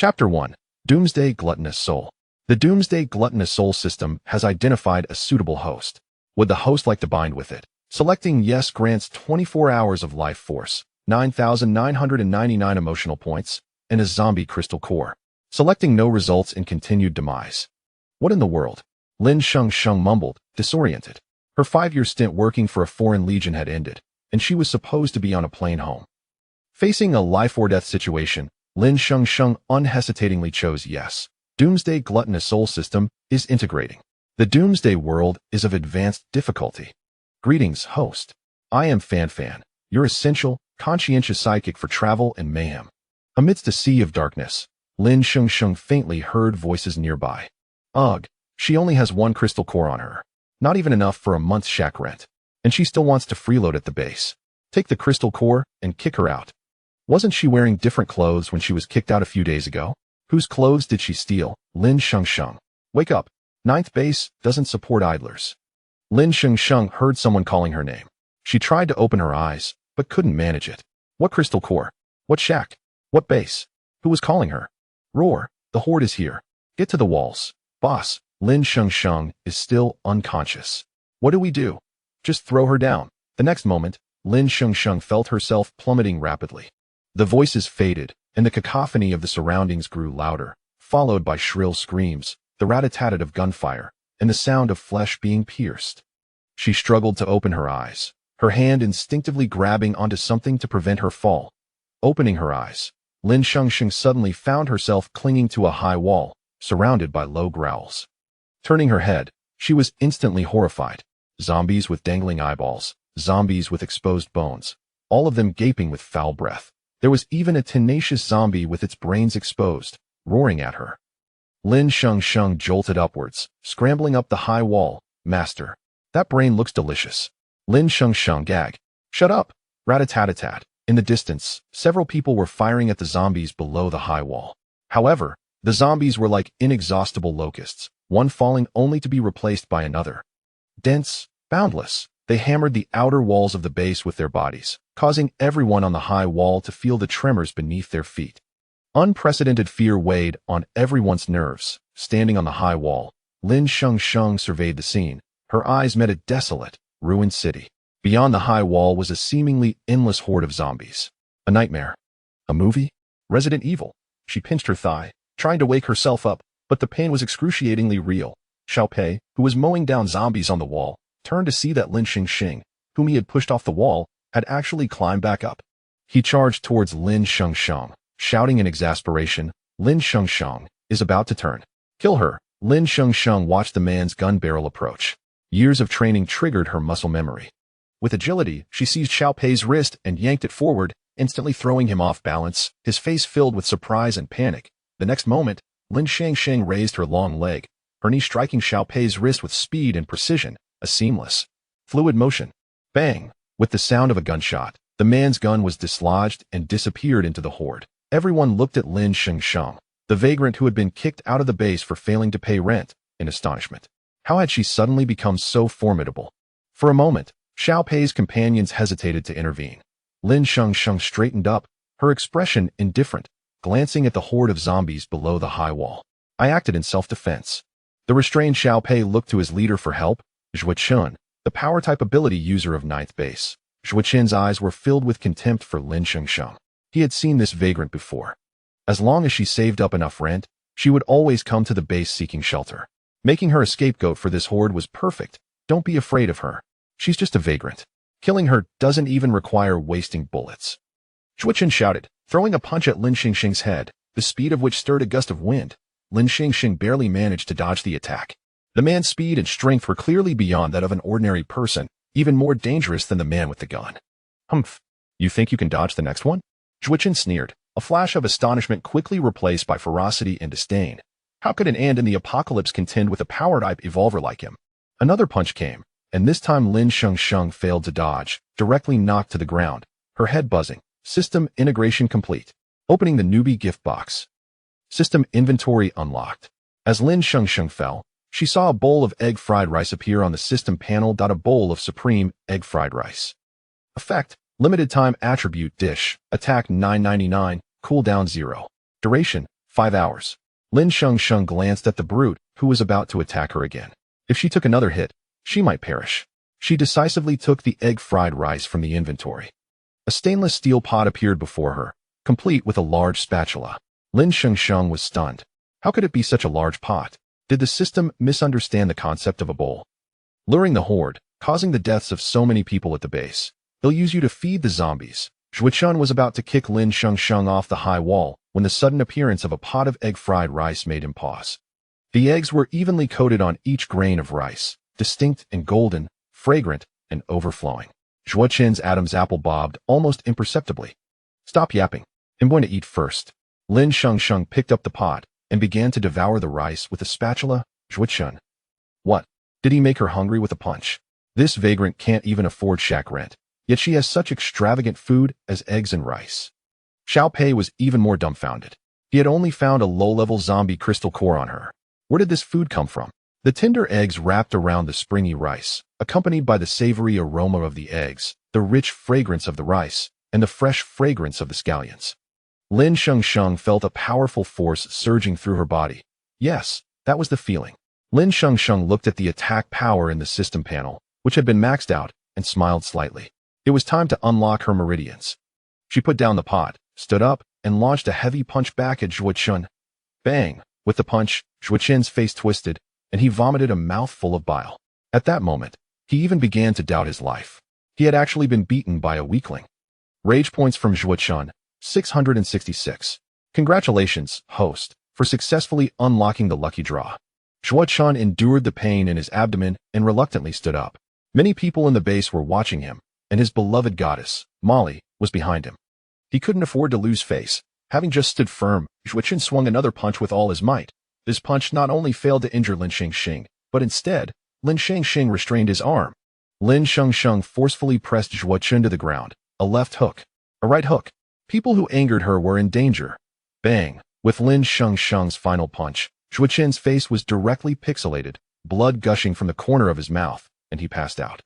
Chapter 1. Doomsday Gluttonous Soul. The Doomsday Gluttonous Soul system has identified a suitable host. Would the host like to bind with it? Selecting yes grants 24 hours of life force, 9,999 emotional points, and a zombie crystal core. Selecting no results in continued demise. What in the world? Lin Shengsheng mumbled, disoriented. Her 5-year stint working for a foreign legion had ended, and she was supposed to be on a plane home. Facing a life-or-death situation, Lin Shengsheng unhesitatingly chose yes. Doomsday Gluttonous Soul system is integrating. The Doomsday world is of advanced difficulty. Greetings, host. I am Fan, your essential, conscientious psychic for travel and mayhem. Amidst a sea of darkness, Lin Shengsheng faintly heard voices nearby. Ugh, she only has 1 crystal core on her. Not even enough for a month's shack rent. And she still wants to freeload at the base. Take the crystal core and kick her out. Wasn't she wearing different clothes when she was kicked out a few days ago? Whose clothes did she steal? Lin Shengsheng. Wake up. 9th base doesn't support idlers. Lin Shengsheng heard someone calling her name. She tried to open her eyes, but couldn't manage it. What crystal core? What shack? What base? Who was calling her? Roar. The horde is here. Get to the walls. Boss, Lin Shengsheng is still unconscious. What do we do? Just throw her down. The next moment, Lin Shengsheng felt herself plummeting rapidly. The voices faded, and the cacophony of the surroundings grew louder, followed by shrill screams, the rat-a-tat of gunfire, and the sound of flesh being pierced. She struggled to open her eyes, her hand instinctively grabbing onto something to prevent her fall. Opening her eyes, Lin Shengsheng suddenly found herself clinging to a high wall, surrounded by low growls. Turning her head, she was instantly horrified. Zombies with dangling eyeballs, zombies with exposed bones, all of them gaping with foul breath. There was even a tenacious zombie with its brains exposed, roaring at her. Lin Shengsheng jolted upwards, scrambling up the high wall. Master, that brain looks delicious. Lin Shengsheng gagged. Shut up. Rat-a-tat-a-tat. In the distance, several people were firing at the zombies below the high wall. However, the zombies were like inexhaustible locusts, one falling only to be replaced by another. Dense, boundless, they hammered the outer walls of the base with their bodies, causing everyone on the high wall to feel the tremors beneath their feet. Unprecedented fear weighed on everyone's nerves. Standing on the high wall, Lin Shengsheng surveyed the scene. Her eyes met a desolate, ruined city. Beyond the high wall was a seemingly endless horde of zombies. A nightmare. A movie? Resident Evil. She pinched her thigh, trying to wake herself up, but the pain was excruciatingly real. Xiaopei, who was mowing down zombies on the wall, turned to see that Lin Shengsheng, whom he had pushed off the wall, had actually climbed back up. He charged towards Lin Shengsheng, shouting in exasperation, Lin Shengsheng is about to turn. Kill her. Lin Shengsheng watched the man's gun barrel approach. Years of training triggered her muscle memory. With agility, she seized Xiaopei's wrist and yanked it forward, instantly throwing him off balance, his face filled with surprise and panic. The next moment, Lin Shengsheng raised her long leg, her knee striking Xiaopei's wrist with speed and precision, a seamless, fluid motion. Bang! With the sound of a gunshot, the man's gun was dislodged and disappeared into the horde. Everyone looked at Lin Shengsheng, the vagrant who had been kicked out of the base for failing to pay rent, in astonishment. How had she suddenly become so formidable? For a moment, Xiaopei's companions hesitated to intervene. Lin Shengsheng straightened up, her expression indifferent, glancing at the horde of zombies below the high wall. I acted in self-defense. The restrained Xiaopei looked to his leader for help, Zhuochen, the power-type ability user of 9th base. Zhuochen's eyes were filled with contempt for Lin Shengsheng. He had seen this vagrant before. As long as she saved up enough rent, she would always come to the base seeking shelter. Making her a scapegoat for this horde was perfect. Don't be afraid of her. She's just a vagrant. Killing her doesn't even require wasting bullets. Zhuochen shouted, throwing a punch at Lin Shengsheng's head, the speed of which stirred a gust of wind. Lin Shengsheng barely managed to dodge the attack. The man's speed and strength were clearly beyond that of an ordinary person, even more dangerous than the man with the gun. Humph. You think you can dodge the next one? Zhuochen sneered, a flash of astonishment quickly replaced by ferocity and disdain. How could an ant in the apocalypse contend with a power-type evolver like him? Another punch came, and this time Lin Shengsheng failed to dodge, directly knocked to the ground, her head buzzing. System integration complete. Opening the newbie gift box. System inventory unlocked. As Lin Shengsheng fell, she saw a bowl of egg fried rice appear on the system panel. A bowl of supreme egg fried rice. Effect: limited time attribute dish. Attack 999. Cooldown 0. Duration: 5 hours. Lin Shengsheng glanced at the brute, who was about to attack her again. If she took another hit, she might perish. She decisively took the egg-fried rice from the inventory. A stainless steel pot appeared before her, complete with a large spatula. Lin Shengsheng was stunned. How could it be such a large pot? Did the system misunderstand the concept of a bowl? Luring the horde, causing the deaths of so many people at the base. They'll use you to feed the zombies. Zhuochun was about to kick Lin Shengsheng off the high wall when the sudden appearance of a pot of egg-fried rice made him pause. The eggs were evenly coated on each grain of rice, distinct and golden, fragrant and overflowing. Zhuochun's Adam's apple bobbed almost imperceptibly. Stop yapping. I'm going to eat first. Lin Shengsheng picked up the pot and began to devour the rice with a spatula. Zhuochun. What? Did he make her hungry with a punch? This vagrant can't even afford shack rent, yet she has such extravagant food as eggs and rice. Xiao Pei was even more dumbfounded. He had only found a low-level zombie crystal core on her. Where did this food come from? The tender eggs wrapped around the springy rice, accompanied by the savory aroma of the eggs, the rich fragrance of the rice, and the fresh fragrance of the scallions. Lin Shengsheng felt a powerful force surging through her body. Yes, that was the feeling. Lin Shengsheng looked at the attack power in the system panel, which had been maxed out, and smiled slightly. It was time to unlock her meridians. She put down the pot, stood up, and launched a heavy punch back at Zhuochun. Bang! With the punch, Zhuochun's face twisted, and he vomited a mouthful of bile. At that moment, he even began to doubt his life. He had actually been beaten by a weakling. Rage points from Zhuochun, 666. Congratulations, host, for successfully unlocking the lucky draw. Zhuochun endured the pain in his abdomen and reluctantly stood up. Many people in the base were watching him, and his beloved goddess, Molly, was behind him. He couldn't afford to lose face. Having just stood firm, Zhuochun swung another punch with all his might. This punch not only failed to injure Lin Shengsheng, but instead, Lin Shengsheng restrained his arm. Lin Shengsheng forcefully pressed Zhuochun to the ground. A left hook. A right hook. People who angered her were in danger. Bang! With Lin Shengsheng's final punch, Zhuochun's face was directly pixelated, blood gushing from the corner of his mouth, and he passed out.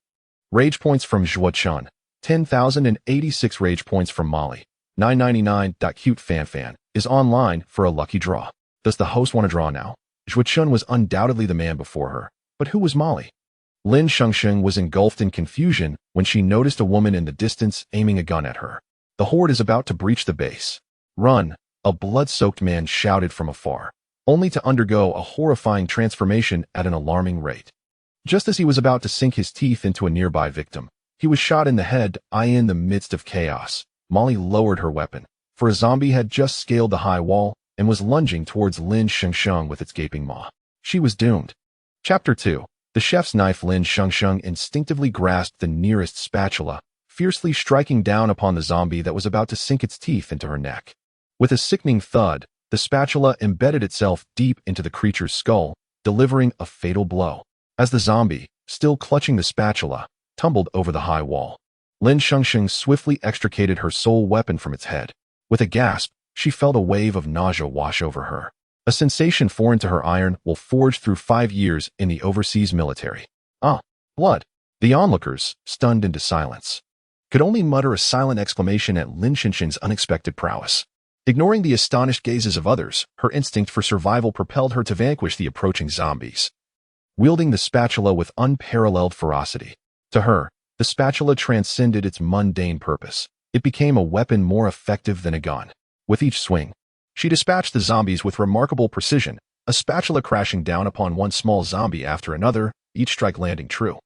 Rage points from Zhuochun, 10,086 rage points from Molly. 999. Cute Fanfan is online for a lucky draw. Does the host want to draw now? Zhuochun was undoubtedly the man before her, but who was Molly? Lin Shengsheng was engulfed in confusion when she noticed a woman in the distance aiming a gun at her. The horde is about to breach the base. Run! A blood-soaked man shouted from afar, only to undergo a horrifying transformation at an alarming rate. Just as he was about to sink his teeth into a nearby victim, he was shot in the head. In the midst of chaos, Molly lowered her weapon, for a zombie had just scaled the high wall and was lunging towards Lin Shengsheng with its gaping maw. She was doomed. Chapter 2. The chef's knife. Lin Shengsheng instinctively grasped the nearest spatula, fiercely striking down upon the zombie that was about to sink its teeth into her neck. With a sickening thud, the spatula embedded itself deep into the creature's skull, delivering a fatal blow. As the zombie, still clutching the spatula, tumbled over the high wall, Lin Shengsheng swiftly extricated her sole weapon from its head. With a gasp, she felt a wave of nausea wash over her, a sensation foreign to her iron will forged through 5 years in the overseas military. Blood! The onlookers, stunned into silence, could only mutter a silent exclamation at Lin Shengsheng's unexpected prowess. Ignoring the astonished gazes of others, her instinct for survival propelled her to vanquish the approaching zombies. Wielding the spatula with unparalleled ferocity, to her, the spatula transcended its mundane purpose. It became a weapon more effective than a gun. With each swing, she dispatched the zombies with remarkable precision, a spatula crashing down upon one small zombie after another, each strike landing true.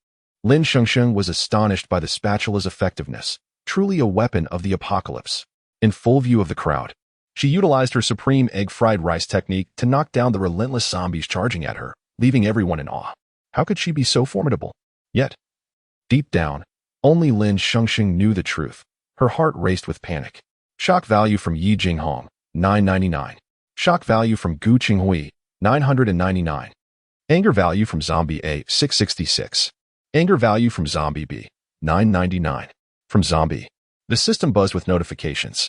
Lin Shengsheng was astonished by the spatula's effectiveness, truly a weapon of the apocalypse. In full view of the crowd, she utilized her supreme egg-fried rice technique to knock down the relentless zombies charging at her, leaving everyone in awe. How could she be so formidable? Yet, deep down, only Lin Shengsheng knew the truth. Her heart raced with panic. Shock value from Yi Jinghong, 999. Shock value from Gu Qinghui, 999. Anger value from Zombie A, 666. Anger value from Zombie B, 999. From Zombie. The system buzzed with notifications.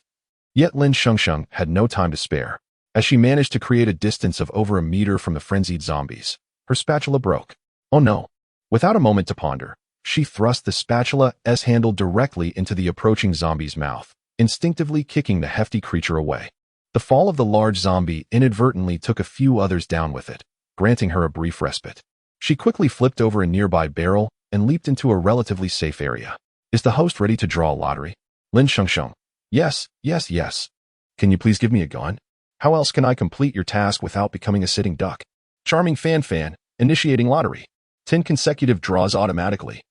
Yet Lin Shengsheng had no time to spare. As she managed to create a distance of over a meter from the frenzied zombies, her spatula broke. Oh no! Without a moment to ponder, she thrust the spatula's handle directly into the approaching zombie's mouth, instinctively kicking the hefty creature away. The fall of the large zombie inadvertently took a few others down with it, granting her a brief respite. She quickly flipped over a nearby barrel and leaped into a relatively safe area. Is the host ready to draw a lottery? Lin Shengsheng. Yes, yes, yes. Can you please give me a gun? How else can I complete your task without becoming a sitting duck? Charming fan, initiating lottery. 10 consecutive draws automatically.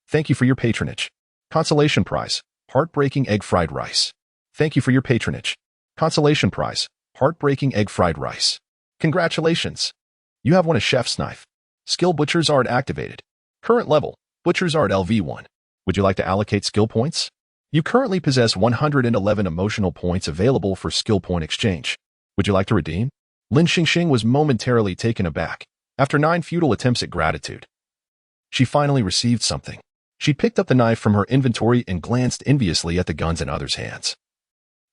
Thank you for your patronage. Consolation prize, heartbreaking egg fried rice. Thank you for your patronage. Consolation prize, heartbreaking egg fried rice. Congratulations. You have won a chef's knife. Skill Butcher's Art activated. Current level, Butcher's Art LV1. Would you like to allocate skill points? You currently possess 111 emotional points available for skill point exchange. Would you like to redeem? Lin Shengsheng was momentarily taken aback. After 9 futile attempts at gratitude, she finally received something. She picked up the knife from her inventory and glanced enviously at the guns in others' hands.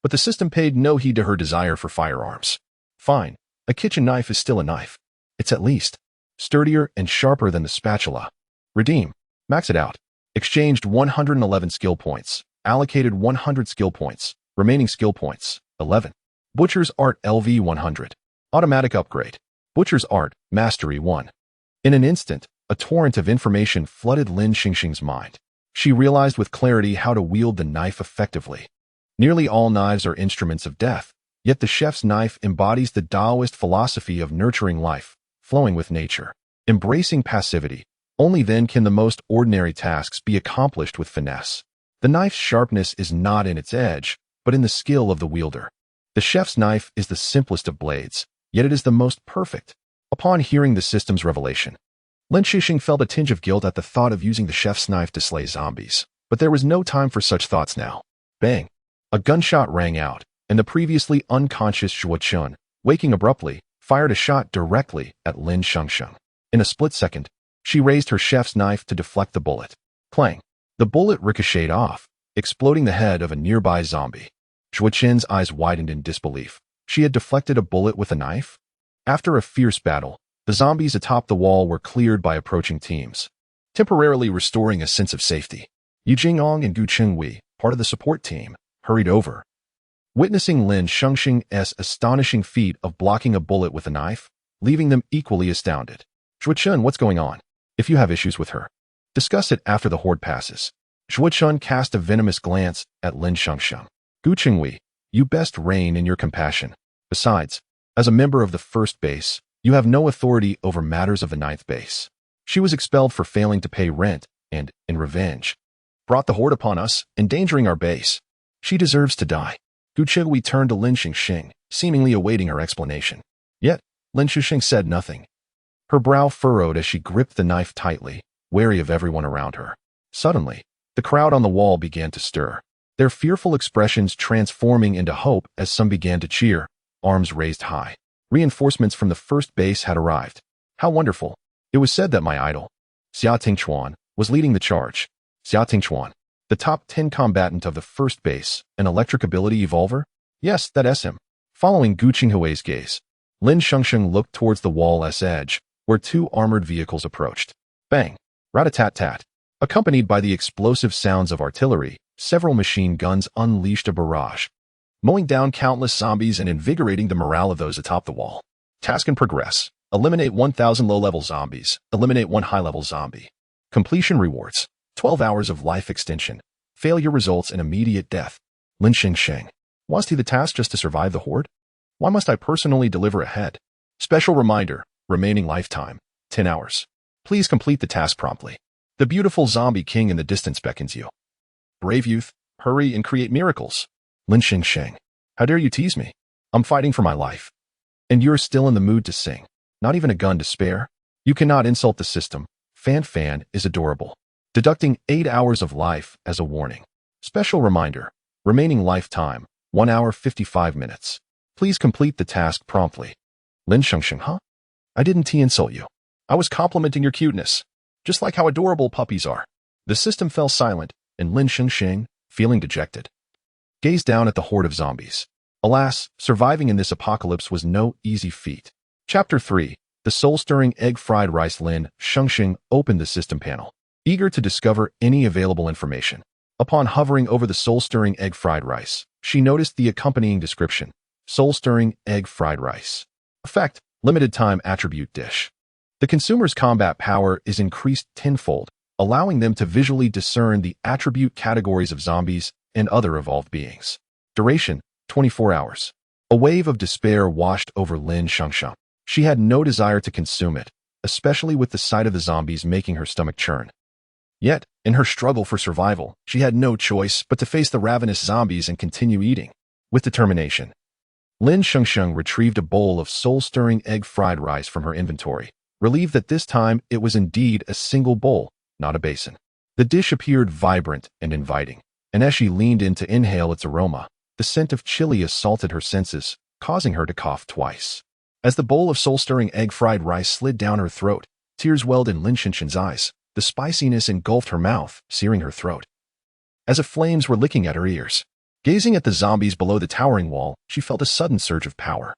But the system paid no heed to her desire for firearms. Fine, a kitchen knife is still a knife. It's at least sturdier and sharper than the spatula. Redeem. Max it out. Exchanged 111 skill points. Allocated 100 skill points. Remaining skill points, 11. Butcher's Art LV 100. Automatic upgrade. Butcher's Art, Mastery 1. In an instant, a torrent of information flooded Lin Shengsheng's mind. She realized with clarity how to wield the knife effectively. Nearly all knives are instruments of death, yet the chef's knife embodies the Taoist philosophy of nurturing life, flowing with nature, embracing passivity. Only then can the most ordinary tasks be accomplished with finesse. The knife's sharpness is not in its edge, but in the skill of the wielder. The chef's knife is the simplest of blades, yet it is the most perfect. Upon hearing the system's revelation, Lin Shengsheng felt a tinge of guilt at the thought of using the chef's knife to slay zombies. But there was no time for such thoughts now. Bang! A gunshot rang out, and the previously unconscious Zhuochun, waking abruptly, fired a shot directly at Lin Shengsheng. In a split second, she raised her chef's knife to deflect the bullet. Clang! The bullet ricocheted off, exploding the head of a nearby zombie. Zhuochun's eyes widened in disbelief. She had deflected a bullet with a knife? After a fierce battle, the zombies atop the wall were cleared by approaching teams, temporarily restoring a sense of safety. Yu Jingong and Gu Chengwei, part of the support team, hurried over. Witnessing Lin Shengsheng's astonishing feat of blocking a bullet with a knife, leaving them equally astounded. Zhuochun, what's going on? If you have issues with her, discuss it after the horde passes. Zhuochun cast a venomous glance at Lin Shengsheng. Gu Chengwei, you best rein in your compassion. Besides, as a member of the first base, you have no authority over matters of the ninth base. She was expelled for failing to pay rent and, in revenge, brought the horde upon us, endangering our base. She deserves to die. Gu Chengwei turned to Lin Shengsheng, seemingly awaiting her explanation. Yet, Lin Shengsheng said nothing. Her brow furrowed as she gripped the knife tightly, wary of everyone around her. Suddenly, the crowd on the wall began to stir, their fearful expressions transforming into hope as some began to cheer, arms raised high. Reinforcements from the first base had arrived. How wonderful! It was said that my idol, Xia Tingchuan, was leading the charge. Xia Tingchuan, the top 10 combatant of the first base, an electric ability evolver? Yes, that's him. Following Gu Chenghui's gaze, Lin Shengsheng looked towards the wall's edge, where 2 armored vehicles approached. Bang! Rat-a-tat-tat. Accompanied by the explosive sounds of artillery, several machine guns unleashed a barrage, mowing down countless zombies and invigorating the morale of those atop the wall. Task in progress. Eliminate 1,000 low-level zombies. Eliminate 1 high-level zombie. Completion rewards. 12 hours of life extension. Failure results in immediate death. Lin Shengsheng. Was he the task just to survive the horde? Why must I personally deliver a head? Special reminder. Remaining lifetime. 10 hours. Please complete the task promptly. The beautiful zombie king in the distance beckons you. Brave youth, hurry and create miracles. Lin Shengsheng. How dare you tease me? I'm fighting for my life. And you're still in the mood to sing. Not even a gun to spare? You cannot insult the system. Fan is adorable. Deducting 8 hours of life as a warning. Special reminder. Remaining lifetime, 1 hour 55 minutes. Please complete the task promptly. Lin Shengsheng, huh? I didn't insult you. I was complimenting your cuteness. Just like how adorable puppies are. The system fell silent, and Lin Shengsheng, feeling dejected, gazed down at the horde of zombies. Alas, surviving in this apocalypse was no easy feat. Chapter 3. The soul-stirring egg-fried rice. Lin Shengsheng opened the system panel, eager to discover any available information. Upon hovering over the soul-stirring egg-fried rice, she noticed the accompanying description. soul-stirring egg fried rice. Effect: limited time attribute dish. The consumer's combat power is increased tenfold, allowing them to visually discern the attribute categories of zombies and other evolved beings. Duration: 24 hours. A wave of despair washed over Lin Shengsheng. She had no desire to consume it, especially with the sight of the zombies making her stomach churn. Yet, in her struggle for survival, she had no choice but to face the ravenous zombies and continue eating. With determination, Lin Shengsheng retrieved a bowl of soul-stirring egg fried rice from her inventory, relieved that this time it was indeed a single bowl, not a basin. The dish appeared vibrant and inviting, and as she leaned in to inhale its aroma, the scent of chili assaulted her senses, causing her to cough twice. As the bowl of soul-stirring egg fried rice slid down her throat, tears welled in Lin Shengsheng's eyes. The spiciness engulfed her mouth, searing her throat, as if flames were licking at her ears. Gazing at the zombies below the towering wall, she felt a sudden surge of power,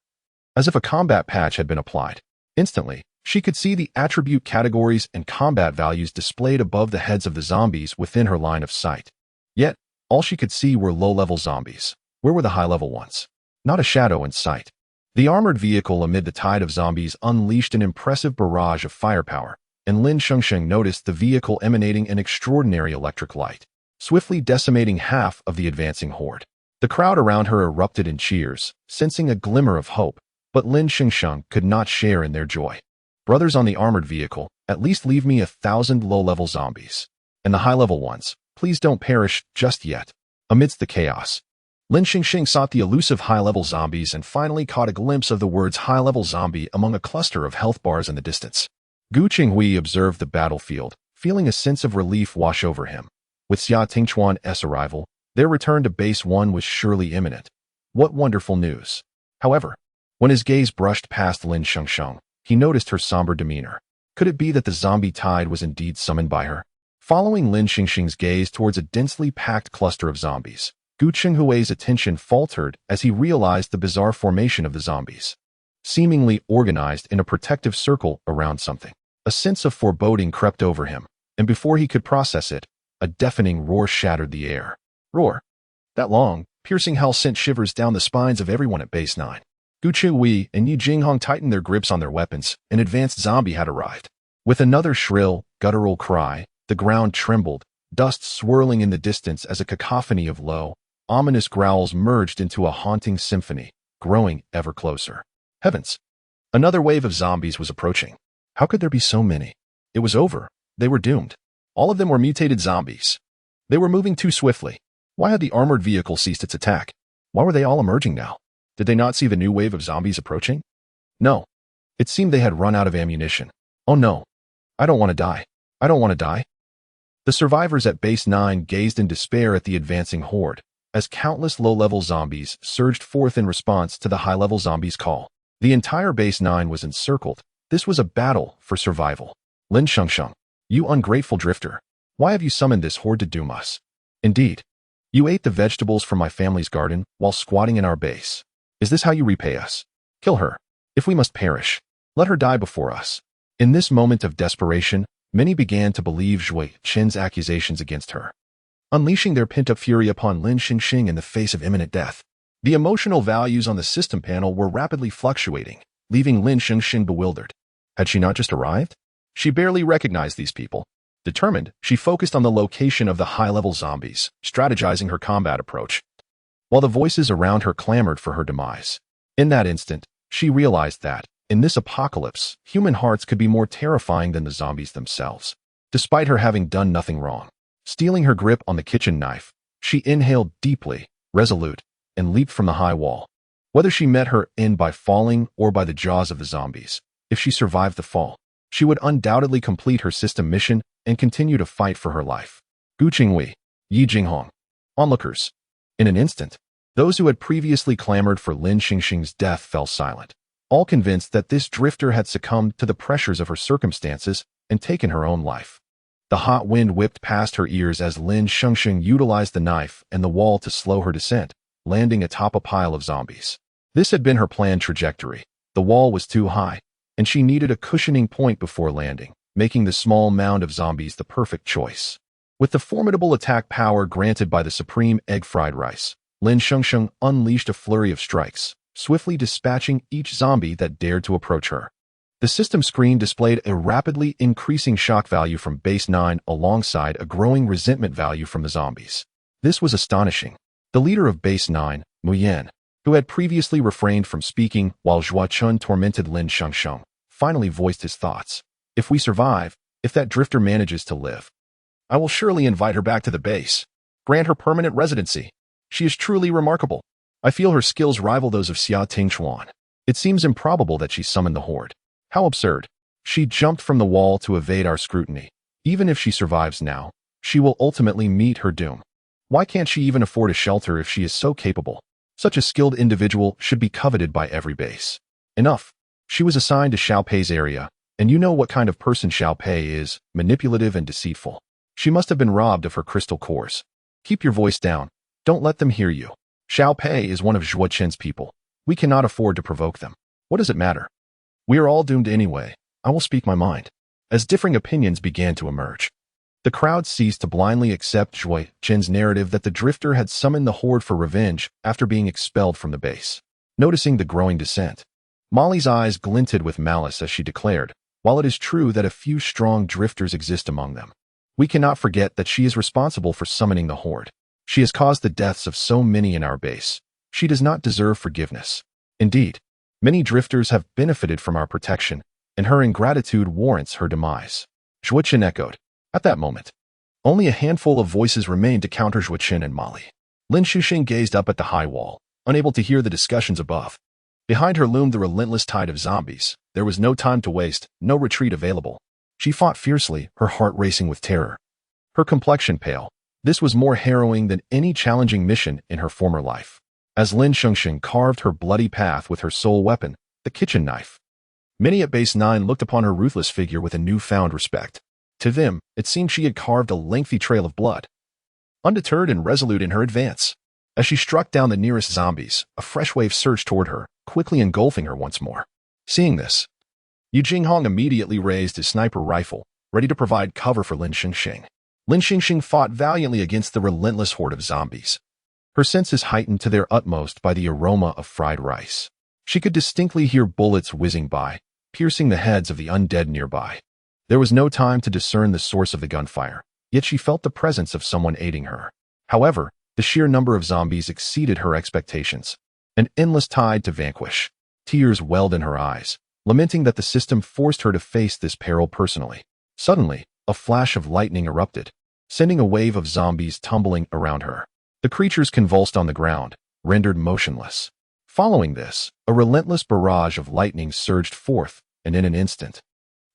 as if a combat patch had been applied. Instantly, she could see the attribute categories and combat values displayed above the heads of the zombies within her line of sight. Yet, all she could see were low-level zombies. Where were the high-level ones? Not a shadow in sight. The armored vehicle amid the tide of zombies unleashed an impressive barrage of firepower, and Lin Shengsheng noticed the vehicle emanating an extraordinary electric light, swiftly decimating half of the advancing horde. The crowd around her erupted in cheers, sensing a glimmer of hope, but Lin Shengsheng could not share in their joy. Brothers on the armored vehicle, at least leave me 1,000 low-level zombies. And the high-level ones, please don't perish just yet. Amidst the chaos, Lin Shengsheng sought the elusive high-level zombies and finally caught a glimpse of the words high-level zombie among a cluster of health bars in the distance. Gu Qinghui observed the battlefield, feeling a sense of relief wash over him. With Xia Tingchuan's arrival, their return to Base 1 was surely imminent. What wonderful news! However, when his gaze brushed past Lin Shengsheng, he noticed her somber demeanor. Could it be that the zombie tide was indeed summoned by her? Following Lin Shengsheng's gaze towards a densely packed cluster of zombies, Gu Qinghui's attention faltered as he realized the bizarre formation of the zombies, seemingly organized in a protective circle around something. A sense of foreboding crept over him, and before he could process it, a deafening roar shattered the air. Roar. That long, piercing howl sent shivers down the spines of everyone at Base 9. Gu Qinghui and Yi Jinghong tightened their grips on their weapons. An advanced zombie had arrived. With another shrill, guttural cry, the ground trembled, dust swirling in the distance as a cacophony of low, ominous growls merged into a haunting symphony, growing ever closer. Heavens! Another wave of zombies was approaching. How could there be so many? It was over. They were doomed. All of them were mutated zombies. They were moving too swiftly. Why had the armored vehicle ceased its attack? Why were they all emerging now? Did they not see the new wave of zombies approaching? No. It seemed they had run out of ammunition. Oh no. I don't want to die. I don't want to die. The survivors at Base 9 gazed in despair at the advancing horde, as countless low-level zombies surged forth in response to the high-level zombies' call. The entire Base 9 was encircled. This was a battle for survival. Lin Shengsheng, you ungrateful drifter. Why have you summoned this horde to doom us? Indeed. You ate the vegetables from my family's garden while squatting in our base. Is this how you repay us? Kill her. If we must perish, let her die before us. In this moment of desperation, many began to believe Zhui Qin's accusations against her, unleashing their pent-up fury upon Lin Shengsheng in the face of imminent death. The emotional values on the system panel were rapidly fluctuating, leaving Lin Shengsheng bewildered. Had she not just arrived? She barely recognized these people. Determined, she focused on the location of the high-level zombies, strategizing her combat approach, while the voices around her clamored for her demise. In that instant, she realized that, in this apocalypse, human hearts could be more terrifying than the zombies themselves. Despite her having done nothing wrong, stealing her grip on the kitchen knife, she inhaled deeply, resolute, and leaped from the high wall. Whether she met her end by falling or by the jaws of the zombies, if she survived the fall, she would undoubtedly complete her system mission and continue to fight for her life. Gu Qinghui, Yi Jinghong, onlookers. In an instant, those who had previously clamored for Lin Shengsheng's death fell silent, all convinced that this drifter had succumbed to the pressures of her circumstances and taken her own life. The hot wind whipped past her ears as Lin Shengsheng utilized the knife and the wall to slow her descent, landing atop a pile of zombies. This had been her planned trajectory. The wall was too high, and she needed a cushioning point before landing, making the small mound of zombies the perfect choice. With the formidable attack power granted by the supreme egg fried rice, Lin Shengsheng unleashed a flurry of strikes, swiftly dispatching each zombie that dared to approach her. The system screen displayed a rapidly increasing shock value from base 9 alongside a growing resentment value from the zombies. This was astonishing. The leader of base 9, Mu Yan, who had previously refrained from speaking while Zhuo Chun tormented Lin Shengsheng, finally voiced his thoughts. If we survive, if that drifter manages to live, I will surely invite her back to the base. Grant her permanent residency. She is truly remarkable. I feel her skills rival those of Xia Tingchuan. It seems improbable that she summoned the horde. How absurd. She jumped from the wall to evade our scrutiny. Even if she survives now, she will ultimately meet her doom. Why can't she even afford a shelter if she is so capable? Such a skilled individual should be coveted by every base. Enough. She was assigned to Xiao Pei's area, and you know what kind of person Xiao Pei is, manipulative and deceitful. She must have been robbed of her crystal cores. Keep your voice down. Don't let them hear you. Xiao Pei is one of Zhuo Qin's people. We cannot afford to provoke them. What does it matter? We are all doomed anyway. I will speak my mind. As differing opinions began to emerge, the crowd ceased to blindly accept Zhuo Qin's narrative that the drifter had summoned the horde for revenge after being expelled from the base. Noticing the growing dissent, Molly's eyes glinted with malice as she declared, while it is true that a few strong drifters exist among them, we cannot forget that she is responsible for summoning the horde. She has caused the deaths of so many in our base. She does not deserve forgiveness. Indeed, many drifters have benefited from our protection, and her ingratitude warrants her demise. Zhuo Qin echoed. At that moment, only a handful of voices remained to counter Zhuo Qin and Molly. Lin Shengsheng gazed up at the high wall, unable to hear the discussions above. Behind her loomed the relentless tide of zombies. There was no time to waste, no retreat available. She fought fiercely, her heart racing with terror. Her complexion pale. This was more harrowing than any challenging mission in her former life. As Lin Shengsheng carved her bloody path with her sole weapon, the kitchen knife, many at base 9 looked upon her ruthless figure with a newfound respect. To them, it seemed she had carved a lengthy trail of blood. Undeterred and resolute in her advance, as she struck down the nearest zombies, a fresh wave surged toward her, quickly engulfing her once more. Seeing this, Yu Jinghong immediately raised his sniper rifle, ready to provide cover for Lin Shengsheng. Lin Shengsheng fought valiantly against the relentless horde of zombies, her senses heightened to their utmost by the aroma of fried rice. She could distinctly hear bullets whizzing by, piercing the heads of the undead nearby. There was no time to discern the source of the gunfire, yet she felt the presence of someone aiding her. However, the sheer number of zombies exceeded her expectations. An endless tide to vanquish. Tears welled in her eyes, lamenting that the system forced her to face this peril personally. Suddenly, a flash of lightning erupted, sending a wave of zombies tumbling around her. The creatures convulsed on the ground, rendered motionless. Following this, a relentless barrage of lightning surged forth, and in an instant,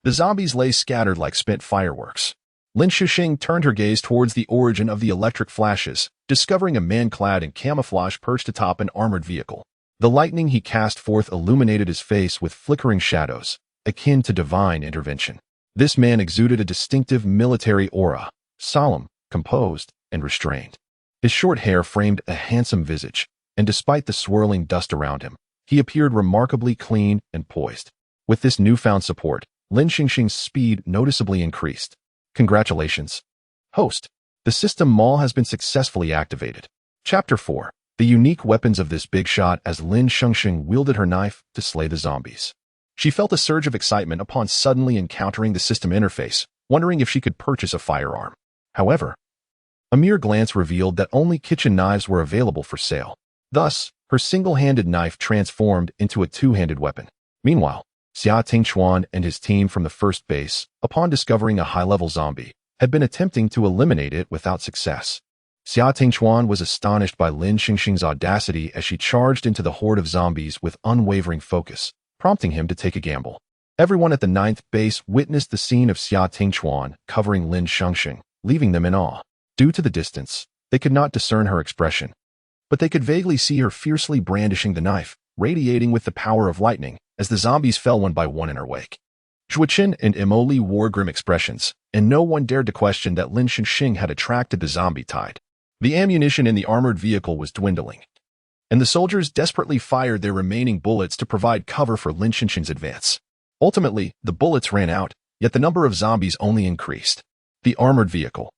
the zombies lay scattered like spent fireworks. Lin Shengsheng turned her gaze towards the origin of the electric flashes, discovering a man clad in camouflage perched atop an armored vehicle. The lightning he cast forth illuminated his face with flickering shadows, akin to divine intervention. This man exuded a distinctive military aura, solemn, composed, and restrained. His short hair framed a handsome visage, and despite the swirling dust around him, he appeared remarkably clean and poised. With this newfound support, Lin Shengsheng's speed noticeably increased. Congratulations, host. The system mall has been successfully activated. Chapter 4. The unique weapons of this big shot as Lin Shengsheng wielded her knife to slay the zombies. She felt a surge of excitement upon suddenly encountering the system interface, wondering if she could purchase a firearm. However, a mere glance revealed that only kitchen knives were available for sale. Thus, her single-handed knife transformed into a two-handed weapon. Meanwhile, Xia Tingchuan and his team from the first base, upon discovering a high-level zombie, had been attempting to eliminate it without success. Xia Tingchuan was astonished by Lin Shengsheng's audacity as she charged into the horde of zombies with unwavering focus, prompting him to take a gamble. Everyone at the 9th base witnessed the scene of Xia Tingchuan covering Lin Shengsheng, leaving them in awe. Due to the distance, they could not discern her expression, but they could vaguely see her fiercely brandishing the knife, radiating with the power of lightning, as the zombies fell one by one in her wake. Zhuo Qin and Emily wore grim expressions, and no one dared to question that Lin Shengsheng had attracted the zombie tide. The ammunition in the armored vehicle was dwindling, and the soldiers desperately fired their remaining bullets to provide cover for Lin Shengsheng's advance. Ultimately, the bullets ran out, yet the number of zombies only increased. The armored vehicle,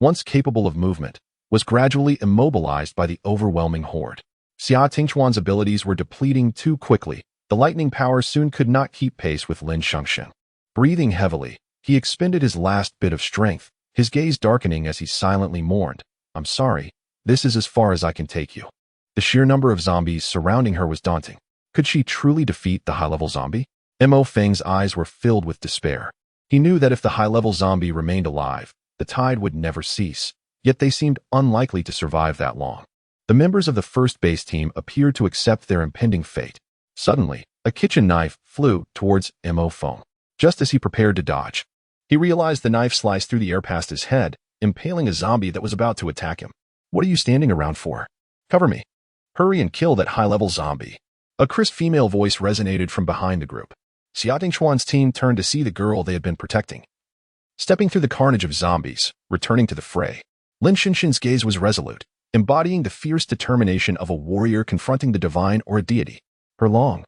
once capable of movement, was gradually immobilized by the overwhelming horde. Xia Tingchuan's abilities were depleting too quickly. The lightning power soon could not keep pace with Lin Shengsheng. Breathing heavily, he expended his last bit of strength, his gaze darkening as he silently mourned. I'm sorry, this is as far as I can take you. The sheer number of zombies surrounding her was daunting. Could she truly defeat the high-level zombie? Mo Feng's eyes were filled with despair. He knew that if the high-level zombie remained alive, the tide would never cease, yet they seemed unlikely to survive that long. The members of the first base team appeared to accept their impending fate. Suddenly, a kitchen knife flew towards Mo Feng. Just as he prepared to dodge, he realized the knife sliced through the air past his head, impaling a zombie that was about to attack him. What are you standing around for? Cover me. Hurry and kill that high-level zombie. A crisp female voice resonated from behind the group. Xia Tingchuan's team turned to see the girl they had been protecting. Stepping through the carnage of zombies, returning to the fray, Lin Shengsheng's gaze was resolute, embodying the fierce determination of a warrior confronting the divine or a deity. Her long,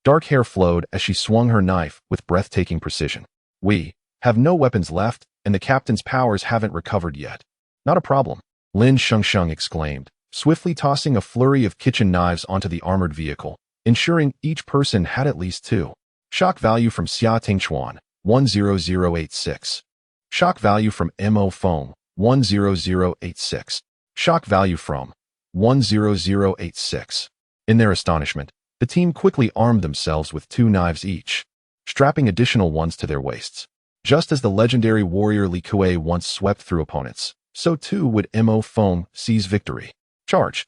dark hair flowed as she swung her knife with breathtaking precision. We have no weapons left, and the captain's powers haven't recovered yet. Not a problem, Lin Shengsheng exclaimed, swiftly tossing a flurry of kitchen knives onto the armored vehicle, ensuring each person had at least two. Shock value from Xia Tingchuan, 10086. Shock value from Mo Feng, 10086. Shock value from 10086. In their astonishment, the team quickly armed themselves with two knives each, strapping additional ones to their waists. Just as the legendary warrior Li Kuei once swept through opponents, so too would Mo Feng seize victory. Charge!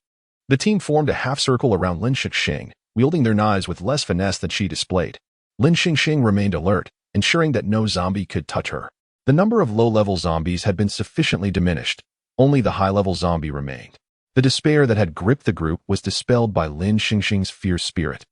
The team formed a half-circle around Lin Shengsheng, wielding their knives with less finesse than she displayed. Lin Shengsheng remained alert, ensuring that no zombie could touch her. The number of low-level zombies had been sufficiently diminished. Only the high-level zombie remained. The despair that had gripped the group was dispelled by Lin Shengsheng's fierce spirit,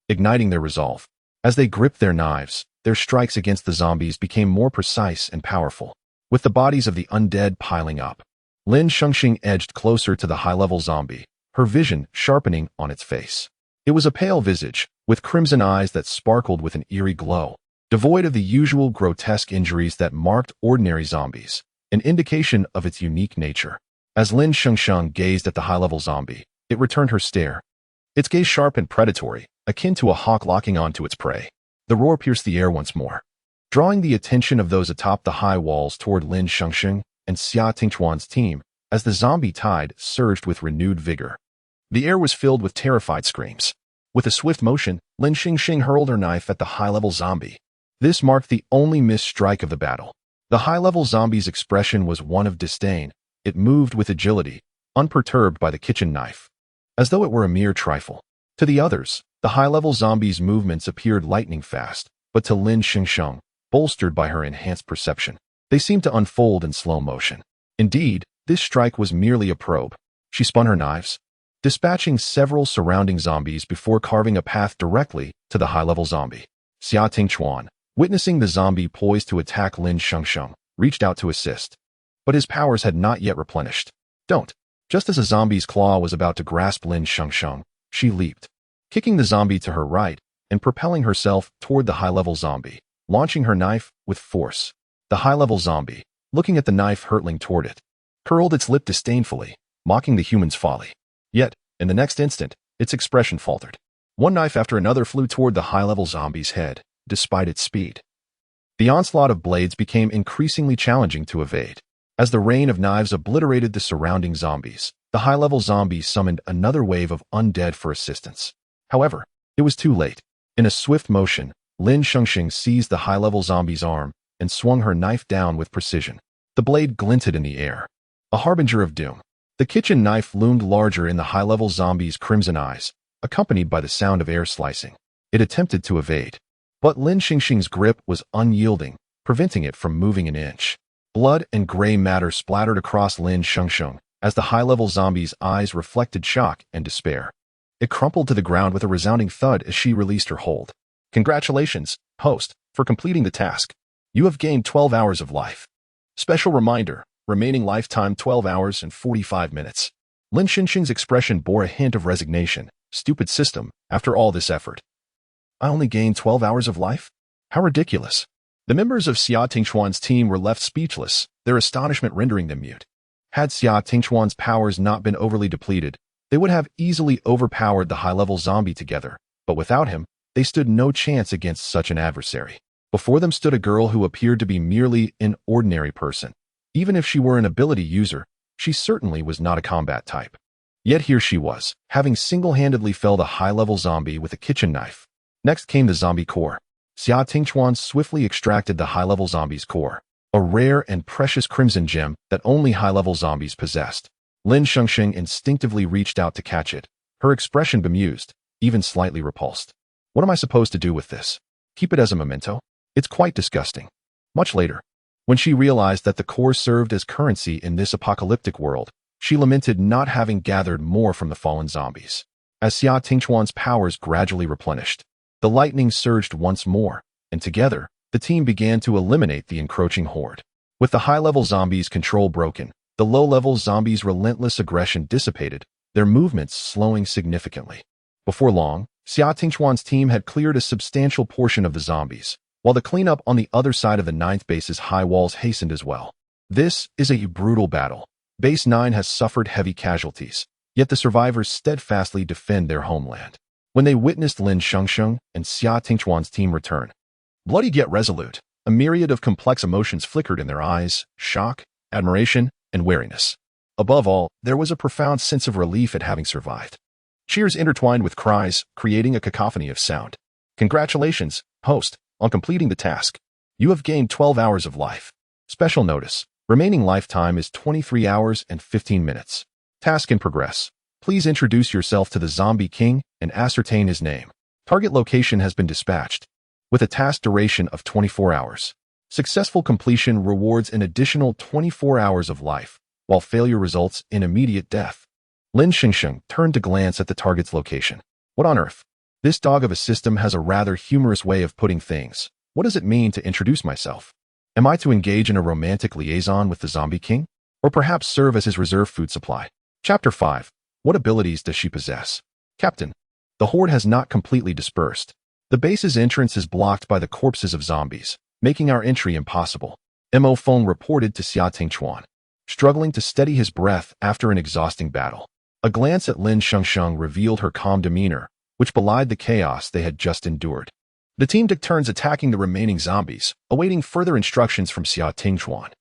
igniting their resolve. As they gripped their knives, their strikes against the zombies became more precise and powerful. With the bodies of the undead piling up, Lin Shengsheng edged closer to the high-level zombie, her vision sharpening on its face. It was a pale visage, with crimson eyes that sparkled with an eerie glow, devoid of the usual grotesque injuries that marked ordinary zombies, an indication of its unique nature. As Lin Shengsheng gazed at the high-level zombie, it returned her stare. Its gaze sharp and predatory, akin to a hawk locking onto its prey. The roar pierced the air once more, drawing the attention of those atop the high walls toward Lin Shengsheng and Xia Tingchuan's team as the zombie tide surged with renewed vigor. The air was filled with terrified screams. With a swift motion, Lin Shengsheng hurled her knife at the high-level zombie. This marked the only missed strike of the battle. The high-level zombie's expression was one of disdain. It moved with agility, unperturbed by the kitchen knife, as though it were a mere trifle. To the others, the high-level zombie's movements appeared lightning fast, but to Lin Shengsheng, bolstered by her enhanced perception, they seemed to unfold in slow motion. Indeed, this strike was merely a probe. She spun her knives, dispatching several surrounding zombies before carving a path directly to the high-level zombie. Xia Tingchuan, witnessing the zombie poised to attack Lin Shengsheng, reached out to assist. But his powers had not yet replenished. Don't! Just as a zombie's claw was about to grasp Lin Shengsheng, she leaped, kicking the zombie to her right and propelling herself toward the high-level zombie, launching her knife with force. The high-level zombie, looking at the knife hurtling toward it, curled its lip disdainfully, mocking the human's folly. Yet, in the next instant, its expression faltered. One knife after another flew toward the high-level zombie's head, despite its speed. The onslaught of blades became increasingly challenging to evade. As the rain of knives obliterated the surrounding zombies, the high-level zombie summoned another wave of undead for assistance. However, it was too late. In a swift motion, Lin Shengsheng seized the high-level zombie's arm and swung her knife down with precision. The blade glinted in the air, a harbinger of doom. The kitchen knife loomed larger in the high-level zombie's crimson eyes, accompanied by the sound of air slicing. It attempted to evade, but Lin Shengsheng's grip was unyielding, preventing it from moving an inch. Blood and gray matter splattered across Lin Shengsheng as the high-level zombie's eyes reflected shock and despair. It crumpled to the ground with a resounding thud as she released her hold. Congratulations, host, for completing the task. You have gained 12 hours of life. Special reminder, remaining lifetime 12 hours and 45 minutes. Lin Shengsheng's expression bore a hint of resignation. Stupid system, after all this effort. I only gained 12 hours of life? How ridiculous. The members of Xia Tingchuan's team were left speechless, their astonishment rendering them mute. Had Xia Tingchuan's powers not been overly depleted, They would have easily overpowered the high-level zombie together, but without him, they stood no chance against such an adversary. Before them stood a girl who appeared to be merely an ordinary person. Even if she were an ability user, she certainly was not a combat type. Yet here she was, having single-handedly felled a high-level zombie with a kitchen knife. Next came the zombie core. Xia Tingchuan swiftly extracted the high-level zombie's core, a rare and precious crimson gem that only high-level zombies possessed. Lin Shengsheng instinctively reached out to catch it, her expression bemused, even slightly repulsed. What am I supposed to do with this? Keep it as a memento? It's quite disgusting. Much later, when she realized that the core served as currency in this apocalyptic world, she lamented not having gathered more from the fallen zombies. As Xia Tingchuan's powers gradually replenished, the lightning surged once more, and together, the team began to eliminate the encroaching horde. With the high-level zombies' control broken, the low-level zombies' relentless aggression dissipated, their movements slowing significantly. Before long, Xia Tingchuan's team had cleared a substantial portion of the zombies, while the cleanup on the other side of the 9th base's high walls hastened as well. This is a brutal battle. Base 9 has suffered heavy casualties, yet the survivors steadfastly defend their homeland. When they witnessed Lin Shengsheng and Xia Tingchuan's team return, bloody yet resolute, a myriad of complex emotions flickered in their eyes: shock, admiration, and wariness. Above all, there was a profound sense of relief at having survived. Cheers intertwined with cries, creating a cacophony of sound. Congratulations, host, on completing the task. You have gained 12 hours of life. Special notice: remaining lifetime is 23 hours and 15 minutes. Task in progress. Please introduce yourself to the Zombie King and ascertain his name. Target location has been dispatched, with a task duration of 24 hours. Successful completion rewards an additional 24 hours of life, while failure results in immediate death. Lin Shengsheng turned to glance at the target's location. What on earth? This dog of a system has a rather humorous way of putting things. What does it mean to introduce myself? Am I to engage in a romantic liaison with the Zombie King? Or perhaps serve as his reserve food supply? Chapter 5. What abilities does she possess? Captain. The horde has not completely dispersed. The base's entrance is blocked by the corpses of zombies, making our entry impossible. Mo Feng reported to Xia Tingchuan, struggling to steady his breath after an exhausting battle. A glance at Lin Shengsheng revealed her calm demeanor, which belied the chaos they had just endured. The team took turns attacking the remaining zombies, awaiting further instructions from Xia Tingchuan.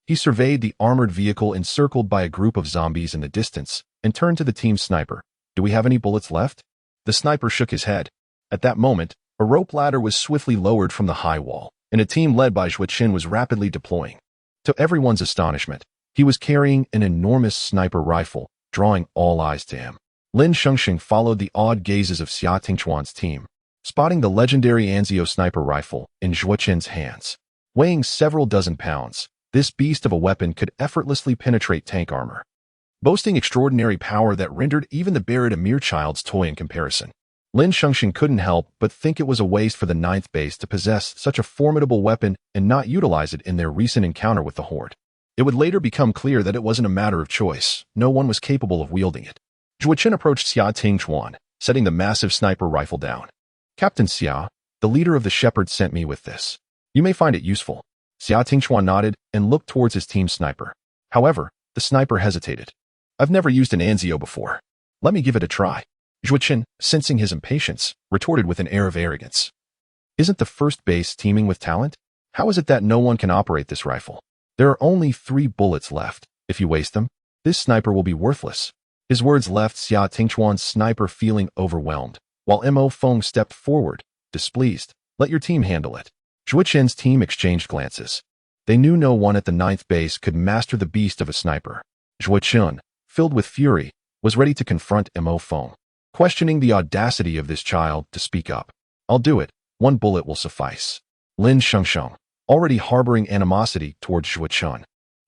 He surveyed the armored vehicle encircled by a group of zombies in the distance and turned to the team's sniper. Do we have any bullets left? The sniper shook his head. At that moment, a rope ladder was swiftly lowered from the high wall, and a team led by Zhuo Qin was rapidly deploying. To everyone's astonishment, he was carrying an enormous sniper rifle, drawing all eyes to him. Lin Shengsheng followed the awed gazes of Xia Tingchuan's team, spotting the legendary Anzio sniper rifle in Zhuo Qin's hands. Weighing several dozen pounds, this beast of a weapon could effortlessly penetrate tank armor, boasting extraordinary power that rendered even the Barrett a mere child's toy in comparison. Lin Shengsheng couldn't help but think it was a waste for the 9th base to possess such a formidable weapon and not utilize it in their recent encounter with the horde. It would later become clear that it wasn't a matter of choice. No one was capable of wielding it. Zhuo Qin approached Xia Tingchuan, setting the massive sniper rifle down. Captain Xia, the leader of the shepherds sent me with this. You may find it useful. Xia Tingchuan nodded and looked towards his team sniper. However, the sniper hesitated. I've never used an Anzio before. Let me give it a try. Zhuo Qin, sensing his impatience, retorted with an air of arrogance. Isn't the first base teeming with talent? How is it that no one can operate this rifle? There are only 3 bullets left. If you waste them, this sniper will be worthless. His words left Xia Tingchuan's sniper feeling overwhelmed, while Mo Feng stepped forward, displeased. Let your team handle it. Zhuo Qin's team exchanged glances. They knew no one at the 9th base could master the beast of a sniper. Zhuo Qin, filled with fury, was ready to confront Mo Feng, questioning the audacity of this child to speak up. I'll do it. 1 bullet will suffice. Lin Shengsheng, already harboring animosity towards Zhuo Qin,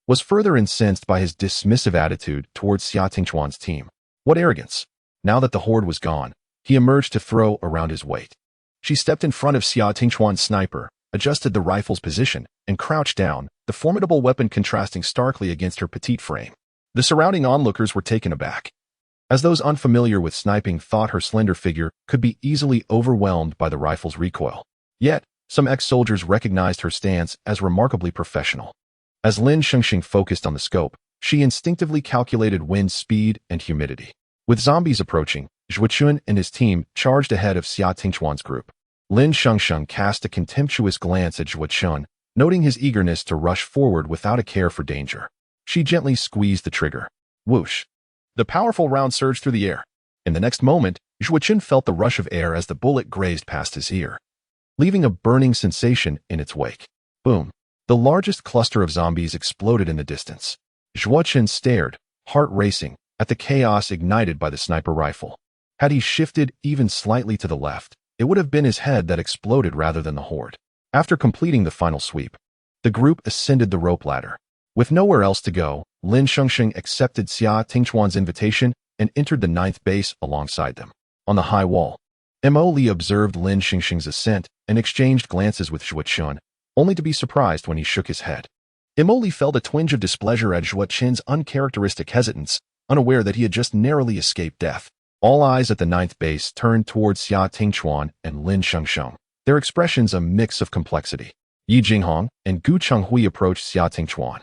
was further incensed by his dismissive attitude towards Xia Tingchuan's team. What arrogance! Now that the horde was gone, he emerged to throw around his weight. She stepped in front of Xia Tingchuan's sniper, adjusted the rifle's position, and crouched down, the formidable weapon contrasting starkly against her petite frame. The surrounding onlookers were taken aback, as those unfamiliar with sniping thought her slender figure could be easily overwhelmed by the rifle's recoil. Yet, some ex-soldiers recognized her stance as remarkably professional. As Lin Shengsheng focused on the scope, she instinctively calculated wind speed and humidity. With zombies approaching, Zhuochun and his team charged ahead of Xia Tingchuan's group. Lin Shengsheng cast a contemptuous glance at Zhuochun, noting his eagerness to rush forward without a care for danger. She gently squeezed the trigger. Whoosh! The powerful round surged through the air. In the next moment, Zhuochun felt the rush of air as the bullet grazed past his ear, leaving a burning sensation in its wake. Boom! The largest cluster of zombies exploded in the distance. Zhuochun stared, heart racing, at the chaos ignited by the sniper rifle. Had he shifted even slightly to the left, it would have been his head that exploded rather than the horde. After completing the final sweep, the group ascended the rope ladder. With nowhere else to go, Lin Shengsheng accepted Xia Tingchuan's invitation and entered the 9th base alongside them. On the high wall, Mo Li observed Lin Shengsheng's ascent and exchanged glances with Zhuochun, only to be surprised when he shook his head. Mo Li felt a twinge of displeasure at Zhuochun's uncharacteristic hesitance, unaware that he had just narrowly escaped death. All eyes at the 9th base turned towards Xia Tingchuan and Lin Shengsheng, their expressions a mix of complexity. Yi Jinghong and Gu Chenghui approached Xia Tingchuan,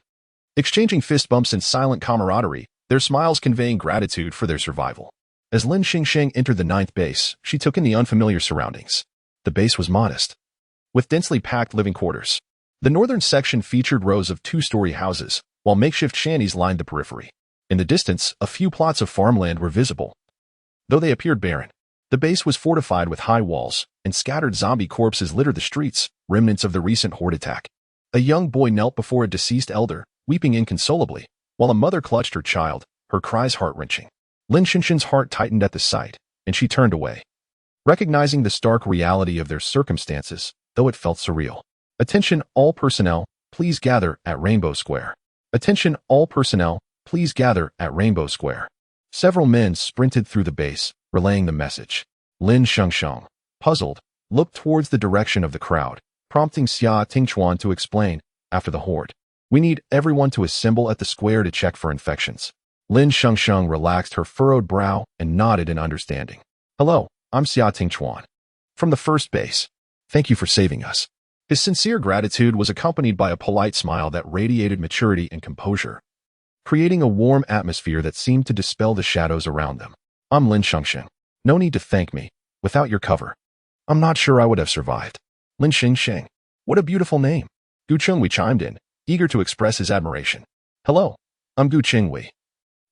exchanging fist bumps and silent camaraderie, their smiles conveying gratitude for their survival. As Lin Shengsheng entered the 9th base, she took in the unfamiliar surroundings. The base was modest, with densely packed living quarters. The northern section featured rows of 2-story houses, while makeshift shanties lined the periphery. In the distance, a few plots of farmland were visible, though they appeared barren. The base was fortified with high walls, and scattered zombie corpses littered the streets, remnants of the recent horde attack. A young boy knelt before a deceased elder, weeping inconsolably, while a mother clutched her child, her cries heart-wrenching. Lin Shengsheng's heart tightened at the sight, and she turned away, recognizing the stark reality of their circumstances, though it felt surreal. Attention all personnel, please gather at Rainbow Square. Attention all personnel, please gather at Rainbow Square. Several men sprinted through the base, relaying the message. Lin Shengsheng, puzzled, looked towards the direction of the crowd, prompting Xia Tingchuan to explain, after the horde. We need everyone to assemble at the square to check for infections. Lin Shengsheng relaxed her furrowed brow and nodded in understanding. Hello, I'm Xia Tingchuan. From the 1st base. Thank you for saving us. His sincere gratitude was accompanied by a polite smile that radiated maturity and composure, creating a warm atmosphere that seemed to dispel the shadows around them. I'm Lin Shengsheng. No need to thank me. Without your cover, I'm not sure I would have survived. Lin Shengsheng. What a beautiful name. Gu Chenghui chimed in, eager to express his admiration. Hello, I'm Gu Chenghui.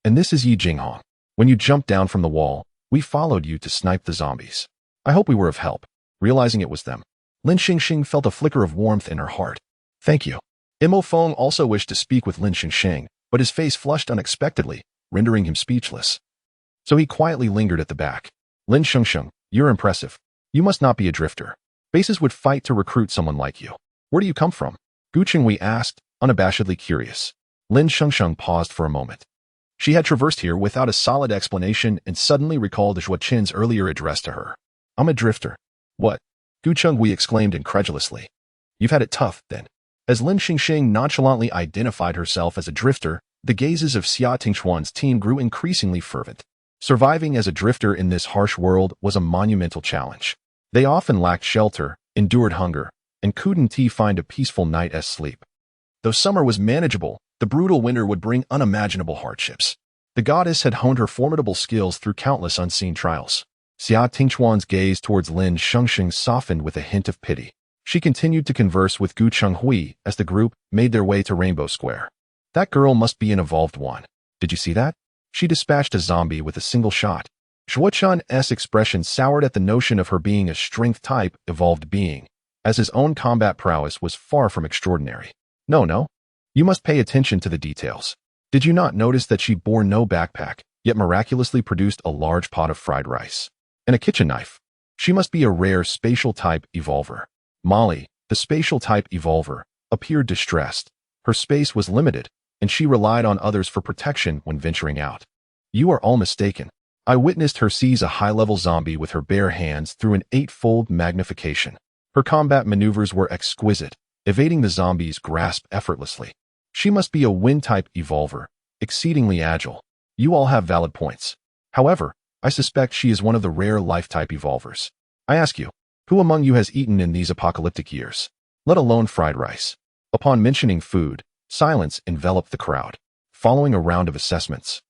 And this is Yi Jinghong. When you jumped down from the wall, we followed you to snipe the zombies. I hope we were of help. Realizing it was them, Lin Shengsheng felt a flicker of warmth in her heart. Thank you. Mo Feng also wished to speak with Lin Shengsheng, but his face flushed unexpectedly, rendering him speechless. So he quietly lingered at the back. Lin Shengsheng, you're impressive. You must not be a drifter. Bases would fight to recruit someone like you. Where do you come from? Gu Chenghui asked, unabashedly curious. Lin Shengsheng paused for a moment. She had traversed here without a solid explanation and suddenly recalled Zhuochun's earlier address to her. I'm a drifter. What? Gu Chenghui exclaimed incredulously. You've had it tough, then. As Lin Shengsheng nonchalantly identified herself as a drifter, the gazes of Xia Tingchuan's team grew increasingly fervent. Surviving as a drifter in this harsh world was a monumental challenge. They often lacked shelter, endured hunger, and couldn't find a peaceful night's sleep. Though summer was manageable, the brutal winter would bring unimaginable hardships. The goddess had honed her formidable skills through countless unseen trials. Xia Tingchuan's gaze towards Lin Shengsheng softened with a hint of pity. She continued to converse with Gu Chenghui as the group made their way to Rainbow Square. That girl must be an evolved one. Did you see that? She dispatched a zombie with a single shot. Zhuochun's expression soured at the notion of her being a strength-type evolved being, as his own combat prowess was far from extraordinary. No. You must pay attention to the details. Did you not notice that she bore no backpack, yet miraculously produced a large pot of fried rice and a kitchen knife? She must be a rare spatial-type evolver. Molly, the spatial-type evolver, appeared distressed. Her space was limited, and she relied on others for protection when venturing out. You are all mistaken. I witnessed her seize a high-level zombie with her bare hands through an 8-fold magnification. Her combat maneuvers were exquisite, evading the zombie's grasp effortlessly. She must be a wind-type evolver, exceedingly agile. You all have valid points. However, I suspect she is one of the rare life-type evolvers. I ask you, who among you has eaten in these apocalyptic years, let alone fried rice? Upon mentioning food, silence enveloped the crowd. Following a round of assessments,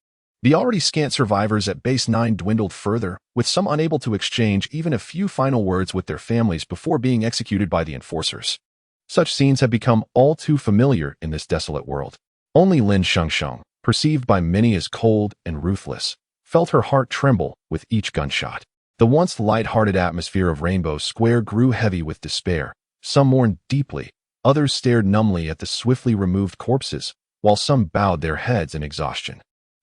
The already scant survivors at Base 9 dwindled further, with some unable to exchange even a few final words with their families before being executed by the enforcers. Such scenes have become all too familiar in this desolate world. Only Lin Shengsheng, perceived by many as cold and ruthless, felt her heart tremble with each gunshot. The once light-hearted atmosphere of Rainbow Square grew heavy with despair. Some mourned deeply, others stared numbly at the swiftly removed corpses, while some bowed their heads in exhaustion.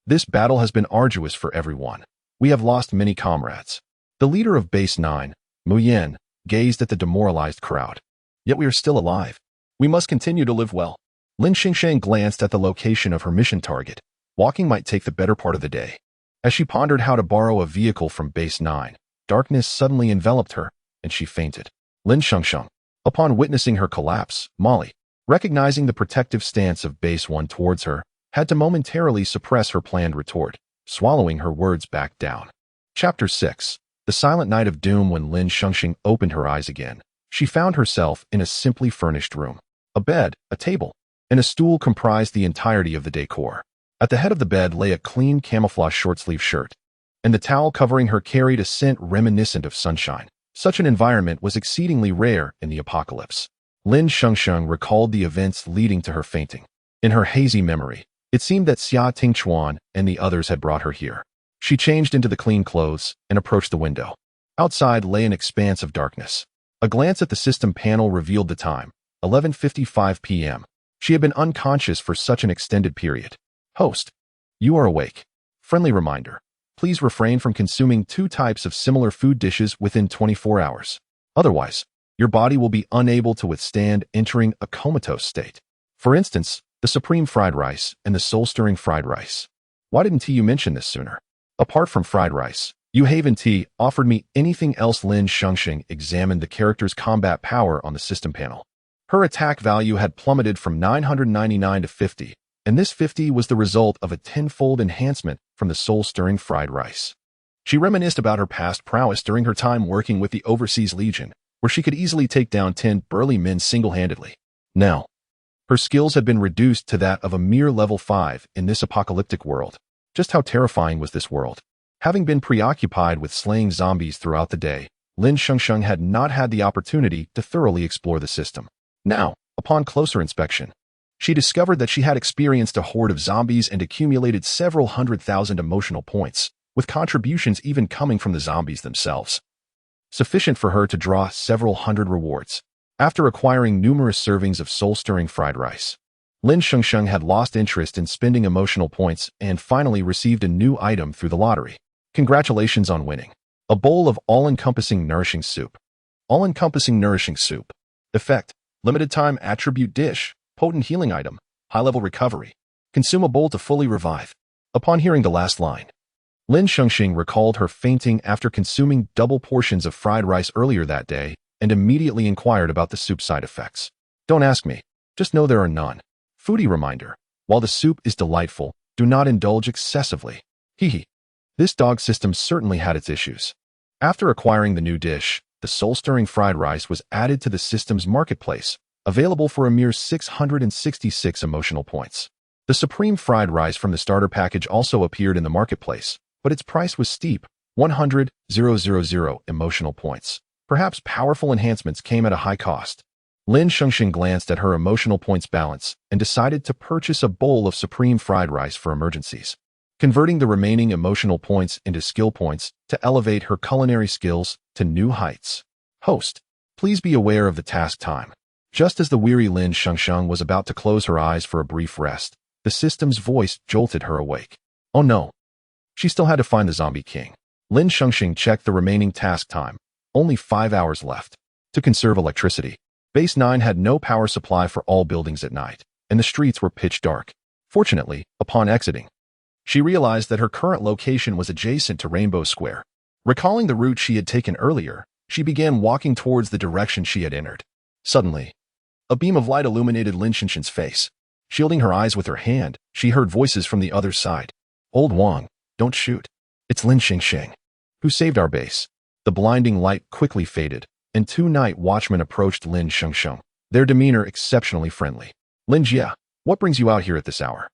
This battle has been arduous for everyone. We have lost many comrades. The leader of Base 9, Mu Yan, gazed at the demoralized crowd. Yet we are still alive. We must continue to live well. Lin Shengsheng glanced at the location of her mission target. Walking might take the better part of the day. As she pondered how to borrow a vehicle from Base 9, darkness suddenly enveloped her, and she fainted. Lin Shengsheng. Upon witnessing her collapse, Molly, recognizing the protective stance of Base 1 towards her, had to momentarily suppress her planned retort, swallowing her words back down. Chapter 6. The silent night of doom. When Lin Shengsheng opened her eyes again, she found herself in a simply furnished room. A bed, a table, and a stool comprised the entirety of the decor. At the head of the bed lay a clean camouflage short-sleeve shirt, and the towel covering her carried a scent reminiscent of sunshine. Such an environment was exceedingly rare in the apocalypse. Lin Shengsheng recalled the events leading to her fainting. In her hazy memory, it seemed that Xia Tingchuan and the others had brought her here. She changed into the clean clothes and approached the window. Outside lay an expanse of darkness. A glance at the system panel revealed the time, 11:55 p.m. She had been unconscious for such an extended period. Host, you are awake. Friendly reminder. Please refrain from consuming 2 types of similar food dishes within 24 hours. Otherwise, your body will be unable to withstand entering a comatose state. For instance, the supreme fried rice and the soul-stirring fried rice. Why didn't you mention this sooner? Apart from fried rice, you haven't offered me anything else. Lin Shengsheng examined the character's combat power on the system panel. Her attack value had plummeted from 999 to 50, and this 50 was the result of a 10-fold enhancement from the soul-stirring fried rice. She reminisced about her past prowess during her time working with the Overseas Legion, where she could easily take down 10 burly men single-handedly. Now, her skills had been reduced to that of a mere level 5 in this apocalyptic world. Just how terrifying was this world? Having been preoccupied with slaying zombies throughout the day, Lin Shengsheng had not had the opportunity to thoroughly explore the system. Now, upon closer inspection, she discovered that she had experienced a horde of zombies and accumulated several 100,000 emotional points, with contributions even coming from the zombies themselves. Sufficient for her to draw several hundred rewards. After acquiring numerous servings of soul-stirring fried rice, Lin Shengsheng had lost interest in spending emotional points and finally received a new item through the lottery. Congratulations on winning. A bowl of all-encompassing nourishing soup. All-encompassing nourishing soup. Effect: limited time attribute dish, potent healing item, high-level recovery. Consume a bowl to fully revive. Upon hearing the last line, Lin Shengsheng recalled her fainting after consuming double portions of fried rice earlier that day and immediately inquired about the soup side effects. Don't ask me, just know there are none. Foodie reminder: while the soup is delightful, do not indulge excessively. Hehe. This dog system certainly had its issues. After acquiring the new dish, the soul-stirring fried rice was added to the system's marketplace, available for a mere 666 emotional points. The supreme fried rice from the starter package also appeared in the marketplace, but its price was steep, 100,000 emotional points. Perhaps powerful enhancements came at a high cost. Lin Shengsheng glanced at her emotional points balance and decided to purchase a bowl of supreme fried rice for emergencies, converting the remaining emotional points into skill points to elevate her culinary skills to new heights. Host, please be aware of the task time. Just as the weary Lin Shengsheng was about to close her eyes for a brief rest, the system's voice jolted her awake. Oh no. She still had to find the Zombie King. Lin Shengsheng checked the remaining task time. Only 5 hours left. To conserve electricity, Base 9 had no power supply for all buildings at night, and the streets were pitch dark. Fortunately, upon exiting, she realized that her current location was adjacent to Rainbow Square. Recalling the route she had taken earlier, she began walking towards the direction she had entered. Suddenly, a beam of light illuminated Lin Shengsheng's face. Shielding her eyes with her hand, she heard voices from the other side. Old Wang, don't shoot. It's Lin Shengsheng, who saved our base. The blinding light quickly faded, and 2 night watchmen approached Lin Shengsheng, their demeanor exceptionally friendly. Lin Jia, what brings you out here at this hour?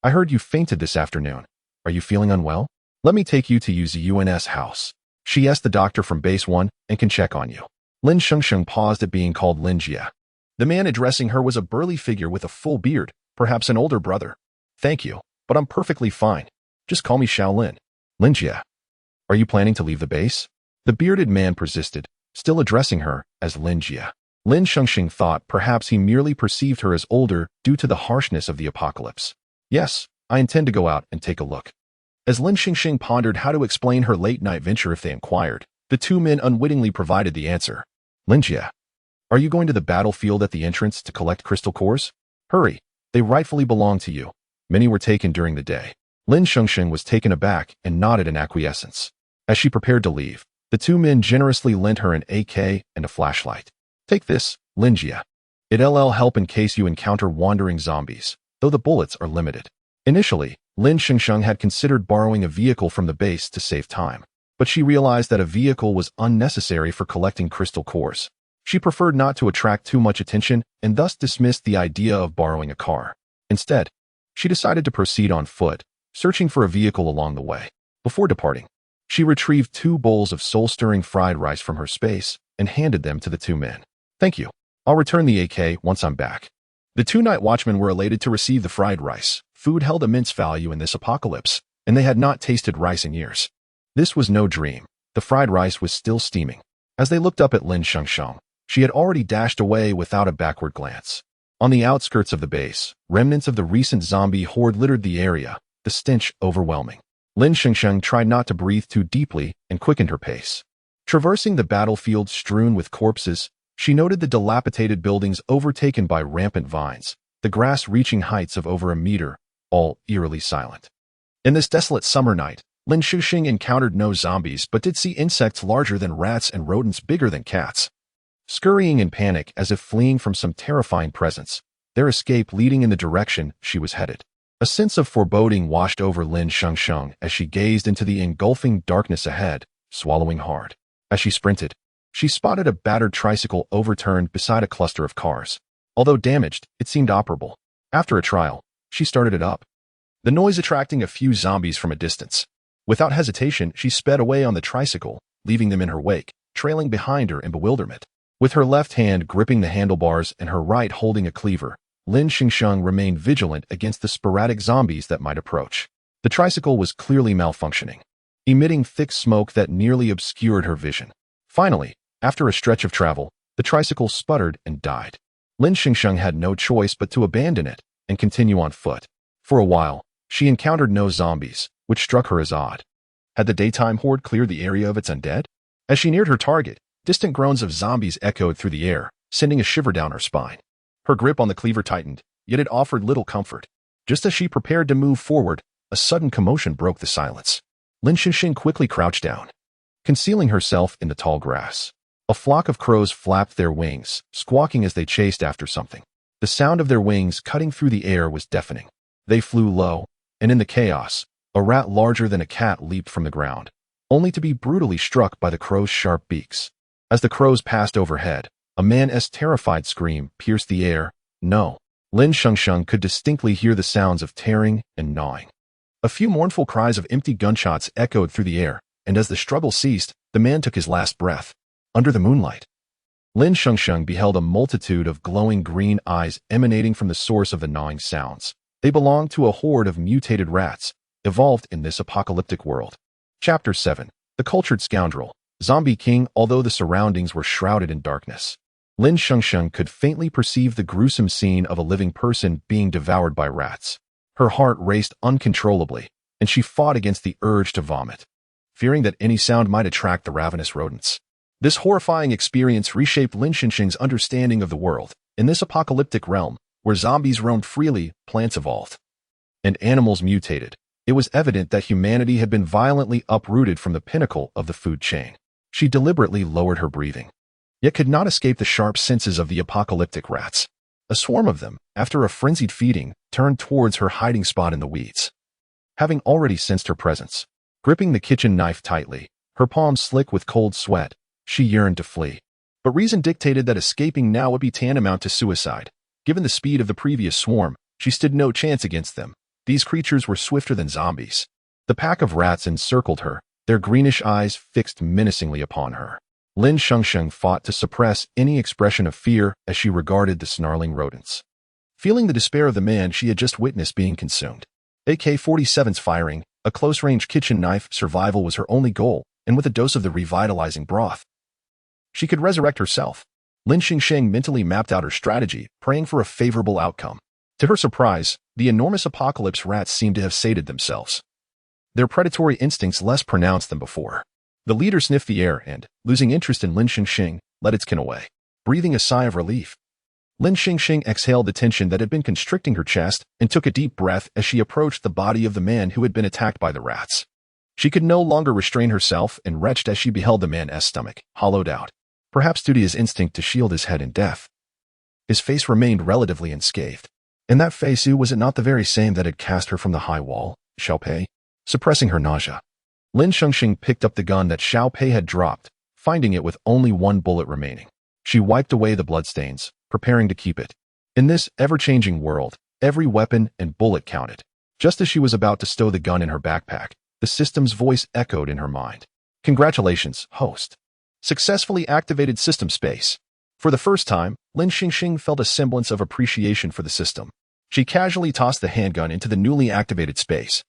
I heard you fainted this afternoon. Are you feeling unwell? Let me take you to UN's house. She asked the doctor from base 1 and can check on you. Lin Shengsheng paused at being called Lin Jia. The man addressing her was a burly figure with a full beard, perhaps an older brother. Thank you, but I'm perfectly fine. Just call me Shaolin. Lin Jia. Are you planning to leave the base? The bearded man persisted, still addressing her as Lin Jia. Lin Shengsheng thought perhaps he merely perceived her as older due to the harshness of the apocalypse. Yes, I intend to go out and take a look. As Lin Shengsheng pondered how to explain her late-night venture if they inquired, the two men unwittingly provided the answer. Lin Jia. Are you going to the battlefield at the entrance to collect crystal cores? Hurry, they rightfully belong to you. Many were taken during the day. Lin Shengsheng was taken aback and nodded in acquiescence. As she prepared to leave, the two men generously lent her an AK and a flashlight. Take this, Lin Jia. It'll help in case you encounter wandering zombies, though the bullets are limited. Initially, Lin Shengsheng had considered borrowing a vehicle from the base to save time, but she realized that a vehicle was unnecessary for collecting crystal cores. She preferred not to attract too much attention and thus dismissed the idea of borrowing a car. Instead, she decided to proceed on foot, searching for a vehicle along the way. Before departing, she retrieved 2 bowls of soul-stirring fried rice from her space and handed them to the two men. Thank you. I'll return the AK once I'm back. The 2 night watchmen were elated to receive the fried rice. Food held immense value in this apocalypse, and they had not tasted rice in years. This was no dream. The fried rice was still steaming. As they looked up at Lin Shengsheng, she had already dashed away without a backward glance. On the outskirts of the base, remnants of the recent zombie horde littered the area, the stench overwhelming. Lin Shengsheng tried not to breathe too deeply and quickened her pace. Traversing the battlefield strewn with corpses, she noted the dilapidated buildings overtaken by rampant vines, the grass reaching heights of over a meter, all eerily silent. In this desolate summer night, Lin Shengsheng encountered no zombies but did see insects larger than rats and rodents bigger than cats. Scurrying in panic as if fleeing from some terrifying presence, their escape leading in the direction she was headed. A sense of foreboding washed over Lin Shengsheng as she gazed into the engulfing darkness ahead, swallowing hard. As she sprinted, she spotted a battered tricycle overturned beside a cluster of cars. Although damaged, it seemed operable. After a trial, she started it up, the noise attracting a few zombies from a distance. Without hesitation, she sped away on the tricycle, leaving them in her wake, trailing behind her in bewilderment. With her left hand gripping the handlebars and her right holding a cleaver, Lin Shengsheng remained vigilant against the sporadic zombies that might approach. The tricycle was clearly malfunctioning, emitting thick smoke that nearly obscured her vision. Finally, after a stretch of travel, the tricycle sputtered and died. Lin Shengsheng had no choice but to abandon it and continue on foot. For a while, she encountered no zombies, which struck her as odd. Had the daytime horde cleared the area of its undead? As she neared her target, distant groans of zombies echoed through the air, sending a shiver down her spine. Her grip on the cleaver tightened, yet it offered little comfort. Just as she prepared to move forward, a sudden commotion broke the silence. Lin Shengsheng quickly crouched down, concealing herself in the tall grass. A flock of crows flapped their wings, squawking as they chased after something. The sound of their wings cutting through the air was deafening. They flew low, and in the chaos, a rat larger than a cat leaped from the ground, only to be brutally struck by the crow's sharp beaks. As the crows passed overhead, a man's terrified scream pierced the air. No. Lin Shengsheng could distinctly hear the sounds of tearing and gnawing. A few mournful cries of empty gunshots echoed through the air, and as the struggle ceased, the man took his last breath. Under the moonlight, Lin Shengsheng beheld a multitude of glowing green eyes emanating from the source of the gnawing sounds. They belonged to a horde of mutated rats, evolved in this apocalyptic world. Chapter 7. The Cultured Scoundrel. Zombie King. Although the surroundings were shrouded in darkness, Lin Shengsheng could faintly perceive the gruesome scene of a living person being devoured by rats. Her heart raced uncontrollably, and she fought against the urge to vomit, fearing that any sound might attract the ravenous rodents. This horrifying experience reshaped Lin Shengsheng's understanding of the world. In this apocalyptic realm, where zombies roamed freely, plants evolved, and animals mutated, it was evident that humanity had been violently uprooted from the pinnacle of the food chain. She deliberately lowered her breathing, yet could not escape the sharp senses of the apocalyptic rats. A swarm of them, after a frenzied feeding, turned towards her hiding spot in the weeds. Having already sensed her presence, gripping the kitchen knife tightly, her palms slick with cold sweat, she yearned to flee. But reason dictated that escaping now would be tantamount to suicide. Given the speed of the previous swarm, she stood no chance against them. These creatures were swifter than zombies. The pack of rats encircled her, their greenish eyes fixed menacingly upon her. Lin Shengsheng fought to suppress any expression of fear as she regarded the snarling rodents. Feeling the despair of the man she had just witnessed being consumed. AK-47's firing, a close-range kitchen knife, survival was her only goal, and with a dose of the revitalizing broth, she could resurrect herself. Lin Shengsheng mentally mapped out her strategy, praying for a favorable outcome. To her surprise, the enormous apocalypse rats seemed to have sated themselves, their predatory instincts less pronounced than before. The leader sniffed the air and, losing interest in Lin Shengsheng, led its kin away. Breathing a sigh of relief, Lin Shengsheng exhaled the tension that had been constricting her chest and took a deep breath as she approached the body of the man who had been attacked by the rats. She could no longer restrain herself and retched as she beheld the man's stomach, hollowed out, perhaps due to his instinct to shield his head in death. His face remained relatively unscathed. And that face, was it not the very same that had cast her from the high wall, Xiao Pei? Suppressing her nausea, Lin Shengsheng picked up the gun that Xiao Pei had dropped, finding it with only one bullet remaining. She wiped away the bloodstains, preparing to keep it. In this ever-changing world, every weapon and bullet counted. Just as she was about to stow the gun in her backpack, the system's voice echoed in her mind. Congratulations, host. Successfully activated system space. For the first time, Lin Shengsheng felt a semblance of appreciation for the system. She casually tossed the handgun into the newly activated space.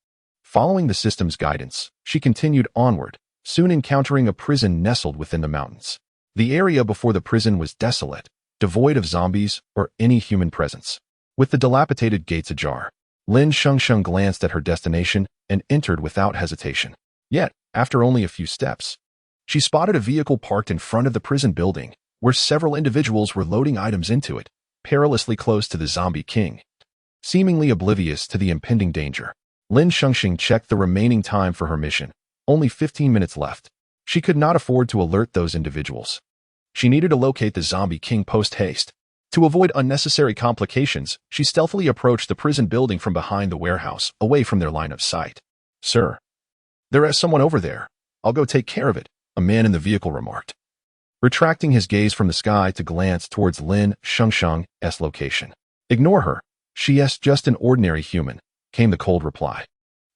Following the system's guidance, she continued onward, soon encountering a prison nestled within the mountains. The area before the prison was desolate, devoid of zombies or any human presence. With the dilapidated gates ajar, Lin Shengsheng glanced at her destination and entered without hesitation. Yet, after only a few steps, she spotted a vehicle parked in front of the prison building, where several individuals were loading items into it, perilously close to the zombie king. Seemingly oblivious to the impending danger, Lin Shengsheng checked the remaining time for her mission. Only 15 minutes left. She could not afford to alert those individuals. She needed to locate the zombie king post-haste. To avoid unnecessary complications, she stealthily approached the prison building from behind the warehouse, away from their line of sight. Sir, there is someone over there. I'll go take care of it, a man in the vehicle remarked, retracting his gaze from the sky to glance towards Lin Shengsheng's location. Ignore her. She is just an ordinary human, came the cold reply.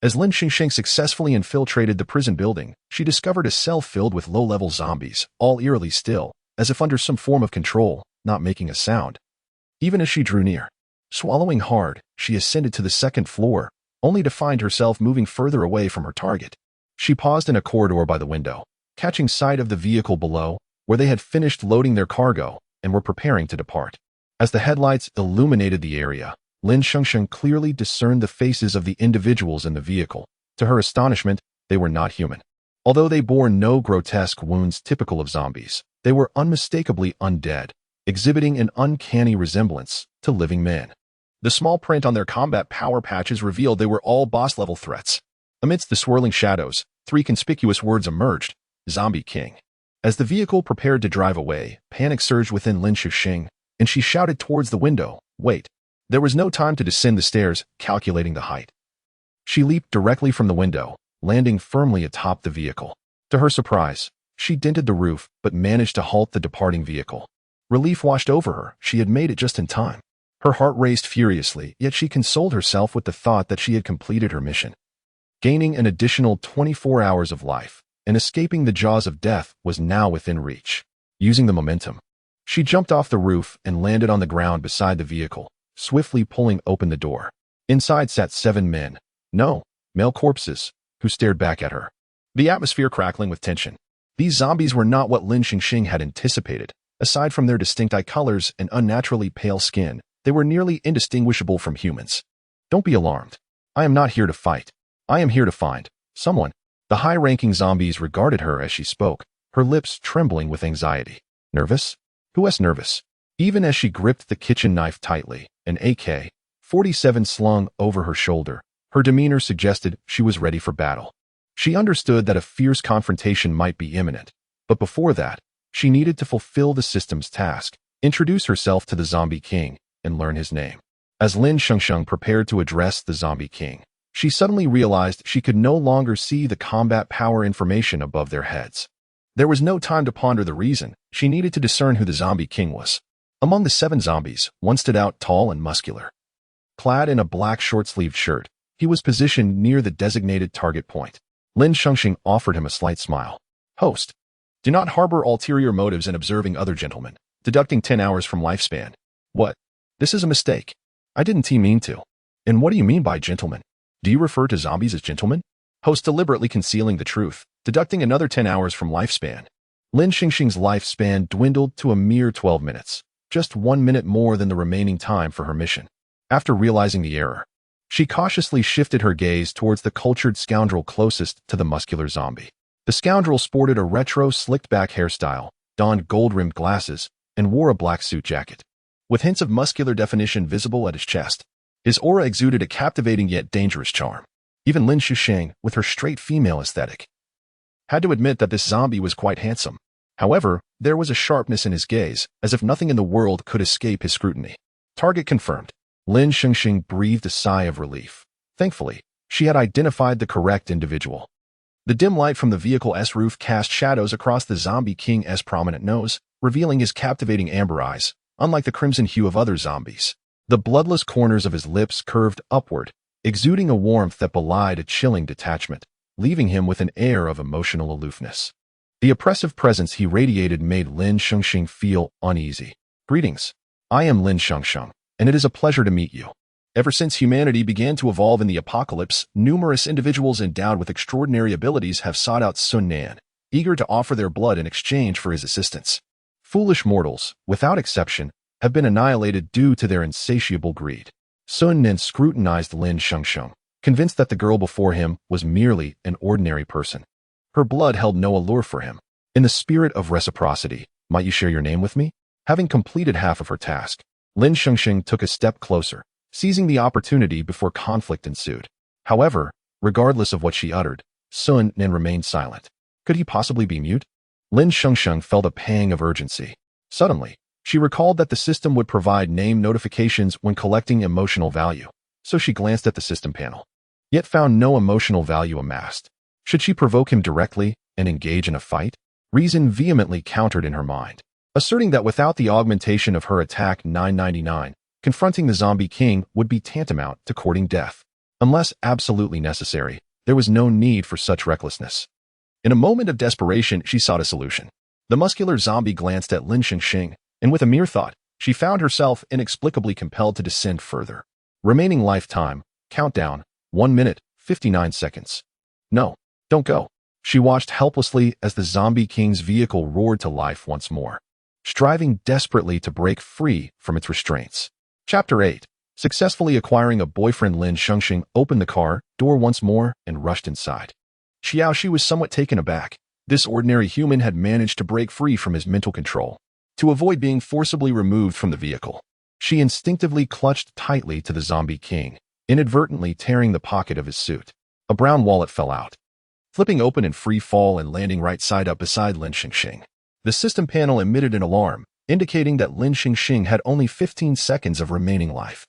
As Lin Shengsheng successfully infiltrated the prison building, she discovered a cell filled with low-level zombies, all eerily still, as if under some form of control, not making a sound. Even as she drew near, swallowing hard, she ascended to the second floor, only to find herself moving further away from her target. She paused in a corridor by the window, catching sight of the vehicle below, where they had finished loading their cargo and were preparing to depart. As the headlights illuminated the area, Lin Shengsheng clearly discerned the faces of the individuals in the vehicle. To her astonishment, they were not human. Although they bore no grotesque wounds typical of zombies, they were unmistakably undead, exhibiting an uncanny resemblance to living men. The small print on their combat power patches revealed they were all boss-level threats. Amidst the swirling shadows, 3 conspicuous words emerged: Zombie King. As the vehicle prepared to drive away, panic surged within Lin Shengsheng, and she shouted towards the window, "Wait." There was no time to descend the stairs, calculating the height. She leaped directly from the window, landing firmly atop the vehicle. To her surprise, she dented the roof, but managed to halt the departing vehicle. Relief washed over her. She had made it just in time. Her heart raced furiously, yet she consoled herself with the thought that she had completed her mission. Gaining an additional 24 hours of life, and escaping the jaws of death was now within reach. Using the momentum, she jumped off the roof and landed on the ground beside the vehicle, swiftly pulling open the door. Inside sat 7 men. No, male corpses, who stared back at her. The atmosphere crackling with tension. These zombies were not what Lin Shengsheng had anticipated. Aside from their distinct eye colors and unnaturally pale skin, they were nearly indistinguishable from humans. Don't be alarmed. I am not here to fight. I am here to find someone. The high-ranking zombies regarded her as she spoke, her lips trembling with anxiety. Nervous? Who is nervous? Even as she gripped the kitchen knife tightly, an AK-47 slung over her shoulder, her demeanor suggested she was ready for battle. She understood that a fierce confrontation might be imminent, but before that, she needed to fulfill the system's task, introduce herself to the Zombie King, and learn his name. As Lin Shengsheng prepared to address the Zombie King, she suddenly realized she could no longer see the combat power information above their heads. There was no time to ponder the reason. She needed to discern who the Zombie King was. Among the 7 zombies, one stood out tall and muscular. Clad in a black short-sleeved shirt, He was positioned near the designated target point. Lin Shengsheng offered him a slight smile. Host, do not harbor ulterior motives in observing other gentlemen, deducting 10 hours from lifespan. What? This is a mistake. I didn't mean to. And what do you mean by gentlemen? Do you refer to zombies as gentlemen? Host deliberately concealing the truth, deducting another 10 hours from lifespan. Lin Shengsheng's lifespan dwindled to a mere 12 minutes, just 1 minute more than the remaining time for her mission. After realizing the error, she cautiously shifted her gaze towards the cultured scoundrel closest to the muscular zombie. The scoundrel sported a retro slicked-back hairstyle, donned gold-rimmed glasses, and wore a black suit jacket. With hints of muscular definition visible at his chest, his aura exuded a captivating yet dangerous charm. Even Lin Shengsheng, with her straight female aesthetic, had to admit that this zombie was quite handsome. However, there was a sharpness in his gaze, as if nothing in the world could escape his scrutiny. Target confirmed. Lin Shengsheng breathed a sigh of relief. Thankfully, she had identified the correct individual. The dim light from the vehicle's roof cast shadows across the zombie king's prominent nose, revealing his captivating amber eyes, unlike the crimson hue of other zombies. The bloodless corners of his lips curved upward, exuding a warmth that belied a chilling detachment, leaving him with an air of emotional aloofness. The oppressive presence he radiated made Lin Shengsheng feel uneasy. Greetings. I am Lin Shengsheng, and it is a pleasure to meet you. Ever since humanity began to evolve in the apocalypse, numerous individuals endowed with extraordinary abilities have sought out Sun Nan, eager to offer their blood in exchange for his assistance. Foolish mortals, without exception, have been annihilated due to their insatiable greed. Sun Nan scrutinized Lin Shengsheng, convinced that the girl before him was merely an ordinary person. Her blood held no allure for him. In the spirit of reciprocity, might you share your name with me? Having completed half of her task, Lin Shengsheng took a step closer, seizing the opportunity before conflict ensued. However, regardless of what she uttered, Sun Nan remained silent. Could he possibly be mute? Lin Shengsheng felt a pang of urgency. Suddenly, she recalled that the system would provide name notifications when collecting emotional value, so she glanced at the system panel, yet found no emotional value amassed. Should she provoke him directly and engage in a fight? Reason vehemently countered in her mind, asserting that without the augmentation of her attack 999, confronting the zombie king would be tantamount to courting death. Unless absolutely necessary, there was no need for such recklessness. In a moment of desperation, she sought a solution. The muscular zombie glanced at Lin Shengsheng, and with a mere thought, she found herself inexplicably compelled to descend further. Remaining lifetime, countdown, 1 minute, 59 seconds. No, don't go. She watched helplessly as the zombie king's vehicle roared to life once more, striving desperately to break free from its restraints. Chapter 8. Successfully acquiring a boyfriend, Lin Shengsheng opened the car door once more and rushed inside. Xiaoxi was somewhat taken aback. This ordinary human had managed to break free from his mental control. To avoid being forcibly removed from the vehicle, she instinctively clutched tightly to the zombie king, inadvertently tearing the pocket of his suit. A brown wallet fell out, flipping open in free fall and landing right side up beside Lin Shengsheng. The system panel emitted an alarm, indicating that Lin Shengsheng had only 15 seconds of remaining life.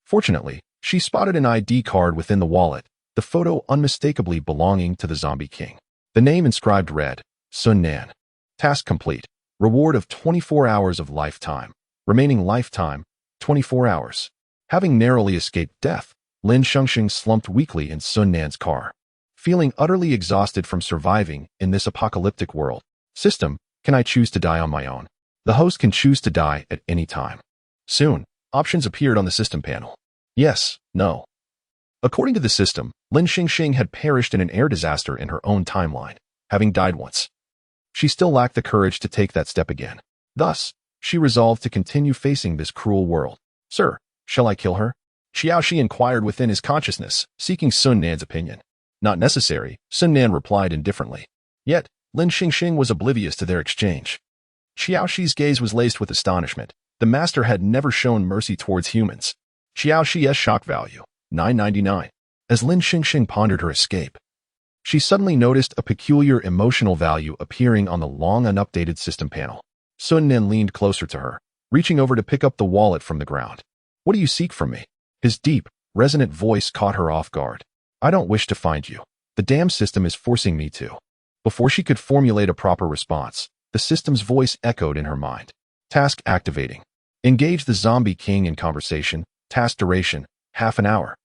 Fortunately, she spotted an ID card within the wallet, the photo unmistakably belonging to the zombie king. The name inscribed read, Sun Nan. Task complete. Reward of 24 hours of lifetime. Remaining lifetime, 24 hours. Having narrowly escaped death, Lin Shengsheng slumped weakly in Sun Nan's car, feeling utterly exhausted from surviving in this apocalyptic world. System, can I choose to die on my own? The host can choose to die at any time. Soon, options appeared on the system panel. Yes, no. According to the system, Lin Shengsheng had perished in an air disaster in her own timeline, having died once. She still lacked the courage to take that step again. Thus, she resolved to continue facing this cruel world. Sir, shall I kill her? Xiaoxi inquired within his consciousness, seeking Sun Nan's opinion. Not necessary, Sun Nan replied indifferently. Yet, Lin Shengsheng was oblivious to their exchange. Xiaoxi's gaze was laced with astonishment. The master had never shown mercy towards humans. Xiaoxi's shock value, 999. As Lin Shengsheng pondered her escape, she suddenly noticed a peculiar emotional value appearing on the long unupdated system panel. Sun Nan leaned closer to her, reaching over to pick up the wallet from the ground. What do you seek from me? His deep, resonant voice caught her off guard. I don't wish to find you. The damn system is forcing me to. Before she could formulate a proper response, the system's voice echoed in her mind. Task activating. Engage the zombie king in conversation. Task duration, half an hour.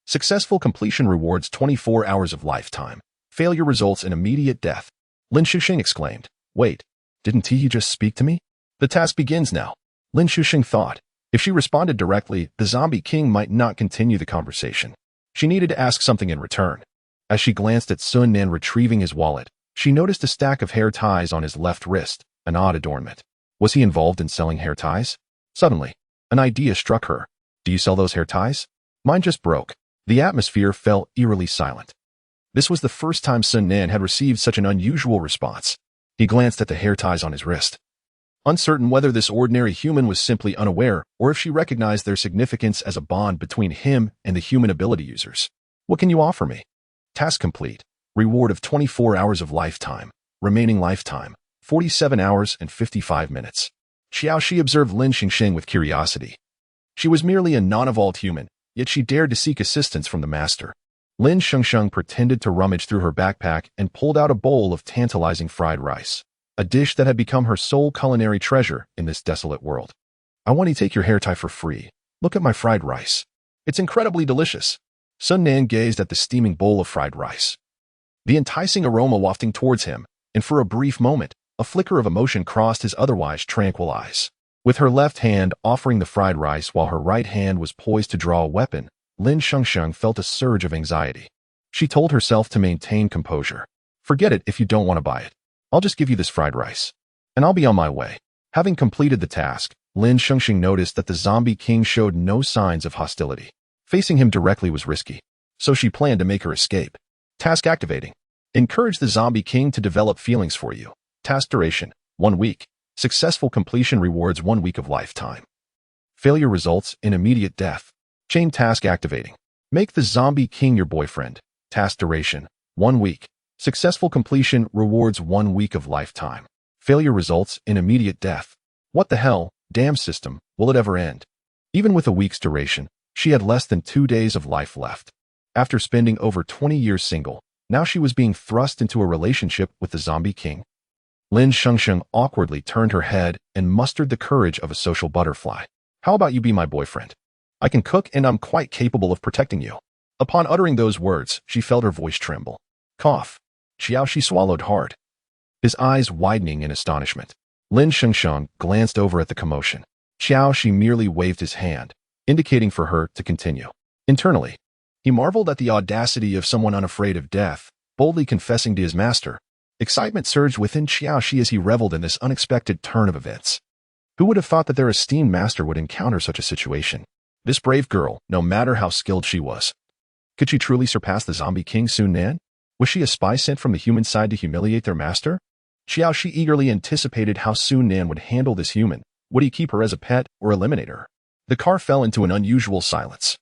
Successful completion rewards 24 hours of lifetime. Failure results in immediate death. Lin Shengsheng exclaimed. Wait, didn't he just speak to me? The task begins now. Lin Shengsheng thought. If she responded directly, the zombie king might not continue the conversation. She needed to ask something in return. As she glanced at Sun Nan retrieving his wallet, she noticed a stack of hair ties on his left wrist, an odd adornment. Was he involved in selling hair ties? Suddenly, an idea struck her. Do you sell those hair ties? Mine just broke. The atmosphere fell eerily silent. This was the first time Sun Nan had received such an unusual response. He glanced at the hair ties on his wrist. Uncertain whether this ordinary human was simply unaware or if she recognized their significance as a bond between him and the human ability users. What can you offer me? Task complete. Reward of 24 hours of lifetime. Remaining lifetime, 47 hours and 55 minutes. Xiaoxi observed Lin Shengsheng with curiosity. She was merely a non-evolved human, yet she dared to seek assistance from the master. Lin Shengsheng pretended to rummage through her backpack and pulled out a bowl of tantalizing fried rice, a dish that had become her sole culinary treasure in this desolate world. I want to take your hair tie for free. Look at my fried rice. It's incredibly delicious. Sun Nan gazed at the steaming bowl of fried rice, the enticing aroma wafting towards him, and for a brief moment, a flicker of emotion crossed his otherwise tranquil eyes. With her left hand offering the fried rice while her right hand was poised to draw a weapon, Lin Shengsheng felt a surge of anxiety. She told herself to maintain composure. Forget it if you don't want to buy it. I'll just give you this fried rice, and I'll be on my way. Having completed the task, Lin Shengsheng noticed that the zombie king showed no signs of hostility. Facing him directly was risky, so she planned to make her escape. Task activating. Encourage the zombie king to develop feelings for you. Task duration, 1 week. Successful completion rewards 1 week of lifetime. Failure results in immediate death. Chain task activating. Make the zombie king your boyfriend. Task duration, 1 week. Successful completion rewards 1 week of lifetime. Failure results in immediate death. What the hell, damn system, will it ever end? Even with a week's duration, she had less than 2 days of life left. After spending over 20 years single, now she was being thrust into a relationship with the zombie king. Lin Shengsheng awkwardly turned her head and mustered the courage of a social butterfly. How about you be my boyfriend? I can cook and I'm quite capable of protecting you. Upon uttering those words, she felt her voice tremble. Cough. Xiaoxi swallowed hard, his eyes widening in astonishment. Lin Shengsheng glanced over at the commotion. Xiaoxi merely waved his hand, indicating for her to continue. Internally, he marveled at the audacity of someone unafraid of death, boldly confessing to his master. Excitement surged within Xiaoxi as he reveled in this unexpected turn of events. Who would have thought that their esteemed master would encounter such a situation? This brave girl, no matter how skilled she was. Could she truly surpass the zombie king Sun Nan? Was she a spy sent from the human side to humiliate their master? Xiaoxi eagerly anticipated how Sun Nan would handle this human. Would he keep her as a pet or eliminate her? The car fell into an unusual silence.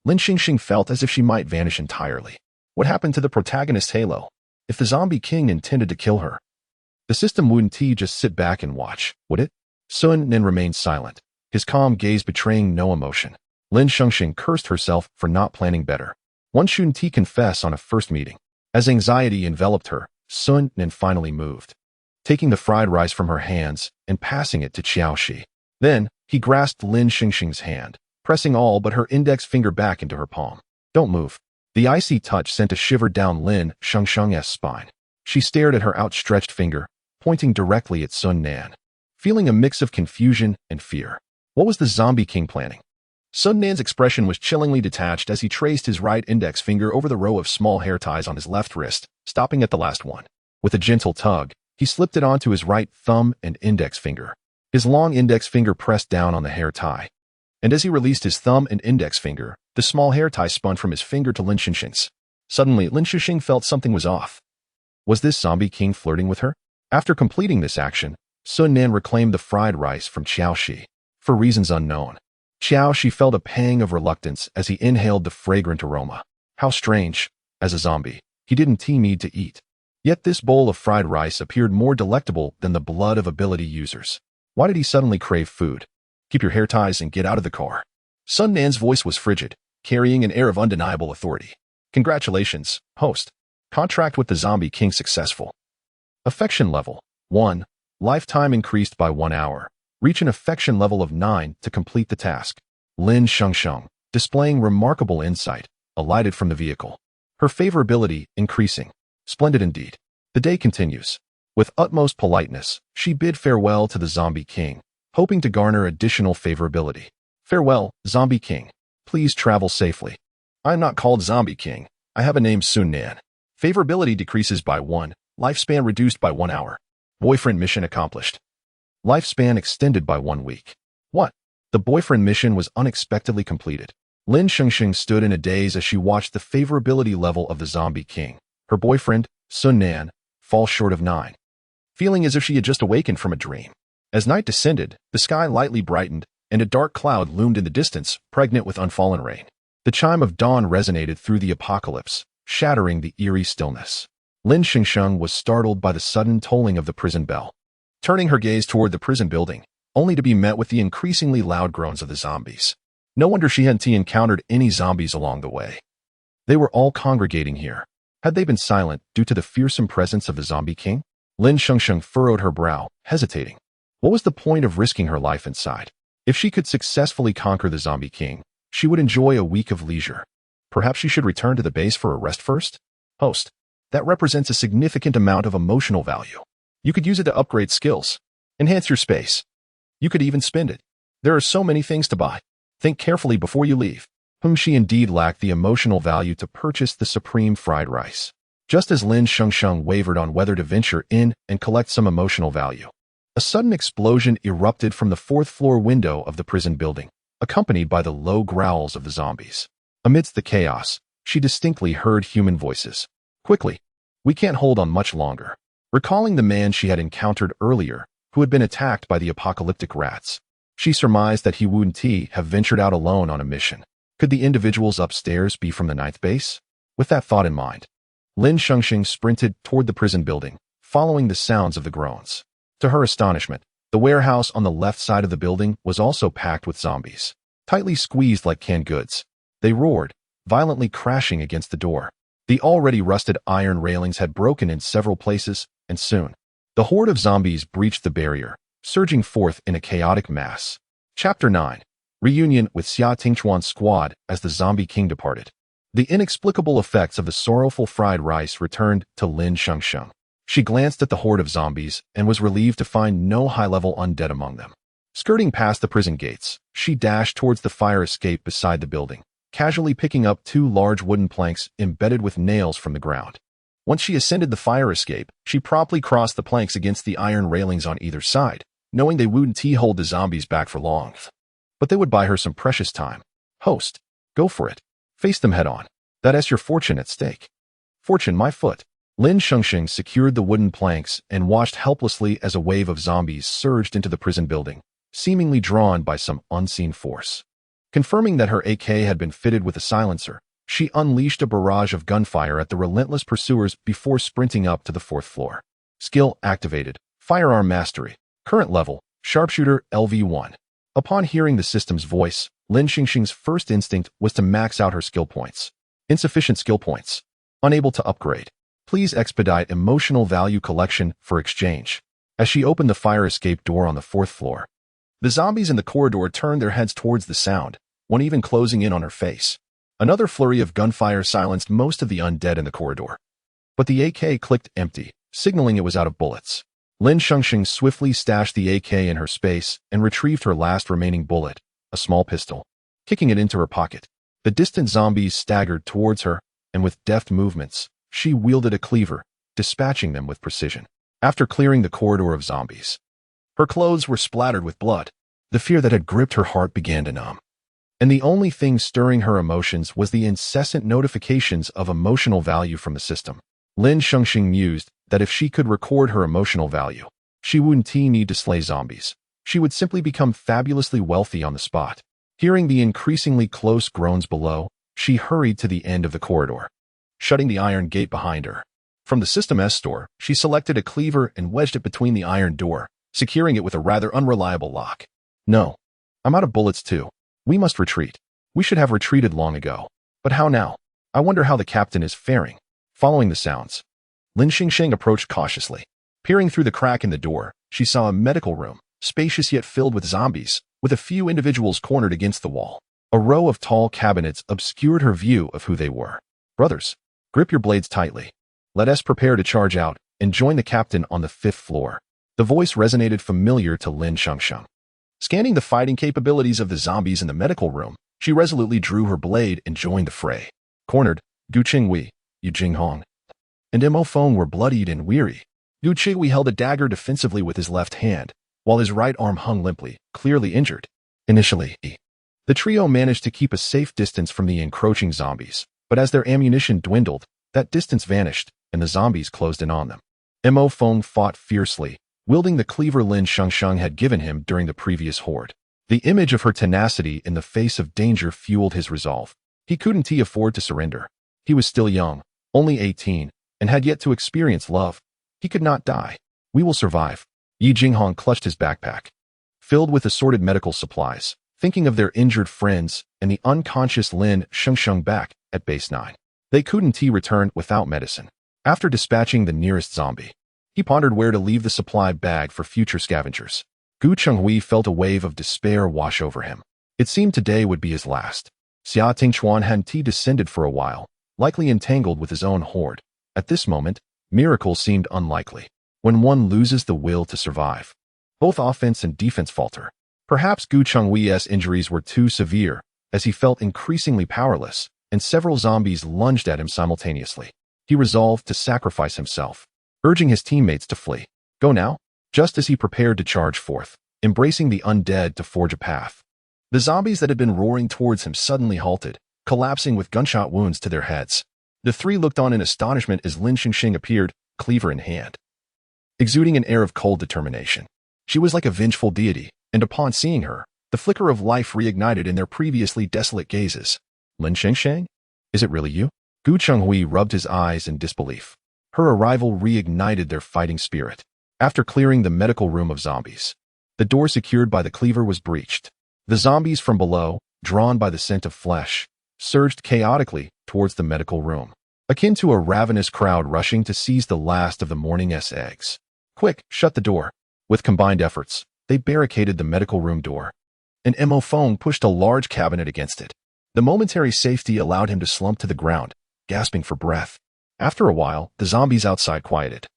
Lin Shengsheng felt as if she might vanish entirely. What happened to the protagonist's halo? If the zombie king intended to kill her, the system wouldn't he just sit back and watch, would it? Sun Nan remained silent, his calm gaze betraying no emotion. Lin Shengsheng cursed herself for not planning better. One shouldn't he confess on a first meeting? As anxiety enveloped her, Sun Nan finally moved, taking the fried rice from her hands and passing it to Xiaoxi. Then, he grasped Lin Shengsheng's hand, pressing all but her index finger back into her palm. Don't move. The icy touch sent a shiver down Lin Shengsheng's spine. She stared at her outstretched finger, pointing directly at Sun Nan, feeling a mix of confusion and fear. What was the zombie king planning? Sun Nan's expression was chillingly detached as he traced his right index finger over the row of small hair ties on his left wrist, stopping at the last one. With a gentle tug, he slipped it onto his right thumb and index finger. His long index finger pressed down on the hair tie. And as he released his thumb and index finger, the small hair tie spun from his finger to Lin Shengsheng's. Suddenly, Lin Shengsheng felt something was off. Was this zombie king flirting with her? After completing this action, Sun Nan reclaimed the fried rice from Xiaoxi. For reasons unknown, Xiaoxi felt a pang of reluctance as he inhaled the fragrant aroma. How strange. As a zombie, he didn't need to eat. Yet this bowl of fried rice appeared more delectable than the blood of ability users. Why did he suddenly crave food? Keep your hair ties and get out of the car. Sun Nan's voice was frigid, carrying an air of undeniable authority. Congratulations, host. Contract with the zombie king successful. Affection level 1. Lifetime increased by 1 hour. Reach an affection level of 9 to complete the task. Lin Shengsheng, displaying remarkable insight, alighted from the vehicle, her favorability increasing. Splendid indeed. The day continues. With utmost politeness, she bid farewell to the Zombie King, hoping to garner additional favorability. Farewell, Zombie King. Please travel safely. I am not called Zombie King. I have a name, Sun Nan. Favorability decreases by 1, lifespan reduced by 1 hour. Boyfriend mission accomplished. Lifespan extended by 1 week. What? The boyfriend mission was unexpectedly completed. Lin Shengsheng stood in a daze as she watched the favorability level of the Zombie King, her boyfriend, Sun Nan, fall short of 9. Feeling as if she had just awakened from a dream. As night descended, the sky lightly brightened, and a dark cloud loomed in the distance, pregnant with unfallen rain. The chime of dawn resonated through the apocalypse, shattering the eerie stillness. Lin Shengsheng was startled by the sudden tolling of the prison bell. Turning her gaze toward the prison building, only to be met with the increasingly loud groans of the zombies. No wonder she hadn't encountered any zombies along the way. They were all congregating here. Had they been silent due to the fearsome presence of the Zombie King? Lin Shengsheng furrowed her brow, hesitating. What was the point of risking her life inside? If she could successfully conquer the Zombie King, she would enjoy a week of leisure. Perhaps she should return to the base for a rest first? Host. That represents a significant amount of emotional value. You could use it to upgrade skills, enhance your space. You could even spend it. There are so many things to buy. Think carefully before you leave. She indeed lacked the emotional value to purchase the supreme fried rice. Just as Lin Shengsheng wavered on whether to venture in and collect some emotional value, a sudden explosion erupted from the 4th-floor window of the prison building, accompanied by the low growls of the zombies. Amidst the chaos, she distinctly heard human voices. Quickly, we can't hold on much longer. Recalling the man she had encountered earlier, who had been attacked by the apocalyptic rats, she surmised that he wouldn't have ventured out alone on a mission. Could the individuals upstairs be from the 9th base? With that thought in mind, Lin Shengsheng sprinted toward the prison building, following the sounds of the groans. To her astonishment, the warehouse on the left side of the building was also packed with zombies. Tightly squeezed like canned goods, they roared, violently crashing against the door. The already rusted iron railings had broken in several places, and soon, the horde of zombies breached the barrier, surging forth in a chaotic mass. Chapter 9. Reunion with Xia Tingchuan's squad as the Zombie King departed. The inexplicable effects of the sorrowful fried rice returned to Lin Shengsheng. She glanced at the horde of zombies and was relieved to find no high-level undead among them. Skirting past the prison gates, she dashed towards the fire escape beside the building, casually picking up 2 large wooden planks embedded with nails from the ground. Once she ascended the fire escape, she promptly crossed the planks against the iron railings on either side, knowing they wouldn't hold the zombies back for long. But they would buy her some precious time. Host, go for it. Face them head on. That's your fortune at stake. Fortune, my foot. Lin Shengsheng secured the wooden planks and watched helplessly as a wave of zombies surged into the prison building, seemingly drawn by some unseen force. Confirming that her AK had been fitted with a silencer, she unleashed a barrage of gunfire at the relentless pursuers before sprinting up to the 4th floor. Skill activated. Firearm mastery. Current level, sharpshooter LV1. Upon hearing the system's voice, Lin Shengsheng's first instinct was to max out her skill points. Insufficient skill points. Unable to upgrade. Please expedite emotional value collection for exchange. As she opened the fire escape door on the 4th floor, the zombies in the corridor turned their heads towards the sound, one even closing in on her face. Another flurry of gunfire silenced most of the undead in the corridor. But the AK clicked empty, signaling it was out of bullets. Lin Shengsheng swiftly stashed the AK in her space and retrieved her last remaining bullet, a small pistol. Kicking it into her pocket, the distant zombies staggered towards her, and with deft movements, she wielded a cleaver, dispatching them with precision. After clearing the corridor of zombies, her clothes were splattered with blood. The fear that had gripped her heart began to numb. And the only thing stirring her emotions was the incessant notifications of emotional value from the system. Lin Shengsheng mused that if she could record her emotional value, she wouldn't need to slay zombies. She would simply become fabulously wealthy on the spot. Hearing the increasingly close groans below, she hurried to the end of the corridor, shutting the iron gate behind her. From the System S store, she selected a cleaver and wedged it between the iron door, securing it with a rather unreliable lock. No. I'm out of bullets too. We must retreat. We should have retreated long ago. But how now? I wonder how the captain is faring. Following the sounds, Lin Shengsheng approached cautiously. Peering through the crack in the door, she saw a medical room, spacious yet filled with zombies, with a few individuals cornered against the wall. A row of tall cabinets obscured her view of who they were. Brothers, grip your blades tightly. Let us prepare to charge out and join the captain on the 5th floor. The voice resonated familiar to Lin Shengsheng. Scanning the fighting capabilities of the zombies in the medical room, she resolutely drew her blade and joined the fray. Cornered, Gu Qingwei, Yu Jinghong, and Mo Feng were bloodied and weary. Gu Qingwei held a dagger defensively with his left hand, while his right arm hung limply, clearly injured. Initially, the trio managed to keep a safe distance from the encroaching zombies, but as their ammunition dwindled, that distance vanished, and the zombies closed in on them. Mo Feng fought fiercely, wielding the cleaver Lin Shengsheng had given him during the previous horde. The image of her tenacity in the face of danger fueled his resolve. He couldn't afford to surrender. He was still young, only 18, and had yet to experience love. He could not die. We will survive. Yi Jinghong clutched his backpack, filled with assorted medical supplies, thinking of their injured friends and the unconscious Lin Shengsheng back at base 9. They couldn't return without medicine. After dispatching the nearest zombie, he pondered where to leave the supply bag for future scavengers. Gu Chenghui felt a wave of despair wash over him. It seemed today would be his last. Xia Tingchuan hadn't descended for a while, likely entangled with his own horde. At this moment, miracles seemed unlikely. When one loses the will to survive, both offense and defense falter. Perhaps Gu Chenghui's injuries were too severe, as he felt increasingly powerless, and several zombies lunged at him simultaneously. He resolved to sacrifice himself, urging his teammates to flee. Go now? Just as he prepared to charge forth, embracing the undead to forge a path. The zombies that had been roaring towards him suddenly halted, collapsing with gunshot wounds to their heads. The three looked on in astonishment as Lin Shengsheng appeared, cleaver in hand, exuding an air of cold determination. She was like a vengeful deity, and upon seeing her, the flicker of life reignited in their previously desolate gazes. Lin Shengsheng? Is it really you? Gu Chenghui rubbed his eyes in disbelief. Her arrival reignited their fighting spirit. After clearing the medical room of zombies, the door secured by the cleaver was breached. The zombies from below, drawn by the scent of flesh, surged chaotically towards the medical room, akin to a ravenous crowd rushing to seize the last of the morning's eggs. Quick, shut the door. With combined efforts, they barricaded the medical room door, and Mo Feng pushed a large cabinet against it. The momentary safety allowed him to slump to the ground, gasping for breath. After a while, the zombies outside quieted,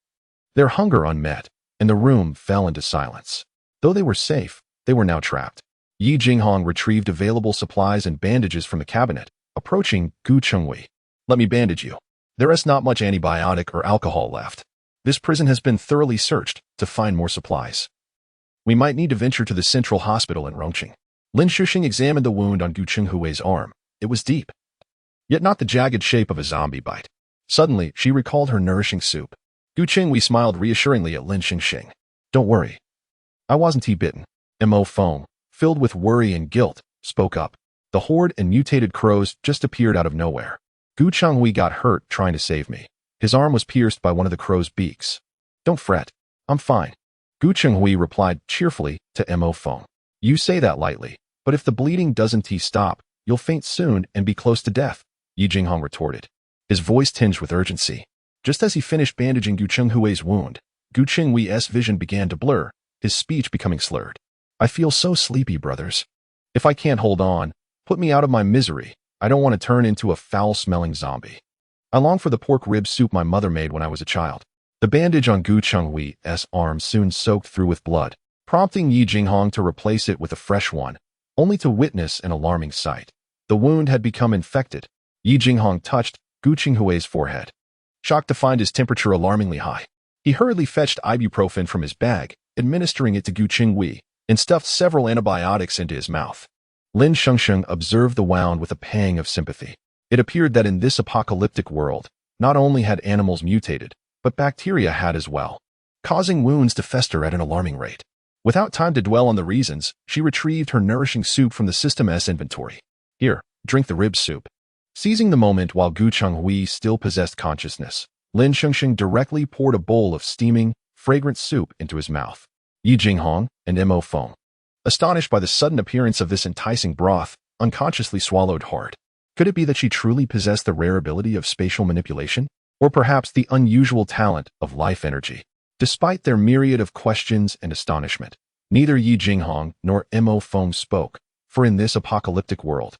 their hunger unmet, and the room fell into silence. Though they were safe, they were now trapped. Yi Jinghong retrieved available supplies and bandages from the cabinet, approaching Gu Chenghui. Let me bandage you. There is not much antibiotic or alcohol left. This prison has been thoroughly searched to find more supplies. We might need to venture to the central hospital in Rongqing. Lin Shengsheng examined the wound on Gu Chenghui's arm. It was deep, yet not the jagged shape of a zombie bite. Suddenly, she recalled her nourishing soup. Gu Chenghui smiled reassuringly at Lin Shengsheng. Don't worry. I wasn't bitten. Mo Feng, filled with worry and guilt, spoke up. The horde and mutated crows just appeared out of nowhere. Gu Chenghui got hurt trying to save me. His arm was pierced by one of the crow's beaks. Don't fret. I'm fine. Gu Chenghui replied cheerfully to Mo Feng. You say that lightly, but if the bleeding doesn't stop, you'll faint soon and be close to death, Yi Jinghong retorted, his voice tinged with urgency. Just as he finished bandaging Gu Chenghui's wound, Gu Chenghui's vision began to blur, his speech becoming slurred. I feel so sleepy, brothers. If I can't hold on, put me out of my misery. I don't want to turn into a foul-smelling zombie. I long for the pork rib soup my mother made when I was a child. The bandage on Gu Chenghui's arm soon soaked through with blood, prompting Yi Jinghong to replace it with a fresh one, only to witness an alarming sight. The wound had become infected. Yi Jinghong touched Gu Chenghui's forehead, shocked to find his temperature alarmingly high. He hurriedly fetched ibuprofen from his bag, administering it to Gu Chenghui, and stuffed several antibiotics into his mouth. Lin Shengsheng observed the wound with a pang of sympathy. It appeared that in this apocalyptic world, not only had animals mutated, but bacteria had as well, causing wounds to fester at an alarming rate. Without time to dwell on the reasons, she retrieved her nourishing soup from the system's inventory. Here, drink the rib soup. Seizing the moment while Gu Chenghui still possessed consciousness, Lin Shengsheng directly poured a bowl of steaming, fragrant soup into his mouth. Yi Jinghong and Mo Feng, astonished by the sudden appearance of this enticing broth, unconsciously swallowed hard. Could it be that she truly possessed the rare ability of spatial manipulation? Or perhaps the unusual talent of life energy? Despite their myriad of questions and astonishment, neither Yi Jinghong nor Mo Feng spoke, for in this apocalyptic world,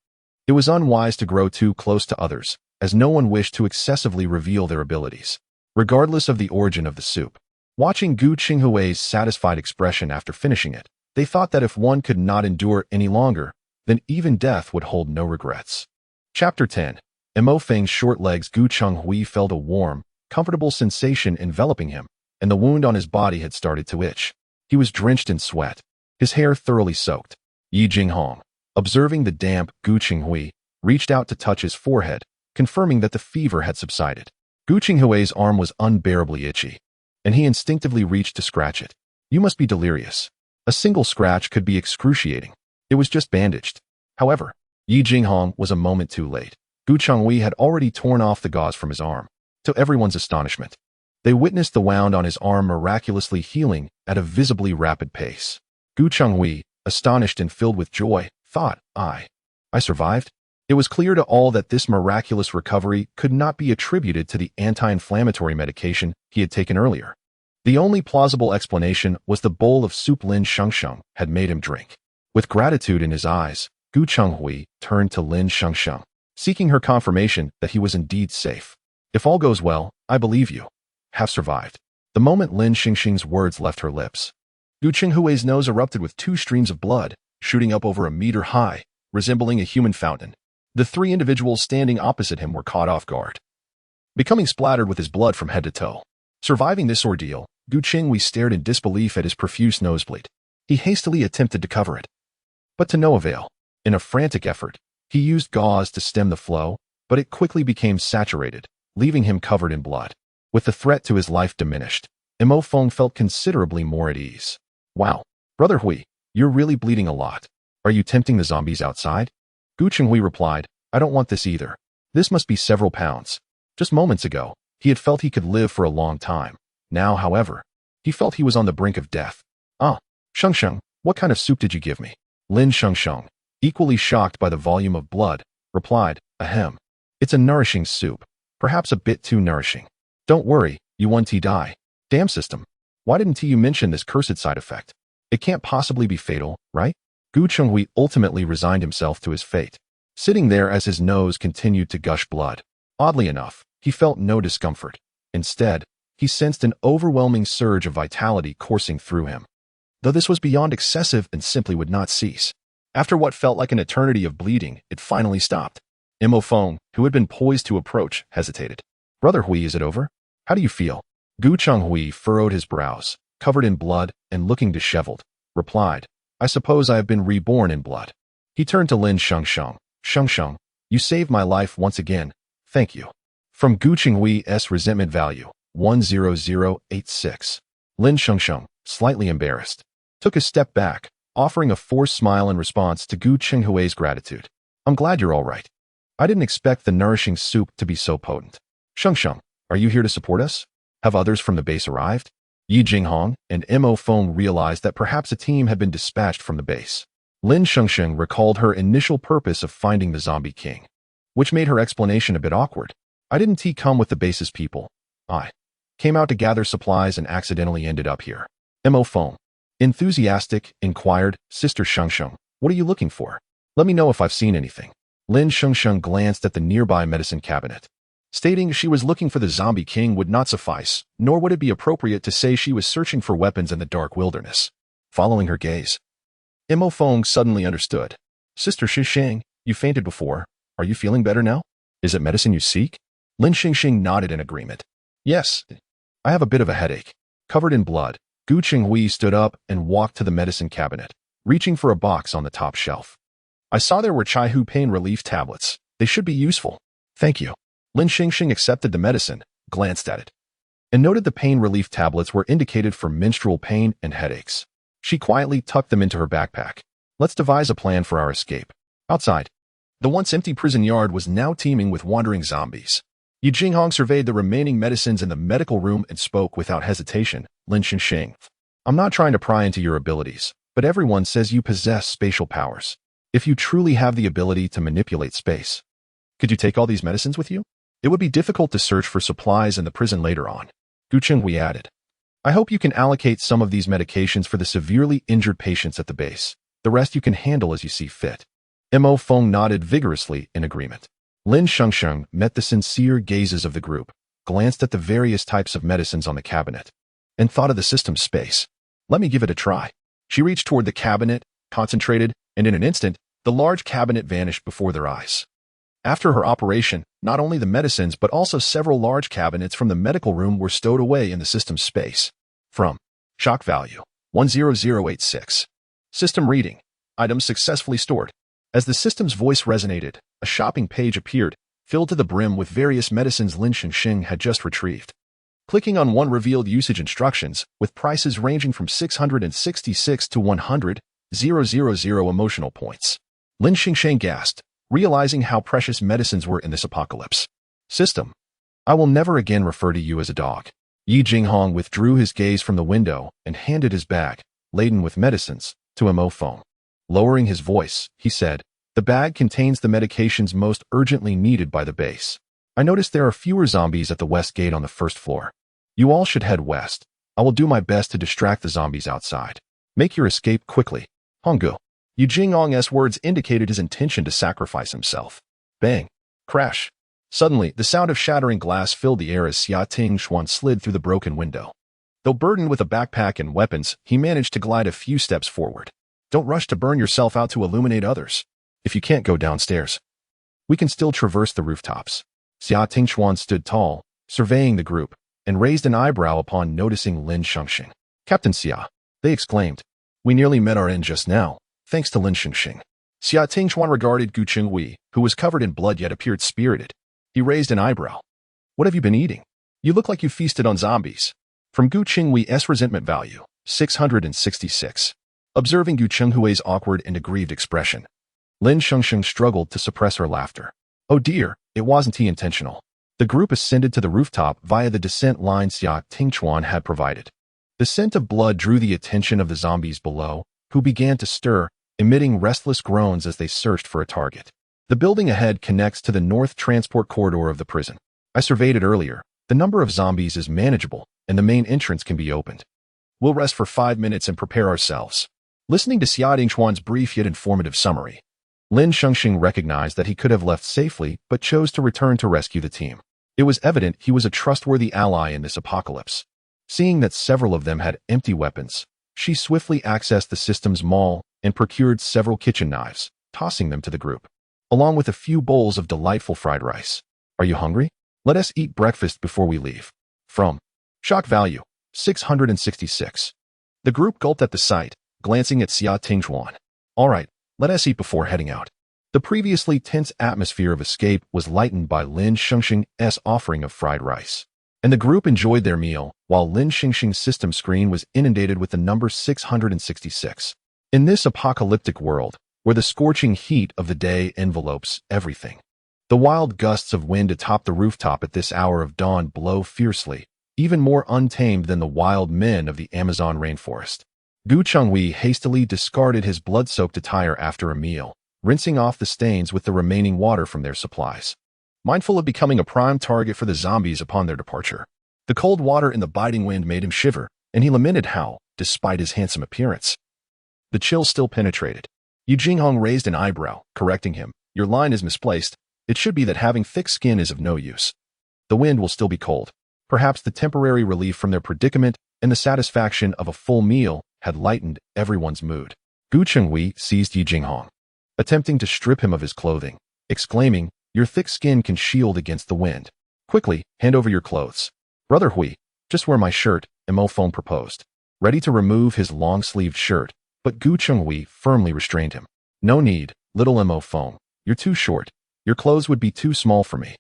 it was unwise to grow too close to others, as no one wished to excessively reveal their abilities, regardless of the origin of the soup. Watching Gu Qinghui's satisfied expression after finishing it, they thought that if one could not endure any longer, then even death would hold no regrets. Chapter 10. Mo Feng's short legs. Gu Qinghui felt a warm, comfortable sensation enveloping him, and the wound on his body had started to itch. He was drenched in sweat, his hair thoroughly soaked. Yi Jinghong, observing the damp, Gu Qinghui, reached out to touch his forehead, confirming that the fever had subsided. Gu Qinghui's arm was unbearably itchy, and he instinctively reached to scratch it. You must be delirious. A single scratch could be excruciating. It was just bandaged. However, Yi Jinghong was a moment too late. Gu Qinghui had already torn off the gauze from his arm. To everyone's astonishment, they witnessed the wound on his arm miraculously healing at a visibly rapid pace. Gu Qinghui, astonished and filled with joy, thought, I survived? It was clear to all that this miraculous recovery could not be attributed to the anti-inflammatory medication he had taken earlier. The only plausible explanation was the bowl of soup Lin Shengsheng had made him drink. With gratitude in his eyes, Gu Qinghui turned to Lin Shengsheng, seeking her confirmation that he was indeed safe. If all goes well, I believe you have survived. The moment Lin Shengsheng's words left her lips, Gu Qinghui's nose erupted with 2 streams of blood, shooting up over a meter high, resembling a human fountain. The 3 individuals standing opposite him were caught off guard, becoming splattered with his blood from head to toe. Surviving this ordeal, Gu Qinghui stared in disbelief at his profuse nosebleed. He hastily attempted to cover it, but to no avail. In a frantic effort, he used gauze to stem the flow, but it quickly became saturated, leaving him covered in blood. With the threat to his life diminished, Mo Feng felt considerably more at ease. Wow, Brother Hui, you're really bleeding a lot. Are you tempting the zombies outside? Gu Qinghui replied, I don't want this either. This must be several pounds. Just moments ago, he had felt he could live for a long time. Now, however, he felt he was on the brink of death. Shengsheng, what kind of soup did you give me? Lin Shengsheng, equally shocked by the volume of blood, replied, Ahem. It's a nourishing soup, perhaps a bit too nourishing. Don't worry, you won't die. Damn system. Why didn't you mention this cursed side effect? It can't possibly be fatal, right? Gu Qinghui ultimately resigned himself to his fate, sitting there as his nose continued to gush blood. Oddly enough, he felt no discomfort. Instead, he sensed an overwhelming surge of vitality coursing through him, though this was beyond excessive and simply would not cease. After what felt like an eternity of bleeding, it finally stopped. Mo Feng, who had been poised to approach, hesitated. Brother Hui, is it over? How do you feel? Gu Qinghui furrowed his brows, covered in blood and looking disheveled, replied, I suppose I have been reborn in blood. He turned to Lin Shengsheng. Shengsheng, you saved my life once again. Thank you. From Gu Qinghui's resentment value, 10086. Lin Shengsheng, slightly embarrassed, took a step back, offering a forced smile in response to Gu Qinghui's gratitude. I'm glad you're all right. I didn't expect the nourishing soup to be so potent. Shengsheng, are you here to support us? Have others from the base arrived? Yi Jinghong and Mo Feng realized that perhaps a team had been dispatched from the base. Lin Shengsheng recalled her initial purpose of finding the zombie king, which made her explanation a bit awkward. I didn't come with the base's people. I came out to gather supplies and accidentally ended up here. Mo Feng, enthusiastic, inquired, Sister Shengsheng, what are you looking for? Let me know if I've seen anything. Lin Shengsheng glanced at the nearby medicine cabinet, stating she was looking for the zombie king would not suffice, nor would it be appropriate to say she was searching for weapons in the dark wilderness. Following her gaze, Mo Feng suddenly understood. Sister Shengsheng, you fainted before. Are you feeling better now? Is it medicine you seek? Lin Shengsheng nodded in agreement. Yes, I have a bit of a headache. Covered in blood, Gu Qinghui stood up and walked to the medicine cabinet, reaching for a box on the top shelf. I saw there were Chaihu pain relief tablets. They should be useful. Thank you. Lin Shengsheng accepted the medicine, glanced at it, and noted the pain relief tablets were indicated for menstrual pain and headaches. She quietly tucked them into her backpack. Let's devise a plan for our escape. Outside, the once empty prison yard was now teeming with wandering zombies. Yi Jinghong surveyed the remaining medicines in the medical room and spoke without hesitation. Lin Shengsheng, I'm not trying to pry into your abilities, but everyone says you possess spatial powers. If you truly have the ability to manipulate space, could you take all these medicines with you? It would be difficult to search for supplies in the prison later on. Gu Qinghui added, I hope you can allocate some of these medications for the severely injured patients at the base. The rest you can handle as you see fit. Mo Feng nodded vigorously in agreement. Lin Shengsheng met the sincere gazes of the group, glanced at the various types of medicines on the cabinet, and thought of the system's space. Let me give it a try. She reached toward the cabinet, concentrated, and in an instant, the large cabinet vanished before their eyes. After her operation, not only the medicines but also several large cabinets from the medical room were stowed away in the system's space. From shock value 10086. System reading. Items successfully stored. As the system's voice resonated, a shopping page appeared, filled to the brim with various medicines Lin Shengsheng had just retrieved. Clicking on one revealed usage instructions, with prices ranging from 666 to 100,000 emotional points. Lin Shengsheng gasped, realizing how precious medicines were in this apocalypse. System. I will never again refer to you as a dog. Yi Jinghong withdrew his gaze from the window and handed his bag, laden with medicines, to Mo Feng. Lowering his voice, he said, the bag contains the medications most urgently needed by the base. I noticed there are fewer zombies at the west gate on the first floor. You all should head west. I will do my best to distract the zombies outside. Make your escape quickly. Honggu. Yu Jinghong's words indicated his intention to sacrifice himself. Bang. Crash. Suddenly, the sound of shattering glass filled the air as Xia Tingshuan slid through the broken window. Though burdened with a backpack and weapons, he managed to glide a few steps forward. Don't rush to burn yourself out to illuminate others. If you can't go downstairs, we can still traverse the rooftops. Xia Tingshuan stood tall, surveying the group, and raised an eyebrow upon noticing Lin Shengsheng. Captain Xia, they exclaimed. We nearly met our end just now, thanks to Lin Shengsheng. Xia Tingshuan regarded Gu Qinghui, who was covered in blood yet appeared spirited. He raised an eyebrow. What have you been eating? You look like you feasted on zombies. From Gu Qinghui's resentment value, 666. Observing Gu Qinghui's awkward and aggrieved expression, Lin Shengsheng struggled to suppress her laughter. Oh dear, it wasn't intentional. The group ascended to the rooftop via the descent line Xia Tingshuan had provided. The scent of blood drew the attention of the zombies below, who began to stir, emitting restless groans as they searched for a target. The building ahead connects to the north transport corridor of the prison. I surveyed it earlier. The number of zombies is manageable, and the main entrance can be opened. We'll rest for 5 minutes and prepare ourselves. Listening to Xia Tingshuan's brief yet informative summary, Lin Shengsheng recognized that he could have left safely but chose to return to rescue the team. It was evident he was a trustworthy ally in this apocalypse. Seeing that several of them had empty weapons, she swiftly accessed the system's mall and procured several kitchen knives, tossing them to the group, along with a few bowls of delightful fried rice. Are you hungry? Let us eat breakfast before we leave. From shock value, 666. The group gulped at the sight, glancing at Xia Tingshuan. All right, let us eat before heading out. The previously tense atmosphere of escape was lightened by Lin Shengsheng's offering of fried rice, and the group enjoyed their meal while Lin Shengsheng's system screen was inundated with the number 666. In this apocalyptic world, where the scorching heat of the day envelopes everything, the wild gusts of wind atop the rooftop at this hour of dawn blow fiercely, even more untamed than the wild men of the Amazon rainforest. Gu Qinghui hastily discarded his blood-soaked attire after a meal, rinsing off the stains with the remaining water from their supplies. Mindful of becoming a prime target for the zombies upon their departure, the cold water and the biting wind made him shiver, and he lamented how, despite his handsome appearance, the chill still penetrated. Yu Jinghong raised an eyebrow, correcting him. Your line is misplaced. It should be that having thick skin is of no use. The wind will still be cold. Perhaps the temporary relief from their predicament and the satisfaction of a full meal had lightened everyone's mood. Gu Qinghui seized Yi Jinghong, attempting to strip him of his clothing, exclaiming, your thick skin can shield against the wind. Quickly, hand over your clothes. Brother Hui, just wear my shirt, Mo Feng proposed, ready to remove his long-sleeved shirt, but Gu Qinghui firmly restrained him. No need, little Mo Feng, you're too short. Your clothes would be too small for me.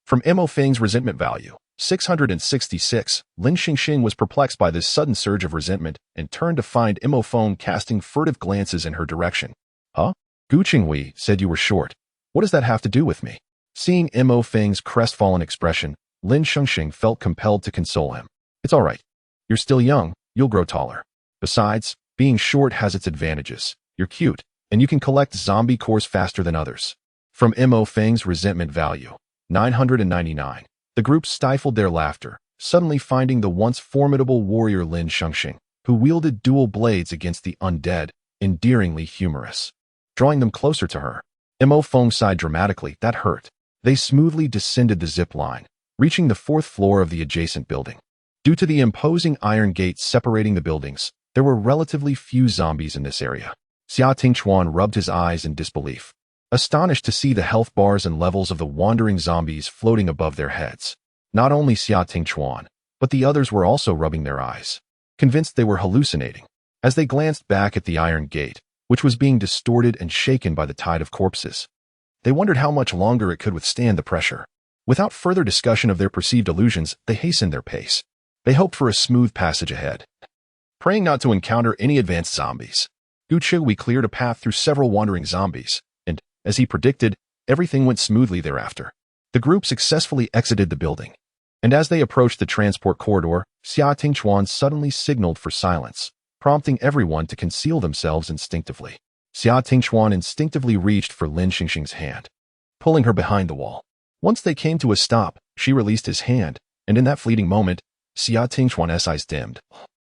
From Mo Feng's resentment value, 666, Lin Shengsheng was perplexed by this sudden surge of resentment and turned to find Mo Feng casting furtive glances in her direction. Huh? Gu Qinghui said you were short. What does that have to do with me? Seeing Mo Feng's crestfallen expression, Lin Shengsheng felt compelled to console him. It's all right. You're still young, you'll grow taller. Besides, being short has its advantages. You're cute, and you can collect zombie cores faster than others. From Mo Feng's resentment value, 999. The group stifled their laughter, suddenly finding the once formidable warrior Lin Shengsheng, who wielded dual blades against the undead, endearingly humorous. Drawing them closer to her, Mo Feng sighed dramatically. That hurt. They smoothly descended the zip line, reaching the 4th floor of the adjacent building. Due to the imposing iron gates separating the buildings, there were relatively few zombies in this area. Xia Tingchuan rubbed his eyes in disbelief, astonished to see the health bars and levels of the wandering zombies floating above their heads. Not only Xia Tingchuan, but the others were also rubbing their eyes, convinced they were hallucinating. As they glanced back at the iron gate, which was being distorted and shaken by the tide of corpses, they wondered how much longer it could withstand the pressure. Without further discussion of their perceived illusions, they hastened their pace. They hoped for a smooth passage ahead, praying not to encounter any advanced zombies. Guchui cleared a path through several wandering zombies, and, as he predicted, everything went smoothly thereafter. The group successfully exited the building, and as they approached the transport corridor, Xia Tingchuan suddenly signaled for silence, prompting everyone to conceal themselves instinctively. Xia Tingchuan instinctively reached for Lin Shengsheng's hand, pulling her behind the wall. Once they came to a stop, she released his hand, and in that fleeting moment, Xia Tingchuan's eyes dimmed,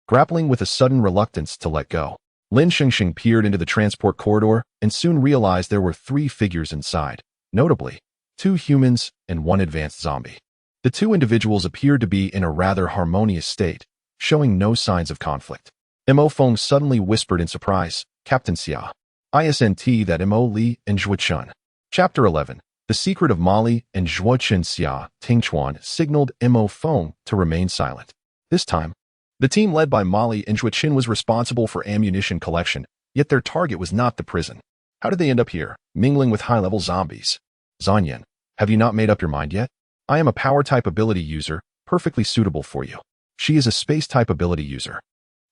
grappling with a sudden reluctance to let go. Lin Shengsheng peered into the transport corridor and soon realized there were 3 figures inside, notably 2 humans and 1 advanced zombie. The 2 individuals appeared to be in a rather harmonious state, showing no signs of conflict. Mo Feng suddenly whispered in surprise, "Captain Xia. ISNT that Mo Li and Zhuochun." Chapter 11. The Secret of Mali and Zhuochun. Xia Tingchuan signaled Mo Feng to remain silent. This time, the team led by Mali and Zhuochun was responsible for ammunition collection, yet their target was not the prison. How did they end up here, mingling with high-level zombies? Zanyan, have you not made up your mind yet? I am a power-type ability user, perfectly suitable for you. She is a space-type ability user.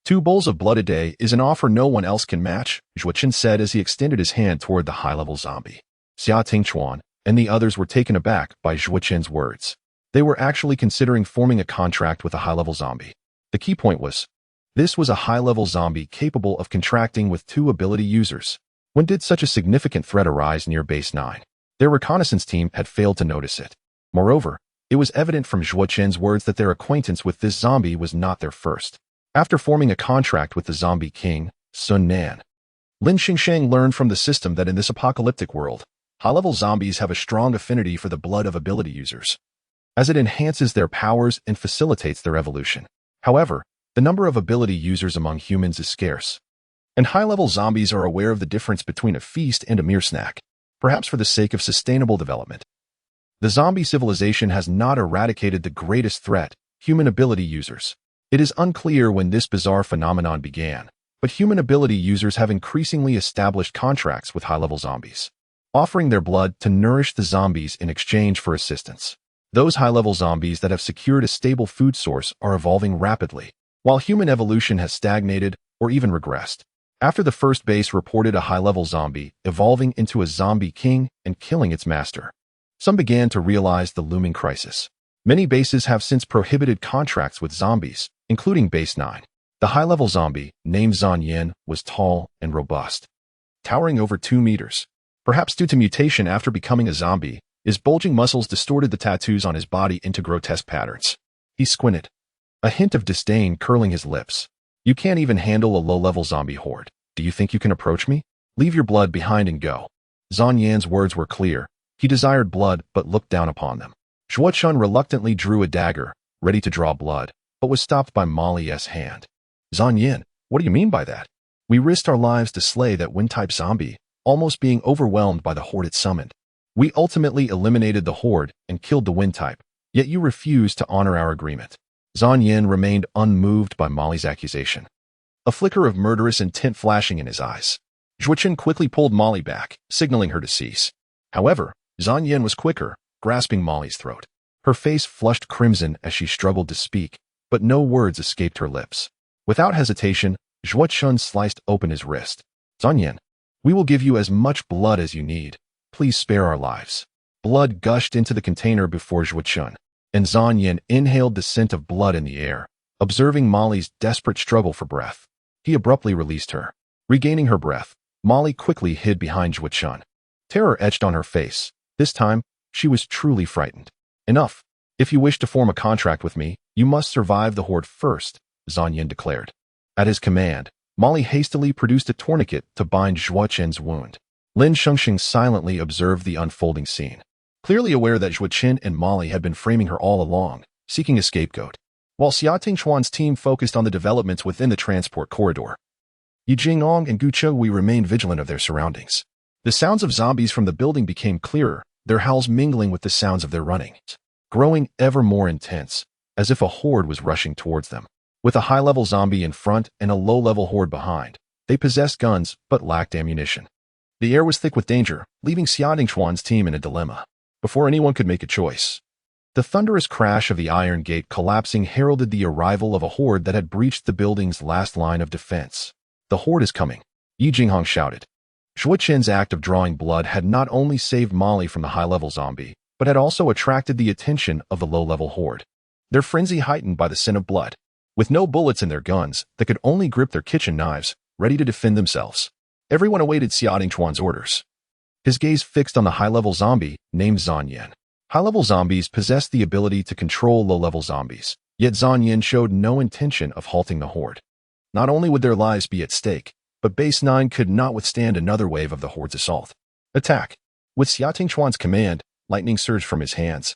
2 bowls of blood a day is an offer no one else can match, Zhuochun said as he extended his hand toward the high-level zombie. Xia Tingchuan and the others were taken aback by Zhuochun's words. They were actually considering forming a contract with a high-level zombie. The key point was, this was a high-level zombie capable of contracting with 2 ability users. When did such a significant threat arise near Base 9? Their reconnaissance team had failed to notice it. Moreover, it was evident from Zhuochun's words that their acquaintance with this zombie was not their first. After forming a contract with the zombie king, Sun Nan, Lin Shengsheng learned from the system that in this apocalyptic world, high-level zombies have a strong affinity for the blood of ability users, as it enhances their powers and facilitates their evolution. However, the number of ability users among humans is scarce, and high-level zombies are aware of the difference between a feast and a mere snack, perhaps for the sake of sustainable development. The zombie civilization has not eradicated the greatest threat, human ability users. It is unclear when this bizarre phenomenon began, but human ability users have increasingly established contracts with high-level zombies, offering their blood to nourish the zombies in exchange for assistance. Those high-level zombies that have secured a stable food source are evolving rapidly, while human evolution has stagnated or even regressed. After the first base reported a high-level zombie evolving into a zombie king and killing its master, some began to realize the looming crisis. Many bases have since prohibited contracts with zombies, including Base 9. The high-level zombie, named Zanyan, was tall and robust, towering over 2 meters. Perhaps due to mutation after becoming a zombie, his bulging muscles distorted the tattoos on his body into grotesque patterns. He squinted, a hint of disdain curling his lips. You can't even handle a low-level zombie horde. Do you think you can approach me? Leave your blood behind and go. Zanyan's words were clear. He desired blood but looked down upon them. Zhuochun reluctantly drew a dagger, ready to draw blood, but was stopped by Mali's hand. Zanyan, what do you mean by that? We risked our lives to slay that wind-type zombie, almost being overwhelmed by the horde it summoned. We ultimately eliminated the horde and killed the wind-type, yet you refused to honor our agreement. Zanyan remained unmoved by Mali's accusation, a flicker of murderous intent flashing in his eyes. Zhuochun quickly pulled Mali back, signaling her to cease. However, Zanyan was quicker, grasping Mali's throat. Her face flushed crimson as she struggled to speak, but no words escaped her lips. Without hesitation, Zhuochun sliced open his wrist. Zanyan, we will give you as much blood as you need. Please spare our lives. Blood gushed into the container before Zhuochun, and Zanyan inhaled the scent of blood in the air, observing Mali's desperate struggle for breath. He abruptly released her. Regaining her breath, Mali quickly hid behind Zhuochun. Terror etched on her face. This time, she was truly frightened. Enough. If you wish to form a contract with me, you must survive the horde first, Zanyan declared. At his command, Molly hastily produced a tourniquet to bind Zhuo Chen's wound. Lin Shengsheng silently observed the unfolding scene, clearly aware that Zhuo Chen and Molly had been framing her all along, seeking a scapegoat. While Xia Tingchuan's team focused on the developments within the transport corridor, Yi Jinghong and Gu Chenghui remained vigilant of their surroundings. The sounds of zombies from the building became clearer, their howls mingling with the sounds of their running, growing ever more intense, as if a horde was rushing towards them. With a high-level zombie in front and a low-level horde behind, they possessed guns but lacked ammunition. The air was thick with danger, leaving Xia Tingchuan's team in a dilemma. Before anyone could make a choice, the thunderous crash of the iron gate collapsing heralded the arrival of a horde that had breached the building's last line of defense. "The horde is coming," Yi Jinghong shouted. Zhuo Chen's act of drawing blood had not only saved Molly from the high-level zombie, but had also attracted the attention of the low-level horde. Their frenzy heightened by the scent of blood. With no bullets in their guns, they could only grip their kitchen knives, ready to defend themselves. Everyone awaited Xia Tingchuan's orders. His gaze fixed on the high-level zombie, named Zhan Yan. High-level zombies possess the ability to control low-level zombies, yet Zhan Yan showed no intention of halting the horde. Not only would their lives be at stake, but Base 9 could not withstand another wave of the horde's assault. Attack! With Xia Tingchuan's command, lightning surged from his hands,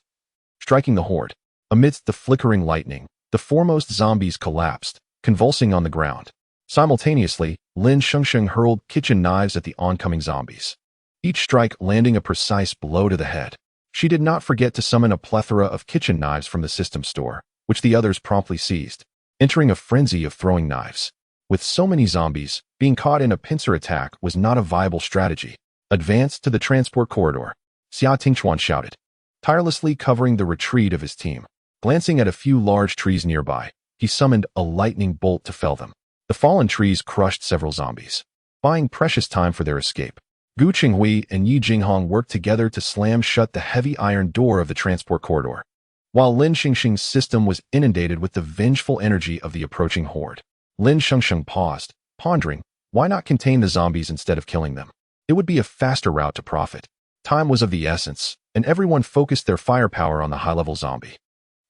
striking the horde. Amidst the flickering lightning, the foremost zombies collapsed, convulsing on the ground. Simultaneously, Lin Shengsheng hurled kitchen knives at the oncoming zombies, each strike landing a precise blow to the head. She did not forget to summon a plethora of kitchen knives from the system store, which the others promptly seized, entering a frenzy of throwing knives. With so many zombies, being caught in a pincer attack was not a viable strategy. "Advance to the transport corridor," Xia Tingchuan shouted, tirelessly covering the retreat of his team. Glancing at a few large trees nearby, he summoned a lightning bolt to fell them. The fallen trees crushed several zombies, buying precious time for their escape. Gu Chenghui and Yi Jinghong worked together to slam shut the heavy iron door of the transport corridor, while Lin Shengsheng's system was inundated with the vengeful energy of the approaching horde. Lin Shengsheng paused, pondering, why not contain the zombies instead of killing them? It would be a faster route to profit. Time was of the essence, and everyone focused their firepower on the high-level zombie.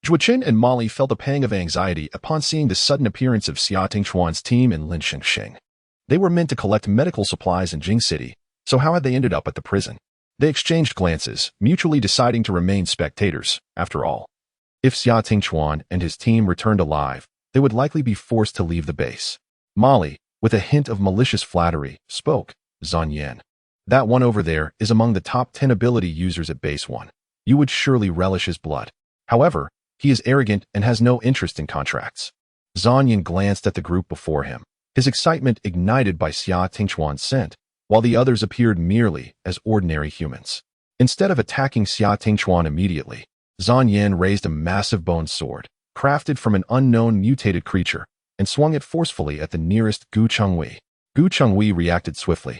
Zhuo Chen and Molly felt a pang of anxiety upon seeing the sudden appearance of Xia Tingchuan's team in Lin Shengsheng. They were meant to collect medical supplies in Jing City, so how had they ended up at the prison? They exchanged glances, mutually deciding to remain spectators. After all, if Xia Tingchuan and his team returned alive, they would likely be forced to leave the base. Molly, with a hint of malicious flattery, spoke, "Zhan Yan, that one over there is among the top 10 ability users at Base 1. You would surely relish his blood. However, he is arrogant and has no interest in contracts." Zhan Yan glanced at the group before him, his excitement ignited by Xia Tingchuan's scent, while the others appeared merely as ordinary humans. Instead of attacking Xia Tingchuan immediately, Zhan Yan raised a massive bone sword, crafted from an unknown mutated creature, and swung it forcefully at the nearest Gu Chenghui. Gu Chenghui reacted swiftly,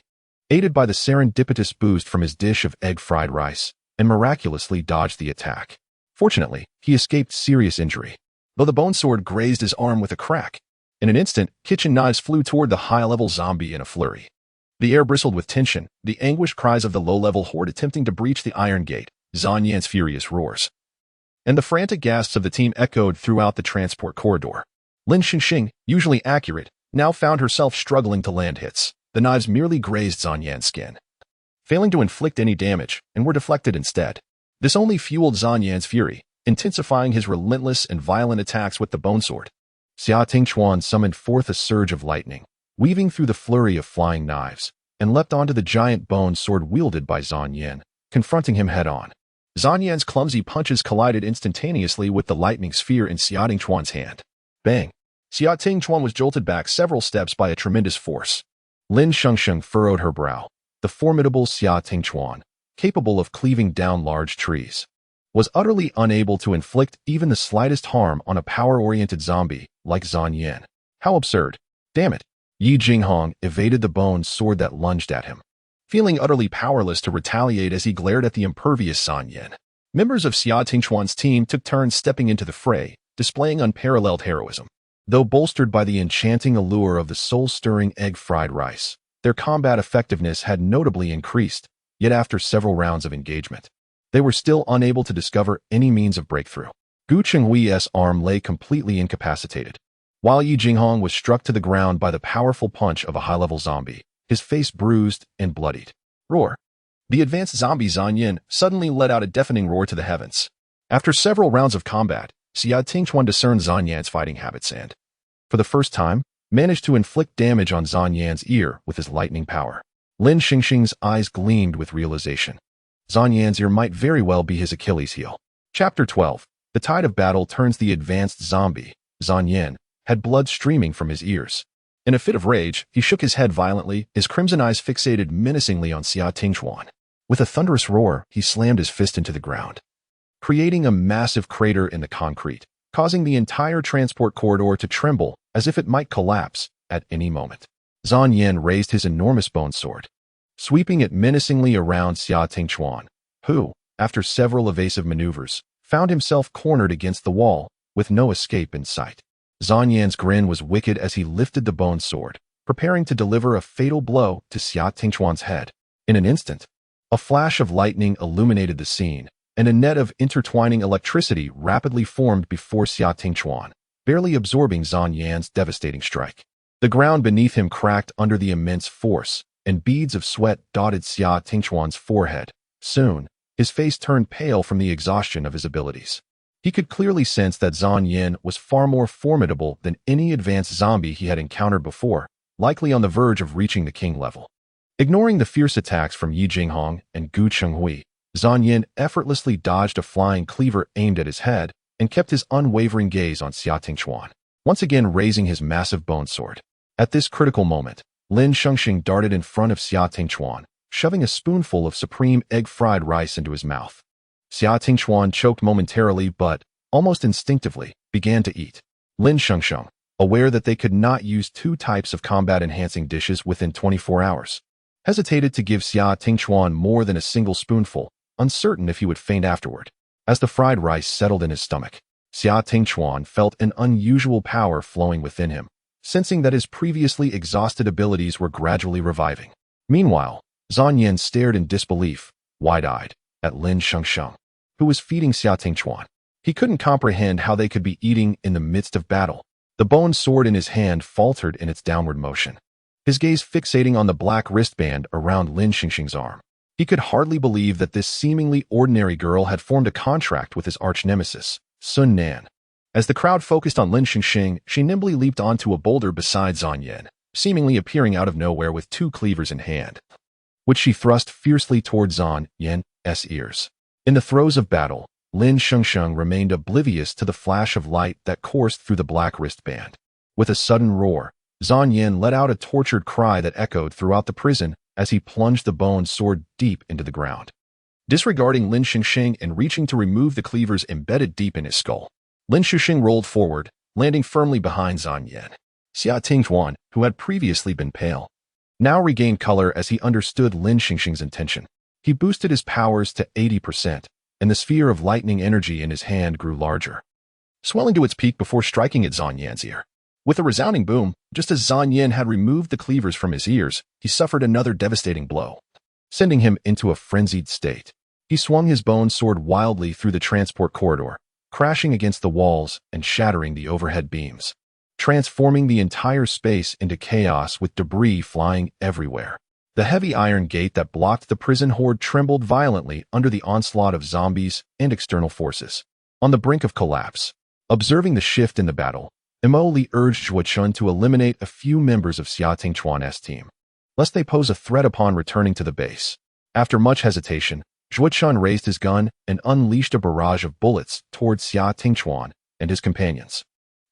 aided by the serendipitous boost from his dish of egg-fried rice, and miraculously dodged the attack. Fortunately, he escaped serious injury, though the bone sword grazed his arm with a crack. In an instant, kitchen knives flew toward the high-level zombie in a flurry. The air bristled with tension, the anguished cries of the low-level horde attempting to breach the iron gate, Zhan Yan's furious roars, and the frantic gasps of the team echoed throughout the transport corridor. Lin Shengsheng, usually accurate, now found herself struggling to land hits. The knives merely grazed Zhan Yan's skin, failing to inflict any damage, and were deflected instead. This only fueled Zhan Yan's fury, intensifying his relentless and violent attacks with the bone sword. Xia Tingchuan summoned forth a surge of lightning, weaving through the flurry of flying knives, and leapt onto the giant bone sword wielded by Zhan Yan, confronting him head-on. Zhan Yan's clumsy punches collided instantaneously with the lightning sphere in Xia Tingchuan's hand. Bang! Xia Tingchuan was jolted back several steps by a tremendous force. Lin Shengsheng furrowed her brow. The formidable Xia Tingchuan, capable of cleaving down large trees, was utterly unable to inflict even the slightest harm on a power-oriented zombie like Zhan Yan. How absurd! Damn it! Yi Jinghong evaded the bone sword that lunged at him, feeling utterly powerless to retaliate as he glared at the impervious Zhan Yan. Members of Xia Tingchuan's team took turns stepping into the fray, displaying unparalleled heroism. Though bolstered by the enchanting allure of the soul-stirring egg-fried rice, their combat effectiveness had notably increased, yet after several rounds of engagement, they were still unable to discover any means of breakthrough. Gu Chenghui's arm lay completely incapacitated, While Yi Jinghong was struck to the ground by the powerful punch of a high-level zombie, his face bruised and bloodied. Roar. The advanced zombie Zan Yin suddenly let out a deafening roar to the heavens. After several rounds of combat, Xia Tingchuan discerned Zan Yan's fighting habits and, for the first time, managed to inflict damage on Zan Yan's ear with his lightning power. Lin Shengsheng's eyes gleamed with realization. Zan Yan's ear might very well be his Achilles heel. Chapter 12. The tide of battle turns the advanced zombie. Zan Yan had blood streaming from his ears. In a fit of rage, he shook his head violently, his crimson eyes fixated menacingly on Xia Tingchuan. With a thunderous roar, he slammed his fist into the ground, creating a massive crater in the concrete, causing the entire transport corridor to tremble as if it might collapse at any moment. Zan Yan raised his enormous bone sword, sweeping it menacingly around Xia Tingchuan, who, after several evasive maneuvers, found himself cornered against the wall, with no escape in sight. Zan Yan's grin was wicked as he lifted the bone sword, preparing to deliver a fatal blow to Xia Tingchuan's head. In an instant, a flash of lightning illuminated the scene, and a net of intertwining electricity rapidly formed before Xia Tingchuan, barely absorbing Zan Yan's devastating strike. The ground beneath him cracked under the immense force, and beads of sweat dotted Xia Tingchuan's forehead. Soon, his face turned pale from the exhaustion of his abilities. He could clearly sense that Zan Yan was far more formidable than any advanced zombie he had encountered before, likely on the verge of reaching the king level. Ignoring the fierce attacks from Yi Jinghong and Gu Chenghui, Zan Yan effortlessly dodged a flying cleaver aimed at his head and kept his unwavering gaze on Xia Tingchuan, once again raising his massive bone sword. At this critical moment, Lin Shengsheng darted in front of Xia Tingchuan, shoving a spoonful of supreme egg-fried rice into his mouth. Xia Tingchuan choked momentarily but, almost instinctively, began to eat. Lin Shengsheng, aware that they could not use two types of combat-enhancing dishes within 24 hours, hesitated to give Xia Tingchuan more than a single spoonful, uncertain if he would faint afterward. As the fried rice settled in his stomach, Xia Tingchuan felt an unusual power flowing within him, sensing that his previously exhausted abilities were gradually reviving. Meanwhile, Zan Yan stared in disbelief, wide-eyed, at Lin Shengsheng, who was feeding Xia Tingchuan. He couldn't comprehend how they could be eating in the midst of battle. The bone sword in his hand faltered in its downward motion, his gaze fixating on the black wristband around Lin Shengsheng's arm. He could hardly believe that this seemingly ordinary girl had formed a contract with his arch-nemesis, Sun Nan. As the crowd focused on Lin Shengsheng, she nimbly leaped onto a boulder beside Zan Yan, seemingly appearing out of nowhere with two cleavers in hand, which she thrust fiercely toward Zan Yan's ears. In the throes of battle, Lin Shengsheng remained oblivious to the flash of light that coursed through the black wristband. With a sudden roar, Zan Yan let out a tortured cry that echoed throughout the prison as he plunged the bone sword deep into the ground. Disregarding Lin Shengsheng and reaching to remove the cleavers embedded deep in his skull, Lin Shengsheng rolled forward, landing firmly behind Zan Yan. Xia Tingchuan, who had previously been pale, now regained color as he understood Lin Shengsheng's intention. He boosted his powers to 80%, and the sphere of lightning energy in his hand grew larger, swelling to its peak before striking at Zan Yan's ear. With a resounding boom, just as Zan Yan had removed the cleavers from his ears, he suffered another devastating blow, sending him into a frenzied state. He swung his bone sword wildly through the transport corridor, crashing against the walls and shattering the overhead beams, transforming the entire space into chaos with debris flying everywhere. The heavy iron gate that blocked the prison horde trembled violently under the onslaught of zombies and external forces. On the brink of collapse, observing the shift in the battle, Mo Li urged Zhuo Chun to eliminate a few members of Xia Tingchuan's team, lest they pose a threat upon returning to the base. After much hesitation, Zhuo Chun raised his gun and unleashed a barrage of bullets towards Xia Tingchuan and his companions.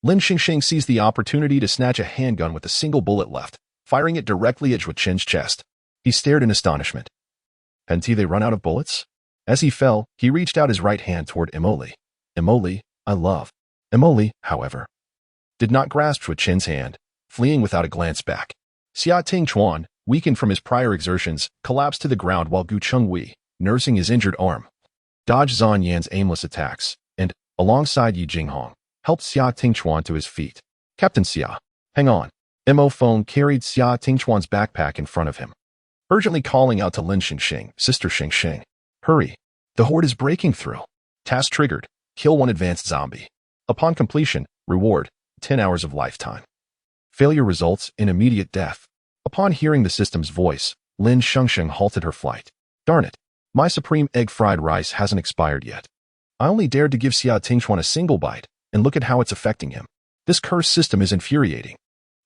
Lin Shengsheng seized the opportunity to snatch a handgun with a single bullet left, firing it directly at Zhuo Chun's chest. He stared in astonishment. Hadn't they run out of bullets? As he fell, he reached out his right hand toward Emoli. Emoli, I love. Emoli, however, did not grasp Zhuo Chun's hand, fleeing without a glance back. Xia Tingchuan, weakened from his prior exertions, collapsed to the ground while Gu Chenghui, nursing his injured arm, dodged Zan Yan's aimless attacks, and, alongside Yi Jinghong, helped Xia Tingchuan to his feet. Captain Xia, hang on. Mo Feng carried Xia Tingchuan's backpack in front of him, urgently calling out to Lin Shengsheng, Sister Shengsheng. Hurry. The horde is breaking through. Task triggered. Kill one advanced zombie. Upon completion, reward, 10 hours of lifetime. Failure results in immediate death. Upon hearing the system's voice, Lin Shengsheng halted her flight. Darn it. My supreme egg fried rice hasn't expired yet. I only dared to give Xia Tingchuan a single bite, and look at how it's affecting him. This cursed system is infuriating.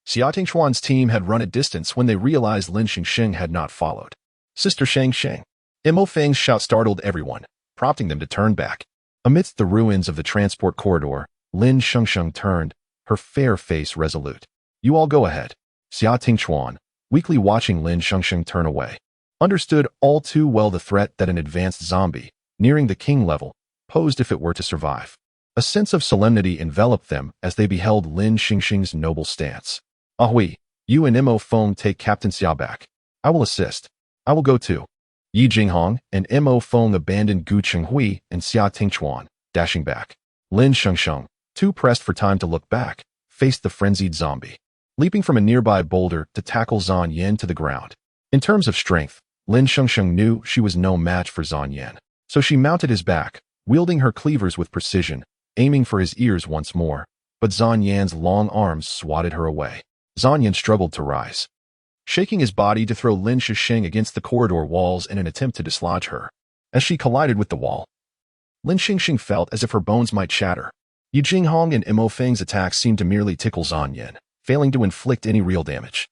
Xia Tingchuan's team had run a distance when they realized Lin Shengsheng had not followed. Sister Shengsheng. Mo Feng's shout startled everyone, prompting them to turn back. Amidst the ruins of the transport corridor, Lin Shengsheng turned, her fair face resolute. You all go ahead. Xia Tingchuan, weakly watching Lin Shengsheng turn away, understood all too well the threat that an advanced zombie, nearing the king level, posed if it were to survive. A sense of solemnity enveloped them as they beheld Lin Shengsheng's noble stance. Ah oui, you and Mo Feng take Captain Xia back. I will assist. I will go too. Yi Jinghong and Mo Feng abandoned Gu Chenghui and Xia Tingchuan, dashing back. Lin Shengsheng, too pressed for time to look back, faced the frenzied zombie, leaping from a nearby boulder to tackle Zhan Yan to the ground. In terms of strength, Lin Shengsheng knew she was no match for Zhan Yan, so she mounted his back, wielding her cleavers with precision, aiming for his ears once more, but Zhan Yan's long arms swatted her away. Zhan Yan struggled to rise, shaking his body to throw Lin Shengsheng against the corridor walls in an attempt to dislodge her. As she collided with the wall, Lin Shengsheng felt as if her bones might shatter. Yi Jinghong and Mo Feng's attacks seemed to merely tickle Zhan Yan, failing to inflict any real damage,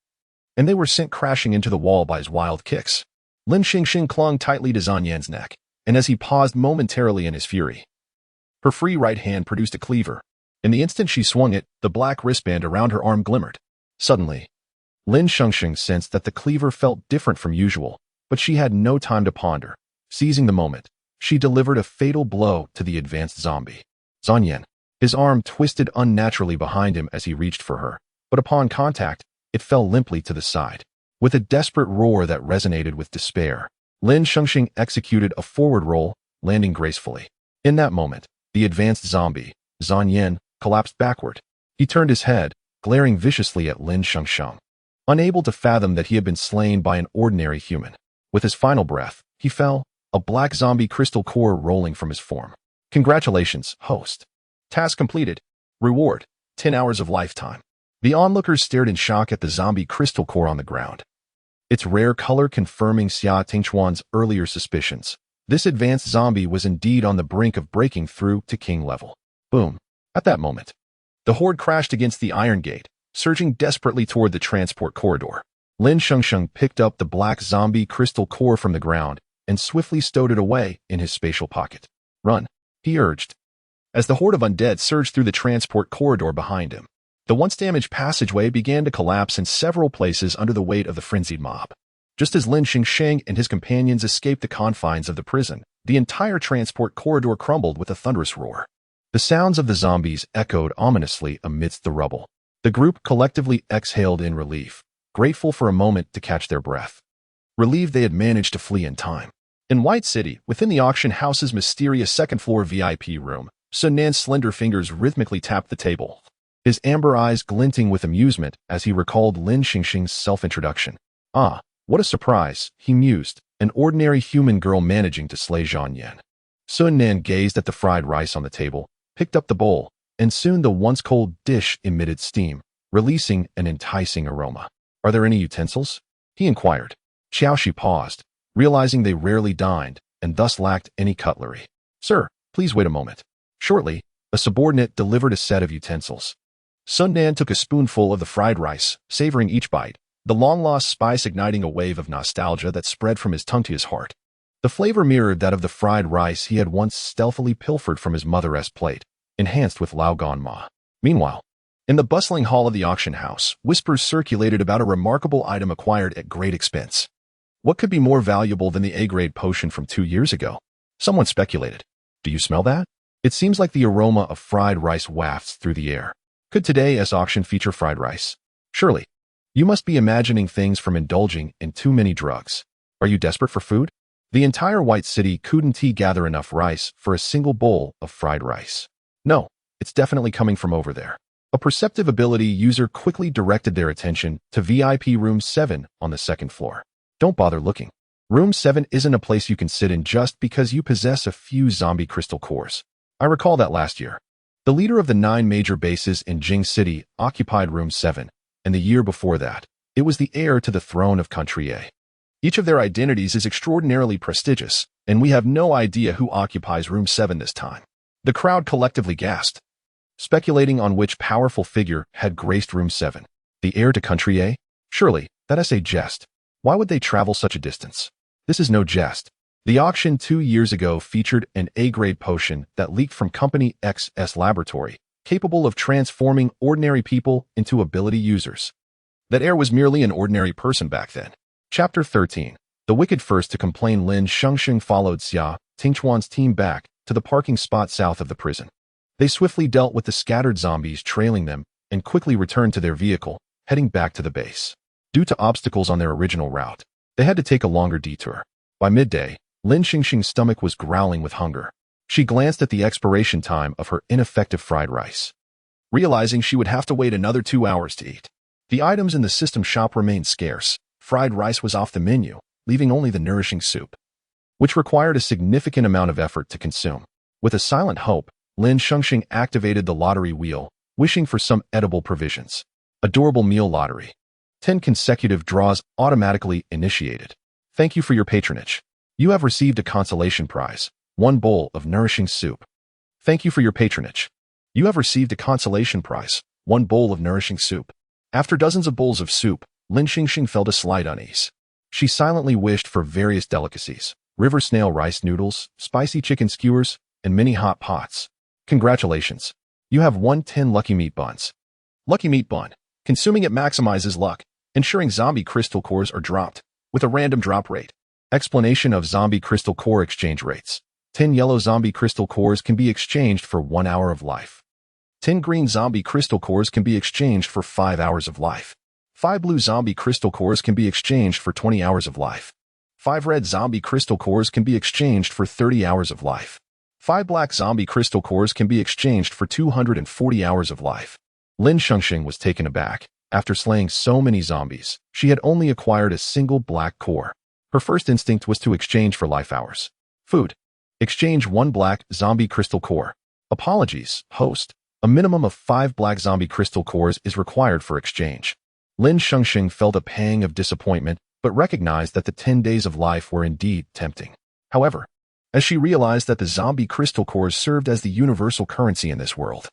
and they were sent crashing into the wall by his wild kicks. Lin Shengsheng clung tightly to Zhan Yan's neck, and as he paused momentarily in his fury, her free right hand produced a cleaver. In the instant she swung it, the black wristband around her arm glimmered. Suddenly, Lin Shengsheng sensed that the cleaver felt different from usual, but she had no time to ponder. Seizing the moment, she delivered a fatal blow to the advanced zombie. Zhan Yan, his arm twisted unnaturally behind him as he reached for her, but upon contact, it fell limply to the side. With a desperate roar that resonated with despair, Lin Shengsheng executed a forward roll, landing gracefully. In that moment, the advanced zombie, Zhan Yan, collapsed backward. He turned his head, glaring viciously at Lin Shengsheng, unable to fathom that he had been slain by an ordinary human. With his final breath, he fell, a black zombie crystal core rolling from his form. Congratulations, host. Task completed. Reward, 10 hours of lifetime. The onlookers stared in shock at the zombie crystal core on the ground, its rare color confirming Xia Tingchuan's earlier suspicions. This advanced zombie was indeed on the brink of breaking through to king level. Boom. At that moment, the horde crashed against the iron gate, surging desperately toward the transport corridor. Lin Shengsheng picked up the black zombie crystal core from the ground and swiftly stowed it away in his spatial pocket. Run, he urged, as the horde of undead surged through the transport corridor behind him. The once damaged passageway began to collapse in several places under the weight of the frenzied mob. Just as Lin Shengsheng and his companions escaped the confines of the prison, the entire transport corridor crumbled with a thunderous roar. The sounds of the zombies echoed ominously amidst the rubble. The group collectively exhaled in relief, grateful for a moment to catch their breath. Relieved they had managed to flee in time. In White City, within the auction house's mysterious second-floor VIP room, Sun Nan's slender fingers rhythmically tapped the table, his amber eyes glinting with amusement as he recalled Lin Shengsheng's self-introduction. Ah, what a surprise, he mused, an ordinary human girl managing to slay Zhan Yan. Sun Nan gazed at the fried rice on the table, picked up the bowl, and soon the once-cold dish emitted steam, releasing an enticing aroma. Are there any utensils? He inquired. Xiaoxi paused, realizing they rarely dined, and thus lacked any cutlery. Sir, please wait a moment. Shortly, a subordinate delivered a set of utensils. Sun Nan took a spoonful of the fried rice, savoring each bite, the long-lost spice igniting a wave of nostalgia that spread from his tongue to his heart. The flavor mirrored that of the fried rice he had once stealthily pilfered from his mother's plate, enhanced with Lao Gan Ma. Meanwhile, in the bustling hall of the auction house, whispers circulated about a remarkable item acquired at great expense. What could be more valuable than the A-grade potion from 2 years ago? Someone speculated. Do you smell that? It seems like the aroma of fried rice wafts through the air. Could today's auction feature fried rice? Surely. You must be imagining things from indulging in too many drugs. Are you desperate for food? The entire White City couldn't gather enough rice for a single bowl of fried rice. No, it's definitely coming from over there. A perceptive ability user quickly directed their attention to VIP Room 7 on the second floor. Don't bother looking. Room 7 isn't a place you can sit in just because you possess a few zombie crystal cores. I recall that last year. The leader of the 9 major bases in Jing City occupied Room 7, and the year before that, it was the heir to the throne of Country A. Each of their identities is extraordinarily prestigious, and we have no idea who occupies Room 7 this time. The crowd collectively gasped, speculating on which powerful figure had graced Room 7. The heir to Country A? Surely, that is a jest. Why would they travel such a distance? This is no jest. The auction 2 years ago featured an A-grade potion that leaked from Company X's laboratory, capable of transforming ordinary people into ability users. That heir was merely an ordinary person back then. Chapter 13. The wicked first to complain. Lin Shengsheng followed Xia Tingchuan's team back to the parking spot south of the prison. They swiftly dealt with the scattered zombies trailing them and quickly returned to their vehicle, heading back to the base. Due to obstacles on their original route, they had to take a longer detour. By midday, Lin Shengsheng's stomach was growling with hunger. She glanced at the expiration time of her ineffective fried rice, realizing she would have to wait another 2 hours to eat. The items in the system shop remained scarce. Fried rice was off the menu, leaving only the nourishing soup, which required a significant amount of effort to consume. With a silent hope, Lin Shengsheng activated the lottery wheel, wishing for some edible provisions. Adorable meal lottery. 10 consecutive draws automatically initiated. Thank you for your patronage. You have received a consolation prize, 1 bowl of nourishing soup. Thank you for your patronage. You have received a consolation prize, 1 bowl of nourishing soup. After dozens of bowls of soup, Lin Shengsheng felt a slight unease. She silently wished for various delicacies: river snail rice noodles, spicy chicken skewers, and mini hot pots. Congratulations. You have won 10 Lucky Meat Buns. Lucky Meat Bun. Consuming it maximizes luck, ensuring zombie crystal cores are dropped, with a random drop rate. Explanation of zombie crystal core exchange rates. 10 yellow zombie crystal cores can be exchanged for 1 hour of life. 10 green zombie crystal cores can be exchanged for 5 hours of life. 5 blue zombie crystal cores can be exchanged for 20 hours of life. 5 red zombie crystal cores can be exchanged for 30 hours of life. 5 black zombie crystal cores can be exchanged for 240 hours of life. Lin Shengsheng was taken aback. After slaying so many zombies, she had only acquired a single black core. Her first instinct was to exchange for life hours. Food. Exchange 1 black zombie crystal core. Apologies, host. A minimum of 5 black zombie crystal cores is required for exchange. Lin Shengsheng felt a pang of disappointment, but recognized that the 10 days of life were indeed tempting. However, as she realized that the zombie crystal cores served as the universal currency in this world,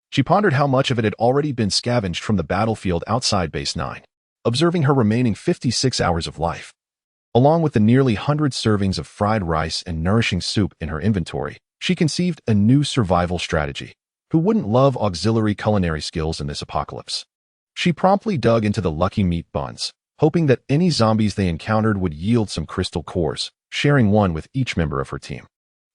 she pondered how much of it had already been scavenged from the battlefield outside Base 9. Observing her remaining 56 hours of life, along with the nearly 100 servings of fried rice and nourishing soup in her inventory, she conceived a new survival strategy. Who wouldn't love auxiliary culinary skills in this apocalypse? She promptly dug into the Lucky Meat Buns, hoping that any zombies they encountered would yield some crystal cores, sharing one with each member of her team.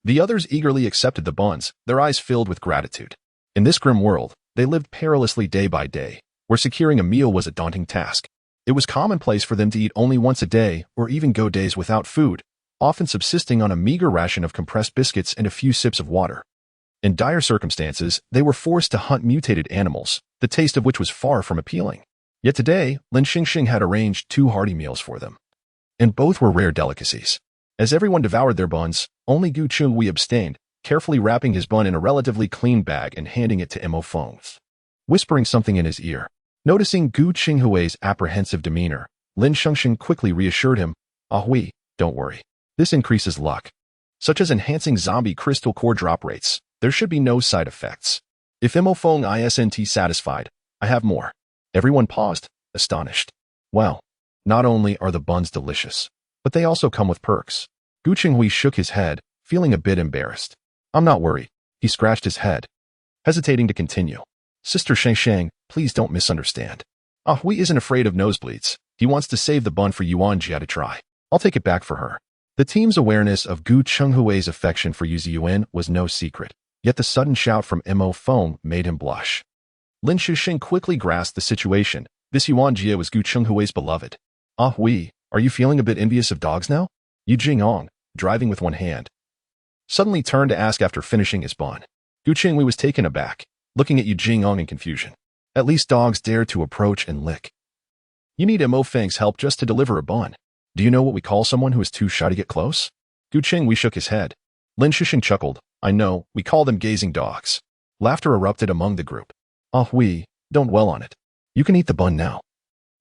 The others eagerly accepted the buns, their eyes filled with gratitude. In this grim world, they lived perilously day by day, where securing a meal was a daunting task. It was commonplace for them to eat only once a day or even go days without food, often subsisting on a meager ration of compressed biscuits and a few sips of water. In dire circumstances, they were forced to hunt mutated animals, the taste of which was far from appealing. Yet today, Lin Shengsheng had arranged 2 hearty meals for them, and both were rare delicacies. As everyone devoured their buns, only Gu Chenghui abstained, carefully wrapping his bun in a relatively clean bag and handing it to Mo Feng, whispering something in his ear. Noticing Gu Chenghui's apprehensive demeanor, Lin Shengsheng quickly reassured him, "Ah oui, don't worry. This increases luck, such as enhancing zombie crystal core drop rates. There should be no side effects. If Mo Feng isn't satisfied, I have more." Everyone paused, astonished. Well, not only are the buns delicious, but they also come with perks. Gu Chenghui shook his head, feeling a bit embarrassed. "I'm not worried." He scratched his head, hesitating to continue. "Sister Shengsheng, please don't misunderstand. Ah Hui isn't afraid of nosebleeds. He wants to save the bun for Yuan Jia to try. I'll take it back for her." The team's awareness of Gu Chenghui's affection for Yu Ziyuan was no secret, yet the sudden shout from Mo Feng made him blush. Lin Shengsheng quickly grasped the situation. This Yuan Jia was Gu Chenghui's beloved. "Ah Hui, are you feeling a bit envious of dogs now?" Yu Jingong, driving with one hand, suddenly turned to ask after finishing his bun. Gu Chenghui was taken aback, looking at Yu Jingong in confusion. At least dogs dare to approach and lick. You need Mo Feng's help just to deliver a bun. Do you know what we call someone who is too shy to get close? Gu Chenghui shook his head. Lin Shengsheng chuckled. "I know, we call them gazing dogs." Laughter erupted among the group. "Oh, don't dwell on it. You can eat the bun now.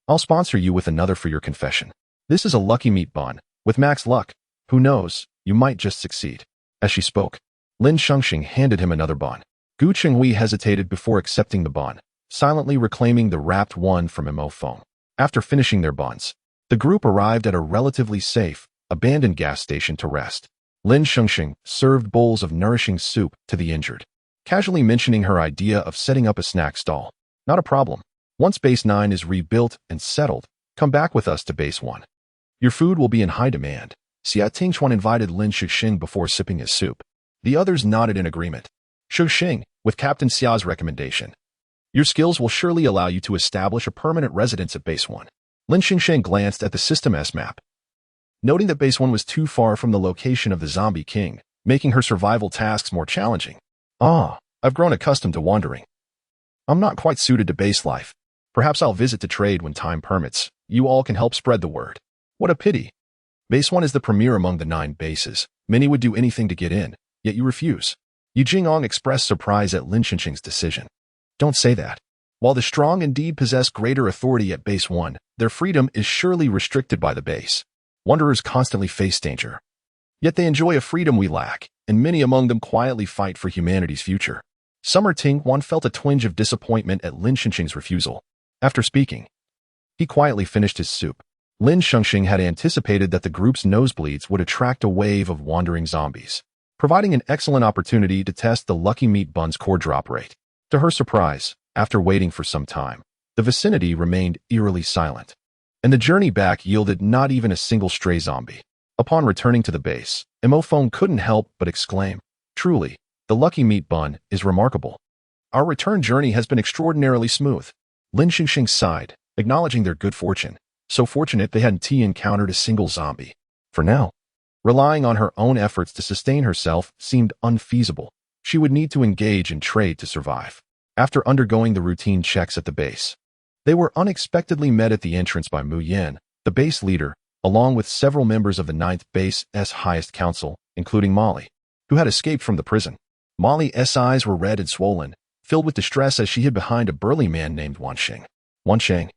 I'll sponsor you with another for your confession. This is a lucky meat bun. With max luck, who knows, you might just succeed." As she spoke, Lin Shengsheng handed him another bun. Gu Chenghui hesitated before accepting the bun, silently reclaiming the wrapped one from Mo Feng. After finishing their buns, the group arrived at a relatively safe, abandoned gas station to rest. Lin Shengsheng served bowls of nourishing soup to the injured, casually mentioning her idea of setting up a snack stall. "Not a problem. Once Base 9 is rebuilt and settled, come back with us to Base 1. Your food will be in high demand." Xia Tingchuan invited Lin Shengsheng before sipping his soup. The others nodded in agreement. "Shengsheng, with Captain Xia's recommendation, your skills will surely allow you to establish a permanent residence at Base 1. Lin Shengsheng glanced at the System S map, noting that Base 1 was too far from the location of the Zombie King, making her survival tasks more challenging. "I've grown accustomed to wandering. I'm not quite suited to base life. Perhaps I'll visit to trade when time permits. You all can help spread the word." "What a pity. Base 1 is the premier among the 9 bases. Many would do anything to get in, yet you refuse." Yu Jingong expressed surprise at Lin Shengsheng's decision. "Don't say that. While the strong indeed possess greater authority at Base 1, their freedom is surely restricted by the base. Wanderers constantly face danger. Yet they enjoy a freedom we lack, and many among them quietly fight for humanity's future." Summer Tinghuan felt a twinge of disappointment at Lin Shengsheng's refusal. After speaking, he quietly finished his soup. Lin Shengsheng had anticipated that the group's nosebleeds would attract a wave of wandering zombies, providing an excellent opportunity to test the Lucky Meat Bun's core drop rate. To her surprise, after waiting for some time, the vicinity remained eerily silent, and the journey back yielded not even a single stray zombie. Upon returning to the base, Mo Feng couldn't help but exclaim, "Truly, the Lucky Meat Bun is remarkable. Our return journey has been extraordinarily smooth." Lin Shengsheng sighed, acknowledging their good fortune. So fortunate they hadn't encountered a single zombie. For now, relying on her own efforts to sustain herself seemed unfeasible. She would need to engage in trade to survive. After undergoing the routine checks at the base, they were unexpectedly met at the entrance by Mu Yan, the base leader, along with several members of the 9th Base's highest council, including Molly, who had escaped from the prison. Molly's eyes were red and swollen, filled with distress as she hid behind a burly man named Wansheng. Wansheng,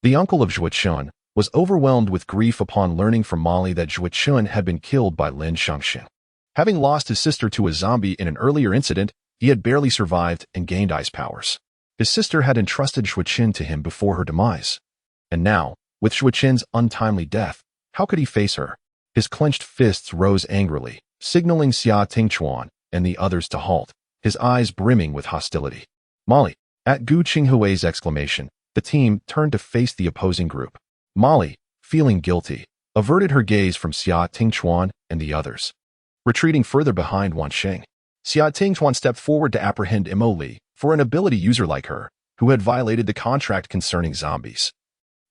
the uncle of Zhuochun, was overwhelmed with grief upon learning from Molly that Zhuochun had been killed by Lin Shengsheng. Having lost his sister to a zombie in an earlier incident, he had barely survived and gained ice powers. His sister had entrusted Zhuochun to him before her demise. And now, with Zhuochun's untimely death, how could he face her? His clenched fists rose angrily, signaling Xia Tingchuan and the others to halt, his eyes brimming with hostility. "Molly!" At Gu Qinghui's exclamation, the team turned to face the opposing group. Molly, feeling guilty, averted her gaze from Xia Tingchuan and the others, retreating further behind Wansheng. Xia Tingchuan stepped forward to apprehend Mo Li, for an ability user like her, who had violated the contract concerning zombies,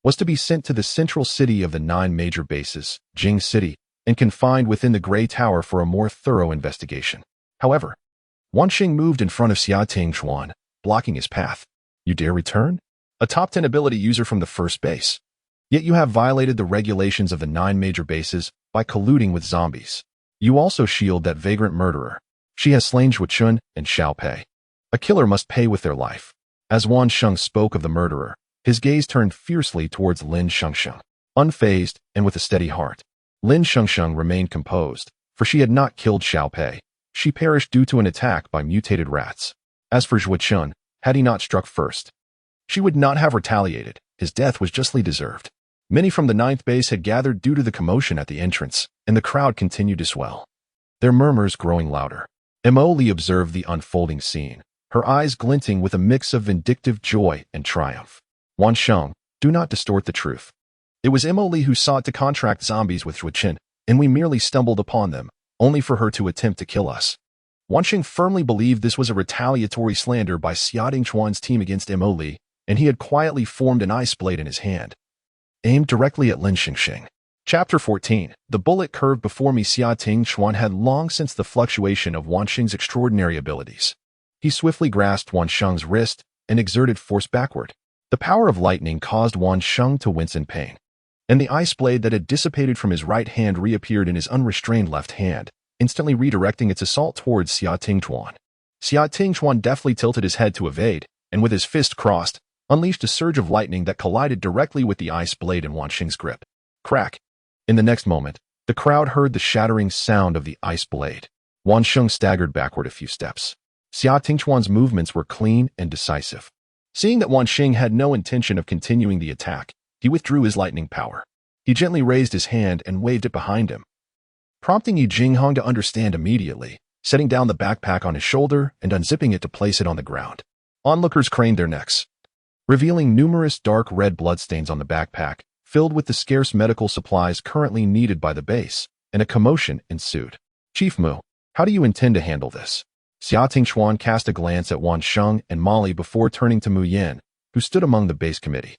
was to be sent to the central city of the 9 major bases, Jing City, and confined within the Grey Tower for a more thorough investigation. However, Wansheng moved in front of Xia Tingchuan, blocking his path. "You dare return? A top 10 ability user from the first base. Yet you have violated the regulations of the 9 major bases by colluding with zombies. You also shield that vagrant murderer. She has slain Zhuochun and Xiaopei. A killer must pay with their life." As Wansheng spoke of the murderer, his gaze turned fiercely towards Lin Shengsheng. Unfazed and with a steady heart, Lin Shengsheng remained composed, for she had not killed Xiaopei. She perished due to an attack by mutated rats. As for Zhuochun, had he not struck first, she would not have retaliated. His death was justly deserved. Many from the 9th base had gathered due to the commotion at the entrance, and the crowd continued to swell, their murmurs growing louder. Mo Li observed the unfolding scene, her eyes glinting with a mix of vindictive joy and triumph. "Wansheng, do not distort the truth. It was Mo Li who sought to contract zombies with Zhuochun, and we merely stumbled upon them, only for her to attempt to kill us." Wansheng firmly believed this was a retaliatory slander by Xia Tingchuan's team against Mo Li, and he had quietly formed an ice blade in his hand, aimed directly at Lin Shengsheng. Chapter 14. The bullet curved before me. Xia Tingchuan had long sensed the fluctuation of Wansheng's extraordinary abilities. He swiftly grasped Wansheng's wrist and exerted force backward. The power of lightning caused Wansheng to wince in pain, and the ice blade that had dissipated from his right hand reappeared in his unrestrained left hand, instantly redirecting its assault towards Xia Tingchuan. Xia Tingchuan deftly tilted his head to evade, and with his fist crossed, unleashed a surge of lightning that collided directly with the ice blade in Wan Xing's grip. Crack! In the next moment, the crowd heard the shattering sound of the ice blade. Wan Xing staggered backward a few steps. Xia Tingchuan's movements were clean and decisive. Seeing that Wan Xing had no intention of continuing the attack, he withdrew his lightning power. He gently raised his hand and waved it behind him, prompting Yi Jinghong to understand immediately, setting down the backpack on his shoulder and unzipping it to place it on the ground. Onlookers craned their necks, revealing numerous dark red bloodstains on the backpack, filled with the scarce medical supplies currently needed by the base, and a commotion ensued. Chief Mu, how do you intend to handle this? Xia Tingchuan cast a glance at Wan Sheng and Molly before turning to Mu Yan, who stood among the base committee.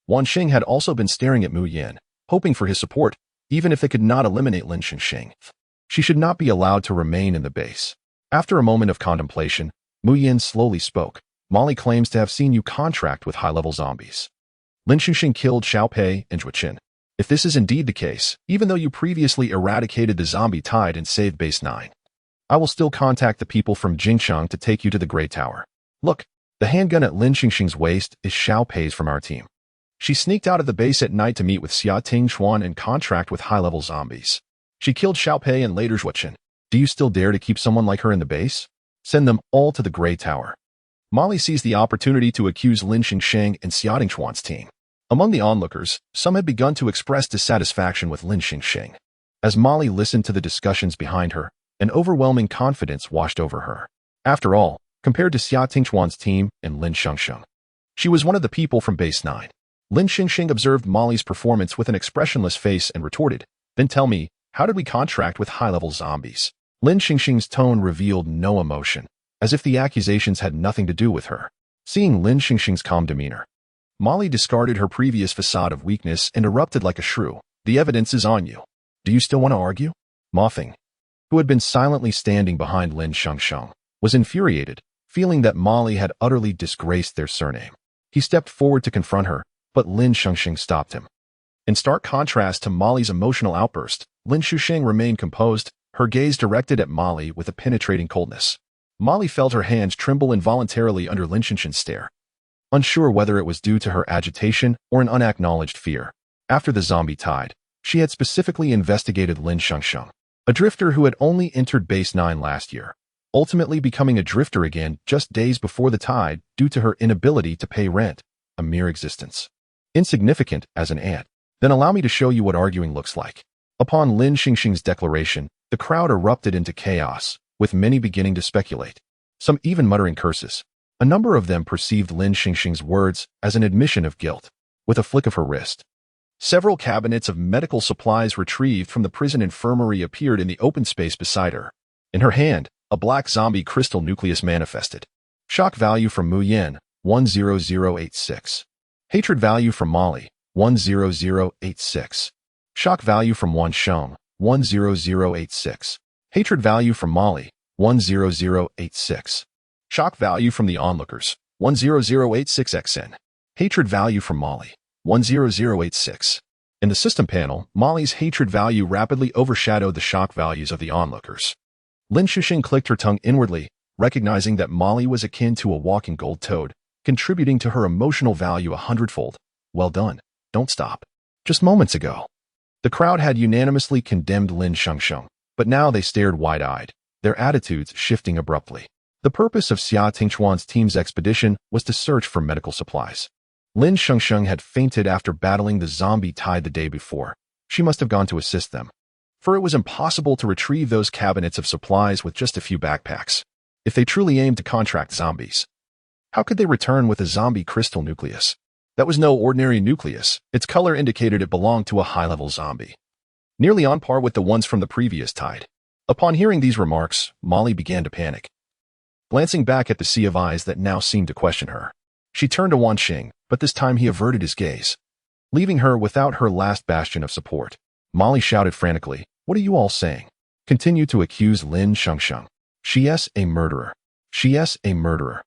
Wan Xing had also been staring at Mu Yan, hoping for his support, even if they could not eliminate Lin Shengsheng. She should not be allowed to remain in the base. After a moment of contemplation, Mu Yan slowly spoke. Molly claims to have seen you contract with high-level zombies. Lin Shengsheng killed Xiao Pei and Zhuoqin. If this is indeed the case, even though you previously eradicated the zombie tide and saved Base 9, I will still contact the people from Jingchang to take you to the Grey Tower. Look, the handgun at Lin Shengsheng's waist is Xiao Pei's from our team. She sneaked out of the base at night to meet with Xia Tingchuan and contract with high-level zombies. She killed Xiao Pei and later Zhuoqin. Do you still dare to keep someone like her in the base? Send them all to the Grey Tower. Molly seized the opportunity to accuse Lin Shengsheng and Xia Tingchuan's team. Among the onlookers, some had begun to express dissatisfaction with Lin Shengsheng. As Molly listened to the discussions behind her, an overwhelming confidence washed over her. After all, compared to Xia Tingchuan's team and Lin Shengsheng, she was one of the people from Base 9. Lin Shengsheng observed Molly's performance with an expressionless face and retorted, "Then tell me, how did we contract with high-level zombies?" Lin Shengsheng's tone revealed no emotion, as if the accusations had nothing to do with her. Seeing Lin Shengsheng's calm demeanor, Molly discarded her previous facade of weakness and erupted like a shrew. "The evidence is on you. Do you still want to argue?" Ma Feng, who had been silently standing behind Lin Shengsheng, was infuriated, feeling that Molly had utterly disgraced their surname. He stepped forward to confront her, but Lin Shengsheng stopped him. In stark contrast to Molly's emotional outburst, Lin Shengsheng remained composed, her gaze directed at Molly with a penetrating coldness. Molly felt her hands tremble involuntarily under Lin Shengsheng's stare, unsure whether it was due to her agitation or an unacknowledged fear. After the zombie tide, she had specifically investigated Lin Shengsheng, a drifter who had only entered Base 9 last year, ultimately becoming a drifter again just days before the tide due to her inability to pay rent, a mere existence. Insignificant as an ant. Then allow me to show you what arguing looks like. Upon Lin Shengsheng's declaration, the crowd erupted into chaos, with many beginning to speculate, some even muttering curses. A number of them perceived Lin Shengsheng's words as an admission of guilt. With a flick of her wrist, several cabinets of medical supplies retrieved from the prison infirmary appeared in the open space beside her. In her hand, a black zombie crystal nucleus manifested. Shock value from Mu Yan, 10086. Hatred value from Molly, 10086. Shock value from Wan Sheng, 10086. Hatred value from Molly, 10086. Shock value from the onlookers, 10086xn. Hatred value from Molly, 10086. In the system panel, Molly's hatred value rapidly overshadowed the shock values of the onlookers. Lin Shengsheng clicked her tongue inwardly, recognizing that Molly was akin to a walking gold toad, contributing to her emotional value 100-fold. Well done. Don't stop. Just moments ago, the crowd had unanimously condemned Lin Shengsheng, but now they stared wide-eyed, their attitudes shifting abruptly. The purpose of Xia Tingchuan's team's expedition was to search for medical supplies. Lin Shengsheng had fainted after battling the zombie tide the day before. She must have gone to assist them, for it was impossible to retrieve those cabinets of supplies with just a few backpacks. If they truly aimed to contract zombies, how could they return with a zombie crystal nucleus? That was no ordinary nucleus. Its color indicated it belonged to a high-level zombie, nearly on par with the ones from the previous tide. Upon hearing these remarks, Molly began to panic. Glancing back at the sea of eyes that now seemed to question her, she turned to Wan Xing, but this time he averted his gaze, leaving her without her last bastion of support. Molly shouted frantically, "What are you all saying? Continue to accuse Lin Shengsheng. She is a murderer. She is a murderer.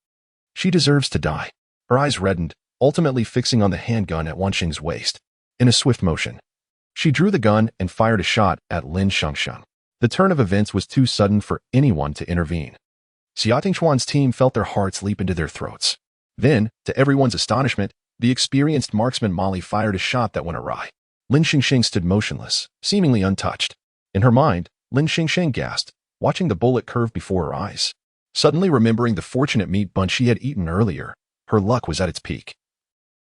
She deserves to die." Her eyes reddened, ultimately fixing on the handgun at Wan Xing's waist. In a swift motion, she drew the gun and fired a shot at Lin Shengsheng. The turn of events was too sudden for anyone to intervene. Xia Tingchuan's team felt their hearts leap into their throats. Then, to everyone's astonishment, the experienced marksman Molly fired a shot that went awry. Lin Shengsheng stood motionless, seemingly untouched. In her mind, Lin Shengsheng gasped, watching the bullet curve before her eyes. Suddenly remembering the fortunate meat bunch she had eaten earlier, her luck was at its peak.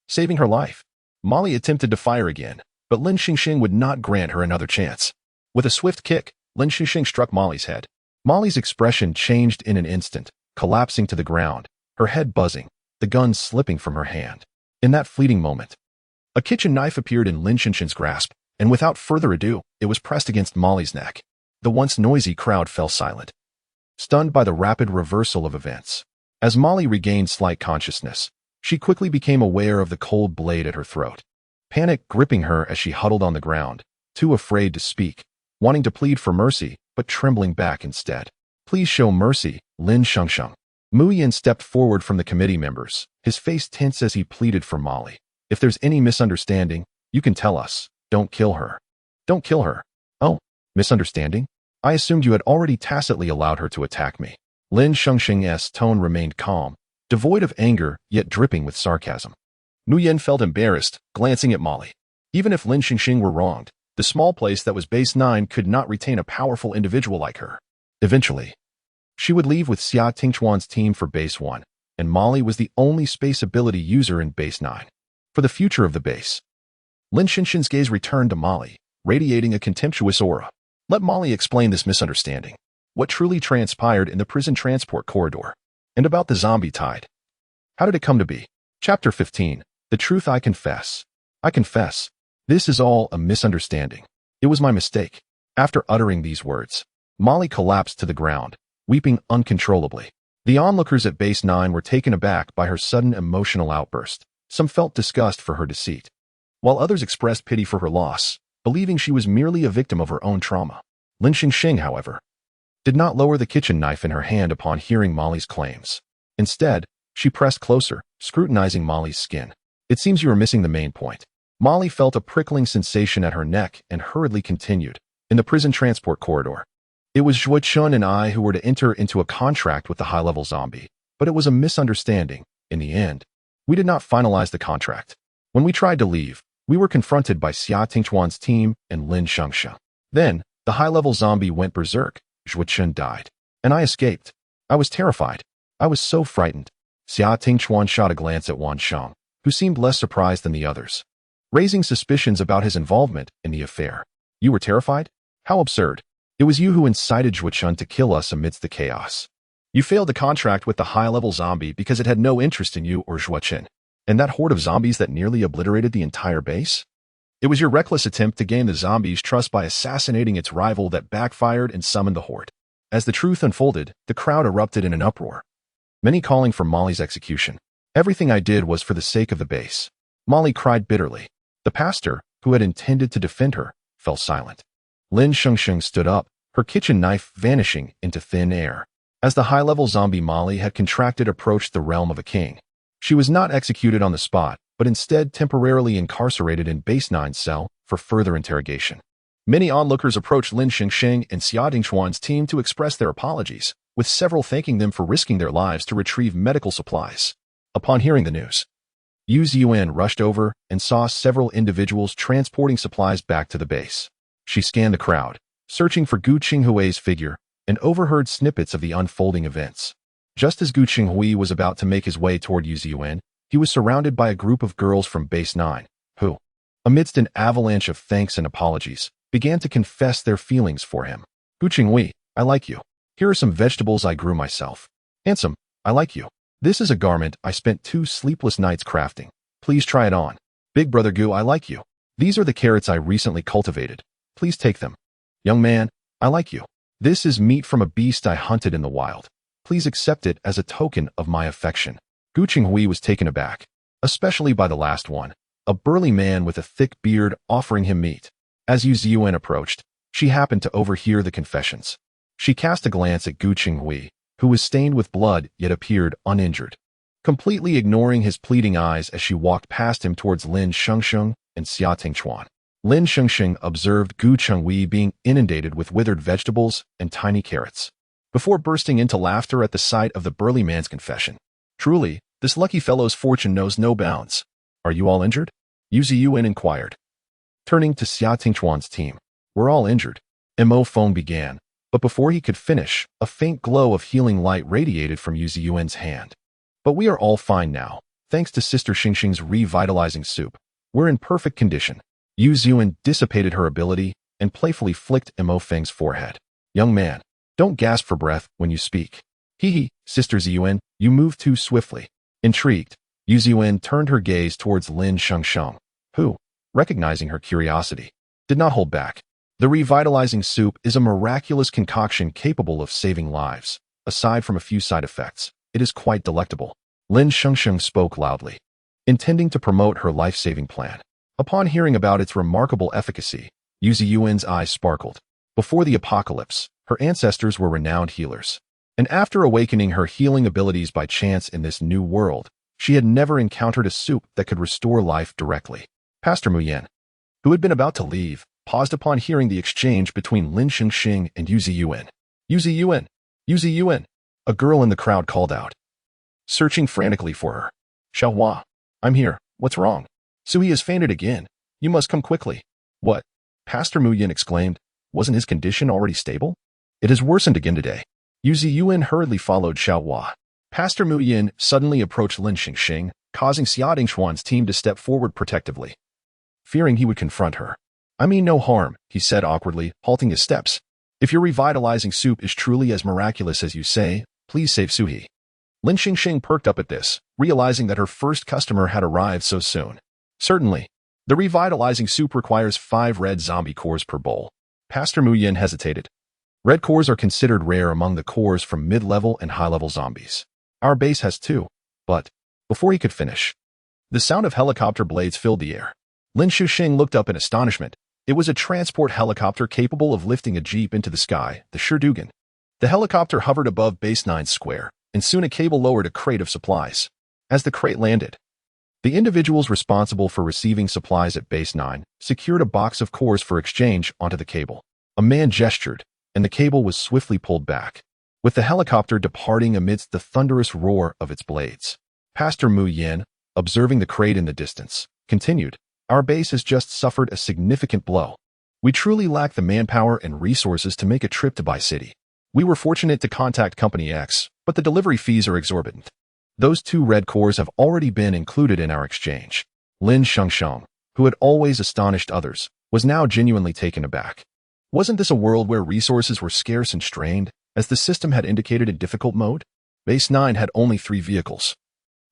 Saving her life, Molly attempted to fire again, but Lin Shengsheng would not grant her another chance. With a swift kick, Lin Shengsheng struck Molly's head. Molly's expression changed in an instant, collapsing to the ground, her head buzzing, the gun slipping from her hand. In that fleeting moment, a kitchen knife appeared in Lin Shengsheng's grasp, and without further ado, it was pressed against Molly's neck. The once noisy crowd fell silent, stunned by the rapid reversal of events. As Molly regained slight consciousness, she quickly became aware of the cold blade at her throat. Panic gripping her as she huddled on the ground, too afraid to speak, wanting to plead for mercy, but trembling back instead. Please show mercy, Lin Shengsheng. Mu Yan stepped forward from the committee members, his face tense as he pleaded for Molly. If there's any misunderstanding, you can tell us. Don't kill her. Don't kill her. Oh, misunderstanding? I assumed you had already tacitly allowed her to attack me. Lin Shengsheng's tone remained calm, devoid of anger, yet dripping with sarcasm. Mu Yan felt embarrassed, glancing at Molly. Even if Lin Shengsheng were wronged, the small place that was base 9 could not retain a powerful individual like her. Eventually, she would leave with Xia Tingchuan's team for base 1, and Molly was the only space ability user in base 9. For the future of the base, Lin Shengsheng's gaze returned to Molly, radiating a contemptuous aura. Let Molly explain this misunderstanding. What truly transpired in the prison transport corridor, and about the zombie tide. How did it come to be? Chapter 15. The truth I confess. I confess. This is all a misunderstanding. It was my mistake. After uttering these words, Molly collapsed to the ground, weeping uncontrollably. The onlookers at base 9 were taken aback by her sudden emotional outburst. Some felt disgust for her deceit, while others expressed pity for her loss, believing she was merely a victim of her own trauma. Lin Shengsheng, however, did not lower the kitchen knife in her hand upon hearing Molly's claims. Instead, she pressed closer, scrutinizing Molly's skin. It seems you are missing the main point. Molly felt a prickling sensation at her neck and hurriedly continued. In the prison transport corridor, it was Zhuo Chun and I who were to enter into a contract with the high-level zombie, but it was a misunderstanding. In the end, we did not finalize the contract. When we tried to leave, we were confronted by Xia Tingchuan's team and Lin Shengsheng. Then, the high-level zombie went berserk, Zhuo Chun died, and I escaped. I was terrified. I was so frightened. Xia Tingchuan shot a glance at Wan Shang, who seemed less surprised than the others, raising suspicions about his involvement in the affair. You were terrified? How absurd. It was you who incited Zhuo Chun to kill us amidst the chaos. You failed the contract with the high-level zombie because it had no interest in you or Zhuo Chun, and that horde of zombies that nearly obliterated the entire base? It was your reckless attempt to gain the zombies' trust by assassinating its rival that backfired and summoned the horde. As the truth unfolded, the crowd erupted in an uproar, many calling for Molly's execution. Everything I did was for the sake of the base. Molly cried bitterly. The pastor, who had intended to defend her, fell silent. Lin Shengsheng stood up, her kitchen knife vanishing into thin air. As the high-level zombie Molly had contracted approached the realm of a king, she was not executed on the spot, but instead temporarily incarcerated in base 9's cell for further interrogation. Many onlookers approached Lin Shengsheng and Xia Tingchuan's team to express their apologies, with several thanking them for risking their lives to retrieve medical supplies. Upon hearing the news, Yu Ziyuan rushed over and saw several individuals transporting supplies back to the base. She scanned the crowd, searching for Gu Qinghui's figure, and overheard snippets of the unfolding events. Just as Gu Qinghui was about to make his way toward Yu Ziyuan, he was surrounded by a group of girls from base 9, who, amidst an avalanche of thanks and apologies, began to confess their feelings for him. Gu Qinghui, I like you. Here are some vegetables I grew myself. Handsome, I like you. This is a garment I spent 2 sleepless nights crafting. Please try it on. Big brother Gu, I like you. These are the carrots I recently cultivated. Please take them. Young man, I like you. This is meat from a beast I hunted in the wild. Please accept it as a token of my affection. Gu Qinghui was taken aback, especially by the last one, a burly man with a thick beard offering him meat. As Yu Ziyuan approached, she happened to overhear the confessions. She cast a glance at Gu Qinghui, who was stained with blood yet appeared uninjured, completely ignoring his pleading eyes as she walked past him towards Lin Shengsheng and Xia Tingchuan. Lin Shengsheng observed Gu Qinghui being inundated with withered vegetables and tiny carrots. before bursting into laughter at the sight of the burly man's confession. Truly, this lucky fellow's fortune knows no bounds. Are you all injured? Yu Ziyuan inquired. Turning to Xia Tingchuan's team. We're all injured. Mo Feng began, but before he could finish, a faint glow of healing light radiated from Yu Ziyuan's hand. But we are all fine now, thanks to Sister Xingxing's revitalizing soup. We're in perfect condition. Yu Ziyuan dissipated her ability and playfully flicked Mo Feng's forehead. Young man, don't gasp for breath when you speak. Hee, Sister Ziyuan, you move too swiftly. Intrigued, Yu Ziyuan turned her gaze towards Lin Shengsheng, who, recognizing her curiosity, did not hold back. The revitalizing soup is a miraculous concoction capable of saving lives. Aside from a few side effects, it is quite delectable. Lin Shengsheng spoke loudly, intending to promote her life-saving plan. Upon hearing about its remarkable efficacy, Yu Ziyuan's eyes sparkled. Before the apocalypse, her ancestors were renowned healers. And after awakening her healing abilities by chance in this new world, she had never encountered a soup that could restore life directly. Pastor Mu Yan, who had been about to leave, paused upon hearing the exchange between Lin Shengsheng and Yu Ziyuan. Yu Ziyuan! Yu Ziyuan! A girl in the crowd called out, searching frantically for her. Xiaohua, I'm here. What's wrong? Suhi has fainted again. You must come quickly. What? Pastor Mu Yan exclaimed. Wasn't his condition already stable? It has worsened again today. Yu Ziyuan hurriedly followed Xiaohua. Pastor Mu Yan suddenly approached Lin Shengsheng, causing Xia Tingchuan's team to step forward protectively, fearing he would confront her. I mean no harm, he said awkwardly, halting his steps. If your revitalizing soup is truly as miraculous as you say, please save Suhi. Lin Shengsheng perked up at this, realizing that her first customer had arrived so soon. Certainly. The revitalizing soup requires 5 red zombie cores per bowl. Pastor Mu Yan hesitated. Red cores are considered rare among the cores from mid-level and high-level zombies. Our base has 2. But, before he could finish, the sound of helicopter blades filled the air. Lin Shengsheng looked up in astonishment. It was a transport helicopter capable of lifting a jeep into the sky, the Sherdugan. The helicopter hovered above Base 9's square, and soon a cable lowered a crate of supplies. As the crate landed, the individuals responsible for receiving supplies at Base 9 secured a box of cores for exchange onto the cable. A man gestured, and the cable was swiftly pulled back, with the helicopter departing amidst the thunderous roar of its blades. Pastor Mu Yan, observing the crate in the distance, continued, Our base has just suffered a significant blow. We truly lack the manpower and resources to make a trip to Bai City. We were fortunate to contact Company X, but the delivery fees are exorbitant. Those 2 red cores have already been included in our exchange. Lin Shengsheng, who had always astonished others, was now genuinely taken aback. Wasn't this a world where resources were scarce and strained, as the system had indicated in difficult mode? Base 9 had only 3 vehicles.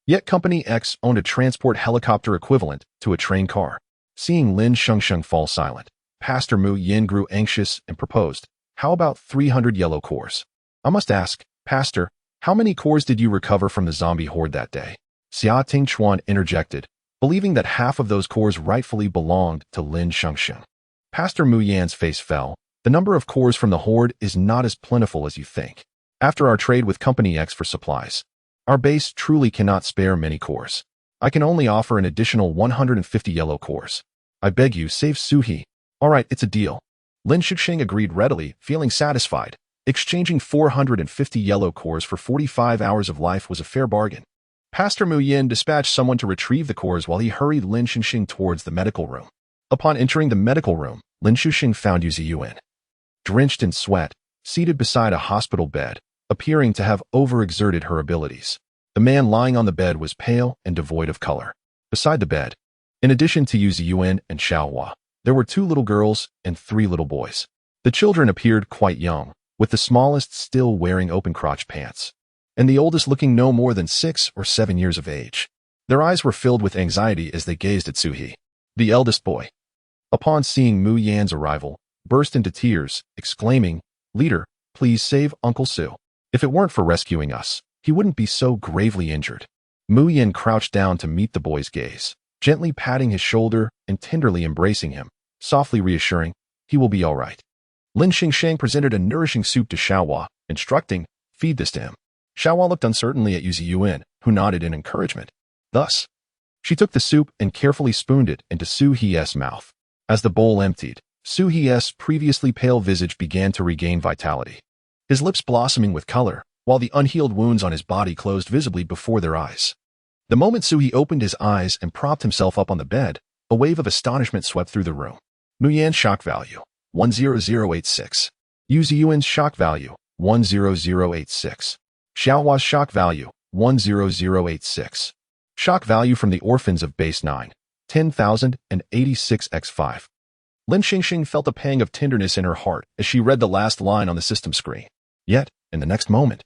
Yet Company X owned a transport helicopter equivalent to a train car. Seeing Lin Shengsheng fall silent, Pastor Mu Yan grew anxious and proposed, How about 300 yellow cores? I must ask, Pastor, how many cores did you recover from the zombie horde that day? Xia Tingchuan interjected, believing that half of those cores rightfully belonged to Lin Shengsheng. Pastor Mu Yan's face fell. The number of cores from the horde is not as plentiful as you think. After our trade with Company X for supplies, our base truly cannot spare many cores. I can only offer an additional 150 yellow cores. I beg you, save Suhi. All right, it's a deal. Lin Shengsheng agreed readily, feeling satisfied. Exchanging 450 yellow cores for 45 hours of life was a fair bargain. Pastor Mu Yan dispatched someone to retrieve the cores while he hurried Lin Shengsheng towards the medical room. Upon entering the medical room, Lin Shengsheng found Yu Ziyuan, drenched in sweat, seated beside a hospital bed, appearing to have overexerted her abilities. The man lying on the bed was pale and devoid of color. Beside the bed, in addition to Yu Ziyuan and Xiaohua, there were 2 little girls and 3 little boys. The children appeared quite young, with the smallest still wearing open-crotch pants, and the oldest looking no more than 6 or 7 years of age. Their eyes were filled with anxiety as they gazed at Suhi. The eldest boy, upon seeing Mu Yan's arrival, burst into tears, exclaiming, Leader, please save Uncle Su. If it weren't for rescuing us, he wouldn't be so gravely injured. Mu Yan crouched down to meet the boy's gaze, gently patting his shoulder and tenderly embracing him, softly reassuring, he will be all right. Lin Shengsheng presented a nourishing soup to Xiaohua, instructing, feed this to him. Xiaohua looked uncertainly at Yu Ziyuan, who nodded in encouragement. Thus, she took the soup and carefully spooned it into Su He's mouth. As the bowl emptied, Su He's previously pale visage began to regain vitality. his lips blossoming with color, while the unhealed wounds on his body closed visibly before their eyes. The moment Suhi opened his eyes and propped himself up on the bed, a wave of astonishment swept through the room. Muyan shock value, 10086. Yu Ziyuan's shock value, 10086. Xiaohua's shock value, 10086. Shock value from the orphans of base 9, 10,086x5. Lin Shengsheng felt a pang of tenderness in her heart as she read the last line on the system screen. Yet, in the next moment,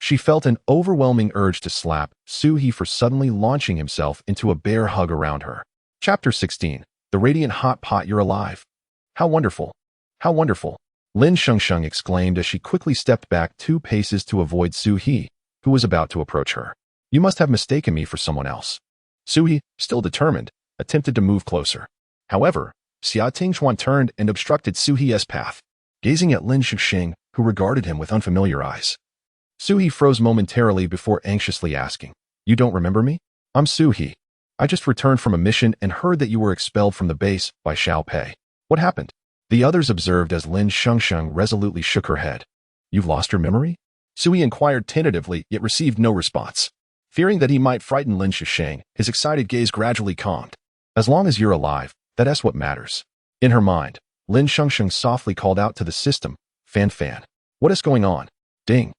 she felt an overwhelming urge to slap Suhi for suddenly launching himself into a bear hug around her. Chapter 16. The Radiant Hotpot, You're Alive. How wonderful. How wonderful. Lin Shengsheng exclaimed as she quickly stepped back 2 paces to avoid Suhi, who was about to approach her. You must have mistaken me for someone else. Suhi, still determined, attempted to move closer. However, Xia Tingchuan turned and obstructed Suhi's path, gazing at Lin Shengsheng, who regarded him with unfamiliar eyes. Suhi froze momentarily before anxiously asking, You don't remember me? I'm Suhi. I just returned from a mission and heard that you were expelled from the base by Xiao Pei. What happened? The others observed as Lin Shengsheng resolutely shook her head. You've lost your memory? Suhi inquired tentatively, yet received no response. Fearing that he might frighten Lin Shengsheng, his excited gaze gradually calmed. As long as you're alive, that's what matters. In her mind, Lin Shengsheng softly called out to the system, Fan Fan. What is going on? Ding.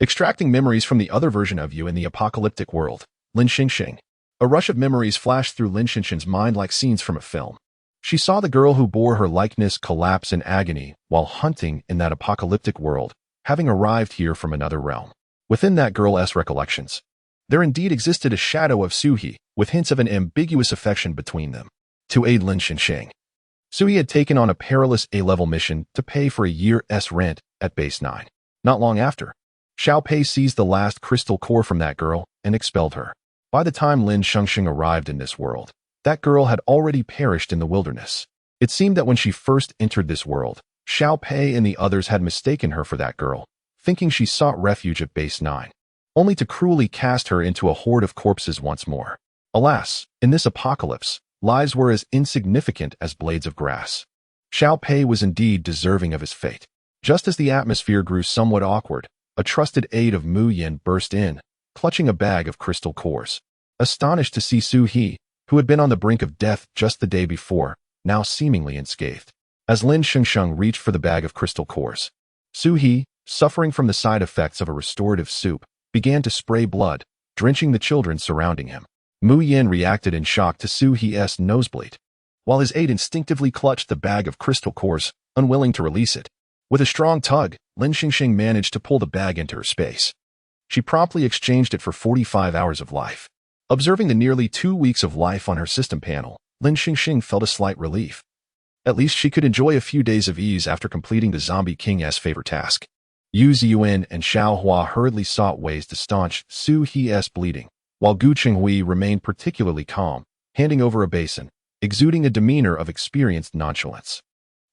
Extracting memories from the other version of you in the apocalyptic world, Lin Shengsheng. A rush of memories flashed through Lin Shengsheng's mind like scenes from a film. She saw the girl who bore her likeness collapse in agony while hunting in that apocalyptic world, having arrived here from another realm. Within that girl's recollections, there indeed existed a shadow of Suhi, with hints of an ambiguous affection between them. To aid Lin Shengsheng, Suhi had taken on a perilous A-level mission to pay for a year's rent at base 9. Not long after, Xiao Pei seized the last crystal core from that girl and expelled her. By the time Lin Shengsheng arrived in this world, that girl had already perished in the wilderness. It seemed that when she first entered this world, Xiao Pei and the others had mistaken her for that girl, thinking she sought refuge at base 9, only to cruelly cast her into a horde of corpses once more. Alas, in this apocalypse, lives were as insignificant as blades of grass. Xiao Pei was indeed deserving of his fate. Just as the atmosphere grew somewhat awkward, a trusted aide of Mu Yin burst in, clutching a bag of crystal cores. Astonished to see Suhi, who had been on the brink of death just the day before, now seemingly unscathed. As Lin Shengsheng reached for the bag of crystal cores, Suhi, suffering from the side effects of a restorative soup, began to spray blood, drenching the children surrounding him. Mu Yin reacted in shock to Suhi's nosebleed, while his aide instinctively clutched the bag of crystal cores, unwilling to release it. With a strong tug, Lin Shengsheng managed to pull the bag into her space. She promptly exchanged it for 45 hours of life. Observing the nearly 2 weeks of life on her system panel, Lin Shengsheng felt a slight relief. At least she could enjoy a few days of ease after completing the Zombie King's favorite task. Yu Ziyuan and Xiao Hua hurriedly sought ways to staunch Suhi's bleeding, while Gu Chenghui remained particularly calm, handing over a basin, exuding a demeanor of experienced nonchalance.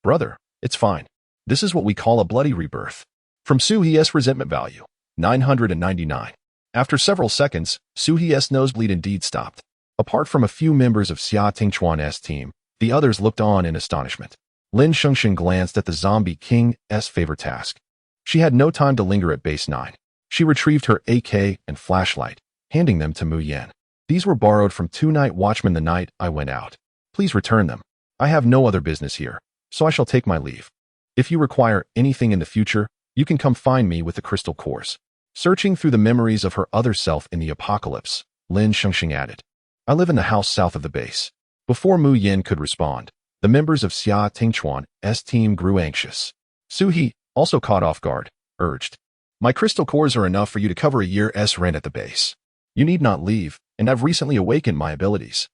Brother, it's fine. This is what we call a bloody rebirth. From Suhi's resentment value, 999. After several seconds, Suhi's nosebleed indeed stopped. Apart from a few members of Xia Tingchuan's team, the others looked on in astonishment. Lin Shengsheng glanced at the Zombie King's favorite task. She had no time to linger at base 9. She retrieved her AK and flashlight, handing them to Mu Yan. These were borrowed from 2 night watchmen the night I went out. Please return them. I have no other business here, so I shall take my leave. If you require anything in the future, you can come find me with the crystal cores. Searching through the memories of her other self in the apocalypse, Lin Shengsheng added, I live in the house south of the base. Before Mu Yin could respond, the members of Xia Tingchuan's team grew anxious. Suhi, also caught off guard, urged, My crystal cores are enough for you to cover a year's rent at the base. You need not leave, and I've recently awakened my abilities.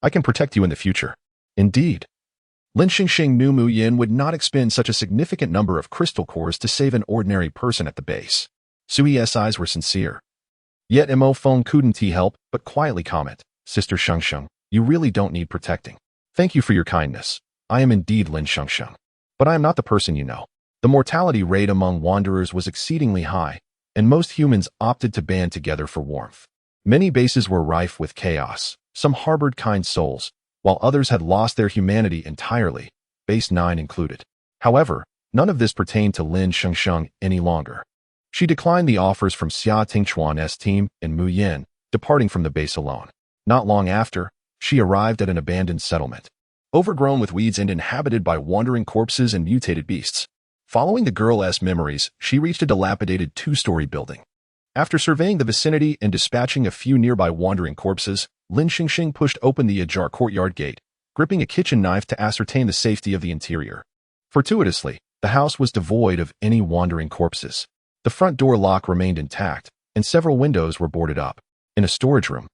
I can protect you in the future. Indeed. Lin Shengsheng knew Mu Yin would not expend such a significant number of crystal cores to save an ordinary person at the base. Suhi's eyes were sincere. Yet Mo Feng couldn't help but quietly comment, Sister Shengsheng, you really don't need protecting. Thank you for your kindness. I am indeed Lin Shengsheng. But I am not the person you know. The mortality rate among wanderers was exceedingly high, and most humans opted to band together for warmth. Many bases were rife with chaos. Some harbored kind souls, while others had lost their humanity entirely, base 9 included. However, None of this pertained to Lin Shengsheng any longer. She declined the offers from Xia Tingchuan's team in Muyin, departing from the base alone. Not long after, she arrived at an abandoned settlement, overgrown with weeds and inhabited by wandering corpses and mutated beasts. Following the girl's memories, she reached a dilapidated two-story building. After surveying the vicinity and dispatching a few nearby wandering corpses, Lin Shengsheng pushed open the ajar courtyard gate, gripping a kitchen knife to ascertain the safety of the interior. Fortuitously, the house was devoid of any wandering corpses. The front door lock remained intact, and several windows were boarded up. In a storage room,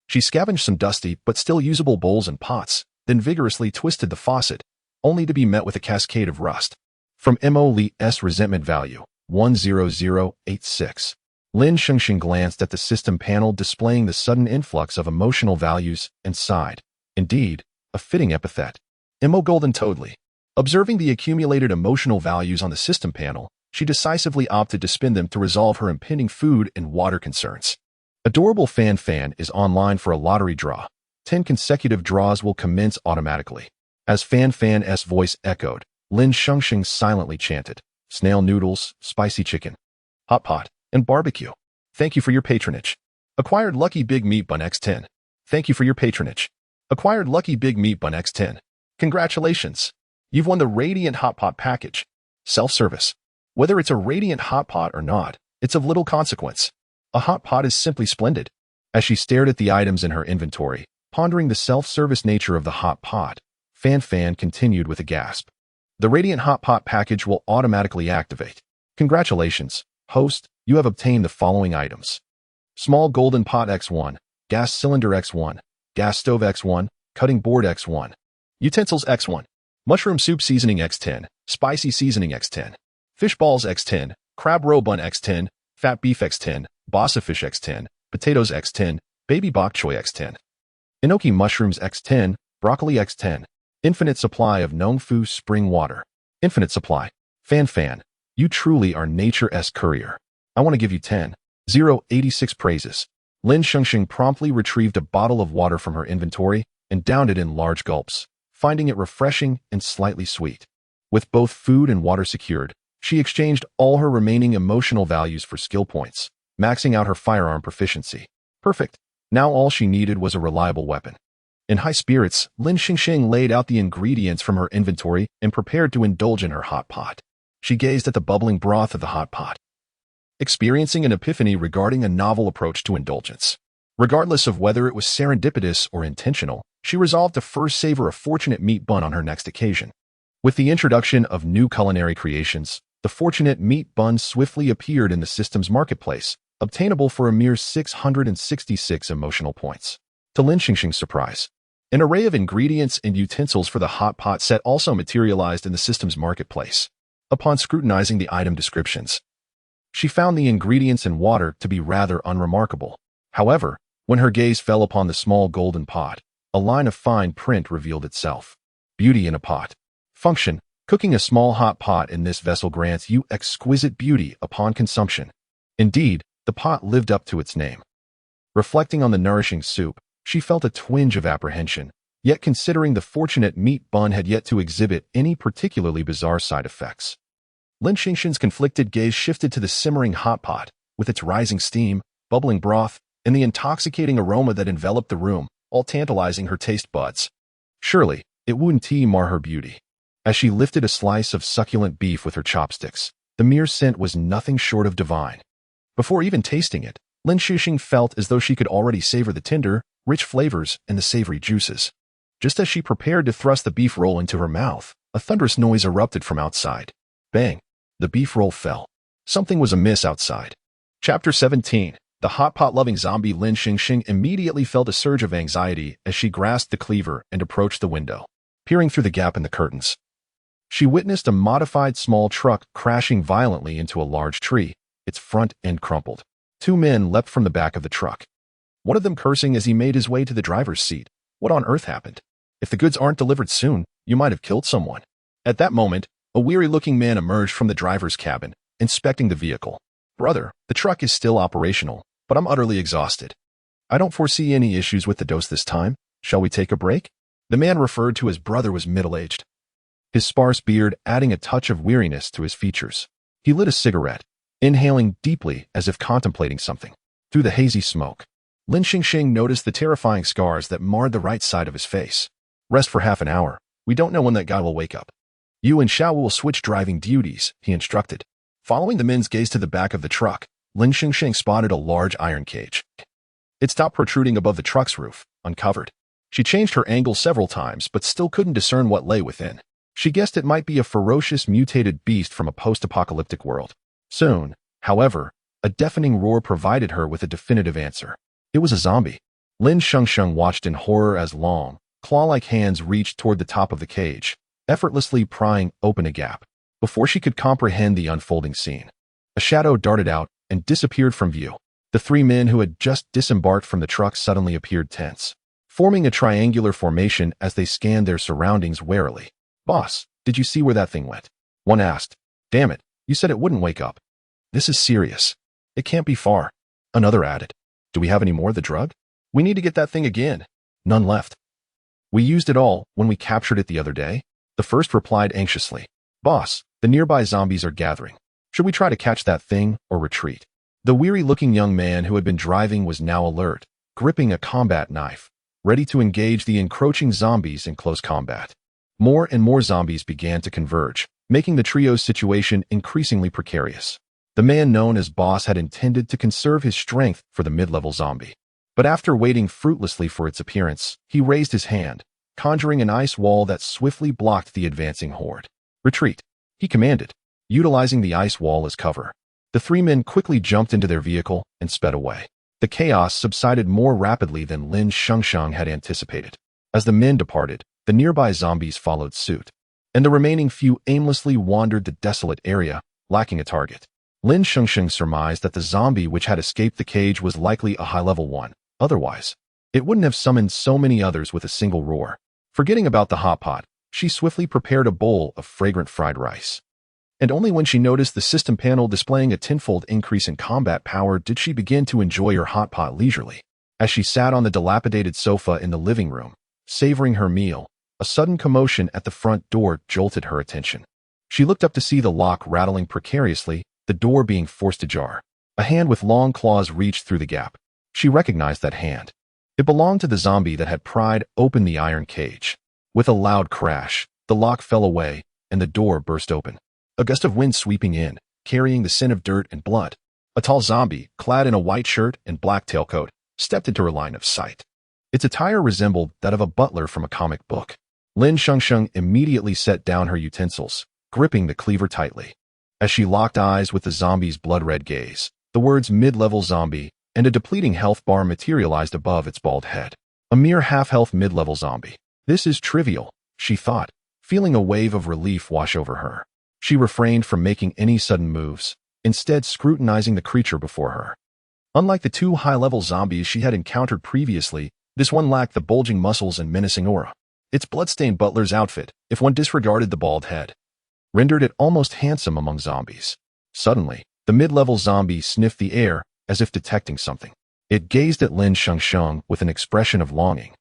she scavenged some dusty but still usable bowls and pots, then vigorously twisted the faucet, only to be met with a cascade of rust. From Mo.Li's resentment value, 10086. Lin Shengsheng glanced at the system panel displaying the sudden influx of emotional values and sighed. Indeed, a fitting epithet. Mo Golden Toadly. Observing the accumulated emotional values on the system panel, she decisively opted to spend them to resolve her impending food and water concerns. Adorable Fan is online for a lottery draw. 10 consecutive draws will commence automatically. As Fan's voice echoed, Lin Shengsheng silently chanted, snail noodles, spicy chicken, hot pot, and barbecue. Thank you for your patronage. Acquired Lucky Big Meat Bun X10. Thank you for your patronage. Acquired Lucky Big Meat Bun X10. Congratulations. You've won the Radiant Hot Pot package. Self-service. Whether it's a Radiant Hot Pot or not, it's of little consequence. A hot pot is simply splendid. As she stared at the items in her inventory, pondering the self-service nature of the hot pot, Fan continued with a gasp. The Radiant Hot Pot package will automatically activate. Congratulations, host, you have obtained the following items. Small golden pot X1, gas cylinder X1, gas stove X1, cutting board X1, utensils X1, mushroom soup seasoning X10, spicy seasoning X10, fish balls X10, crab roe bun X10, fat beef X10, basa fish X10, potatoes X10, baby bok choy X10, enoki mushrooms X10, broccoli X10, infinite supply of Nongfu spring water. Infinite supply. Fan, you truly are nature's courier. I want to give you 10,086 praises. Lin Shengsheng promptly retrieved a bottle of water from her inventory and downed it in large gulps, finding it refreshing and slightly sweet. With both food and water secured, she exchanged all her remaining emotional values for skill points, maxing out her firearm proficiency. Perfect. Now all she needed was a reliable weapon. In high spirits, Lin Shengsheng laid out the ingredients from her inventory and prepared to indulge in her hot pot. She gazed at the bubbling broth of the hot pot, experiencing an epiphany regarding a novel approach to indulgence. Regardless of whether it was serendipitous or intentional, she resolved to first savor a fortunate meat bun on her next occasion. With the introduction of new culinary creations, the fortunate meat bun swiftly appeared in the system's marketplace, obtainable for a mere 666 emotional points. To Lin Shengsheng's surprise, an array of ingredients and utensils for the hot pot set also materialized in the system's marketplace. Upon scrutinizing the item descriptions, she found the ingredients and water to be rather unremarkable. However, when her gaze fell upon the small golden pot, a line of fine print revealed itself. Beauty in a pot. Function: cooking a small hot pot in this vessel grants you exquisite beauty upon consumption. Indeed, the pot lived up to its name. Reflecting on the nourishing soup, she felt a twinge of apprehension, yet considering the fortunate meat bun had yet to exhibit any particularly bizarre side effects. Lin Shengsheng's conflicted gaze shifted to the simmering hot pot, with its rising steam, bubbling broth, and the intoxicating aroma that enveloped the room, all tantalizing her taste buds. Surely, it wouldn't mar her beauty. As she lifted a slice of succulent beef with her chopsticks, the mere scent was nothing short of divine. Before even tasting it, Lin Shengsheng felt as though she could already savor the tender, rich flavors and the savory juices. Just as she prepared to thrust the beef roll into her mouth, a thunderous noise erupted from outside. Bang! The beef roll fell. Something was amiss outside. Chapter 17. The hot pot-loving zombie Lin Shengsheng immediately felt a surge of anxiety as she grasped the cleaver and approached the window. Peering through the gap in the curtains, she witnessed a modified small truck crashing violently into a large tree, its front end crumpled. Two men leapt from the back of the truck, one of them cursing as he made his way to the driver's seat. What on earth happened? If the goods aren't delivered soon, you might have killed someone. At that moment, a weary-looking man emerged from the driver's cabin, inspecting the vehicle. Brother, the truck is still operational, but I'm utterly exhausted. I don't foresee any issues with the dose this time. Shall we take a break? The man referred to as brother was middle-aged. his sparse beard adding a touch of weariness to his features. He lit a cigarette, inhaling deeply as if contemplating something. Through the hazy smoke, Lin Shengsheng noticed the terrifying scars that marred the right side of his face. Rest for half an hour. We don't know when that guy will wake up. You and Xiao will switch driving duties, he instructed. Following the men's gaze to the back of the truck, Lin Shengsheng spotted a large iron cage. It stopped protruding above the truck's roof, uncovered. She changed her angle several times, but still couldn't discern what lay within. She guessed it might be a ferocious, mutated beast from a post-apocalyptic world. Soon, however, a deafening roar provided her with a definitive answer. It was a zombie. Lin Shengsheng watched in horror as long, claw-like hands reached toward the top of the cage, effortlessly prying open a gap. Before she could comprehend the unfolding scene, a shadow darted out and disappeared from view. The three men who had just disembarked from the truck suddenly appeared tense, forming a triangular formation as they scanned their surroundings warily. "Boss, did you see where that thing went?" one asked. "Damn it, you said it wouldn't wake up." "This is serious. It can't be far," another added. "Do we have any more of the drug? We need to get that thing again." "None left. We used it all when we captured it the other day," the first replied anxiously. "Boss, the nearby zombies are gathering. Should we try to catch that thing or retreat?" The weary-looking young man who had been driving was now alert, gripping a combat knife, ready to engage the encroaching zombies in close combat. More and more zombies began to converge, making the trio's situation increasingly precarious. The man known as Boss had intended to conserve his strength for the mid-level zombie. But after waiting fruitlessly for its appearance, he raised his hand, conjuring an ice wall that swiftly blocked the advancing horde. "Retreat," he commanded, utilizing the ice wall as cover. The three men quickly jumped into their vehicle and sped away. The chaos subsided more rapidly than Lin Shengsheng had anticipated. As the men departed, the nearby zombies followed suit, and the remaining few aimlessly wandered the desolate area, lacking a target. Lin Shengsheng surmised that the zombie which had escaped the cage was likely a high-level one. Otherwise, it wouldn't have summoned so many others with a single roar. Forgetting about the hotpot, she swiftly prepared a bowl of fragrant fried rice. And only when she noticed the system panel displaying a tenfold increase in combat power did she begin to enjoy her hotpot leisurely. As she sat on the dilapidated sofa in the living room, savoring her meal, a sudden commotion at the front door jolted her attention. She looked up to see the lock rattling precariously, the door being forced ajar. A hand with long claws reached through the gap. She recognized that hand. It belonged to the zombie that had pried open the iron cage. With a loud crash, the lock fell away, and the door burst open. A gust of wind sweeping in, carrying the scent of dirt and blood. A tall zombie, clad in a white shirt and black tailcoat, stepped into her line of sight. Its attire resembled that of a butler from a comic book. Lin Shengsheng immediately set down her utensils, gripping the cleaver tightly. As she locked eyes with the zombie's blood-red gaze, the words mid-level zombie and a depleting health bar materialized above its bald head. A mere half-health mid-level zombie. This is trivial, she thought, feeling a wave of relief wash over her. She refrained from making any sudden moves, instead scrutinizing the creature before her. Unlike the two high-level zombies she had encountered previously, this one lacked the bulging muscles and menacing aura. Its blood-stained butler's outfit, if one disregarded the bald head, rendered it almost handsome among zombies. Suddenly, the mid-level zombie sniffed the air as if detecting something. It gazed at Lin Shengsheng with an expression of longing,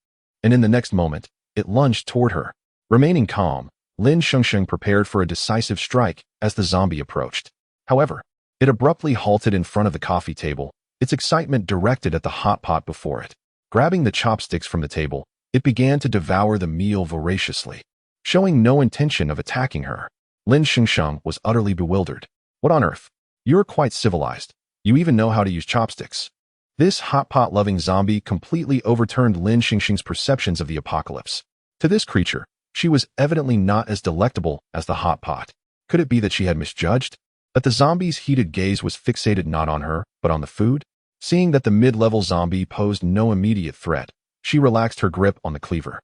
and in the next moment, it lunged toward her. Remaining calm, Lin Shengsheng prepared for a decisive strike as the zombie approached. However, it abruptly halted in front of the coffee table, its excitement directed at the hot pot before it. Grabbing the chopsticks from the table, it began to devour the meal voraciously, showing no intention of attacking her. Lin Shengsheng was utterly bewildered. "What on earth? You're quite civilized. You even know how to use chopsticks." This hot pot-loving zombie completely overturned Lin Shengsheng's perceptions of the apocalypse. To this creature, she was evidently not as delectable as the hot pot. Could it be that she had misjudged? That the zombie's heated gaze was fixated not on her, but on the food? Seeing that the mid-level zombie posed no immediate threat, she relaxed her grip on the cleaver.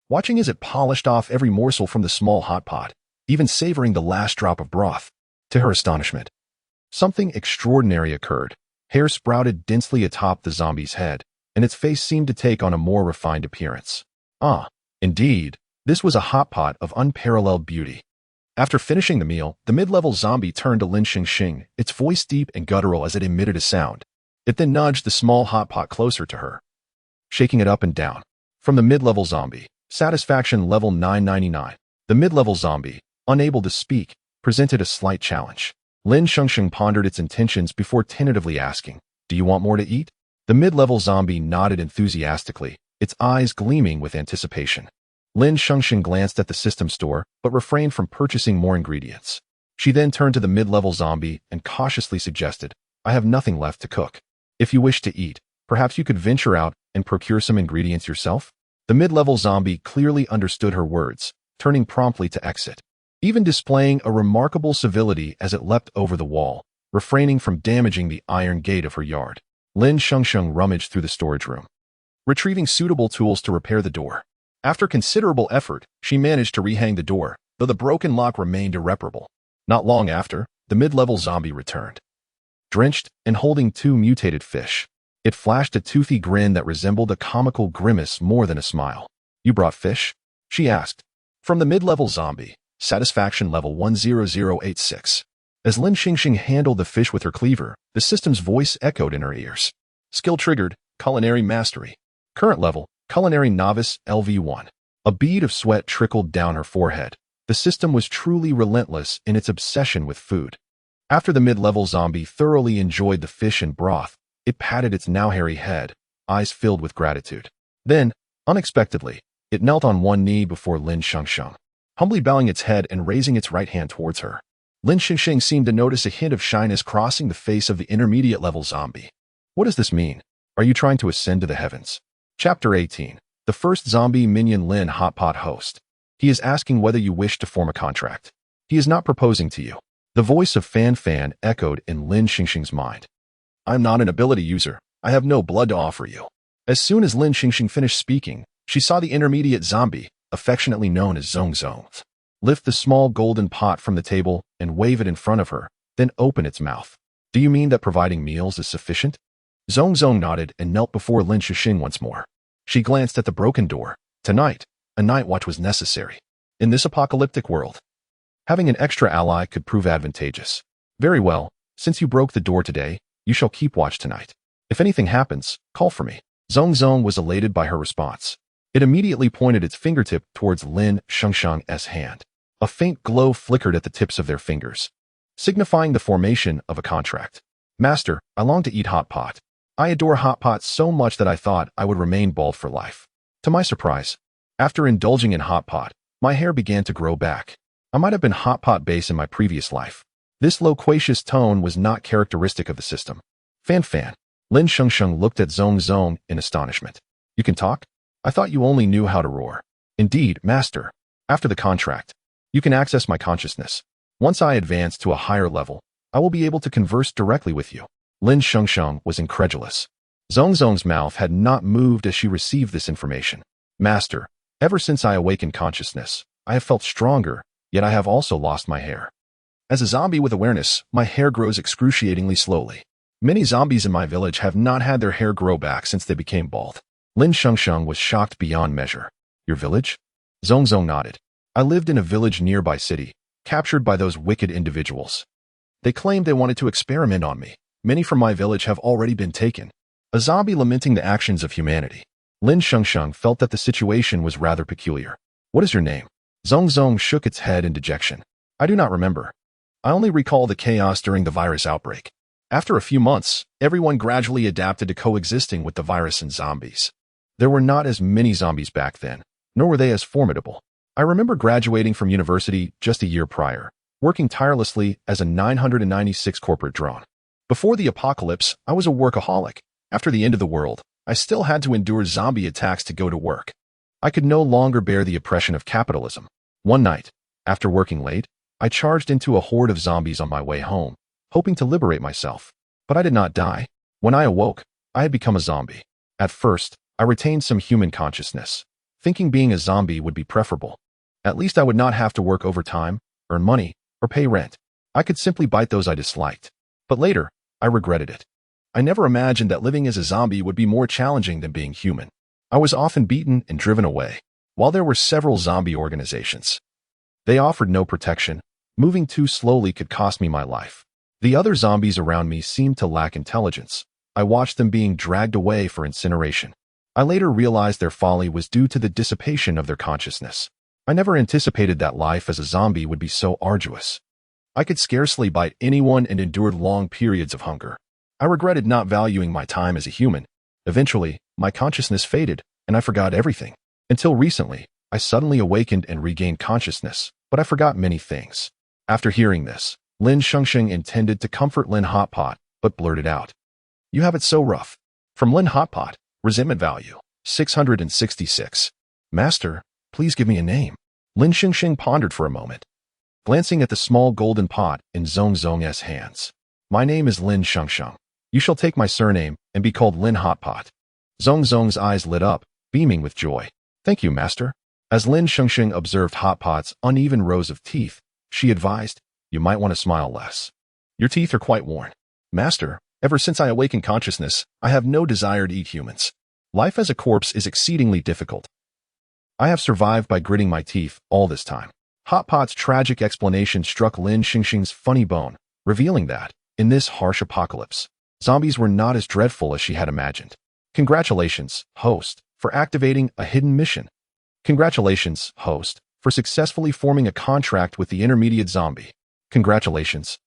Watching as it polished off every morsel from the small hot pot, even savoring the last drop of broth. To her astonishment, something extraordinary occurred. Hair sprouted densely atop the zombie's head, and its face seemed to take on a more refined appearance. Ah, indeed, this was a hot pot of unparalleled beauty. After finishing the meal, the mid-level zombie turned to Lin Shengsheng, its voice deep and guttural as it emitted a sound. It then nudged the small hot pot closer to her, shaking it up and down. From the mid-level zombie, satisfaction level 999. The mid-level zombie, unable to speak, presented a slight challenge. Lin Shengsheng pondered its intentions before tentatively asking, "Do you want more to eat?" The mid-level zombie nodded enthusiastically, its eyes gleaming with anticipation. Lin Shengsheng glanced at the system store, but refrained from purchasing more ingredients. She then turned to the mid-level zombie and cautiously suggested, "I have nothing left to cook. If you wish to eat, perhaps you could venture out and procure some ingredients yourself?" The mid-level zombie clearly understood her words, turning promptly to exit, even displaying a remarkable civility as it leapt over the wall, refraining from damaging the iron gate of her yard. Lin Shengsheng rummaged through the storage room, retrieving suitable tools to repair the door. After considerable effort, she managed to rehang the door, though the broken lock remained irreparable. Not long after, the mid-level zombie returned, drenched and holding 2 mutated fish. It flashed a toothy grin that resembled a comical grimace more than a smile. "You brought fish?" she asked. From the mid-level zombie, satisfaction level 10086. As Lin Shengsheng handled the fish with her cleaver, the system's voice echoed in her ears. Skill triggered, culinary mastery. Current level, culinary novice LV1. A bead of sweat trickled down her forehead. The system was truly relentless in its obsession with food. After the mid-level zombie thoroughly enjoyed the fish and broth, it patted its now hairy head, eyes filled with gratitude. Then, unexpectedly, it knelt on one knee before Lin Shengsheng, humbly bowing its head and raising its right hand towards her. Lin Shengsheng seemed to notice a hint of shyness crossing the face of the intermediate-level zombie. "What does this mean? Are you trying to ascend to the heavens?" Chapter 18. The first zombie minion Lin Hotpot host. He is asking whether you wish to form a contract. He is not proposing to you. The voice of Fan Fan echoed in Lin Shengsheng's mind. "I'm not an ability user. I have no blood to offer you." As soon as Lin Shengsheng finished speaking, she saw the intermediate zombie, affectionately known as Zong Zong, lift the small golden pot from the table and wave it in front of her, then open its mouth. "Do you mean that providing meals is sufficient?" Zong Zong nodded and knelt before Lin Shengsheng once more. She glanced at the broken door. Tonight, a night watch was necessary. In this apocalyptic world, having an extra ally could prove advantageous. "Very well, since you broke the door today, you shall keep watch tonight. If anything happens, call for me." Zong Zong was elated by her response. It immediately pointed its fingertip towards Lin Shengsheng's hand. A faint glow flickered at the tips of their fingers, signifying the formation of a contract. "Master, I long to eat hot pot. I adore hot pot so much that I thought I would remain bald for life." To my surprise, after indulging in hot pot, my hair began to grow back. I might have been hot pot base in my previous life. This loquacious tone was not characteristic of the system. Fan Fan. Lin Shengsheng looked at Zong Zong in astonishment. "You can talk? I thought you only knew how to roar." "Indeed, master. After the contract, you can access my consciousness. Once I advance to a higher level, I will be able to converse directly with you." Lin Shengsheng was incredulous. Zong Zong's mouth had not moved as she received this information. "Master, ever since I awakened consciousness, I have felt stronger, yet I have also lost my hair. As a zombie with awareness, my hair grows excruciatingly slowly. Many zombies in my village have not had their hair grow back since they became bald." Lin Shengsheng was shocked beyond measure. "Your village?" Zong Zong nodded. "I lived in a village nearby city, captured by those wicked individuals. They claimed they wanted to experiment on me. Many from my village have already been taken." A zombie lamenting the actions of humanity. Lin Shengsheng felt that the situation was rather peculiar. "What is your name?" Zong Zong shook its head in dejection. "I do not remember. I only recall the chaos during the virus outbreak. After a few months, everyone gradually adapted to coexisting with the virus and zombies. There were not as many zombies back then, nor were they as formidable. I remember graduating from university just a year prior, working tirelessly as a 996 corporate drone. Before the apocalypse, I was a workaholic. After the end of the world, I still had to endure zombie attacks to go to work. I could no longer bear the oppression of capitalism. One night, after working late, I charged into a horde of zombies on my way home, hoping to liberate myself. But I did not die. When I awoke, I had become a zombie. At first, I retained some human consciousness, thinking being a zombie would be preferable. At least I would not have to work overtime, earn money, or pay rent. I could simply bite those I disliked. But later, I regretted it. I never imagined that living as a zombie would be more challenging than being human. I was often beaten and driven away. While there were several zombie organizations, they offered no protection. Moving too slowly could cost me my life. The other zombies around me seemed to lack intelligence. I watched them being dragged away for incineration. I later realized their folly was due to the dissipation of their consciousness. I never anticipated that life as a zombie would be so arduous. I could scarcely bite anyone and endured long periods of hunger. I regretted not valuing my time as a human. Eventually, my consciousness faded, and I forgot everything. Until recently, I suddenly awakened and regained consciousness, but I forgot many things. After hearing this, Lin Shengsheng intended to comfort Lin Hotpot, but blurted out, "You have it so rough." From Lin Hotpot, resentment value, 666. "Master, please give me a name." Lin Shengsheng pondered for a moment, glancing at the small golden pot in Zong's hands. "My name is Lin Shengsheng. You shall take my surname and be called Lin Hotpot." Zong's eyes lit up, beaming with joy. "Thank you, master." As Lin Shengsheng observed Hotpot's uneven rows of teeth, she advised, "You might want to smile less. Your teeth are quite worn." "Master, ever since I awakened consciousness, I have no desire to eat humans. Life as a corpse is exceedingly difficult. I have survived by gritting my teeth all this time." Hotpot's tragic explanation struck Lin Shengsheng's funny bone, revealing that, in this harsh apocalypse, zombies were not as dreadful as she had imagined. "Congratulations, host, for activating a hidden mission. Congratulations, host, for successfully forming a contract with the intermediate zombie. Congratulations,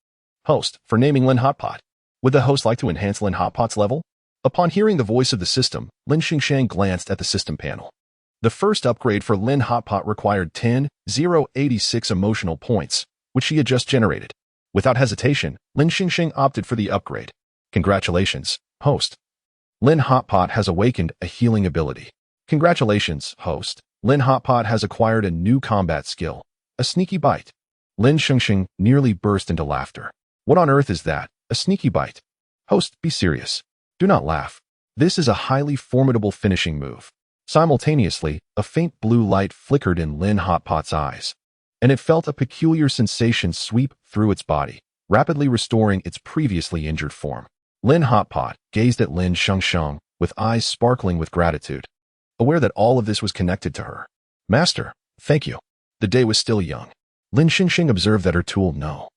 host, for naming Lin Hotpot. Would the host like to enhance Lin Hotpot's level?" Upon hearing the voice of the system, Lin Shengsheng glanced at the system panel. The first upgrade for Lin Hotpot required 10,086 emotional points, which she had just generated. Without hesitation, Lin Shengsheng opted for the upgrade. "Congratulations, host. Lin Hotpot has awakened a healing ability." "Congratulations, host. Lin Hotpot has acquired a new combat skill, a sneaky bite." Lin Shengsheng nearly burst into laughter. "What on earth is that? A sneaky bite?" "Host, be serious. Do not laugh. This is a highly formidable finishing move." Simultaneously, a faint blue light flickered in Lin Hotpot's eyes, and it felt a peculiar sensation sweep through its body, rapidly restoring its previously injured form. Lin Hotpot gazed at Lin Shengsheng with eyes sparkling with gratitude, aware that all of this was connected to her. "Master, thank you." The day was still young. Lin Shengsheng observed that her tool, no.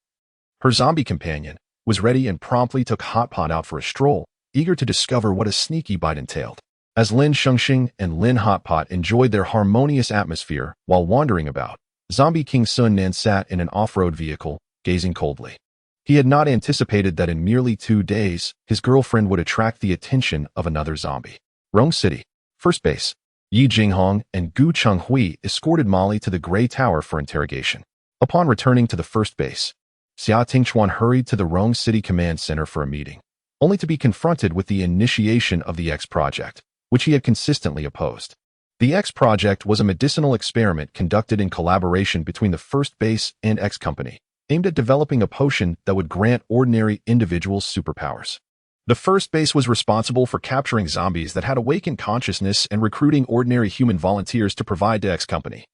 Her zombie companion, was ready and promptly took Hotpot out for a stroll, eager to discover what a sneaky bite entailed. As Lin Shengsheng and Lin Hotpot enjoyed their harmonious atmosphere while wandering about, Zombie King Sun Nan sat in an off-road vehicle, gazing coldly. He had not anticipated that in merely 2 days, his girlfriend would attract the attention of another zombie. Rong City. First base. Yi Jinghong and Gu Chenghui escorted Molly to the Gray Tower for interrogation. Upon returning to the first base, Xia Tingchuan hurried to the Rong City Command Center for a meeting, only to be confronted with the initiation of the X Project, which he had consistently opposed. The X Project was a medicinal experiment conducted in collaboration between the First Base and X Company, aimed at developing a potion that would grant ordinary individuals superpowers. The First Base was responsible for capturing zombies that had awakened consciousness and recruiting ordinary human volunteers to provide to X Company,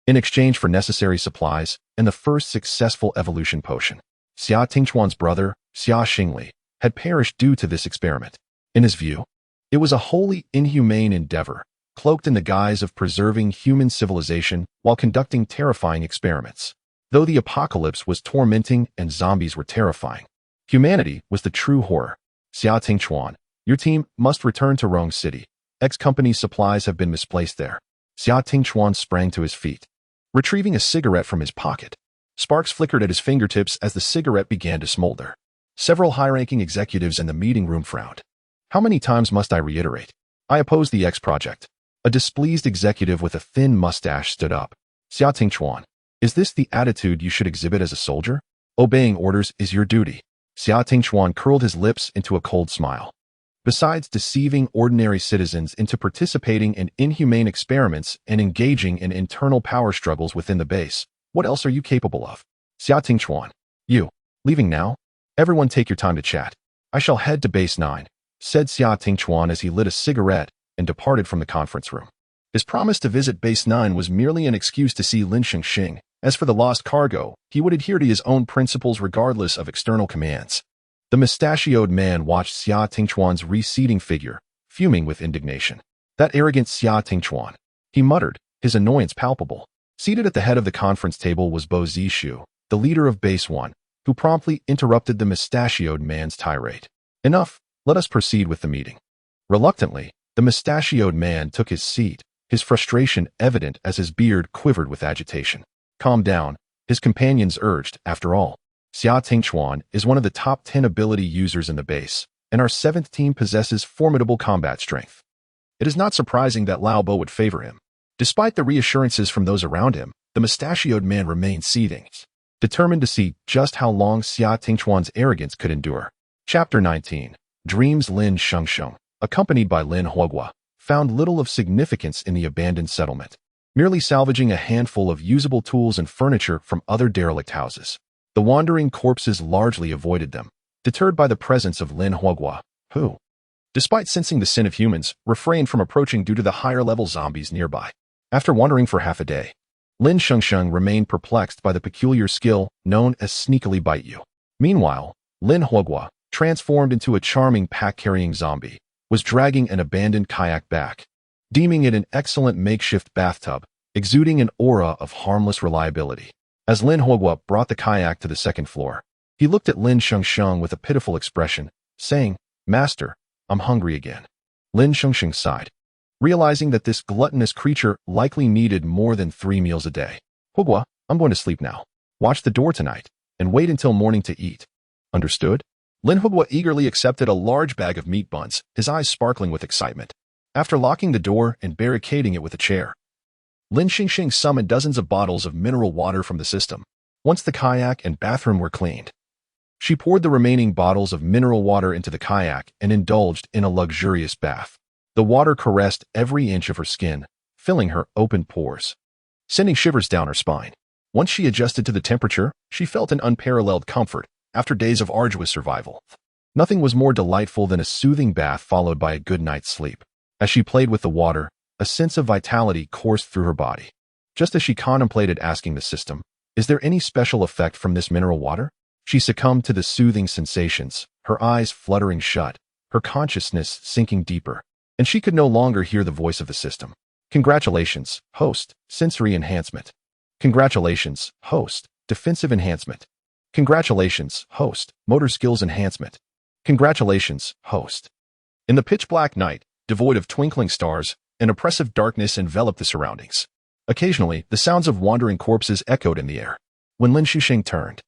in exchange for necessary supplies and the first successful evolution potion. Xia Tingchuan's brother, Xia Xingli, had perished due to this experiment. In his view, it was a wholly inhumane endeavor, cloaked in the guise of preserving human civilization while conducting terrifying experiments. Though the apocalypse was tormenting and zombies were terrifying, humanity was the true horror. "Xia Tingchuan, your team must return to Rong City. X Company's supplies have been misplaced there." Xia Tingchuan sprang to his feet, retrieving a cigarette from his pocket. Sparks flickered at his fingertips as the cigarette began to smolder. Several high-ranking executives in the meeting room frowned. "How many times must I reiterate? I oppose the X Project." A displeased executive with a thin mustache stood up. "Xia Tingchuan, is this the attitude you should exhibit as a soldier? Obeying orders is your duty." Xia Tingchuan curled his lips into a cold smile. "Besides deceiving ordinary citizens into participating in inhumane experiments and engaging in internal power struggles within the base, what else are you capable of?" "Xia Tingchuan, you, leaving now? Everyone take your time to chat. I shall head to Base 9. Said Xia Tingchuan as he lit a cigarette and departed from the conference room. His promise to visit Base 9 was merely an excuse to see Lin Shengsheng. As for the lost cargo, he would adhere to his own principles regardless of external commands. The mustachioed man watched Xia Tingchuan's receding figure, fuming with indignation. "That arrogant Xia Tingchuan," he muttered, his annoyance palpable. Seated at the head of the conference table was Bo Zishu, the leader of Base 1, who promptly interrupted the mustachioed man's tirade. "Enough. Let us proceed with the meeting." Reluctantly, the mustachioed man took his seat, his frustration evident as his beard quivered with agitation. Calm down, his companions urged. After all, Xia Tingchuan is one of the top 10 ability users in the base, and our 7th team possesses formidable combat strength. It is not surprising that Lao Bo would favor him. Despite the reassurances from those around him, the mustachioed man remained seething, determined to see just how long Xia Tingchuan's arrogance could endure. Chapter 19. Dreams. Lin Shengsheng, accompanied by Lin Huoguo, found little of significance in the abandoned settlement, merely salvaging a handful of usable tools and furniture from other derelict houses. The wandering corpses largely avoided them, deterred by the presence of Lin Huoguo, who, despite sensing the sin of humans, refrained from approaching due to the higher-level zombies nearby. After wandering for half a day, Lin Shengsheng remained perplexed by the peculiar skill known as sneakily bite you. Meanwhile, Lin Huoguo, transformed into a charming pack-carrying zombie, was dragging an abandoned kayak back, deeming it an excellent makeshift bathtub, exuding an aura of harmless reliability. As Lin Huoguo brought the kayak to the 2nd floor, he looked at Lin Shengsheng with a pitiful expression, saying, "Master, I'm hungry again." Lin Shengsheng sighed, realizing that this gluttonous creature likely needed more than 3 meals a day. "Huoguo, I'm going to sleep now. Watch the door tonight, and wait until morning to eat." "Understood?" Lin Huoguo eagerly accepted a large bag of meat buns, his eyes sparkling with excitement. After locking the door and barricading it with a chair, Lin Shengsheng summoned dozens of bottles of mineral water from the system. Once the kayak and bathroom were cleaned, she poured the remaining bottles of mineral water into the kayak and indulged in a luxurious bath. The water caressed every inch of her skin, filling her open pores, sending shivers down her spine. Once she adjusted to the temperature, she felt an unparalleled comfort after days of arduous survival. Nothing was more delightful than a soothing bath followed by a good night's sleep. As she played with the water, a sense of vitality coursed through her body. Just as she contemplated asking the system, "Is there any special effect from this mineral water?" she succumbed to the soothing sensations, her eyes fluttering shut, her consciousness sinking deeper, and she could no longer hear the voice of the system. "Congratulations, host, sensory enhancement. Congratulations, host, defensive enhancement. Congratulations, host, motor skills enhancement. Congratulations, host." In the pitch-black night, devoid of twinkling stars, an oppressive darkness enveloped the surroundings. Occasionally, the sounds of wandering corpses echoed in the air. When Lin Shengsheng turned,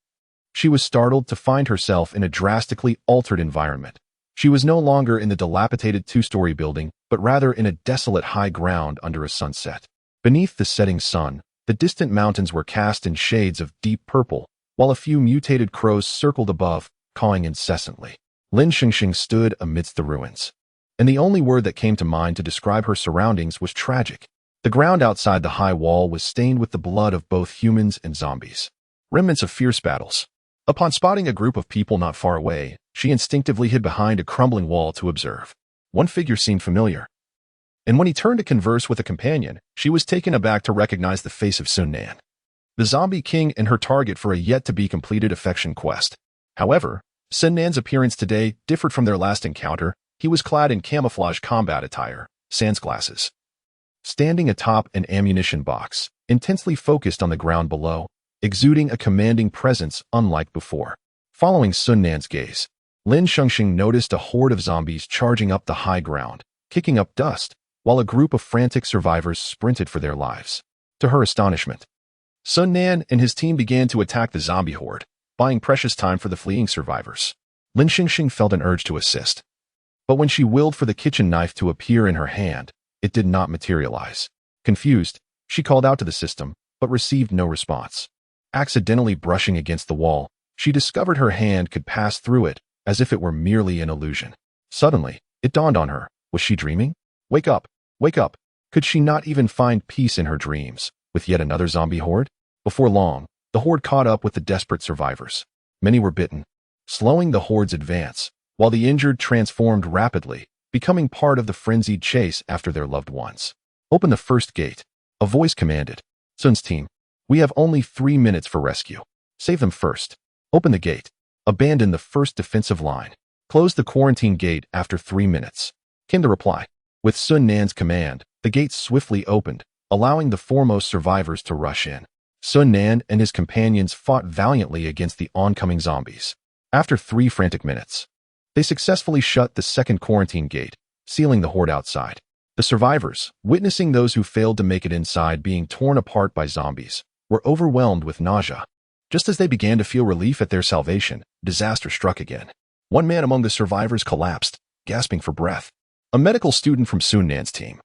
she was startled to find herself in a drastically altered environment. She was no longer in the dilapidated 2-story building, but rather in a desolate high ground under a sunset. Beneath the setting sun, the distant mountains were cast in shades of deep purple, while a few mutated crows circled above, cawing incessantly. Lin Shengsheng stood amidst the ruins, and the only word that came to mind to describe her surroundings was tragic. The ground outside the high wall was stained with the blood of both humans and zombies, remnants of fierce battles. Upon spotting a group of people not far away, she instinctively hid behind a crumbling wall to observe. One figure seemed familiar, and when he turned to converse with a companion, she was taken aback to recognize the face of Sun Nan, the zombie king and her target for a yet-to-be-completed affection quest. However, Sun Nan's appearance today differed from their last encounter. He was clad in camouflage combat attire, sans glasses, standing atop an ammunition box, intensely focused on the ground below, exuding a commanding presence unlike before. Following Sun Nan's gaze, Lin Shengsheng noticed a horde of zombies charging up the high ground, kicking up dust, while a group of frantic survivors sprinted for their lives. To her astonishment, Sun Nan and his team began to attack the zombie horde, buying precious time for the fleeing survivors. Lin Shengsheng felt an urge to assist, but when she willed for the kitchen knife to appear in her hand, it did not materialize. Confused, she called out to the system, but received no response. Accidentally brushing against the wall, she discovered her hand could pass through it, as if it were merely an illusion. Suddenly, it dawned on her. Was she dreaming? Wake up! Wake up! Could she not even find peace in her dreams, with yet another zombie horde? Before long, the horde caught up with the desperate survivors. Many were bitten, slowing the horde's advance, while the injured transformed rapidly, becoming part of the frenzied chase after their loved ones. "Open the first gate," a voice commanded. Sun's team, "We have only 3 minutes for rescue. Save them first. Open the gate. Abandon the first defensive line. Close the quarantine gate after 3 minutes," came the reply. With Sun Nan's command, the gates swiftly opened, allowing the foremost survivors to rush in. Sun Nan and his companions fought valiantly against the oncoming zombies. After 3 frantic minutes, they successfully shut the second quarantine gate, sealing the horde outside. The survivors, witnessing those who failed to make it inside being torn apart by zombies, were overwhelmed with nausea. Just as they began to feel relief at their salvation, disaster struck again. One man among the survivors collapsed, gasping for breath. A medical student from Sun Nan's team,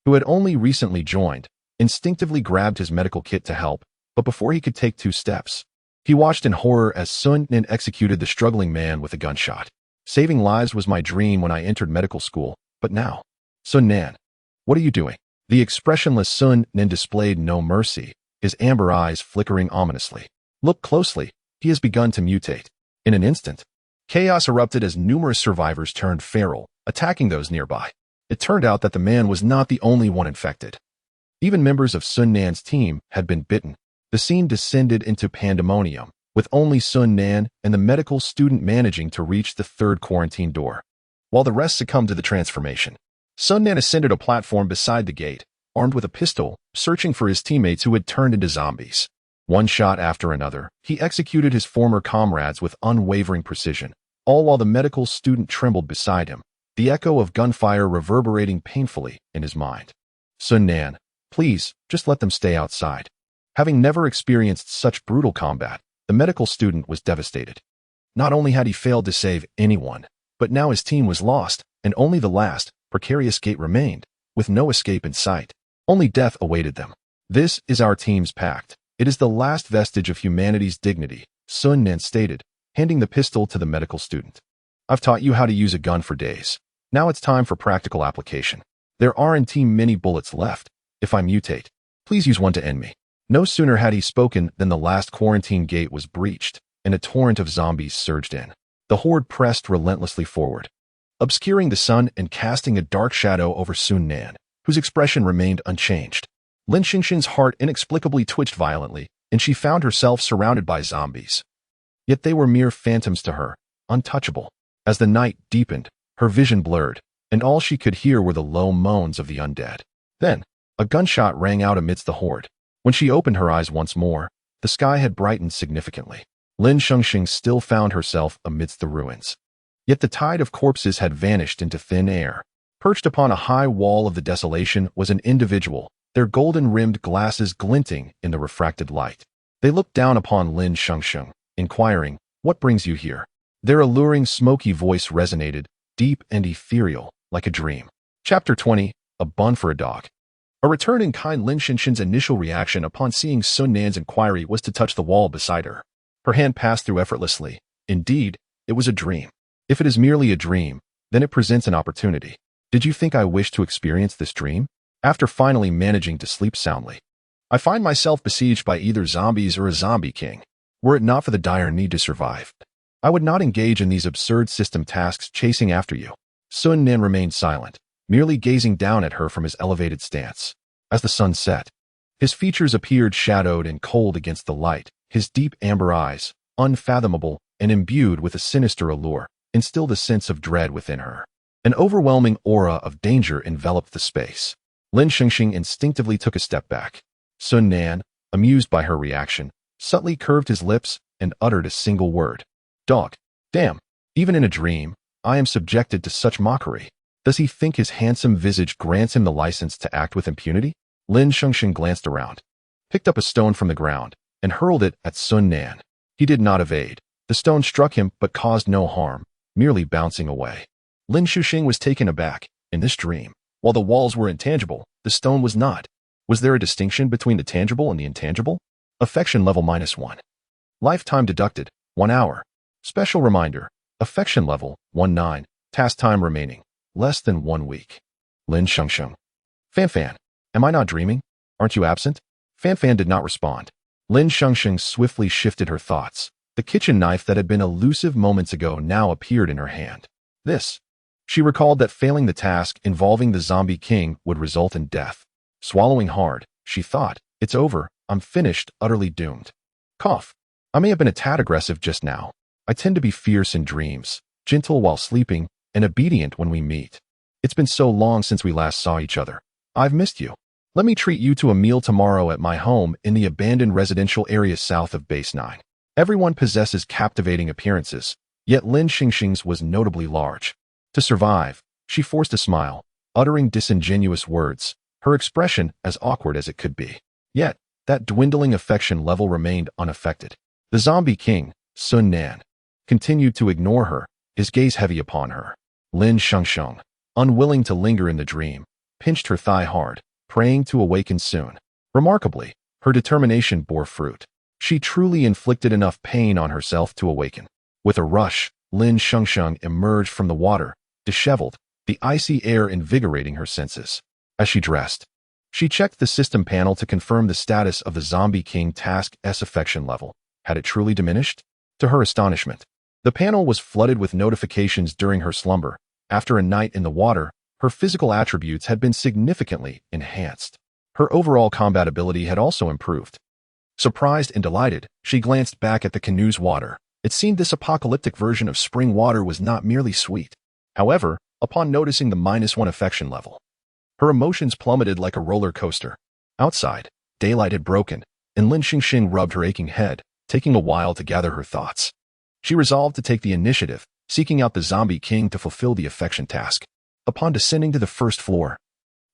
who had only recently joined, instinctively grabbed his medical kit to help, but before he could take 2 steps, he watched in horror as Sun Nan executed the struggling man with a gunshot. Saving lives was my dream when I entered medical school, but now, Sun Nan, what are you doing? The expressionless Sun Nan displayed no mercy, his amber eyes flickering ominously. Look closely, he has begun to mutate. In an instant, chaos erupted as numerous survivors turned feral, attacking those nearby. It turned out that the man was not the only one infected. Even members of Sun Nan's team had been bitten. The scene descended into pandemonium, with only Sun Nan and the medical student managing to reach the 3rd quarantine door. While the rest succumbed to the transformation, Sun Nan ascended a platform beside the gate, armed with a pistol, searching for his teammates who had turned into zombies. One shot after another, he executed his former comrades with unwavering precision, all while the medical student trembled beside him, the echo of gunfire reverberating painfully in his mind. Sun Nan, please, just let them stay outside. Having never experienced such brutal combat, the medical student was devastated. Not only had he failed to save anyone, but now his team was lost, and only the last, precarious gate remained, with no escape in sight. Only death awaited them. This is our team's pact. It is the last vestige of humanity's dignity, Sun Nan stated, handing the pistol to the medical student. I've taught you how to use a gun for days. Now it's time for practical application. There aren't many bullets left. If I mutate, please use one to end me. No sooner had he spoken than the last quarantine gate was breached, and a torrent of zombies surged in. The horde pressed relentlessly forward, obscuring the sun and casting a dark shadow over Sun Nan, whose expression remained unchanged. Lin Shengsheng's heart inexplicably twitched violently, and she found herself surrounded by zombies. Yet they were mere phantoms to her, untouchable. As the night deepened, her vision blurred, and all she could hear were the low moans of the undead. Then, a gunshot rang out amidst the horde. When she opened her eyes once more, the sky had brightened significantly. Lin Shengsheng still found herself amidst the ruins. Yet the tide of corpses had vanished into thin air. Perched upon a high wall of the desolation was an individual, their golden-rimmed glasses glinting in the refracted light. They looked down upon Lin Shengsheng, inquiring, "What brings you here?" Their alluring, smoky voice resonated, deep and ethereal, like a dream. Chapter 20, A Bun for a Dog. A return in kind. Lin Shengsheng's initial reaction upon seeing Sun Nan's inquiry was to touch the wall beside her. Her hand passed through effortlessly. Indeed, it was a dream. If it is merely a dream, then it presents an opportunity. Did you think I wished to experience this dream? After finally managing to sleep soundly, I find myself besieged by either zombies or a zombie king. Were it not for the dire need to survive, I would not engage in these absurd system tasks chasing after you. Sun Nan remained silent, merely gazing down at her from his elevated stance. As the sun set, his features appeared shadowed and cold against the light. His deep amber eyes, unfathomable and imbued with a sinister allure, instilled a sense of dread within her. An overwhelming aura of danger enveloped the space. Lin Shengsheng instinctively took a step back. Sun Nan, amused by her reaction, subtly curved his lips and uttered a single word. Dog. Damn. Even in a dream, I am subjected to such mockery. Does he think his handsome visage grants him the license to act with impunity? Lin Shengsheng glanced around, picked up a stone from the ground, and hurled it at Sun Nan. He did not evade. The stone struck him but caused no harm, merely bouncing away. Lin Shengsheng was taken aback. In this dream, while the walls were intangible, the stone was not. Was there a distinction between the tangible and the intangible? Affection level -1. Lifetime deducted, 1 hour. Special reminder, affection level, 19. Task time remaining, less than 1 week. Lin Shengsheng. Fan, am I not dreaming? Aren't you absent? Fan did not respond. Lin Shengsheng swiftly shifted her thoughts. The kitchen knife that had been elusive moments ago now appeared in her hand. She recalled that failing the task involving the zombie king would result in death. Swallowing hard, she thought, it's over, I'm finished, utterly doomed. Cough. I may have been a tad aggressive just now. I tend to be fierce in dreams, gentle while sleeping, and obedient when we meet. It's been so long since we last saw each other. I've missed you. Let me treat you to a meal tomorrow at my home in the abandoned residential area south of Base 9. Everyone possesses captivating appearances, yet Lin Shengsheng's was notably large. To survive, she forced a smile, uttering disingenuous words, her expression as awkward as it could be. Yet, that dwindling affection level remained unaffected. The zombie king, Sun Nan, continued to ignore her, his gaze heavy upon her. Lin Shengsheng, unwilling to linger in the dream, pinched her thigh hard, praying to awaken soon. Remarkably, her determination bore fruit. She truly inflicted enough pain on herself to awaken. With a rush, Lin Shengsheng emerged from the water, disheveled, the icy air invigorating her senses. As she dressed, she checked the system panel to confirm the status of the Zombie King Task's affection level. Had it truly diminished? To her astonishment, the panel was flooded with notifications during her slumber. After a night in the water, her physical attributes had been significantly enhanced. Her overall combat ability had also improved. Surprised and delighted, she glanced back at the canoe's water. It seemed this apocalyptic version of spring water was not merely sweet. However, upon noticing the -1 affection level, her emotions plummeted like a roller coaster. Outside, daylight had broken, and Lin Shengsheng rubbed her aching head, taking a while to gather her thoughts. She resolved to take the initiative, seeking out the Zombie King to fulfill the affection task. Upon descending to the first floor,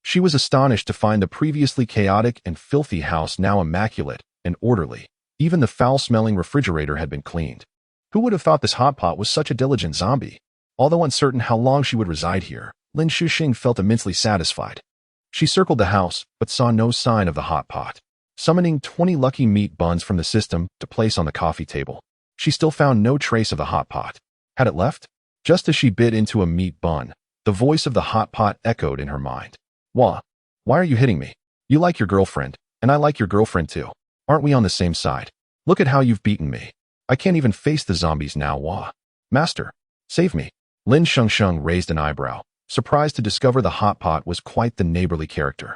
she was astonished to find the previously chaotic and filthy house now immaculate and orderly. Even the foul-smelling refrigerator had been cleaned. Who would have thought this hotpot was such a diligent zombie? Although uncertain how long she would reside here, Lin Shengsheng felt immensely satisfied. She circled the house, but saw no sign of the hotpot. Summoning 20 lucky meat buns from the system to place on the coffee table, she still found no trace of the hotpot. Had it left? Just as she bit into a meat bun, the voice of the hotpot echoed in her mind. Why are you hitting me? You like your girlfriend, and I like your girlfriend too. Aren't we on the same side? Look at how you've beaten me. I can't even face the zombies now. Wah. Master, save me. Lin Shengsheng raised an eyebrow, surprised to discover the hotpot was quite the neighborly character.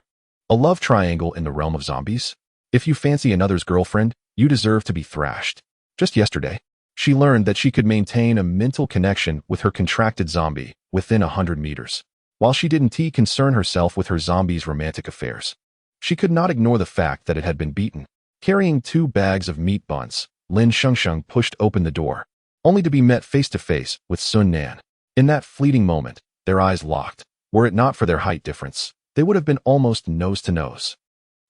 A love triangle in the realm of zombies? If you fancy another's girlfriend, you deserve to be thrashed. Just yesterday, she learned that she could maintain a mental connection with her contracted zombie within 100 meters. While she didn't concern herself with her zombie's romantic affairs, she could not ignore the fact that it had been beaten. Carrying 2 bags of meat buns, Lin Shengsheng pushed open the door, only to be met face-to-face with Sun Nan. In that fleeting moment, their eyes locked. Were it not for their height difference, they would have been almost nose-to-nose.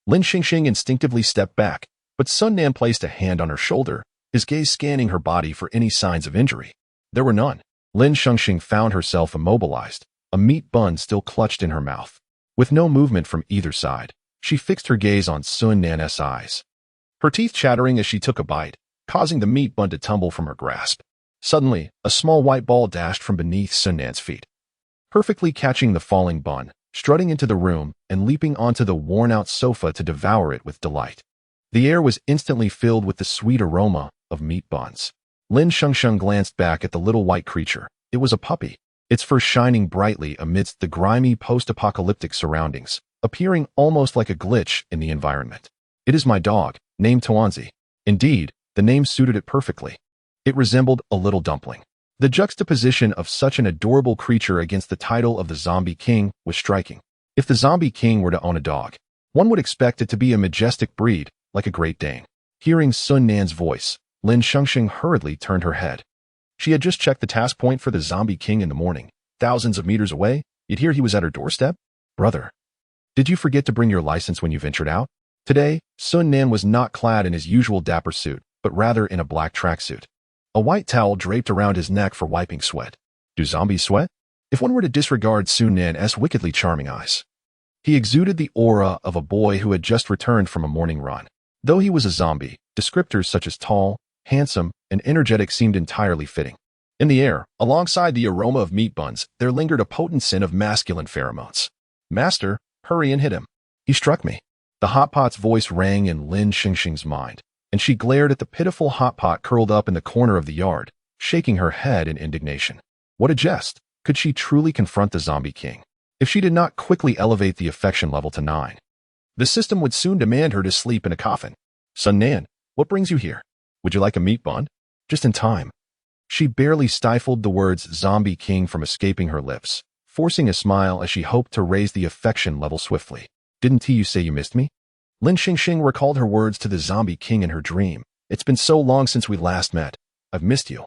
Lin Shengsheng instinctively stepped back, but Sun Nan placed a hand on her shoulder, his gaze scanning her body for any signs of injury. There were none. Lin Shengsheng found herself immobilized, a meat bun still clutched in her mouth. With no movement from either side, she fixed her gaze on Sun Nan's eyes, her teeth chattering as she took a bite, causing the meat bun to tumble from her grasp. Suddenly, a small white ball dashed from beneath Sun Nan's feet, perfectly catching the falling bun, strutting into the room and leaping onto the worn-out sofa to devour it with delight. The air was instantly filled with the sweet aroma of meat buns. Lin Shengsheng glanced back at the little white creature. It was a puppy, its fur shining brightly amidst the grimy post-apocalyptic surroundings, appearing almost like a glitch in the environment. It is my dog, named Tuanzi. Indeed, the name suited it perfectly. It resembled a little dumpling. The juxtaposition of such an adorable creature against the title of the Zombie King was striking. If the Zombie King were to own a dog, one would expect it to be a majestic breed, like a Great Dane. Hearing Sun Nan's voice, Lin Shengsheng hurriedly turned her head. She had just checked the task point for the Zombie King in the morning. Thousands of meters away, yet here he was at her doorstep? Brother, did you forget to bring your license when you ventured out? Today, Sun Nan was not clad in his usual dapper suit, but rather in a black tracksuit. A white towel draped around his neck for wiping sweat. Do zombies sweat? If one were to disregard Sun Nan's wickedly charming eyes. He exuded the aura of a boy who had just returned from a morning run. Though he was a zombie, descriptors such as tall, handsome, and energetic seemed entirely fitting. In the air, alongside the aroma of meat buns, there lingered a potent scent of masculine pheromones. Master, hurry and hit him. He struck me. The hotpot's voice rang in Lin Shengsheng's mind, and she glared at the pitiful hotpot curled up in the corner of the yard, shaking her head in indignation. What a jest! Could she truly confront the Zombie King? If she did not quickly elevate the affection level to 9, the system would soon demand her to sleep in a coffin. Sun Nan, what brings you here? Would you like a meat bun? Just in time. She barely stifled the words Zombie King from escaping her lips, forcing a smile as she hoped to raise the affection level swiftly. Didn't you say you missed me? Lin Shengsheng recalled her words to the Zombie King in her dream. It's been so long since we last met. I've missed you.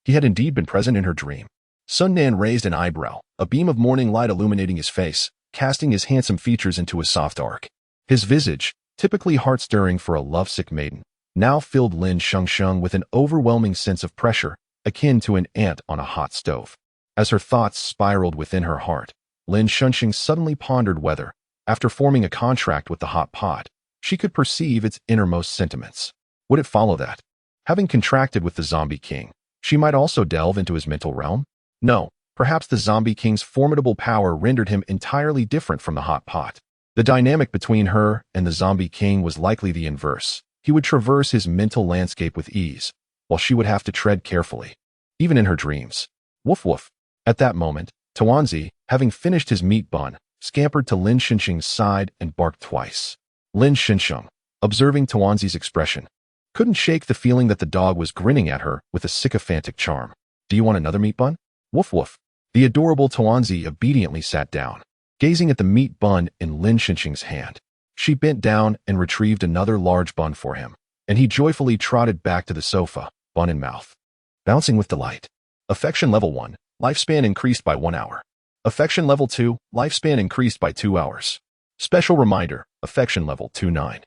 He had indeed been present in her dream. Sun Nan raised an eyebrow, a beam of morning light illuminating his face, casting his handsome features into a soft arc. His visage, typically heart-stirring for a lovesick maiden, now filled Lin Shengsheng with an overwhelming sense of pressure, akin to an ant on a hot stove. As her thoughts spiraled within her heart, Lin Shengsheng suddenly pondered whether, after forming a contract with the hotpot, she could perceive its innermost sentiments. Would it follow that, having contracted with the Zombie King, she might also delve into his mental realm? No, perhaps the Zombie King's formidable power rendered him entirely different from the hotpot. The dynamic between her and the Zombie King was likely the inverse. He would traverse his mental landscape with ease, while she would have to tread carefully, even in her dreams. Woof woof. At that moment, Tuanzi, having finished his meat bun, scampered to Lin Shengsheng's side and barked twice. Lin Shengsheng, observing Tuanzi's expression, couldn't shake the feeling that the dog was grinning at her with a sycophantic charm. Do you want another meat bun? Woof woof. The adorable Tuanzi obediently sat down, gazing at the meat bun in Lin Shengsheng's hand. She bent down and retrieved another large bun for him, and he joyfully trotted back to the sofa, bun in mouth, bouncing with delight. Affection level 1, lifespan increased by 1 hour. Affection level 2, lifespan increased by 2 hours. Special reminder, affection level 29.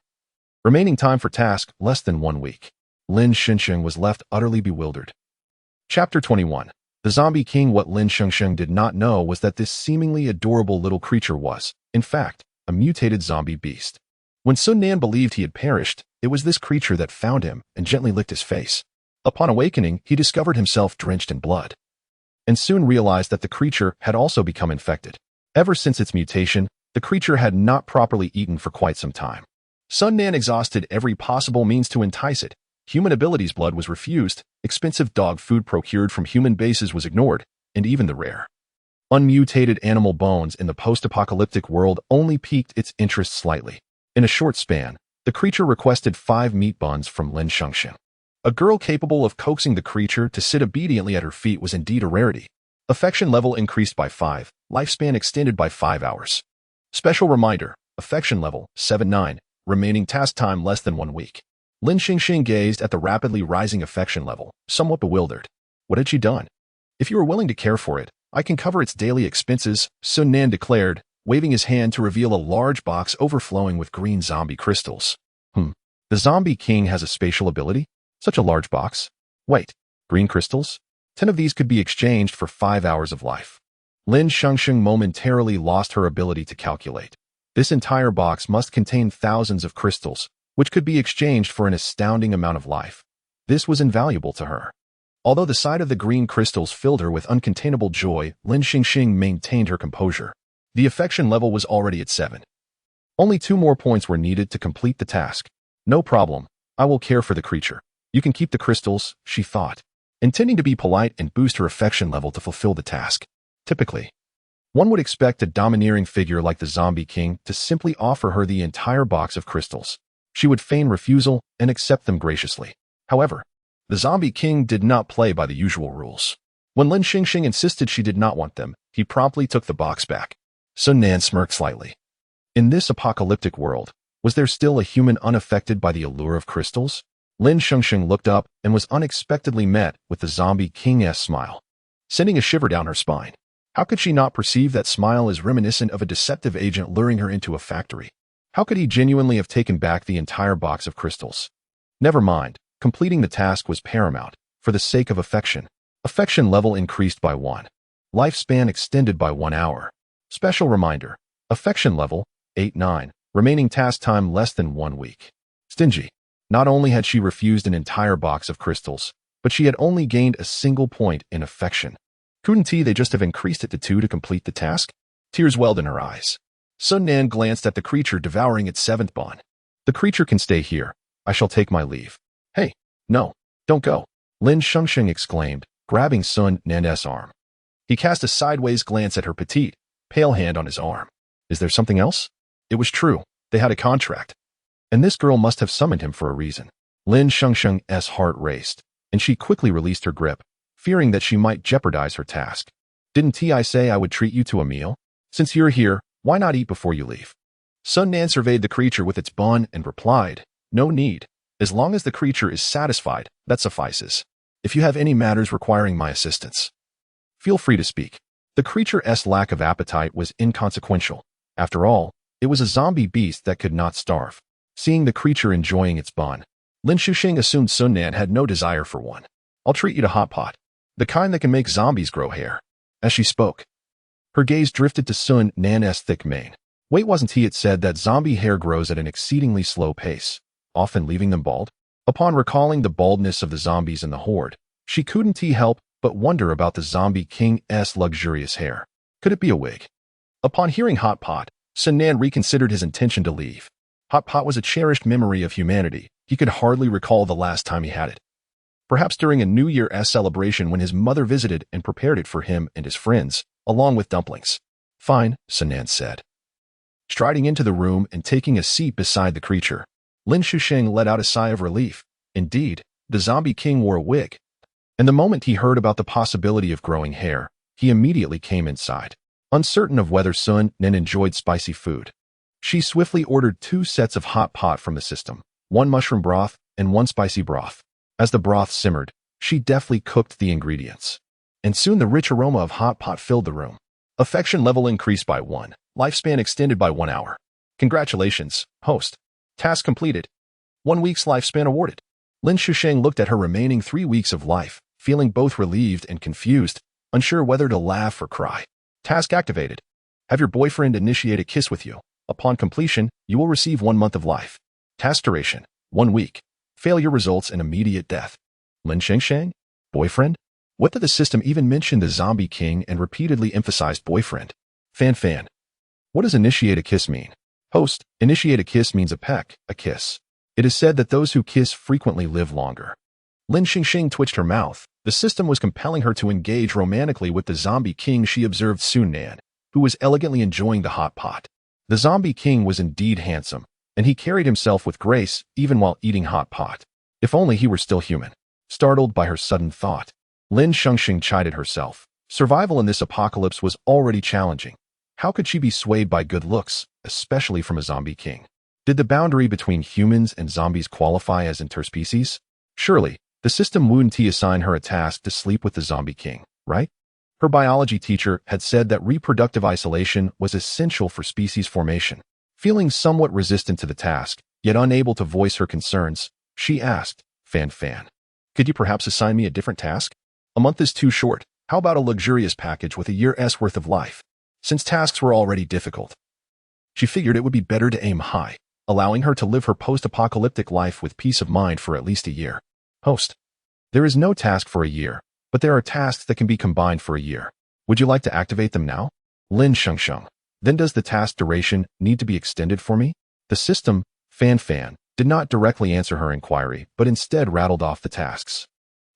Remaining time for task, less than 1 week. Lin Shengsheng was left utterly bewildered. Chapter 21. The Zombie King. What Lin Shengsheng did not know was that this seemingly adorable little creature was, in fact, a mutated zombie beast. When Sun Nan believed he had perished, it was this creature that found him and gently licked his face. Upon awakening, he discovered himself drenched in blood, and soon realized that the creature had also become infected. Ever since its mutation, the creature had not properly eaten for quite some time. Sun Nan exhausted every possible means to entice it. Human abilities blood was refused, expensive dog food procured from human bases was ignored, and even the rare, unmutated animal bones in the post-apocalyptic world only piqued its interest slightly. In a short span, the creature requested 5 meat buns from Lin Shengsheng. A girl capable of coaxing the creature to sit obediently at her feet was indeed a rarity. Affection level increased by 5, lifespan extended by 5 hours. Special reminder, affection level 7-9, remaining task time less than 1 week. Lin Shengsheng gazed at the rapidly rising affection level, somewhat bewildered. What had she done? If you are willing to care for it, I can cover its daily expenses, Sun Nan declared, waving his hand to reveal a large box overflowing with green zombie crystals. The Zombie King has a spatial ability? Such a large box? Wait, green crystals? 10 of these could be exchanged for 5 hours of life. Lin Shengsheng momentarily lost her ability to calculate. This entire box must contain thousands of crystals, which could be exchanged for an astounding amount of life. This was invaluable to her. Although the sight of the green crystals filled her with uncontainable joy, Lin Shengsheng maintained her composure. The affection level was already at 7. Only 2 more points were needed to complete the task. No problem, I will care for the creature. You can keep the crystals, she thought, intending to be polite and boost her affection level to fulfill the task. Typically, one would expect a domineering figure like the Zombie King to simply offer her the entire box of crystals. She would feign refusal and accept them graciously. However, the Zombie King did not play by the usual rules. When Lin Shengsheng insisted she did not want them, he promptly took the box back. Sun Nan smirked slightly. In this apocalyptic world, was there still a human unaffected by the allure of crystals? Lin Shengsheng looked up and was unexpectedly met with the Zombie King's smile, sending a shiver down her spine. How could she not perceive that smile as reminiscent of a deceptive agent luring her into a factory? How could he genuinely have taken back the entire box of crystals? Never mind, completing the task was paramount, for the sake of affection. Affection level increased by 1. Lifespan extended by 1 hour. Special reminder, affection level 8-9, remaining task time less than 1 week. Stingy. Not only had she refused an entire box of crystals, but she had only gained a single point in affection. Couldn't they just have increased it to 2 to complete the task? Tears welled in her eyes. Sun Nan glanced at the creature devouring its 7th bun. The creature can stay here. I shall take my leave. Hey, no, don't go, Lin Shengsheng exclaimed, grabbing Sun Nan's arm. He cast a sideways glance at her petite, pale hand on his arm. Is there something else? It was true. They had a contract. And this girl must have summoned him for a reason. Lin Shengsheng's heart raced, and she quickly released her grip, fearing that she might jeopardize her task. Didn't I say I would treat you to a meal? Since you're here, why not eat before you leave? Sun Nan surveyed the creature with its bun and replied, no need. As long as the creature is satisfied, that suffices. If you have any matters requiring my assistance, Feel free to speak. The creature's lack of appetite was inconsequential. After all, it was a zombie beast that could not starve. Seeing the creature enjoying its bun, Lin Shengsheng assumed Sun Nan had no desire for one. I'll treat you to hotpot, the kind that can make zombies grow hair. As she spoke, her gaze drifted to Sun Nan's thick mane. Wait, wasn't he it said that zombie hair grows at an exceedingly slow pace, often leaving them bald? Upon recalling the baldness of the zombies in the horde, she couldn't help but wonder about the zombie king's luxurious hair. Could it be a wig? Upon hearing hotpot, Sun Nan reconsidered his intention to leave. Hotpot was a cherished memory of humanity. He could hardly recall the last time he had it. Perhaps during a New Year's celebration when his mother visited and prepared it for him and his friends, along with dumplings. Fine, Sun Nan said. Striding into the room and taking a seat beside the creature, Lin Shengsheng let out a sigh of relief. Indeed, the zombie king wore a wig. And the moment he heard about the possibility of growing hair, he immediately came inside. Uncertain of whether Sun Nan enjoyed spicy food, she swiftly ordered 2 sets of hot pot from the system, 1 mushroom broth and 1 spicy broth. As the broth simmered, she deftly cooked the ingredients. And soon the rich aroma of hot pot filled the room. Affection level increased by 1. Lifespan extended by 1 hour. Congratulations, host. Task completed. 1 week's lifespan awarded. Lin Shengsheng looked at her remaining 3 weeks of life, feeling both relieved and confused, unsure whether to laugh or cry. Task activated. Have your boyfriend initiate a kiss with you. Upon completion, you will receive 1 month of life. Task duration, 1 week. Failure results in immediate death. Lin Shengsheng? Boyfriend? What did the system even mention the zombie king and repeatedly emphasized boyfriend? Fan. What does initiate a kiss mean? Host, initiate a kiss means a peck, a kiss. It is said that those who kiss frequently live longer. Lin Shengsheng twitched her mouth. The system was compelling her to engage romantically with the zombie king. She observed Sun Nan, who was elegantly enjoying the hot pot. The zombie king was indeed handsome, and he carried himself with grace even while eating hot pot. If only he were still human. Startled by her sudden thought, Lin Shengsheng chided herself. Survival in this apocalypse was already challenging. How could she be swayed by good looks, especially from a zombie king? Did the boundary between humans and zombies qualify as interspecies? Surely, the system wouldn't assign her a task to sleep with the zombie king, right? Her biology teacher had said that reproductive isolation was essential for species formation. Feeling somewhat resistant to the task, yet unable to voice her concerns, she asked, Fan, could you perhaps assign me a different task? A month is too short. How about a luxurious package with a year's worth of life? Since tasks were already difficult, she figured it would be better to aim high, allowing her to live her post-apocalyptic life with peace of mind for at least a year. Host, there is no task for a year, but there are tasks that can be combined for a year. Would you like to activate them now? Lin Shengsheng. Then does the task duration need to be extended for me? The system, Fan, did not directly answer her inquiry, but instead rattled off the tasks.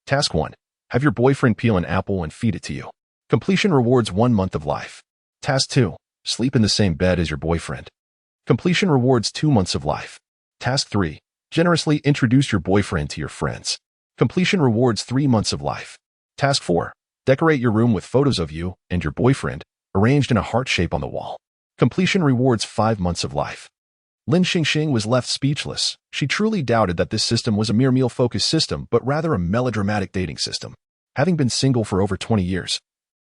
Task 1. Have your boyfriend peel an apple and feed it to you. Completion rewards 1 month of life. Task 2. Sleep in the same bed as your boyfriend. Completion rewards 2 months of life. Task 3. Generously introduce your boyfriend to your friends. Completion rewards 3 months of life. Task 4. Decorate your room with photos of you and your boyfriend, arranged in a heart shape on the wall. Completion rewards 5 months of life. Lin Shengsheng was left speechless. She truly doubted that this system was a mere meal-focused system, but rather a melodramatic dating system. Having been single for over 20 years,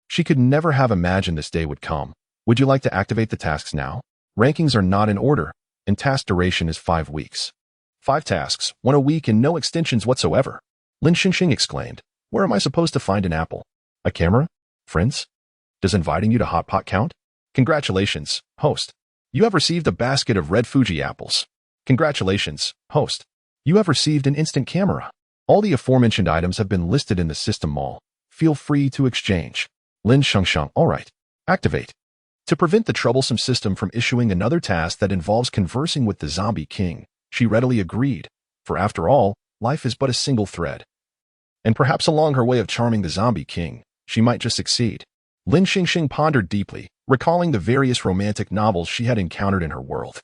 she could never have imagined this day would come. Would you like to activate the tasks now? Rankings are not in order, and task duration is 5 weeks. 5 tasks, 1 a week, and no extensions whatsoever. Lin Shengsheng exclaimed, Where am I supposed to find an apple? A camera? Friends? Does inviting you to hotpot count? Congratulations, host. You have received a basket of red Fuji apples. Congratulations, host. You have received an instant camera. All the aforementioned items have been listed in the system mall. Feel free to exchange. Lin Shengsheng, alright. Activate. To prevent the troublesome system from issuing another task that involves conversing with the zombie king, she readily agreed, for after all, life is but a single thread. And perhaps along her way of charming the zombie king, she might just succeed. Lin Shengsheng pondered deeply, recalling the various romantic novels she had encountered in her world,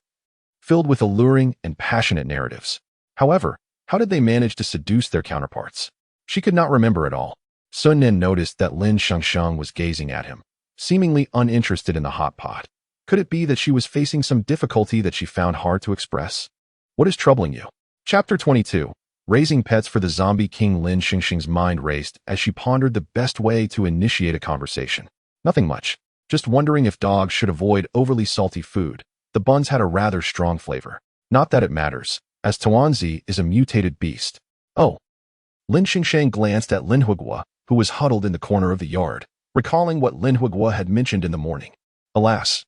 filled with alluring and passionate narratives. However, how did they manage to seduce their counterparts? She could not remember at all. Sun Nan noticed that Lin Shengsheng was gazing at him, seemingly uninterested in the hot pot. Could it be that she was facing some difficulty that she found hard to express? What is troubling you? Chapter 22. Raising pets for the zombie king. Lin Shengsheng's mind raced as she pondered the best way to initiate a conversation. Nothing much. Just wondering if dogs should avoid overly salty food. The buns had a rather strong flavor. Not that it matters, as Tuanzi is a mutated beast. Oh. Lin Shengsheng glanced at Lin Huiguo, who was huddled in the corner of the yard, recalling what Lin Huiguo had mentioned in the morning. Alas.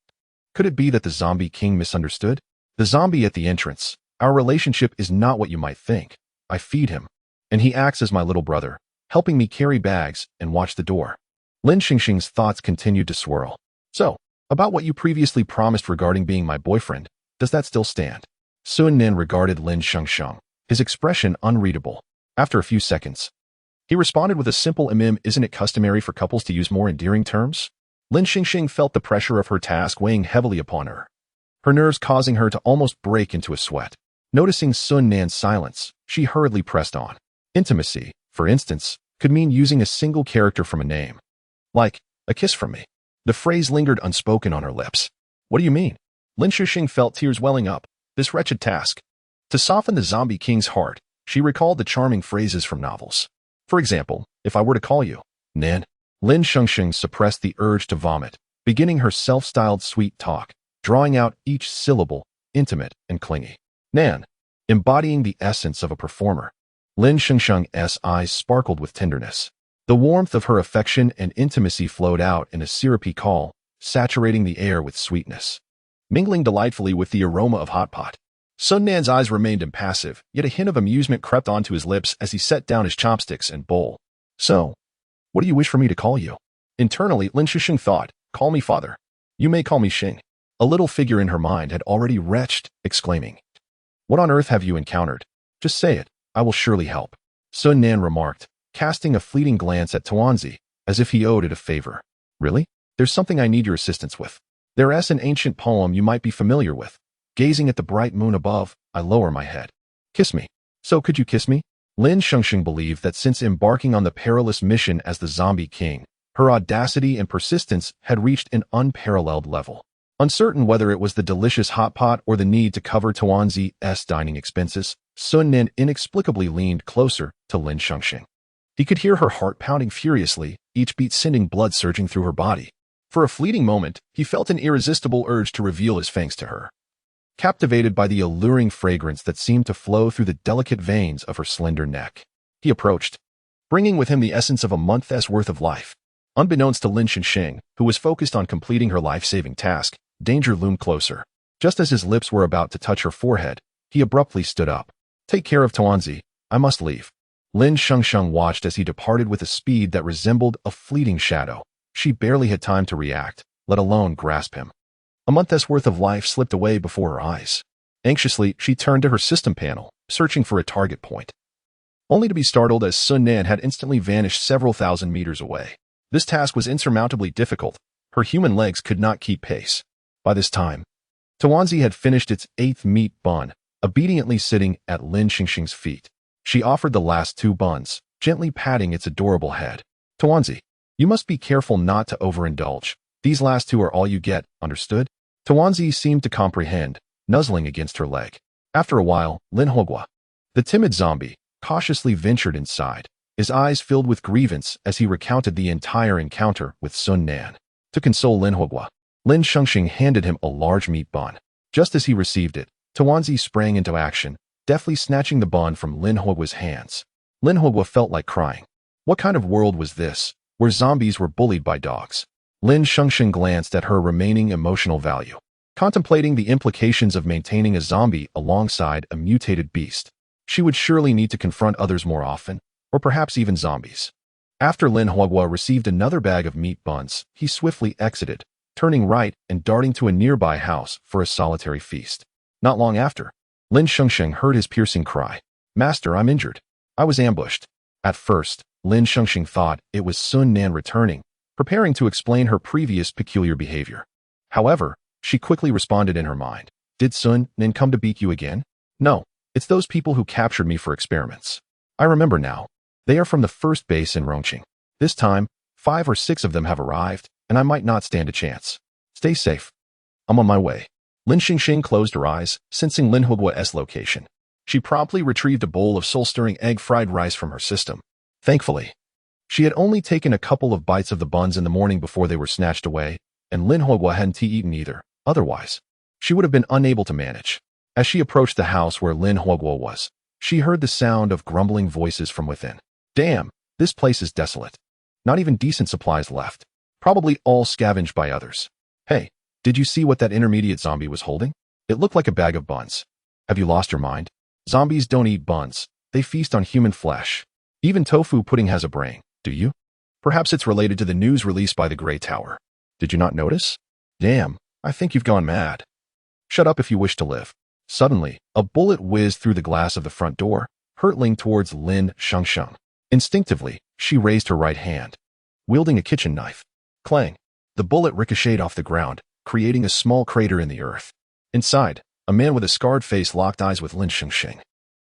Could it be that the zombie king misunderstood? The zombie at the entrance. Our relationship is not what you might think. I feed him, and he acts as my little brother, helping me carry bags and watch the door. Lin Shengsheng's thoughts continued to swirl. So, about what you previously promised regarding being my boyfriend, does that still stand? Sun Nen regarded Lin Shengsheng, his expression unreadable. After a few seconds, he responded with a simple isn't it customary for couples to use more endearing terms? Lin Shengsheng felt the pressure of her task weighing heavily upon her, her nerves causing her to almost break into a sweat. Noticing Sun Nan's silence, she hurriedly pressed on. Intimacy, for instance, could mean using a single character from a name. Like, a kiss from me. The phrase lingered unspoken on her lips. What do you mean? Lin Shengsheng felt tears welling up. This wretched task. To soften the zombie king's heart, she recalled the charming phrases from novels. For example, if I were to call you Nan. Lin Shengsheng suppressed the urge to vomit, beginning her self-styled sweet talk, drawing out each syllable, intimate and clingy. Nan, embodying the essence of a performer. Lin Shengsheng's eyes sparkled with tenderness. The warmth of her affection and intimacy flowed out in a syrupy call, saturating the air with sweetness, mingling delightfully with the aroma of hotpot. Sun Nan's eyes remained impassive, yet a hint of amusement crept onto his lips as he set down his chopsticks and bowl. So, what do you wish for me to call you? Internally, Lin Shengsheng thought, call me father. You may call me Sheng. A little figure in her mind had already retched, exclaiming, what on earth have you encountered? Just say it, I will surely help. Sun Nan remarked, casting a fleeting glance at Tuanzi, as if he owed it a favor. Really? There's something I need your assistance with. There's an ancient poem you might be familiar with. Gazing at the bright moon above, I lower my head. Kiss me. So could you kiss me? Lin Shengsheng believed that since embarking on the perilous mission as the zombie king, her audacity and persistence had reached an unparalleled level. Uncertain whether it was the delicious hot pot or the need to cover Tuanzi's dining expenses, Sun Nen inexplicably leaned closer to Lin Shengsheng. He could hear her heart pounding furiously, each beat sending blood surging through her body. For a fleeting moment, he felt an irresistible urge to reveal his fangs to her. Captivated by the alluring fragrance that seemed to flow through the delicate veins of her slender neck, he approached, bringing with him the essence of a month's worth of life. Unbeknownst to Lin Shengsheng, who was focused on completing her life-saving task, danger loomed closer. Just as his lips were about to touch her forehead, he abruptly stood up. Take care of Tuanzi. I must leave. Lin Shengsheng watched as he departed with a speed that resembled a fleeting shadow. She barely had time to react, let alone grasp him. A month's worth of life slipped away before her eyes. Anxiously, she turned to her system panel, searching for a target point, only to be startled as Sun Nan had instantly vanished several thousand meters away. This task was insurmountably difficult. Her human legs could not keep pace. By this time, Tuanzi had finished its 8th meat bun, obediently sitting at Lin Shengsheng's feet. She offered the last 2 buns, gently patting its adorable head. Tuanzi, you must be careful not to overindulge. These last 2 are all you get, understood? Tuanzi seemed to comprehend, nuzzling against her leg. After a while, Lin Huiguo, the timid zombie, cautiously ventured inside, his eyes filled with grievance as he recounted the entire encounter with Sun Nan. To console Lin Huiguo, Lin Shengsheng handed him a large meat bun. Just as he received it, Tuanzi sprang into action, deftly snatching the bun from Lin Huiguo's hands. Lin Huiguo felt like crying. What kind of world was this, where zombies were bullied by dogs? Lin Shengsheng glanced at her remaining emotional value, contemplating the implications of maintaining a zombie alongside a mutated beast. She would surely need to confront others more often, or perhaps even zombies. After Lin Huiguo received another bag of meat buns, he swiftly exited, turning right and darting to a nearby house for a solitary feast. Not long after, Lin Shengsheng heard his piercing cry. Master, I'm injured. I was ambushed. At first, Lin Shengsheng thought it was Sun Nan returning, preparing to explain her previous peculiar behavior. However, she quickly responded in her mind. Did Sun Nan come to beat you again? No, it's those people who captured me for experiments. I remember now. They are from the first base in Rongqing. This time, 5 or 6 of them have arrived, and I might not stand a chance. Stay safe. I'm on my way. Lin Shengsheng closed her eyes, sensing Lin Huiguo's location. She promptly retrieved a bowl of soul-stirring egg fried rice from her system. Thankfully, she had only taken a couple of bites of the buns in the morning before they were snatched away, and Lin Huogua hadn't eaten either. Otherwise, she would have been unable to manage. As she approached the house where Lin Huogua was, she heard the sound of grumbling voices from within. Damn, this place is desolate. Not even decent supplies left. Probably all scavenged by others. Hey, did you see what that intermediate zombie was holding? It looked like a bag of buns. Have you lost your mind? Zombies don't eat buns. They feast on human flesh. Even tofu pudding has a brain, do you? Perhaps it's related to the news released by the Grey Tower. Did you not notice? Damn, I think you've gone mad. Shut up if you wish to live. Suddenly, a bullet whizzed through the glass of the front door, hurtling towards Lin Shengsheng. Instinctively, she raised her right hand, wielding a kitchen knife. Clang! The bullet ricocheted off the ground, creating a small crater in the earth. Inside, a man with a scarred face locked eyes with Lin Shengsheng.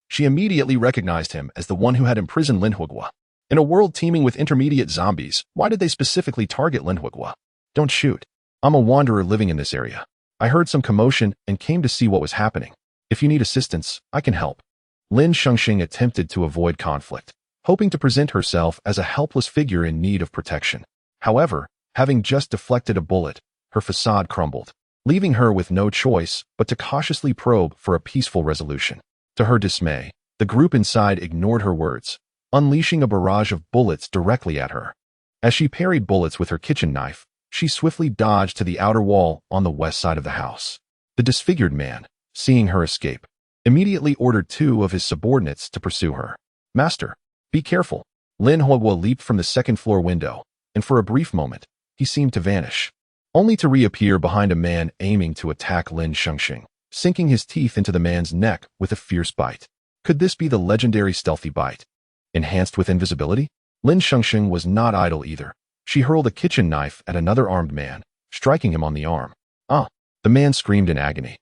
She immediately recognized him as the one who had imprisoned Lin Huogua. In a world teeming with intermediate zombies, why did they specifically target Lin Huogua? Don't shoot. I'm a wanderer living in this area. I heard some commotion and came to see what was happening. If you need assistance, I can help. Lin Shengsheng attempted to avoid conflict, hoping to present herself as a helpless figure in need of protection. However, having just deflected a bullet, her facade crumbled, leaving her with no choice but to cautiously probe for a peaceful resolution. To her dismay, the group inside ignored her words, unleashing a barrage of bullets directly at her. As she parried bullets with her kitchen knife, she swiftly dodged to the outer wall on the west side of the house. The disfigured man, seeing her escape, immediately ordered two of his subordinates to pursue her. Master, be careful. Lin Huogua leaped from the second-floor window, and for a brief moment, he seemed to vanish, only to reappear behind a man aiming to attack Lin Shengsheng, sinking his teeth into the man's neck with a fierce bite. Could this be the legendary stealthy bite, enhanced with invisibility? Lin Shengsheng was not idle either. She hurled a kitchen knife at another armed man, striking him on the arm. The man screamed in agony,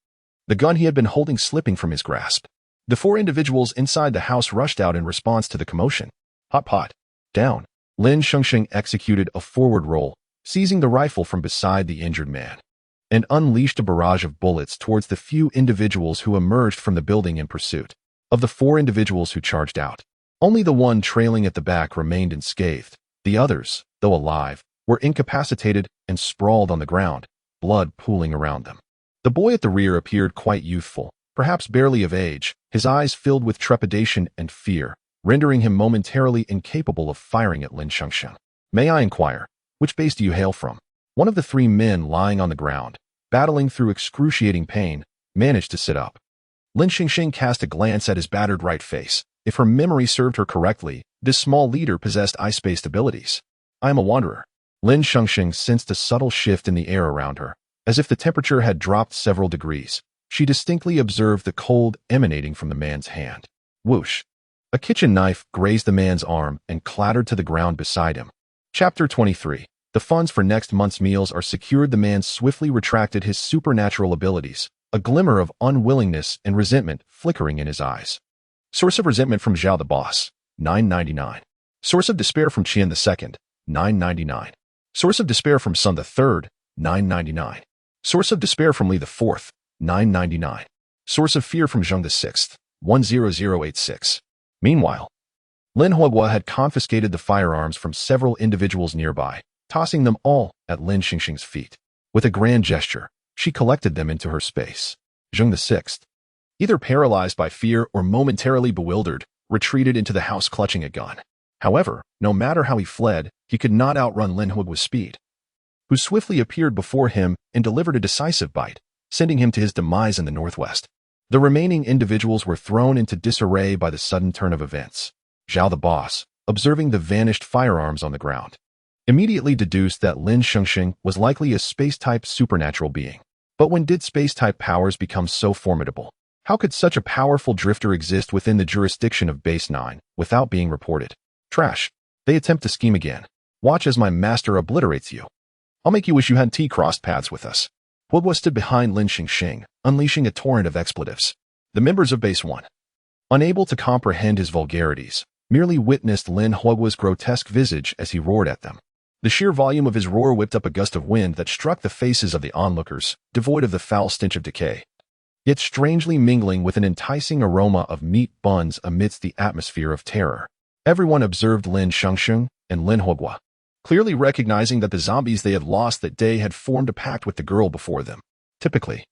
the gun he had been holding slipping from his grasp. The four individuals inside the house rushed out in response to the commotion. Hotpot, down. Lin Shengsheng executed a forward roll, seizing the rifle from beside the injured man, and unleashed a barrage of bullets towards the few individuals who emerged from the building in pursuit. Of the four individuals who charged out, only the one trailing at the back remained unscathed. The others, though alive, were incapacitated and sprawled on the ground, blood pooling around them. The boy at the rear appeared quite youthful, perhaps barely of age, his eyes filled with trepidation and fear, rendering him momentarily incapable of firing at Lin Shengsheng. May I inquire, which base do you hail from? One of the three men lying on the ground, battling through excruciating pain, managed to sit up. Lin Shengsheng cast a glance at his battered right face. If her memory served her correctly, this small leader possessed ice-based abilities. I am a wanderer. Lin Shengsheng sensed a subtle shift in the air around her, as if the temperature had dropped several degrees. She distinctly observed the cold emanating from the man's hand. Whoosh! A kitchen knife grazed the man's arm and clattered to the ground beside him. Chapter 23. The funds for next month's meals are secured. The man swiftly retracted his supernatural abilities, a glimmer of unwillingness and resentment flickering in his eyes. Source of resentment from Zhao the boss, $9.99. Source of despair from Qian II, $9.99. Source of despair from Sun III, $9.99. Source of despair from Li IV, $9.99. Source of fear from Zheng VI, 10086. Meanwhile, Lin Huogua had confiscated the firearms from several individuals nearby, tossing them all at Lin Shengsheng's feet. With a grand gesture, she collected them into her space. Zheng VI, either paralyzed by fear or momentarily bewildered, retreated into the house clutching a gun. However, no matter how he fled, he could not outrun Lin Huogua's speed, who swiftly appeared before him and delivered a decisive bite, sending him to his demise in the northwest. The remaining individuals were thrown into disarray by the sudden turn of events. Zhao the boss, observing the vanished firearms on the ground, immediately deduced that Lin Shengsheng was likely a space-type supernatural being. But when did space-type powers become so formidable? How could such a powerful drifter exist within the jurisdiction of Base 9 without being reported? Trash. They attempt to scheme again. Watch as my master obliterates you. I'll make you wish you hadn't crossed paths with us. Huogua stood behind Lin Shengsheng, unleashing a torrent of expletives. The members of Base 1, unable to comprehend his vulgarities, merely witnessed Lin Huogua's grotesque visage as he roared at them. The sheer volume of his roar whipped up a gust of wind that struck the faces of the onlookers, devoid of the foul stench of decay. yet strangely mingling with an enticing aroma of meat buns amidst the atmosphere of terror. Everyone observed Lin Shengsheng and Lin Hogwa, clearly recognizing that the zombies they had lost that day had formed a pact with the girl before them. Typically,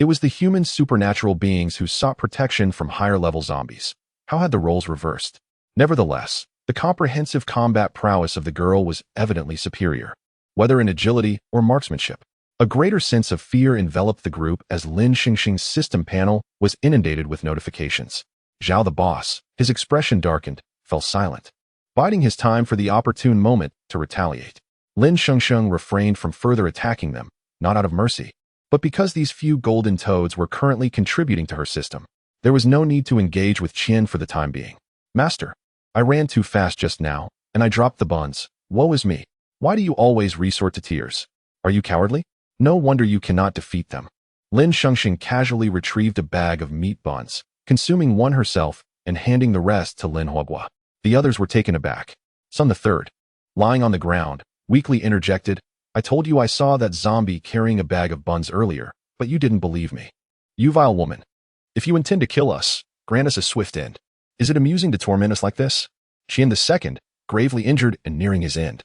it was the human supernatural beings who sought protection from higher-level zombies. How had the roles reversed? Nevertheless, the comprehensive combat prowess of the girl was evidently superior, whether in agility or marksmanship. A greater sense of fear enveloped the group as Lin Shengsheng's system panel was inundated with notifications. Zhao the boss, his expression darkened, fell silent, biding his time for the opportune moment to retaliate. Lin Shengsheng refrained from further attacking them, not out of mercy, but because these few golden toads were currently contributing to her system. There was no need to engage with Qian for the time being. Master, I ran too fast just now, and I dropped the buns. Woe is me. Why do you always resort to tears? Are you cowardly? No wonder you cannot defeat them. Lin Shengsheng casually retrieved a bag of meat buns, consuming one herself and handing the rest to Lin Hogwa. The others were taken aback. Sun III, lying on the ground, weakly interjected, I told you I saw that zombie carrying a bag of buns earlier, but you didn't believe me. You vile woman. If you intend to kill us, grant us a swift end. Is it amusing to torment us like this? Qian II, gravely injured and nearing his end,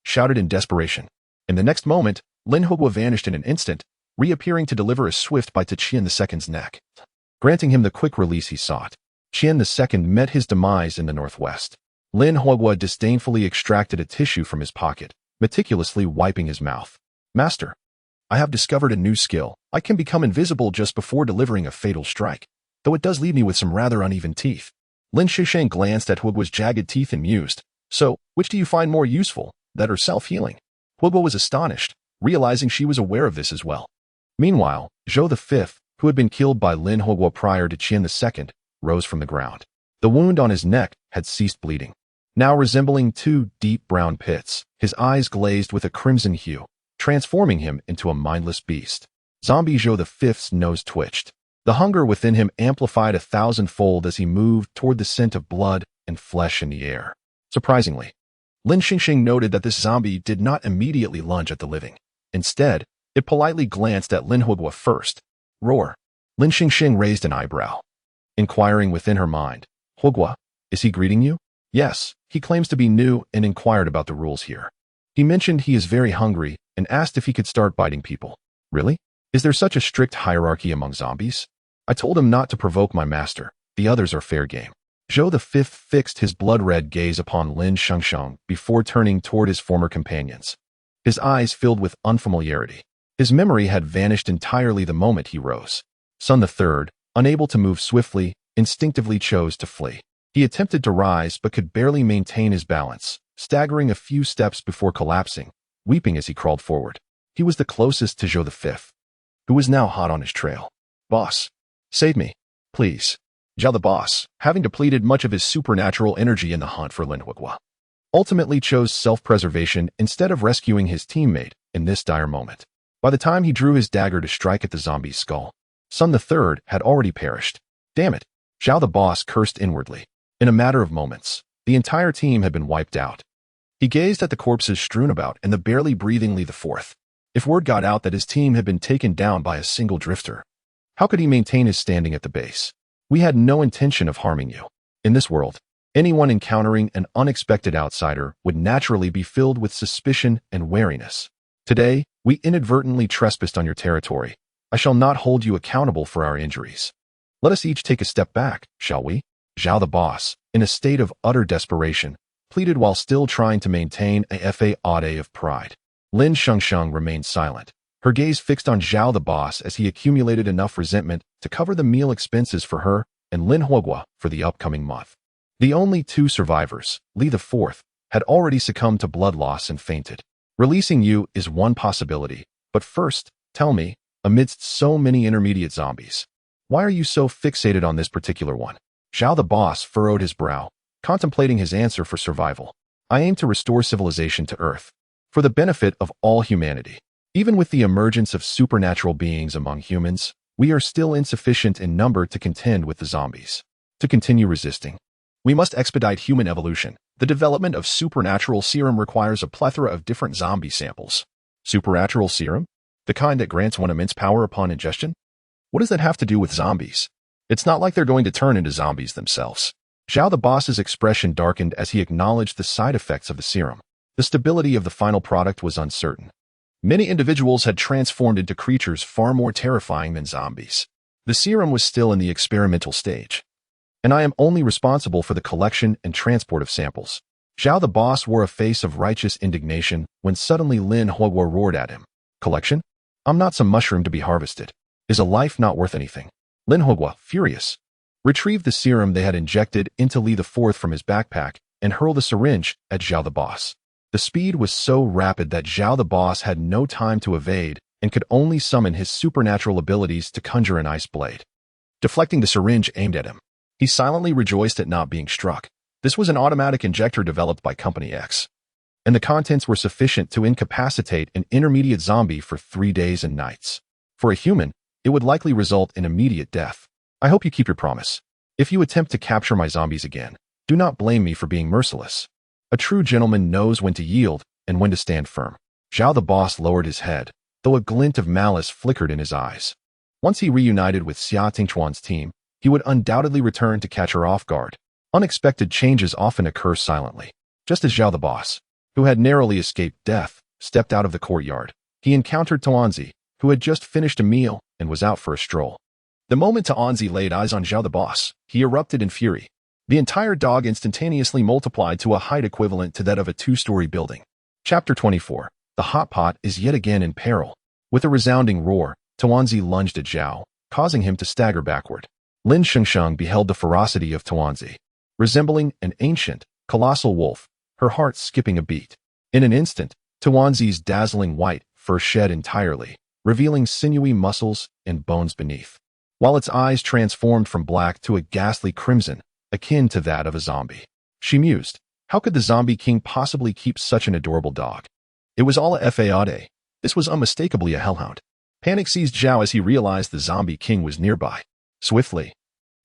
shouted in desperation. In the next moment, Lin Hogwa vanished in an instant, reappearing to deliver a swift bite to Qian II's neck, granting him the quick release he sought. Qian II met his demise in the northwest. Lin Hogwa disdainfully extracted a tissue from his pocket, meticulously wiping his mouth. Master, I have discovered a new skill. I can become invisible just before delivering a fatal strike, though it does leave me with some rather uneven teeth. Lin Shengsheng glanced at Hogwa's jagged teeth and mused, So, which do you find more useful, that or self-healing? Hogwa was astonished, realizing she was aware of this as well. Meanwhile, Zhou V, who had been killed by Lin Hogwa prior to Qian II, rose from the ground. The wound on his neck had ceased bleeding, now resembling two deep brown pits, his eyes glazed with a crimson hue, transforming him into a mindless beast. Zombie Zhou V's nose twitched. The hunger within him amplified 1,000-fold as he moved toward the scent of blood and flesh in the air. Surprisingly, Lin Shengsheng noted that this zombie did not immediately lunge at the living. Instead, it politely glanced at Lin Hogwa first. Roar. Lin Shengsheng raised an eyebrow, inquiring within her mind, Hogwa, is he greeting you? Yes, he claims to be new and inquired about the rules here. He mentioned he is very hungry and asked if he could start biting people. Really? Is there such a strict hierarchy among zombies? I told him not to provoke my master. The others are fair game. Zhou V fixed his blood-red gaze upon Lin Shengsheng before turning toward his former companions. His eyes filled with unfamiliarity. His memory had vanished entirely the moment he rose. Sun III, unable to move swiftly, instinctively chose to flee. He attempted to rise but could barely maintain his balance, staggering a few steps before collapsing, weeping as he crawled forward. He was the closest to Zhou V, who was now hot on his trail. Boss, save me, please. Zhao the boss, having depleted much of his supernatural energy in the hunt for Lin Hogwa, ultimately chose self-preservation instead of rescuing his teammate in this dire moment. By the time he drew his dagger to strike at the zombie's skull, Sun III had already perished. Damn it, Zhao the boss cursed inwardly. In a matter of moments, the entire team had been wiped out. He gazed at the corpses strewn about and the barely breathing Li IV. If word got out that his team had been taken down by a single drifter, how could he maintain his standing at the base? We had no intention of harming you. In this world, anyone encountering an unexpected outsider would naturally be filled with suspicion and wariness. Today, we inadvertently trespassed on your territory. I shall not hold you accountable for our injuries. Let us each take a step back, shall we? Zhao the boss, in a state of utter desperation, pleaded while still trying to maintain a facade of pride. Lin Shengsheng remained silent, her gaze fixed on Zhao the boss as he accumulated enough resentment to cover the meal expenses for her and Lin Hogwa for the upcoming month. The only two survivors, Li IV, had already succumbed to blood loss and fainted. Releasing you is one possibility, but first, tell me, amidst so many intermediate zombies, why are you so fixated on this particular one? Zhao the boss furrowed his brow, contemplating his answer for survival. I aim to restore civilization to Earth, for the benefit of all humanity. Even with the emergence of supernatural beings among humans, we are still insufficient in number to contend with the zombies. To continue resisting, we must expedite human evolution. The development of supernatural serum requires a plethora of different zombie samples. Supernatural serum? The kind that grants one immense power upon ingestion? What does that have to do with zombies? It's not like they're going to turn into zombies themselves. Zhao the boss's expression darkened as he acknowledged the side effects of the serum. The stability of the final product was uncertain. Many individuals had transformed into creatures far more terrifying than zombies. The serum was still in the experimental stage, and I am only responsible for the collection and transport of samples. Zhao the boss wore a face of righteous indignation when suddenly Lin Shengsheng roared at him. Collection? I'm not some mushroom to be harvested. Is a life not worth anything? Lin Shengsheng, furious, retrieved the serum they had injected into Li IV from his backpack and hurled the syringe at Zhao the boss. The speed was so rapid that Zhao the boss had no time to evade and could only summon his supernatural abilities to conjure an ice blade. Deflecting the syringe aimed at him, he silently rejoiced at not being struck. This was an automatic injector developed by Company X, and the contents were sufficient to incapacitate an intermediate zombie for 3 days and nights. For a human, it would likely result in immediate death. I hope you keep your promise. If you attempt to capture my zombies again, do not blame me for being merciless. A true gentleman knows when to yield and when to stand firm. Zhao the boss lowered his head, though a glint of malice flickered in his eyes. Once he reunited with Xia Tingchuan's team, he would undoubtedly return to catch her off guard. Unexpected changes often occur silently. Just as Zhao the boss, who had narrowly escaped death, stepped out of the courtyard, he encountered Tuanzi, who had just finished a meal and was out for a stroll. The moment Tuanzi laid eyes on Zhao the boss, he erupted in fury. The entire dog instantaneously multiplied to a height equivalent to that of a 2-story building. Chapter 24. The hotpot is yet again in peril. With a resounding roar, Tuanzi lunged at Zhao, causing him to stagger backward. Lin Shengsheng beheld the ferocity of Tuanzi. Resembling an ancient, colossal wolf, her heart skipping a beat. In an instant, Tuanzi's dazzling white fur shed entirely, revealing sinewy muscles and bones beneath, while its eyes transformed from black to a ghastly crimson, akin to that of a zombie. She mused, how could the zombie king possibly keep such an adorable dog? It was all a fade. This was unmistakably a hellhound. Panic seized Zhao as he realized the zombie king was nearby. Swiftly,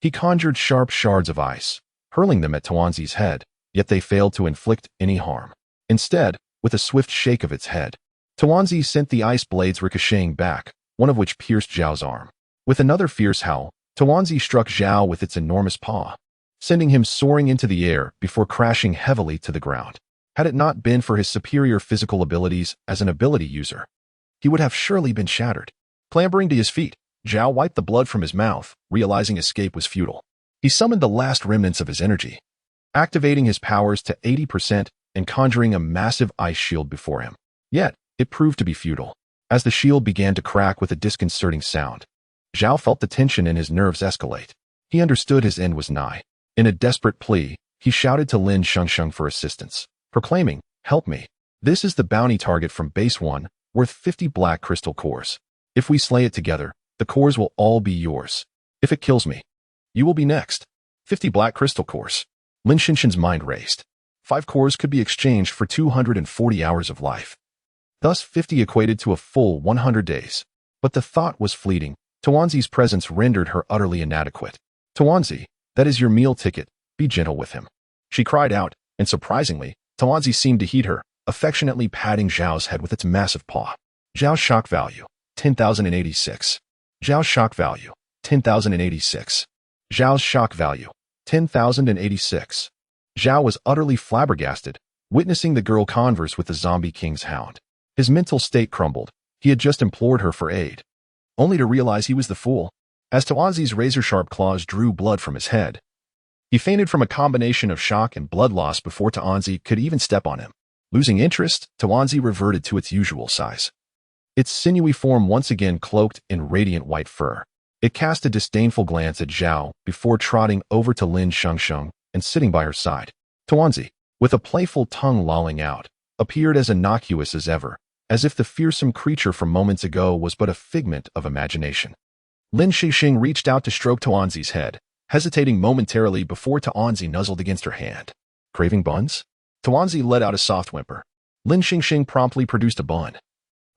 he conjured sharp shards of ice, hurling them at Tuanzi's head, yet they failed to inflict any harm. Instead, with a swift shake of its head, Tuanzi sent the ice blades ricocheting back, one of which pierced Zhao's arm. With another fierce howl, Tuanzi struck Zhao with its enormous paw, sending him soaring into the air before crashing heavily to the ground. Had it not been for his superior physical abilities as an ability user, he would have surely been shattered. Clambering to his feet, Zhao wiped the blood from his mouth, realizing escape was futile. He summoned the last remnants of his energy, activating his powers to 80% and conjuring a massive ice shield before him. Yet, it proved to be futile. As the shield began to crack with a disconcerting sound, Zhao felt the tension in his nerves escalate. He understood his end was nigh. In a desperate plea, he shouted to Lin Shengsheng for assistance, proclaiming, "Help me. This is the bounty target from Base 1, worth 50 black crystal cores. If we slay it together, the cores will all be yours. If it kills me, you will be next." 50 black crystal cores. Lin Shengsheng's mind raced. 5 cores could be exchanged for 240 hours of life. Thus 50 equated to a full 100 days. But the thought was fleeting. Tuanzi's presence rendered her utterly inadequate. "Tuanzi, that is your meal ticket. Be gentle with him," she cried out, and surprisingly, Tuanzi seemed to heed her, affectionately patting Zhao's head with its massive paw. Zhao's shock value, 10,086. Zhao's shock value, 10,086. Zhao's shock value, 10,086. Zhao was utterly flabbergasted, witnessing the girl converse with the zombie king's hound. His mental state crumbled. He had just implored her for aid, only to realize he was the fool. As Tuanzi's razor-sharp claws drew blood from his head, he fainted from a combination of shock and blood loss before Tuanzi could even step on him. Losing interest, Tuanzi reverted to its usual size. Its sinewy form once again cloaked in radiant white fur. It cast a disdainful glance at Zhao before trotting over to Lin Shengsheng and sitting by her side. Tuanzi, with a playful tongue lolling out, appeared as innocuous as ever, as if the fearsome creature from moments ago was but a figment of imagination. Lin Shengsheng reached out to stroke Tuanzi's head, hesitating momentarily before Tuanzi nuzzled against her hand. "Craving buns?" Tuanzi let out a soft whimper. Lin Shengsheng promptly produced a bun,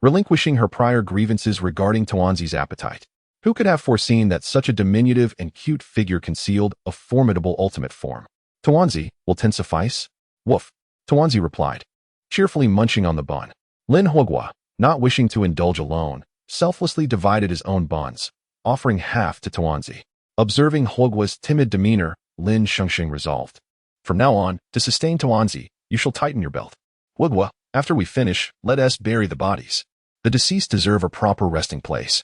relinquishing her prior grievances regarding Tuanzi's appetite. Who could have foreseen that such a diminutive and cute figure concealed a formidable ultimate form? "Tuanzi, will 10 suffice?" "Woof," Tuanzi replied, cheerfully munching on the bun. Lin Shengsheng, not wishing to indulge alone, selflessly divided his own buns, offering half to Tawanzi. Observing Huoguo's timid demeanor, Lin Shengsheng resolved. From now on, to sustain Tawanzi, you shall tighten your belt. Huoguo, after we finish, let us bury the bodies. The deceased deserve a proper resting place.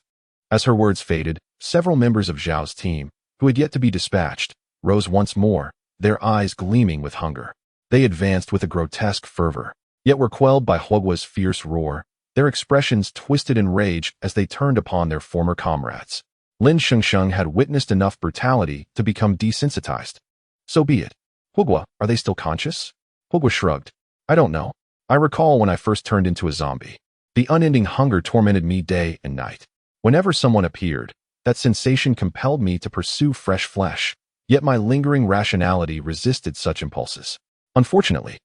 As her words faded, several members of Zhao's team, who had yet to be dispatched, rose once more, their eyes gleaming with hunger. They advanced with a grotesque fervor, yet were quelled by Huoguo's fierce roar, their expressions twisted in rage as they turned upon their former comrades. Lin Shengsheng had witnessed enough brutality to become desensitized. So be it. Huoguo, are they still conscious? Huoguo shrugged. I don't know. I recall when I first turned into a zombie. The unending hunger tormented me day and night. Whenever someone appeared, that sensation compelled me to pursue fresh flesh, yet my lingering rationality resisted such impulses. Unfortunately,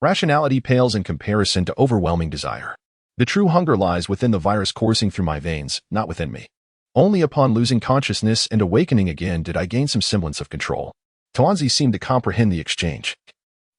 rationality pales in comparison to overwhelming desire. The true hunger lies within the virus coursing through my veins, not within me. Only upon losing consciousness and awakening again did I gain some semblance of control. Tawanzi seemed to comprehend the exchange.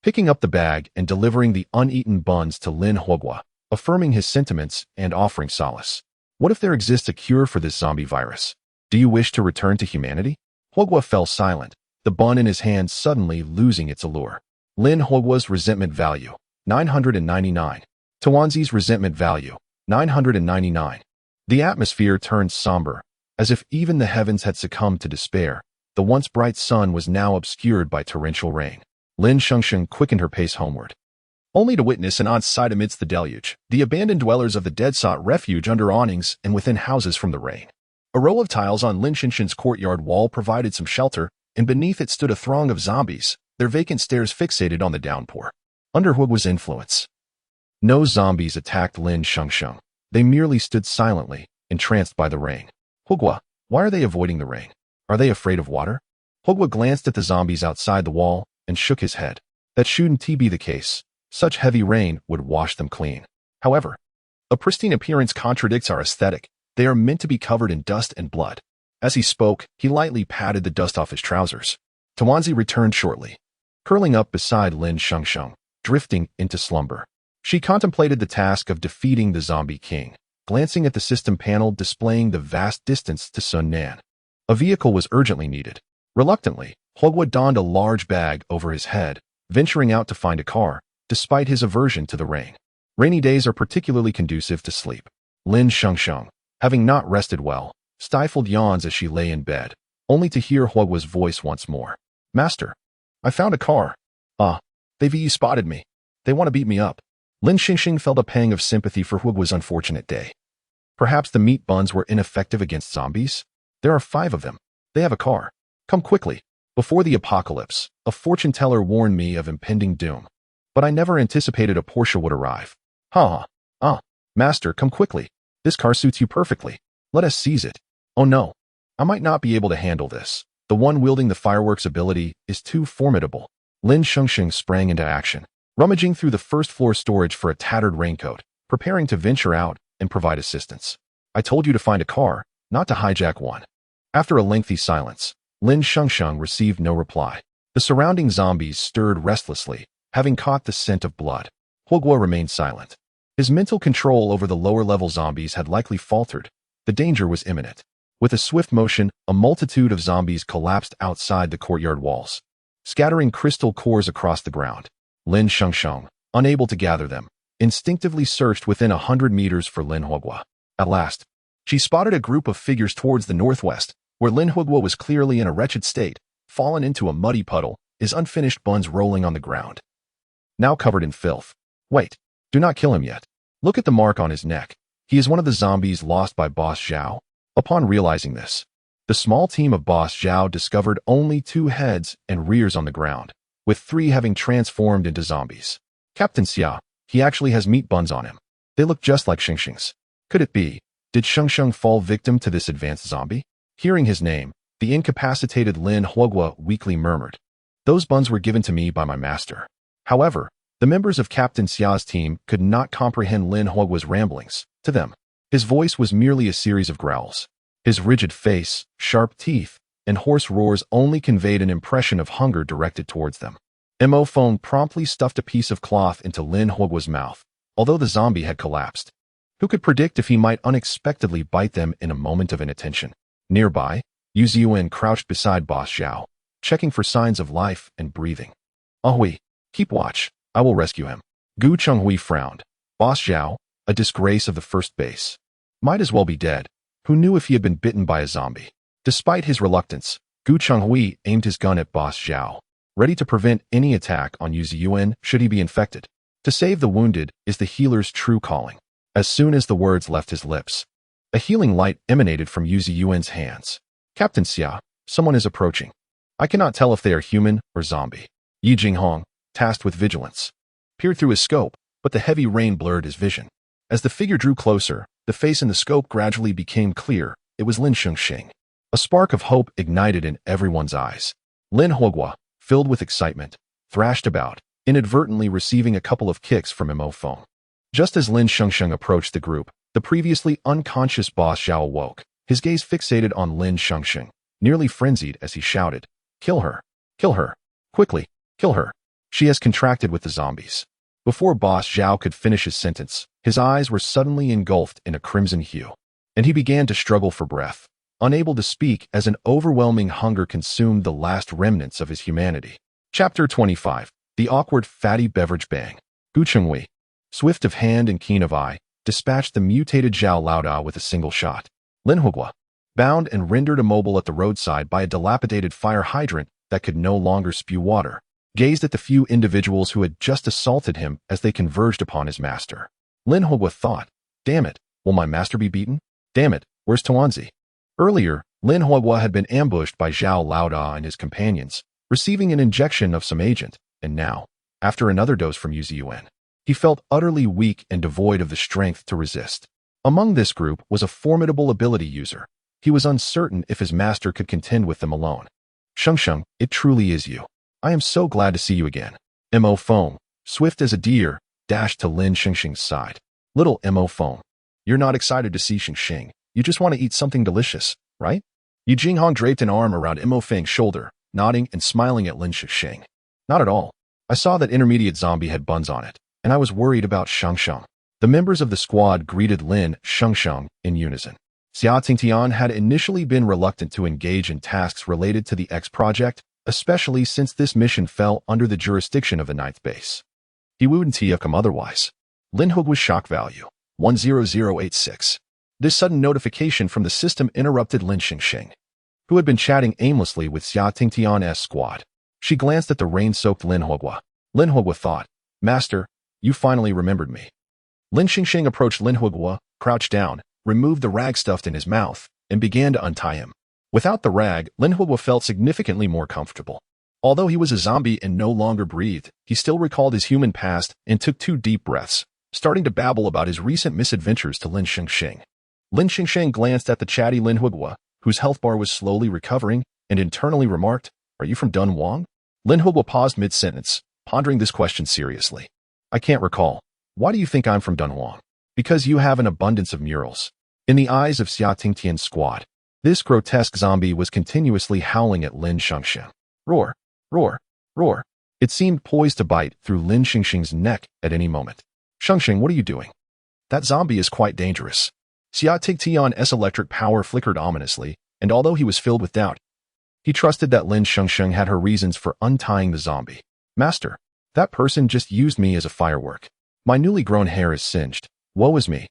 Picking up the bag and delivering the uneaten buns to Lin Huoguo, affirming his sentiments and offering solace. What if there exists a cure for this zombie virus? Do you wish to return to humanity? Huoguo fell silent, the bun in his hand suddenly losing its allure. Lin Huoguo's resentment value, 999. Tawanzi's resentment value, 999. The atmosphere turned somber, as if even the heavens had succumbed to despair. The once bright sun was now obscured by torrential rain. Lin Shengsheng quickened her pace homeward, only to witness an odd sight amidst the deluge. The abandoned dwellers of the dead sought refuge under awnings and within houses from the rain. A row of tiles on Lin Shengsheng's courtyard wall provided some shelter, and beneath it stood a throng of zombies, their vacant stares fixated on the downpour. Under Huoguo's influence, no zombies attacked Lin Shengsheng. They merely stood silently, entranced by the rain. Huoguo, why are they avoiding the rain? Are they afraid of water? Huoguo glanced at the zombies outside the wall and shook his head. That shouldn't be the case. Such heavy rain would wash them clean. However, a pristine appearance contradicts our aesthetic. They are meant to be covered in dust and blood. As he spoke, he lightly patted the dust off his trousers. Tawanzi returned shortly, curling up beside Lin Shengsheng, drifting into slumber. She contemplated the task of defeating the zombie king, glancing at the system panel displaying the vast distance to Sun Nan. A vehicle was urgently needed. Reluctantly, Huoguo donned a large bag over his head, venturing out to find a car, despite his aversion to the rain. Rainy days are particularly conducive to sleep. Lin Shengsheng, having not rested well, stifled yawns as she lay in bed, only to hear Huoguo's voice once more. Master, I found a car. They've spotted me. They want to beat me up. Lin Shengsheng felt a pang of sympathy for Huoguo's unfortunate day. Perhaps the meat buns were ineffective against zombies? There are 5 of them. They have a car. Come quickly. Before the apocalypse, a fortune teller warned me of impending doom. But I never anticipated a Porsche would arrive. Master, come quickly. This car suits you perfectly. Let us seize it. Oh no. I might not be able to handle this. The one wielding the fireworks ability is too formidable. Lin Shengsheng sprang into action, rummaging through the first-floor storage for a tattered raincoat, preparing to venture out and provide assistance. I told you to find a car, not to hijack one. After a lengthy silence, Lin Shengsheng received no reply. The surrounding zombies stirred restlessly, having caught the scent of blood. Huoguo remained silent. His mental control over the lower-level zombies had likely faltered. The danger was imminent. With a swift motion, a multitude of zombies collapsed outside the courtyard walls, scattering crystal cores across the ground. Lin Shengsheng, unable to gather them, instinctively searched within 100 meters for Lin Huoguo. At last, she spotted a group of figures towards the northwest, where Lin Huoguo was clearly in a wretched state, fallen into a muddy puddle, his unfinished buns rolling on the ground, now covered in filth. Wait, do not kill him yet. Look at the mark on his neck. He is one of the zombies lost by Boss Zhao. Upon realizing this, the small team of Boss Zhao discovered only 2 heads and rears on the ground, with 3 having transformed into zombies. Captain Xia, he actually has meat buns on him. They look just like Shengsheng's. Could it be? Did Shengsheng fall victim to this advanced zombie? Hearing his name, the incapacitated Lin Huoguo weakly murmured. Those buns were given to me by my master. However, the members of Captain Xia's team could not comprehend Lin Huoguo's ramblings. To them, his voice was merely a series of growls. His rigid face, sharp teeth, and hoarse roars only conveyed an impression of hunger directed towards them. Mo Feng promptly stuffed a piece of cloth into Lin Huoguo's mouth, although the zombie had collapsed. Who could predict if he might unexpectedly bite them in a moment of inattention? Nearby, Yu Ziyuan crouched beside Boss Zhao, checking for signs of life and breathing. Hui, keep watch. I will rescue him. Gu Chenghui frowned. Boss Zhao, a disgrace of the first base. Might as well be dead. Who knew if he had been bitten by a zombie? Despite his reluctance, Gu Chenghui aimed his gun at Boss Zhao, ready to prevent any attack on Yu Ziyuan should he be infected. To save the wounded is the healer's true calling. As soon as the words left his lips, a healing light emanated from Yu Ziyuan's hands. Captain Xia, someone is approaching. I cannot tell if they are human or zombie. Yi Jinghong, tasked with vigilance, peered through his scope, but the heavy rain blurred his vision. As the figure drew closer, the face in the scope gradually became clear. It was Lin Shengsheng. A spark of hope ignited in everyone's eyes. Lin Huogua, filled with excitement, thrashed about, inadvertently receiving a couple of kicks from Mo Feng. Just as Lin Shengsheng approached the group, the previously unconscious Boss Zhao awoke, his gaze fixated on Lin Shengsheng, nearly frenzied as he shouted, "Kill her! Kill her! Quickly! Kill her! She has contracted with the zombies." Before Boss Zhao could finish his sentence, his eyes were suddenly engulfed in a crimson hue, and he began to struggle for breath, unable to speak as an overwhelming hunger consumed the last remnants of his humanity. Chapter 25. The Awkward Fatty Beverage Bang. Gu Chenghui, swift of hand and keen of eye, dispatched the mutated Zhao Laoda with a single shot. Lin Huogua, bound and rendered immobile at the roadside by a dilapidated fire hydrant that could no longer spew water, gazed at the few individuals who had just assaulted him as they converged upon his master. Lin Huogua thought, "Damn it, will my master be beaten? Damn it, where's Tuanzi?" Earlier, Lin Huogua had been ambushed by Zhao Laoda and his companions, receiving an injection of some agent, and now, after another dose from Yu Ziyuan, he felt utterly weak and devoid of the strength to resist. Among this group was a formidable ability user. He was uncertain if his master could contend with them alone. "Shengsheng, it truly is you. I am so glad to see you again." Mo Feng, swift as a deer, dashed to Lin Shengsheng's side. "Little Mo Feng, you're not excited to see Shengsheng. You just want to eat something delicious, right?" Yi Jinghong draped an arm around Mo Feng's shoulder, nodding and smiling at Lin Shengsheng. "Not at all. I saw that intermediate zombie had buns on it, and I was worried about Shengsheng." The members of the squad greeted Lin Shengsheng in unison. Xia Tingtian had initially been reluctant to engage in tasks related to the X project, especially since this mission fell under the jurisdiction of the 9th base. He wouldn't have come otherwise. Lin Huogwa's shock value, 10086. This sudden notification from the system interrupted Lin Shengsheng, who had been chatting aimlessly with Xia Tingtian's squad. She glanced at the rain-soaked Lin Huogwa. Lin Huogwa thought, "Master, you finally remembered me." Lin Shengsheng approached Lin Huogwa, crouched down, removed the rag stuffed in his mouth, and began to untie him. Without the rag, Lin Huogwa felt significantly more comfortable. Although he was a zombie and no longer breathed, he still recalled his human past and took 2 deep breaths, starting to babble about his recent misadventures to Lin Shengsheng. Lin Shengsheng glanced at the chatty Lin Huogwa, whose health bar was slowly recovering, and internally remarked, "Are you from Dunhuang?" Lin Huogwa paused mid-sentence, pondering this question seriously. "I can't recall. Why do you think I'm from Dunhuang?" "Because you have an abundance of murals." In the eyes of Xia Tingtian's squad, this grotesque zombie was continuously howling at Lin Shengsheng. Roar, roar, roar. It seemed poised to bite through Lin Shengsheng's neck at any moment. "Shengsheng, what are you doing? That zombie is quite dangerous." Xia Tingtian's electric power flickered ominously, and although he was filled with doubt, he trusted that Lin Shengsheng had her reasons for untying the zombie. "Master, that person just used me as a firework. My newly grown hair is singed. Woe is me."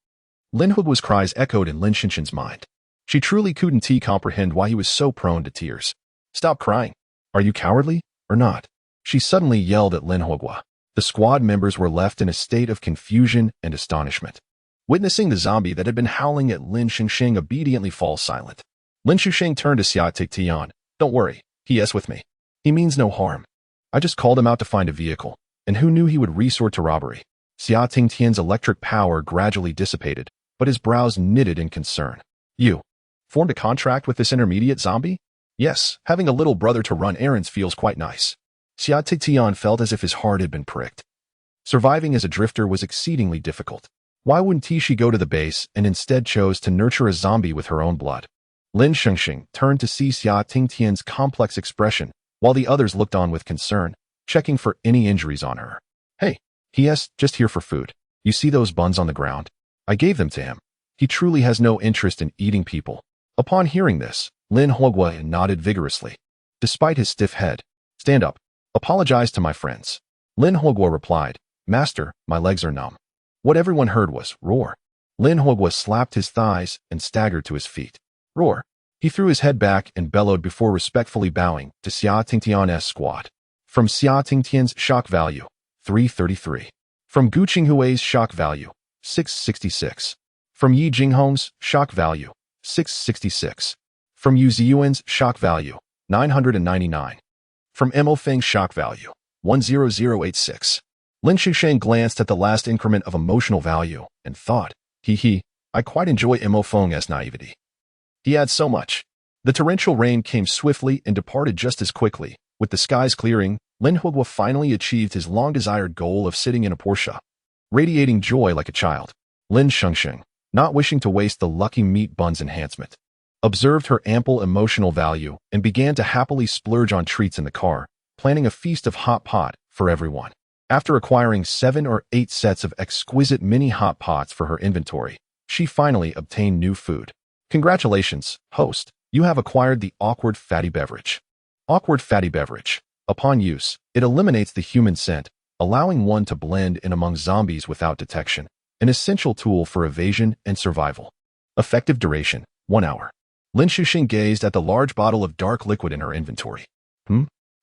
Lin Huogwa's cries echoed in Lin Shengsheng's mind. She truly couldn't comprehend why he was so prone to tears. "Stop crying. Are you cowardly or not?" She suddenly yelled at Lin Huogwa. The squad members were left in a state of confusion and astonishment, witnessing the zombie that had been howling at Lin Shengsheng obediently fall silent. Lin Shengsheng turned to Xia Tingtian. "Don't worry, he is with me. He means no harm. I just called him out to find a vehicle, and who knew he would resort to robbery?" Xia Tingtian's electric power gradually dissipated, but his brows knitted in concern. "You formed a contract with this intermediate zombie?" "Yes, having a little brother to run errands feels quite nice." Xia Tingtian felt as if his heart had been pricked. Surviving as a drifter was exceedingly difficult. Why wouldn't she go to the base and instead chose to nurture a zombie with her own blood? Lin Shengsheng turned to see Xia Tingtian's complex expression, while the others looked on with concern, checking for any injuries on her. "Hey, he is just here for food. You see those buns on the ground? I gave them to him. He truly has no interest in eating people." Upon hearing this, Lin Huogua nodded vigorously. Despite his stiff head, "Stand up. Apologize to my friends." Lin Huogua replied, "Master, my legs are numb." What everyone heard was, "Roar." Lin Huogua slapped his thighs and staggered to his feet. "Roar." He threw his head back and bellowed before respectfully bowing to Xia Tingtian's squad. From Xia Tingtian's shock value, 333. From Gu Qinghui's shock value, 666. From Yi Jinghong's shock value, 666. From Yu Ziyuan's shock value, 999. From Mo Feng's shock value, 10086. Lin Shengsheng glanced at the last increment of emotional value and thought, I quite enjoy Mo Feng's naivety. He adds so much. The torrential rain came swiftly and departed just as quickly. With the skies clearing, Lin Huogua finally achieved his long-desired goal of sitting in a Porsche. Radiating joy like a child, Lin Shengsheng, not wishing to waste the lucky meat buns enhancement, observed her ample emotional value and began to happily splurge on treats in the car, planning a feast of hot pot for everyone. After acquiring 7 or 8 sets of exquisite mini hot pots for her inventory, she finally obtained new food. Congratulations, host, you have acquired the awkward fatty beverage. Awkward fatty beverage. Upon use, it eliminates the human scent, allowing one to blend in among zombies without detection, an essential tool for evasion and survival. Effective duration, 1 hour. Lin Shengsheng gazed at the large bottle of dark liquid in her inventory.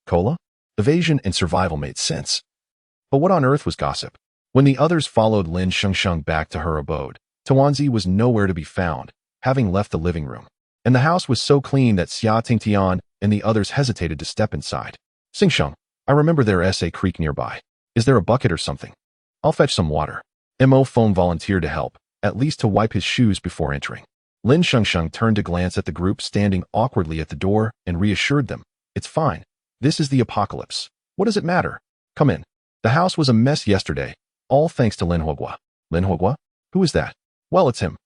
Cola? Evasion and survival made sense. But what on earth was gossip? When the others followed Lin Shengsheng back to her abode, Tawanzi was nowhere to be found, having left the living room. And the house was so clean that Xia Tingtian and the others hesitated to step inside. "Xingsheng, I remember there's a creek nearby. Is there a bucket or something? I'll fetch some water." Mo Feng volunteered to help, at least to wipe his shoes before entering. Lin Shengsheng turned to glance at the group standing awkwardly at the door and reassured them, "It's fine. This is the apocalypse. What does it matter? Come in." The house was a mess yesterday, all thanks to Lin Huogua. Lin Huogua? Who is that? Well, it's him.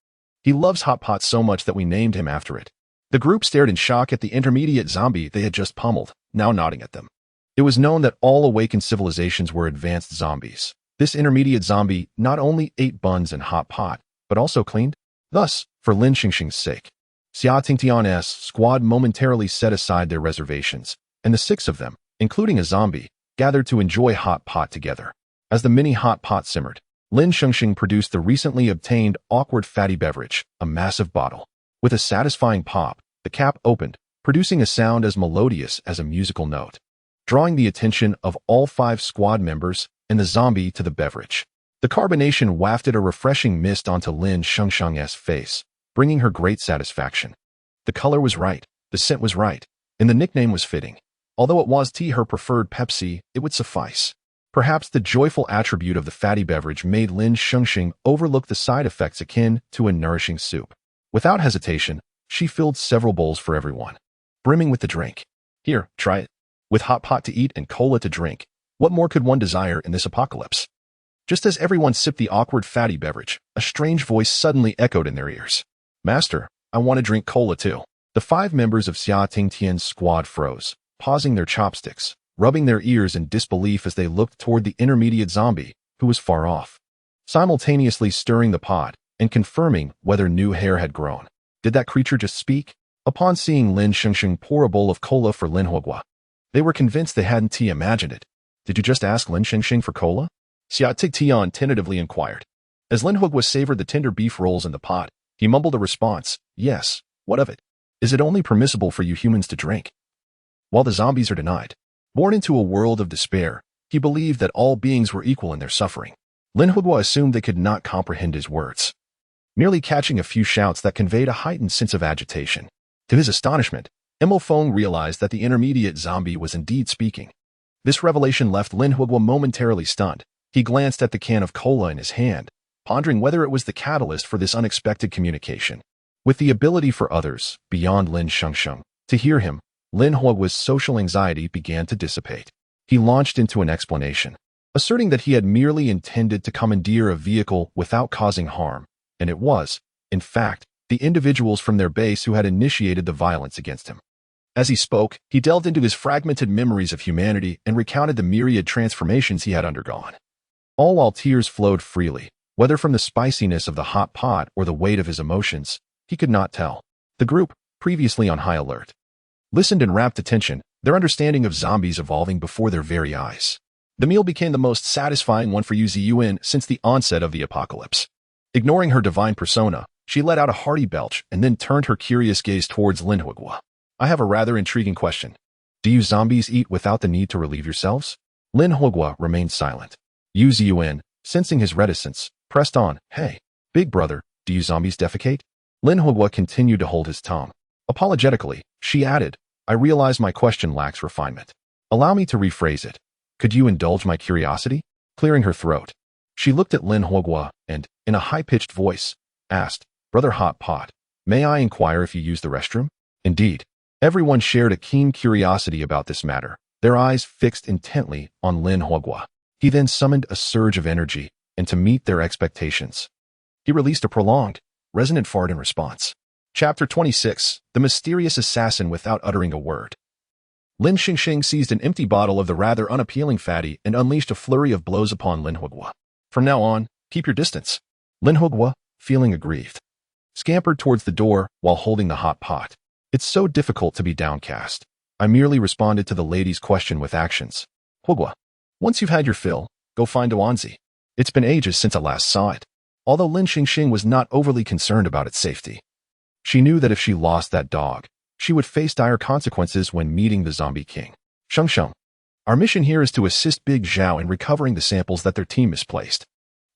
He loves hot pot so much that we named him after it. The group stared in shock at the intermediate zombie they had just pummeled, now nodding at them. It was known that all awakened civilizations were advanced zombies. This intermediate zombie not only ate buns and hot pot, but also cleaned. Thus, for Lin Shengsheng's sake, Xia Tingtian's squad momentarily set aside their reservations, and the 6 of them, including a zombie, gathered to enjoy hot pot together. As the mini hot pot simmered, Lin Shengsheng produced the recently obtained awkward fatty beverage, a massive bottle. With a satisfying pop, the cap opened, producing a sound as melodious as a musical note, drawing the attention of all 5 squad members and the zombie to the beverage. The carbonation wafted a refreshing mist onto Lin Shengsheng's face, bringing her great satisfaction. The color was right, the scent was right, and the nickname was fitting. Although it was her preferred Pepsi, it would suffice. Perhaps the joyful attribute of the fatty beverage made Lin Shengsheng overlook the side effects akin to a nourishing soup. Without hesitation, she filled several bowls for everyone, brimming with the drink. "Here, try it." With hot pot to eat and cola to drink, what more could one desire in this apocalypse? Just as everyone sipped the awkward fatty beverage, a strange voice suddenly echoed in their ears. "Master, I want to drink cola too." The 5 members of Xia Tingtian's squad froze, pausing their chopsticks, rubbing their ears in disbelief as they looked toward the intermediate zombie, who was far off, simultaneously stirring the pot and confirming whether new hair had grown. Did that creature just speak? Upon seeing Lin Shengsheng pour a bowl of cola for Lin Huogua, they were convinced they hadn't imagined it. "Did you just ask Lin Shengsheng for cola?" Xia Tingtian tentatively inquired. As Lin Huogua savored the tender beef rolls in the pot, he mumbled a response, "Yes, what of it? Is it only permissible for you humans to drink?" While the zombies are denied. Born into a world of despair, he believed that all beings were equal in their suffering. Lin Huogua assumed they could not comprehend his words, merely catching a few shouts that conveyed a heightened sense of agitation. To his astonishment, Mo Feng realized that the intermediate zombie was indeed speaking. This revelation left Lin Huogua momentarily stunned. He glanced at the can of cola in his hand, pondering whether it was the catalyst for this unexpected communication. With the ability for others, beyond Lin Shengsheng, to hear him, Lin Huogua's social anxiety began to dissipate. He launched into an explanation, asserting that he had merely intended to commandeer a vehicle without causing harm, and it was, in fact, the individuals from their base who had initiated the violence against him. As he spoke, he delved into his fragmented memories of humanity and recounted the myriad transformations he had undergone. All while tears flowed freely, whether from the spiciness of the hot pot or the weight of his emotions, he could not tell. The group, previously on high alert, listened in rapt attention, their understanding of zombies evolving before their very eyes. The meal became the most satisfying one for Yu Ziyuan since the onset of the apocalypse. Ignoring her divine persona, she let out a hearty belch and then turned her curious gaze towards Lin Huogua. I have a rather intriguing question. Do you zombies eat without the need to relieve yourselves? Lin Huogua remained silent. Yu Ziyuan, sensing his reticence, pressed on. Hey, big brother, do you zombies defecate? Lin Huogua continued to hold his tongue. Apologetically, she added, I realize my question lacks refinement. Allow me to rephrase it. Could you indulge my curiosity? Clearing her throat, she looked at Lin Huogua and, in a high-pitched voice, asked, Brother Hotpot, may I inquire if you use the restroom? Indeed, everyone shared a keen curiosity about this matter, their eyes fixed intently on Lin Huogua. He then summoned a surge of energy, and to meet their expectations, he released a prolonged, resonant fart in response. Chapter 26, The Mysterious Assassin Without Uttering a Word. Lin Shengsheng seized an empty bottle of the rather unappealing fatty and unleashed a flurry of blows upon Lin Huogua. From now on, keep your distance. Lin Huogua, feeling aggrieved, scampered towards the door while holding the hot pot. It's so difficult to be downcast. I merely responded to the lady's question with actions. Huogua, once you've had your fill, go find Duanzi. It's been ages since I last saw it. Although Lin Shengsheng was not overly concerned about its safety, she knew that if she lost that dog, she would face dire consequences when meeting the zombie king. Shengsheng, our mission here is to assist Big Zhao in recovering the samples that their team misplaced.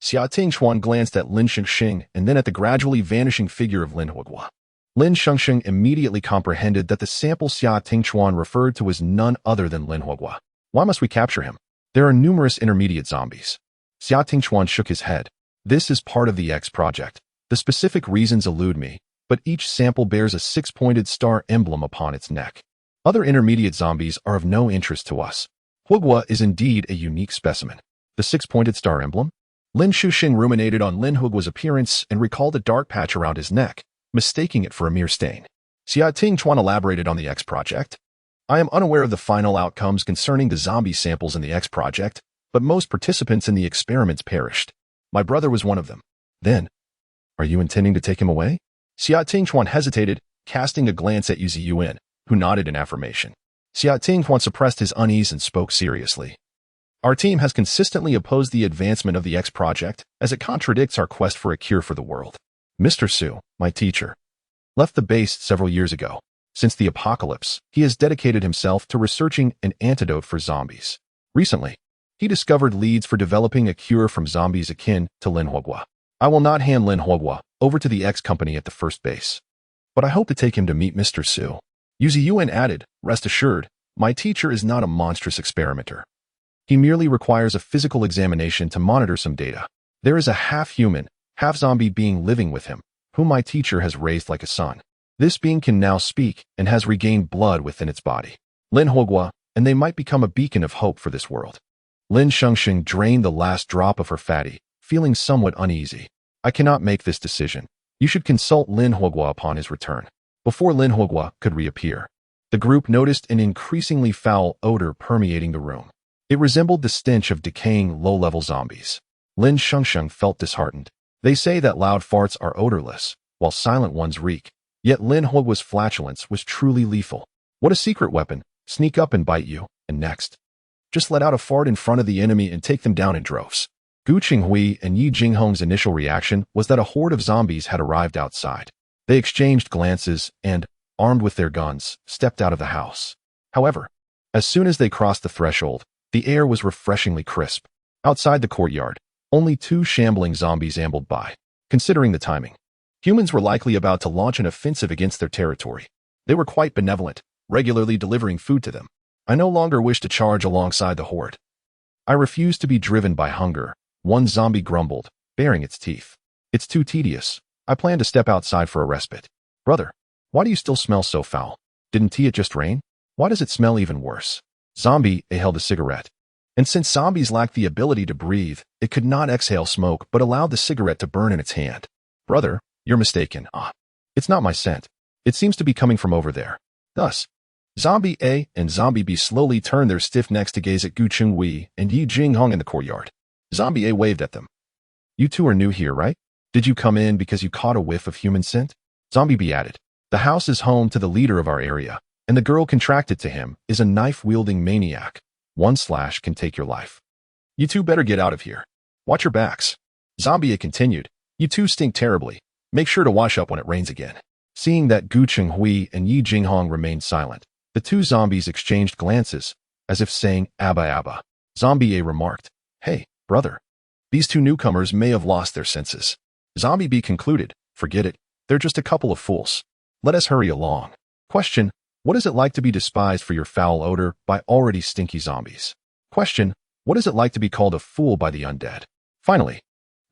Xia Tingchuan glanced at Lin Shengsheng and then at the gradually vanishing figure of Lin Huogua. Lin Shengsheng immediately comprehended that the sample Xia Tingchuan referred to was none other than Lin Huogua. Why must we capture him? There are numerous intermediate zombies. Xia Tingchuan shook his head. This is part of the X project. The specific reasons elude me, but each sample bears a six-pointed star emblem upon its neck. Other intermediate zombies are of no interest to us. Huogua is indeed a unique specimen. The six-pointed star emblem? Lin Shengsheng ruminated on Lin Huogua's appearance and recalled a dark patch around his neck, mistaking it for a mere stain. Xia Tingchuan elaborated on the X project. I am unaware of the final outcomes concerning the zombie samples in the X project, but most participants in the experiments perished. My brother was one of them. Then, are you intending to take him away? Xia Tingchuan hesitated, casting a glance at Yu Ziyuan, who nodded in affirmation. Xia Tingchuan suppressed his unease and spoke seriously. Our team has consistently opposed the advancement of the X project, as it contradicts our quest for a cure for the world. Mr. Su, my teacher, left the base several years ago. Since the apocalypse, he has dedicated himself to researching an antidote for zombies. Recently, he discovered leads for developing a cure from zombies akin to Lin Huogua. I will not hand Lin Huogua over to the X company at the first base, but I hope to take him to meet Mr. Su. Yu Ziyuan added, rest assured, my teacher is not a monstrous experimenter. He merely requires a physical examination to monitor some data. There is a half-human, half-zombie being living with him, whom my teacher has raised like a son. This being can now speak and has regained blood within its body. Lin Huogua, and they might become a beacon of hope for this world. Lin Shengsheng drained the last drop of her fatty, feeling somewhat uneasy. I cannot make this decision. You should consult Lin Huogua upon his return. Before Lin Huogua could reappear, the group noticed an increasingly foul odor permeating the room. It resembled the stench of decaying low-level zombies. Lin Shengsheng felt disheartened. They say that loud farts are odorless, while silent ones reek. Yet Lin Huogua's flatulence was truly lethal. What a secret weapon. Sneak up and bite you, and next, just let out a fart in front of the enemy and take them down in droves. Gu Qinghui and Yi Jinghong's initial reaction was that a horde of zombies had arrived outside. They exchanged glances and, armed with their guns, stepped out of the house. However, as soon as they crossed the threshold, the air was refreshingly crisp. Outside the courtyard, only two shambling zombies ambled by. Considering the timing, humans were likely about to launch an offensive against their territory. They were quite benevolent, regularly delivering food to them. I no longer wish to charge alongside the horde. I refuse to be driven by hunger, one zombie grumbled, baring its teeth. It's too tedious. I plan to step outside for a respite. Brother, why do you still smell so foul? Didn't it just rain? Why does it smell even worse? Zombie A held a cigarette. And since zombies lacked the ability to breathe, it could not exhale smoke but allowed the cigarette to burn in its hand. Brother, you're mistaken. It's not my scent. It seems to be coming from over there. Thus, Zombie A and Zombie B slowly turned their stiff necks to gaze at Gu Qinghui and Yi Jinghong in the courtyard. Zombie A waved at them. You two are new here, right? Did you come in because you caught a whiff of human scent? Zombie B added. The house is home to the leader of our area, and the girl contracted to him is a knife-wielding maniac. One slash can take your life. You two better get out of here. Watch your backs. Zombie continued. You two stink terribly. Make sure to wash up when it rains again. Seeing that Gu Chenghui and Yi Jinghong remained silent, the two zombies exchanged glances, as if saying, Abba Abba. Zombie A remarked, Hey, brother. These two newcomers may have lost their senses. Zombie B concluded, Forget it. They're just a couple of fools. Let us hurry along. Question, what is it like to be despised for your foul odor by already stinky zombies? Question, what is it like to be called a fool by the undead? Finally,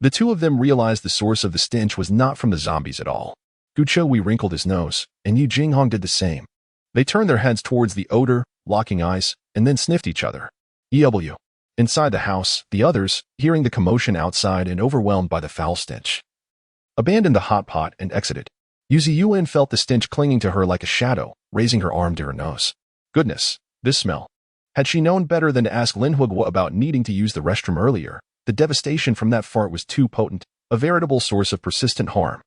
the two of them realized the source of the stench was not from the zombies at all. Gu Chenghui wrinkled his nose, and Yi Jinghong did the same. They turned their heads towards the odor, locking eyes, and then sniffed each other. EW. Inside the house, the others, hearing the commotion outside and overwhelmed by the foul stench, abandoned the hot pot and exited. Yuzi Yuan felt the stench clinging to her like a shadow, raising her arm to her nose. Goodness, this smell. Had she known better than to ask Lin Huguo about needing to use the restroom earlier, the devastation from that fart was too potent, a veritable source of persistent harm.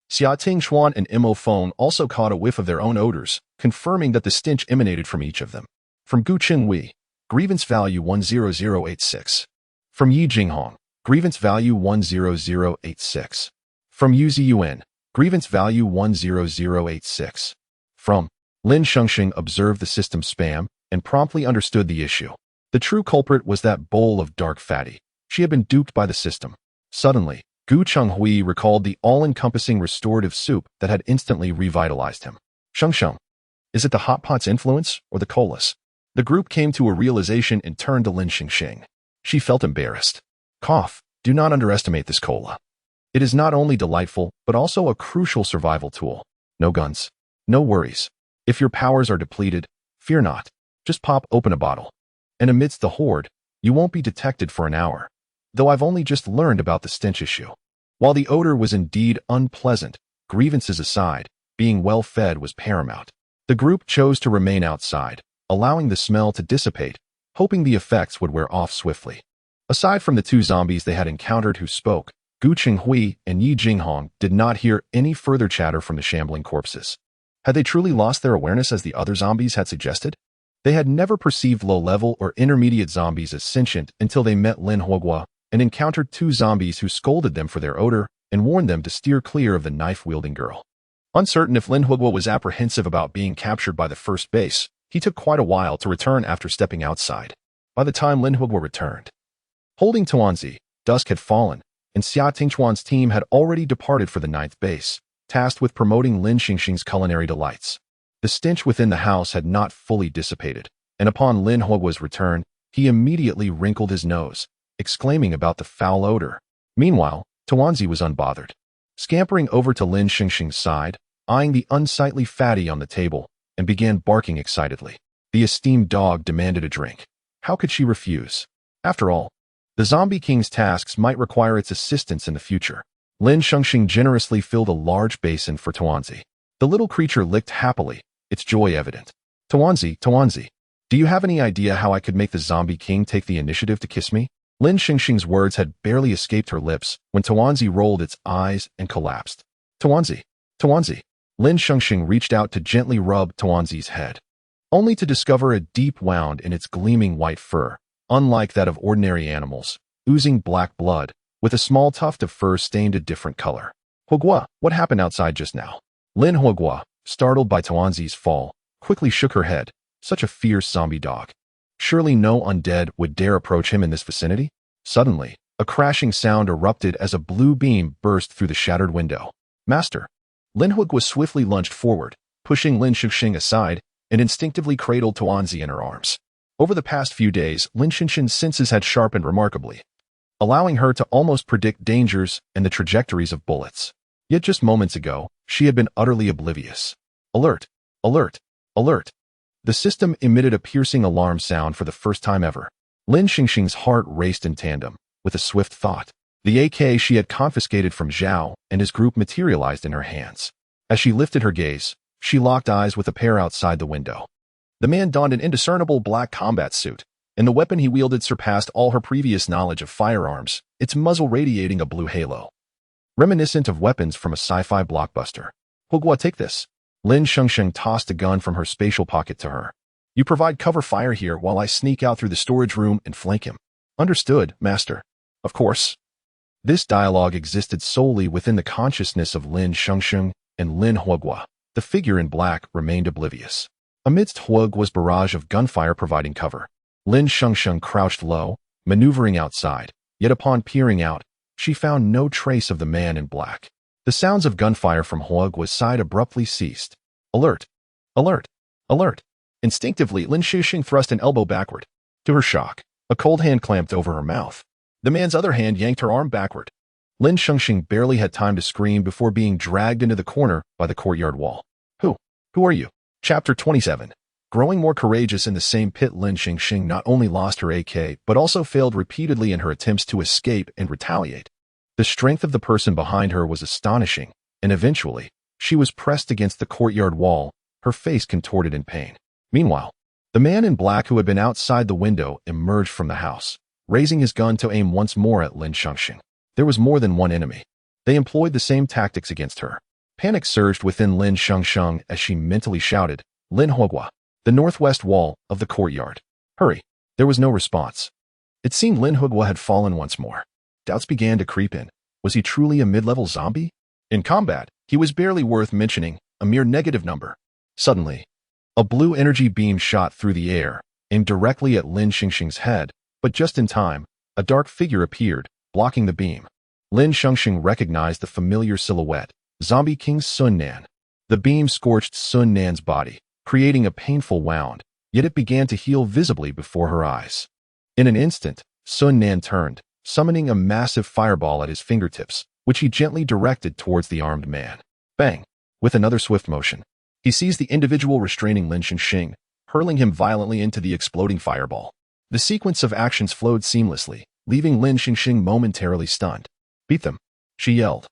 Xia Tingxuan and Imo Feng also caught a whiff of their own odors, confirming that the stench emanated from each of them. From Gu Chenghui, grievance value 10086. From Yi Jinghong, grievance value 10086. From Yuzi Yuan, grievance value 10086. From Lin Shengsheng observed the system spam and promptly understood the issue. The true culprit was that bowl of dark fatty. She had been duped by the system. Suddenly, Gu Chenghui recalled the all-encompassing restorative soup that had instantly revitalized him. Shengsheng, is it the hot pot's influence or the colas? The group came to a realization and turned to Lin Shengsheng. She felt embarrassed. Cough, do not underestimate this cola. It is not only delightful, but also a crucial survival tool. No guns. No worries. If your powers are depleted, fear not. Just pop open a bottle. And amidst the horde, you won't be detected for an hour. Though I've only just learned about the stench issue. While the odor was indeed unpleasant, grievances aside, being well fed was paramount. The group chose to remain outside, allowing the smell to dissipate, hoping the effects would wear off swiftly. Aside from the two zombies they had encountered who spoke, Gu Chenghui and Yi Jinghong did not hear any further chatter from the shambling corpses. Had they truly lost their awareness as the other zombies had suggested? They had never perceived low-level or intermediate zombies as sentient until they met Lin Huguo and encountered two zombies who scolded them for their odor and warned them to steer clear of the knife-wielding girl. Uncertain if Lin Huguo was apprehensive about being captured by the first base, he took quite a while to return after stepping outside. By the time Lin Huguo returned, holding Tuanzi, dusk had fallen, and Xia Tingchuan's team had already departed for the 9th base, tasked with promoting Lin Shengsheng's culinary delights. The stench within the house had not fully dissipated, and upon Lin Huguo's return, he immediately wrinkled his nose, exclaiming about the foul odor. Meanwhile, Tuanzi was unbothered. Scampering over to Lin Shengsheng's side, eyeing the unsightly fatty on the table, and began barking excitedly. The esteemed dog demanded a drink. How could she refuse? After all, the Zombie King's tasks might require its assistance in the future. Lin Shengsheng generously filled a large basin for Tuanzi. The little creature licked happily, its joy evident. Tuanzi, do you have any idea how I could make the Zombie King take the initiative to kiss me? Lin Shengsheng's words had barely escaped her lips when Tuanzi rolled its eyes and collapsed. Tuanzi. Lin Shengsheng reached out to gently rub Tuanzi's head, only to discover a deep wound in its gleaming white fur, unlike that of ordinary animals, oozing black blood, with a small tuft of fur stained a different color. Huguo, what happened outside just now? Lin Huguo, startled by Tuanzi's fall, quickly shook her head. Such a fierce zombie dog. Surely no undead would dare approach him in this vicinity? Suddenly, a crashing sound erupted as a blue beam burst through the shattered window. Master. Lin Huguo swiftly lunged forward, pushing Lin Shengsheng aside, and instinctively cradled Tuanzi in her arms. Over the past few days, Lin Shengsheng's senses had sharpened remarkably, allowing her to almost predict dangers and the trajectories of bullets. Yet just moments ago, she had been utterly oblivious. Alert! Alert! Alert! The system emitted a piercing alarm sound for the first time ever. Lin Shengsheng's heart raced in tandem, with a swift thought. The AK she had confiscated from Zhao and his group materialized in her hands. As she lifted her gaze, she locked eyes with a pair outside the window. The man donned an indiscernible black combat suit, and the weapon he wielded surpassed all her previous knowledge of firearms, its muzzle radiating a blue halo, reminiscent of weapons from a sci-fi blockbuster. Huguo, take this. Lin Shengsheng tossed a gun from her spatial pocket to her. You provide cover fire here while I sneak out through the storage room and flank him. Understood, master. Of course. This dialogue existed solely within the consciousness of Lin Shengsheng and Lin Huogua. The figure in black remained oblivious. Amidst Huogua's barrage of gunfire providing cover, Lin Shengsheng crouched low, maneuvering outside, yet upon peering out, she found no trace of the man in black. The sounds of gunfire from Huogua's side abruptly ceased. Alert! Alert! Alert! Instinctively, Lin Shengsheng thrust an elbow backward. To her shock, a cold hand clamped over her mouth. The man's other hand yanked her arm backward. Lin Shengsheng barely had time to scream before being dragged into the corner by the courtyard wall. Who are you? Chapter 27. Growing more courageous in the same pit, Lin Shengsheng not only lost her AK, but also failed repeatedly in her attempts to escape and retaliate. The strength of the person behind her was astonishing, and eventually, she was pressed against the courtyard wall, her face contorted in pain. Meanwhile, the man in black who had been outside the window emerged from the house, raising his gun to aim once more at Lin Shengsheng. There was more than one enemy. They employed the same tactics against her. Panic surged within Lin Shengsheng as she mentally shouted, Lin Huogua, the northwest wall of the courtyard. Hurry! There was no response. It seemed Lin Huogua had fallen once more. Doubts began to creep in. Was he truly a mid-level zombie? In combat, he was barely worth mentioning, a mere negative number. Suddenly, a blue energy beam shot through the air, aimed directly at Lin Shengsheng's head, but just in time, a dark figure appeared, blocking the beam. Lin Shengsheng recognized the familiar silhouette, Zombie King Sun Nan. The beam scorched Sun Nan's body, creating a painful wound, yet it began to heal visibly before her eyes. In an instant, Sun Nan turned, summoning a massive fireball at his fingertips, which he gently directed towards the armed man. Bang! With another swift motion, he seized the individual restraining Lin Shengsheng, hurling him violently into the exploding fireball. The sequence of actions flowed seamlessly, leaving Lin Shengsheng momentarily stunned. Beat them, she yelled.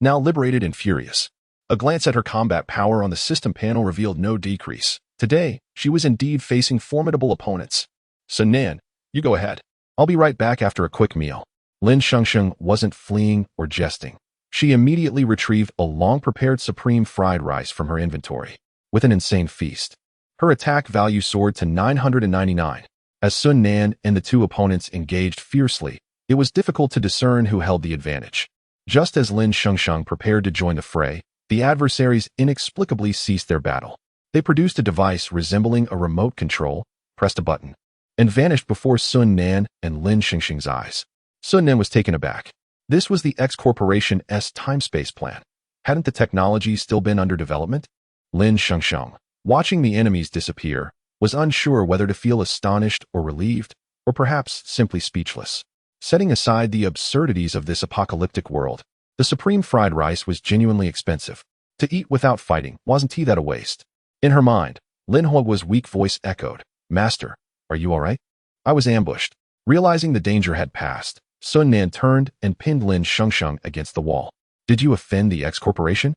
Now liberated and furious. A glance at her combat power on the system panel revealed no decrease. Today, she was indeed facing formidable opponents. Sun Nan, you go ahead. I'll be right back after a quick meal. Lin Shengsheng wasn't fleeing or jesting. She immediately retrieved a long-prepared supreme fried rice from her inventory. With an insane feast, her attack value soared to 999. As Sun Nan and the two opponents engaged fiercely, it was difficult to discern who held the advantage. Just as Lin Shengsheng prepared to join the fray, the adversaries inexplicably ceased their battle. They produced a device resembling a remote control, pressed a button, and vanished before Sun Nan and Lin Shengsheng's eyes. Sun Nan was taken aback. This was the X Corporation's time-space plan. Hadn't the technology still been under development? Lin Shengsheng, watching the enemies disappear, was unsure whether to feel astonished or relieved, or perhaps simply speechless. Setting aside the absurdities of this apocalyptic world, the supreme fried rice was genuinely expensive. To eat without fighting, wasn't that a waste? In her mind, Lin Huogua's weak voice echoed, Master, are you all right? I was ambushed. Realizing the danger had passed, Sun Nan turned and pinned Lin Shengsheng against the wall. Did you offend the X Corporation?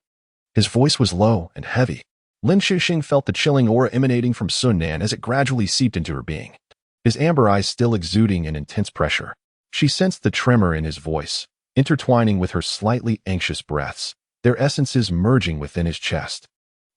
His voice was low and heavy. Lin Shengsheng felt the chilling aura emanating from Sun Nan as it gradually seeped into her being. His amber eyes still exuding an intense pressure. She sensed the tremor in his voice, intertwining with her slightly anxious breaths, their essences merging within his chest,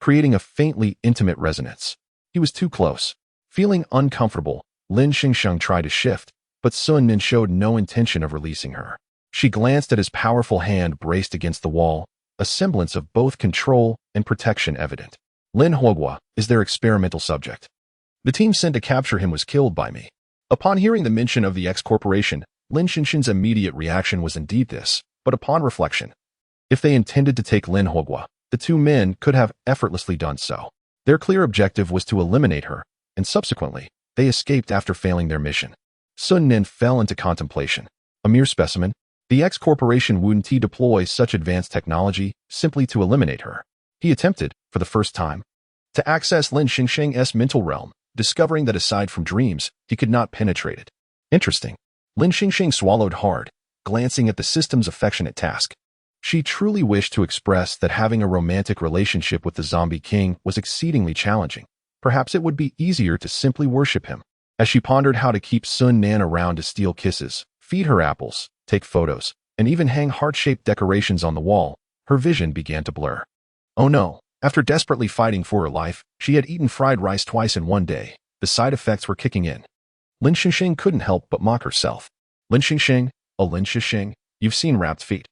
creating a faintly intimate resonance. He was too close. Feeling uncomfortable, Lin Shengsheng tried to shift, but Sun Nan showed no intention of releasing her. She glanced at his powerful hand braced against the wall, a semblance of both control and protection evident. Lin Huogua is their experimental subject. The team sent to capture him was killed by me. Upon hearing the mention of the X Corporation, Lin Shengsheng's immediate reaction was indeed this, but upon reflection, if they intended to take Lin Huogua, the two men could have effortlessly done so. Their clear objective was to eliminate her, and subsequently, they escaped after failing their mission. Sun Nan fell into contemplation. A mere specimen, the X Corporation wouldn't deploy such advanced technology simply to eliminate her. He attempted, for the first time, to access Lin Shengsheng's mental realm, discovering that aside from dreams, he could not penetrate it. Interesting. Lin Shengsheng swallowed hard, glancing at the system's affectionate task. She truly wished to express that having a romantic relationship with the Zombie King was exceedingly challenging. Perhaps it would be easier to simply worship him. As she pondered how to keep Sun Nan around to steal kisses, feed her apples, take photos, and even hang heart-shaped decorations on the wall, her vision began to blur. Oh no, After desperately fighting for her life, she had eaten fried rice twice in one day. The side effects were kicking in. Lin Shengsheng couldn't help but mock herself. Lin Shengsheng, oh Lin Shengsheng, you've seen wrapped feet.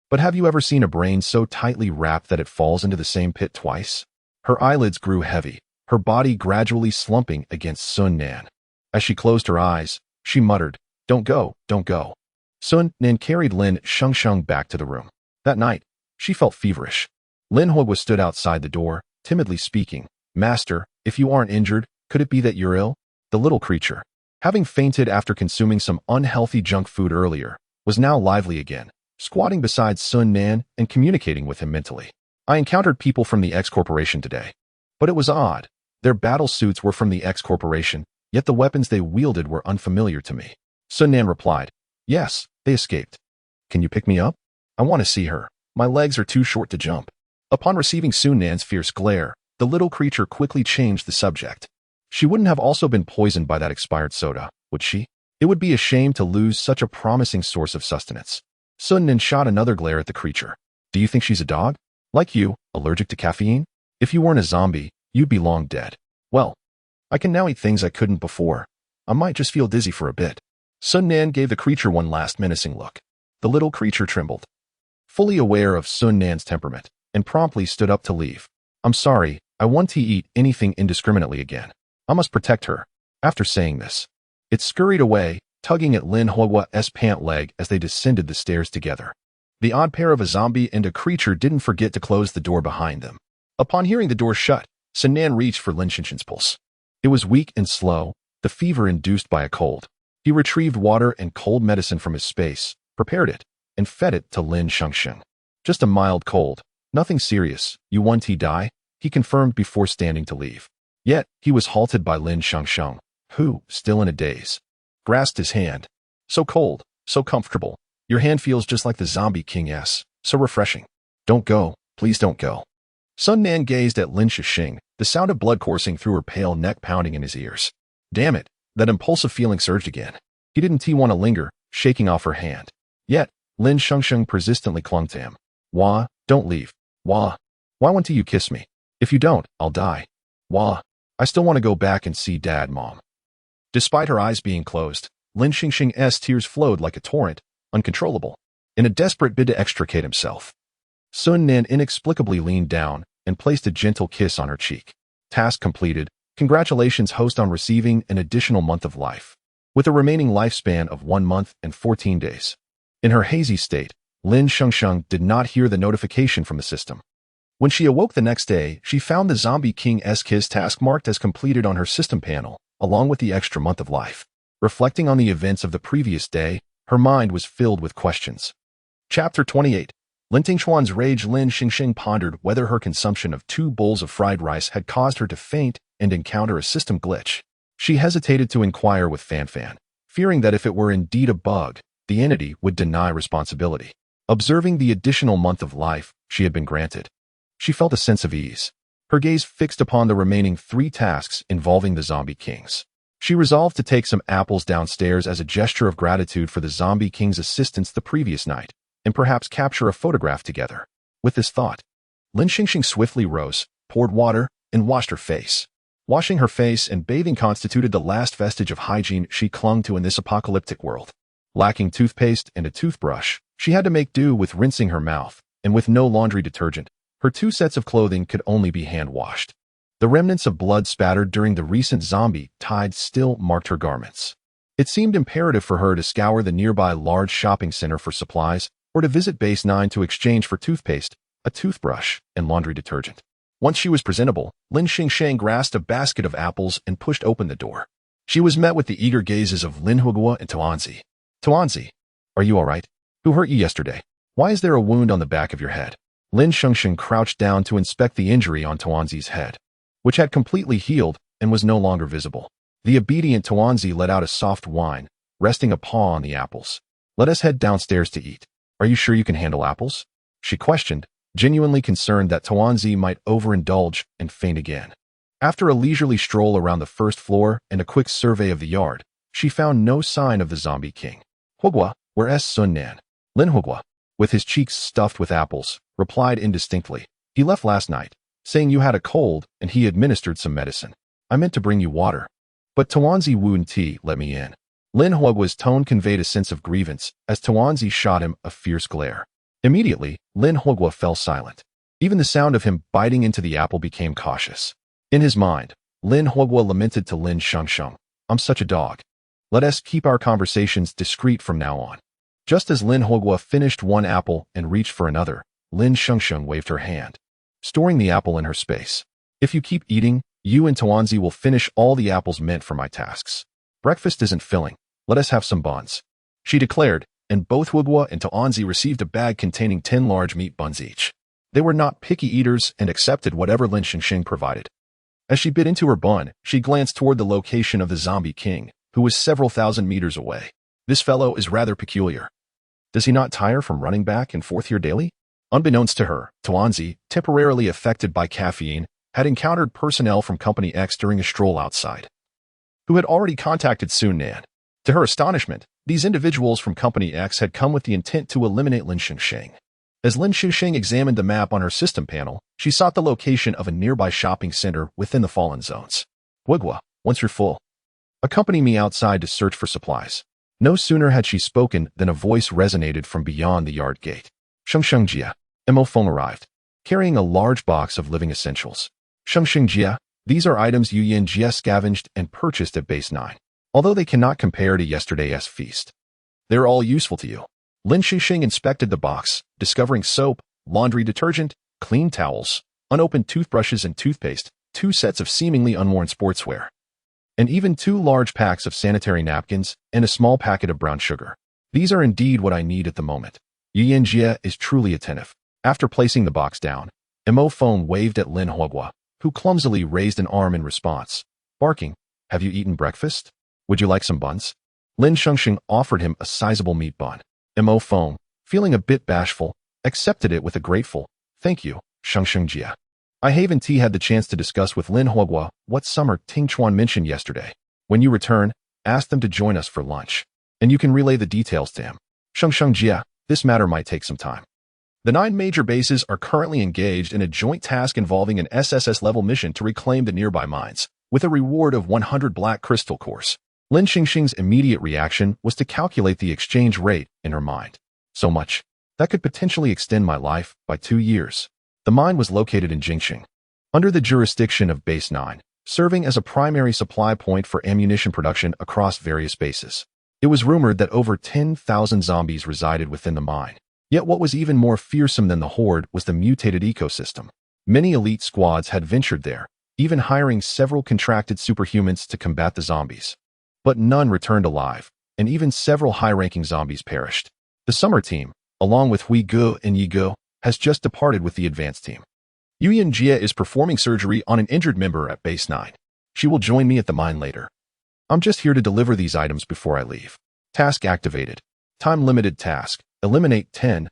But have you ever seen a brain so tightly wrapped that it falls into the same pit twice? Her eyelids grew heavy, her body gradually slumping against Sun Nan. As she closed her eyes, she muttered, "Don't go, don't go." Sun Nan carried Lin Shengsheng back to the room. That night, she felt feverish. Lin Huo stood outside the door, timidly speaking, "Master, if you aren't injured, could it be that you're ill?" The little creature, having fainted after consuming some unhealthy junk food earlier, was now lively again, squatting beside Sun Nan and communicating with him mentally. "I encountered people from the X Corporation today. But it was odd. Their battle suits were from the X Corporation, yet the weapons they wielded were unfamiliar to me." Sun Nan replied, "Yes, they escaped. Can you pick me up? I want to see her. My legs are too short to jump." Upon receiving Sun Nan's fierce glare, the little creature quickly changed the subject. She wouldn't have also been poisoned by that expired soda, would she? It would be a shame to lose such a promising source of sustenance. Sun Nan shot another glare at the creature. "Do you think she's a dog? Like you, allergic to caffeine? If you weren't a zombie, you'd be long dead. Well, I can now eat things I couldn't before. I might just feel dizzy for a bit." Sun Nan gave the creature one last menacing look. The little creature trembled, fully aware of Sun Nan's temperament, and promptly stood up to leave. "I'm sorry, I want to eat anything indiscriminately again. I must protect her." After saying this, it scurried away, tugging at Lin Huo's pant leg as they descended the stairs together. The odd pair of a zombie and a creature didn't forget to close the door behind them. Upon hearing the door shut, Sun Nan reached for Lin Shengsheng's pulse. It was weak and slow, the fever induced by a cold. He retrieved water and cold medicine from his space, prepared it, and fed it to Lin Shengsheng. "Just a mild cold, nothing serious. You want to die?" he confirmed before standing to leave. Yet, he was halted by Lin Shengsheng, who, still in a daze, grasped his hand. "So cold, so comfortable. Your hand feels just like the Zombie King's. So refreshing. Don't go, please don't go." Sun Nan gazed at Lin Shengsheng, the sound of blood coursing through her pale neck pounding in his ears. Damn it, that impulsive feeling surged again. He didn't want to linger, shaking off her hand. Yet, Lin Shengsheng persistently clung to him. "Wah, don't leave. Wah. Why won't you kiss me? If you don't, I'll die. Wah. I still want to go back and see Dad, Mom." Despite her eyes being closed, Lin Shengsheng's tears flowed like a torrent, uncontrollable. In a desperate bid to extricate himself, Sun Nan inexplicably leaned down and placed a gentle kiss on her cheek. Task completed. Congratulations, host, on receiving an additional month of life, with a remaining lifespan of 1 month and 14 days. In her hazy state, Lin Shengsheng did not hear the notification from the system. When she awoke the next day, she found the Zombie King's kiss task marked as completed on her system panel, along with the extra month of life. Reflecting on the events of the previous day, her mind was filled with questions. Chapter 28. Lin Tingxuan's rage. Lin Shengsheng pondered whether her consumption of 2 bowls of fried rice had caused her to faint and encounter a system glitch. She hesitated to inquire with Fanfan, fearing that if it were indeed a bug, the entity would deny responsibility. Observing the additional month of life she had been granted, she felt a sense of ease. Her gaze fixed upon the remaining 3 tasks involving the Zombie Kings. She resolved to take some apples downstairs as a gesture of gratitude for the Zombie King's assistance the previous night, and perhaps capture a photograph together. With this thought, Lin Shengsheng swiftly rose, poured water, and washed her face. Washing her face and bathing constituted the last vestige of hygiene she clung to in this apocalyptic world. Lacking toothpaste and a toothbrush, she had to make do with rinsing her mouth, and with no laundry detergent, her 2 sets of clothing could only be hand-washed. The remnants of blood spattered during the recent zombie tide still marked her garments. It seemed imperative for her to scour the nearby large shopping center for supplies, or to visit Base 9 to exchange for toothpaste, a toothbrush, and laundry detergent. Once she was presentable, Lin Shengsheng grasped a basket of apples and pushed open the door. She was met with the eager gazes of Lin Huo and Tuanzi. "Tuanzi, are you all right? Who hurt you yesterday? Why is there a wound on the back of your head?" Lin Shengsheng crouched down to inspect the injury on Tuanzi's head, which had completely healed and was no longer visible. The obedient Tuanzi let out a soft whine, resting a paw on the apples. "Let us head downstairs to eat. Are you sure you can handle apples?" she questioned, genuinely concerned that Tuanzi might overindulge and faint again. After a leisurely stroll around the first floor and a quick survey of the yard, she found no sign of the Zombie King. "Huogua, where's Sun Nan?" Lin Huogua, with his cheeks stuffed with apples, replied indistinctly. "He left last night. saying you had a cold and he administered some medicine. I meant to bring you water. But Tuanzi Wu Ti let me in. Lin Huoguo's tone conveyed a sense of grievance as Tuanzi shot him a fierce glare. Immediately, Lin Huoguo fell silent. Even the sound of him biting into the apple became cautious. In his mind, Lin Huoguo lamented to Lin Shengsheng, I'm such a dog. Let us keep our conversations discreet from now on. Just as Lin Huoguo finished one apple and reached for another, Lin Shengsheng waved her hand, storing the apple in her space. If you keep eating, you and Tuanzi will finish all the apples meant for my tasks. Breakfast isn't filling. Let us have some buns, she declared, and both Huoguo and Tuanzi received a bag containing 10 large meat buns each. They were not picky eaters and accepted whatever Lin Shengsheng provided. As she bit into her bun, she glanced toward the location of the zombie king, who was several thousand meters away. This fellow is rather peculiar. Does he not tire from running back and forth here daily? Unbeknownst to her, Tuanzi, temporarily affected by caffeine, had encountered personnel from Company X during a stroll outside, who had already contacted Sun Nan. To her astonishment, these individuals from Company X had come with the intent to eliminate Lin Shengsheng. As Lin Shengsheng examined the map on her system panel, she sought the location of a nearby shopping center within the fallen zones. Huoguo, once you're full, accompany me outside to search for supplies. No sooner had she spoken than a voice resonated from beyond the yard gate. Shengsheng Jia. Mo Feng arrived, carrying a large box of living essentials. Shengsheng Jia, these are items Yu Yin Jia scavenged and purchased at base 9. Although they cannot compare to yesterday's feast, they're all useful to you. Lin Shengsheng inspected the box, discovering soap, laundry detergent, clean towels, unopened toothbrushes and toothpaste, 2 sets of seemingly unworn sportswear, and even 2 large packs of sanitary napkins and a small packet of brown sugar. These are indeed what I need at the moment. Yu Yin Jia is truly attentive. After placing the box down, Mo Feng waved at Lin Huoguo, who clumsily raised an arm in response, barking, have you eaten breakfast? Would you like some buns? Lin Shengsheng offered him a sizable meat bun. Mo Feng, feeling a bit bashful, accepted it with a grateful, thank you, Shengsheng Jia. I haven't had the chance to discuss with Lin Huoguo what Summer Tingchuan mentioned yesterday. When you return, ask them to join us for lunch, and you can relay the details to him. Shengsheng Jia, this matter might take some time. The 9 major bases are currently engaged in a joint task involving an SSS-level mission to reclaim the nearby mines, with a reward of 100 black crystal cores. Lin Shengsheng's immediate reaction was to calculate the exchange rate in her mind. So much. That could potentially extend my life by 2 years. The mine was located in Jingxing, under the jurisdiction of Base 9, serving as a primary supply point for ammunition production across various bases. It was rumored that over 10,000 zombies resided within the mine. Yet what was even more fearsome than the horde was the mutated ecosystem. Many elite squads had ventured there, even hiring several contracted superhumans to combat the zombies. But none returned alive, and even several high-ranking zombies perished. The summer team, along with Hui Ge and Yi Ge, has just departed with the advanced team. Yu Yin Jia is performing surgery on an injured member at Base 9. She will join me at the mine later. I'm just here to deliver these items before I leave. Task activated. Time-limited task. Eliminate 10,000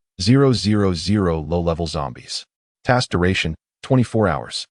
low-level zombies. Task duration, 24 hours.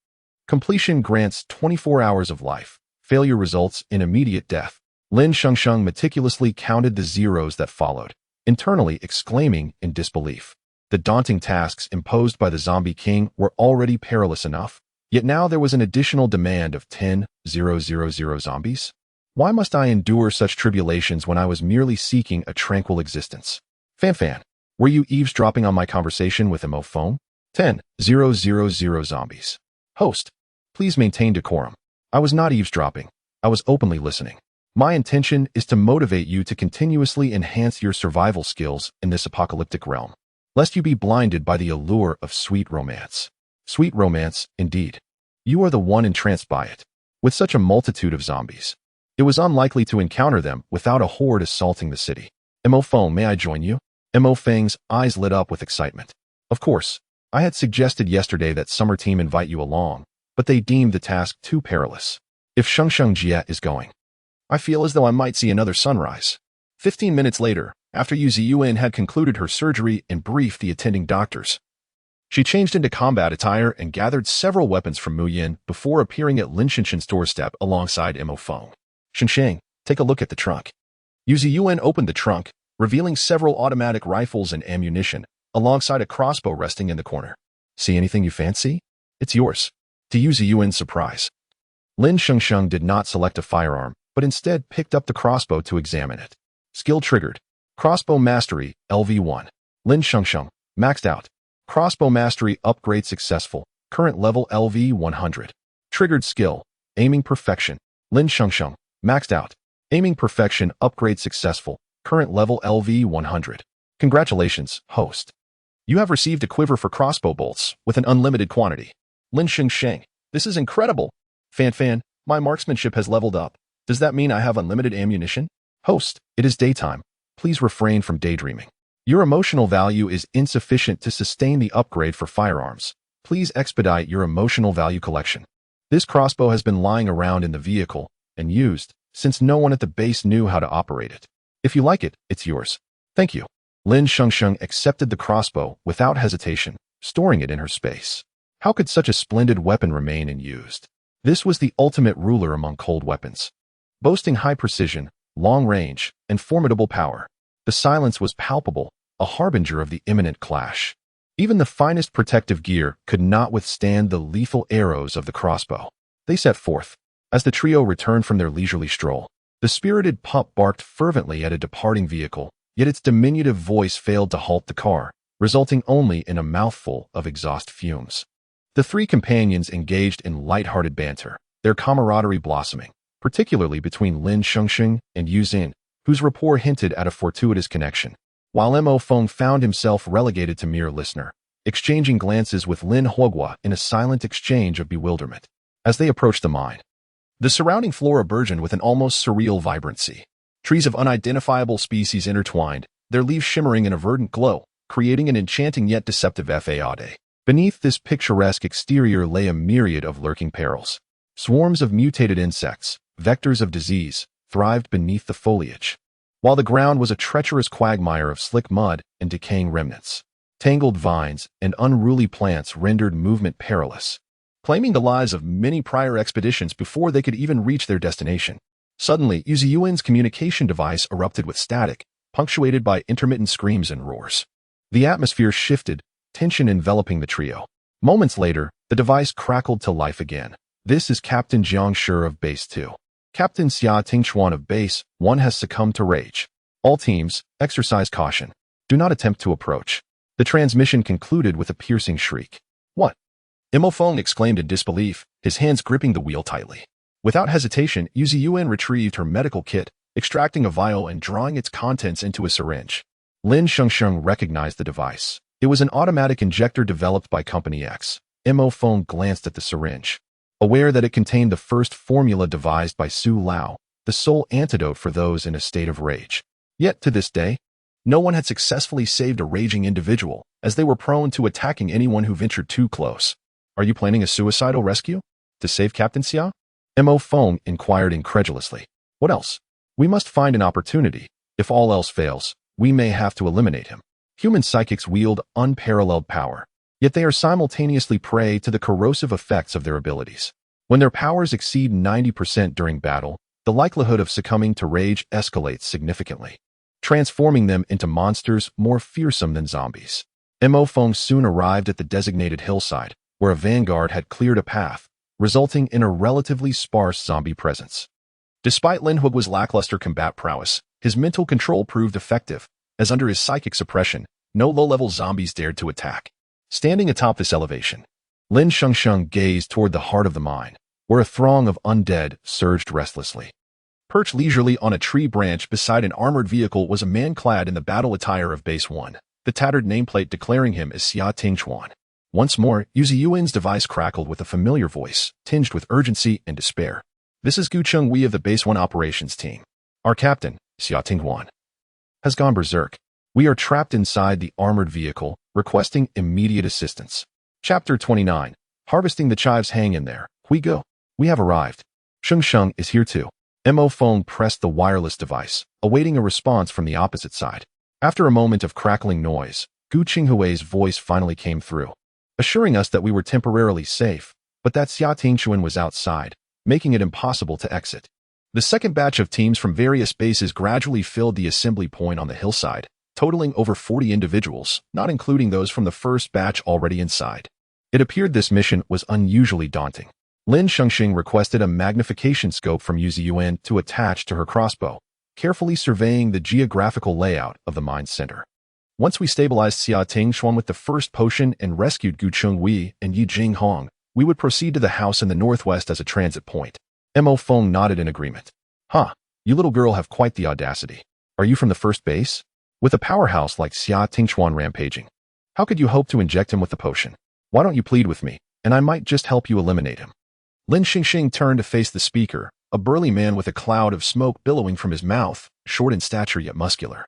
Completion grants 24 hours of life. Failure results in immediate death. Lin Shengsheng meticulously counted the zeros that followed, internally exclaiming in disbelief. The daunting tasks imposed by the zombie king were already perilous enough, yet now there was an additional demand of 10,000 zombies? Why must I endure such tribulations when I was merely seeking a tranquil existence? Fan, were you eavesdropping on my conversation with Mo Feng? 10,000 zombies. Host, please maintain decorum. I was not eavesdropping. I was openly listening. My intention is to motivate you to continuously enhance your survival skills in this apocalyptic realm, lest you be blinded by the allure of sweet romance. Sweet romance, indeed. You are the one entranced by it. With such a multitude of zombies, it was unlikely to encounter them without a horde assaulting the city. Mo Feng, may I join you? Mo Feng's eyes lit up with excitement. Of course, I had suggested yesterday that Summer Team invite you along, but they deemed the task too perilous. If Shengsheng Jia is going, I feel as though I might see another sunrise. 15 minutes later, after Yu Ziyuan had concluded her surgery and briefed the attending doctors, she changed into combat attire and gathered several weapons from Mu Yin before appearing at Lin Shengsheng's doorstep alongside Mo Feng. Shengsheng, take a look at the trunk. Yu Ziyuan opened the trunk, revealing several automatic rifles and ammunition, alongside a crossbow resting in the corner. See anything you fancy? It's yours. To Yu Ziyuan's surprise, Lin Shengsheng did not select a firearm, but instead picked up the crossbow to examine it. Skill triggered. Crossbow Mastery, LV1. Lin Shengsheng, maxed out. Crossbow Mastery upgrade successful. Current level LV 100. Triggered skill. Aiming Perfection. Lin Shengsheng, maxed out. Aiming Perfection upgrade successful. Current level LV 100. Congratulations, host. You have received a quiver for crossbow bolts with an unlimited quantity. Lin Shengsheng, this is incredible. Fan, my marksmanship has leveled up. Does that mean I have unlimited ammunition? Host, it is daytime. Please refrain from daydreaming. Your emotional value is insufficient to sustain the upgrade for firearms. Please expedite your emotional value collection. This crossbow has been lying around in the vehicle and used since no one at the base knew how to operate it. If you like it, it's yours. Thank you. Lin Shengsheng accepted the crossbow without hesitation, storing it in her space. How could such a splendid weapon remain unused? This was the ultimate ruler among cold weapons. Boasting high precision, long range, and formidable power, the silence was palpable, a harbinger of the imminent clash. Even the finest protective gear could not withstand the lethal arrows of the crossbow. They set forth. As the trio returned from their leisurely stroll, the spirited pup barked fervently at a departing vehicle, yet its diminutive voice failed to halt the car, resulting only in a mouthful of exhaust fumes. The three companions engaged in light-hearted banter, their camaraderie blossoming, particularly between Lin Shengsheng and Yu Zin, whose rapport hinted at a fortuitous connection, while Mo Feng found himself relegated to mere listener, exchanging glances with Lin Huogua in a silent exchange of bewilderment. As they approached the mine, the surrounding flora burgeoned with an almost surreal vibrancy. Trees of unidentifiable species intertwined, their leaves shimmering in a verdant glow, creating an enchanting yet deceptive facade. Beneath this picturesque exterior lay a myriad of lurking perils. Swarms of mutated insects, vectors of disease, thrived beneath the foliage, while the ground was a treacherous quagmire of slick mud and decaying remnants. Tangled vines and unruly plants rendered movement perilous, claiming the lives of many prior expeditions before they could even reach their destination. Suddenly, Yu Ziyuan's communication device erupted with static, punctuated by intermittent screams and roars. The atmosphere shifted, tension enveloping the trio. Moments later, the device crackled to life again. This is Captain Jiang Shi of Base 2. Captain Xia Tingchuan of Base 1 has succumbed to rage. All teams, exercise caution. Do not attempt to approach. The transmission concluded with a piercing shriek. What? Mo Feng exclaimed in disbelief, his hands gripping the wheel tightly. Without hesitation, Yu Ziyuan retrieved her medical kit, extracting a vial and drawing its contents into a syringe. Lin Shengsheng recognized the device. It was an automatic injector developed by Company X. Mo Feng glanced at the syringe, aware that it contained the first formula devised by Su Lao, the sole antidote for those in a state of rage. Yet, to this day, no one had successfully saved a raging individual, as they were prone to attacking anyone who ventured too close. Are you planning a suicidal rescue? To save Captain Xia? Mo Feng inquired incredulously. What else? We must find an opportunity. If all else fails, we may have to eliminate him. Human psychics wield unparalleled power, yet they are simultaneously prey to the corrosive effects of their abilities. When their powers exceed 90% during battle, the likelihood of succumbing to rage escalates significantly, transforming them into monsters more fearsome than zombies. Mo Feng soon arrived at the designated hillside, where a vanguard had cleared a path, resulting in a relatively sparse zombie presence. Despite Lin Huogua's lackluster combat prowess, his mental control proved effective, as under his psychic suppression, no low-level zombies dared to attack. Standing atop this elevation, Lin Shengsheng gazed toward the heart of the mine, where a throng of undead surged restlessly. Perched leisurely on a tree branch beside an armored vehicle was a man clad in the battle attire of Base 1, the tattered nameplate declaring him as Xia Tingchuan. Once more, Yu Ziyuan's device crackled with a familiar voice, tinged with urgency and despair. This is Gu Chengwei of the Base 1 operations team. Our captain, Xia Tingchuan, has gone berserk. We are trapped inside the armored vehicle, requesting immediate assistance. Chapter 29. Harvesting the chives. Hang in there. We go. We have arrived. Shengsheng is here too. Mo Feng pressed the wireless device, awaiting a response from the opposite side. After a moment of crackling noise, Gu Chenghui's voice finally came through, assuring us that we were temporarily safe, but that Xia Tingchuan was outside, making it impossible to exit. The second batch of teams from various bases gradually filled the assembly point on the hillside, totaling over 40 individuals, not including those from the first batch already inside. It appeared this mission was unusually daunting. Lin Shengsheng requested a magnification scope from Yuan to attach to her crossbow, carefully surveying the geographical layout of the mine's center. Once we stabilized Xia Tingshuan with the first potion and rescued Gu Chengwei and Yi Jinghong, we would proceed to the house in the northwest as a transit point. Mo Feng nodded in agreement. Huh, you little girl have quite the audacity. Are you from the first base? With a powerhouse like Xia Tingshuan rampaging, how could you hope to inject him with the potion? Why don't you plead with me, and I might just help you eliminate him? Lin Shengsheng turned to face the speaker, a burly man with a cloud of smoke billowing from his mouth, short in stature yet muscular.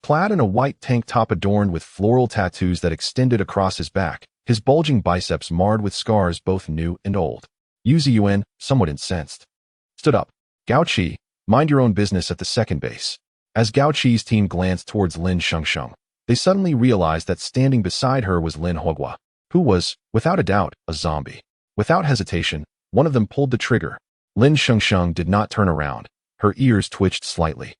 Clad in a white tank top adorned with floral tattoos that extended across his back, his bulging biceps marred with scars both new and old. Yuan, somewhat incensed, stood up. Gao Qi, mind your own business at the second base. As Gao Qi's team glanced towards Lin Shengsheng, they suddenly realized that standing beside her was Lin Hogua, who was, without a doubt, a zombie. Without hesitation, one of them pulled the trigger. Lin Shengsheng did not turn around. Her ears twitched slightly,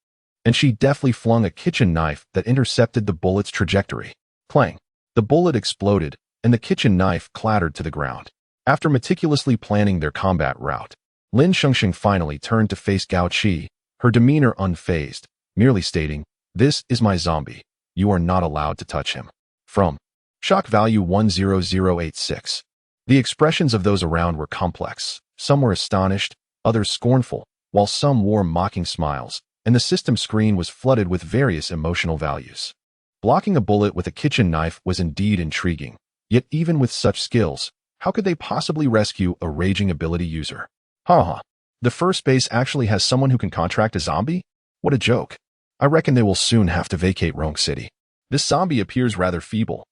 and she deftly flung a kitchen knife that intercepted the bullet's trajectory. Clang! The bullet exploded, and the kitchen knife clattered to the ground. After meticulously planning their combat route, Lin Shengsheng finally turned to face Gao Qi, her demeanor unfazed, merely stating, "This is my zombie. You are not allowed to touch him." From Shock Value 10086. The expressions of those around were complex. Some were astonished, others scornful, while some wore mocking smiles, and the system screen was flooded with various emotional values. Blocking a bullet with a kitchen knife was indeed intriguing, yet even with such skills, how could they possibly rescue a raging ability user? Haha. The first base actually has someone who can contract a zombie? What a joke. I reckon they will soon have to vacate Rong City. This zombie appears rather feeble,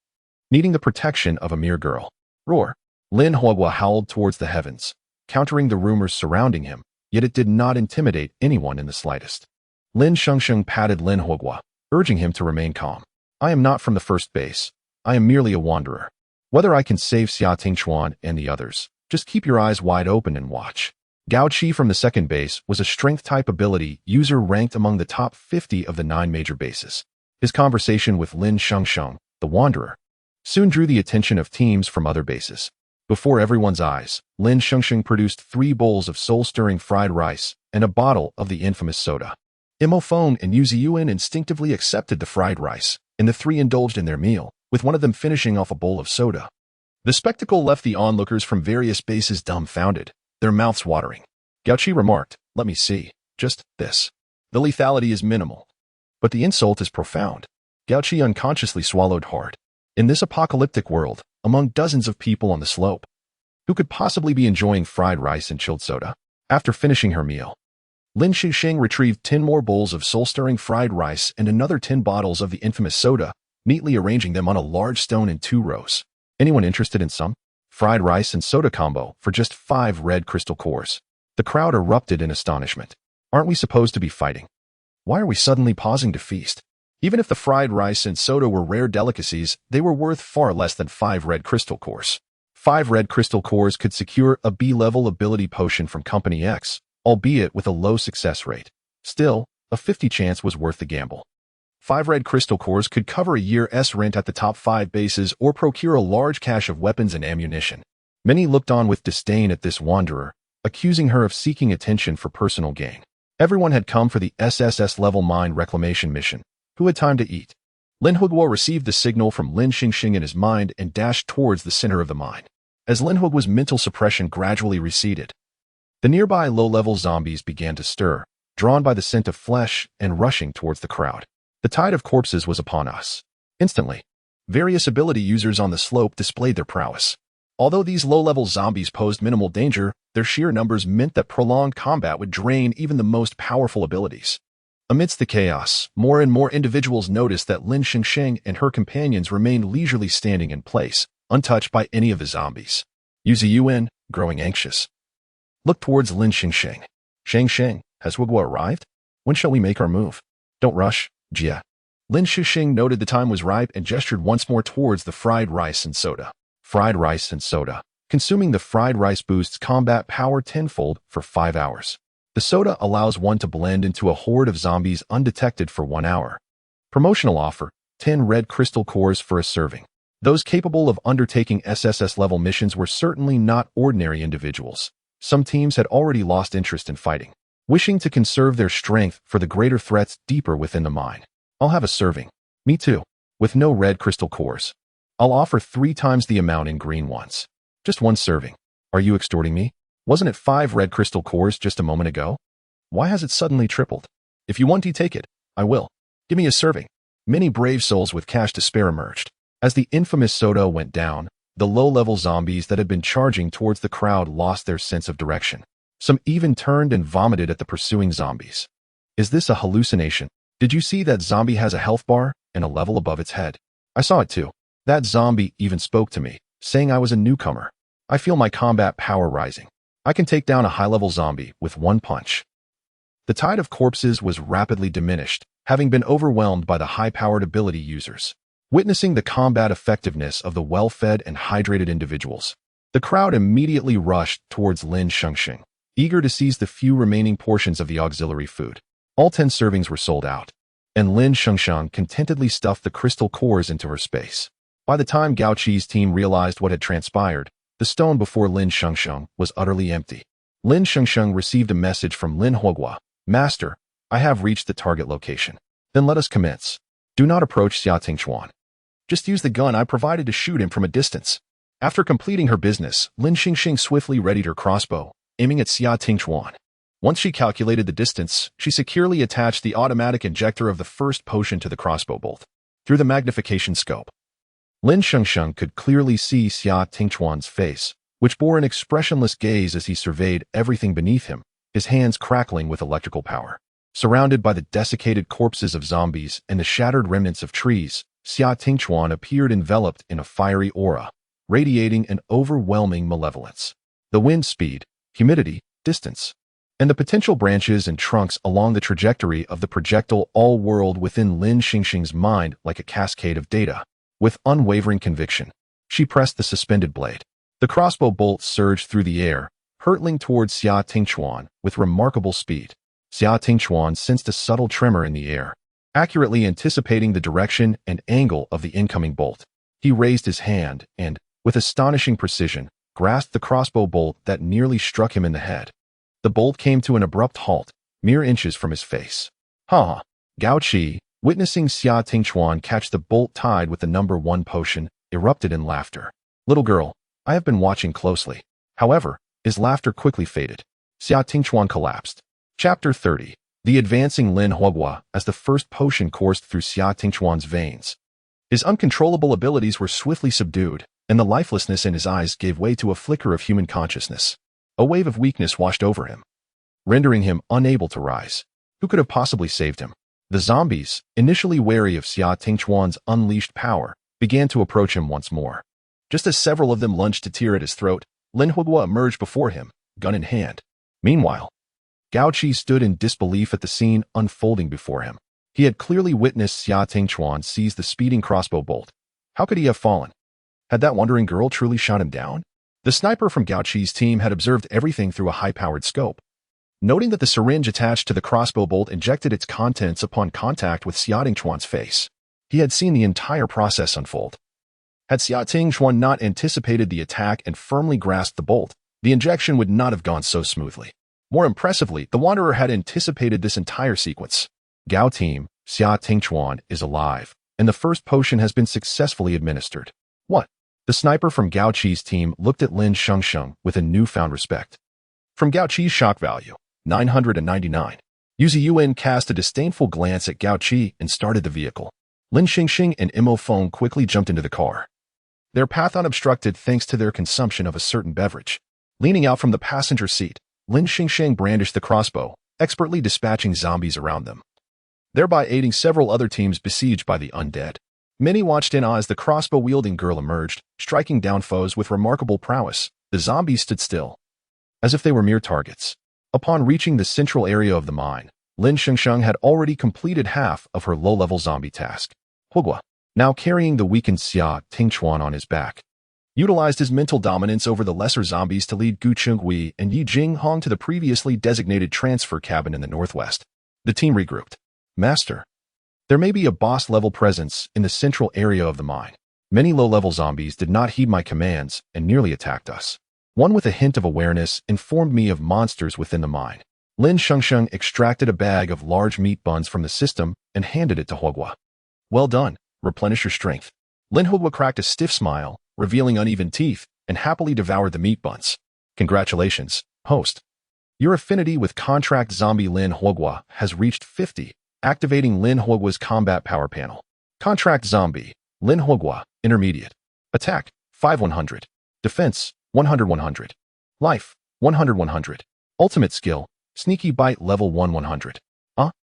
needing the protection of a mere girl. Roar. Lin Hogua howled towards the heavens, countering the rumors surrounding him, yet it did not intimidate anyone in the slightest. Lin Shengsheng patted Lin Hogua, urging him to remain calm. I am not from the first base. I am merely a wanderer. Whether I can save Xia Tingshuan and the others, just keep your eyes wide open and watch. Gao Qi from the second base was a strength-type ability user ranked among the top 50 of the 9 major bases. His conversation with Lin Shengsheng, the wanderer, soon drew the attention of teams from other bases. Before everyone's eyes, Lin Shengsheng produced 3 bowls of soul-stirring fried rice and a bottle of the infamous soda. Mo Feng and Yuan instinctively accepted the fried rice, and the 3 indulged in their meal, with one of them finishing off a bowl of soda. The spectacle left the onlookers from various bases dumbfounded, their mouths watering. Gao Qi remarked, "Let me see. Just this. The lethality is minimal, but the insult is profound." Gao Qi unconsciously swallowed hard. In this apocalyptic world, among dozens of people on the slope, who could possibly be enjoying fried rice and chilled soda? After finishing her meal, Lin Shengsheng retrieved 10 more bowls of soul-stirring fried rice and another 10 bottles of the infamous soda, neatly arranging them on a large stone in 2 rows. Anyone interested in some? Fried rice and soda combo for just 5 red crystal cores. The crowd erupted in astonishment. Aren't we supposed to be fighting? Why are we suddenly pausing to feast? Even if the fried rice and soda were rare delicacies, they were worth far less than 5 red crystal cores. 5 red crystal cores could secure a B-level ability potion from Company X, albeit with a low success rate. Still, a 50 chance was worth the gamble. 5 red crystal cores could cover a year's rent at the top 5 bases or procure a large cache of weapons and ammunition. Many looked on with disdain at this wanderer, accusing her of seeking attention for personal gain. Everyone had come for the SSS-level mine reclamation mission. Who had time to eat? Lin Hogua received the signal from Lin Shengsheng in his mind and dashed towards the center of the mine. As Lin Hogua's mental suppression gradually receded, the nearby low-level zombies began to stir, drawn by the scent of flesh and rushing towards the crowd. The tide of corpses was upon us. Instantly, various ability users on the slope displayed their prowess. Although these low-level zombies posed minimal danger, their sheer numbers meant that prolonged combat would drain even the most powerful abilities. Amidst the chaos, more and more individuals noticed that Lin Shengsheng and her companions remained leisurely standing in place, untouched by any of the zombies. Yuan, growing anxious, looked towards Lin Shengsheng. "Shengsheng, has Hogua arrived? When shall we make our move?" "Don't rush, Jia." Lin Shengsheng noted the time was ripe and gestured once more towards the fried rice and soda. Fried rice and soda. Consuming the fried rice boosts combat power tenfold for 5 hours. The soda allows one to blend into a horde of zombies undetected for 1 hour. Promotional offer, 10 red crystal cores for a serving. Those capable of undertaking SSS-level missions were certainly not ordinary individuals. Some teams had already lost interest in fighting, wishing to conserve their strength for the greater threats deeper within the mine. I'll have a serving. Me too. With no red crystal cores. I'll offer 3 times the amount in green ones. Just 1 serving. Are you extorting me? Wasn't it 5 red crystal cores just a moment ago? Why has it suddenly tripled? If you want to take it, I will. Give me a serving. Many brave souls with cash to spare emerged. As the infamous soda went down, the low-level zombies that had been charging towards the crowd lost their sense of direction. Some even turned and vomited at the pursuing zombies. Is this a hallucination? Did you see that zombie has a health bar and a level above its head? I saw it too. That zombie even spoke to me, saying I was a newcomer. I feel my combat power rising. I can take down a high-level zombie with 1 punch. The tide of corpses was rapidly diminished, having been overwhelmed by the high-powered ability users. Witnessing the combat effectiveness of the well-fed and hydrated individuals, the crowd immediately rushed towards Lin Shengsheng, eager to seize the few remaining portions of the auxiliary food. All 10 servings were sold out, and Lin Shengsheng contentedly stuffed the crystal cores into her space. By the time Gao Qi's team realized what had transpired, the stone before Lin Shengsheng was utterly empty. Lin Shengsheng received a message from Lin Huogua. Master, I have reached the target location. Then let us commence. Do not approach Xia Tingchuan. Just use the gun I provided to shoot him from a distance. After completing her business, Lin Shengsheng swiftly readied her crossbow, aiming at Xia Tingchuan. Once she calculated the distance, she securely attached the automatic injector of the first potion to the crossbow bolt. Through the magnification scope, Lin Shengsheng could clearly see Xia Tingchuan's face, which bore an expressionless gaze as he surveyed everything beneath him, his hands crackling with electrical power. Surrounded by the desiccated corpses of zombies and the shattered remnants of trees, Xia Tingchuan appeared enveloped in a fiery aura, radiating an overwhelming malevolence. The wind speed, humidity, distance, and the potential branches and trunks along the trajectory of the projectile all whirled within Lin Shengsheng's mind like a cascade of data. With unwavering conviction, she pressed the suspended blade. The crossbow bolt surged through the air, hurtling towards Xia Tingchuan with remarkable speed. Xia Tingchuan sensed a subtle tremor in the air, accurately anticipating the direction and angle of the incoming bolt. He raised his hand and, with astonishing precision, grasped the crossbow bolt that nearly struck him in the head. The bolt came to an abrupt halt, mere inches from his face. Ha! Gao Qi, witnessing Xia Tingchuan catch the bolt tied with the number 1 potion, erupted in laughter. Little girl, I have been watching closely. However, his laughter quickly faded. Xia Tingchuan collapsed. Chapter 30. The advancing Lin Huogua as the first potion coursed through Xia Tingchuan's veins. His uncontrollable abilities were swiftly subdued, and the lifelessness in his eyes gave way to a flicker of human consciousness. A wave of weakness washed over him, rendering him unable to rise. Who could have possibly saved him? The zombies, initially wary of Xia Tingchuan's unleashed power, began to approach him once more. Just as several of them lunged to tear at his throat, Lin Huogua emerged before him, gun in hand. Meanwhile, Gao Qi stood in disbelief at the scene unfolding before him. He had clearly witnessed Xia Tingchuan seize the speeding crossbow bolt. How could he have fallen? Had that wandering girl truly shot him down? The sniper from Gao Qi's team had observed everything through a high-powered scope. Noting that the syringe attached to the crossbow bolt injected its contents upon contact with Xia Tingchuan's face, he had seen the entire process unfold. Had Xia Tingchuan not anticipated the attack and firmly grasped the bolt, the injection would not have gone so smoothly. More impressively, the Wanderer had anticipated this entire sequence. Gao team, Xia Tingchuan is alive, and the first potion has been successfully administered. What? The sniper from Gao Qi's team looked at Lin Shengsheng with a newfound respect. From Gao Qi's shock value, 999. Yuzi Yuan cast a disdainful glance at Gao Qi and started the vehicle. Lin Shengsheng and Imo Feng quickly jumped into the car, their path unobstructed thanks to their consumption of a certain beverage. Leaning out from the passenger seat, Lin Shengsheng brandished the crossbow, expertly dispatching zombies around them, thereby aiding several other teams besieged by the undead. Many watched in awe as the crossbow-wielding girl emerged, striking down foes with remarkable prowess. The zombies stood still, as if they were mere targets. Upon reaching the central area of the mine, Lin Shengsheng had already completed half of her low-level zombie task. Huogua, now carrying the weakened Xia Tingchuan on his back, utilized his mental dominance over the lesser zombies to lead Gu Chenghui and Yi Jinghong to the previously designated transfer cabin in the northwest. The team regrouped. Master, there may be a boss-level presence in the central area of the mine. Many low-level zombies did not heed my commands and nearly attacked us. One with a hint of awareness informed me of monsters within the mine. Lin Shengsheng extracted a bag of large meat buns from the system and handed it to Huogua. Well done. Replenish your strength. Lin Huogua cracked a stiff smile, revealing uneven teeth, and happily devoured the meat buns. Congratulations, host. Your affinity with contract zombie Lin Huogua has reached 50, activating Lin Huogua's combat power panel. Contract zombie, Lin Huogua, intermediate. Attack, 5-100. Defense, 100-100. Life, 100-100. Ultimate skill, sneaky bite level 1-100.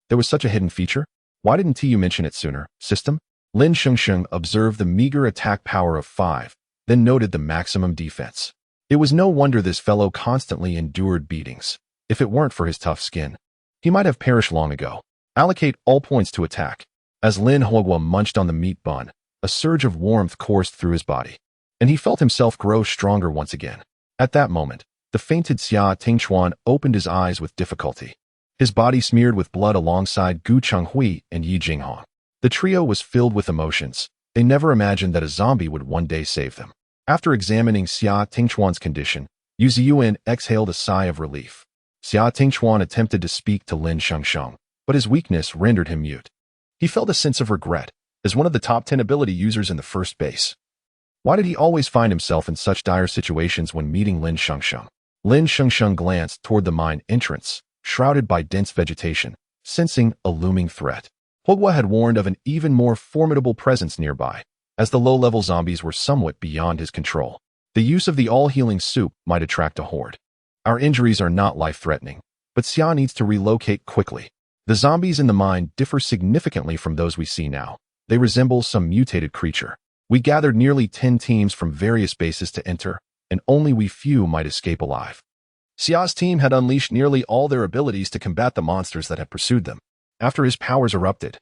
There was such a hidden feature? Why didn't you mention it sooner, system? Lin Shengsheng observed the meager attack power of 5, then noted the maximum defense. It was no wonder this fellow constantly endured beatings. If it weren't for his tough skin, he might have perished long ago. Allocate all points to attack. As Lin Huogua munched on the meat bun, a surge of warmth coursed through his body, and he felt himself grow stronger once again. At that moment, the fainted Xia Tingchuan opened his eyes with difficulty. His body smeared with blood alongside Gu Chenghui and Yi Jinghong. The trio was filled with emotions. They never imagined that a zombie would one day save them. After examining Xia Tingchuan's condition, Yu Ziyuan exhaled a sigh of relief. Xia Tingchuan attempted to speak to Lin Shengsheng, but his weakness rendered him mute. He felt a sense of regret, as one of the top 10 ability users in the first base. Why did he always find himself in such dire situations when meeting Lin Shengsheng? Lin Shengsheng glanced toward the mine entrance, shrouded by dense vegetation, sensing a looming threat. Huogua had warned of an even more formidable presence nearby, as the low-level zombies were somewhat beyond his control. The use of the all-healing soup might attract a horde. Our injuries are not life-threatening, but Xia needs to relocate quickly. The zombies in the mine differ significantly from those we see now. They resemble some mutated creature. We gathered nearly 10 teams from various bases to enter, and only we few might escape alive. Xia's team had unleashed nearly all their abilities to combat the monsters that had pursued them. After his powers erupted,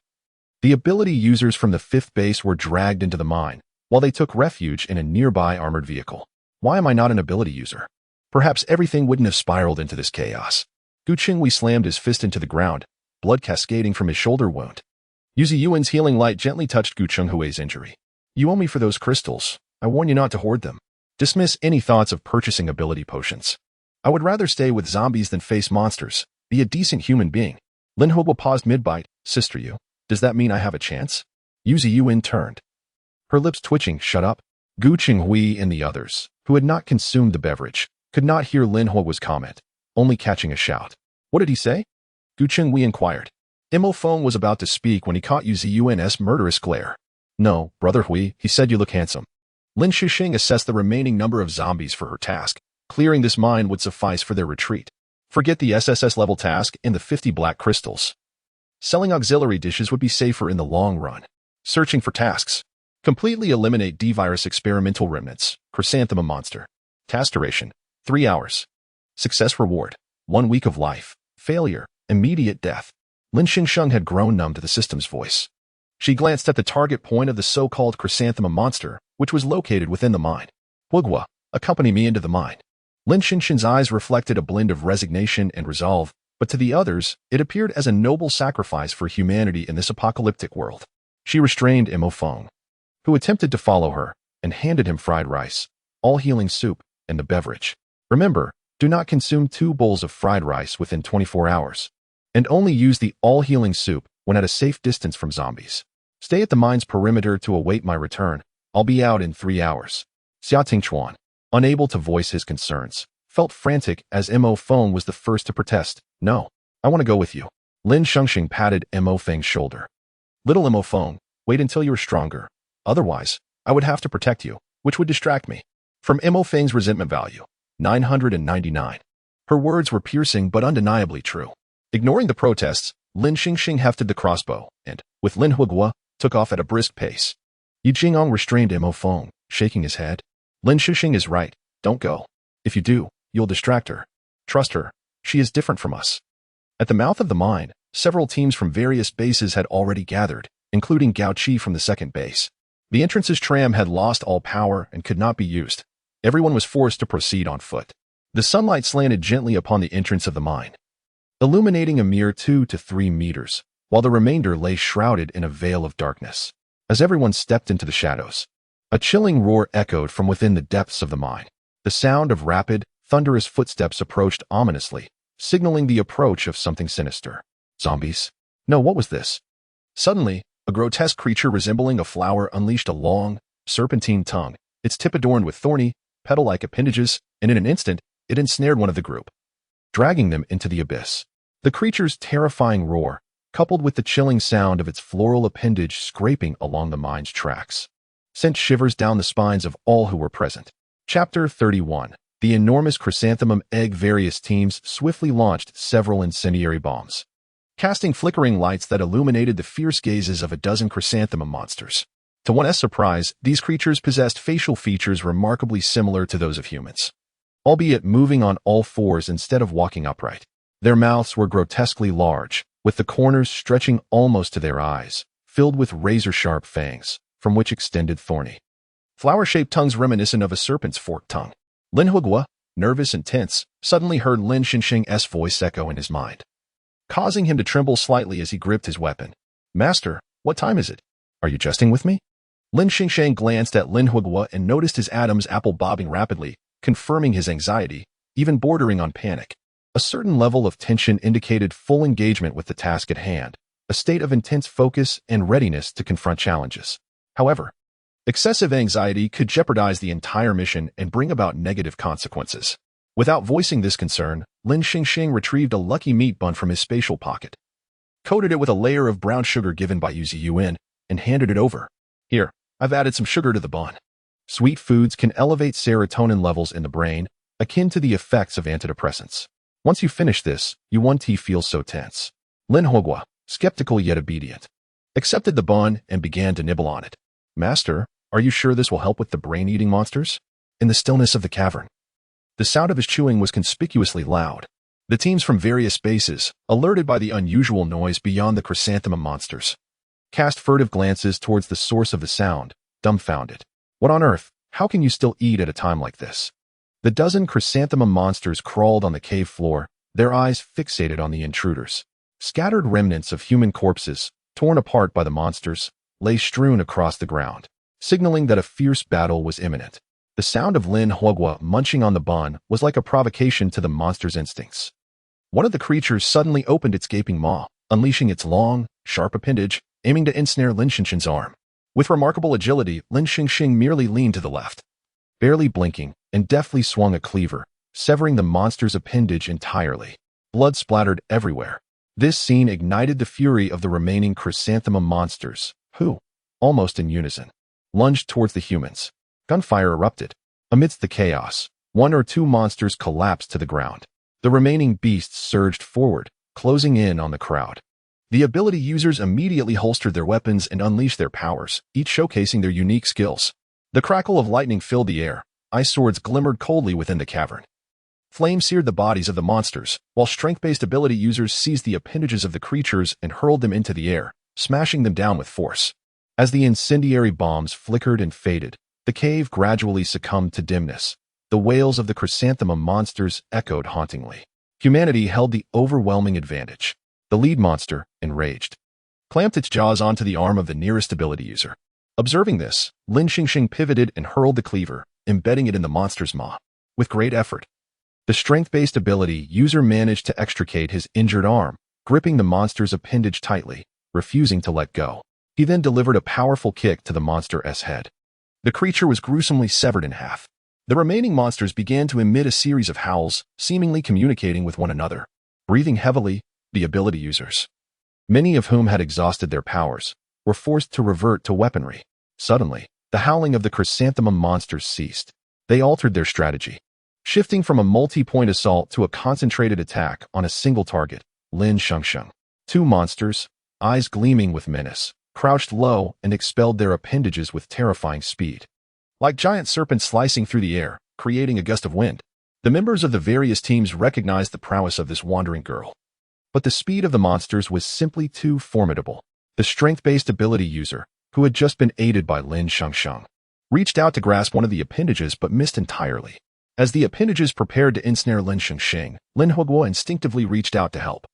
the ability users from the 5th base were dragged into the mine, while they took refuge in a nearby armored vehicle. Why am I not an ability user? Perhaps everything wouldn't have spiraled into this chaos. Gu Qingwei slammed his fist into the ground, blood cascading from his shoulder wound. Yu Ziyuan's healing light gently touched Gu Chenghui's injury. You owe me for those crystals. I warn you not to hoard them. Dismiss any thoughts of purchasing ability potions. I would rather stay with zombies than face monsters. Be a decent human being. Lin Huogua paused mid-bite. Sister Yu, does that mean I have a chance? Yu Ziyuan turned, her lips twitching. Shut up. Gu Chenghui and the others, who had not consumed the beverage, could not hear Lin Huogua's comment, only catching a shout. What did he say? Gu Chenghui inquired. Mo Feng was about to speak when he caught Yu Ziyuan's murderous glare. No, Brother Hui, he said you look handsome. Lin Shengsheng assessed the remaining number of zombies for her task. Clearing this mine would suffice for their retreat. Forget the SSS level task and the 50 black crystals. Selling auxiliary dishes would be safer in the long run. Searching for tasks. Completely eliminate D-virus experimental remnants. Chrysanthemum monster. Task duration, 3 hours. Success reward, 1 week of life. Failure, immediate death. Lin Shengsheng had grown numb to the system's voice. She glanced at the target point of the so-called chrysanthemum monster, which was located within the mine. Huogua, accompany me into the mine. Lin Shengsheng's eyes reflected a blend of resignation and resolve, but to the others, it appeared as a noble sacrifice for humanity in this apocalyptic world. She restrained Mo Feng, who attempted to follow her, and handed him fried rice, all-healing soup, and the beverage. Remember, do not consume 2 bowls of fried rice within 24 hours, and only use the all-healing soup when at a safe distance from zombies. Stay at the mine's perimeter to await my return. I'll be out in 3 hours. Xia Tingchuan, unable to voice his concerns, felt frantic as Mo Feng was the first to protest. No, I want to go with you. Lin Shengsheng patted Mo Feng's shoulder. Little Mo Feng, wait until you're stronger. Otherwise, I would have to protect you, which would distract me. From Mo Feng's resentment value, 999. Her words were piercing but undeniably true. Ignoring the protests, Lin Shengsheng hefted the crossbow and, with Lin Huogua, took off at a brisk pace. Yi Jinghong restrained Mo Feng, shaking his head. Lin Shengsheng is right. Don't go. If you do, you'll distract her. Trust her. She is different from us. At the mouth of the mine, several teams from various bases had already gathered, including Gao Qi from the 2nd base. The entrance's tram had lost all power and could not be used. Everyone was forced to proceed on foot. The sunlight slanted gently upon the entrance of the mine, illuminating a mere 2 to 3 meters, while the remainder lay shrouded in a veil of darkness. As everyone stepped into the shadows, A chilling roar echoed from within the depths of the mine. The sound of rapid, thunderous footsteps approached ominously, signaling the approach of something sinister. Zombies? No, what was this? Suddenly, a grotesque creature resembling a flower unleashed a long, serpentine tongue, its tip adorned with thorny, petal-like appendages, and in an instant, it ensnared one of the group, dragging them into the abyss. The creature's terrifying roar, coupled with the chilling sound of its floral appendage scraping along the mine's tracks, sent shivers down the spines of all who were present. Chapter 31. The enormous chrysanthemum egg. Various teams swiftly launched several incendiary bombs, casting flickering lights that illuminated the fierce gazes of a dozen chrysanthemum monsters. To one's surprise, these creatures possessed facial features remarkably similar to those of humans, albeit moving on all fours instead of walking upright. Their mouths were grotesquely large, with the corners stretching almost to their eyes, filled with razor-sharp fangs, from which extended thorny, flower-shaped tongues reminiscent of a serpent's forked tongue. Lin Huguo, nervous and tense, suddenly heard Lin Shengsheng's voice echo in his mind, causing him to tremble slightly as he gripped his weapon. "Master, what time is it? Are you jesting with me?" Lin Shengsheng glanced at Lin Huguo and noticed his Adam's apple bobbing rapidly, confirming his anxiety, even bordering on panic. A certain level of tension indicated full engagement with the task at hand, a state of intense focus and readiness to confront challenges. However, excessive anxiety could jeopardize the entire mission and bring about negative consequences. Without voicing this concern, Lin Shengsheng retrieved a lucky meat bun from his spatial pocket, coated it with a layer of brown sugar given by Yuzi Yuan, and handed it over. "Here, I've added some sugar to the bun." Sweet foods can elevate serotonin levels in the brain, akin to the effects of antidepressants. Once you finish this, you won't feel so tense. Lin Huguo, skeptical yet obedient, accepted the bun and began to nibble on it. "Master, are you sure this will help with the brain-eating monsters?" In the stillness of the cavern, the sound of his chewing was conspicuously loud. The teams from various bases, alerted by the unusual noise beyond the chrysanthemum monsters, cast furtive glances towards the source of the sound, dumbfounded. "What on earth? How can you still eat at a time like this?" The dozen chrysanthemum monsters crawled on the cave floor, their eyes fixated on the intruders. Scattered remnants of human corpses, torn apart by the monsters, lay strewn across the ground, signaling that a fierce battle was imminent. The sound of Lin Huguo munching on the bun was like a provocation to the monster's instincts. One of the creatures suddenly opened its gaping maw, unleashing its long, sharp appendage, aiming to ensnare Lin Shengsheng's arm. With remarkable agility, Lin Shengsheng merely leaned to the left, barely blinking, and deftly swung a cleaver, severing the monster's appendage entirely. Blood splattered everywhere. This scene ignited the fury of the remaining chrysanthemum monsters, who, almost in unison, lunged towards the humans. Gunfire erupted. Amidst the chaos, one or two monsters collapsed to the ground. The remaining beasts surged forward, closing in on the crowd. The ability users immediately holstered their weapons and unleashed their powers, each showcasing their unique skills. The crackle of lightning filled the air. Ice swords glimmered coldly within the cavern. Flame seared the bodies of the monsters, while strength-based ability users seized the appendages of the creatures and hurled them into the air, smashing them down with force. As the incendiary bombs flickered and faded, the cave gradually succumbed to dimness. The wails of the chrysanthemum monsters echoed hauntingly. Humanity held the overwhelming advantage. The lead monster, enraged, clamped its jaws onto the arm of the nearest ability user. Observing this, Lin Shengsheng pivoted and hurled the cleaver, embedding it in the monster's maw. With great effort, the strength-based ability user managed to extricate his injured arm, gripping the monster's appendage tightly, refusing to let go. He then delivered a powerful kick to the monster's head. The creature was gruesomely severed in half. The remaining monsters began to emit a series of howls, seemingly communicating with one another. Breathing heavily, the ability users, many of whom had exhausted their powers, were forced to revert to weaponry. Suddenly, the howling of the chrysanthemum monsters ceased. They altered their strategy, shifting from a multi-point assault to a concentrated attack on a single target, Lin Shengsheng. Two monsters, eyes gleaming with menace, crouched low and expelled their appendages with terrifying speed. Like giant serpents slicing through the air, creating a gust of wind, the members of the various teams recognized the prowess of this wandering girl. But the speed of the monsters was simply too formidable. The strength-based ability user, who had just been aided by Lin Shengsheng, reached out to grasp one of the appendages but missed entirely. As the appendages prepared to ensnare Lin Shengsheng, Lin Huguo instinctively reached out to help,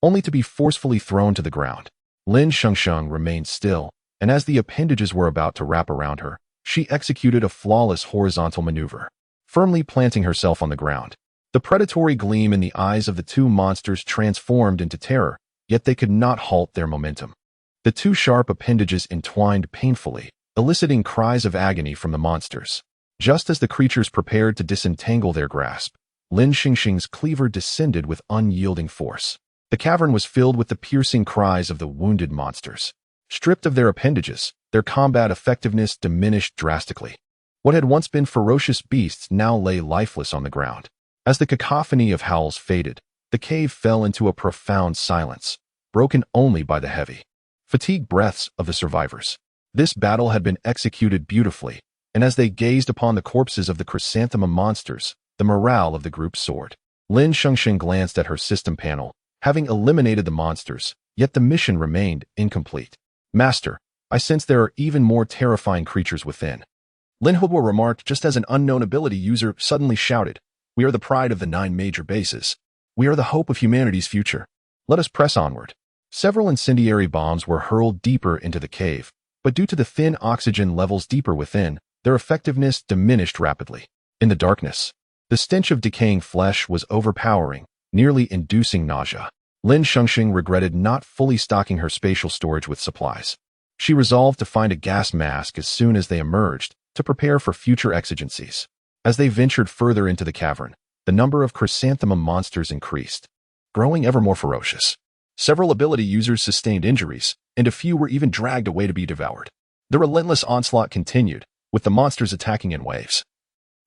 only to be forcefully thrown to the ground. Lin Shengsheng remained still, and as the appendages were about to wrap around her, she executed a flawless horizontal maneuver, firmly planting herself on the ground. The predatory gleam in the eyes of the two monsters transformed into terror, yet they could not halt their momentum. The two sharp appendages entwined painfully, eliciting cries of agony from the monsters. Just as the creatures prepared to disentangle their grasp, Lin Shengsheng's cleaver descended with unyielding force. The cavern was filled with the piercing cries of the wounded monsters. Stripped of their appendages, their combat effectiveness diminished drastically. What had once been ferocious beasts now lay lifeless on the ground. As the cacophony of howls faded, the cave fell into a profound silence, broken only by the heavy, fatigued breaths of the survivors. This battle had been executed beautifully, and as they gazed upon the corpses of the chrysanthemum monsters, the morale of the group soared. Lin Shengsheng glanced at her system panel, having eliminated the monsters, yet the mission remained incomplete. Master, I sense there are even more terrifying creatures within. Lin Hubwo remarked just as an unknown ability user suddenly shouted, "We are the pride of the 9 major bases. We are the hope of humanity's future. Let us press onward." Several incendiary bombs were hurled deeper into the cave, but due to the thin oxygen levels deeper within, their effectiveness diminished rapidly. In the darkness, the stench of decaying flesh was overpowering, nearly inducing nausea. Lin Shengsheng regretted not fully stocking her spatial storage with supplies. She resolved to find a gas mask as soon as they emerged, to prepare for future exigencies. As they ventured further into the cavern, the number of chrysanthemum monsters increased, growing ever more ferocious. Several ability users sustained injuries, and a few were even dragged away to be devoured. The relentless onslaught continued, with the monsters attacking in waves,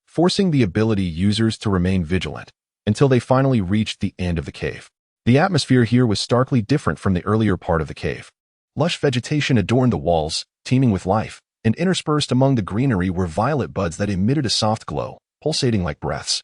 forcing the ability users to remain vigilant until they finally reached the end of the cave. The atmosphere here was starkly different from the earlier part of the cave. Lush vegetation adorned the walls, teeming with life, and interspersed among the greenery were violet buds that emitted a soft glow, pulsating like breaths.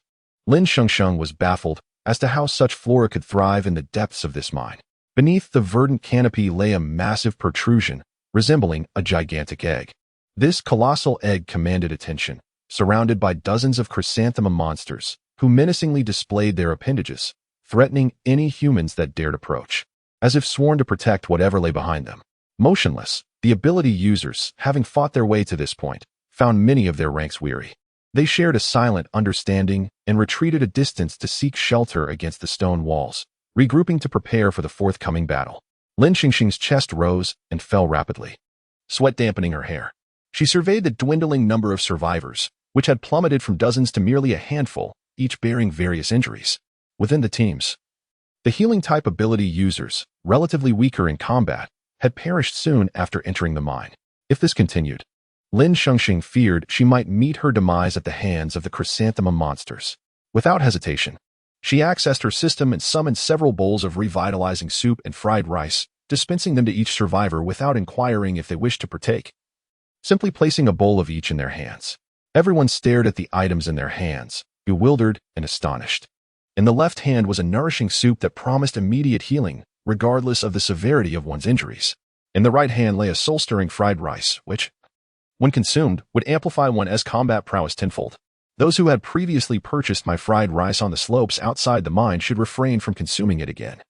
Lin Shengsheng was baffled as to how such flora could thrive in the depths of this mine. Beneath the verdant canopy lay a massive protrusion, resembling a gigantic egg. This colossal egg commanded attention, surrounded by dozens of chrysanthemum monsters, who menacingly displayed their appendages, threatening any humans that dared approach, as if sworn to protect whatever lay behind them. Motionless, the ability users, having fought their way to this point, found many of their ranks weary. They shared a silent understanding and retreated a distance to seek shelter against the stone walls, regrouping to prepare for the forthcoming battle. Lin Shengsheng's chest rose and fell rapidly, sweat dampening her hair. She surveyed the dwindling number of survivors, which had plummeted from dozens to merely a handful, each bearing various injuries. Within the teams, the healing type ability users, relatively weaker in combat, had perished soon after entering the mine. If this continued, Lin Shengsheng feared she might meet her demise at the hands of the chrysanthemum monsters. Without hesitation, she accessed her system and summoned several bowls of revitalizing soup and fried rice, dispensing them to each survivor without inquiring if they wished to partake. Simply placing a bowl of each in their hands, everyone stared at the items in their hands, bewildered and astonished. In the left hand was a nourishing soup that promised immediate healing, regardless of the severity of one's injuries. In the right hand lay a soul-stirring fried rice, which, when consumed, would amplify one's combat prowess tenfold. Those who had previously purchased my fried rice on the slopes outside the mine should refrain from consuming it again,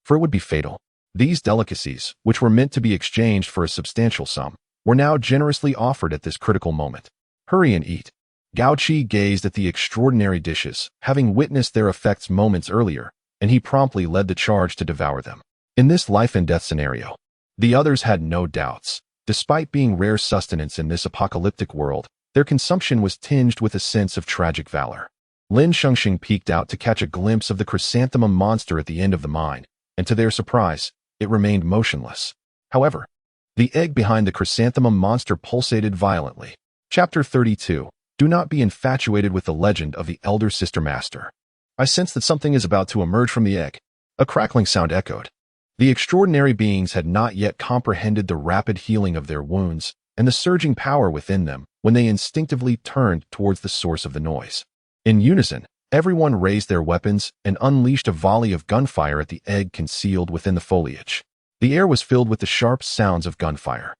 for it would be fatal. These delicacies, which were meant to be exchanged for a substantial sum, were now generously offered at this critical moment. Hurry and eat. Gao Qi gazed at the extraordinary dishes, having witnessed their effects moments earlier, and he promptly led the charge to devour them. In this life-and-death scenario, the others had no doubts. Despite being rare sustenance in this apocalyptic world, their consumption was tinged with a sense of tragic valor. Lin Shengsheng peeked out to catch a glimpse of the chrysanthemum monster at the end of the mine, and to their surprise, it remained motionless. However, the egg behind the chrysanthemum monster pulsated violently. Chapter 32. Do not be infatuated with the legend of the Elder Sister Master. I sense that something is about to emerge from the egg. A crackling sound echoed. The extraordinary beings had not yet comprehended the rapid healing of their wounds and the surging power within them when they instinctively turned towards the source of the noise. In unison, everyone raised their weapons and unleashed a volley of gunfire at the egg concealed within the foliage. The air was filled with the sharp sounds of gunfire.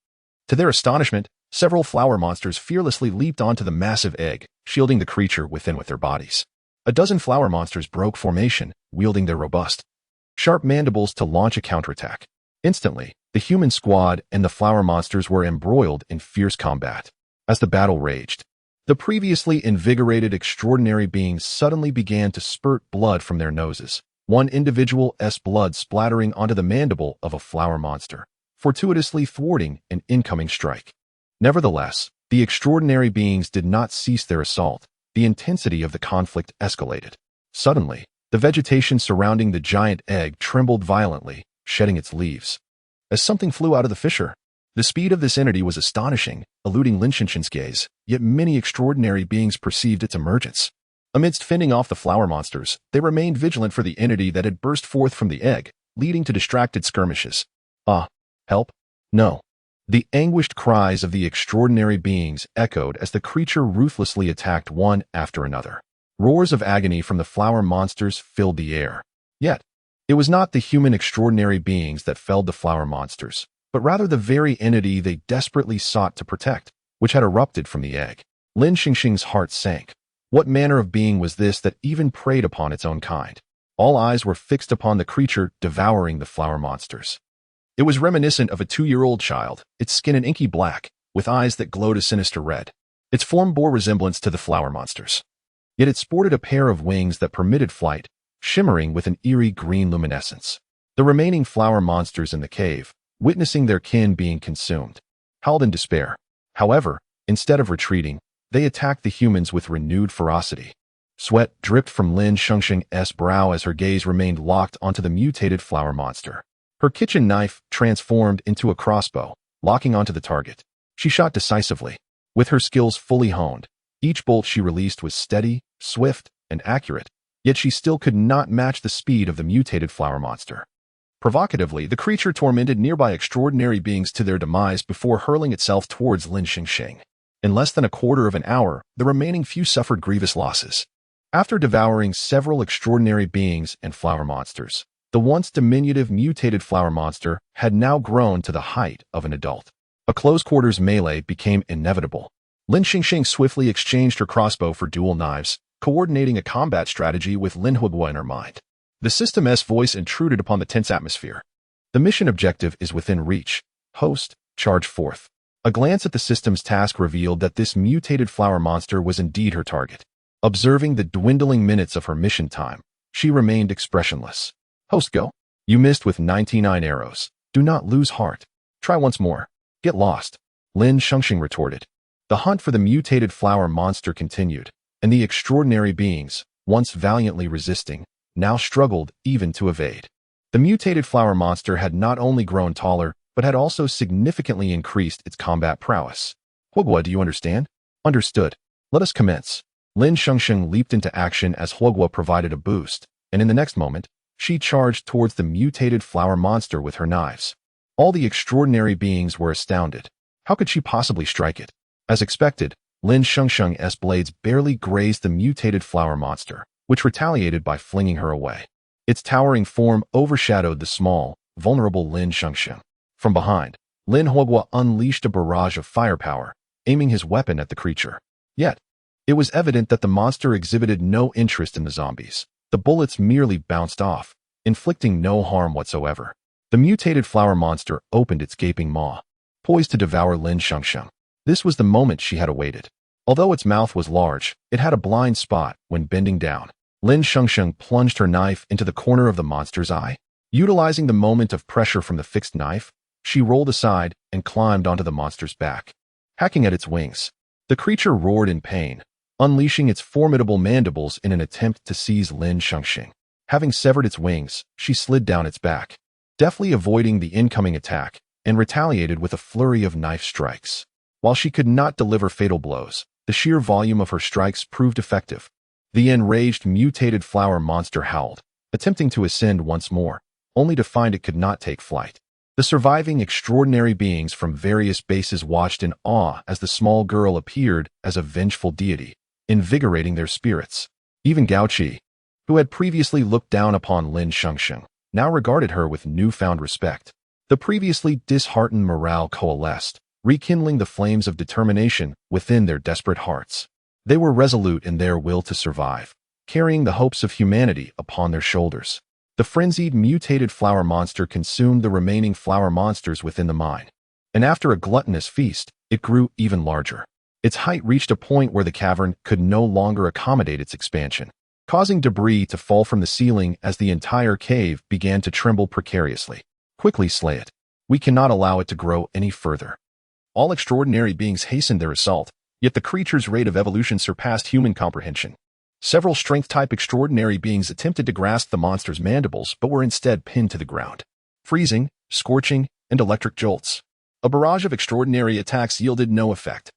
To their astonishment, several flower monsters fearlessly leaped onto the massive egg, shielding the creature within with their bodies. A dozen flower monsters broke formation, wielding their robust, sharp mandibles to launch a counterattack. Instantly, the human squad and the flower monsters were embroiled in fierce combat. As the battle raged, the previously invigorated extraordinary beings suddenly began to spurt blood from their noses, one individual's blood splattering onto the mandible of a flower monster, fortuitously thwarting an incoming strike. Nevertheless, the extraordinary beings did not cease their assault. The intensity of the conflict escalated. Suddenly, the vegetation surrounding the giant egg trembled violently, shedding its leaves. As something flew out of the fissure, the speed of this entity was astonishing, eluding Lin Shengsheng's gaze, yet many extraordinary beings perceived its emergence. Amidst fending off the flower monsters, they remained vigilant for the entity that had burst forth from the egg, leading to distracted skirmishes. Ah, help? No. The anguished cries of the extraordinary beings echoed as the creature ruthlessly attacked one after another. Roars of agony from the flower monsters filled the air. Yet, it was not the human extraordinary beings that felled the flower monsters, but rather the very entity they desperately sought to protect, which had erupted from the egg. Lin Shengsheng's heart sank. What manner of being was this that even preyed upon its own kind? All eyes were fixed upon the creature devouring the flower monsters. It was reminiscent of a 2-year-old child, its skin an inky black, with eyes that glowed a sinister red. Its form bore resemblance to the flower monsters. Yet it sported a pair of wings that permitted flight, shimmering with an eerie green luminescence. The remaining flower monsters in the cave, witnessing their kin being consumed, howled in despair. However, instead of retreating, they attacked the humans with renewed ferocity. Sweat dripped from Lin Shengsheng's brow as her gaze remained locked onto the mutated flower monster. Her kitchen knife transformed into a crossbow, locking onto the target. She shot decisively. With her skills fully honed, each bolt she released was steady, swift, and accurate, yet she still could not match the speed of the mutated flower monster. Provocatively, the creature tormented nearby extraordinary beings to their demise before hurling itself towards Lin Shengsheng. In less than a quarter of an hour, the remaining few suffered grievous losses. After devouring several extraordinary beings and flower monsters, the once diminutive mutated flower monster had now grown to the height of an adult. A close-quarters melee became inevitable. Lin Shengsheng swiftly exchanged her crossbow for dual knives, coordinating a combat strategy with Lin Huguo in her mind. The system's voice intruded upon the tense atmosphere. The mission objective is within reach. Host, charge forth. A glance at the system's task revealed that this mutated flower monster was indeed her target. Observing the dwindling minutes of her mission time, she remained expressionless. Host, go. You missed with 99 arrows. Do not lose heart. Try once more. Get lost. Lin Shengsheng retorted. The hunt for the mutated flower monster continued, and the extraordinary beings, once valiantly resisting, now struggled even to evade. The mutated flower monster had not only grown taller, but had also significantly increased its combat prowess. Huguo, do you understand? Understood. Let us commence. Lin Shengsheng leaped into action as Huguo provided a boost, and in the next moment, she charged towards the mutated flower monster with her knives. All the extraordinary beings were astounded. How could she possibly strike it? As expected, Lin Shengsheng's blades barely grazed the mutated flower monster, which retaliated by flinging her away. Its towering form overshadowed the small, vulnerable Lin Shengsheng. From behind, Lin Huguo unleashed a barrage of firepower, aiming his weapon at the creature. Yet, it was evident that the monster exhibited no interest in the zombies. The bullets merely bounced off, inflicting no harm whatsoever. The mutated flower monster opened its gaping maw, poised to devour Lin Shengsheng. This was the moment she had awaited. Although its mouth was large, it had a blind spot when bending down. Lin Shengsheng plunged her knife into the corner of the monster's eye. Utilizing the moment of pressure from the fixed knife, she rolled aside and climbed onto the monster's back. Hacking at its wings, the creature roared in pain, unleashing its formidable mandibles in an attempt to seize Lin Shengsheng. Having severed its wings, she slid down its back, deftly avoiding the incoming attack, and retaliated with a flurry of knife strikes. While she could not deliver fatal blows, the sheer volume of her strikes proved effective. The enraged mutated flower monster howled, attempting to ascend once more, only to find it could not take flight. The surviving extraordinary beings from various bases watched in awe as the small girl appeared as a vengeful deity, invigorating their spirits. Even Gao Qi, who had previously looked down upon Lin Shengsheng, now regarded her with newfound respect. The previously disheartened morale coalesced, rekindling the flames of determination within their desperate hearts. They were resolute in their will to survive, carrying the hopes of humanity upon their shoulders. The frenzied mutated flower monster consumed the remaining flower monsters within the mine, and after a gluttonous feast, it grew even larger. Its height reached a point where the cavern could no longer accommodate its expansion, causing debris to fall from the ceiling as the entire cave began to tremble precariously. Quickly slay it. We cannot allow it to grow any further. All extraordinary beings hastened their assault, yet the creature's rate of evolution surpassed human comprehension. Several strength-type extraordinary beings attempted to grasp the monster's mandibles but were instead pinned to the ground. Freezing, scorching, and electric jolts. A barrage of extraordinary attacks yielded no effect.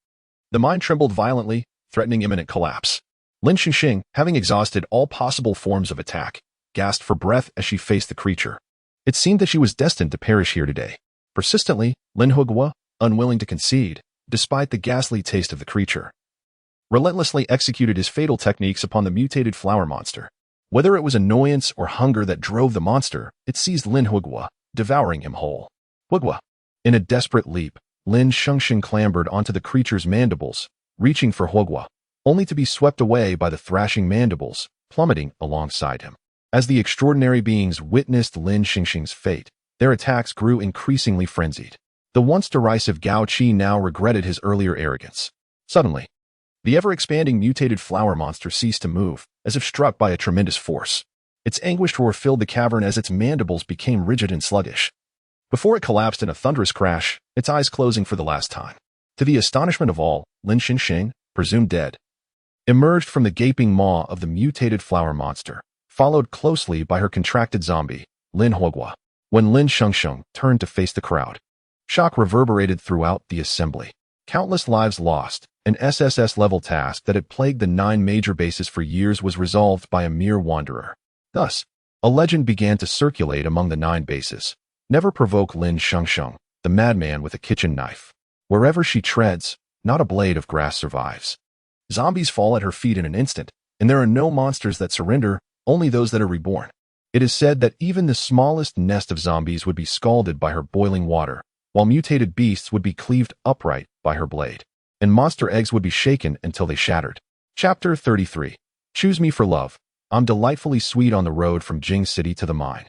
The mine trembled violently, threatening imminent collapse. Lin Shengsheng, having exhausted all possible forms of attack, gasped for breath as she faced the creature. It seemed that she was destined to perish here today. Persistently, Lin Huguo, unwilling to concede, despite the ghastly taste of the creature, relentlessly executed his fatal techniques upon the mutated flower monster. Whether it was annoyance or hunger that drove the monster, it seized Lin Huguo, devouring him whole. Huguo. In a desperate leap, Lin Shengsheng clambered onto the creature's mandibles, reaching for Huguo, only to be swept away by the thrashing mandibles, plummeting alongside him. As the extraordinary beings witnessed Lin Shengsheng's fate, their attacks grew increasingly frenzied. The once derisive Gao Qi now regretted his earlier arrogance. Suddenly, the ever-expanding mutated flower monster ceased to move, as if struck by a tremendous force. Its anguished roar filled the cavern as its mandibles became rigid and sluggish. Before it collapsed in a thunderous crash, its eyes closing for the last time. To the astonishment of all, Lin Shengsheng, presumed dead, emerged from the gaping maw of the mutated flower monster, followed closely by her contracted zombie, Lin Huguo. When Lin Shengsheng turned to face the crowd, shock reverberated throughout the assembly. Countless lives lost. An SSS-level task that had plagued the 9 major bases for years was resolved by a mere wanderer. Thus, a legend began to circulate among the 9 bases. Never provoke Lin Shengsheng, the madman with a kitchen knife. Wherever she treads, not a blade of grass survives. Zombies fall at her feet in an instant, and there are no monsters that surrender, only those that are reborn. It is said that even the smallest nest of zombies would be scalded by her boiling water, while mutated beasts would be cleaved upright by her blade, and monster eggs would be shaken until they shattered. Chapter 33. Choose me for love. I'm delightfully sweet on the road from Jing City to the mine.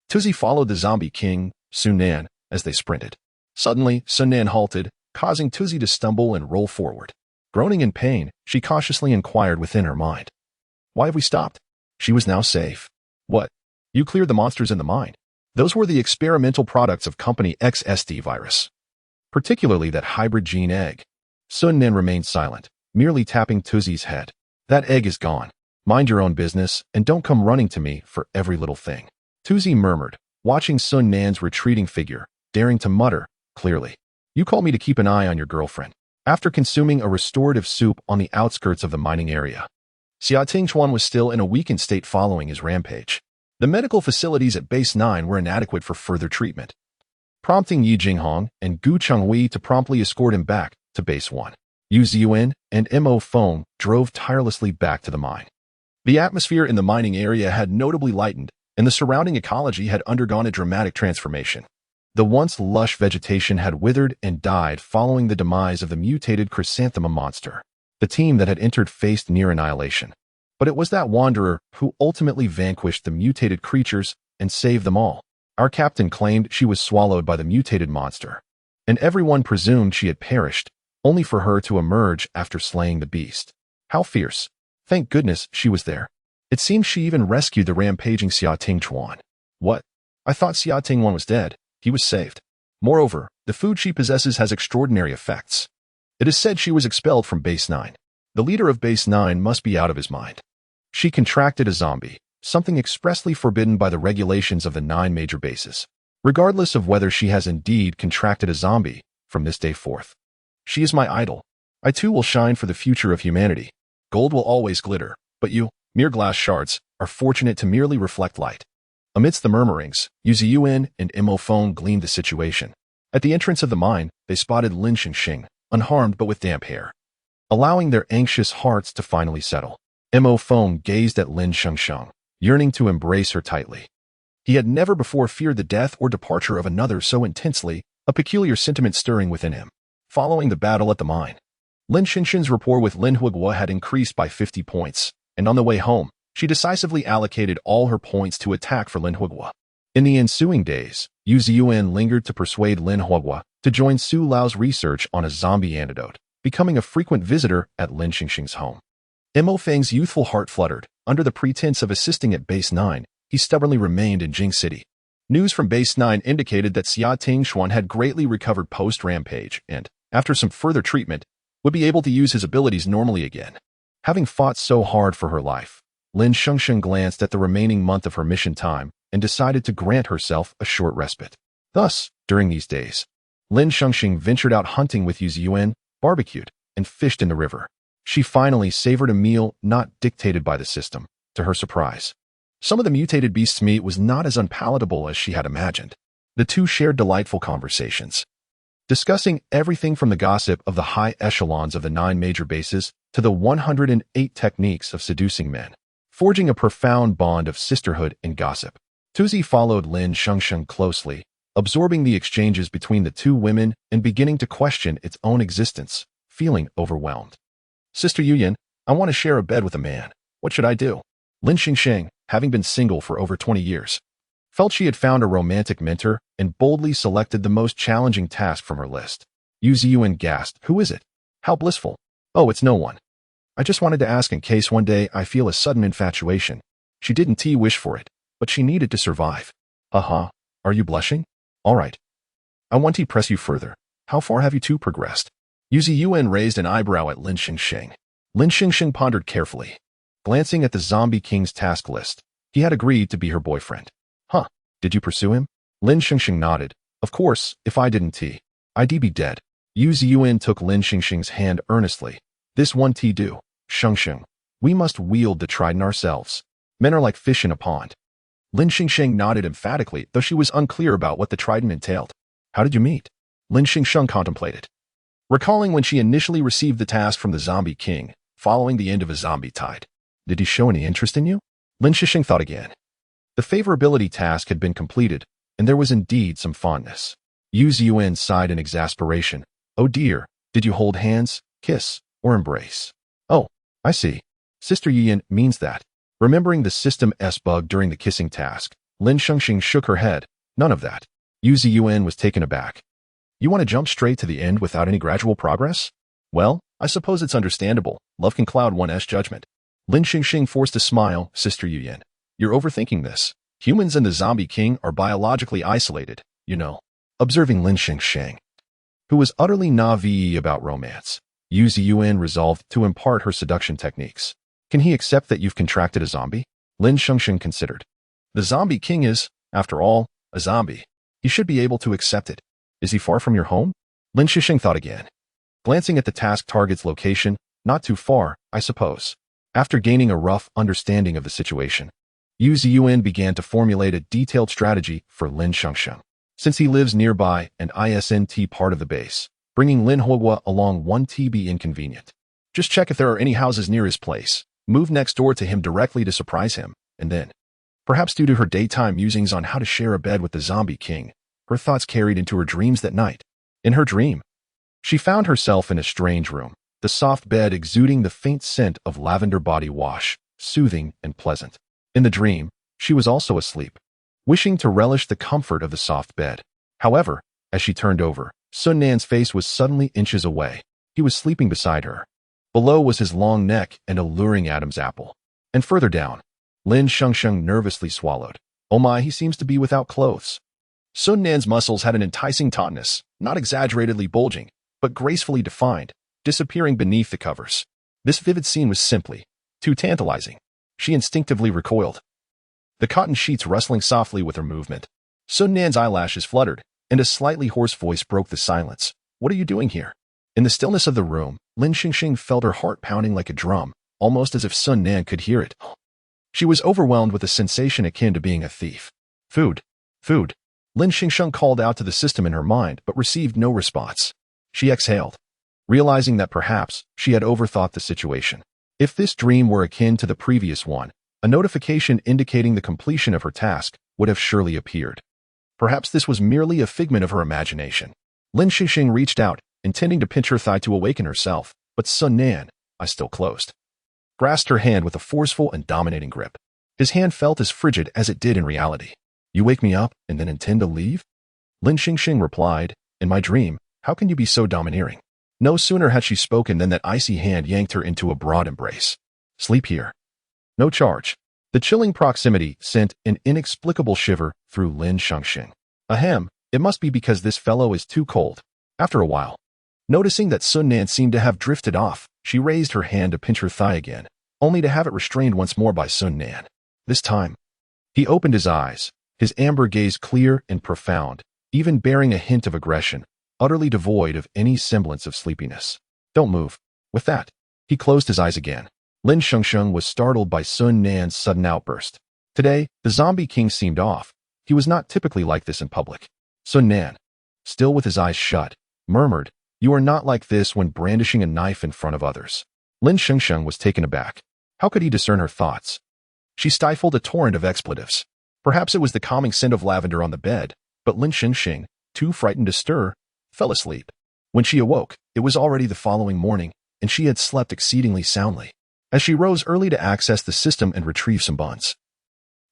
Tuzi followed the zombie king, Sun Nan, as they sprinted. Suddenly, Sun Nan halted, causing Tuzi to stumble and roll forward. Groaning in pain, she cautiously inquired within her mind. Why have we stopped? She was now safe. What? You cleared the monsters in the mine. Those were the experimental products of Company XSD virus. Particularly that hybrid gene egg. Sun Nan remained silent, merely tapping Tuzi's head. That egg is gone. Mind your own business, and don't come running to me for every little thing. Tuzi murmured, watching Sun Nan's retreating figure, daring to mutter, clearly. You called me to keep an eye on your girlfriend. After consuming a restorative soup on the outskirts of the mining area, Xia Tingchuan was still in a weakened state following his rampage. The medical facilities at Base 9 were inadequate for further treatment, prompting Yi Jinghong and Gu Chenghui to promptly escort him back to Base 1. Yu Ziyuan and Mo Feng drove tirelessly back to the mine. The atmosphere in the mining area had notably lightened, and the surrounding ecology had undergone a dramatic transformation. The once lush vegetation had withered and died following the demise of the mutated chrysanthemum monster. The team that had entered faced near annihilation. But it was that wanderer who ultimately vanquished the mutated creatures and saved them all. Our captain claimed she was swallowed by the mutated monster, and everyone presumed she had perished, only for her to emerge after slaying the beast. How fierce. Thank goodness she was there. It seems she even rescued the rampaging Xia Tingchuan. What? I thought Xia Tingchuan was dead. He was saved. Moreover, the food she possesses has extraordinary effects. It is said she was expelled from Base 9. The leader of Base 9 must be out of his mind. She contracted a zombie, something expressly forbidden by the regulations of the 9 major bases. Regardless of whether she has indeed contracted a zombie, from this day forth, she is my idol. I too will shine for the future of humanity. Gold will always glitter, but you, mere glass shards, are fortunate to merely reflect light. Amidst the murmurings, Yu Ziyuan and Mo Feng gleaned the situation. At the entrance of the mine, they spotted Lin Shengsheng, unharmed but with damp hair. Allowing their anxious hearts to finally settle, Mo Feng gazed at Lin Shengsheng, yearning to embrace her tightly. He had never before feared the death or departure of another so intensely, a peculiar sentiment stirring within him. Following the battle at the mine, Lin Shengsheng's rapport with Lin Huguo had increased by 50 points, and on the way home, she decisively allocated all her points to attack for Lin Huguo. In the ensuing days, Yu Ziyuan lingered to persuade Lin Huguo to join Su Lao's research on a zombie antidote. becoming a frequent visitor at Lin Shengsheng's home. Mo Feng's youthful heart fluttered. Under the pretense of assisting at Base 9, he stubbornly remained in Jing City. News from Base 9 indicated that Xia Tingxuan had greatly recovered post-rampage and, after some further treatment, would be able to use his abilities normally again. Having fought so hard for her life, Lin Shengsheng glanced at the remaining month of her mission time and decided to grant herself a short respite. Thus, during these days, Lin Shengsheng ventured out hunting with Yu Ziyuan, barbecued, and fished in the river. She finally savored a meal not dictated by the system, to her surprise. Some of the mutated beast's meat was not as unpalatable as she had imagined. The two shared delightful conversations, discussing everything from the gossip of the high echelons of the 9 major bases to the 108 techniques of seducing men, forging a profound bond of sisterhood and gossip. Tuzi followed Lin Shengsheng closely, absorbing the exchanges between the two women and beginning to question its own existence, feeling overwhelmed. Sister Yuyan, I want to share a bed with a man. What should I do? Lin Shengsheng, having been single for over 20 years, felt she had found a romantic mentor and boldly selected the most challenging task from her list. Yu Ziyuan gasped, "Who is it? How blissful." "Oh, it's no one. I just wanted to ask in case one day I feel a sudden infatuation." She didn't wish for it, but she needed to survive. "Haha, are you blushing? All right. I want to press you further. How far have you two progressed?" Yu Ziyuan raised an eyebrow at Lin Shengsheng. Lin Shengsheng pondered carefully. Glancing at the Zombie King's task list, he had agreed to be her boyfriend. "Huh, did you pursue him?" Lin Shengsheng nodded. "Of course, if I didn't I'd be dead." Yu Ziyuan took Lin Shengsheng's hand earnestly. "This one do, Shengsheng. We must wield the trident ourselves. Men are like fish in a pond." Lin Shengsheng nodded emphatically, though she was unclear about what the trident entailed. "How did you meet?" Lin Shengsheng contemplated, recalling when she initially received the task from the Zombie King, following the end of a zombie tide. "Did he show any interest in you?" Lin Shengsheng thought again. The favorability task had been completed, and there was indeed some fondness. Yu Ziyuan sighed in exasperation. "Oh dear, did you hold hands, kiss, or embrace?" "Oh, I see. Sister Yuyan means that." Remembering the System S bug during the kissing task, Lin Shengsheng shook her head. "None of that." Yu Ziyuan was taken aback. "You want to jump straight to the end without any gradual progress?" "Well, I suppose it's understandable. Love can cloud one's judgment." Lin Shengsheng forced a smile. "Sister Yuyan, you're overthinking this. Humans and the Zombie King are biologically isolated, you know." Observing Lin Shengsheng, who was utterly naive about romance, Yu Ziyuan resolved to impart her seduction techniques. "Can he accept that you've contracted a zombie?" Lin Shengsheng considered. "The Zombie King is, after all, a zombie. He should be able to accept it. Is he far from your home?" Lin Shengsheng thought again. Glancing at the task target's location, "Not too far, I suppose." After gaining a rough understanding of the situation, Yu Ziyuan began to formulate a detailed strategy for Lin Shengsheng. Since he lives nearby and isn't part of the base, bringing Lin Huohua along won't be inconvenient. Just check if there are any houses near his place, move next door to him directly to surprise him, and then, perhaps due to her daytime musings on how to share a bed with the Zombie King, her thoughts carried into her dreams that night. In her dream, she found herself in a strange room, the soft bed exuding the faint scent of lavender body wash, soothing and pleasant. In the dream, she was also asleep, wishing to relish the comfort of the soft bed. However, as she turned over, Sun Nan's face was suddenly inches away. He was sleeping beside her. Below was his long neck and alluring Adam's apple. And further down, Lin Shengsheng nervously swallowed. "Oh my, he seems to be without clothes." Sun Nan's muscles had an enticing tautness, not exaggeratedly bulging, but gracefully defined, disappearing beneath the covers. This vivid scene was simply too tantalizing. She instinctively recoiled, the cotton sheets rustling softly with her movement. Sun Nan's eyelashes fluttered, and a slightly hoarse voice broke the silence. "What are you doing here?" In the stillness of the room, Lin Shengsheng felt her heart pounding like a drum, almost as if Sun Nan could hear it. She was overwhelmed with a sensation akin to being a thief. "Food. Food." Lin Shengsheng called out to the system in her mind, but received no response. She exhaled, realizing that perhaps she had overthought the situation. If this dream were akin to the previous one, a notification indicating the completion of her task would have surely appeared. Perhaps this was merely a figment of her imagination. Lin Shengsheng reached out, intending to pinch her thigh to awaken herself, but Sun Nan, eyes still closed, grasped her hand with a forceful and dominating grip. His hand felt as frigid as it did in reality. "You wake me up and then intend to leave?" Lin Shengsheng replied, "In my dream, how can you be so domineering?" No sooner had she spoken than that icy hand yanked her into a broad embrace. Sleep here. No charge. The chilling proximity sent an inexplicable shiver through Lin Shengsheng. Ahem, it must be because this fellow is too cold. After a while, noticing that Sun Nan seemed to have drifted off, she raised her hand to pinch her thigh again, only to have it restrained once more by Sun Nan. This time, he opened his eyes, his amber gaze clear and profound, even bearing a hint of aggression, utterly devoid of any semblance of sleepiness. Don't move. With that, he closed his eyes again. Lin Shengsheng was startled by Sun Nan's sudden outburst. Today, the zombie king seemed off. He was not typically like this in public. Sun Nan, still with his eyes shut, murmured, "You are not like this when brandishing a knife in front of others." Lin Shengsheng was taken aback. How could he discern her thoughts? She stifled a torrent of expletives. Perhaps it was the calming scent of lavender on the bed, but Lin Shengsheng, too frightened to stir, fell asleep. When she awoke, it was already the following morning, and she had slept exceedingly soundly. As she rose early to access the system and retrieve some buns,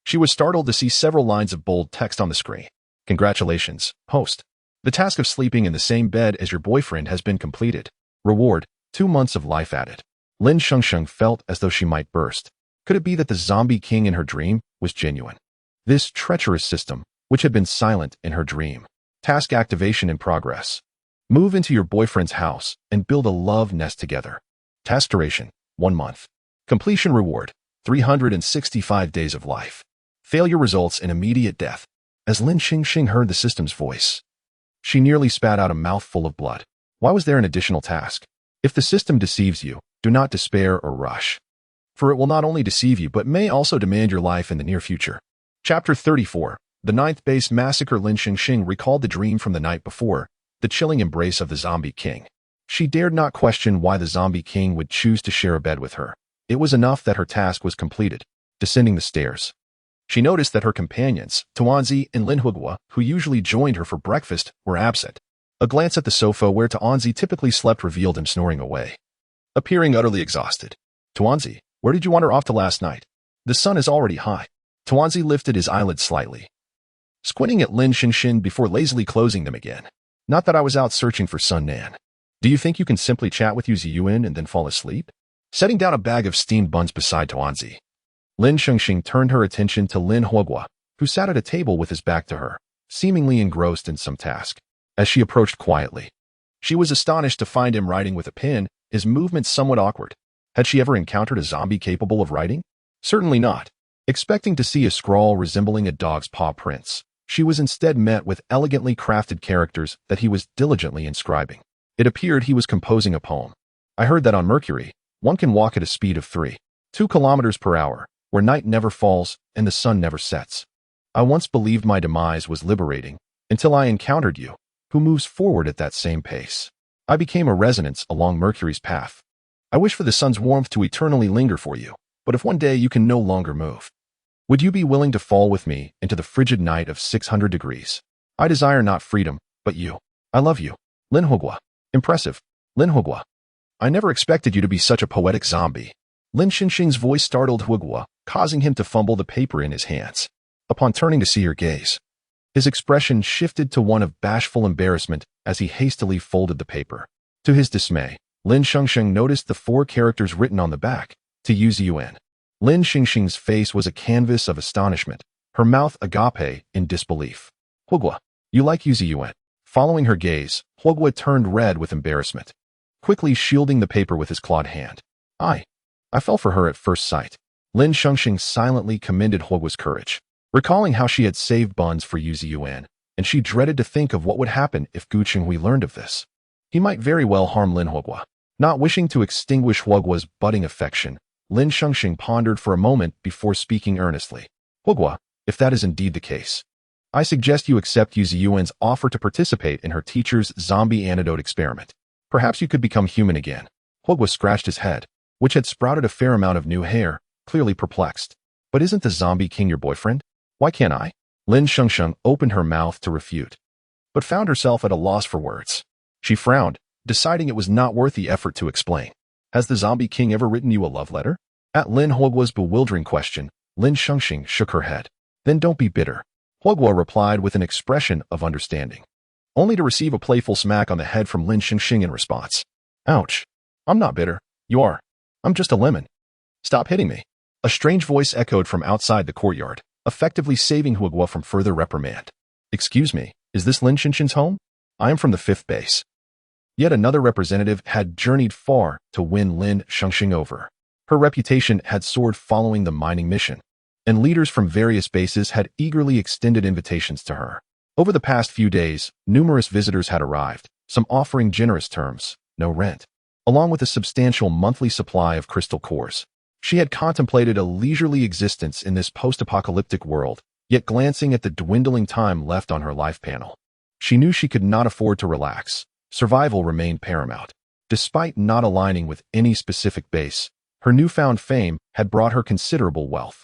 she was startled to see several lines of bold text on the screen. Congratulations, host. The task of sleeping in the same bed as your boyfriend has been completed. Reward, 2 months of life added. Lin Shengsheng felt as though she might burst. Could it be that the zombie king in her dream was genuine? This treacherous system, which had been silent in her dream. Task activation in progress. Move into your boyfriend's house and build a love nest together. Task duration, 1 month. Completion reward, 365 days of life. Failure results in immediate death. As Lin Shengsheng heard the system's voice, she nearly spat out a mouthful of blood. Why was there an additional task? If the system deceives you, do not despair or rush, for it will not only deceive you but may also demand your life in the near future. Chapter 34. The Ninth Base Massacre. Lin Shengsheng recalled the dream from the night before, the chilling embrace of the zombie king. She dared not question why the zombie king would choose to share a bed with her. It was enough that her task was completed. Descending the stairs, she noticed that her companions, Tuanzi and Lin Hugua, who usually joined her for breakfast, were absent. A glance at the sofa where Tuanzi typically slept revealed him snoring away, appearing utterly exhausted. Tuanzi, where did you wander off to last night? The sun is already high. Tuanzi lifted his eyelids slightly, squinting at Lin Shengsheng before lazily closing them again. Not that I was out searching for Sun Nan. Do you think you can simply chat with Yu Ziyuan and then fall asleep? Setting down a bag of steamed buns beside Tuanzi, Lin Shengsheng turned her attention to Lin Hugua, who sat at a table with his back to her, seemingly engrossed in some task. As she approached quietly, she was astonished to find him writing with a pen, his movements somewhat awkward. Had she ever encountered a zombie capable of writing? Certainly not. Expecting to see a scrawl resembling a dog's paw prints, she was instead met with elegantly crafted characters that he was diligently inscribing. It appeared he was composing a poem. I heard that on Mercury, one can walk at a speed of 3.2 kilometers per hour, where night never falls and the sun never sets. I once believed my demise was liberating, until I encountered you, who moves forward at that same pace. I became a resonance along Mercury's path. I wish for the sun's warmth to eternally linger for you, but if one day you can no longer move, would you be willing to fall with me into the frigid night of 600 degrees? I desire not freedom, but you. I love you. Lin Hugua. Impressive. Lin Hugua. I never expected you to be such a poetic zombie. Lin Shengsheng's voice startled Hugua, causing him to fumble the paper in his hands. Upon turning to see her gaze, his expression shifted to one of bashful embarrassment as he hastily folded the paper. To his dismay, Lin Shengsheng noticed the 4 characters written on the back, to Yu Ziyuan. Lin Shengsheng's face was a canvas of astonishment, her mouth agape in disbelief. Hugua, you like Yu Ziyuan? Following her gaze, Hugua turned red with embarrassment, quickly shielding the paper with his clawed hand. I fell for her at first sight. Lin Shengsheng silently commended Hugua's courage, recalling how she had saved buns for Yu Ziyuan, and she dreaded to think of what would happen if Gu Qinghui learned of this. He might very well harm Lin Hugua. Not wishing to extinguish Hugua's budding affection, Lin Shengsheng pondered for a moment before speaking earnestly. Hugua, if that is indeed the case, I suggest you accept Yu Ziyuan's offer to participate in her teacher's zombie antidote experiment. Perhaps you could become human again. Hugua scratched his head, which had sprouted a fair amount of new hair, clearly perplexed. But isn't the zombie king your boyfriend? Why can't I? Lin Shengsheng opened her mouth to refute, but found herself at a loss for words. She frowned, deciding it was not worth the effort to explain. Has the zombie king ever written you a love letter? At Lin Hugua's bewildering question, Lin Shengsheng shook her head. Then don't be bitter. Hugua replied with an expression of understanding, only to receive a playful smack on the head from Lin Shengsheng in response. Ouch. I'm not bitter. You are. I'm just a lemon. Stop hitting me. A strange voice echoed from outside the courtyard, effectively saving Huogua from further reprimand. Excuse me, is this Lin Shengsheng's home? I am from the 5th base. Yet another representative had journeyed far to win Lin Shengsheng over. Her reputation had soared following the mining mission, and leaders from various bases had eagerly extended invitations to her. Over the past few days, numerous visitors had arrived, some offering generous terms, no rent, along with a substantial monthly supply of crystal cores. She had contemplated a leisurely existence in this post-apocalyptic world, yet glancing at the dwindling time left on her life panel, she knew she could not afford to relax. Survival remained paramount. Despite not aligning with any specific base, her newfound fame had brought her considerable wealth.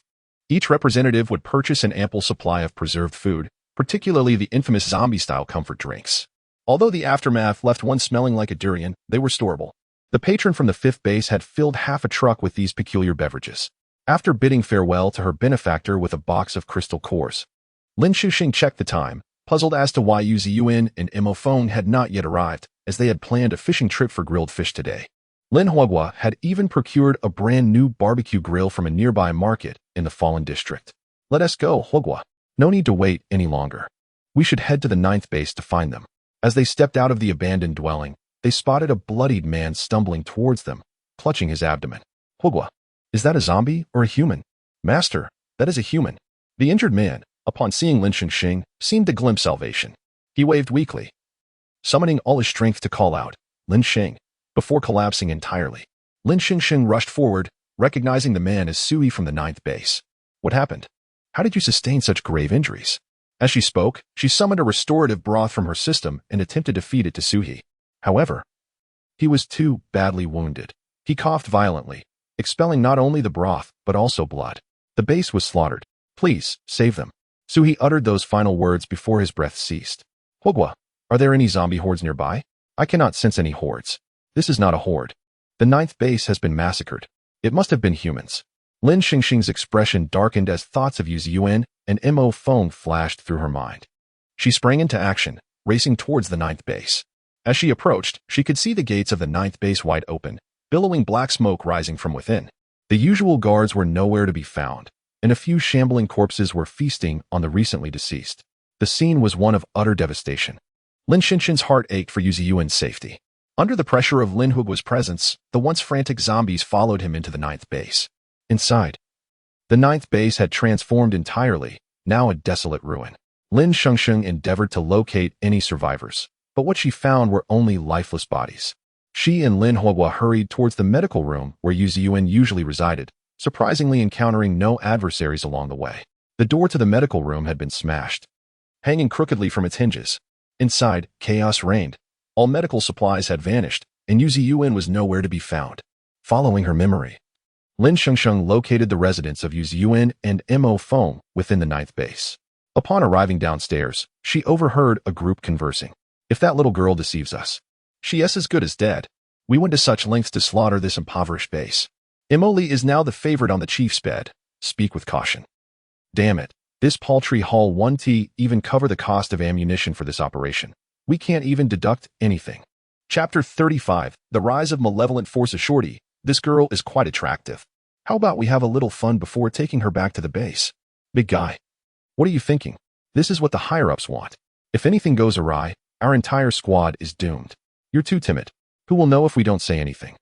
Each representative would purchase an ample supply of preserved food, particularly the infamous zombie-style comfort drinks. Although the aftermath left one smelling like a durian, they were storable. The patron from the 5th base had filled half a truck with these peculiar beverages. After bidding farewell to her benefactor with a box of crystal cores, Lin Shengsheng checked the time, puzzled as to why Yuan and Mo Phone had not yet arrived, as they had planned a fishing trip for grilled fish today. Lin Huogua had even procured a brand new barbecue grill from a nearby market in the Fallen District. Let us go, Huogua. No need to wait any longer. We should head to the 9th base to find them. As they stepped out of the abandoned dwelling, they spotted a bloodied man stumbling towards them, clutching his abdomen. Huogua, is that a zombie or a human? Master, that is a human. The injured man, upon seeing Lin Shengsheng, seemed to glimpse salvation. He waved weakly, summoning all his strength to call out, Lin Sheng, before collapsing entirely. Lin Shengsheng rushed forward, recognizing the man as Sui from the 9th base. What happened? How did you sustain such grave injuries? As she spoke, she summoned a restorative broth from her system and attempted to feed it to Suhi. However, he was too badly wounded. He coughed violently, expelling not only the broth, but also blood. The base was slaughtered. Please, save them. Suhi uttered those final words before his breath ceased. Huogua, are there any zombie hordes nearby? I cannot sense any hordes. This is not a horde. The 9th base has been massacred. It must have been humans. Lin Shengsheng's expression darkened as thoughts of Yuan and Mo Phone flashed through her mind. She sprang into action, racing towards the 9th base. As she approached, she could see the gates of the 9th base wide open, billowing black smoke rising from within. The usual guards were nowhere to be found, and a few shambling corpses were feasting on the recently deceased. The scene was one of utter devastation. Lin Shengsheng's heart ached for Yuan's safety. Under the pressure of Lin Huogua's presence, the once frantic zombies followed him into the 9th base. Inside, the 9th base had transformed entirely, now a desolate ruin. Lin Shengsheng endeavored to locate any survivors, but what she found were only lifeless bodies. She and Lin Huogua hurried towards the medical room where Yuan usually resided, surprisingly encountering no adversaries along the way. The door to the medical room had been smashed, hanging crookedly from its hinges. Inside, chaos reigned. All medical supplies had vanished, and Yuan was nowhere to be found. Following her memory, Lin Shengsheng located the residence of Yuan and Mo Phone within the 9th base. Upon arriving downstairs, she overheard a group conversing. If that little girl deceives us, she is as good as dead. We went to such lengths to slaughter this impoverished base. Emily is now the favorite on the chief's bed. Speak with caution. Damn it. This paltry haul 1T even cover the cost of ammunition for this operation. We can't even deduct anything. Chapter 35, The Rise of Malevolent Forces. Shorty, this girl is quite attractive. How about we have a little fun before taking her back to the base? Big guy. What are you thinking? This is what the higher-ups want. If anything goes awry, our entire squad is doomed. You're too timid. Who will know if we don't say anything?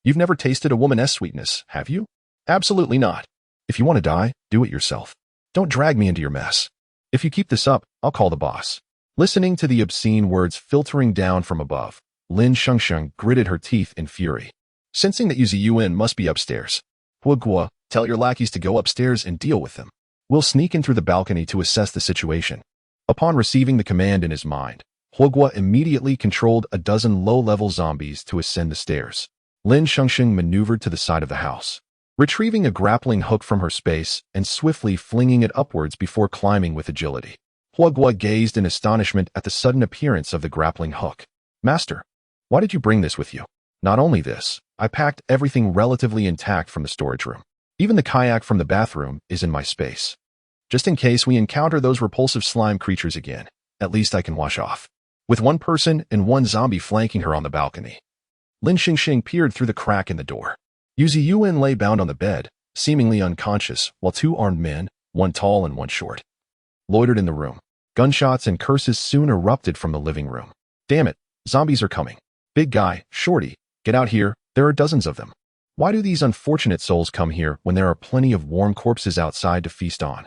You've never tasted a woman's sweetness, have you? Absolutely not. If you want to die, do it yourself. Don't drag me into your mess. If you keep this up, I'll call the boss. Listening to the obscene words filtering down from above, Lin Shengsheng gritted her teeth in fury. Sensing that Yuan must be upstairs, Huogua, tell your lackeys to go upstairs and deal with them. We'll sneak in through the balcony to assess the situation. Upon receiving the command in his mind, Huogua immediately controlled a dozen low-level zombies to ascend the stairs. Lin Shengsheng maneuvered to the side of the house, retrieving a grappling hook from her space and swiftly flinging it upwards before climbing with agility. Huogua gazed in astonishment at the sudden appearance of the grappling hook. Master, why did you bring this with you? Not only this, I packed everything relatively intact from the storage room. Even the kayak from the bathroom is in my space. Just in case we encounter those repulsive slime creatures again, at least I can wash off. With one person and one zombie flanking her on the balcony, Lin Shengsheng peered through the crack in the door. Yuzi Yuan lay bound on the bed, seemingly unconscious, while two armed men, one tall and one short, loitered in the room. Gunshots and curses soon erupted from the living room. Damn it, zombies are coming. Big guy, shorty, get out here, there are dozens of them. Why do these unfortunate souls come here when there are plenty of warm corpses outside to feast on?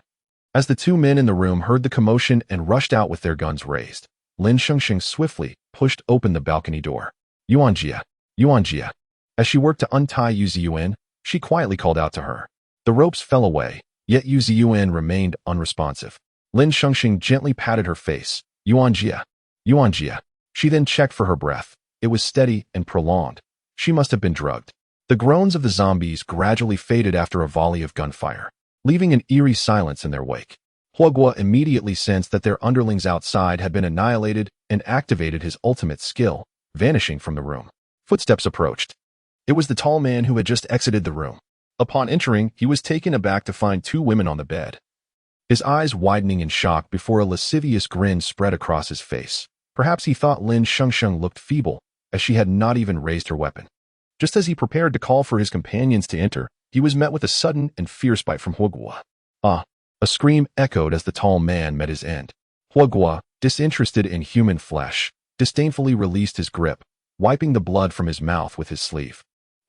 As the two men in the room heard the commotion and rushed out with their guns raised, Lin Shengsheng swiftly pushed open the balcony door. Yuanjia, Yuanjia. As she worked to untie Yuzi Yuan, she quietly called out to her. The ropes fell away, yet Yuzi Yuan remained unresponsive. Lin Shengsheng gently patted her face. Yuanjia, Yuanjia. She then checked for her breath. It was steady and prolonged. She must have been drugged. The groans of the zombies gradually faded after a volley of gunfire, leaving an eerie silence in their wake. Huoguo immediately sensed that their underlings outside had been annihilated and activated his ultimate skill, vanishing from the room. Footsteps approached. It was the tall man who had just exited the room. Upon entering, he was taken aback to find two women on the bed, his eyes widening in shock before a lascivious grin spread across his face. Perhaps he thought Lin Shengsheng looked feeble, as she had not even raised her weapon. Just as he prepared to call for his companions to enter, he was met with a sudden and fierce bite from Huoguo. Ah! A scream echoed as the tall man met his end. Huoguo, disinterested in human flesh, disdainfully released his grip, wiping the blood from his mouth with his sleeve.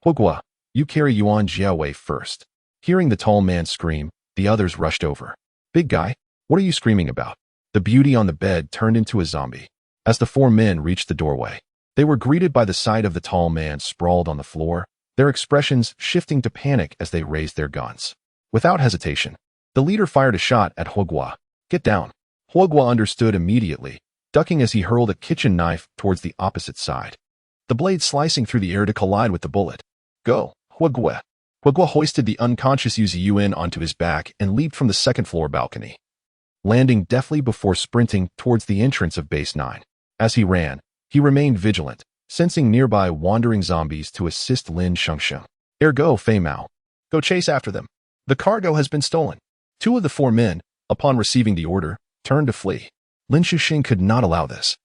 Huoguo, you carry Yuan Jiawei first. Hearing the tall man scream, the others rushed over. Big guy, what are you screaming about? The beauty on the bed turned into a zombie. As the four men reached the doorway, they were greeted by the sight of the tall man sprawled on the floor, their expressions shifting to panic as they raised their guns. Without hesitation, the leader fired a shot at Huoguo. Get down. Huoguo understood immediately, ducking as he hurled a kitchen knife towards the opposite side, the blade slicing through the air to collide with the bullet. Go, Huoguo. Huoguo hoisted the unconscious Yuzi Yuan onto his back and leaped from the second-floor balcony, landing deftly before sprinting towards the entrance of Base 9. As he ran, he remained vigilant, sensing nearby wandering zombies to assist Lin Shengsheng. Ergo, Fei Mao. Go chase after them. The cargo has been stolen. Two of the four men, upon receiving the order, turned to flee. Lin Shengsheng could not allow this.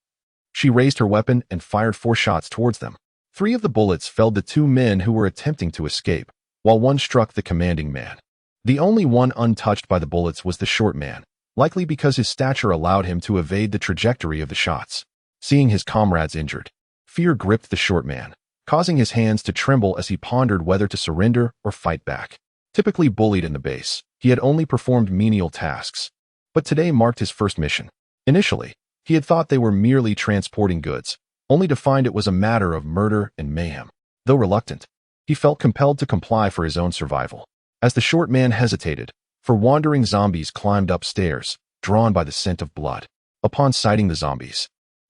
She raised her weapon and fired 4 shots towards them. 3 of the bullets felled the 2 men who were attempting to escape, while one struck the commanding man. The only one untouched by the bullets was the short man, likely because his stature allowed him to evade the trajectory of the shots. Seeing his comrades injured, fear gripped the short man, causing his hands to tremble as he pondered whether to surrender or fight back. Typically bullied in the base, he had only performed menial tasks, but today marked his first mission. Initially, he had thought they were merely transporting goods, only to find it was a matter of murder and mayhem. Though reluctant, he felt compelled to comply for his own survival. As the short man hesitated, 4 wandering zombies climbed upstairs, drawn by the scent of blood. Upon sighting the zombies,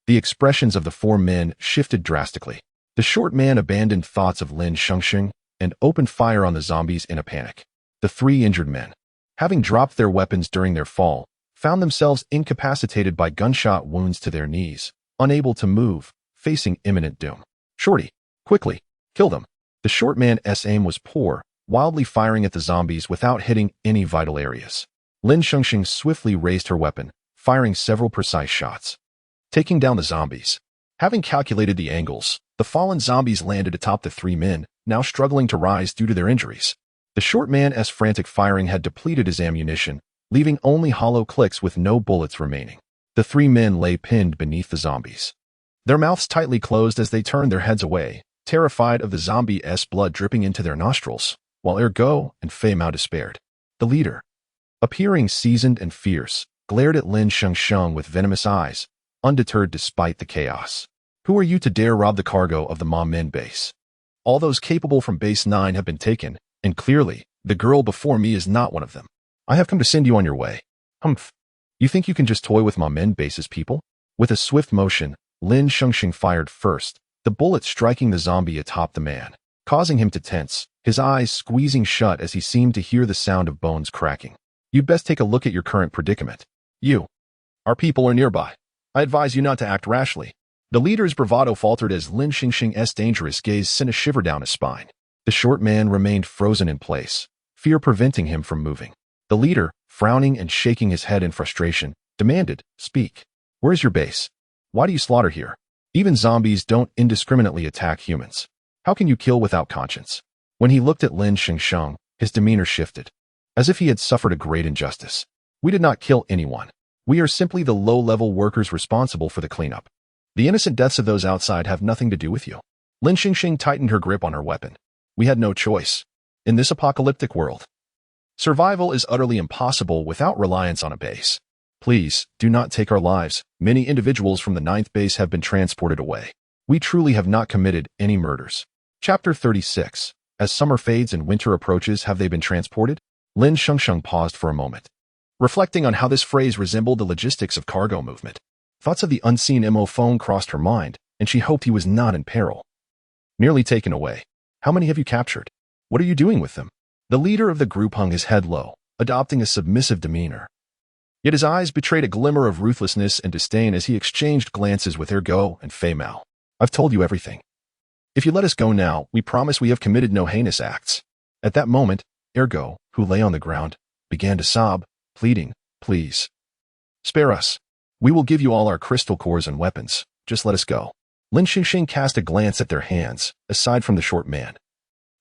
the expressions of the 4 men shifted drastically. The short man abandoned thoughts of Lin Shengsheng and opened fire on the zombies in a panic. The 3 injured men, having dropped their weapons during their fall, found themselves incapacitated by gunshot wounds to their knees, unable to move, facing imminent doom. Shorty, quickly, kill them. The short man's aim was poor, wildly firing at the zombies without hitting any vital areas. Lin Shengsheng swiftly raised her weapon, firing several precise shots, taking down the zombies. Having calculated the angles, the fallen zombies landed atop the 3 men, now struggling to rise due to their injuries. The short man's frantic firing had depleted his ammunition, leaving only hollow clicks with no bullets remaining. The 3 men lay pinned beneath the zombies, their mouths tightly closed as they turned their heads away, terrified of the zombie's blood dripping into their nostrils, while Ergo and Fei Mao despaired. The leader, appearing seasoned and fierce, glared at Lin Shengsheng with venomous eyes, undeterred despite the chaos. Who are you to dare rob the cargo of the Ma Men base? All those capable from Base 9 have been taken, and clearly, the girl before me is not one of them. I have come to send you on your way. Humph. You think you can just toy with Ma Men base's people? With a swift motion, Lin Shengsheng fired first, the bullet striking the zombie atop the man, causing him to tense, his eyes squeezing shut as he seemed to hear the sound of bones cracking. You'd best take a look at your current predicament. Our people are nearby. I advise you not to act rashly. The leader's bravado faltered as Lin Shengsheng's dangerous gaze sent a shiver down his spine. The short man remained frozen in place, fear preventing him from moving. The leader, frowning and shaking his head in frustration, demanded, Speak. Where's your base? Why do you slaughter here? Even zombies don't indiscriminately attack humans. How can you kill without conscience? When he looked at Lin Shengsheng, his demeanor shifted, as if he had suffered a great injustice. We did not kill anyone. We are simply the low-level workers responsible for the cleanup. The innocent deaths of those outside have nothing to do with you. Lin Shengsheng tightened her grip on her weapon. We had no choice. In this apocalyptic world, survival is utterly impossible without reliance on a base. Please, do not take our lives. Many individuals from the 9th base have been transported away. We truly have not committed any murders. Chapter 36. As summer fades and winter approaches, have they been transported? Lin Shengsheng paused for a moment, reflecting on how this phrase resembled the logistics of cargo movement. Thoughts of the unseen MO phone crossed her mind, and she hoped he was not in peril. Nearly taken away. How many have you captured? What are you doing with them? The leader of the group hung his head low, adopting a submissive demeanor. Yet his eyes betrayed a glimmer of ruthlessness and disdain as he exchanged glances with Ergo and Fei Mao. I've told you everything. If you let us go now, we promise we have committed no heinous acts. At that moment, Ergo, who lay on the ground, began to sob, pleading, please. Spare us. We will give you all our crystal cores and weapons. Just let us go. Lin Shengsheng cast a glance at their hands, aside from the short man.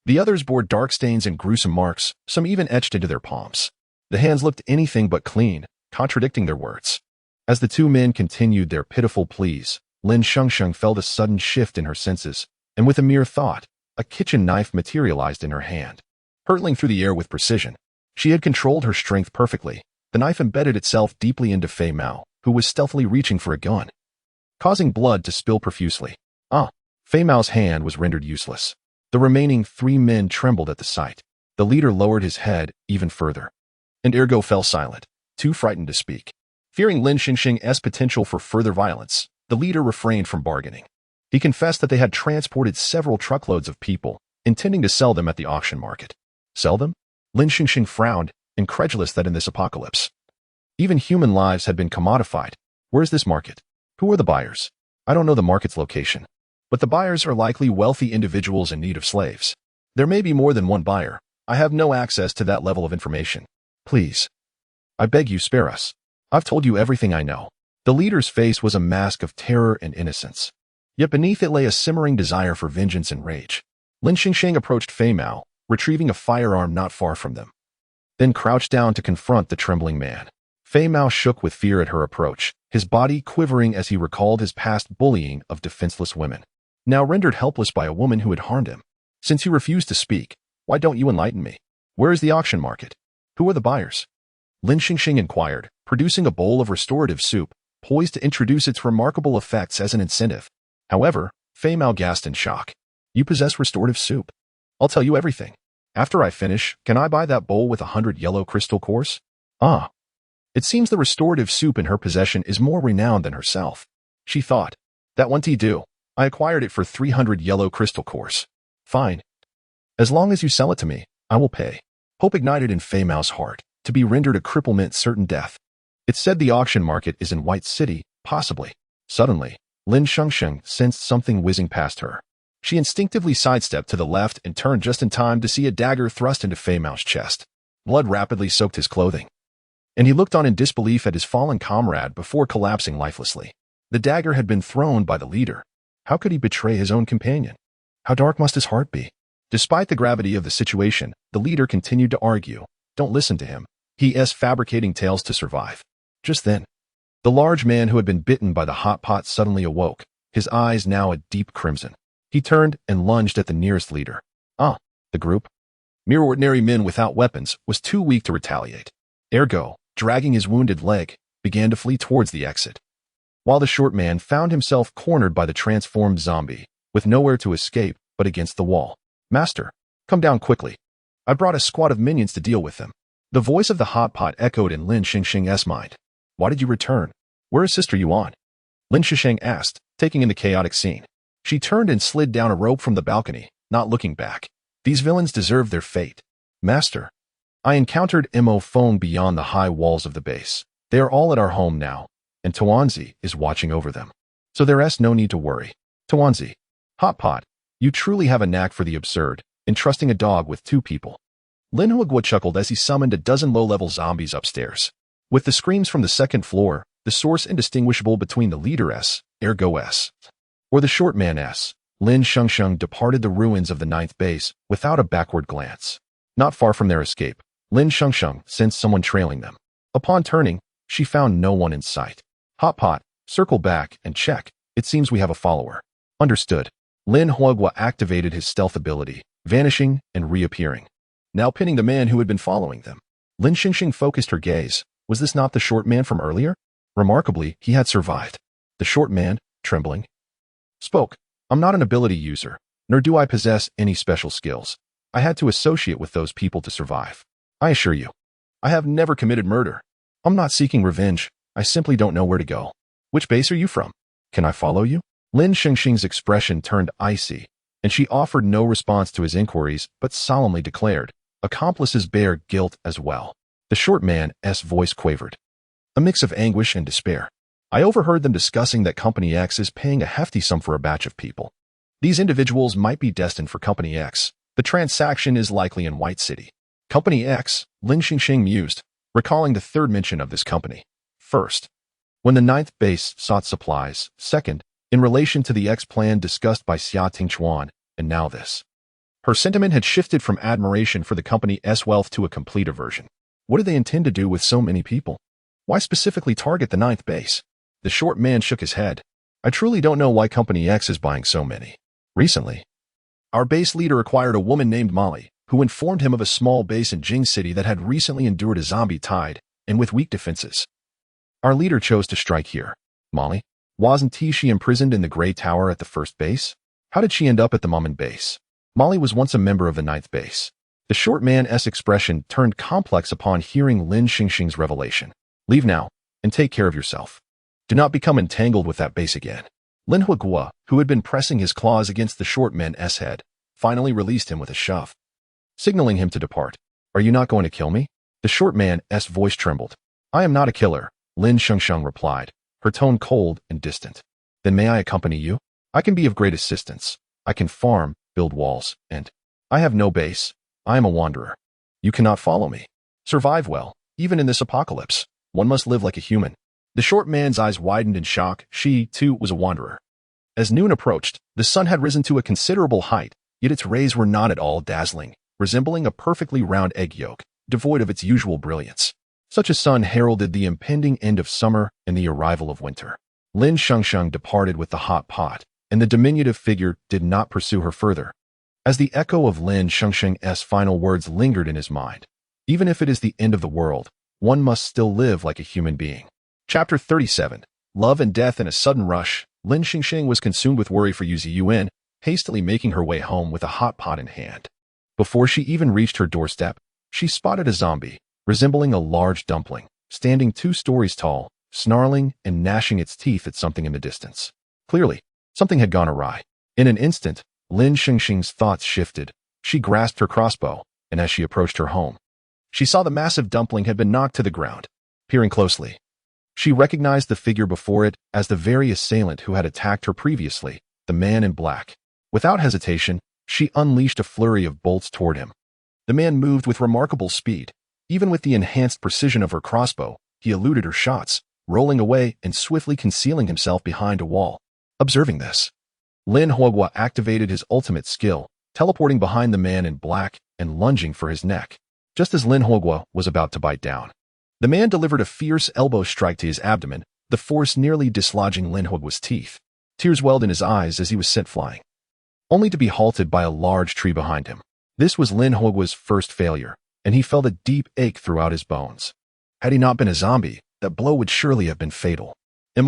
The others bore dark stains and gruesome marks, some even etched into their palms. The hands looked anything but clean, contradicting their words. As the two men continued their pitiful pleas, Lin Shengsheng felt a sudden shift in her senses, and with a mere thought, a kitchen knife materialized in her hand. Hurtling through the air with precision, she had controlled her strength perfectly. The knife embedded itself deeply into Fei Mao, who was stealthily reaching for a gun, causing blood to spill profusely. Fei Mao's hand was rendered useless. The remaining 3 men trembled at the sight. The leader lowered his head even further, and Ergo fell silent, too frightened to speak. Fearing Lin Shengsheng's potential for further violence, the leader refrained from bargaining. He confessed that they had transported several truckloads of people, intending to sell them at the auction market. Sell them? Lin Shengsheng frowned, incredulous that in this apocalypse, even human lives had been commodified. Where is this market? Who are the buyers? I don't know the market's location, but the buyers are likely wealthy individuals in need of slaves. There may be more than one buyer. I have no access to that level of information. Please. I beg you, spare us. I've told you everything I know. The leader's face was a mask of terror and innocence, yet beneath it lay a simmering desire for vengeance and rage. Lin Shengsheng approached Fei Mao, retrieving a firearm not far from them, then crouched down to confront the trembling man. Fei Mao shook with fear at her approach, his body quivering as he recalled his past bullying of defenseless women, now rendered helpless by a woman who had harmed him. Since you refuse to speak, why don't you enlighten me? Where is the auction market? Who are the buyers? Lin Shengsheng inquired, producing a bowl of restorative soup, poised to introduce its remarkable effects as an incentive. However, Fei Mao gasped in shock. You possess restorative soup? I'll tell you everything. After I finish, can I buy that bowl with 100 yellow crystal cores? It seems the restorative soup in her possession is more renowned than herself. She thought, that won't do. I acquired it for 300 yellow crystal cores. Fine. As long as you sell it to me, I will pay. Hope ignited in Fei Mao's heart. To be rendered a cripple meant certain death. It said the auction market is in White City, possibly. Suddenly, Lin Shengsheng sensed something whizzing past her. She instinctively sidestepped to the left and turned just in time to see a dagger thrust into Fei Mao's chest. Blood rapidly soaked his clothing, and he looked on in disbelief at his fallen comrade before collapsing lifelessly. The dagger had been thrown by the leader. How could he betray his own companion? How dark must his heart be? Despite the gravity of the situation, the leader continued to argue. Don't listen to him. He is fabricating tales to survive. Just then, the large man who had been bitten by the hotpot suddenly awoke, his eyes now a deep crimson. He turned and lunged at the nearest leader. The group, mere ordinary men without weapons, was too weak to retaliate. Ergo, dragging his wounded leg, began to flee towards the exit, while the short man found himself cornered by the transformed zombie, with nowhere to escape but against the wall. Master, come down quickly. I brought a squad of minions to deal with them. The voice of the hotpot echoed in Lin Shengsheng's mind. Why did you return? Where is Sister Yuan? Lin Shengsheng asked, taking in the chaotic scene. She turned and slid down a rope from the balcony, not looking back. These villains deserve their fate. Master, I encountered MO phone beyond the high walls of the base. They are all at our home now, and Tuanzi is watching over them. So there's no need to worry. Tuanzi, hotpot, you truly have a knack for the absurd, entrusting a dog with 2 people. Lin Huagua chuckled as he summoned a dozen low-level zombies upstairs. With the screams from the 2nd floor, the source indistinguishable between the leader S, Ergo S, or the short man S, Lin Shengsheng departed the ruins of the ninth base without a backward glance. Not far from their escape, Lin Shengsheng sensed someone trailing them. Upon turning, she found no one in sight. Hotpot, circle back and check. It seems we have a follower. Understood. Lin Huogua activated his stealth ability, vanishing and reappearing, now pinning the man who had been following them. Lin Shengsheng focused her gaze. Was this not the short man from earlier? Remarkably, he had survived. The short man, trembling, spoke. I'm not an ability user, nor do I possess any special skills. I had to associate with those people to survive. I assure you, I have never committed murder. I'm not seeking revenge. I simply don't know where to go. Which base are you from? Can I follow you? Lin Shengsheng's expression turned icy, and she offered no response to his inquiries, but solemnly declared, accomplices bear guilt as well. The short man's voice quavered, a mix of anguish and despair. I overheard them discussing that Company X is paying a hefty sum for a batch of people. These individuals might be destined for Company X. The transaction is likely in White City. Company X, Lin Shengsheng mused, recalling the third mention of this company. First, when the ninth base sought supplies. Second, in relation to the X plan discussed by Xia Tingchuan, and now this. Her sentiment had shifted from admiration for the company's wealth to a complete aversion. What do they intend to do with so many people? Why specifically target the ninth base? The short man shook his head. I truly don't know why Company X is buying so many. Recently, our base leader acquired a woman named Molly, who informed him of a small base in Jing City that had recently endured a zombie tide, and with weak defenses. Our leader chose to strike here. Molly? Wasn't she imprisoned in the Grey Tower at the first base? How did she end up at the Mummin base? Molly was once a member of the ninth base. The short man's expression turned complex upon hearing Lin Shengsheng's revelation. Leave now, and take care of yourself. Do not become entangled with that base again. Lin Huogua, who had been pressing his claws against the short man's head, finally released him with a shove, signaling him to depart. Are you not going to kill me? The short man's voice trembled. I am not a killer, Lin Shengsheng replied, her tone cold and distant. Then may I accompany you? I can be of great assistance. I can farm, build walls, and I have no base. I am a wanderer. You cannot follow me. Survive well, even in this apocalypse. One must live like a human. The short man's eyes widened in shock. She, too, was a wanderer. As noon approached, the sun had risen to a considerable height, yet its rays were not at all dazzling, resembling a perfectly round egg yolk, devoid of its usual brilliance. Such a sun heralded the impending end of summer and the arrival of winter. Lin Shengsheng departed with the hot pot, and the diminutive figure did not pursue her further. As the echo of Lin Shengsheng's final words lingered in his mind, even if it is the end of the world, one must still live like a human being. Chapter 37. Love and Death in a Sudden Rush. Lin Shengsheng was consumed with worry for Yuan, hastily making her way home with a hot pot in hand. Before she even reached her doorstep, she spotted a zombie, resembling a large dumpling, standing 2 stories tall, snarling and gnashing its teeth at something in the distance. Clearly, something had gone awry. In an instant, Lin Shengsheng's thoughts shifted. She grasped her crossbow, and as she approached her home, she saw the massive dumpling had been knocked to the ground. Peering closely, she recognized the figure before it as the very assailant who had attacked her previously, the man in black. Without hesitation, she unleashed a flurry of bolts toward him. The man moved with remarkable speed. Even with the enhanced precision of her crossbow, he eluded her shots, rolling away and swiftly concealing himself behind a wall. Observing this, Lin Huogua activated his ultimate skill, teleporting behind the man in black and lunging for his neck. Just as Lin Huogua was about to bite down, the man delivered a fierce elbow strike to his abdomen, the force nearly dislodging Lin Huogua's teeth. Tears welled in his eyes as he was sent flying, only to be halted by a large tree behind him. This was Lin Huogua's first failure, and he felt a deep ache throughout his bones. Had he not been a zombie, that blow would surely have been fatal.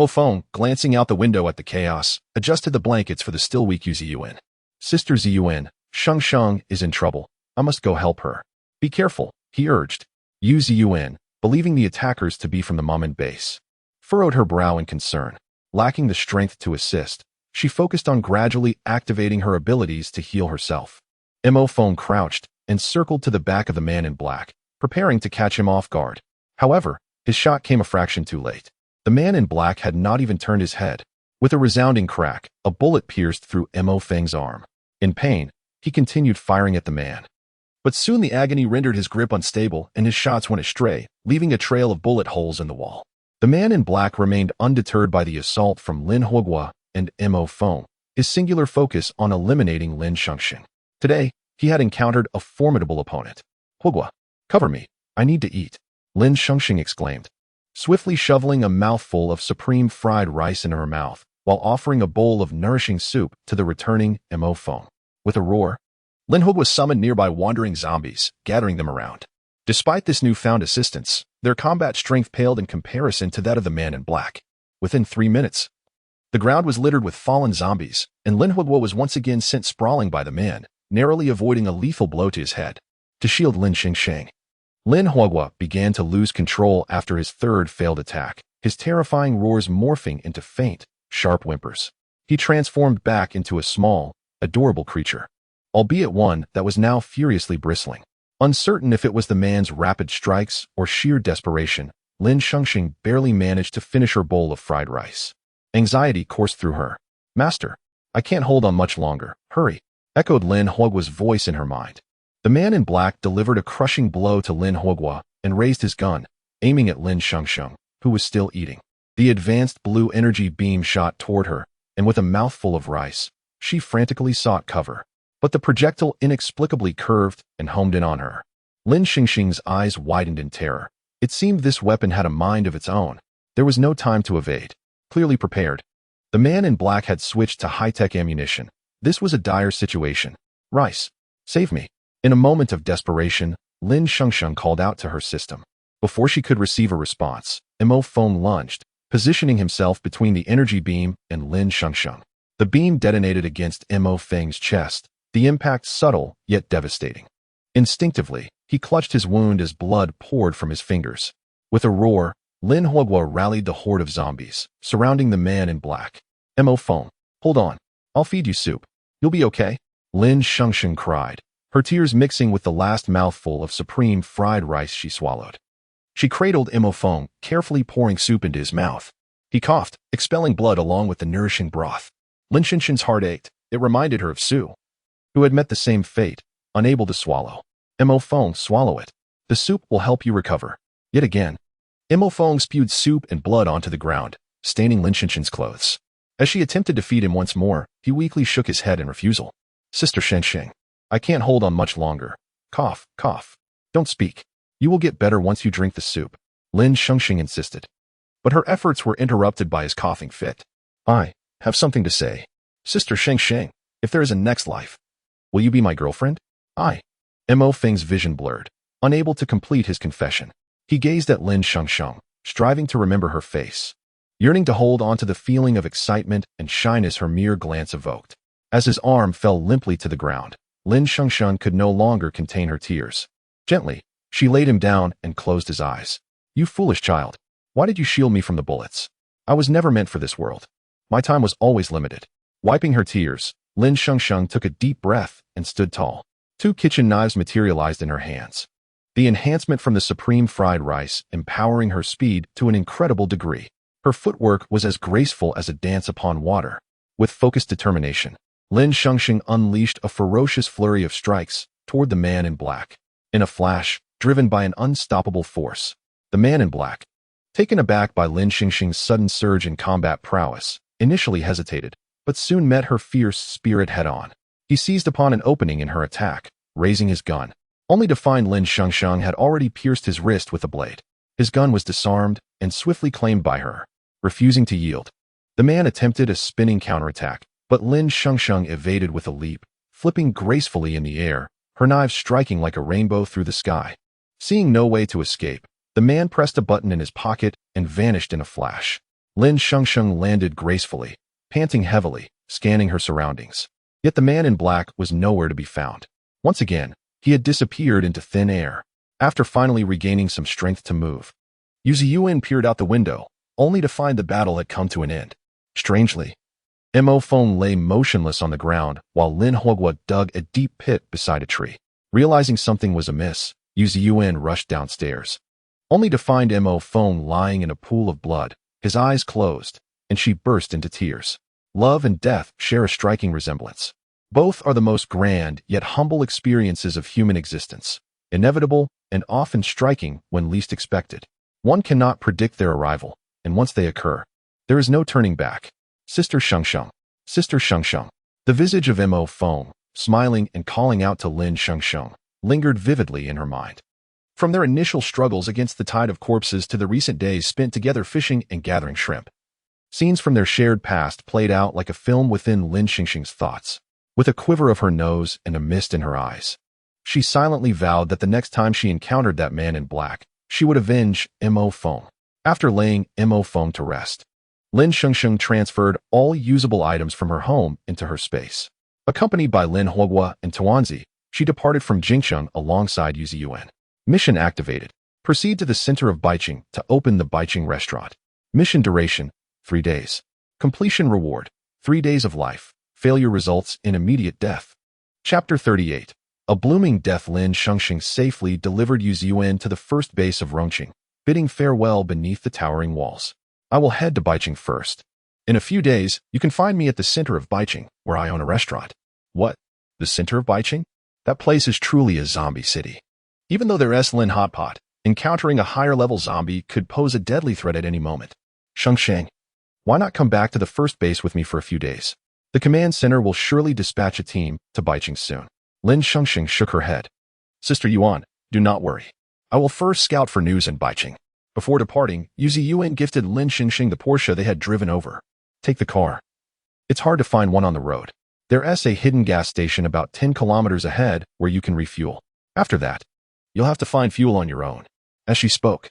Feng, glancing out the window at the chaos, adjusted the blankets for the still weak Yuan. Sister Yuan, Shengsheng is in trouble. I must go help her. Be careful, he urged. Yuan, believing the attackers to be from the Mummin base, furrowed her brow in concern. Lacking the strength to assist, she focused on gradually activating her abilities to heal herself. Feng crouched and circled to the back of the man in black, preparing to catch him off guard. However, his shot came a fraction too late. The man in black had not even turned his head. With a resounding crack, a bullet pierced through Feng's arm. In pain, he continued firing at the man. But soon the agony rendered his grip unstable and his shots went astray, leaving a trail of bullet holes in the wall. The man in black remained undeterred by the assault from Lin Huogua and Feng, his singular focus on eliminating Lin Shengsheng. Today, he had encountered a formidable opponent. "Hogwa, cover me. I need to eat," Lin Shengsheng exclaimed, swiftly shoveling a mouthful of supreme fried rice into her mouth while offering a bowl of nourishing soup to the returning Mo Feng. With a roar, Lin Hogwa summoned nearby wandering zombies, gathering them around. Despite this newfound assistance, their combat strength paled in comparison to that of the man in black. Within 3 minutes, the ground was littered with fallen zombies, and Lin Hogwa was once again sent sprawling by the man, narrowly avoiding a lethal blow to his head. To shield Lin Shengsheng, Lin Hogwa began to lose control after his third failed attack, his terrifying roars morphing into faint, sharp whimpers. He transformed back into a small, adorable creature, albeit one that was now furiously bristling. Uncertain if it was the man's rapid strikes or sheer desperation, Lin Shengsheng barely managed to finish her bowl of fried rice. Anxiety coursed through her. "Master, I can't hold on much longer. Hurry," echoed Lin Hogwa's voice in her mind. The man in black delivered a crushing blow to Lin Hogwa and raised his gun, aiming at Lin Shengsheng, who was still eating. The advanced blue energy beam shot toward her, and with a mouthful of rice, she frantically sought cover. But the projectile inexplicably curved and homed in on her. Lin Shengsheng's eyes widened in terror. It seemed this weapon had a mind of its own. There was no time to evade. Clearly prepared, the man in black had switched to high-tech ammunition. This was a dire situation. "Rice, save me." In a moment of desperation, Lin Shengsheng called out to her system. Before she could receive a response, Mo Feng lunged, positioning himself between the energy beam and Lin Shengsheng. The beam detonated against Mo Feng's chest, the impact subtle yet devastating. Instinctively, he clutched his wound as blood poured from his fingers. With a roar, Lin Hogwa rallied the horde of zombies, surrounding the man in black. "Mo Feng, hold on. I'll feed you soup. You'll be okay," Lin Shengsheng cried, her tears mixing with the last mouthful of supreme fried rice she swallowed. She cradled Mo Feng, carefully pouring soup into his mouth. He coughed, expelling blood along with the nourishing broth. Lin Shengsheng's heart ached. It reminded her of Su, who had met the same fate, unable to swallow. "Mo Feng, swallow it. The soup will help you recover." Yet again, Mo Feng spewed soup and blood onto the ground, staining Lin Shengsheng's clothes. As she attempted to feed him once more, he weakly shook his head in refusal. "Sister Shengsheng, I can't hold on much longer. Cough, cough. Don't speak. You will get better once you drink the soup," Lin Shengsheng insisted. But her efforts were interrupted by his coughing fit. "I have something to say. Sister Shengsheng, if there is a next life, will you be my girlfriend?" Mo Feng's vision blurred, unable to complete his confession. He gazed at Lin Shengsheng, striving to remember her face, yearning to hold on to the feeling of excitement and shyness her mere glance evoked. As his arm fell limply to the ground, Lin Shengsheng could no longer contain her tears. Gently, she laid him down and closed his eyes. "You foolish child. Why did you shield me from the bullets? I was never meant for this world. My time was always limited." Wiping her tears, Lin Shengsheng took a deep breath and stood tall. 2 kitchen knives materialized in her hands. The enhancement from the supreme fried rice empowering her speed to an incredible degree. Her footwork was as graceful as a dance upon water. With focused determination, Lin Shengsheng unleashed a ferocious flurry of strikes toward the man in black. In a flash, driven by an unstoppable force, the man in black, taken aback by Lin Shengsheng's sudden surge in combat prowess, initially hesitated, but soon met her fierce spirit head-on. He seized upon an opening in her attack, raising his gun, only to find Lin Shengsheng had already pierced his wrist with a blade. His gun was disarmed and swiftly claimed by her. Refusing to yield, the man attempted a spinning counterattack, but Lin Shengsheng evaded with a leap, flipping gracefully in the air, her knives striking like a rainbow through the sky. Seeing no way to escape, the man pressed a button in his pocket and vanished in a flash. Lin Shengsheng landed gracefully, panting heavily, scanning her surroundings. Yet the man in black was nowhere to be found. Once again, he had disappeared into thin air. After finally regaining some strength to move, Yu Ziyuan peered out the window, only to find the battle had come to an end. Strangely, Mo Feng lay motionless on the ground while Lin Hogwa dug a deep pit beside a tree. Realizing something was amiss, Yu Ziyuan rushed downstairs, only to find Mo Feng lying in a pool of blood, his eyes closed, and she burst into tears. Love and death share a striking resemblance. Both are the most grand yet humble experiences of human existence, inevitable and often striking when least expected. One cannot predict their arrival, and once they occur, there is no turning back. Sister Shengsheng, Sister Shengsheng. The visage of Mo Feng, smiling and calling out to Lin Shengsheng, lingered vividly in her mind. From their initial struggles against the tide of corpses to the recent days spent together fishing and gathering shrimp, scenes from their shared past played out like a film within Lin Shengsheng's thoughts. With a quiver of her nose and a mist in her eyes, she silently vowed that the next time she encountered that man in black, she would avenge Mo Feng. After laying Mo Feng to rest, Lin Shengsheng transferred all usable items from her home into her space. Accompanied by Lin Huogua and Tuanzi, she departed from Jingsheng alongside Yuziyuan. Mission activated. Proceed to the center of Baiqing to open the Baiqing restaurant. Mission duration, 3 days. Completion reward, 3 days of life. Failure results in immediate death. Chapter 38. A blooming death. Lin Shengsheng safely delivered Yuziyuan to the first base of Rongqing, bidding farewell beneath the towering walls. I will head to Baiqing first. In a few days, you can find me at the center of Baiqing, where I own a restaurant. What? The center of Baiqing? That place is truly a zombie city. Even though there's Lin hotpot, encountering a higher-level zombie could pose a deadly threat at any moment. Shengsheng, why not come back to the first base with me for a few days? The command center will surely dispatch a team to Baiqing soon. Lin Shengsheng shook her head. Sister Yuan, do not worry. I will first scout for news in Baiqing. Before departing, Yuziyuan gifted Lin Shengsheng the Porsche they had driven over. Take the car. It's hard to find one on the road. There's a hidden gas station about 10 kilometers ahead where you can refuel. After that, you'll have to find fuel on your own. As she spoke,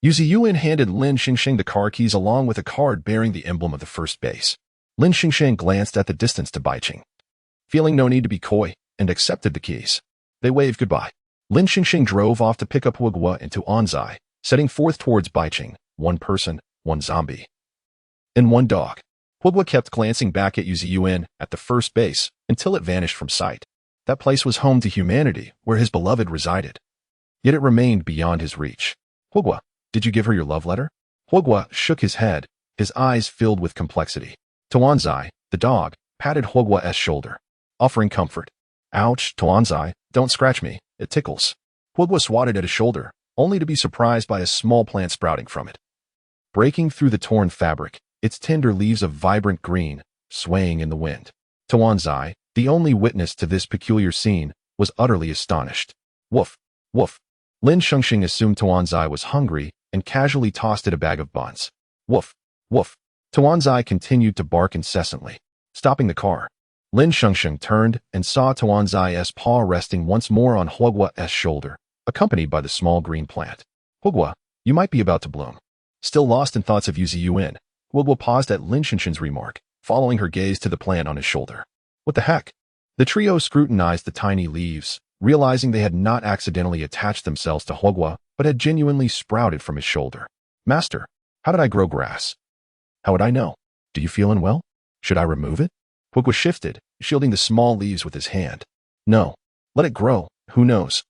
Yuziyuan handed Lin Shengsheng the car keys along with a card bearing the emblem of the first base. Lin Shengsheng glanced at the distance to Baiqing, feeling no need to be coy, and accepted the keys. They waved goodbye. Lin Shengsheng drove off to pick up Huogua and Tuanzi, setting forth towards Baiqing, 1 person, 1 zombie, and 1 dog. Huogua kept glancing back at Yuziyuan at the first base until it vanished from sight. That place was home to humanity, where his beloved resided. Yet it remained beyond his reach. Huogua, did you give her your love letter? Huogua shook his head, his eyes filled with complexity. Tuanzi, the dog, patted Huogua's shoulder, offering comfort. Ouch, Tuanzi, don't scratch me, it tickles. Huogua swatted at his shoulder, only to be surprised by a small plant sprouting from it. Breaking through the torn fabric, its tender leaves of vibrant green, swaying in the wind. Tuanzi, the only witness to this peculiar scene, was utterly astonished. Woof, woof. Lin Shengsheng assumed Tuanzi was hungry and casually tossed it a bag of buns. Woof, woof. Tuanzi continued to bark incessantly. Stopping the car, Lin Shengsheng turned and saw Tuanzi's paw resting once more on Huogua's shoulder, accompanied by the small green plant. Huogua, you might be about to bloom. Still lost in thoughts of Yuziyuan, Huogua paused at Lin Shengsheng's remark, following her gaze to the plant on his shoulder. What the heck? The trio scrutinized the tiny leaves, realizing they had not accidentally attached themselves to Huogua, but had genuinely sprouted from his shoulder. Master, how did I grow grass? How would I know? Do you feel unwell? Should I remove it? Huogua shifted, shielding the small leaves with his hand. No. Let it grow. Who knows?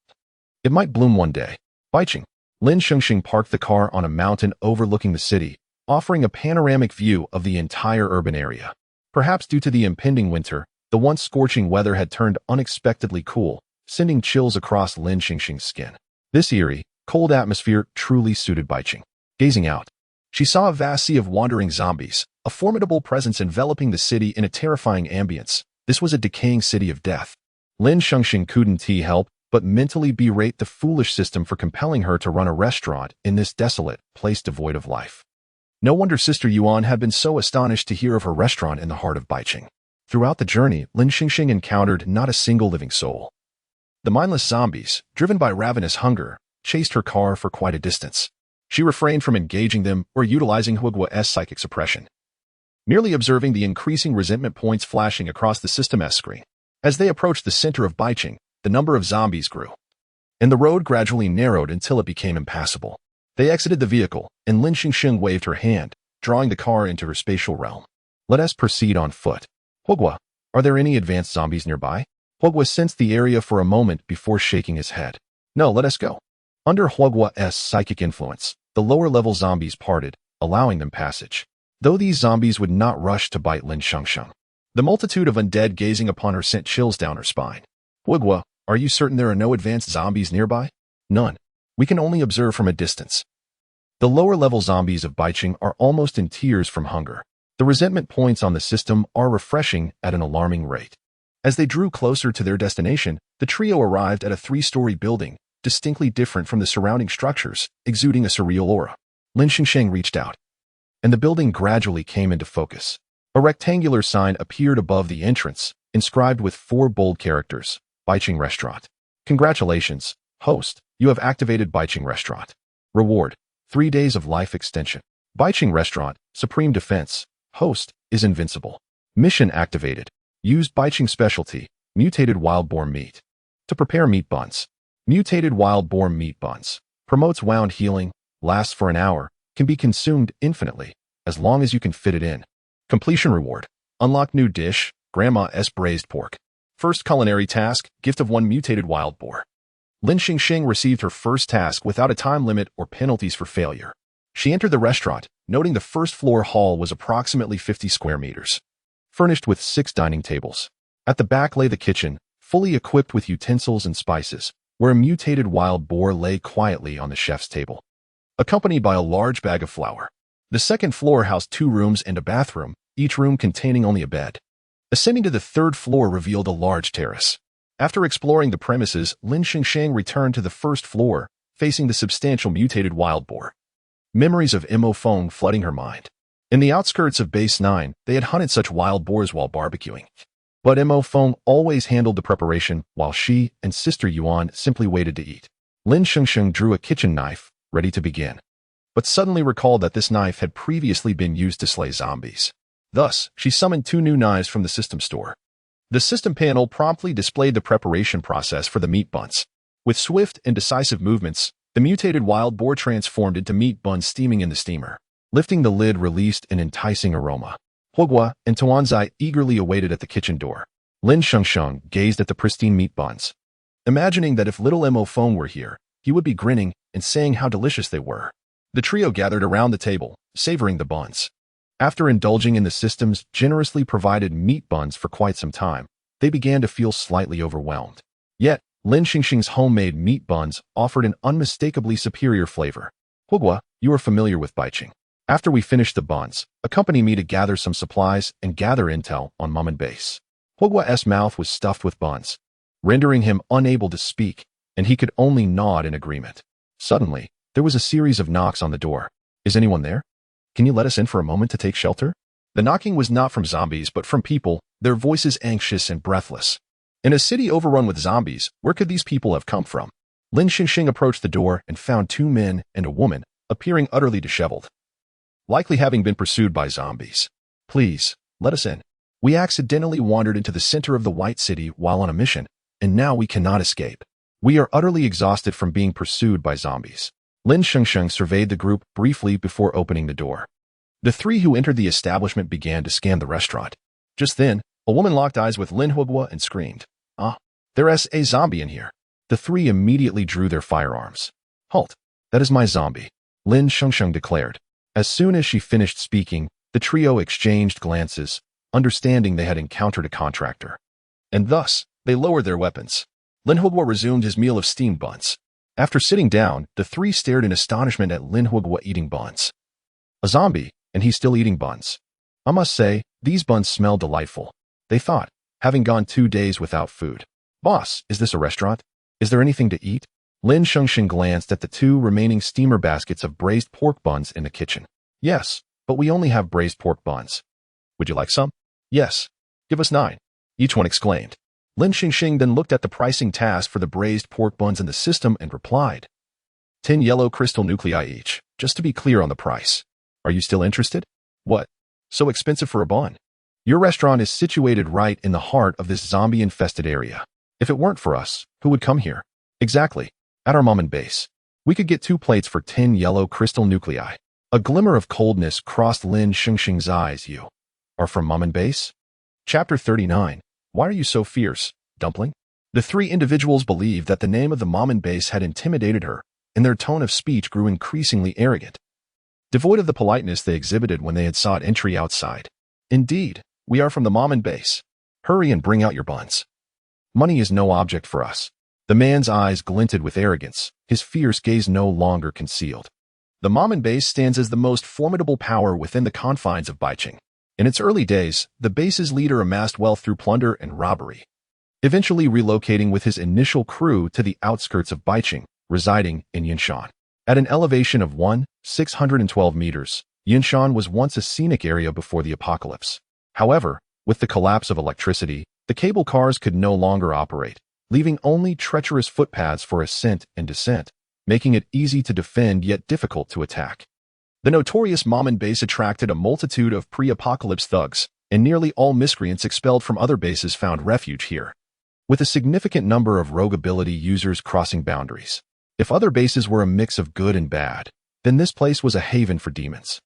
It might bloom one day. Baiqing. Lin Shengsheng parked the car on a mountain overlooking the city, offering a panoramic view of the entire urban area. Perhaps due to the impending winter, the once scorching weather had turned unexpectedly cool, sending chills across Lin Shengsheng's skin. This eerie, cold atmosphere truly suited Baiqing. Gazing out, she saw a vast sea of wandering zombies, a formidable presence enveloping the city in a terrifying ambience. This was a decaying city of death. Lin Shengsheng couldn't help but mentally berate the foolish system for compelling her to run a restaurant in this desolate place devoid of life. No wonder Sister Yuan had been so astonished to hear of her restaurant in the heart of Baiqing. Throughout the journey, Lin Shengsheng encountered not a single living soul. The mindless zombies, driven by ravenous hunger, chased her car for quite a distance. She refrained from engaging them or utilizing Huogua's psychic suppression, merely observing the increasing resentment points flashing across the system's screen. As they approached the center of Baiqing, the number of zombies grew, and the road gradually narrowed until it became impassable. They exited the vehicle, and Lin Shengsheng waved her hand, drawing the car into her spatial realm. Let us proceed on foot. Huogua, are there any advanced zombies nearby? Huogua sensed the area for a moment before shaking his head. No, let us go. Under Huogua's psychic influence, the lower-level zombies parted, allowing them passage. Though these zombies would not rush to bite Lin Shengsheng, the multitude of undead gazing upon her sent chills down her spine. Huogua, are you certain there are no advanced zombies nearby? None. We can only observe from a distance. The lower-level zombies of Baiqing are almost in tears from hunger. The resentment points on the system are refreshing at an alarming rate. As they drew closer to their destination, the trio arrived at a 3-story building, distinctly different from the surrounding structures, exuding a surreal aura. Lin Shengsheng reached out, and the building gradually came into focus. A rectangular sign appeared above the entrance, inscribed with 4 bold characters, Baiqing Restaurant. Congratulations, host, you have activated Baiqing Restaurant. Reward, 3 days of life extension. Baiqing Restaurant, Supreme Defense. Host, is invincible. Mission activated. Use Baiqing specialty, mutated wild boar meat. To prepare meat buns. Mutated wild boar meat buns. Promotes wound healing, lasts for an hour, can be consumed infinitely, as long as you can fit it in. Completion reward. Unlock new dish, Grandma's braised pork. First culinary task, gift of 1 mutated wild boar. Lin Shengsheng received her first task without a time limit or penalties for failure. She entered the restaurant, noting the first-floor hall was approximately 50 square meters, furnished with 6 dining tables. At the back lay the kitchen, fully equipped with utensils and spices, where a mutated wild boar lay quietly on the chef's table, accompanied by a large bag of flour. The second floor housed 2 rooms and a bathroom, each room containing only a bed. Ascending to the 3rd floor revealed a large terrace. After exploring the premises, Lin Shengsheng returned to the 1st floor, facing the substantial mutated wild boar. Memories of Mo Feng flooding her mind. In the outskirts of Base 9, they had hunted such wild boars while barbecuing. But Mo Feng always handled the preparation, while she and Sister Yuan simply waited to eat. Lin Shengsheng drew a kitchen knife, ready to begin, but suddenly recalled that this knife had previously been used to slay zombies. Thus, she summoned 2 new knives from the system store. The system panel promptly displayed the preparation process for the meat buns. With swift and decisive movements, the mutated wild boar transformed into meat buns steaming in the steamer. Lifting the lid released an enticing aroma. Huogua and Tuanzai eagerly awaited at the kitchen door. Lin Shengsheng gazed at the pristine meat buns, imagining that if little Mo Feng were here, he would be grinning and saying how delicious they were. The trio gathered around the table, savoring the buns. After indulging in the system's generously provided meat buns for quite some time, they began to feel slightly overwhelmed. Yet, Lin Shengsheng's homemade meat buns offered an unmistakably superior flavor. Huogua, you are familiar with Baiqing. After we finish the buns, accompany me to gather some supplies and gather intel on Mom and Base. Huogua's mouth was stuffed with buns, rendering him unable to speak, and he could only nod in agreement. Suddenly, there was a series of knocks on the door. Is anyone there? Can you let us in for a moment to take shelter? The knocking was not from zombies but from people, their voices anxious and breathless. In a city overrun with zombies, where could these people have come from? Lin Shengsheng approached the door and found 2 men and a woman, appearing utterly disheveled, likely having been pursued by zombies. Please, let us in. We accidentally wandered into the center of the White City while on a mission, and now we cannot escape. We are utterly exhausted from being pursued by zombies. Lin Shengsheng surveyed the group briefly before opening the door. The 3 who entered the establishment began to scan the restaurant. Just then, a woman locked eyes with Lin Huogua and screamed, "Ah, there's a zombie in here." The 3 immediately drew their firearms. "Halt, that is my zombie," Lin Shengsheng declared. As soon as she finished speaking, the trio exchanged glances, understanding they had encountered a contractor. And thus, they lowered their weapons. Lin Huogua resumed his meal of steamed buns. After sitting down, the 3 stared in astonishment at Lin Huogua eating buns. A zombie, and he's still eating buns. I must say, these buns smell delightful, they thought, having gone 2 days without food. Boss, is this a restaurant? Is there anything to eat? Lin Shengsheng glanced at the 2 remaining steamer baskets of braised pork buns in the kitchen. Yes, but we only have braised pork buns. Would you like some? Yes. Give us 9. Each one exclaimed. Lin Shengsheng then looked at the pricing task for the braised pork buns in the system and replied, 10 yellow crystal nuclei each, just to be clear on the price. Are you still interested? What? So expensive for a bun? Your restaurant is situated right in the heart of this zombie-infested area. If it weren't for us, who would come here? Exactly. At our Mom and Base. We could get 2 plates for 10 yellow crystal nuclei. A glimmer of coldness crossed Lin Shengsheng's eyes. You are from Mom and Base? Chapter 39. Why are you so fierce, dumpling? The 3 individuals believed that the name of the Mom and Base had intimidated her, and their tone of speech grew increasingly arrogant, devoid of the politeness they exhibited when they had sought entry outside. Indeed, we are from the Mom and Base. Hurry and bring out your buns. Money is no object for us. The man's eyes glinted with arrogance, his fierce gaze no longer concealed. The Mom and Base stands as the most formidable power within the confines of Baiqing. In its early days, the base's leader amassed wealth through plunder and robbery, eventually relocating with his initial crew to the outskirts of Baiqing, residing in Yinshan. At an elevation of 612 meters, Yinshan was once a scenic area before the apocalypse. However, with the collapse of electricity, the cable cars could no longer operate, leaving only treacherous footpaths for ascent and descent, making it easy to defend yet difficult to attack. The notorious Mamen base attracted a multitude of pre-apocalypse thugs, and nearly all miscreants expelled from other bases found refuge here, with a significant number of rogue ability users crossing boundaries. If other bases were a mix of good and bad, then this place was a haven for demons.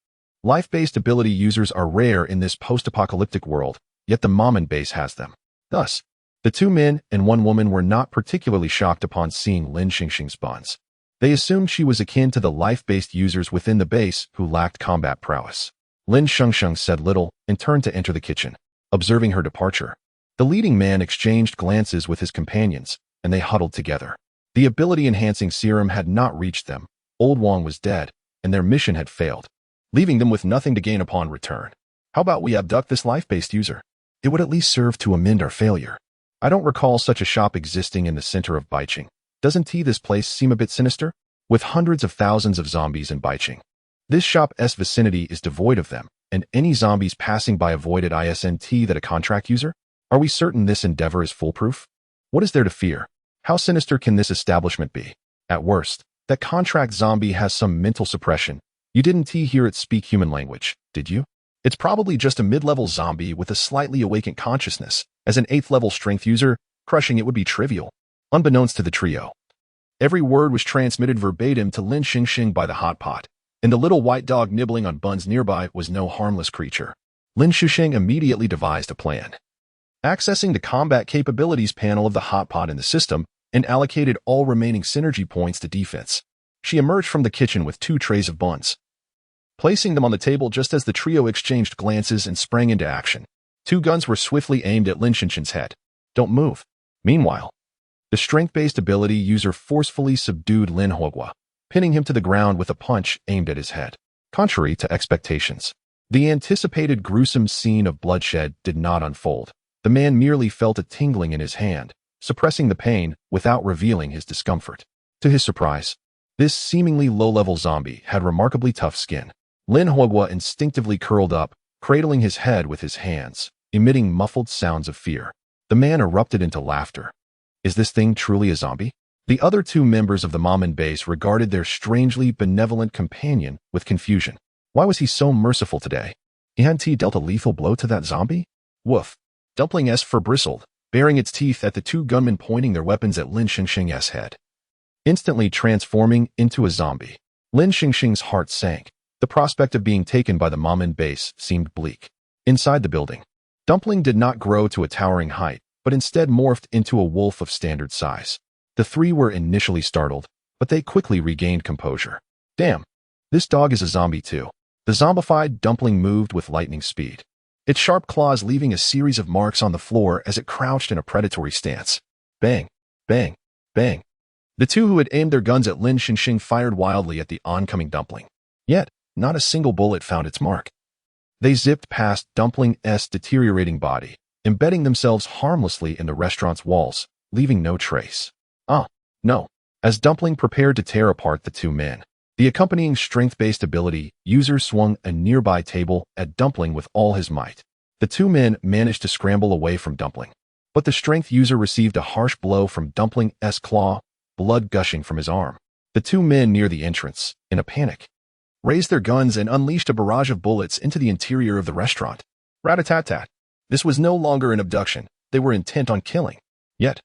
Life-based ability users are rare in this post-apocalyptic world, yet the Mamen base has them. Thus, the 2 men and 1 woman were not particularly shocked upon seeing Lin Shengsheng's buns. They assumed she was akin to the life-based users within the base who lacked combat prowess. Lin Shengsheng said little and turned to enter the kitchen. Observing her departure, the leading man exchanged glances with his companions, and they huddled together. The ability-enhancing serum had not reached them, Old Wang was dead, and their mission had failed, leaving them with nothing to gain upon return. How about we abduct this life-based user? It would at least serve to amend our failure. I don't recall such a shop existing in the center of Baiqing. Doesn't this place seem a bit sinister? With hundreds of thousands of zombies in Baiqing, this shop's vicinity is devoid of them, and any zombies passing by avoided isn't that a contract user? Are we certain this endeavor is foolproof? What is there to fear? How sinister can this establishment be? At worst, that contract zombie has some mental suppression. You didn't hear it speak human language, did you? It's probably just a mid-level zombie with a slightly awakened consciousness. As an 8th-level strength user, crushing it would be trivial. Unbeknownst to the trio, every word was transmitted verbatim to Lin Shengsheng by the hotpot, and the little white dog nibbling on buns nearby was no harmless creature. Lin Shengsheng immediately devised a plan. Accessing the combat capabilities panel of the hotpot in the system, and allocated all remaining synergy points to defense. She emerged from the kitchen with 2 trays of buns, placing them on the table just as the trio exchanged glances and sprang into action. 2 guns were swiftly aimed at Lin Shengsheng's head. Don't move. Meanwhile, the strength-based ability user forcefully subdued Lin Huogua, pinning him to the ground with a punch aimed at his head. Contrary to expectations, the anticipated gruesome scene of bloodshed did not unfold. The man merely felt a tingling in his hand, suppressing the pain without revealing his discomfort. To his surprise, this seemingly low-level zombie had remarkably tough skin. Lin Huogua instinctively curled up, cradling his head with his hands, emitting muffled sounds of fear. The man erupted into laughter. Is this thing truly a zombie? The other 2 members of the Mamen base regarded their strangely benevolent companion with confusion. Why was he so merciful today? Hadn't he dealt a lethal blow to that zombie? Woof. Dumpling S for bristled, baring its teeth at the 2 gunmen pointing their weapons at Lin Shengsheng's head. Instantly transforming into a zombie, Lin Shengsheng's heart sank. The prospect of being taken by the Mamen base seemed bleak. Inside the building, Dumpling did not grow to a towering height, but instead morphed into a wolf of standard size. The 3 were initially startled, but they quickly regained composure. Damn, this dog is a zombie too. The zombified Dumpling moved with lightning speed, its sharp claws leaving a series of marks on the floor as it crouched in a predatory stance. Bang, bang, bang. The 2 who had aimed their guns at Lin Shengsheng fired wildly at the oncoming Dumpling. Yet, not a single bullet found its mark. They zipped past Dumpling's deteriorating body, embedding themselves harmlessly in the restaurant's walls, leaving no trace. Ah, no. As Dumpling prepared to tear apart the 2 men, the accompanying strength-based ability user swung a nearby table at Dumpling with all his might. The 2 men managed to scramble away from Dumpling, but the strength user received a harsh blow from Dumpling's claw, blood gushing from his arm. The 2 men near the entrance, in a panic, raised their guns and unleashed a barrage of bullets into the interior of the restaurant. Rat-a-tat-tat. This was no longer an abduction. They were intent on killing. Yet,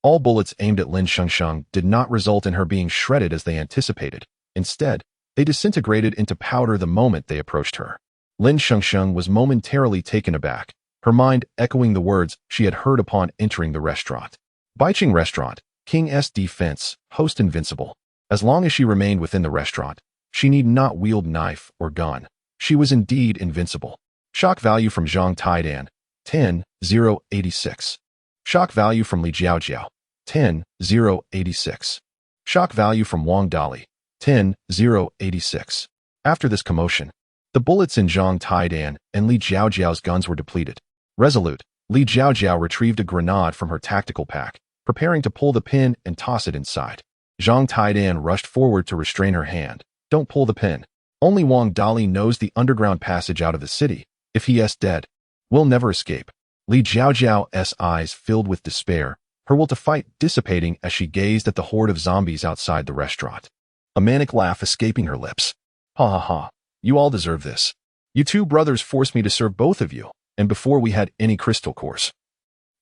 all bullets aimed at Lin Shengsheng did not result in her being shredded as they anticipated. Instead, they disintegrated into powder the moment they approached her. Lin Shengsheng was momentarily taken aback, her mind echoing the words she had heard upon entering the restaurant. Baiqing Restaurant, King's Defense, host invincible. As long as she remained within the restaurant, she need not wield knife or gun. She was indeed invincible. Shock value from Zhang Taidan, 10,086. Shock value from Li Jiaojiao, 10,086. Shock value from Wang Dali, 10,086. After this commotion, The bullets in Zhang Taidan and Li Jiaojiao's guns were depleted. Resolute, Li Jiaojiao retrieved a grenade from her tactical pack, preparing to pull the pin and toss it inside. Zhang Taidan rushed forward to restrain her hand. Don't pull the pin. Only Wang Dali knows the underground passage out of the city. If he is dead, we'll never escape. Li Jiaojiao's eyes filled with despair, her will to fight dissipating as she gazed at the horde of zombies outside the restaurant. A manic laugh escaping her lips. Ha ha ha. You all deserve this. You two brothers forced me to serve both of you, and before we had any crystal course.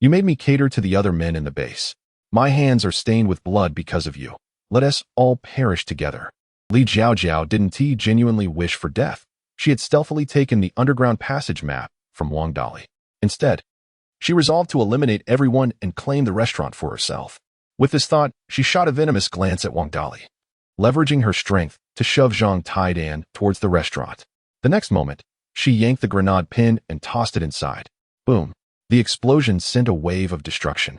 You made me cater to the other men in the base. My hands are stained with blood because of you. Let us all perish together. Li Jiaojiao didn't genuinely wish for death. She had stealthily taken the underground passage map from Wang Dali. Instead, she resolved to eliminate everyone and claim the restaurant for herself. With this thought, she shot a venomous glance at Wang Dali, leveraging her strength to shove Zhang Taidan towards the restaurant. The next moment, she yanked the grenade pin and tossed it inside. Boom. The explosion sent a wave of destruction,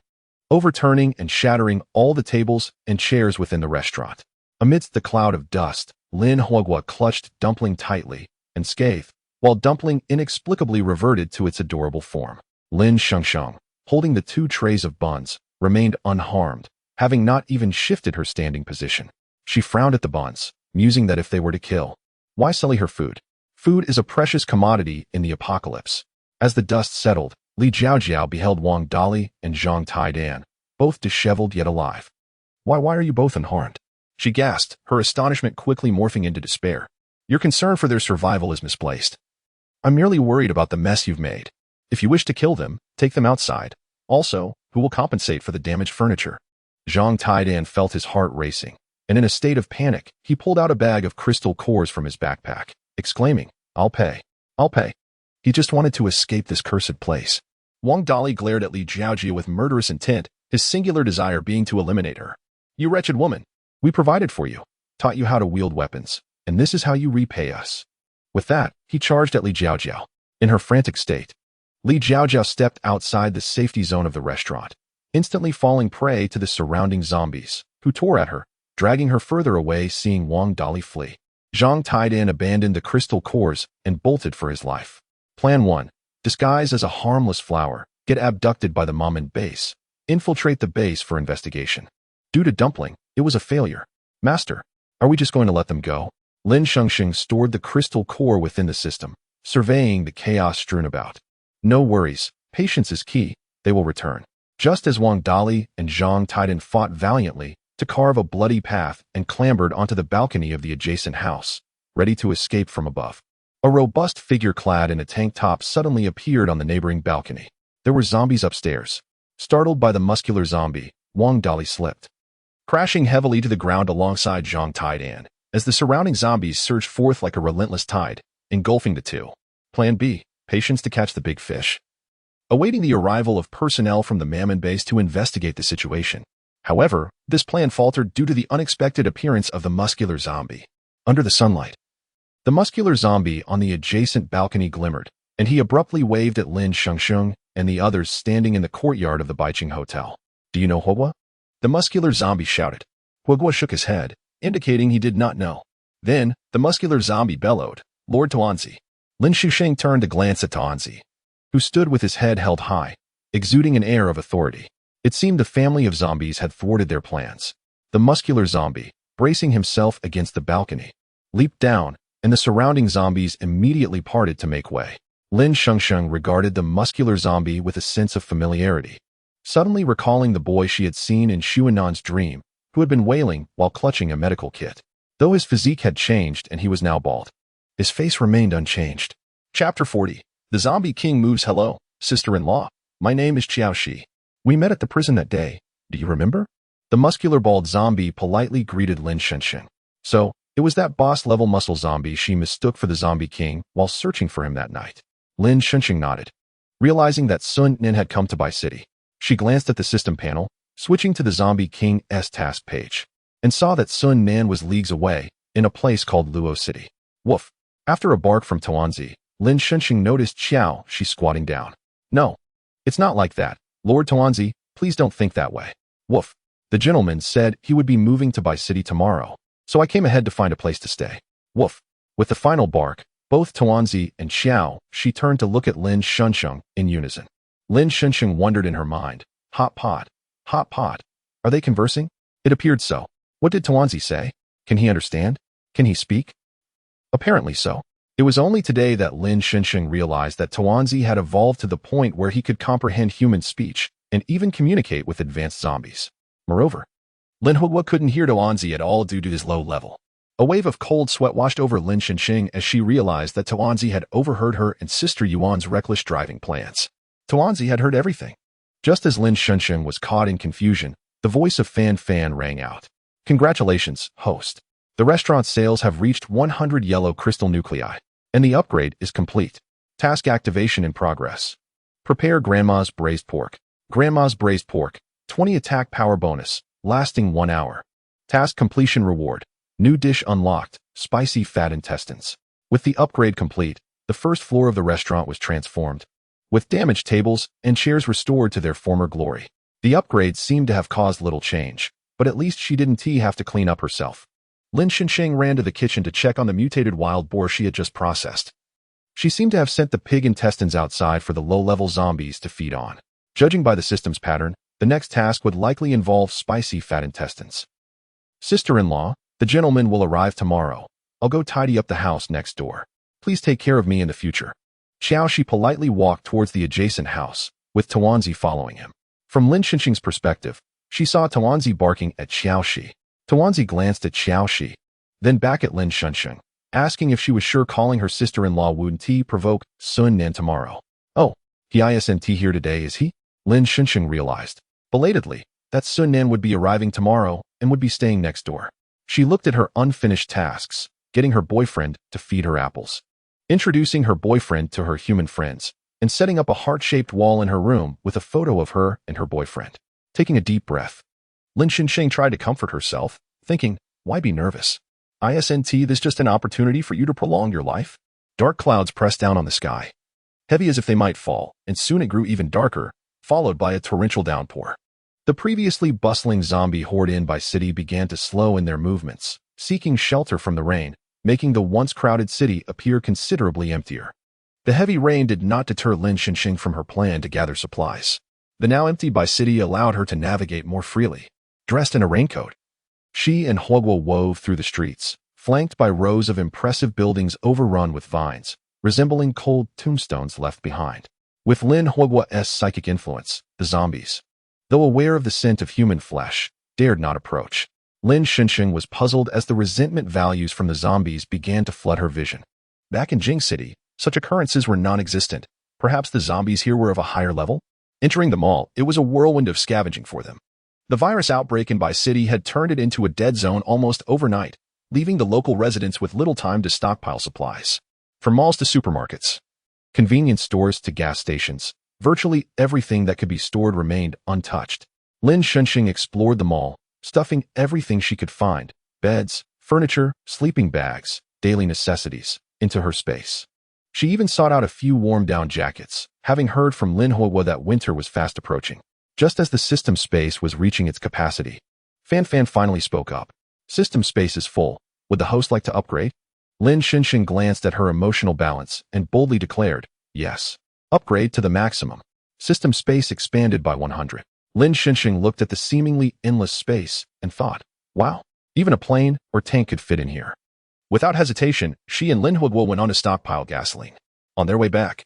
overturning and shattering all the tables and chairs within the restaurant. Amidst the cloud of dust, Lin Huogua clutched Dumpling tightly and scathed, while Dumpling inexplicably reverted to its adorable form. Lin Shengsheng, holding the 2 trays of buns, remained unharmed, having not even shifted her standing position. She frowned at the buns, musing that if they were to kill, why sully her food? Food is a precious commodity in the apocalypse. As the dust settled, Li Jiaojiao beheld Wang Dali and Zhang Taidan, both disheveled yet alive. Why are you both unharmed? She gasped, her astonishment quickly morphing into despair. Your concern for their survival is misplaced. I'm merely worried about the mess you've made. If you wish to kill them, take them outside. Also, who will compensate for the damaged furniture? Zhang Taidan felt his heart racing, and in a state of panic, he pulled out a bag of crystal cores from his backpack, exclaiming, I'll pay. I'll pay. He just wanted to escape this cursed place. Wang Dali glared at Li Jiaojia with murderous intent, his singular desire being to eliminate her. You wretched woman. We provided for you, taught you how to wield weapons, and this is how you repay us. With that, he charged at Li Jiaojiao. In her frantic state, Li Jiaojiao stepped outside the safety zone of the restaurant, instantly falling prey to the surrounding zombies, who tore at her, dragging her further away, seeing Wang Dali flee. Zhang Taidan abandoned the crystal cores and bolted for his life. Plan 1. Disguise as a harmless flower, get abducted by the Mamen base, infiltrate the base for investigation. Due to Dumpling, it was a failure. Master, are we just going to let them go? Lin Shengsheng stored the crystal core within the system, surveying the chaos strewn about. No worries, patience is key, they will return. Just as Wang Dali and Zhang Taidan fought valiantly to carve a bloody path and clambered onto the balcony of the adjacent house, ready to escape from above. A robust figure clad in a tank top suddenly appeared on the neighboring balcony. There were zombies upstairs. Startled by the muscular zombie, Wang Dali slipped, crashing heavily to the ground alongside Zhang Taidan, as the surrounding zombies surged forth like a relentless tide, engulfing the two. Plan B, patience to catch the big fish. Awaiting the arrival of personnel from the Mammon base to investigate the situation. However, this plan faltered due to the unexpected appearance of the muscular zombie. Under the sunlight, the muscular zombie on the adjacent balcony glimmered, and he abruptly waved at Lin Shengsheng and the others standing in the courtyard of the Baiqing Hotel. Do you know Huogua? The muscular zombie shouted. Huogua shook his head, indicating he did not know. Then, the muscular zombie bellowed, Lord Tuanzi. Lin Shengsheng turned to glance at Tuanzi, who stood with his head held high, exuding an air of authority. It seemed the family of zombies had thwarted their plans. The muscular zombie, bracing himself against the balcony, leaped down, and the surrounding zombies immediately parted to make way. Lin Shengsheng regarded the muscular zombie with a sense of familiarity, suddenly recalling the boy she had seen in Xuanan's dream, who had been wailing while clutching a medical kit. Though his physique had changed and he was now bald, his face remained unchanged. Chapter 40. The Zombie King moves. Hello, sister-in-law. My name is Qiao Shi. We met at the prison that day. Do you remember? The muscular bald zombie politely greeted Lin Shengsheng. So, it was that boss-level muscle zombie she mistook for the Zombie King while searching for him that night. Lin Shengsheng nodded, realizing that Sun Nin had come to Bai City. She glanced at the system panel, switching to the Zombie King's task page, and saw that Sun Nan was leagues away, in a place called Luo City. Woof. After a bark from Tuanzi, Lin Shengsheng noticed Qiao Shi squatting down. No, it's not like that. Lord Tuanzi, please don't think that way. Woof. The gentleman said he would be moving to Bai City tomorrow, so I came ahead to find a place to stay. Woof. With the final bark, Both Tuanzi and Xiao Shi turned to look at Lin Shengsheng in unison. Lin Shengsheng wondered in her mind, hotpot, hotpot. Are they conversing? It appeared so. What did Tuanzi say? Can he understand? Can he speak? Apparently so. It was only today that Lin Shengsheng realized that Tuanzi had evolved to the point where he could comprehend human speech and even communicate with advanced zombies. Moreover, Lin Hua couldn't hear Tuanzi at all due to his low level. A wave of cold sweat washed over Lin Shengsheng as she realized that Tuanzi had overheard her and Sister Yuan's reckless driving plans. Tuanzi had heard everything. Just as Lin Shengsheng was caught in confusion, the voice of Fan Fan rang out. Congratulations, host. The restaurant's sales have reached 100 yellow crystal nuclei, and the upgrade is complete. Task activation in progress. Prepare Grandma's braised pork. Grandma's braised pork, 20 attack power bonus, lasting 1 hour. Task completion reward. New dish unlocked, spicy fat intestines. With the upgrade complete, the first floor of the restaurant was transformed. With damaged tables and chairs restored to their former glory. The upgrade seemed to have caused little change, but at least she didn't have to clean up herself. Lin Shengsheng ran to the kitchen to check on the mutated wild boar she had just processed. She seemed to have sent the pig intestines outside for the low-level zombies to feed on. Judging by the system's pattern, the next task would likely involve spicy fat intestines. Sister-in-law, the gentleman will arrive tomorrow. I'll go tidy up the house next door. Please take care of me in the future. Xiao Shi politely walked towards the adjacent house, with Tuanzi following him. From Lin Shengsheng's perspective, she saw Tuanzi barking at Xiao Shi. Tuanzi glanced at Xiao Shi, then back at Lin Shengsheng, asking if she was sure calling her sister-in-law wouldn't provoke Sun Nan tomorrow. Oh, he isn't here today, is he? Lin Shengsheng realized, belatedly, that Sun Nan would be arriving tomorrow and would be staying next door. She looked at her unfinished tasks, getting her boyfriend to feed her apples, introducing her boyfriend to her human friends, and setting up a heart-shaped wall in her room with a photo of her and her boyfriend. Taking a deep breath, Lin Shengsheng tried to comfort herself, thinking, why be nervous? Isn't this just an opportunity for you to prolong your life? Dark clouds pressed down on the sky, heavy as if they might fall, and soon it grew even darker, followed by a torrential downpour. The previously bustling zombie horde in by city began to slow in their movements, seeking shelter from the rain, making the once crowded city appear considerably emptier. The heavy rain did not deter Lin Shengsheng from her plan to gather supplies. The now emptied by city allowed her to navigate more freely. Dressed in a raincoat, she and Huoguo wove through the streets, flanked by rows of impressive buildings overrun with vines, resembling cold tombstones left behind. With Lin Huoguo's psychic influence, the zombies, though aware of the scent of human flesh, dared not approach. Lin Shengsheng was puzzled as the resentment values from the zombies began to flood her vision. Back in Jing City, such occurrences were non-existent. Perhaps the zombies here were of a higher level? Entering the mall, it was a whirlwind of scavenging for them. The virus outbreak in Bai City had turned it into a dead zone almost overnight, leaving the local residents with little time to stockpile supplies. From malls to supermarkets, convenience stores to gas stations, virtually everything that could be stored remained untouched. Lin Shengsheng explored the mall, stuffing everything she could find, beds, furniture, sleeping bags, daily necessities, into her space. She even sought out a few warm-down jackets, having heard from Lin Huoguo that winter was fast approaching. Just as the system space was reaching its capacity, Fan Fan finally spoke up. System space is full. Would the host like to upgrade? Lin Shengsheng glanced at her emotional balance and boldly declared, yes. Upgrade to the maximum. System space expanded by 100. Lin Shengsheng looked at the seemingly endless space and thought, wow, even a plane or tank could fit in here. Without hesitation, she and Lin Huoguo went on to stockpile gasoline. On their way back,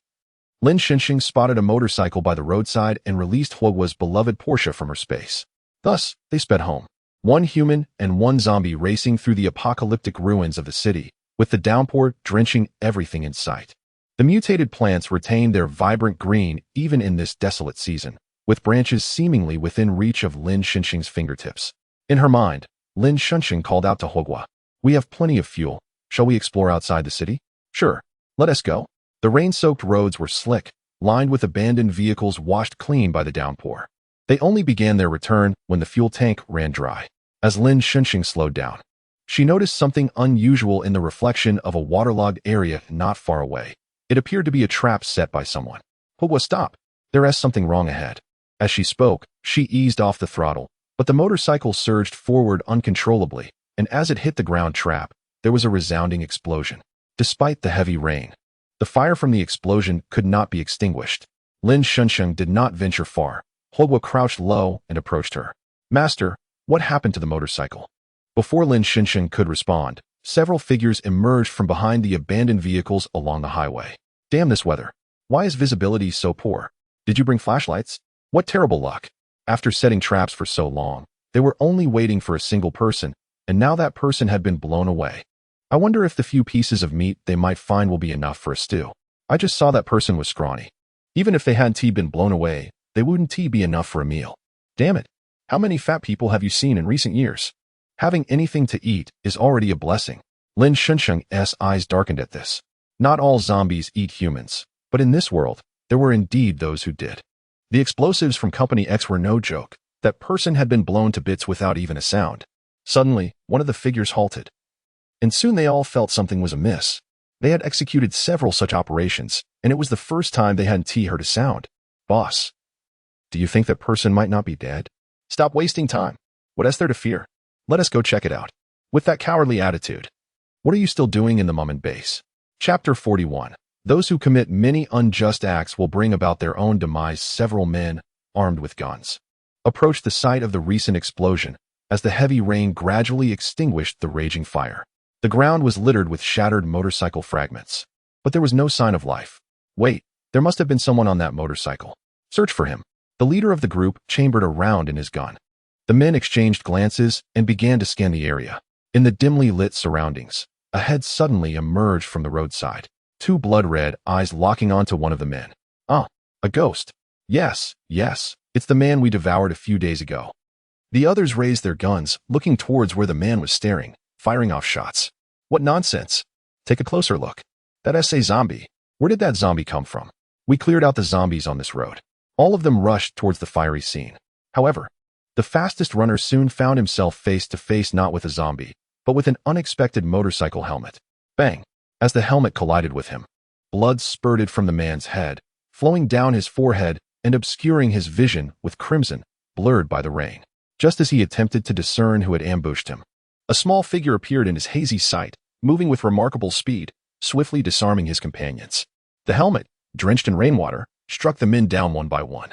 Lin Shengsheng spotted a motorcycle by the roadside and released Huoguo's beloved Porsche from her space. Thus, they sped home. One human and one zombie racing through the apocalyptic ruins of the city, with the downpour drenching everything in sight. The mutated plants retained their vibrant green even in this desolate season, with branches seemingly within reach of Lin Shengsheng's fingertips. In her mind, Lin Shengsheng called out to Huoguo, we have plenty of fuel. Shall we explore outside the city? Sure. Let us go. The rain-soaked roads were slick, lined with abandoned vehicles washed clean by the downpour. They only began their return when the fuel tank ran dry. As Lin Shengsheng slowed down, she noticed something unusual in the reflection of a waterlogged area not far away. It appeared to be a trap set by someone. Huoguo, stop. There is something wrong ahead. As she spoke, she eased off the throttle, but the motorcycle surged forward uncontrollably, and as it hit the ground trap, there was a resounding explosion. Despite the heavy rain, the fire from the explosion could not be extinguished. Lin Shengsheng did not venture far. Horde crouched low and approached her. Master, what happened to the motorcycle? Before Lin Shengsheng could respond, several figures emerged from behind the abandoned vehicles along the highway. Damn this weather. Why is visibility so poor? Did you bring flashlights? What terrible luck. After setting traps for so long, they were only waiting for a single person, and now that person had been blown away. I wonder if the few pieces of meat they might find will be enough for a stew. I just saw that person was scrawny. Even if they hadn't been blown away, they wouldn't be enough for a meal. Damn it. How many fat people have you seen in recent years? Having anything to eat is already a blessing. Lin Shengsheng's eyes darkened at this. Not all zombies eat humans, but in this world, there were indeed those who did. The explosives from Company X were no joke. That person had been blown to bits without even a sound. Suddenly, one of the figures halted. And soon they all felt something was amiss. They had executed several such operations, and it was the first time they hadn't heard a sound. Boss, do you think that person might not be dead? Stop wasting time. What is there to fear? Let us go check it out. With that cowardly attitude. What are you still doing in the Mummin base? Chapter 41. Those who commit many unjust acts will bring about their own demise. Several men, armed with guns, approached the site of the recent explosion as the heavy rain gradually extinguished the raging fire. The ground was littered with shattered motorcycle fragments, but there was no sign of life. Wait, there must have been someone on that motorcycle. Search for him. The leader of the group chambered a round in his gun. The men exchanged glances and began to scan the area. In the dimly lit surroundings, a head suddenly emerged from the roadside, two blood-red eyes locking onto one of the men. Ah, a ghost. Yes, it's the man we devoured a few days ago. The others raised their guns, looking towards where the man was staring, firing off shots. What nonsense. Take a closer look. That's a zombie. Where did that zombie come from? We cleared out the zombies on this road. All of them rushed towards the fiery scene. However, the fastest runner soon found himself face to face not with a zombie, but with an unexpected motorcycle helmet. Bang! As the helmet collided with him, blood spurted from the man's head, flowing down his forehead and obscuring his vision with crimson, blurred by the rain. Just as he attempted to discern who had ambushed him, a small figure appeared in his hazy sight, moving with remarkable speed, swiftly disarming his companions. The helmet, drenched in rainwater, struck the men down one by one,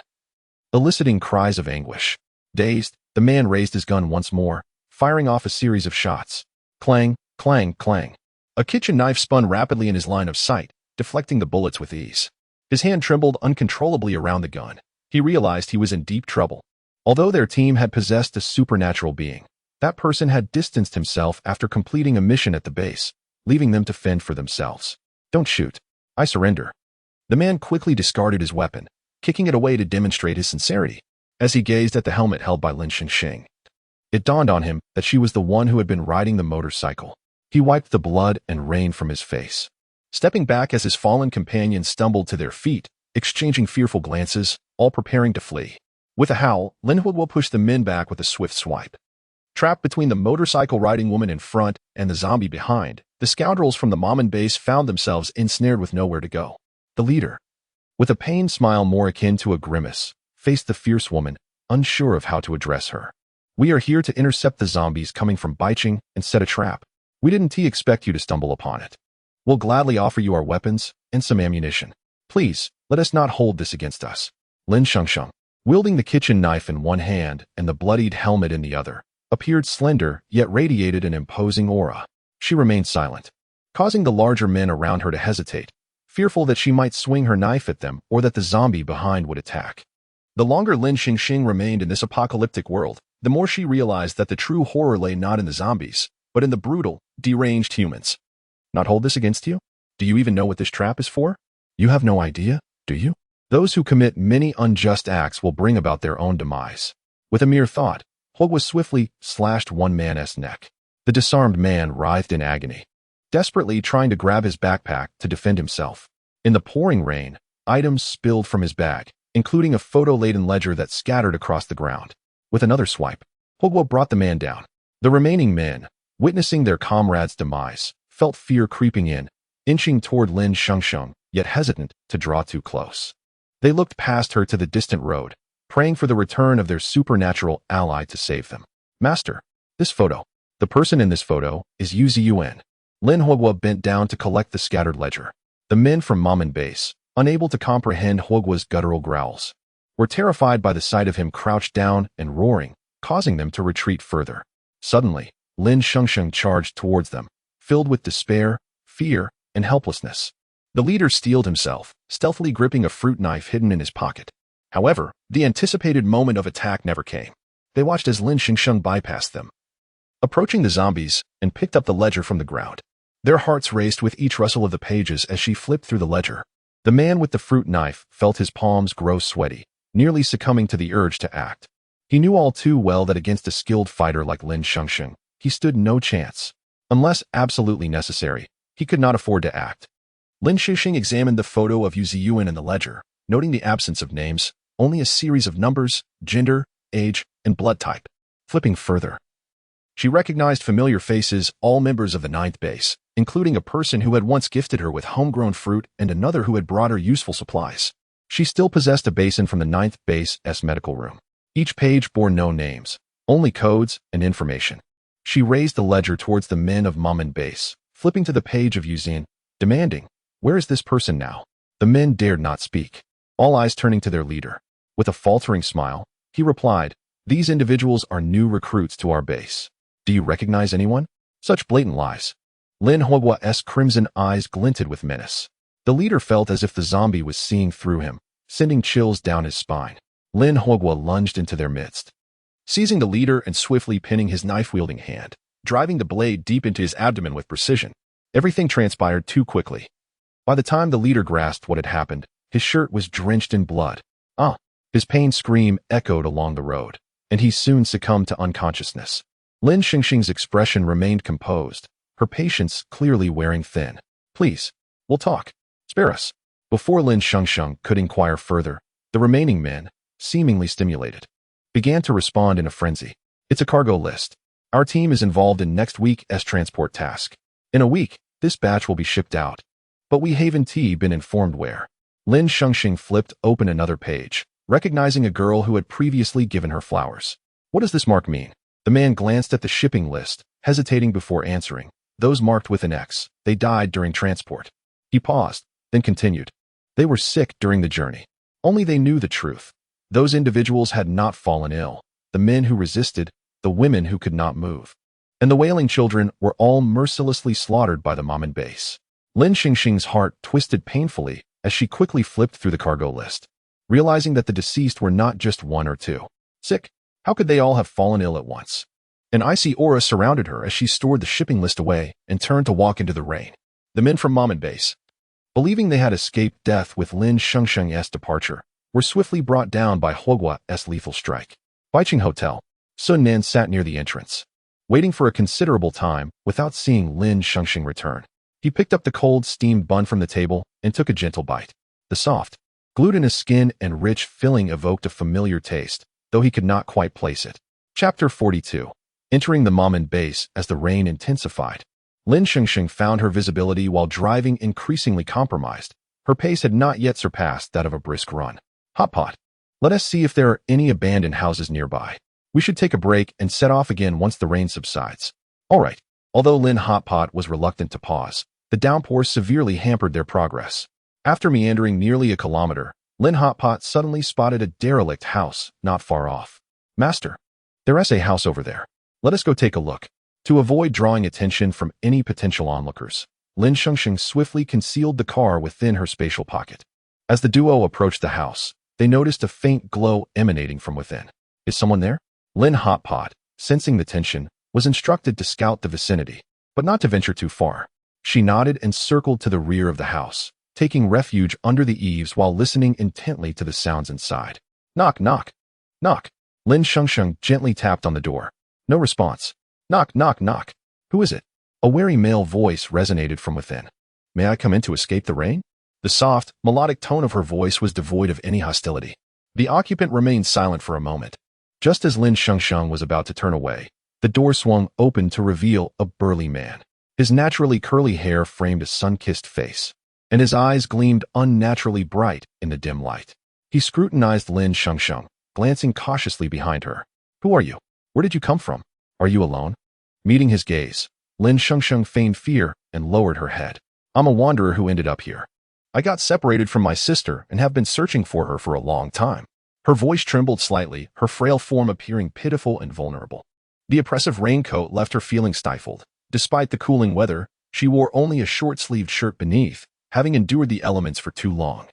eliciting cries of anguish. Dazed, the man raised his gun once more, firing off a series of shots. Clang, clang, clang. A kitchen knife spun rapidly in his line of sight, deflecting the bullets with ease. His hand trembled uncontrollably around the gun. He realized he was in deep trouble. Although their team had possessed a supernatural being, that person had distanced himself after completing a mission at the base, leaving them to fend for themselves. Don't shoot. I surrender. The man quickly discarded his weapon, kicking it away to demonstrate his sincerity. As he gazed at the helmet held by Lin Shengsheng, it dawned on him that she was the one who had been riding the motorcycle. He wiped the blood and rain from his face, stepping back as his fallen companions stumbled to their feet, exchanging fearful glances, all preparing to flee. With a howl, Lin Shengsheng pushed the men back with a swift swipe. Trapped between the motorcycle-riding woman in front and the zombie behind, the scoundrels from the Mummin base found themselves ensnared with nowhere to go. The leader, with a pained smile more akin to a grimace, faced the fierce woman, unsure of how to address her. We are here to intercept the zombies coming from Baiching and set a trap. We didn't expect you to stumble upon it. We'll gladly offer you our weapons and some ammunition. Please, let us not hold this against us. Lin Shengsheng, wielding the kitchen knife in one hand and the bloodied helmet in the other, appeared slender yet radiated an imposing aura. She remained silent, causing the larger men around her to hesitate, fearful that she might swing her knife at them or that the zombie behind would attack. The longer Lin Shengsheng remained in this apocalyptic world, the more she realized that the true horror lay not in the zombies, but in the brutal, deranged humans. Not hold this against you? Do you even know what this trap is for? You have no idea, do you? Those who commit many unjust acts will bring about their own demise. With a mere thought, Horde swiftly slashed one man's neck. The disarmed man writhed in agony, desperately trying to grab his backpack to defend himself. In the pouring rain, items spilled from his bag, including a photo-laden ledger that scattered across the ground. With another swipe, Horde brought the man down. The remaining men, witnessing their comrade's demise, felt fear creeping in, inching toward Lin Shengsheng, yet hesitant to draw too close. They looked past her to the distant road, praying for the return of their supernatural ally to save them. Master, this photo. The person in this photo is Yuan. Lin Huogua bent down to collect the scattered ledger. The men from Mom and Base, unable to comprehend Huogua's guttural growls, were terrified by the sight of him crouched down and roaring, causing them to retreat further. Suddenly, Lin Shengsheng charged towards them, filled with despair, fear, and helplessness. The leader steeled himself, stealthily gripping a fruit knife hidden in his pocket. However, the anticipated moment of attack never came. They watched as Lin Shengsheng bypassed them, approaching the zombies, and picked up the ledger from the ground. Their hearts raced with each rustle of the pages as she flipped through the ledger. The man with the fruit knife felt his palms grow sweaty, nearly succumbing to the urge to act. He knew all too well that against a skilled fighter like Lin Shengsheng, he stood no chance. Unless absolutely necessary, he could not afford to act. Lin Shengsheng examined the photo of Yu Ziyuan in the ledger, noting the absence of names, only a series of numbers, gender, age, and blood type. Flipping further, she recognized familiar faces, all members of the 9th base, including a person who had once gifted her with homegrown fruit and another who had brought her useful supplies. She still possessed a basin from the 9th base's medical room. Each page bore no names, only codes and information. She raised the ledger towards the men of Mom and Base, flipping to the page of Yuzin, demanding, "Where is this person now?" The men dared not speak, all eyes turning to their leader. With a faltering smile, he replied, "These individuals are new recruits to our base. Do you recognize anyone?" Such blatant lies. Lin Huogua's crimson eyes glinted with menace. The leader felt as if the zombie was seeing through him, sending chills down his spine. Lin Huogua lunged into their midst, seizing the leader and swiftly pinning his knife-wielding hand, driving the blade deep into his abdomen with precision. Everything transpired too quickly. By the time the leader grasped what had happened, his shirt was drenched in blood. His pain scream echoed along the road, and he soon succumbed to unconsciousness. Lin Shengsheng's expression remained composed, her patience clearly wearing thin. "Please, we'll talk. Spare us." Before Lin Shengsheng could inquire further, the remaining men, seemingly stimulated, began to respond in a frenzy. "It's a cargo list. Our team is involved in next week's transport task. In a week, this batch will be shipped out. But we haven't been informed where." Lin Shengsheng flipped open another page, recognizing a girl who had previously given her flowers. "What does this mark mean?" The man glanced at the shipping list, hesitating before answering. "Those marked with an X, they died during transport." He paused, then continued. "They were sick during the journey. Only they knew the truth. Those individuals had not fallen ill. The men who resisted, the women who could not move, and the wailing children were all mercilessly slaughtered by the Mom and Base." Lin Shengsheng's heart twisted painfully as she quickly flipped through the cargo list, realizing that the deceased were not just one or two. Sick? How could they all have fallen ill at once? An icy aura surrounded her as she stored the shipping list away and turned to walk into the rain. The men from Mom and Base, believing they had escaped death with Lin Shengsheng's departure, were swiftly brought down by Huogua's lethal strike. Baiqing Hotel. Sun Nan sat near the entrance, waiting for a considerable time without seeing Lin Shengsheng return. He picked up the cold, steamed bun from the table and took a gentle bite. The soft, glutinous skin and rich filling evoked a familiar taste, though he could not quite place it. Chapter 42. Entering the Mom and Base as the rain intensified. Lin Shengsheng found her visibility while driving increasingly compromised. Her pace had not yet surpassed that of a brisk run. "Hotpot. Let us see if there are any abandoned houses nearby. We should take a break and set off again once the rain subsides." "All right." Although Lin Hotpot was reluctant to pause, the downpour severely hampered their progress. After meandering nearly a kilometer, Lin Hotpot suddenly spotted a derelict house not far off. "Master, there's a house over there. Let us go take a look." To avoid drawing attention from any potential onlookers, Lin Shengsheng swiftly concealed the car within her spatial pocket. As the duo approached the house, they noticed a faint glow emanating from within. "Is someone there?" Lin Hotpot, sensing the tension, was instructed to scout the vicinity, but not to venture too far. She nodded and circled to the rear of the house, taking refuge under the eaves while listening intently to the sounds inside. "Knock, knock, knock." Lin Shengsheng gently tapped on the door. No response. "Knock, knock, knock. Who is it?" A wary male voice resonated from within. "May I come in to escape the rain?" The soft, melodic tone of her voice was devoid of any hostility. The occupant remained silent for a moment. Just as Lin Shengsheng was about to turn away, the door swung open to reveal a burly man. His naturally curly hair framed a sun-kissed face, and his eyes gleamed unnaturally bright in the dim light. He scrutinized Lin Shengsheng, glancing cautiously behind her. "Who are you? Where did you come from? Are you alone?" Meeting his gaze, Lin Shengsheng feigned fear and lowered her head. I'm a wanderer who ended up here. I got separated from my sister and have been searching for her for a long time. Her voice trembled slightly, her frail form appearing pitiful and vulnerable. The oppressive raincoat left her feeling stifled. Despite the cooling weather, she wore only a short-sleeved shirt beneath, having endured the elements for too long.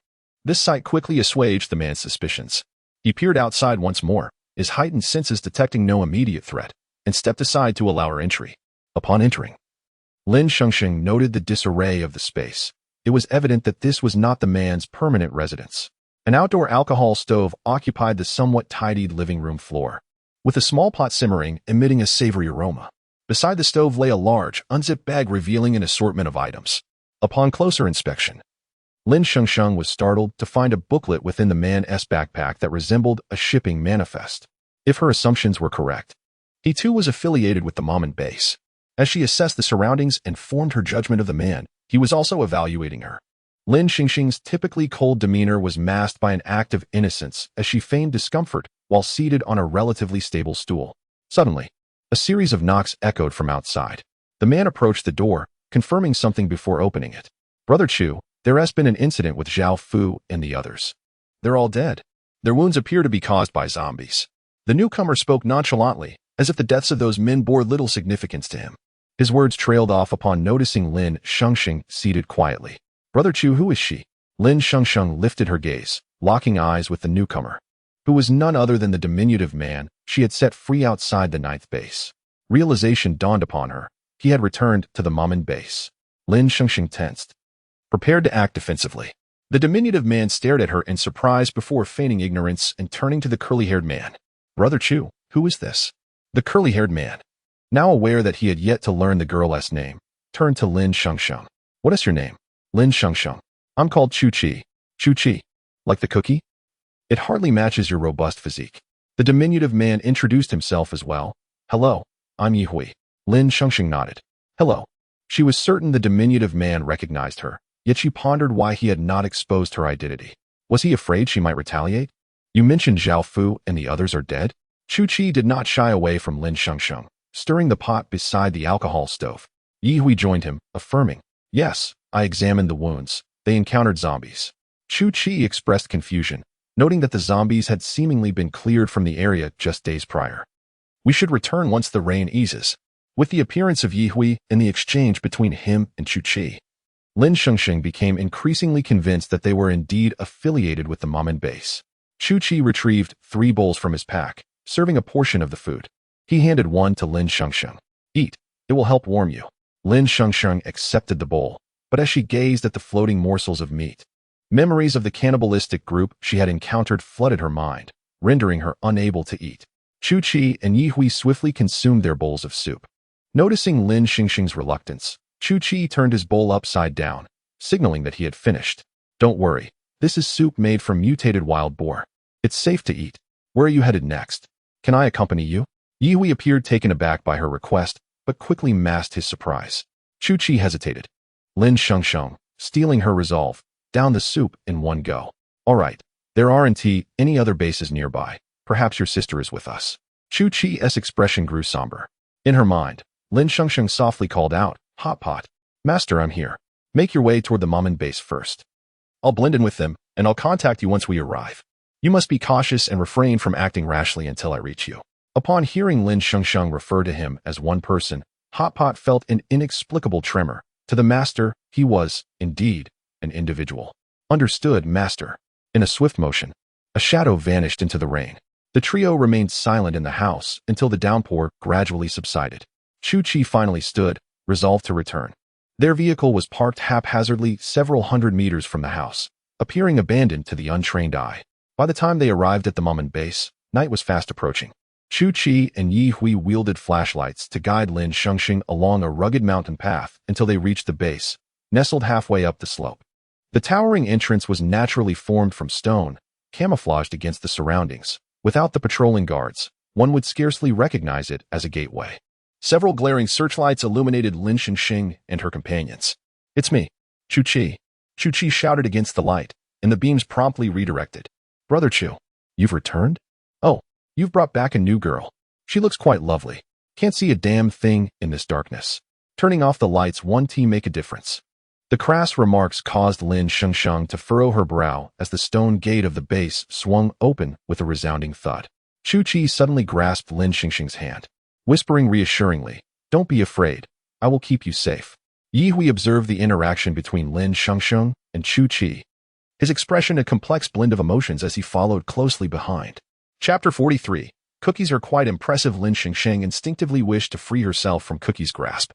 This sight quickly assuaged the man's suspicions. He peered outside once more, his heightened senses detecting no immediate threat, and stepped aside to allow her entry. Upon entering, Lin Shengsheng noted the disarray of the space. It was evident that this was not the man's permanent residence. An outdoor alcohol stove occupied the somewhat tidied living room floor, with a small pot simmering, emitting a savory aroma. Beside the stove lay a large, unzipped bag revealing an assortment of items. Upon closer inspection, Lin Shengsheng was startled to find a booklet within the man's backpack that resembled a shipping manifest. If her assumptions were correct, he too was affiliated with the Mamen base. As she assessed the surroundings and formed her judgment of the man, he was also evaluating her. Lin Shengsheng's typically cold demeanor was masked by an act of innocence as she feigned discomfort while seated on a relatively stable stool. Suddenly, a series of knocks echoed from outside. The man approached the door, confirming something before opening it. Brother Chu, there has been an incident with Zhao Fu and the others. They're all dead. Their wounds appear to be caused by zombies. The newcomer spoke nonchalantly, as if the deaths of those men bore little significance to him. His words trailed off upon noticing Lin Shengsheng seated quietly. Brother Chu, who is she? Lin Shengsheng lifted her gaze, locking eyes with the newcomer, who was none other than the diminutive man she had set free outside the 9th base. Realization dawned upon her. He had returned to the Mamen base. Lin Shengsheng tensed, prepared to act defensively. The diminutive man stared at her in surprise before feigning ignorance and turning to the curly-haired man. Brother Chu, who is this? The curly-haired man, now aware that he had yet to learn the girl's name, turned to Lin Shengsheng. What is your name? Lin Shengsheng. I'm called Chu Chi. Chu Chi. Like the cookie? It hardly matches your robust physique. The diminutive man introduced himself as well. Hello, I'm Yi Hui. Lin Shengsheng nodded. Hello. She was certain the diminutive man recognized her, yet she pondered why he had not exposed her identity. Was he afraid she might retaliate? You mentioned Zhao Fu and the others are dead? Chu Chi did not shy away from Lin Shengsheng, stirring the pot beside the alcohol stove. Yi Hui joined him, affirming, Yes, I examined the wounds. They encountered zombies. Chu Chi expressed confusion, noting that the zombies had seemingly been cleared from the area just days prior. We should return once the rain eases. With the appearance of Yi Hui and the exchange between him and Chu Chi, Lin Shengsheng became increasingly convinced that they were indeed affiliated with the Mamen base. Chu Chi retrieved 3 bowls from his pack, serving a portion of the food. He handed one to Lin Shengsheng. Eat. It will help warm you. Lin Shengsheng accepted the bowl, but as she gazed at the floating morsels of meat, memories of the cannibalistic group she had encountered flooded her mind, rendering her unable to eat. Chu Chi and Yi Hui swiftly consumed their bowls of soup. Noticing Lin Shengsheng's reluctance, Chu Chi turned his bowl upside down, signaling that he had finished. Don't worry, this is soup made from mutated wild boar. It's safe to eat. Where are you headed next? Can I accompany you? Yi Hui appeared taken aback by her request, but quickly masked his surprise. Chu Chi hesitated. Lin Shengsheng, stealing her resolve, downed the soup in one go. All right, there aren't any other bases nearby. Perhaps your sister is with us. Chu Chi's expression grew somber. In her mind, Lin Shengsheng softly called out, Hotpot. Master, I'm here. Make your way toward the Mamen base first. I'll blend in with them, and I'll contact you once we arrive. You must be cautious and refrain from acting rashly until I reach you. Upon hearing Lin Shengsheng refer to him as one person, Hotpot felt an inexplicable tremor. To the master, he was, indeed, an individual. Understood, master. In a swift motion, a shadow vanished into the rain. The trio remained silent in the house until the downpour gradually subsided. Chu Chi finally stood, resolved to return. Their vehicle was parked haphazardly several hundred meters from the house, appearing abandoned to the untrained eye. By the time they arrived at the Mamen base, night was fast approaching. Chu Chi and Yi Hui wielded flashlights to guide Lin Shengsheng along a rugged mountain path until they reached the base, nestled halfway up the slope. The towering entrance was naturally formed from stone, camouflaged against the surroundings. Without the patrolling guards, one would scarcely recognize it as a gateway. Several glaring searchlights illuminated Lin Shengsheng and her companions. It's me, Chu Chi. Chu Chi shouted against the light, and the beams promptly redirected. Brother Chu, you've returned? Oh, you've brought back a new girl. She looks quite lovely. Can't see a damn thing in this darkness. Turning off the lights one tea make a difference. The crass remarks caused Lin Shengsheng to furrow her brow as the stone gate of the base swung open with a resounding thud. Chu Qi suddenly grasped Lin Shengsheng's hand, whispering reassuringly, "Don't be afraid. I will keep you safe." Yi Hui observed the interaction between Lin Shengsheng and Chu Qi, his expression a complex blend of emotions as he followed closely behind. Chapter 43. Cookies are quite impressive. Lin Shengsheng instinctively wished to free herself from Cookie's grasp.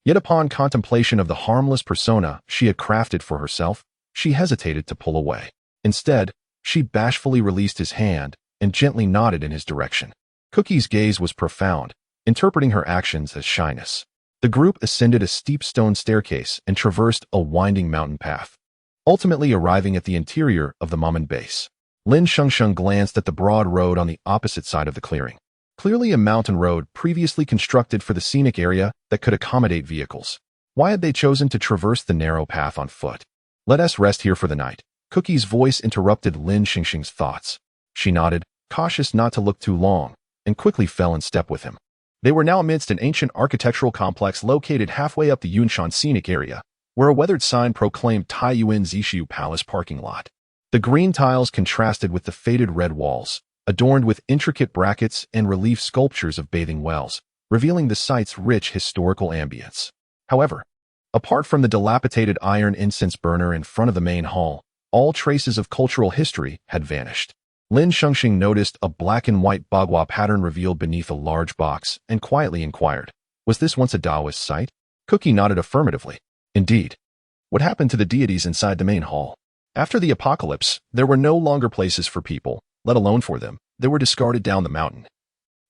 Yet upon contemplation of the harmless persona she had crafted for herself, she hesitated to pull away. Instead, she bashfully released his hand and gently nodded in his direction. Cookie's gaze was profound, interpreting her actions as shyness. The group ascended a steep stone staircase and traversed a winding mountain path, ultimately arriving at the interior of the Mamen base. Lin Shengsheng glanced at the broad road on the opposite side of the clearing. Clearly a mountain road previously constructed for the scenic area that could accommodate vehicles. Why had they chosen to traverse the narrow path on foot? "Let us rest here for the night." Cookie's voice interrupted Lin Shengsheng's thoughts. She nodded, cautious not to look too long, and quickly fell in step with him. They were now amidst an ancient architectural complex located halfway up the Yunshan scenic area, where a weathered sign proclaimed Taiyuan Zishu Palace parking lot. The green tiles contrasted with the faded red walls, adorned with intricate brackets and relief sculptures of bathing wells, revealing the site's rich historical ambience. However, apart from the dilapidated iron incense burner in front of the main hall, all traces of cultural history had vanished. Lin Shengsheng noticed a black and white bagua pattern revealed beneath a large box and quietly inquired, "Was this once a Taoist site?" Cookie nodded affirmatively. "Indeed. What happened to the deities inside the main hall? After the apocalypse, there were no longer places for people, let alone for them. They were discarded down the mountain."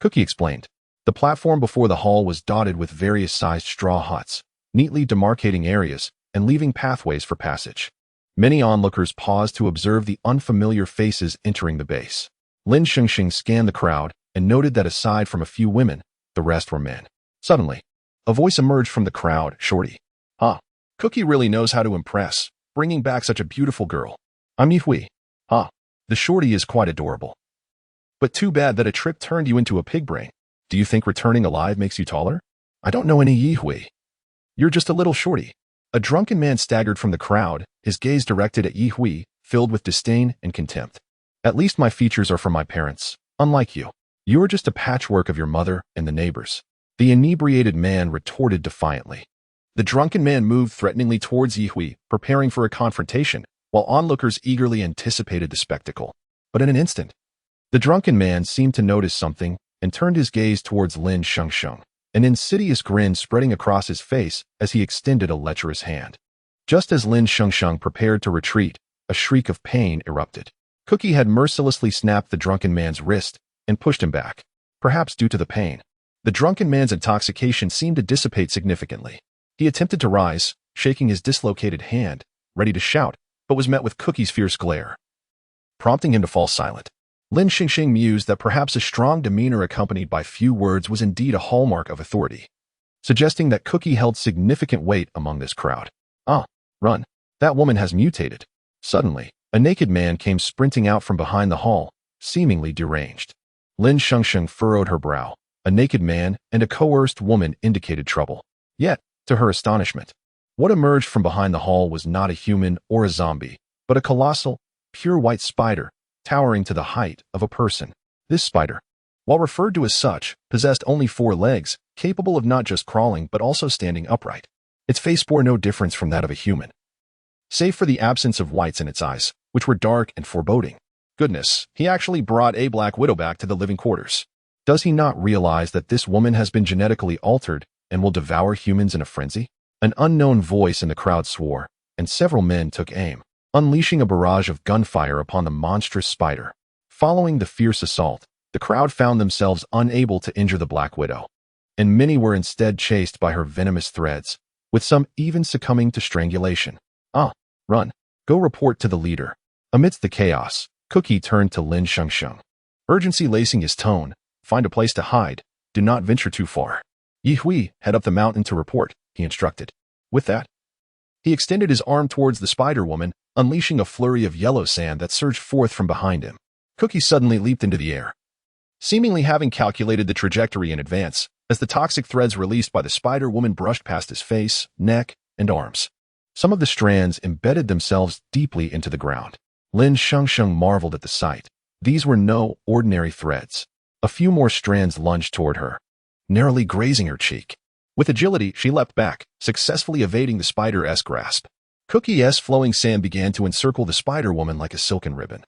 Cookie explained. The platform before the hall was dotted with various sized straw huts, neatly demarcating areas and leaving pathways for passage. Many onlookers paused to observe the unfamiliar faces entering the base. Lin Shengsheng scanned the crowd and noted that aside from a few women, the rest were men. Suddenly, a voice emerged from the crowd, "Shorty. Huh. Cookie really knows how to impress, bringing back such a beautiful girl. I'm Yi Hui. Huh. The shorty is quite adorable. But too bad that a trip turned you into a pig brain. Do you think returning alive makes you taller? I don't know any Yi Hui. You're just a little shorty." A drunken man staggered from the crowd, his gaze directed at Yi Hui, filled with disdain and contempt. "At least my features are from my parents, unlike you. You are just a patchwork of your mother and the neighbors." The inebriated man retorted defiantly. The drunken man moved threateningly towards Yi Hui, preparing for a confrontation, while onlookers eagerly anticipated the spectacle. But in an instant, the drunken man seemed to notice something and turned his gaze towards Lin Shengsheng, an insidious grin spreading across his face as he extended a lecherous hand. Just as Lin Shengsheng prepared to retreat, a shriek of pain erupted. Cookie had mercilessly snapped the drunken man's wrist and pushed him back, perhaps due to the pain. The drunken man's intoxication seemed to dissipate significantly. He attempted to rise, shaking his dislocated hand, ready to shout, but was met with Cookie's fierce glare, prompting him to fall silent. Lin Shengsheng mused that perhaps a strong demeanor accompanied by few words was indeed a hallmark of authority, suggesting that Cookie held significant weight among this crowd. "Ah, run. That woman has mutated." Suddenly, a naked man came sprinting out from behind the hall, seemingly deranged. Lin Shengsheng furrowed her brow. A naked man and a coerced woman indicated trouble. Yet, to her astonishment, what emerged from behind the hall was not a human or a zombie, but a colossal, pure white spider, towering to the height of a person. This spider, while referred to as such, possessed only 4 legs, capable of not just crawling but also standing upright. Its face bore no difference from that of a human, save for the absence of whites in its eyes, which were dark and foreboding. Goodness, he actually brought a Black Widow back to the living quarters. Does he not realize that this woman has been genetically altered and will devour humans in a frenzy? An unknown voice in the crowd swore, and several men took aim, unleashing a barrage of gunfire upon the monstrous spider. Following the fierce assault, the crowd found themselves unable to injure the Black Widow, and many were instead chased by her venomous threads, with some even succumbing to strangulation. "Ah, run. Go report to the leader." Amidst the chaos, Cookie turned to Lin Shengsheng, urgency lacing his tone. "Find a place to hide. Do not venture too far." "Yi Hui, head up the mountain to report," he instructed. With that, he extended his arm towards the spider woman, unleashing a flurry of yellow sand that surged forth from behind him. Cookie suddenly leaped into the air. Seemingly having calculated the trajectory in advance, as the toxic threads released by the spider woman brushed past his face, neck, and arms. Some of the strands embedded themselves deeply into the ground. Lin Shengsheng marveled at the sight. These were no ordinary threads. A few more strands lunged toward her, narrowly grazing her cheek. With agility, she leapt back, successfully evading the spider's grasp. Cookie's flowing sand began to encircle the spider woman like a silken ribbon.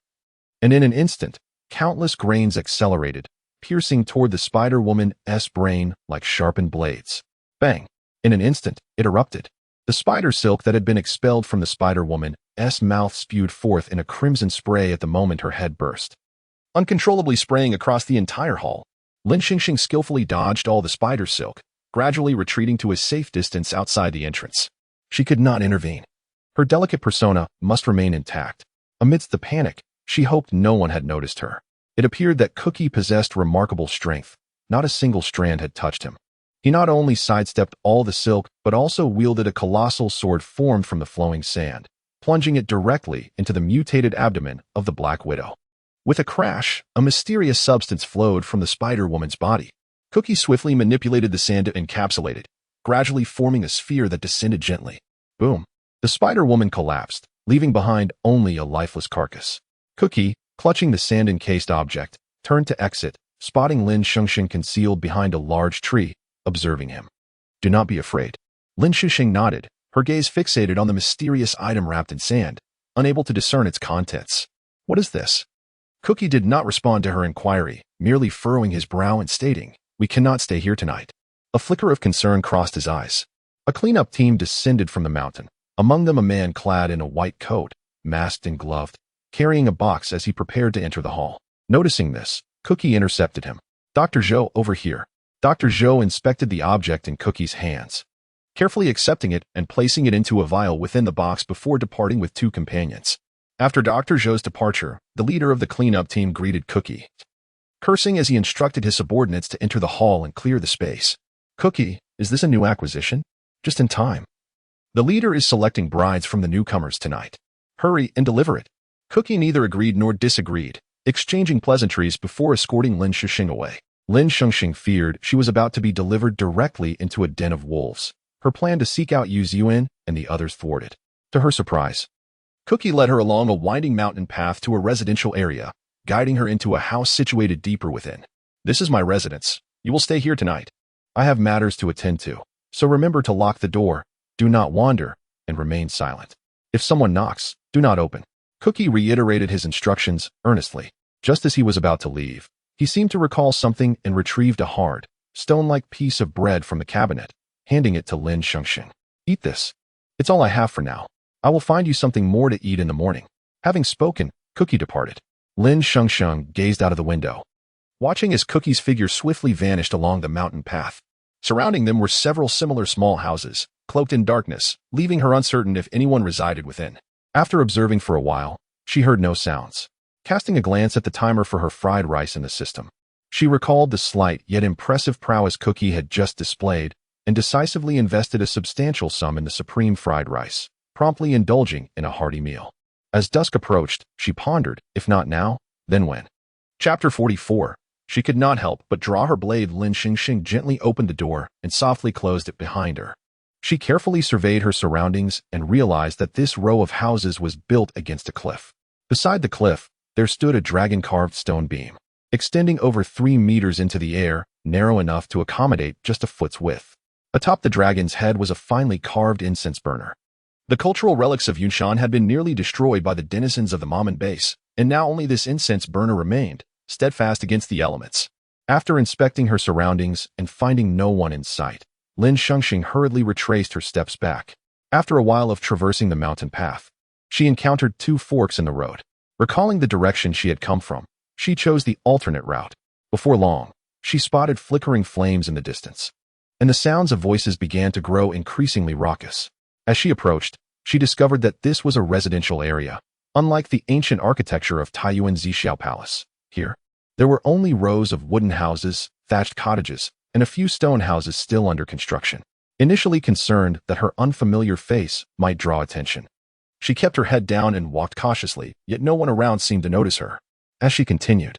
And in an instant, countless grains accelerated, piercing toward the spider woman's brain like sharpened blades. Bang! In an instant, it erupted. The spider silk that had been expelled from the spider woman's mouth spewed forth in a crimson spray at the moment her head burst. Uncontrollably spraying across the entire hall, Lin Shengsheng skillfully dodged all the spider silk, gradually retreating to a safe distance outside the entrance. She could not intervene. Her delicate persona must remain intact. Amidst the panic, she hoped no one had noticed her. It appeared that Cookie possessed remarkable strength. Not a single strand had touched him. He not only sidestepped all the silk, but also wielded a colossal sword formed from the flowing sand, plunging it directly into the mutated abdomen of the Black Widow. With a crash, a mysterious substance flowed from the spider woman's body. Cookie swiftly manipulated the sand to encapsulate it, gradually forming a sphere that descended gently. Boom! The spider woman collapsed, leaving behind only a lifeless carcass. Cookie, clutching the sand-encased object, turned to exit, spotting Lin Shengsheng concealed behind a large tree, observing him. Do not be afraid. Lin Shengsheng nodded, her gaze fixated on the mysterious item wrapped in sand, unable to discern its contents. What is this? Cookie did not respond to her inquiry, merely furrowing his brow and stating, "We cannot stay here tonight." A flicker of concern crossed his eyes. A cleanup team descended from the mountain, among them a man clad in a white coat, masked and gloved, carrying a box as he prepared to enter the hall. Noticing this, Cookie intercepted him. "Dr. Zhou, over here." Dr. Zhou inspected the object in Cookie's hands, carefully accepting it and placing it into a vial within the box before departing with two companions. After Dr. Zhou's departure, the leader of the cleanup team greeted Cookie, cursing as he instructed his subordinates to enter the hall and clear the space. "Cookie, is this a new acquisition?" "Just in time. The leader is selecting brides from the newcomers tonight. Hurry and deliver it." Cookie neither agreed nor disagreed, exchanging pleasantries before escorting Lin Shengsheng away. Lin Shengsheng feared she was about to be delivered directly into a den of wolves, her plan to seek out Yu Ziyuan and the others thwarted. To her surprise, Cookie led her along a winding mountain path to a residential area, guiding her into a house situated deeper within. "This is my residence. You will stay here tonight. I have matters to attend to, so remember to lock the door, do not wander, and remain silent. If someone knocks, do not open." Cookie reiterated his instructions earnestly. Just as he was about to leave, he seemed to recall something and retrieved a hard, stone-like piece of bread from the cabinet, handing it to Lin Shengsheng. "Eat this. It's all I have for now. I will find you something more to eat in the morning." Having spoken, Cookie departed. Lin Shengsheng gazed out of the window, watching as Cookie's figure swiftly vanished along the mountain path. Surrounding them were several similar small houses, cloaked in darkness, leaving her uncertain if anyone resided within. After observing for a while, she heard no sounds. Casting a glance at the timer for her fried rice in the system, she recalled the slight yet impressive prowess Cookie had just displayed and decisively invested a substantial sum in the supreme fried rice, promptly indulging in a hearty meal. As dusk approached, she pondered, if not now, then when? Chapter 44. She could not help but draw her blade. Lin Shengsheng gently opened the door and softly closed it behind her. She carefully surveyed her surroundings and realized that this row of houses was built against a cliff. Beside the cliff, there stood a dragon-carved stone beam, extending over 3 meters into the air, narrow enough to accommodate just a foot's width. Atop the dragon's head was a finely carved incense burner. The cultural relics of Yunshan had been nearly destroyed by the denizens of the Maman base, and now only this incense burner remained, steadfast against the elements. After inspecting her surroundings and finding no one in sight, Lin Shengsheng hurriedly retraced her steps back. After a while of traversing the mountain path, she encountered 2 forks in the road. Recalling the direction she had come from, she chose the alternate route. Before long, she spotted flickering flames in the distance, and the sounds of voices began to grow increasingly raucous. As she approached, she discovered that this was a residential area, unlike the ancient architecture of Taiyuan Zixiao Palace. Here, there were only rows of wooden houses, thatched cottages, and a few stone houses still under construction. Initially concerned that her unfamiliar face might draw attention, she kept her head down and walked cautiously, yet no one around seemed to notice her. As she continued,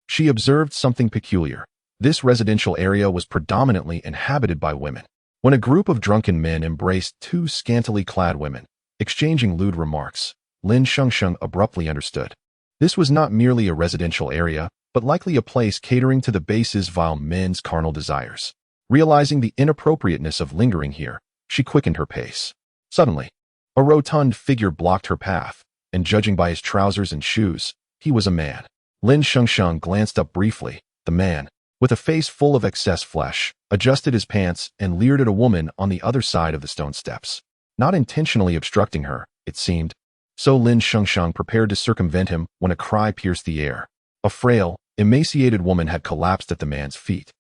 she observed something peculiar. This residential area was predominantly inhabited by women. When a group of drunken men embraced two scantily clad women, exchanging lewd remarks, Lin Shengsheng abruptly understood. This was not merely a residential area, but likely a place catering to the base's vile men's carnal desires. Realizing the inappropriateness of lingering here, she quickened her pace. Suddenly, a rotund figure blocked her path, and judging by his trousers and shoes, he was a man. Lin Shengsheng glanced up briefly. The man, with a face full of excess flesh, adjusted his pants and leered at a woman on the other side of the stone steps. Not intentionally obstructing her, it seemed. So Lin Shengsheng prepared to circumvent him when a cry pierced the air. A frail, emaciated woman had collapsed at the man's feet,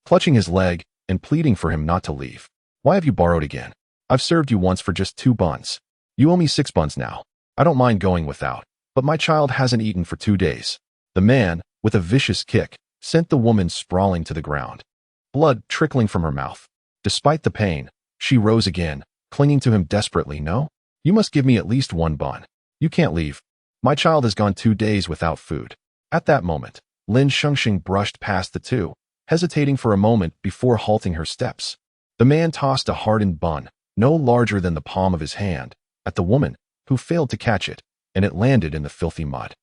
clutching his leg and pleading for him not to leave. "Why have you borrowed again? I've served you once for just 2 buns. You owe me 6 buns now. I don't mind going without, but my child hasn't eaten for 2 days." The man, with a vicious kick, sent the woman sprawling to the ground, blood trickling from her mouth. Despite the pain, she rose again, clinging to him desperately. "No? You must give me at least 1 bun. You can't leave. My child has gone 2 days without food." At that moment, Lin Shengsheng brushed past the two, hesitating for a moment before halting her steps. The man tossed a hardened bun, no larger than the palm of his hand, at the woman, who failed to catch it, and it landed in the filthy mud.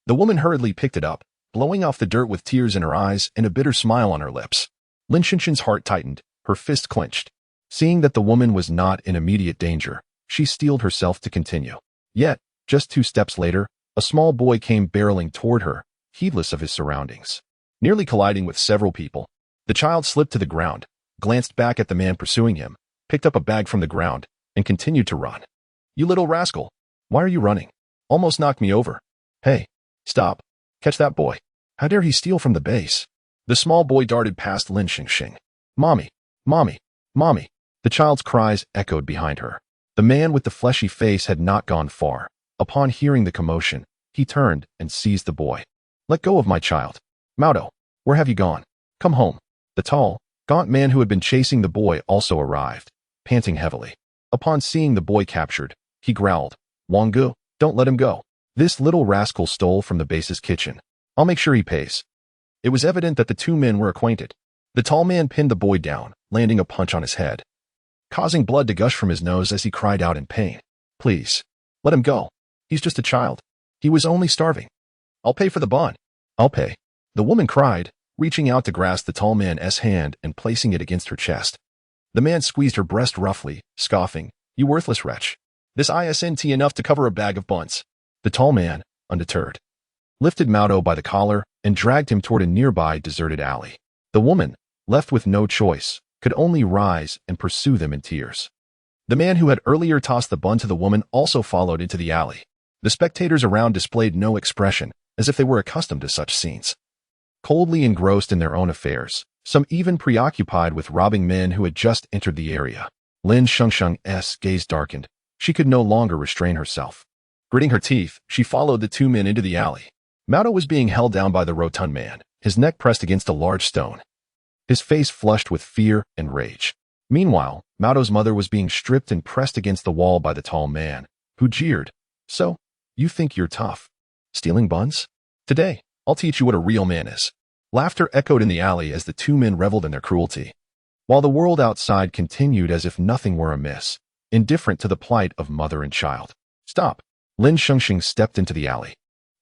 The woman hurriedly picked it up, blowing off the dirt with tears in her eyes and a bitter smile on her lips. Lin Shengsheng's heart tightened, her fist clenched. Seeing that the woman was not in immediate danger, she steeled herself to continue. Yet, just 2 steps later, a small boy came barreling toward her, heedless of his surroundings. Nearly colliding with several people, the child slipped to the ground, glanced back at the man pursuing him, picked up a bag from the ground, and continued to run. "You little rascal! Why are you running? Almost knocked me over. Hey, stop. Catch that boy. How dare he steal from the base?" The small boy darted past Lin Shengsheng. "Mommy! Mommy! Mommy!" The child's cries echoed behind her. The man with the fleshy face had not gone far. Upon hearing the commotion, he turned and seized the boy. "Let go of my child. Maudo, where have you gone? Come home." The tall, gaunt man who had been chasing the boy also arrived, panting heavily. Upon seeing the boy captured, he growled, "Wanggu, don't let him go. This little rascal stole from the base's kitchen. I'll make sure he pays." It was evident that the two men were acquainted. The tall man pinned the boy down, landing a punch on his head, causing blood to gush from his nose as he cried out in pain. "Please, let him go. He's just a child. He was only starving. I'll pay for the bond." "I'll pay," the woman cried, reaching out to grasp the tall man's hand and placing it against her chest. The man squeezed her breast roughly, scoffing, "You worthless wretch. This isn't enough to cover a bag of buns." The tall man, undeterred, lifted Maudo by the collar and dragged him toward a nearby deserted alley. The woman, left with no choice, could only rise and pursue them in tears. The man who had earlier tossed the bun to the woman also followed into the alley. The spectators around displayed no expression, as if they were accustomed to such scenes. Coldly engrossed in their own affairs, some even preoccupied with robbing men who had just entered the area. Lin Shengsheng's gaze darkened. She could no longer restrain herself. Gritting her teeth, she followed the two men into the alley. Maudo was being held down by the rotund man, his neck pressed against a large stone, his face flushed with fear and rage. Meanwhile, Maudo's mother was being stripped and pressed against the wall by the tall man, who jeered, "So, you think you're tough? Stealing buns? Today, I'll teach you what a real man is." Laughter echoed in the alley as the two men reveled in their cruelty, while the world outside continued as if nothing were amiss, indifferent to the plight of mother and child. "Stop!" Lin Shengsheng stepped into the alley,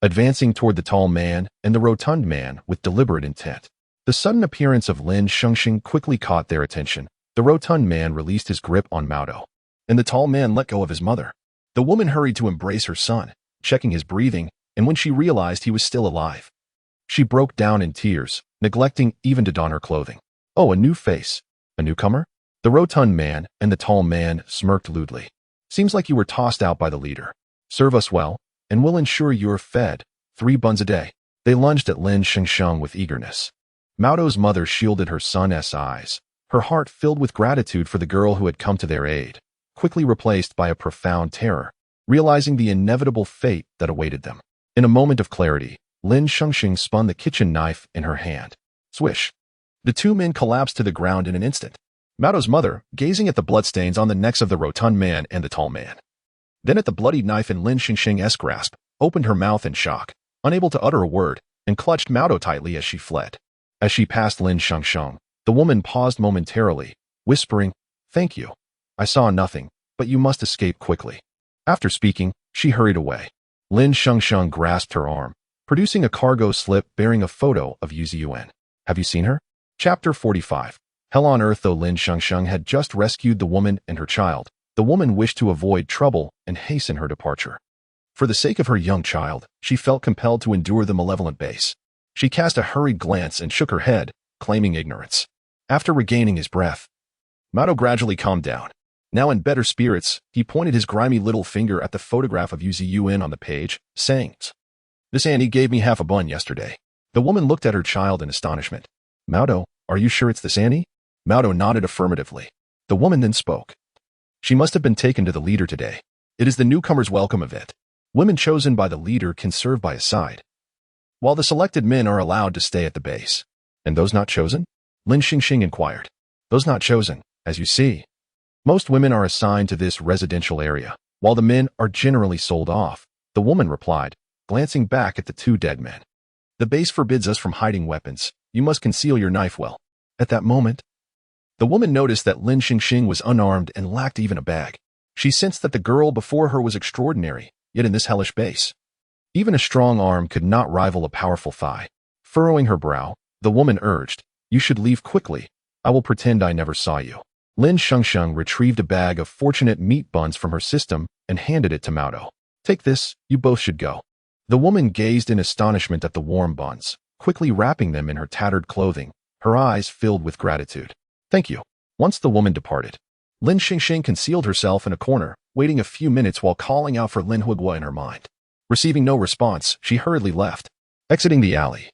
advancing toward the tall man and the rotund man with deliberate intent. The sudden appearance of Lin Shengsheng quickly caught their attention. The rotund man released his grip on Maudo, and the tall man let go of his mother. The woman hurried to embrace her son, checking his breathing, and when she realized he was still alive, she broke down in tears, neglecting even to don her clothing. "Oh, a new face. A newcomer?" The rotund man and the tall man smirked lewdly. "Seems like you were tossed out by the leader. Serve us well, and we'll ensure you're fed 3 buns a day." They lunged at Lin Shengsheng with eagerness. Maudo's mother shielded her son's eyes, her heart filled with gratitude for the girl who had come to their aid, quickly replaced by a profound terror, realizing the inevitable fate that awaited them. In a moment of clarity, Lin Shengsheng spun the kitchen knife in her hand. Swish! The two men collapsed to the ground in an instant. Maudo's mother, gazing at the bloodstains on the necks of the rotund man and the tall man, then at the bloodied knife in Lin Shengsheng's grasp, opened her mouth in shock, unable to utter a word, and clutched Maudo tightly as she fled. As she passed Lin Shengsheng, the woman paused momentarily, whispering, "Thank you. I saw nothing, but you must escape quickly." After speaking, she hurried away. Lin Shengsheng grasped her arm, producing a cargo slip bearing a photo of Yuan. "Have you seen her?" Chapter 45. Hell on earth. Though Lin Shengsheng had just rescued the woman and her child, the woman wished to avoid trouble and hasten her departure. For the sake of her young child, she felt compelled to endure the malevolent base. She cast a hurried glance and shook her head, claiming ignorance. After regaining his breath, Mao gradually calmed down. Now in better spirits, he pointed his grimy little finger at the photograph of Yuan on the page, saying, "This Annie gave me half a bun yesterday." The woman looked at her child in astonishment. "Mao, are you sure it's this Annie?" Mao nodded affirmatively. The woman then spoke. "She must have been taken to the leader today. It is the newcomer's welcome event. Women chosen by the leader can serve by his side, while the selected men are allowed to stay at the base." "And those not chosen?" Lin Shengsheng inquired. "Those not chosen, as you see. Most women are assigned to this residential area, while the men are generally sold off," the woman replied, glancing back at the two dead men. "The base forbids us from hiding weapons. You must conceal your knife well." At that moment, the woman noticed that Lin Shengsheng was unarmed and lacked even a bag. She sensed that the girl before her was extraordinary, yet in this hellish base, even a strong arm could not rival a powerful thigh. Furrowing her brow, the woman urged, "You should leave quickly. I will pretend I never saw you." Lin Shengsheng retrieved a bag of fortunate meat buns from her system and handed it to Mao. "Take this, you both should go." The woman gazed in astonishment at the warm buns, quickly wrapping them in her tattered clothing, her eyes filled with gratitude. "Thank you." Once the woman departed, Lin Shengsheng concealed herself in a corner, waiting a few minutes while calling out for Lin Huiguo in her mind. Receiving no response, she hurriedly left. Exiting the alley,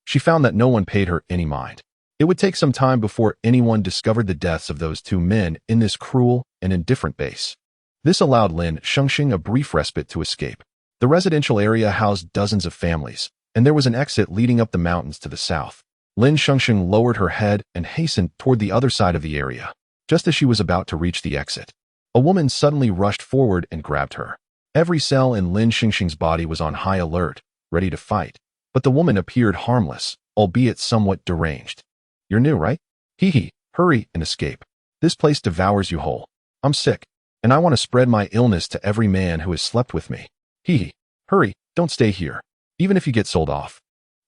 she found that no one paid her any mind. It would take some time before anyone discovered the deaths of those two men in this cruel and indifferent base. This allowed Lin Shengsheng a brief respite to escape. The residential area housed dozens of families, and there was an exit leading up the mountains to the south. Lin Shengsheng lowered her head and hastened toward the other side of the area. Just as she was about to reach the exit, a woman suddenly rushed forward and grabbed her. Every cell in Lin Shengsheng's body was on high alert, ready to fight, but the woman appeared harmless, albeit somewhat deranged. "You're new, right? Hee, hurry and escape. This place devours you whole. I'm sick, and I want to spread my illness to every man who has slept with me. Hee, hurry, don't stay here. Even if you get sold off,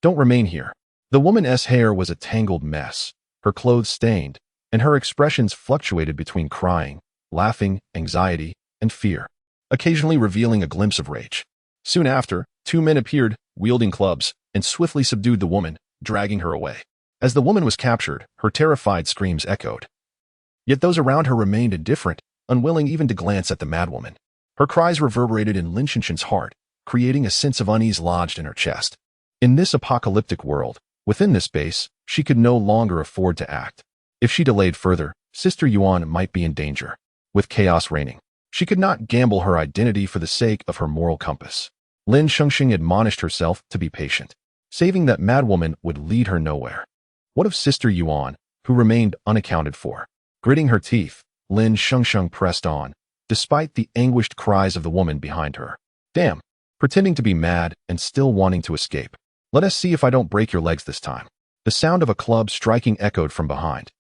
don't remain here." The woman's hair was a tangled mess, her clothes stained, and her expressions fluctuated between crying, laughing, anxiety, and fear, occasionally revealing a glimpse of rage. Soon after, two men appeared, wielding clubs, and swiftly subdued the woman, dragging her away. As the woman was captured, her terrified screams echoed. Yet those around her remained indifferent, unwilling even to glance at the madwoman. Her cries reverberated in Lin Shengsheng's heart, creating a sense of unease lodged in her chest. In this apocalyptic world, within this base, she could no longer afford to act. If she delayed further, Sister Yuan might be in danger. With chaos reigning, she could not gamble her identity for the sake of her moral compass. Lin Shengsheng admonished herself to be patient. Saving that madwoman would lead her nowhere. What of Sister Yuan, who remained unaccounted for? Gritting her teeth, Lin Shengsheng pressed on, despite the anguished cries of the woman behind her. "Damn, pretending to be mad and still wanting to escape. Let us see if I don't break your legs this time." The sound of a club striking echoed from behind,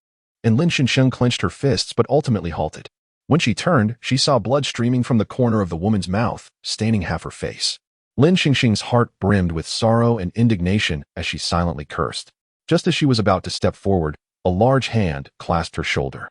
and Lin Shengsheng clenched her fists but ultimately halted. When she turned, she saw blood streaming from the corner of the woman's mouth, staining half her face. Lin Shengsheng's heart brimmed with sorrow and indignation as she silently cursed. Just as she was about to step forward, a large hand clasped her shoulder.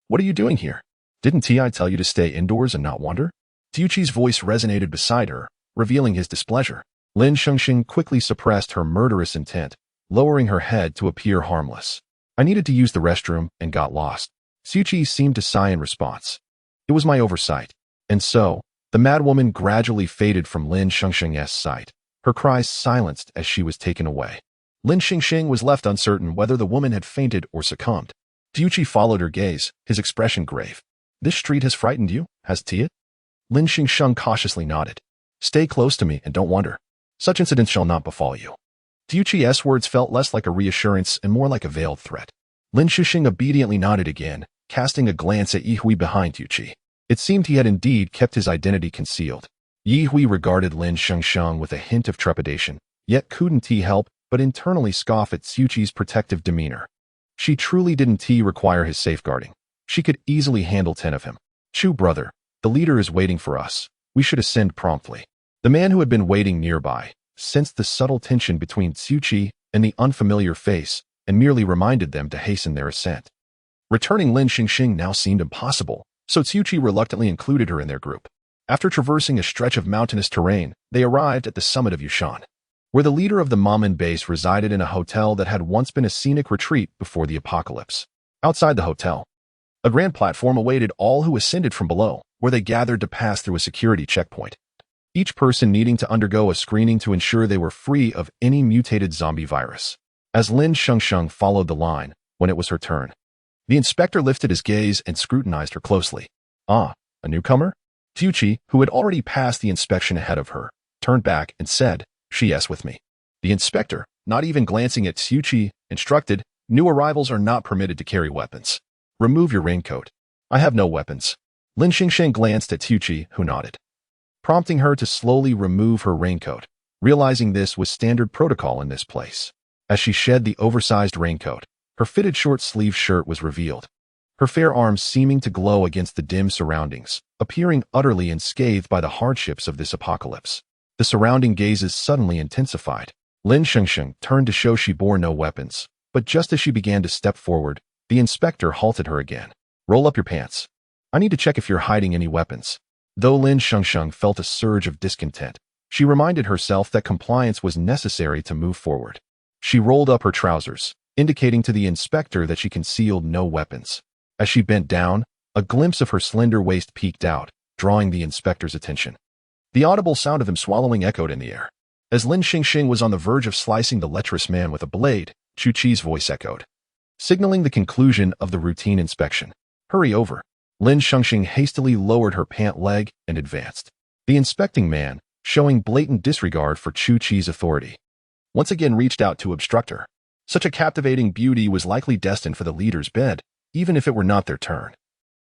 "What are you doing here? Didn't I tell you to stay indoors and not wander?" Tiuchi's voice resonated beside her, revealing his displeasure. Lin Shengsheng quickly suppressed her murderous intent, lowering her head to appear harmless. "I needed to use the restroom and got lost." Tiuchi seemed to sigh in response. "It was my oversight." And so, the madwoman gradually faded from Lin Shengsheng's sight, her cries silenced as she was taken away. Lin Shengsheng was left uncertain whether the woman had fainted or succumbed. Tiuchi followed her gaze, his expression grave. "This street has frightened you, has it?" Lin Shengsheng cautiously nodded. "Stay close to me and don't wander. Such incidents shall not befall you." Tiuchi's words felt less like a reassurance and more like a veiled threat. Lin Shengsheng obediently nodded again, casting a glance at Yihui behind Tiuchi. It seemed he had indeed kept his identity concealed. Yihui regarded Lin Shengsheng with a hint of trepidation, yet couldn't he help but internally scoff at Xiuqi's protective demeanor. She truly didn't require his safeguarding. She could easily handle 10 of him. Chu brother, the leader is waiting for us. We should ascend promptly. The man who had been waiting nearby sensed the subtle tension between Xiuqi and the unfamiliar face and merely reminded them to hasten their ascent. Returning Lin Shengsheng now seemed impossible, so Xiuqi reluctantly included her in their group. After traversing a stretch of mountainous terrain, they arrived at the summit of Yushan, where the leader of the Mamen base resided in a hotel that had once been a scenic retreat before the apocalypse. Outside the hotel, a grand platform awaited all who ascended from below, where they gathered to pass through a security checkpoint, each person needing to undergo a screening to ensure they were free of any mutated zombie virus. As Lin Shengsheng followed the line, when it was her turn, the inspector lifted his gaze and scrutinized her closely. Ah, a newcomer? Xiuqi, who had already passed the inspection ahead of her, turned back and said, "Yes with me." The inspector, not even glancing at Xiuqi, instructed, "New arrivals are not permitted to carry weapons. Remove your raincoat." "I have no weapons." Lin Shengsheng glanced at Xiuqi, who nodded, prompting her to slowly remove her raincoat, realizing this was standard protocol in this place. As she shed the oversized raincoat, her fitted short-sleeved shirt was revealed, her fair arms seeming to glow against the dim surroundings, appearing utterly unscathed by the hardships of this apocalypse. The surrounding gazes suddenly intensified. Lin Shengsheng turned to show she bore no weapons, but just as she began to step forward, the inspector halted her again. "Roll up your pants. I need to check if you're hiding any weapons." Though Lin Shengsheng felt a surge of discontent, she reminded herself that compliance was necessary to move forward. She rolled up her trousers, indicating to the inspector that she concealed no weapons. As she bent down, a glimpse of her slender waist peeked out, drawing the inspector's attention. The audible sound of him swallowing echoed in the air. As Lin Shengsheng was on the verge of slicing the lecherous man with a blade, Xiuqi's voice echoed, signaling the conclusion of the routine inspection. "Hurry over." Lin Shengsheng hastily lowered her pant leg and advanced. The inspecting man, showing blatant disregard for Xiuqi's authority, once again reached out to obstruct her. Such a captivating beauty was likely destined for the leader's bed, even if it were not their turn.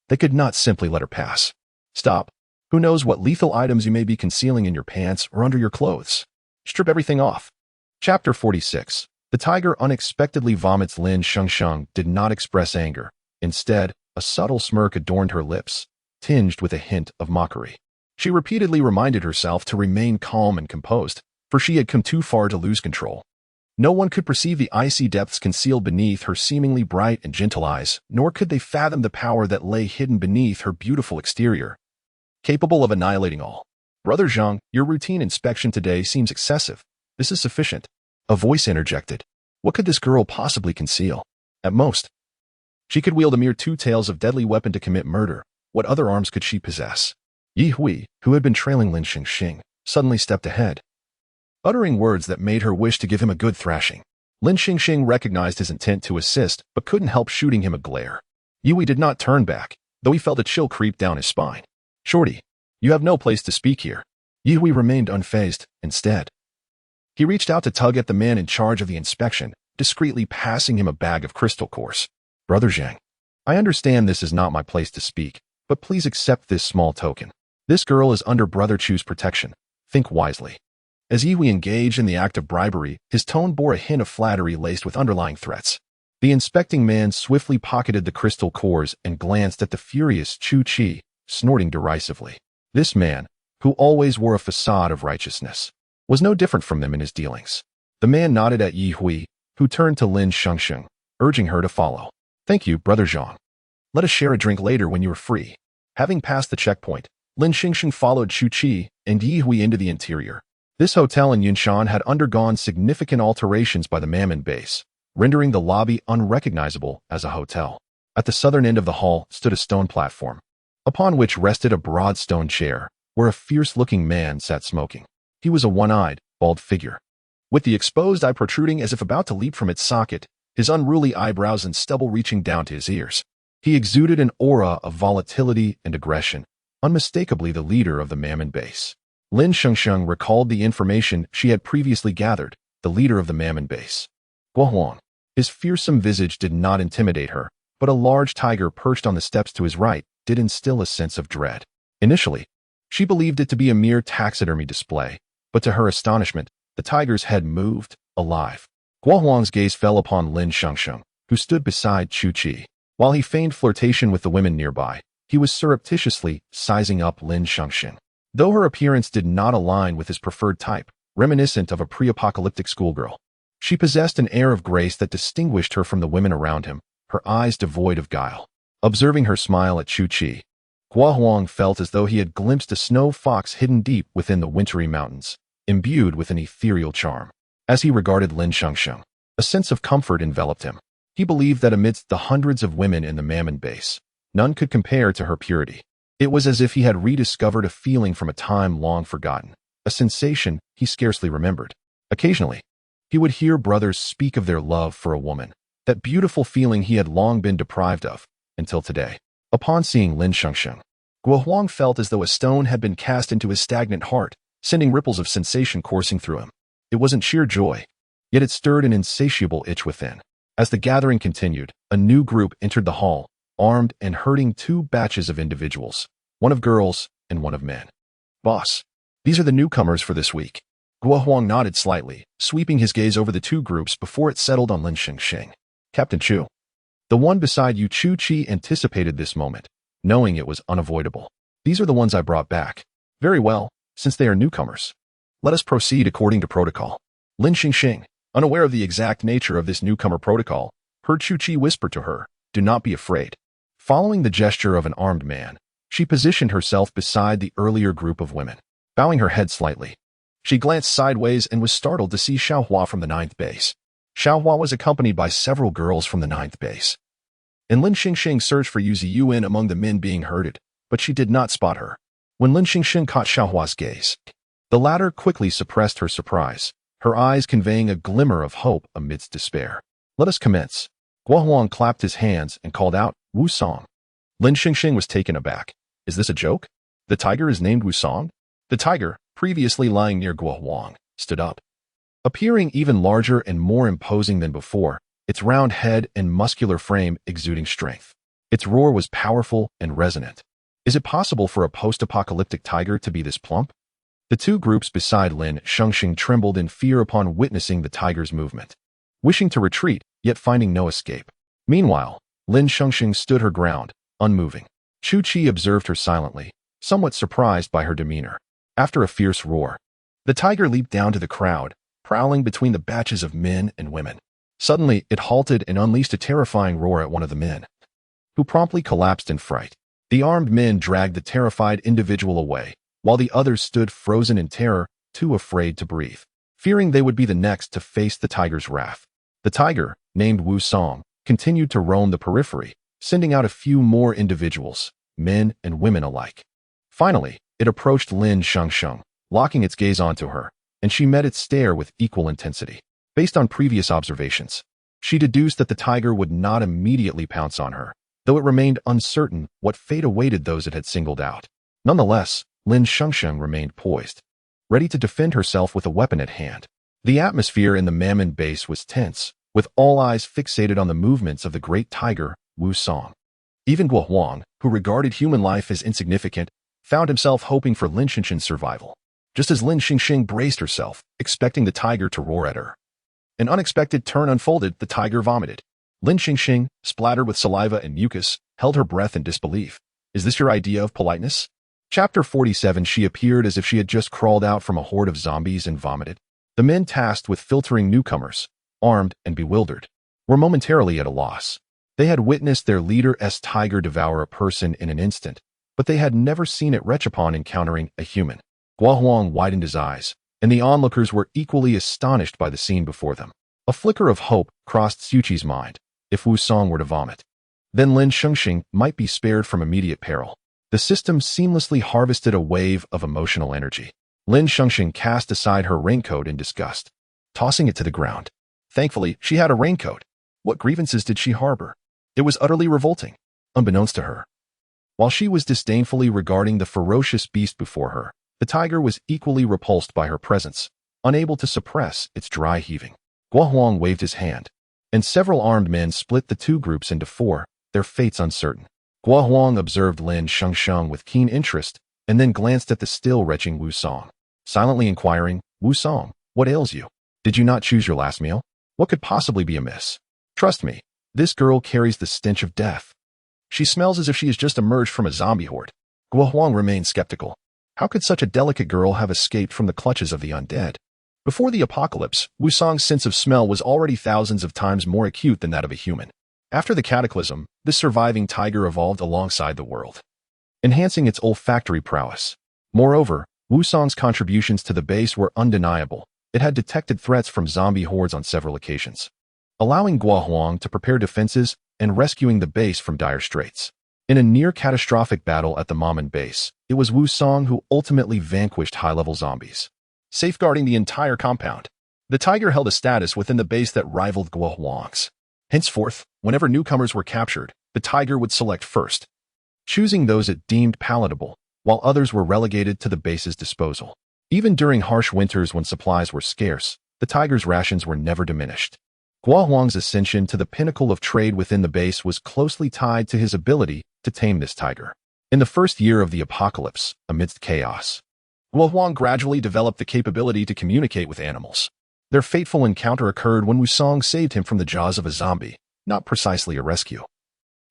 They could not simply let her pass. "Stop. Who knows what lethal items you may be concealing in your pants or under your clothes? Strip everything off." Chapter 46. The tiger unexpectedly vomits. Lin Shengsheng did not express anger. Instead, a subtle smirk adorned her lips, tinged with a hint of mockery. She repeatedly reminded herself to remain calm and composed, for she had come too far to lose control. No one could perceive the icy depths concealed beneath her seemingly bright and gentle eyes, nor could they fathom the power that lay hidden beneath her beautiful exterior, capable of annihilating all. "Brother Zhang, your routine inspection today seems excessive. This is sufficient." A voice interjected. What could this girl possibly conceal? At most, she could wield a mere 2 taels of deadly weapon to commit murder. What other arms could she possess? Yi Hui, who had been trailing Lin Shengsheng, suddenly stepped ahead, uttering words that made her wish to give him a good thrashing. Lin Shengsheng recognized his intent to assist, but couldn't help shooting him a glare. Yi Hui did not turn back, though he felt a chill creep down his spine. "Shorty, you have no place to speak here." Yi Hui remained unfazed. Instead, he reached out to tug at the man in charge of the inspection, discreetly passing him a bag of crystal cores. "Brother Zhang, I understand this is not my place to speak, but please accept this small token. This girl is under Brother Chu's protection. Think wisely." As Yi Hui engaged in the act of bribery, his tone bore a hint of flattery laced with underlying threats. The inspecting man swiftly pocketed the crystal cores and glanced at the furious Xiuqi, snorting derisively. This man, who always wore a facade of righteousness, was no different from them in his dealings. The man nodded at Yi Hui, who turned to Lin Shengsheng, urging her to follow. "Thank you, Brother Zhang. Let us share a drink later when you are free." Having passed the checkpoint, Lin Shengsheng followed Xiuqi and Yi Hui into the interior. This hotel in Yunshan had undergone significant alterations by the Mamen base, rendering the lobby unrecognizable as a hotel. At the southern end of the hall stood a stone platform, upon which rested a broad stone chair, where a fierce-looking man sat smoking. He was a one-eyed, bald figure, with the exposed eye protruding as if about to leap from its socket, his unruly eyebrows and stubble reaching down to his ears. He exuded an aura of volatility and aggression, unmistakably the leader of the Mamen base. Lin Shengsheng recalled the information she had previously gathered, the leader of the Mamen base. Guohuang. His fearsome visage did not intimidate her, but a large tiger perched on the steps to his right did instill a sense of dread. Initially, she believed it to be a mere taxidermy display, but to her astonishment, the tiger's head moved, alive. Guo Huang's gaze fell upon Lin Shengsheng, who stood beside Chu Qi. While he feigned flirtation with the women nearby, he was surreptitiously sizing up Lin Shengsheng. Though her appearance did not align with his preferred type, reminiscent of a pre-apocalyptic schoolgirl, she possessed an air of grace that distinguished her from the women around him, her eyes devoid of guile. Observing her smile at Chu Qi, Guo Huang felt as though he had glimpsed a snow fox hidden deep within the wintry mountains, imbued with an ethereal charm. As he regarded Lin Shengsheng, a sense of comfort enveloped him. He believed that amidst the hundreds of women in the Mammon base, none could compare to her purity. It was as if he had rediscovered a feeling from a time long forgotten, a sensation he scarcely remembered. Occasionally, he would hear brothers speak of their love for a woman, that beautiful feeling he had long been deprived of, until today. Upon seeing Lin Shengsheng, Guo Huang felt as though a stone had been cast into his stagnant heart, sending ripples of sensation coursing through him. It wasn't sheer joy, yet it stirred an insatiable itch within. As the gathering continued, a new group entered the hall, armed and herding two batches of individuals, one of girls and one of men. Boss, these are the newcomers for this week. Guo Huang nodded slightly, sweeping his gaze over the two groups before it settled on Lin Shengsheng. Captain Chu. The one beside you. Chu Qi anticipated this moment, knowing it was unavoidable. These are the ones I brought back. Very well, since they are newcomers. Let us proceed according to protocol. Lin Shengsheng, unaware of the exact nature of this newcomer protocol, heard Chu Qi whisper to her, "Do not be afraid." Following the gesture of an armed man, she positioned herself beside the earlier group of women. Bowing her head slightly, she glanced sideways and was startled to see Xiaohua from the 9th base. Xiaohua was accompanied by several girls from the 9th base. And Lin Shengsheng searched for Yu Ziyuan among the men being herded, but she did not spot her. When Lin Shengsheng caught Xiaohua's gaze, the latter quickly suppressed her surprise, her eyes conveying a glimmer of hope amidst despair. Let us commence. Guo Huang clapped his hands and called out, Wu Song. Lin Shengsheng was taken aback. Is this a joke? The tiger is named Wu Song? The tiger, previously lying near Guo Huang, stood up. Appearing even larger and more imposing than before, its round head and muscular frame exuding strength. Its roar was powerful and resonant. Is it possible for a post-apocalyptic tiger to be this plump? The two groups beside Lin Shengsheng trembled in fear upon witnessing the tiger's movement, wishing to retreat, yet finding no escape. Meanwhile, Lin Shengsheng stood her ground, unmoving. Chu Qi observed her silently, somewhat surprised by her demeanor. After a fierce roar, the tiger leaped down to the crowd, prowling between the batches of men and women. Suddenly, it halted and unleashed a terrifying roar at one of the men, who promptly collapsed in fright. The armed men dragged the terrified individual away, while the others stood frozen in terror, too afraid to breathe, fearing they would be the next to face the tiger's wrath. The tiger, named Wu Song, continued to roam the periphery, sending out a few more individuals, men and women alike. Finally, it approached Lin Shengsheng, locking its gaze onto her, and she met its stare with equal intensity. Based on previous observations, she deduced that the tiger would not immediately pounce on her, though it remained uncertain what fate awaited those it had singled out. Nonetheless, Lin Shengsheng remained poised, ready to defend herself with a weapon at hand. The atmosphere in the Mammon base was tense, with all eyes fixated on the movements of the great tiger, Wu Song. Even Guo Huang, who regarded human life as insignificant, found himself hoping for Lin Shengsheng's survival. Just as Lin Shengsheng braced herself, expecting the tiger to roar at her, an unexpected turn unfolded. The tiger vomited. Lin Shengsheng, splattered with saliva and mucus, held her breath in disbelief. Is this your idea of politeness? Chapter 47. She appeared as if she had just crawled out from a horde of zombies and vomited. The men tasked with filtering newcomers, armed and bewildered, were momentarily at a loss. They had witnessed their leader's tiger devour a person in an instant, but they had never seen it retch upon encountering a human. Guo Huang widened his eyes, and the onlookers were equally astonished by the scene before them. A flicker of hope crossed Xu Qi's mind. If Wu Song were to vomit, then Lin Shengsheng might be spared from immediate peril. The system seamlessly harvested a wave of emotional energy. Lin Shengsheng cast aside her raincoat in disgust, tossing it to the ground. Thankfully, she had a raincoat. What grievances did she harbor? It was utterly revolting, unbeknownst to her. While she was disdainfully regarding the ferocious beast before her, the tiger was equally repulsed by her presence, unable to suppress its dry heaving. Guo Huang waved his hand, and several armed men split the two groups into four, their fates uncertain. Guo Huang observed Lin Shengsheng with keen interest, and then glanced at the still retching Wu Song, silently inquiring, Wu Song, what ails you? Did you not choose your last meal? What could possibly be amiss? Trust me, this girl carries the stench of death. She smells as if she has just emerged from a zombie horde. Guo Huang remained skeptical. How could such a delicate girl have escaped from the clutches of the undead? Before the apocalypse, Wu Song's sense of smell was already thousands of times more acute than that of a human. After the cataclysm, this surviving tiger evolved alongside the world, enhancing its olfactory prowess. Moreover, Wu Song's contributions to the base were undeniable. It had detected threats from zombie hordes on several occasions, allowing Guo Huang to prepare defenses and rescuing the base from dire straits. In a near-catastrophic battle at the Mamen base, it was Wu Song who ultimately vanquished high-level zombies, safeguarding the entire compound. The tiger held a status within the base that rivaled Guo Huang's. Henceforth, whenever newcomers were captured, the tiger would select first, choosing those it deemed palatable, while others were relegated to the base's disposal. Even during harsh winters when supplies were scarce, the tiger's rations were never diminished. Guo Huang's ascension to the pinnacle of trade within the base was closely tied to his ability to tame this tiger. In the first year of the apocalypse, amidst chaos, Guo Huang gradually developed the capability to communicate with animals. Their fateful encounter occurred when Wu Song saved him from the jaws of a zombie, not precisely a rescue,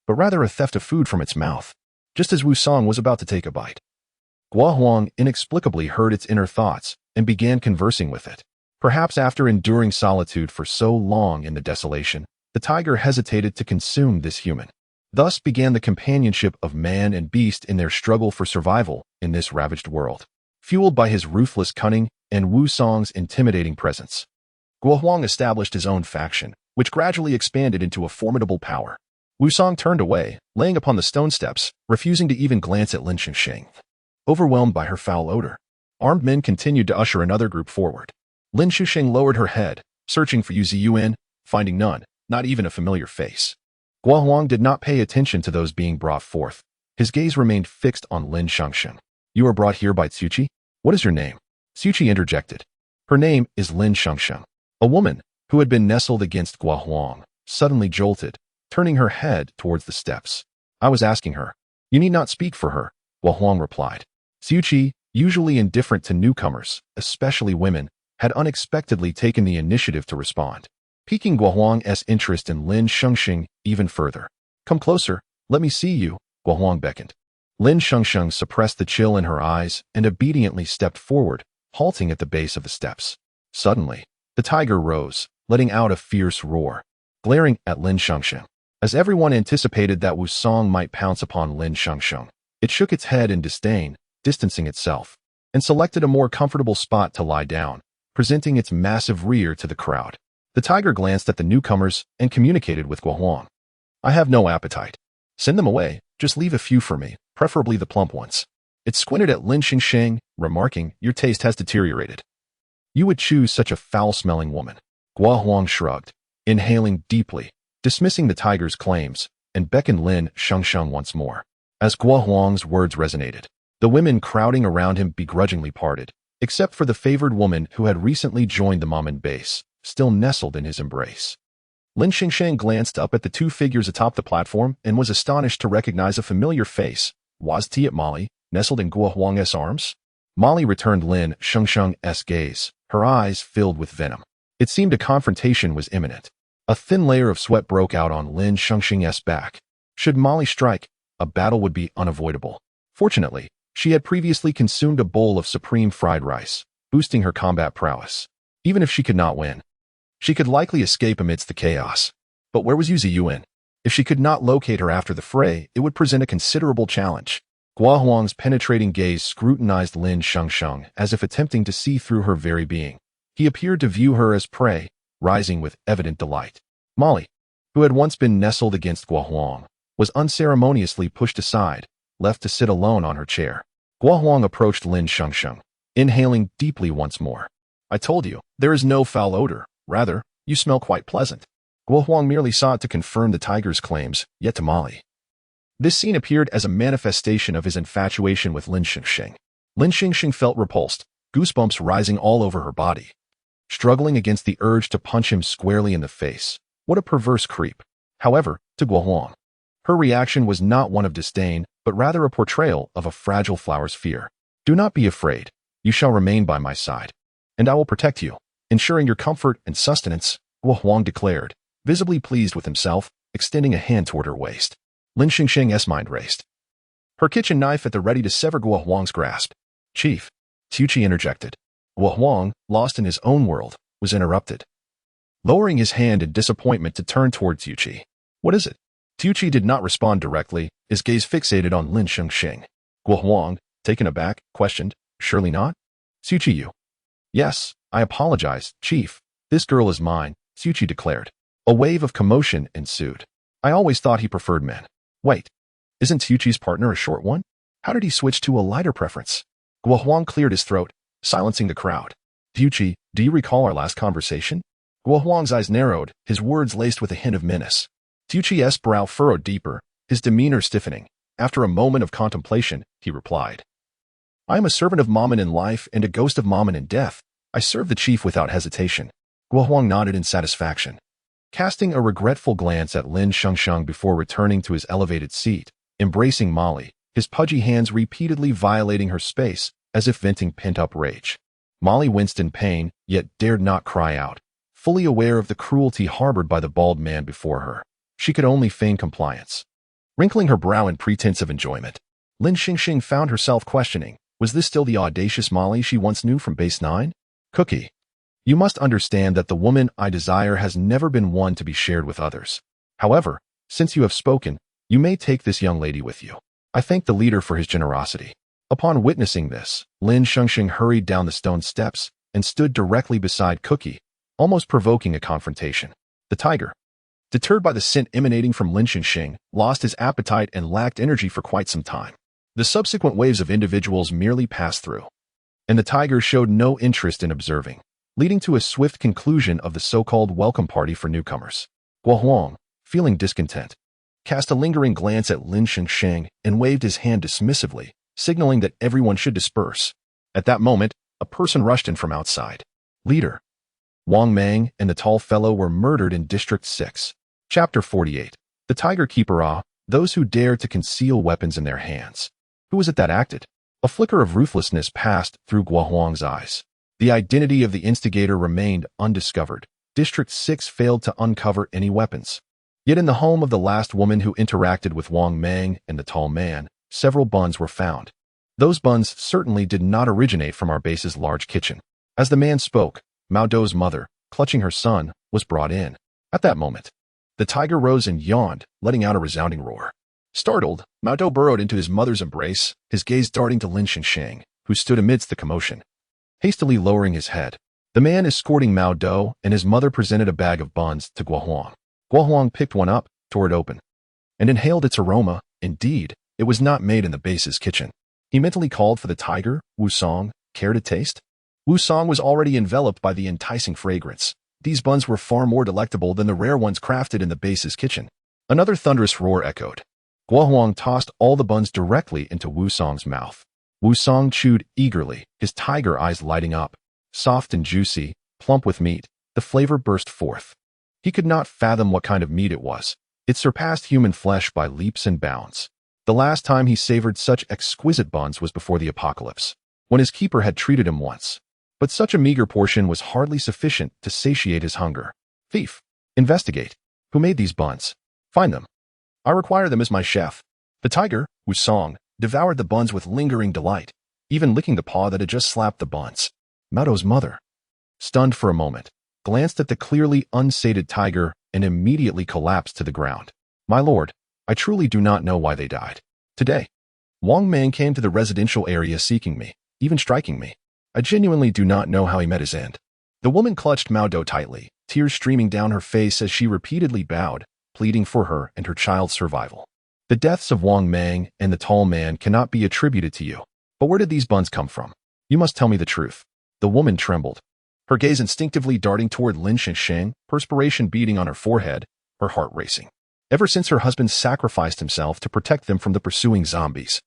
but rather a theft of food from its mouth, just as Wu Song was about to take a bite. Guo Huang inexplicably heard its inner thoughts and began conversing with it. Perhaps after enduring solitude for so long in the desolation, the tiger hesitated to consume this human. Thus began the companionship of man and beast in their struggle for survival in this ravaged world. Fueled by his ruthless cunning and Wu Song's intimidating presence, Guo Huang established his own faction, which gradually expanded into a formidable power. Wu Song turned away, laying upon the stone steps, refusing to even glance at Lin Shengsheng. Overwhelmed by her foul odor, armed men continued to usher another group forward. Lin Shengsheng lowered her head, searching for Yu Ziyuan, finding none, not even a familiar face. Guo Huang did not pay attention to those being brought forth. His gaze remained fixed on Lin Shengsheng. You are brought here by Tsuchi? What is your name? Tsuchi interjected. Her name is Lin Shengsheng. A woman, who had been nestled against Guo Huang, suddenly jolted, turning her head towards the steps. I was asking her. You need not speak for her, Guo Huang replied. Tsuchi, usually indifferent to newcomers, especially women, had unexpectedly taken the initiative to respond, piquing Guo Huang's interest in Lin Shengsheng even further. Come closer, let me see you, Guo Huang beckoned. Lin Shengsheng suppressed the chill in her eyes and obediently stepped forward, halting at the base of the steps. Suddenly, the tiger rose, letting out a fierce roar, glaring at Lin Shengsheng. As everyone anticipated that Wu Song might pounce upon Lin Shengsheng, it shook its head in disdain, distancing itself, and selected a more comfortable spot to lie down, presenting its massive rear to the crowd. The tiger glanced at the newcomers and communicated with Guo Huang. I have no appetite. Send them away, just leave a few for me, preferably the plump ones. It squinted at Lin Shengsheng, remarking, your taste has deteriorated. You would choose such a foul-smelling woman. Guo Huang shrugged, inhaling deeply, dismissing the tiger's claims, and beckoned Lin Shengsheng once more. As Guo Huang's words resonated, the women crowding around him begrudgingly parted, except for the favored woman who had recently joined the Mamen base, still nestled in his embrace. Lin Shengsheng glanced up at the two figures atop the platform and was astonished to recognize a familiar face. Was it Molly, nestled in Guo Huang's arms? Molly returned Lin Shengsheng's gaze, her eyes filled with venom. It seemed a confrontation was imminent. A thin layer of sweat broke out on Lin Shengsheng's back. Should Molly strike, a battle would be unavoidable. Fortunately, she had previously consumed a bowl of supreme fried rice, boosting her combat prowess. Even if she could not win, she could likely escape amidst the chaos. But where was Yu Ziyuan? If she could not locate her after the fray, it would present a considerable challenge. Guo Huang's penetrating gaze scrutinized Lin Shengsheng as if attempting to see through her very being. He appeared to view her as prey, rising with evident delight. Molly, who had once been nestled against Guo Huang, was unceremoniously pushed aside, left to sit alone on her chair. Guo Huang approached Lin Shengsheng, inhaling deeply once more. I told you, there is no foul odor. Rather, you smell quite pleasant. Guo Huang merely sought to confirm the tiger's claims, yet to Molly. This scene appeared as a manifestation of his infatuation with Lin Shengsheng. Lin Shengsheng felt repulsed, goosebumps rising all over her body, struggling against the urge to punch him squarely in the face. What a perverse creep. However, to Guo Huang, her reaction was not one of disdain, but rather a portrayal of a fragile flower's fear. Do not be afraid. You shall remain by my side, and I will protect you, ensuring your comfort and sustenance. Guo Huang declared, visibly pleased with himself, extending a hand toward her waist. Lin Shengsheng's mind raced. Her kitchen knife at the ready to sever Guo Huang's grasp. Chief, Tucci interjected. Guo Huang, lost in his own world, was interrupted. Lowering his hand in disappointment to turn toward Tucci. What is it? Tucci did not respond directly, his gaze fixated on Lin Shengsheng. Guo Huang, taken aback, questioned, surely not? Tucci, you. Yes, I apologize, Chief. This girl is mine, Tucci declared. A wave of commotion ensued. I always thought he preferred men. Wait, isn't Tucci's partner a short one? How did he switch to a lighter preference? Guo Huang cleared his throat, silencing the crowd. Tucci, do you recall our last conversation? Guo Huang's eyes narrowed, his words laced with a hint of menace. Tucci's brow furrowed deeper, his demeanor stiffening. After a moment of contemplation, he replied. I am a servant of Mammon in life and a ghost of Mammon in death. I serve the chief without hesitation. Guo Huang nodded in satisfaction. Casting a regretful glance at Lin Shengsheng before returning to his elevated seat, embracing Molly, his pudgy hands repeatedly violating her space, as if venting pent-up rage. Molly winced in pain, yet dared not cry out. Fully aware of the cruelty harbored by the bald man before her, she could only feign compliance. Wrinkling her brow in pretense of enjoyment, Lin Shengsheng found herself questioning, was this still the audacious Molly she once knew from Base 9? Cookie. You must understand that the woman I desire has never been one to be shared with others. However, since you have spoken, you may take this young lady with you. I thank the leader for his generosity. Upon witnessing this, Lin Shengsheng hurried down the stone steps and stood directly beside Cookie, almost provoking a confrontation. The tiger, deterred by the scent emanating from Lin Shengsheng, lost his appetite and lacked energy for quite some time. The subsequent waves of individuals merely passed through, and the tiger showed no interest in observing, leading to a swift conclusion of the so-called welcome party for newcomers. Guo Huang, feeling discontent, cast a lingering glance at Lin Shengsheng and waved his hand dismissively, signaling that everyone should disperse. At that moment, a person rushed in from outside. Leader. Wang Mang and the tall fellow were murdered in District 6. Chapter 48. The Tiger Keeper. Those who dare to conceal weapons in their hands. Who was it that acted? A flicker of ruthlessness passed through Guo Huang's eyes. The identity of the instigator remained undiscovered. District 6 failed to uncover any weapons. Yet in the home of the last woman who interacted with Wang Mang and the tall man, several buns were found. Those buns certainly did not originate from our base's large kitchen. As the man spoke, Mao Dou's mother, clutching her son, was brought in. At that moment, the tiger rose and yawned, letting out a resounding roar. Startled, Mao Dou burrowed into his mother's embrace, his gaze darting to Lin Shengsheng, who stood amidst the commotion. Hastily lowering his head, the man escorting Mao Dou and his mother presented a bag of buns to Guo Huang. Guo Huang picked one up, tore it open, and inhaled its aroma. Indeed, it was not made in the base's kitchen. He mentally called for the tiger, Wu Song, care to taste? Wu Song was already enveloped by the enticing fragrance. These buns were far more delectable than the rare ones crafted in the base's kitchen. Another thunderous roar echoed. Guo Huang tossed all the buns directly into Wu Song's mouth. Wu Song chewed eagerly, his tiger eyes lighting up. Soft and juicy, plump with meat, the flavor burst forth. He could not fathom what kind of meat it was. It surpassed human flesh by leaps and bounds. The last time he savored such exquisite buns was before the apocalypse, when his keeper had treated him once. But such a meager portion was hardly sufficient to satiate his hunger. Thief. Investigate. Who made these buns? Find them. I require them as my chef. The tiger, Wu Song, devoured the buns with lingering delight, even licking the paw that had just slapped the buns. Mao Dou's mother, stunned for a moment, glanced at the clearly unsated tiger and immediately collapsed to the ground. My lord, I truly do not know why they died. Today, Wang Mang came to the residential area seeking me, even striking me. I genuinely do not know how he met his end. The woman clutched Mao Dou tightly, tears streaming down her face as she repeatedly bowed, pleading for her and her child's survival. The deaths of Wang Mang and the tall man cannot be attributed to you. But where did these buns come from? You must tell me the truth. The woman trembled, her gaze instinctively darting toward Lin Shengsheng, perspiration beading on her forehead, her heart racing. Ever since her husband sacrificed himself to protect them from the pursuing zombies,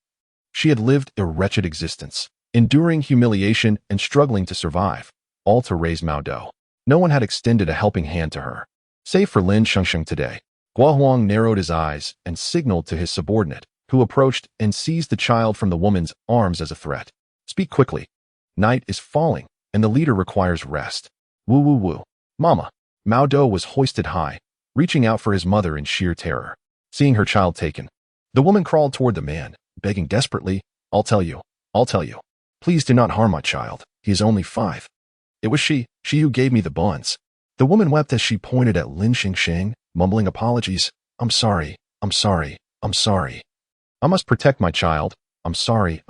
she had lived a wretched existence, enduring humiliation and struggling to survive, all to raise Mao Dou. No one had extended a helping hand to her, save for Lin Shengsheng today. Guo Huang narrowed his eyes and signaled to his subordinate, who approached and seized the child from the woman's arms as a threat. Speak quickly. Night is falling, and the leader requires rest. Woo woo woo. Mama. Mao Do was hoisted high, reaching out for his mother in sheer terror. Seeing her child taken, the woman crawled toward the man, begging desperately, I'll tell you. Please do not harm my child. He is only 5. It was she who gave me the buns. The woman wept as she pointed at Lin Shengsheng, mumbling apologies. I'm sorry. I must protect my child. I'm sorry.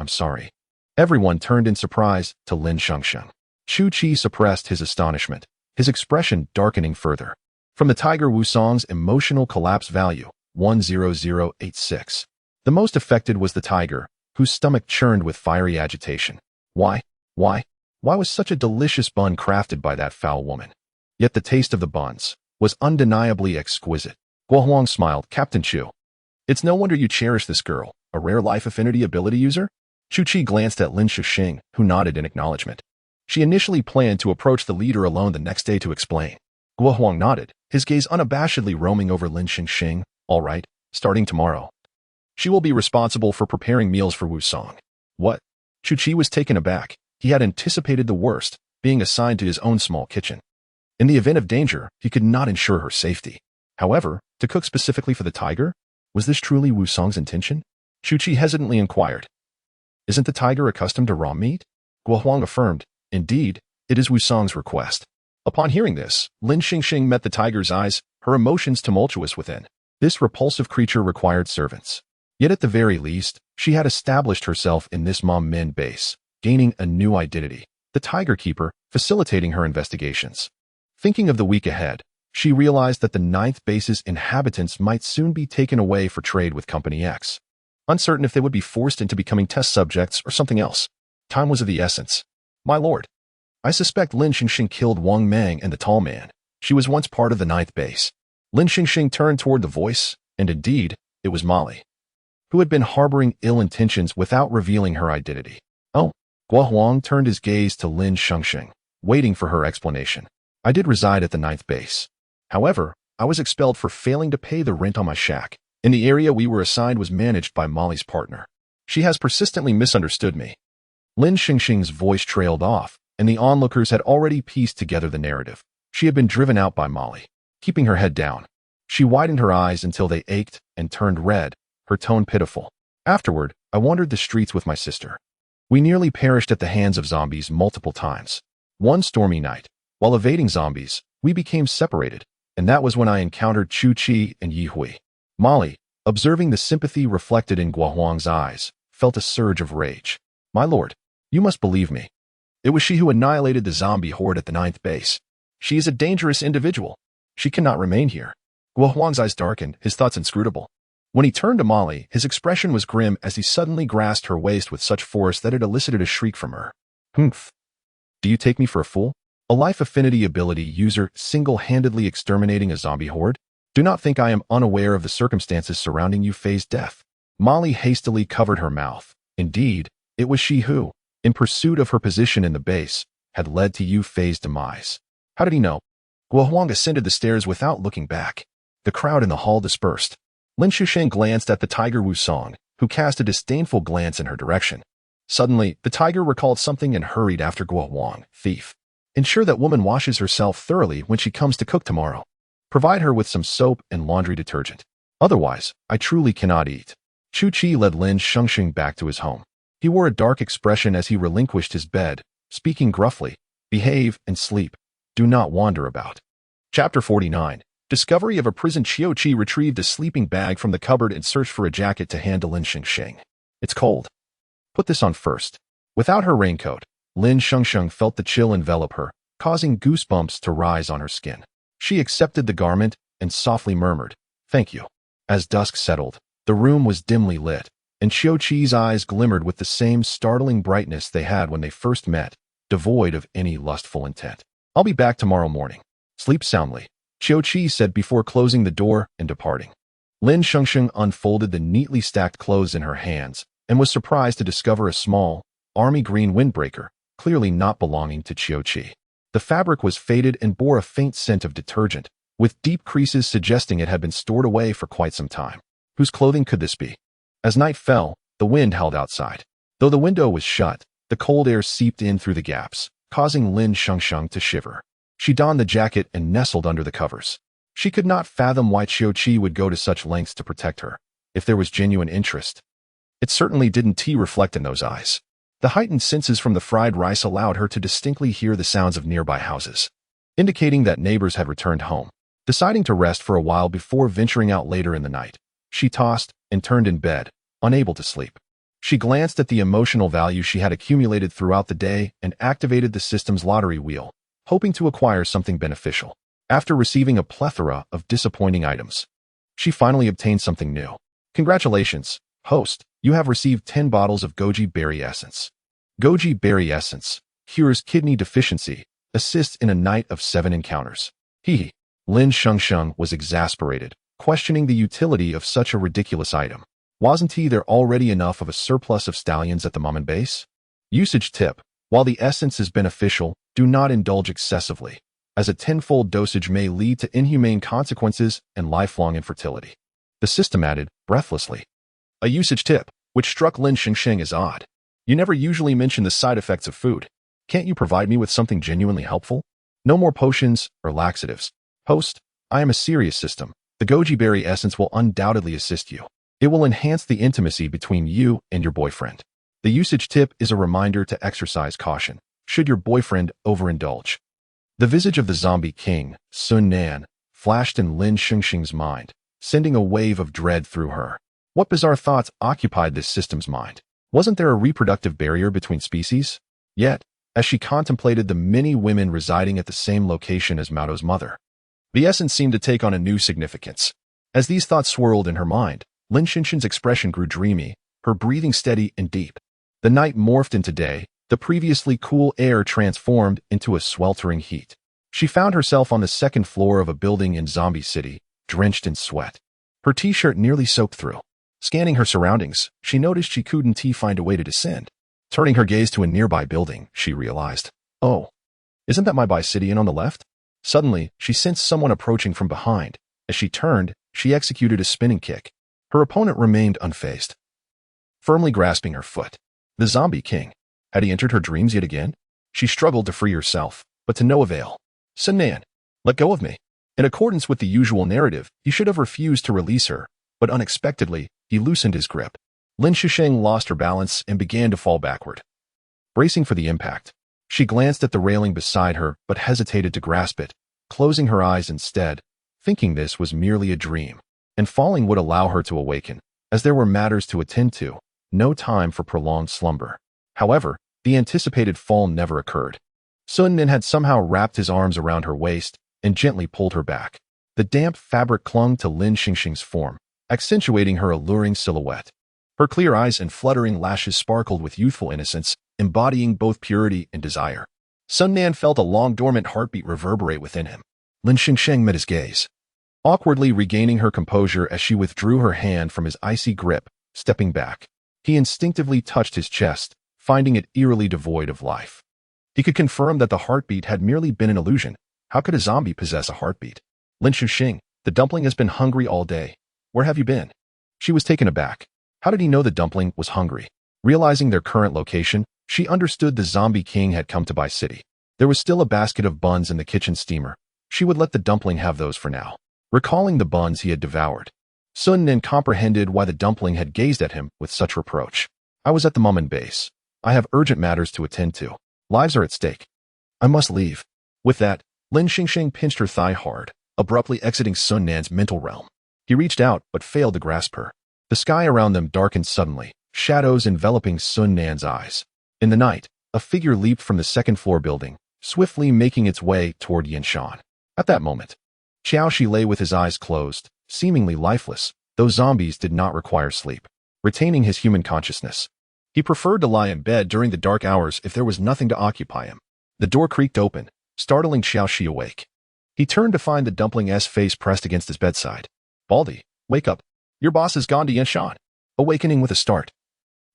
Everyone turned in surprise to Lin Shengsheng. Chu Qi suppressed his astonishment, his expression darkening further. From the Tiger Wusong's emotional collapse value, 10086. The most affected was the tiger, whose stomach churned with fiery agitation. Why was such a delicious bun crafted by that foul woman? Yet the taste of the buns was undeniably exquisite. Guo Huang smiled. Captain Chu, it's no wonder you cherish this girl, a rare life affinity ability user? Chu Qi glanced at Lin Shengsheng, who nodded in acknowledgement. She initially planned to approach the leader alone the next day to explain. Guo Huang nodded, his gaze unabashedly roaming over Lin Shengsheng. All right, starting tomorrow. She will be responsible for preparing meals for Wusong. What? Chu Qi was taken aback. He had anticipated the worst, being assigned to his own small kitchen. In the event of danger, he could not ensure her safety. However, to cook specifically for the tiger? Was this truly Wusong's intention? Chu Qi hesitantly inquired. Isn't the tiger accustomed to raw meat? Guo Huang affirmed. Indeed, it is Wusong's request. Upon hearing this, Lin Shengsheng met the tiger's eyes, her emotions tumultuous within. This repulsive creature required servants. Yet at the very least, she had established herself in this Mom-Min base, gaining a new identity, the Tiger Keeper, facilitating her investigations. Thinking of the week ahead, she realized that the 9th base's inhabitants might soon be taken away for trade with Company X. Uncertain if they would be forced into becoming test subjects or something else. Time was of the essence. My lord, I suspect Lin Shengsheng killed Wang Mang and the tall man. She was once part of the 9th base. Lin Shengsheng turned toward the voice, and indeed, it was Molly, who had been harboring ill intentions without revealing her identity. Oh, Guo Huang turned his gaze to Lin Shengsheng, waiting for her explanation. I did reside at the 9th base. However, I was expelled for failing to pay the rent on my shack. In the area we were assigned was managed by Molly's partner. She has persistently misunderstood me. Lin Shengsheng's voice trailed off, and the onlookers had already pieced together the narrative. She had been driven out by Molly. Keeping her head down, she widened her eyes until they ached and turned red, her tone pitiful. Afterward, I wandered the streets with my sister. We nearly perished at the hands of zombies multiple times. One stormy night, while evading zombies, we became separated, and that was when I encountered Chu Qi and Yi Hui. Molly, observing the sympathy reflected in Guo Huang's eyes, felt a surge of rage. My lord, you must believe me. It was she who annihilated the zombie horde at the 9th base. She is a dangerous individual. She cannot remain here. Guo Huang's eyes darkened, his thoughts inscrutable. When he turned to Molly, his expression was grim as he suddenly grasped her waist with such force that it elicited a shriek from her. Humph. Do you take me for a fool? A life affinity ability user single-handedly exterminating a zombie horde? Do not think I am unaware of the circumstances surrounding Yu-Fei's death. Molly hastily covered her mouth. Indeed, it was she who, in pursuit of her position in the base, had led to Yu-Fei's demise. How did he know? Guo Huang ascended the stairs without looking back. The crowd in the hall dispersed. Lin Shengsheng glanced at the Tiger Wusong, who cast a disdainful glance in her direction. Suddenly, the tiger recalled something and hurried after Guo Huang. Thief. Ensure that woman washes herself thoroughly when she comes to cook tomorrow. Provide her with some soap and laundry detergent. Otherwise, I truly cannot eat. Chu Qi led Lin Shengsheng back to his home. He wore a dark expression as he relinquished his bed, speaking gruffly. Behave and sleep. Do not wander about. Chapter 49. Discovery of a prison. Qiu Qi retrieved a sleeping bag from the cupboard and searched for a jacket to hand to Lin Shengsheng. It's cold. Put this on first. Without her raincoat, Lin Shengsheng felt the chill envelop her, causing goosebumps to rise on her skin. She accepted the garment and softly murmured, "Thank you." As dusk settled, the room was dimly lit, and Qiu Qi's eyes glimmered with the same startling brightness they had when they first met, devoid of any lustful intent. I'll be back tomorrow morning. Sleep soundly, Qiu Qi said before closing the door and departing. Lin Shengsheng unfolded the neatly stacked clothes in her hands and was surprised to discover a small, army green windbreaker, clearly not belonging to Qiu Qi. The fabric was faded and bore a faint scent of detergent, with deep creases suggesting it had been stored away for quite some time. Whose clothing could this be? As night fell, the wind howled outside. Though the window was shut, the cold air seeped in through the gaps, causing Lin Shengsheng to shiver. She donned the jacket and nestled under the covers. She could not fathom why Qiuqi would go to such lengths to protect her, if there was genuine interest. It certainly didn't reflect in those eyes. The heightened senses from the fried rice allowed her to distinctly hear the sounds of nearby houses, indicating that neighbors had returned home. Deciding to rest for a while before venturing out later in the night, she tossed and turned in bed, unable to sleep. She glanced at the emotional value she had accumulated throughout the day and activated the system's lottery wheel, hoping to acquire something beneficial. After receiving a plethora of disappointing items, she finally obtained something new. Congratulations, host, you have received 10 bottles of goji berry essence. Goji berry essence cures kidney deficiency, assists in a night of 7 encounters. Lin Shengsheng was exasperated, questioning the utility of such a ridiculous item. Wasn't there already enough of a surplus of stallions at the mom and base? Usage tip: while the essence is beneficial, do not indulge excessively, as a tenfold dosage may lead to inhumane consequences and lifelong infertility. The system added, breathlessly. A usage tip, which struck Lin Shengsheng as odd. You never usually mention the side effects of food. Can't you provide me with something genuinely helpful? No more potions or laxatives. Host, I am a serious system. The goji berry essence will undoubtedly assist you. It will enhance the intimacy between you and your boyfriend. The usage tip is a reminder to exercise caution, should your boyfriend overindulge. The visage of the zombie king, Sun Nan, flashed in Lin Shengsheng's mind, sending a wave of dread through her. What bizarre thoughts occupied this system's mind? Wasn't there a reproductive barrier between species? Yet, as she contemplated the many women residing at the same location as Mao's mother, the essence seemed to take on a new significance. As these thoughts swirled in her mind, Lin Shengsheng's expression grew dreamy, her breathing steady and deep. The night morphed into day, the previously cool air transformed into a sweltering heat. She found herself on the second floor of a building in Zombie City, drenched in sweat. Her t-shirt nearly soaked through. Scanning her surroundings, she noticed she couldn't find a way to descend. Turning her gaze to a nearby building, she realized, oh, isn't that my Bicidian on the left? Suddenly, she sensed someone approaching from behind. As she turned, she executed a spinning kick. Her opponent remained unfazed, firmly grasping her foot. The zombie king. Had he entered her dreams yet again? She struggled to free herself, but to no avail. Sun Nan, let go of me. In accordance with the usual narrative, he should have refused to release her, but unexpectedly, he loosened his grip. Lin Shengsheng lost her balance and began to fall backward. Bracing for the impact, she glanced at the railing beside her but hesitated to grasp it, closing her eyes instead, thinking this was merely a dream, and falling would allow her to awaken, as there were matters to attend to, no time for prolonged slumber. However, the anticipated fall never occurred. Sun Nan had somehow wrapped his arms around her waist and gently pulled her back. The damp fabric clung to Lin Shengsheng's form, accentuating her alluring silhouette. Her clear eyes and fluttering lashes sparkled with youthful innocence, embodying both purity and desire. Sun Nan felt a long-dormant heartbeat reverberate within him. Lin Shengsheng met his gaze, awkwardly regaining her composure as she withdrew her hand from his icy grip, stepping back. He instinctively touched his chest, finding it eerily devoid of life. He could confirm that the heartbeat had merely been an illusion. How could a zombie possess a heartbeat? Lin Shengsheng, the dumpling has been hungry all day. Where have you been? She was taken aback. How did he know the dumpling was hungry? Realizing their current location, she understood the zombie king had come to Bicity. There was still a basket of buns in the kitchen steamer. She would let the dumpling have those for now. Recalling the buns he had devoured, Sun Nan comprehended why the dumpling had gazed at him with such reproach. I was at the mom and base. I have urgent matters to attend to. Lives are at stake. I must leave. With that, Lin Shengsheng pinched her thigh hard, abruptly exiting Sun Nan's mental realm. He reached out but failed to grasp her. The sky around them darkened suddenly, shadows enveloping Sun Nan's eyes. In the night, a figure leaped from the second-floor building, swiftly making its way toward Yanshan. At that moment, Qiuqi lay with his eyes closed, seemingly lifeless, though zombies did not require sleep. Retaining his human consciousness, he preferred to lie in bed during the dark hours if there was nothing to occupy him. The door creaked open, startling Qiuqi awake. He turned to find the dumpling's face pressed against his bedside. Baldy, wake up. Your boss has gone to Yanshan. Awakening with a start,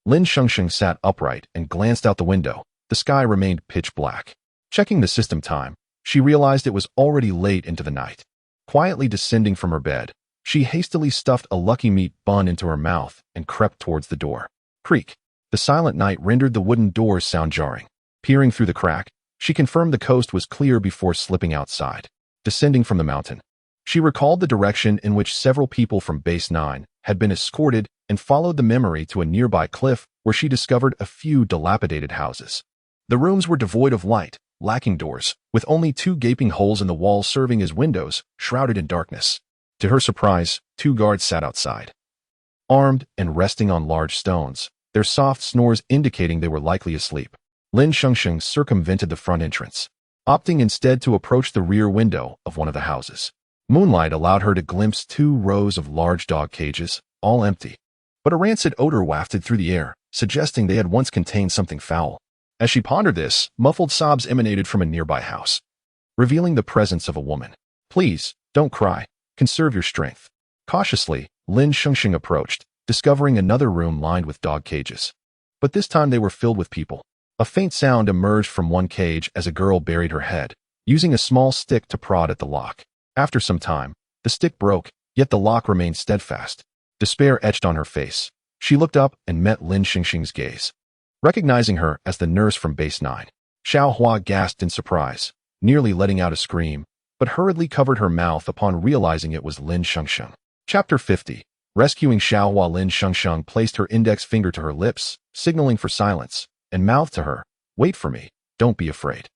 Lin Shengsheng sat upright and glanced out the window. The sky remained pitch black. Checking the system time, she realized it was already late into the night. Quietly descending from her bed, she hastily stuffed a Lucky Meat bun into her mouth and crept towards the door. Creak. The silent night rendered the wooden doors sound jarring. Peering through the crack, She confirmed the coast was clear before slipping outside. Descending from the mountain, she recalled the direction in which several people from Base 9 had been escorted and followed the memory to a nearby cliff where she discovered a few dilapidated houses. The rooms were devoid of light, lacking doors, with only 2 gaping holes in the walls serving as windows, shrouded in darkness. To her surprise, 2 guards sat outside, armed and resting on large stones, their soft snores indicating they were likely asleep. Lin Shengsheng circumvented the front entrance, opting instead to approach the rear window of one of the houses. Moonlight allowed her to glimpse 2 rows of large dog cages, all empty. But a rancid odor wafted through the air, suggesting they had once contained something foul. As she pondered this, muffled sobs emanated from a nearby house, revealing the presence of a woman. "Please, don't cry. Conserve your strength." Cautiously, Lin Shengsheng approached, discovering another room lined with dog cages. But this time they were filled with people. A faint sound emerged from one cage as a girl buried her head, using a small stick to prod at the lock. After some time, the stick broke, yet the lock remained steadfast. Despair etched on her face. She looked up and met Lin Shengsheng's gaze. Recognizing her as the nurse from Base 9, Xiao Hua gasped in surprise, nearly letting out a scream, but hurriedly covered her mouth upon realizing it was Lin Shengsheng. Chapter 50. Rescuing Xiao Hua. Lin Shengsheng placed her index finger to her lips, signaling for silence, and mouthed to her, "Wait for me, don't be afraid."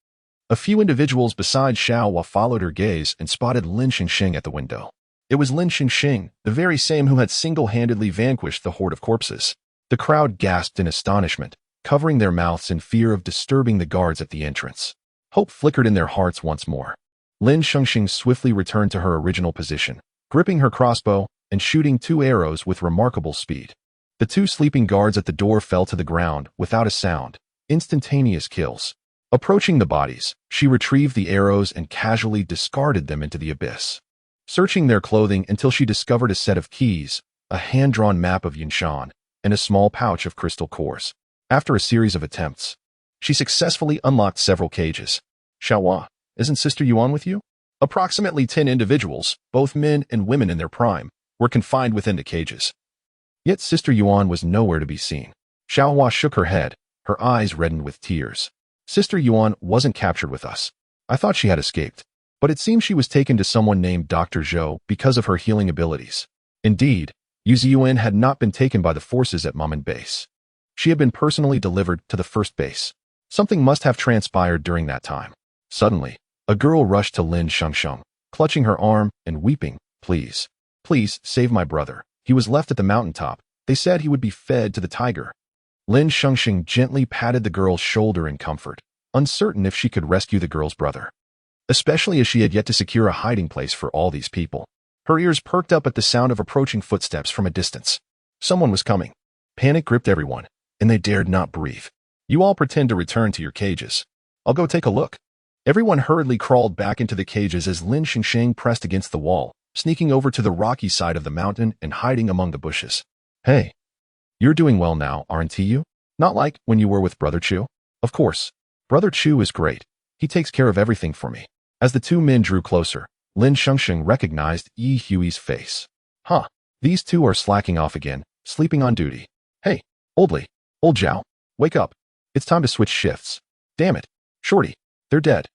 A few individuals besides Xiao Hua followed her gaze and spotted Lin Shengsheng at the window. It was Lin Shengsheng, the very same who had single-handedly vanquished the horde of corpses. The crowd gasped in astonishment, covering their mouths in fear of disturbing the guards at the entrance. Hope flickered in their hearts once more. Lin Shengsheng swiftly returned to her original position, gripping her crossbow and shooting 2 arrows with remarkable speed. The 2 sleeping guards at the door fell to the ground without a sound, instantaneous kills. Approaching the bodies, she retrieved the arrows and casually discarded them into the abyss, searching their clothing until she discovered a set of keys, a hand-drawn map of Yunshan, and a small pouch of crystal cores. After a series of attempts, she successfully unlocked several cages. "Xiao Hua, isn't Sister Yuan with you?" Approximately 10 individuals, both men and women in their prime, were confined within the cages. Yet Sister Yuan was nowhere to be seen. Xiao Hua shook her head, her eyes reddened with tears. "Sister Yuan wasn't captured with us. I thought she had escaped, but it seems she was taken to someone named Dr. Zhou because of her healing abilities." Indeed, Yu Ziyuan had not been taken by the forces at Mamen Base. She had been personally delivered to the first base. Something must have transpired during that time. Suddenly, a girl rushed to Lin Shengsheng, clutching her arm and weeping, "Please, please save my brother. He was left at the mountaintop. They said he would be fed to the tiger." Lin Shengsheng gently patted the girl's shoulder in comfort, uncertain if she could rescue the girl's brother, especially as she had yet to secure a hiding place for all these people. Her ears perked up at the sound of approaching footsteps from a distance. Someone was coming. Panic gripped everyone, and they dared not breathe. "You all pretend to return to your cages. I'll go take a look." Everyone hurriedly crawled back into the cages as Lin Shengsheng pressed against the wall, sneaking over to the rocky side of the mountain and hiding among the bushes. "Hey, you're doing well now, aren't you? Not like when you were with Brother Chu?" "Of course. Brother Chu is great. He takes care of everything for me." As the 2 men drew closer, Lin Shengsheng recognized Yi Hui's face. "Huh, these 2 are slacking off again, sleeping on duty. Hey, old Zhao, wake up. It's time to switch shifts. Damn it, Shorty, they're dead."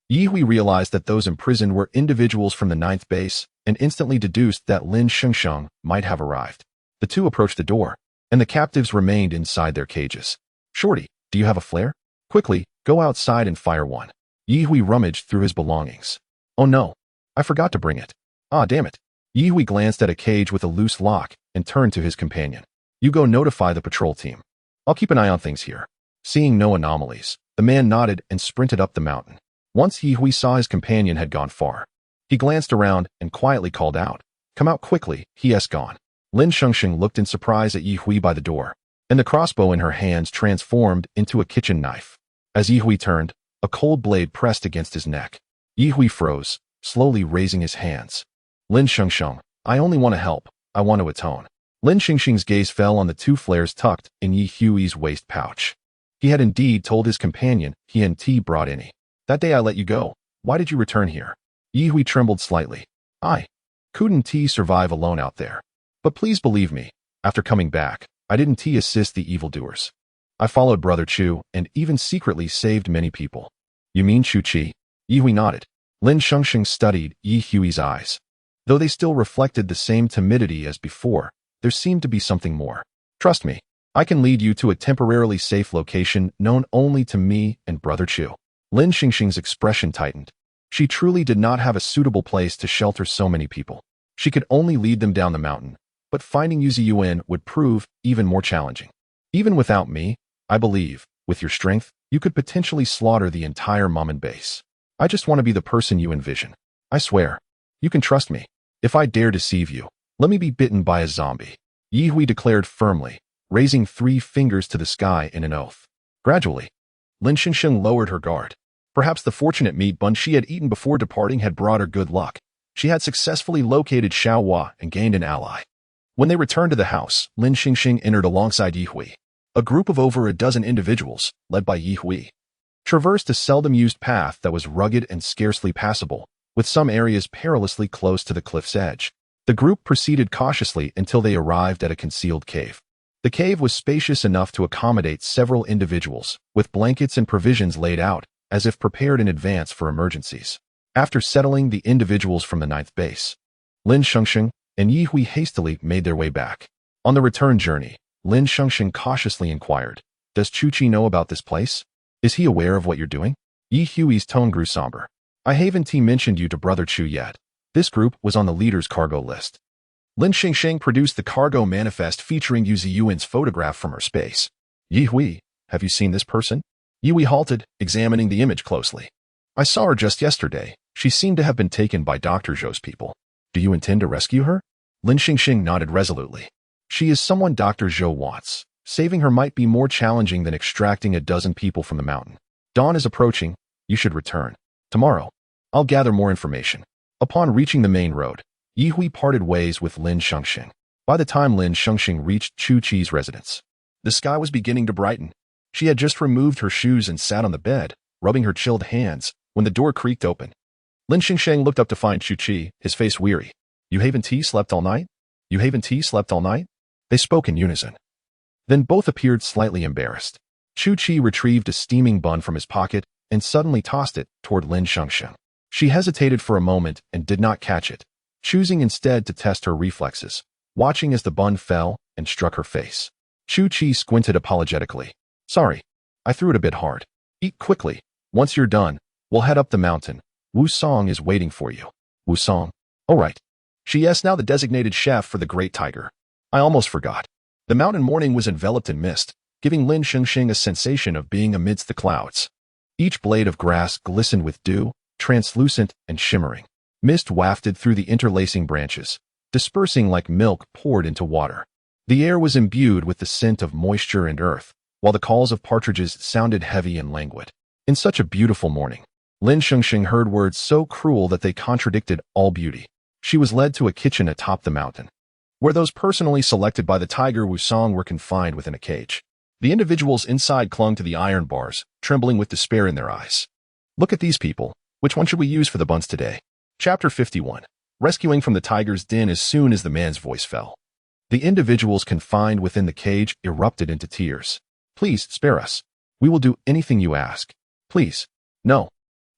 Yi Hui realized that those imprisoned were individuals from the 9th base and instantly deduced that Lin Shengsheng might have arrived. The 2 approached the door, and the captives remained inside their cages. "Shorty, do you have a flare? Quickly, go outside and fire one." Yi Hui rummaged through his belongings. "Oh no, I forgot to bring it. Ah, damn it." Yi Hui glanced at a cage with a loose lock and turned to his companion. "You go notify the patrol team. I'll keep an eye on things here." Seeing no anomalies, the man nodded and sprinted up the mountain. Once Yi Hui saw his companion had gone far, he glanced around and quietly called out, "Come out quickly, he has gone." Lin Shengsheng looked in surprise at Yi Hui by the door, and the crossbow in her hands transformed into a kitchen knife. As Yi Hui turned, a cold blade pressed against his neck. Yi Hui froze, slowly raising his hands. "Lin Shengsheng, I only want to help. I want to atone." Lin Shengsheng's gaze fell on the 2 flares tucked in Yi Hui's waist pouch. He had indeed told his companion he and T brought any. "That day I let you go. Why did you return here?" Yi Hui trembled slightly. "I couldn't survive alone out there. But please believe me, after coming back, I didn't assist the evildoers. I followed Brother Chu and even secretly saved many people." You mean Chu-Chi? Yihui nodded. Lin Shengsheng studied Yihui's eyes. Though they still reflected the same timidity as before, there seemed to be something more. Trust me, I can lead you to a temporarily safe location known only to me and Brother Chu. Lin Shengsheng's expression tightened. She truly did not have a suitable place to shelter so many people. She could only lead them down the mountain, but finding Yuan would prove even more challenging. Even without me, I believe, with your strength, you could potentially slaughter the entire Mammon base. I just want to be the person you envision. I swear. You can trust me. If I dare deceive you, let me be bitten by a zombie. Yihui declared firmly, raising 3 fingers to the sky in an oath. Gradually, Lin Shengsheng lowered her guard. Perhaps the fortunate meat bun she had eaten before departing had brought her good luck. She had successfully located Xiaohua and gained an ally. When they returned to the house, Lin Shengsheng entered alongside Yihui. A group of over a dozen individuals, led by Yihui, traversed a seldom-used path that was rugged and scarcely passable, with some areas perilously close to the cliff's edge. The group proceeded cautiously until they arrived at a concealed cave. The cave was spacious enough to accommodate several individuals, with blankets and provisions laid out, as if prepared in advance for emergencies. After settling the individuals from the 9th base, Lin Shengsheng and Yihui hastily made their way back. On the return journey, Lin Shengsheng cautiously inquired, "Does Chu-Chi know about this place? Is he aware of what you're doing?" Yihui's tone grew somber. "I haven't mentioned you to Brother Chu yet. This group was on the leader's cargo list." Lin Shengsheng produced the cargo manifest featuring Yuan's photograph from her space. "Yihui, have you seen this person?" Yihui halted, examining the image closely. "I saw her just yesterday. She seemed to have been taken by Dr. Zhou's people. Do you intend to rescue her?" Lin Shengsheng nodded resolutely. "She is someone Dr. Zhou wants. Saving her might be more challenging than extracting a dozen people from the mountain. Dawn is approaching. You should return. Tomorrow, I'll gather more information." Upon reaching the main road, Yihui parted ways with Lin Shengsheng. By the time Lin Shengsheng reached Chu-Chi's residence, the sky was beginning to brighten. She had just removed her shoes and sat on the bed, rubbing her chilled hands, when the door creaked open. Lin Shengsheng looked up to find Chu-Chi, his face weary. "You haven't slept all night? You haven't slept all night?" They spoke in unison. Then both appeared slightly embarrassed. Chu-Chi retrieved a steaming bun from his pocket and suddenly tossed it toward Lin Shengsheng. She hesitated for a moment and did not catch it, choosing instead to test her reflexes, watching as the bun fell and struck her face. Chu-Chi squinted apologetically. "Sorry, I threw it a bit hard. Eat quickly. Once you're done, we'll head up the mountain. Wu Song is waiting for you." "Wu Song? All right." She is now the designated chef for the Great Tiger. I almost forgot. The mountain morning was enveloped in mist, giving Lin Shengsheng a sensation of being amidst the clouds. Each blade of grass glistened with dew, translucent and shimmering. Mist wafted through the interlacing branches, dispersing like milk poured into water. The air was imbued with the scent of moisture and earth, while the calls of partridges sounded heavy and languid. In such a beautiful morning, Lin Shengsheng heard words so cruel that they contradicted all beauty. She was led to a kitchen atop the mountain, where those personally selected by the tiger Wu Song were confined within a cage. The individuals inside clung to the iron bars, trembling with despair in their eyes. "Look at these people. Which one should we use for the buns today?" Chapter 51. Rescuing from the tiger's den as soon as the man's voice fell. The individuals confined within the cage erupted into tears. "Please, spare us. We will do anything you ask. Please. No.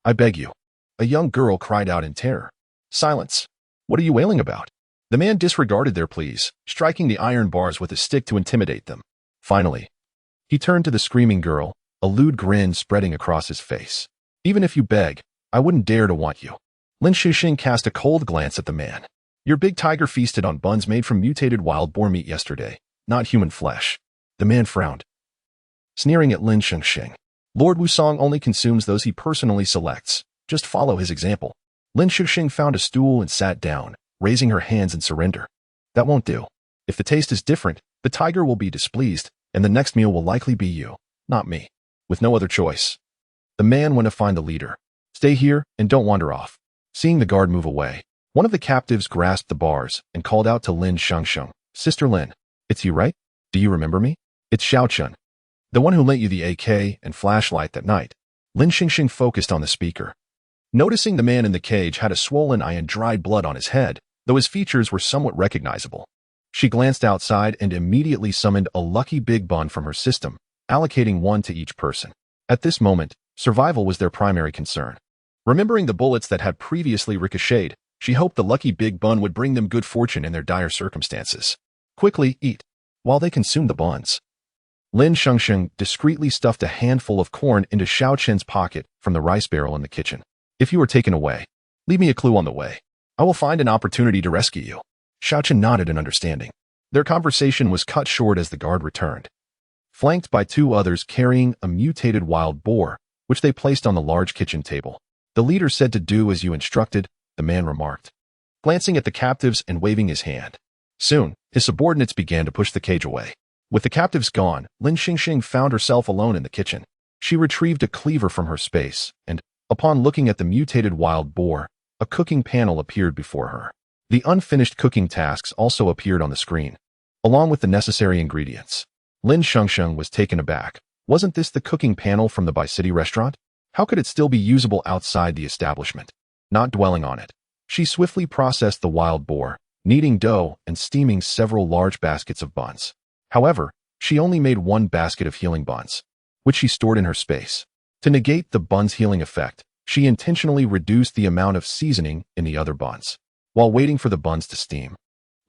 I beg you." A young girl cried out in terror. "Silence. What are you wailing about?" The man disregarded their pleas, striking the iron bars with a stick to intimidate them. Finally, he turned to the screaming girl, a lewd grin spreading across his face. "Even if you beg, I wouldn't dare to want you." Lin Shengsheng cast a cold glance at the man. "Your big tiger feasted on buns made from mutated wild boar meat yesterday, not human flesh." The man frowned, sneering at Lin Shengsheng. "Lord Wu Song only consumes those he personally selects. Just follow his example." Lin Shengsheng found a stool and sat down, raising her hands in surrender. "That won't do. If the taste is different, the tiger will be displeased, and the next meal will likely be you, not me." With no other choice, the man went to find the leader. "Stay here and don't wander off." Seeing the guard move away, one of the captives grasped the bars and called out to Lin Shengsheng, "Sister Lin, it's you, right? Do you remember me? It's Xiaochun, the one who lent you the AK and flashlight that night." Lin Shengsheng focused on the speaker. Noticing the man in the cage had a swollen eye and dried blood on his head, though his features were somewhat recognizable. She glanced outside and immediately summoned a lucky big bun from her system, allocating one to each person. At this moment, Survival was their primary concern. Remembering the bullets that had previously ricocheted, she hoped the lucky big bun would bring them good fortune in their dire circumstances. Quickly eat. While they consumed the buns, Lin Shengsheng discreetly stuffed a handful of corn into Xiao Chen's pocket from the rice barrel in the kitchen. If you are taken away, leave me a clue on the way. I will find an opportunity to rescue you. Xiao Chen nodded in understanding. Their conversation was cut short as the guard returned, flanked by two others carrying a mutated wild boar, which they placed on the large kitchen table. The leader said to do as you instructed, the man remarked, glancing at the captives and waving his hand. Soon, his subordinates began to push the cage away. With the captives gone, Lin Shengsheng found herself alone in the kitchen. She retrieved a cleaver from her space, and, upon looking at the mutated wild boar, a cooking panel appeared before her. The unfinished cooking tasks also appeared on the screen, along with the necessary ingredients. Lin Shengsheng was taken aback. Wasn't this the cooking panel from the Bi-City restaurant? How could it still be usable outside the establishment? Not dwelling on it, she swiftly processed the wild boar, kneading dough and steaming several large baskets of buns. However, she only made one basket of healing buns, which she stored in her space. To negate the buns' healing effect, she intentionally reduced the amount of seasoning in the other buns. While waiting for the buns to steam,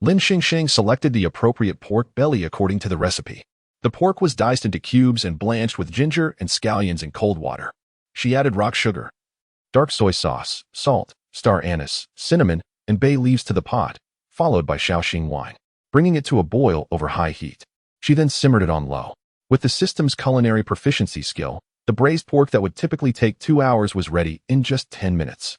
Lin Shengsheng selected the appropriate pork belly according to the recipe. The pork was diced into cubes and blanched with ginger and scallions in cold water. She added rock sugar, dark soy sauce, salt, star anise, cinnamon, and bay leaves to the pot, followed by Shaoxing wine, bringing it to a boil over high heat. She then simmered it on low. With the system's culinary proficiency skill, the braised pork that would typically take 2 hours was ready in just 10 minutes.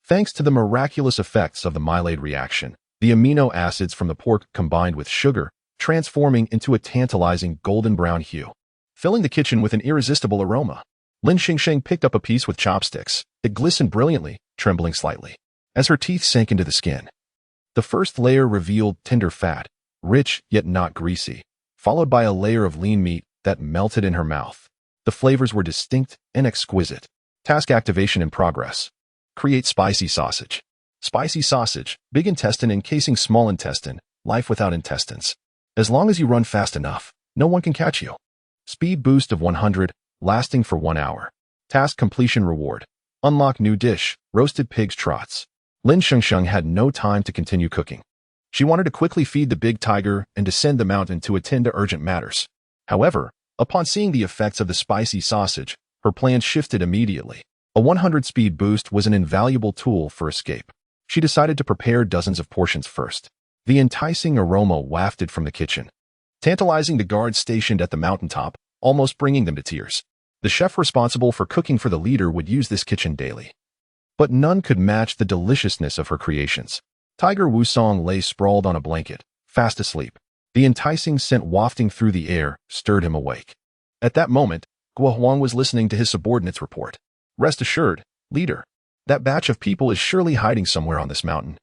Thanks to the miraculous effects of the Maillard reaction, the amino acids from the pork combined with sugar, transforming into a tantalizing golden brown hue, filling the kitchen with an irresistible aroma. Lin Shengsheng picked up a piece with chopsticks. It glistened brilliantly, trembling slightly, as her teeth sank into the skin. The first layer revealed tender fat, rich yet not greasy, followed by a layer of lean meat that melted in her mouth. The flavors were distinct and exquisite. Task activation in progress. Create spicy sausage. Spicy sausage, big intestine encasing small intestine, life without intestines. As long as you run fast enough, no one can catch you. Speed boost of 100, lasting for 1 hour. Task completion reward. Unlock new dish, roasted pig's trots. Lin Shengsheng had no time to continue cooking. She wanted to quickly feed the big tiger and descend the mountain to attend to urgent matters. However, upon seeing the effects of the spicy sausage, her plans shifted immediately. A 100 speed boost was an invaluable tool for escape. She decided to prepare dozens of portions first. The enticing aroma wafted from the kitchen, tantalizing the guards stationed at the mountaintop, almost bringing them to tears. The chef responsible for cooking for the leader would use this kitchen daily. But none could match the deliciousness of her creations. Tiger Wusong lay sprawled on a blanket, fast asleep. The enticing scent wafting through the air stirred him awake. At that moment, Guo Huang was listening to his subordinate's report. Rest assured, leader, that batch of people is surely hiding somewhere on this mountain.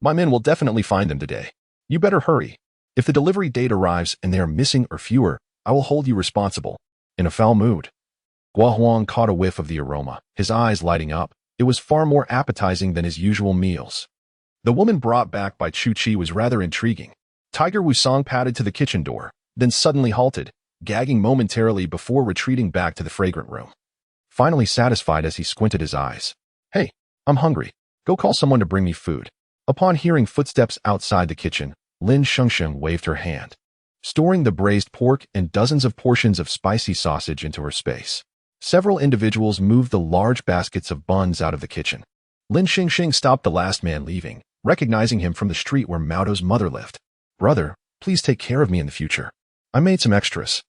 My men will definitely find them today. You better hurry. If the delivery date arrives and they are missing or fewer, I will hold you responsible. In a foul mood, Guo Huang caught a whiff of the aroma, his eyes lighting up. It was far more appetizing than his usual meals. The woman brought back by Chu Chi was rather intriguing. Tiger Wusong padded to the kitchen door, then suddenly halted, gagging momentarily before retreating back to the fragrant room. Finally satisfied as he squinted his eyes. Hey, I'm hungry. Go call someone to bring me food. Upon hearing footsteps outside the kitchen, Lin Shengsheng waved her hand, storing the braised pork and dozens of portions of spicy sausage into her space. Several individuals moved the large baskets of buns out of the kitchen. Lin Shengsheng stopped the last man leaving, recognizing him from the street where Maoto's mother lived. Brother, please take care of me in the future. I made some extras.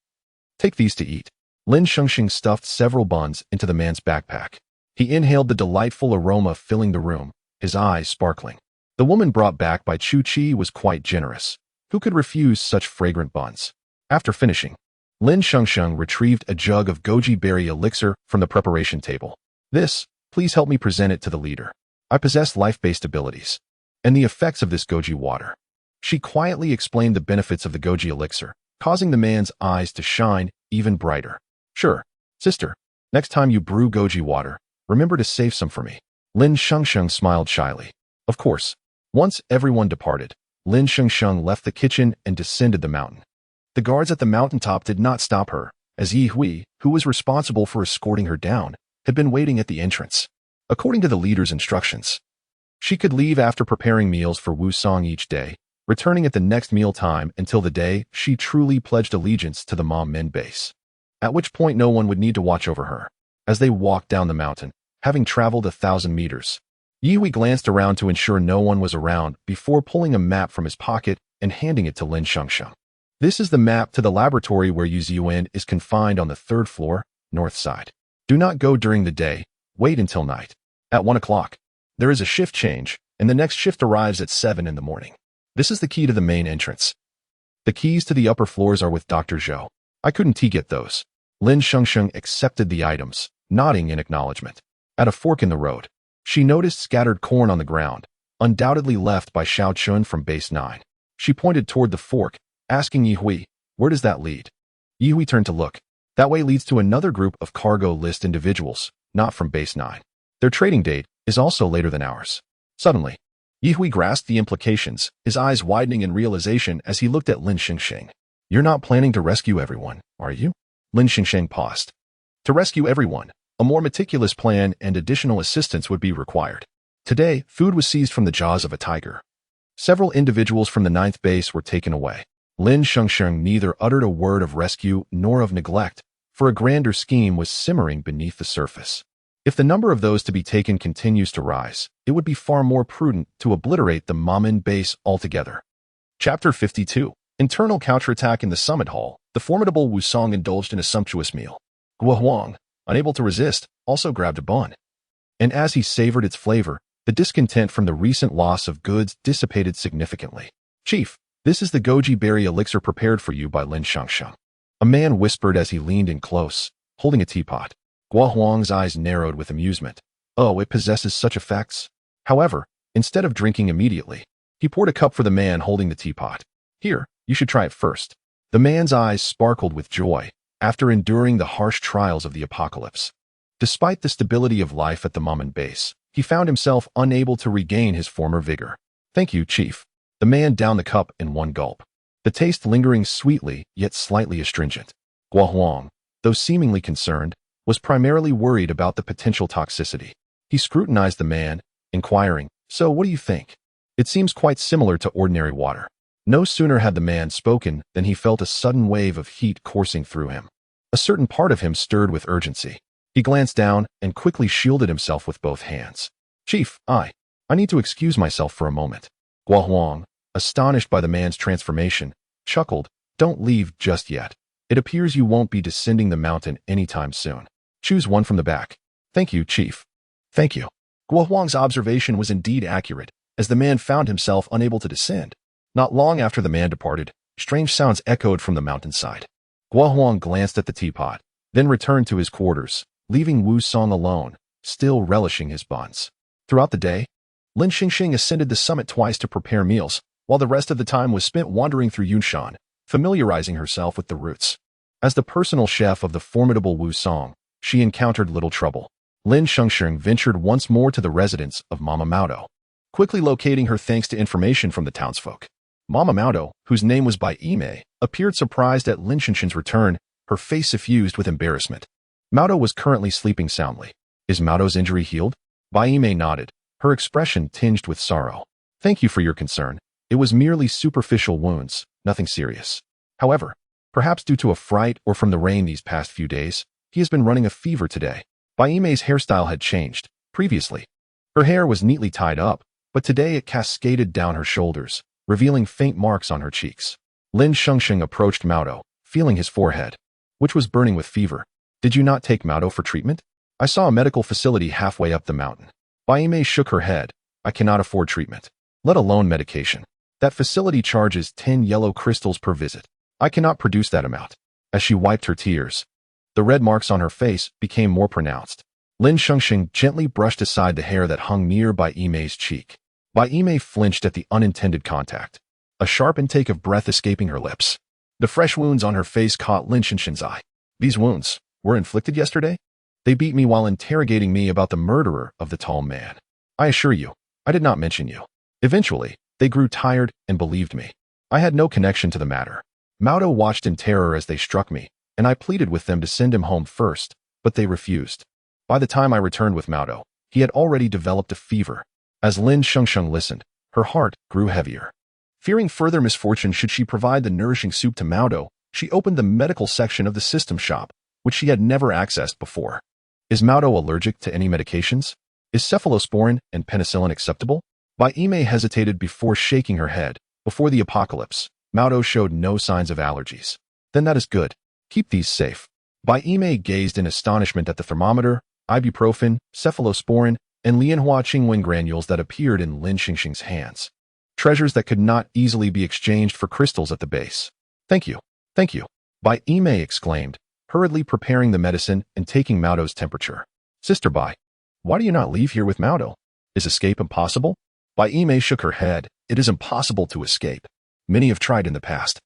Take these to eat. Lin Shengsheng stuffed several buns into the man's backpack. He inhaled the delightful aroma filling the room, his eyes sparkling. The woman brought back by Chu Chi was quite generous. Who could refuse such fragrant buns? After finishing, Lin Shengsheng retrieved a jug of goji berry elixir from the preparation table. This, please help me present it to the leader. I possess life-based abilities, and the effects of this goji water. She quietly explained the benefits of the goji elixir, causing the man's eyes to shine even brighter. Sure, sister, next time you brew goji water, remember to save some for me. Lin Shengsheng smiled shyly. Of course. Once everyone departed, Lin Shengsheng left the kitchen and descended the mountain. The guards at the mountaintop did not stop her, as Yi Hui, who was responsible for escorting her down, had been waiting at the entrance. According to the leader's instructions, she could leave after preparing meals for Wusong each day, returning at the next mealtime until the day she truly pledged allegiance to the Mom Min base, at which point no one would need to watch over her. As they walked down the mountain, having traveled 1,000 meters, Yihui glanced around to ensure no one was around before pulling a map from his pocket and handing it to Lin Shengsheng. This is the map to the laboratory where Yu Ziyuan is confined on the 3rd floor, north side. Do not go during the day, wait until night. At 1 o'clock, there is a shift change, and the next shift arrives at 7 in the morning. This is the key to the main entrance. The keys to the upper floors are with Dr. Zhou. I couldn't get those. Lin Shengsheng accepted the items, nodding in acknowledgement. At a fork in the road, she noticed scattered corn on the ground, undoubtedly left by Xiao Chun from base 9. She pointed toward the fork, asking Yihui, where does that lead? Yihui turned to look. That way leads to another group of cargo list individuals, not from base 9. Their trading date is also later than ours. Suddenly, Yihui grasped the implications, his eyes widening in realization as he looked at Lin Shengsheng. You're not planning to rescue everyone, are you? Lin Shengsheng paused. To rescue everyone, a more meticulous plan and additional assistance would be required. Today, food was seized from the jaws of a tiger. Several individuals from the 9th base were taken away. Lin Shengsheng neither uttered a word of rescue nor of neglect, for a grander scheme was simmering beneath the surface. If the number of those to be taken continues to rise, it would be far more prudent to obliterate the Mamin base altogether. Chapter 52. Internal counterattack in the summit hall. The formidable Wusong indulged in a sumptuous meal. Guo Huang, unable to resist, also grabbed a bun. And as he savored its flavor, the discontent from the recent loss of goods dissipated significantly. Chief, this is the goji berry elixir prepared for you by Lin Shengsheng. A man whispered as he leaned in close, holding a teapot. Guo Huang's eyes narrowed with amusement. Oh, it possesses such effects? However, instead of drinking immediately, he poured a cup for the man holding the teapot. Here, you should try it first. The man's eyes sparkled with joy, after enduring the harsh trials of the apocalypse. Despite the stability of life at the Mamin base, he found himself unable to regain his former vigor. Thank you, Chief. The man downed the cup in one gulp, the taste lingering sweetly yet slightly astringent. Guo Huang, though seemingly concerned, was primarily worried about the potential toxicity. He scrutinized the man, inquiring, so what do you think? It seems quite similar to ordinary water. No sooner had the man spoken than he felt a sudden wave of heat coursing through him. A certain part of him stirred with urgency. He glanced down and quickly shielded himself with both hands. Chief, I need to excuse myself for a moment. Guo Huang, astonished by the man's transformation, chuckled, don't leave just yet. It appears you won't be descending the mountain anytime soon. Choose one from the back. Thank you, Chief. Thank you. Guo Huang's observation was indeed accurate, as the man found himself unable to descend. Not long after the man departed, strange sounds echoed from the mountainside. Guo Huang glanced at the teapot, then returned to his quarters, leaving Wusong alone, still relishing his buns. Throughout the day, Lin Shengsheng ascended the summit twice to prepare meals, while the rest of the time was spent wandering through Yunshan, familiarizing herself with the routes. As the personal chef of the formidable Wusong, she encountered little trouble. Lin Shengsheng ventured once more to the residence of Mama Maudo, quickly locating her thanks to information from the townsfolk. Mama Maudo, whose name was Bai Yimei, appeared surprised at Lin Shengsheng's return, her face suffused with embarrassment. Maudo was currently sleeping soundly. Is Maudo's injury healed? Bai Yimei nodded, her expression tinged with sorrow. Thank you for your concern. It was merely superficial wounds, nothing serious. However, perhaps due to a fright or from the rain these past few days, he has been running a fever today. Bai Yimei's hairstyle had changed. Previously, her hair was neatly tied up, but today it cascaded down her shoulders, revealing faint marks on her cheeks. Lin Shengsheng approached Maudo, feeling his forehead, which was burning with fever. Did you not take Maudo for treatment? I saw a medical facility halfway up the mountain. Bai Yimei shook her head. I cannot afford treatment, let alone medication. That facility charges 10 yellow crystals per visit. I cannot produce that amount. As she wiped her tears, the red marks on her face became more pronounced. Lin Shengsheng gently brushed aside the hair that hung near Bai Yimei's cheek. Bai Yimei flinched at the unintended contact, a sharp intake of breath escaping her lips. The fresh wounds on her face caught Lin Shengsheng's eye. These wounds were inflicted yesterday? They beat me while interrogating me about the murderer of the tall man. I assure you, I did not mention you. Eventually, they grew tired and believed me. I had no connection to the matter. Maudo watched in terror as they struck me, and I pleaded with them to send him home first, but they refused. By the time I returned with Maodo, he had already developed a fever. As Lin Shengsheng listened, her heart grew heavier. Fearing further misfortune should she provide the nourishing soup to Maodo, she opened the medical section of the system shop, which she had never accessed before. Is Maodo allergic to any medications? Is cephalosporin and penicillin acceptable? Bai Yimei hesitated before shaking her head. Before the apocalypse, Maodo showed no signs of allergies. Then that is good. Keep these safe. Bai Yimei gazed in astonishment at the thermometer, ibuprofen, cephalosporin, and Lianhua Qingwen granules that appeared in Lin Shengsheng's hands. Treasures that could not easily be exchanged for crystals at the base. Thank you. Thank you. Bai Yimei exclaimed, hurriedly preparing the medicine and taking Maodo's temperature. Sister Bai, why do you not leave here with Maodo? Is escape impossible? Bai Yimei shook her head. It is impossible to escape. Many have tried in the past,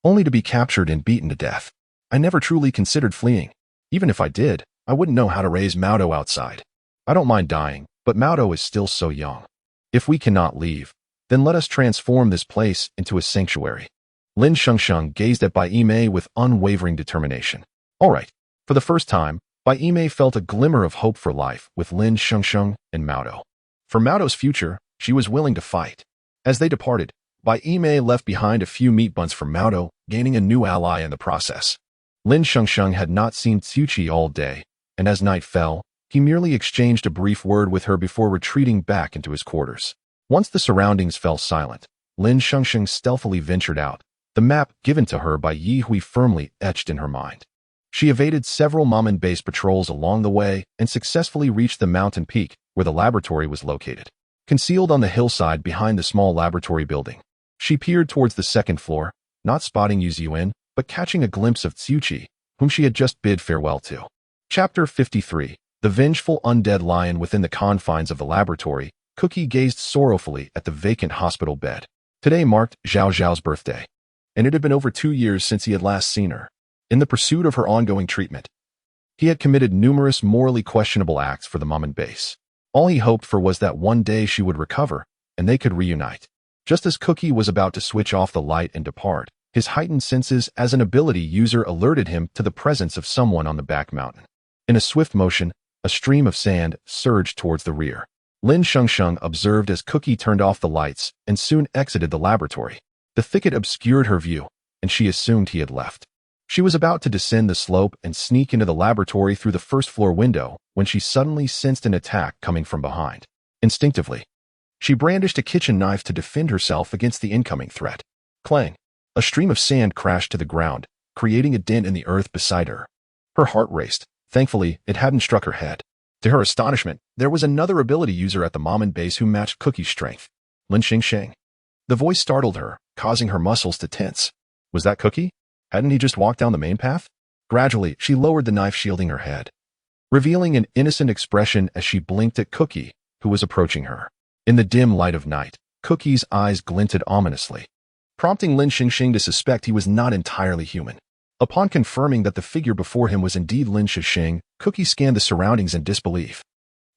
only to be captured and beaten to death. I never truly considered fleeing. Even if I did, I wouldn't know how to raise Maodo outside. I don't mind dying, but Maodo is still so young. If we cannot leave, then let us transform this place into a sanctuary. Lin Shengsheng gazed at Bai Yimei with unwavering determination. All right. For the first time, Bai Yimei felt a glimmer of hope for life with Lin Shengsheng and Maodo. For Maodo's future, she was willing to fight. As they departed, Bai Yimei left behind a few meat buns for Maodo, gaining a new ally in the process. Lin Shengsheng had not seen Tsuchi all day, and as night fell, he merely exchanged a brief word with her before retreating back into his quarters. Once the surroundings fell silent, Lin Shengsheng stealthily ventured out, the map given to her by Yi Hui firmly etched in her mind. She evaded several Mamen-based patrols along the way and successfully reached the mountain peak where the laboratory was located. Concealed on the hillside behind the small laboratory building, she peered towards the second floor, not spotting Yu Ziyuan, but catching a glimpse of Tsuchi, whom she had just bid farewell to. Chapter 53. The vengeful undead lion within the confines of the laboratory. Cookie gazed sorrowfully at the vacant hospital bed. Today marked Zhao Zhao's birthday, and it had been over 2 years since he had last seen her. In the pursuit of her ongoing treatment, he had committed numerous morally questionable acts for the Mamen base. All he hoped for was that one day she would recover, and they could reunite. Just as Cookie was about to switch off the light and depart, his heightened senses as an ability user alerted him to the presence of someone on the back mountain. In a swift motion, a stream of sand surged towards the rear. Lin Shengsheng observed as Cookie turned off the lights and soon exited the laboratory. The thicket obscured her view, and she assumed he had left. She was about to descend the slope and sneak into the laboratory through the first-floor window when she suddenly sensed an attack coming from behind. Instinctively, she brandished a kitchen knife to defend herself against the incoming threat. Clang! A stream of sand crashed to the ground, creating a dent in the earth beside her. Her heart raced. Thankfully, it hadn't struck her head. To her astonishment, there was another ability user at the Mamen base who matched Cookie's strength. Lin Shengsheng. The voice startled her, causing her muscles to tense. Was that Cookie? Hadn't he just walked down the main path? Gradually, she lowered the knife shielding her head, revealing an innocent expression as she blinked at Cookie, who was approaching her. In the dim light of night, Cookie's eyes glinted ominously, prompting Lin Shengsheng to suspect he was not entirely human. Upon confirming that the figure before him was indeed Lin Shengsheng, Cookie scanned the surroundings in disbelief.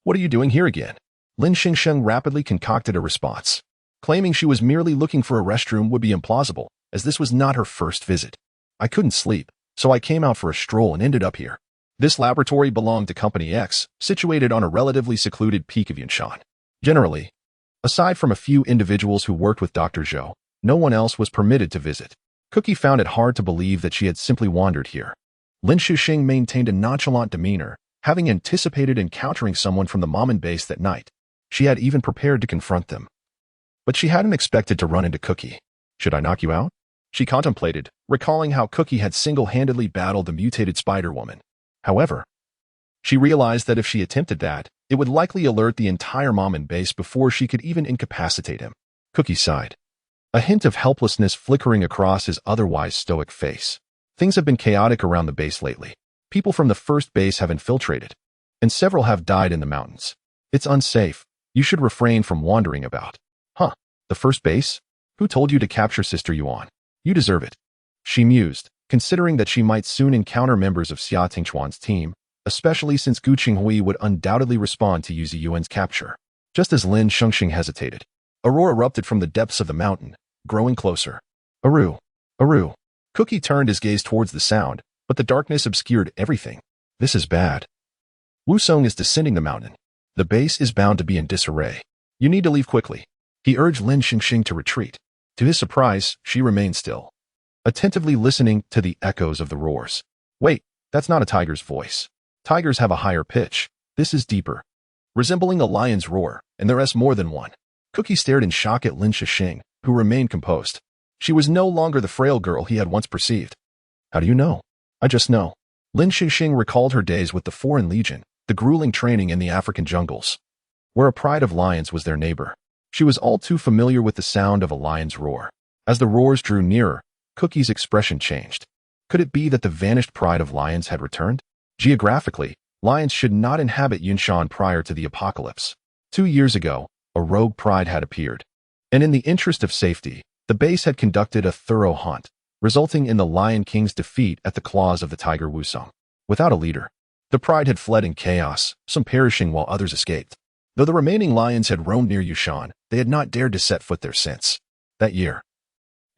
What are you doing here again? Lin Shengsheng rapidly concocted a response. Claiming she was merely looking for a restroom would be implausible, as this was not her first visit. I couldn't sleep, so I came out for a stroll and ended up here. This laboratory belonged to Company X, situated on a relatively secluded peak of Yanshan. Generally, aside from a few individuals who worked with Dr. Zhou, no one else was permitted to visit. Cookie found it hard to believe that she had simply wandered here. Lin Shengsheng maintained a nonchalant demeanor, having anticipated encountering someone from the Mamen base that night. She had even prepared to confront them. But she hadn't expected to run into Cookie. Should I knock you out? She contemplated, recalling how Cookie had single-handedly battled the mutated Spider-Woman. However, she realized that if she attempted that, it would likely alert the entire Mamen base before she could even incapacitate him. Cookie sighed, a hint of helplessness flickering across his otherwise stoic face. Things have been chaotic around the base lately. People from the first base have infiltrated, and several have died in the mountains. It's unsafe. You should refrain from wandering about. Huh, the first base? Who told you to capture Sister Yuan? You deserve it. She mused, considering that she might soon encounter members of Xia Tingchuan's team, especially since Gu Qinghui would undoubtedly respond to Yu Ziyuan's capture. Just as Lin Shengsheng hesitated, a roar erupted from the depths of the mountain, growing closer. Aru! Aru! Cookie turned his gaze towards the sound, but the darkness obscured everything. This is bad. Wusong is descending the mountain. The base is bound to be in disarray. You need to leave quickly. He urged Lin Shengsheng to retreat. To his surprise, she remained still, attentively listening to the echoes of the roars. Wait, that's not a tiger's voice. Tigers have a higher pitch. This is deeper, resembling a lion's roar, and there is more than one. Cookie stared in shock at Lin Shengsheng, who remained composed. She was no longer the frail girl he had once perceived. How do you know? I just know. Lin Shengsheng recalled her days with the Foreign Legion, the grueling training in the African jungles, where a pride of lions was their neighbor. She was all too familiar with the sound of a lion's roar. As the roars drew nearer, Cookie's expression changed. Could it be that the vanished pride of lions had returned? Geographically, lions should not inhabit Yunshan prior to the apocalypse. 2 years ago, a rogue pride had appeared. And in the interest of safety, the base had conducted a thorough hunt, resulting in the Lion King's defeat at the claws of the tiger Wusong. Without a leader, the pride had fled in chaos, some perishing while others escaped. Though the remaining lions had roamed near Yushan, they had not dared to set foot there since. That year,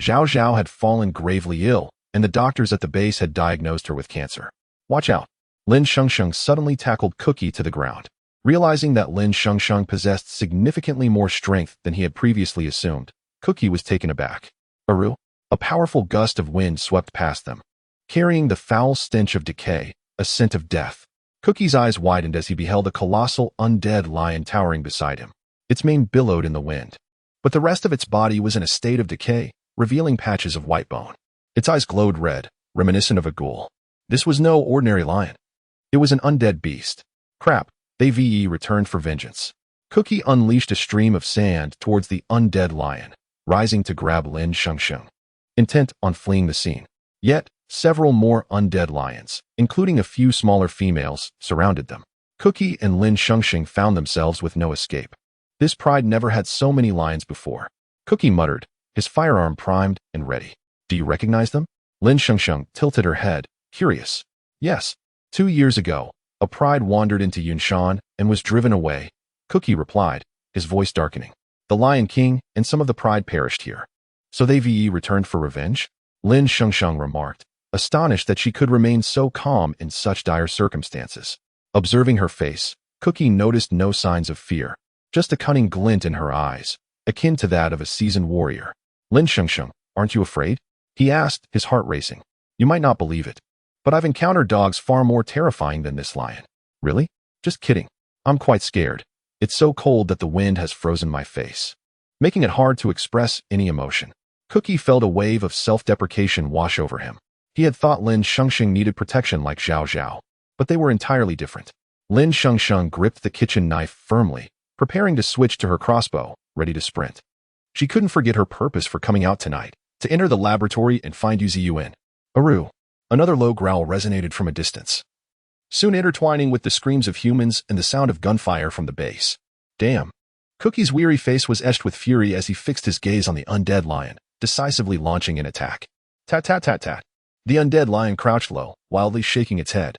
Zhao Zhao had fallen gravely ill, and the doctors at the base had diagnosed her with cancer. Watch out. Lin Shengsheng suddenly tackled Cookie to the ground. Realizing that Lin Shengsheng possessed significantly more strength than he had previously assumed, Cookie was taken aback. Aru, a powerful gust of wind swept past them, carrying the foul stench of decay, a scent of death. Cookie's eyes widened as he beheld a colossal undead lion towering beside him. Its mane billowed in the wind, but the rest of its body was in a state of decay, revealing patches of white bone. Its eyes glowed red, reminiscent of a ghoul. This was no ordinary lion. It was an undead beast. Crap. They returned for vengeance. Cookie unleashed a stream of sand towards the undead lion, rising to grab Lin Shengsheng, intent on fleeing the scene. Yet, several more undead lions, including a few smaller females, surrounded them. Cookie and Lin Shengsheng found themselves with no escape. This pride never had so many lions before. Cookie muttered, his firearm primed and ready. Do you recognize them? Lin Shengsheng tilted her head, curious. Yes. 2 years ago, a pride wandered into Yunshan and was driven away. Cookie replied, his voice darkening. The Lion King and some of the pride perished here. So they returned for revenge? Lin Shengsheng remarked, astonished that she could remain so calm in such dire circumstances. Observing her face, Cookie noticed no signs of fear, just a cunning glint in her eyes, akin to that of a seasoned warrior. Lin Shengsheng, aren't you afraid? He asked, his heart racing. You might not believe it, but I've encountered dogs far more terrifying than this lion. Really? Just kidding. I'm quite scared. It's so cold that the wind has frozen my face, making it hard to express any emotion. Cookie felt a wave of self-deprecation wash over him. He had thought Lin Shengsheng needed protection like Zhao Zhao, but they were entirely different. Lin Shengsheng gripped the kitchen knife firmly, preparing to switch to her crossbow, ready to sprint. She couldn't forget her purpose for coming out tonight, to enter the laboratory and find Yuan. Aru. Another low growl resonated from a distance, soon intertwining with the screams of humans and the sound of gunfire from the base. Damn. Cookie's weary face was etched with fury as he fixed his gaze on the undead lion, decisively launching an attack. Tat-tat-tat-tat. The undead lion crouched low, wildly shaking its head,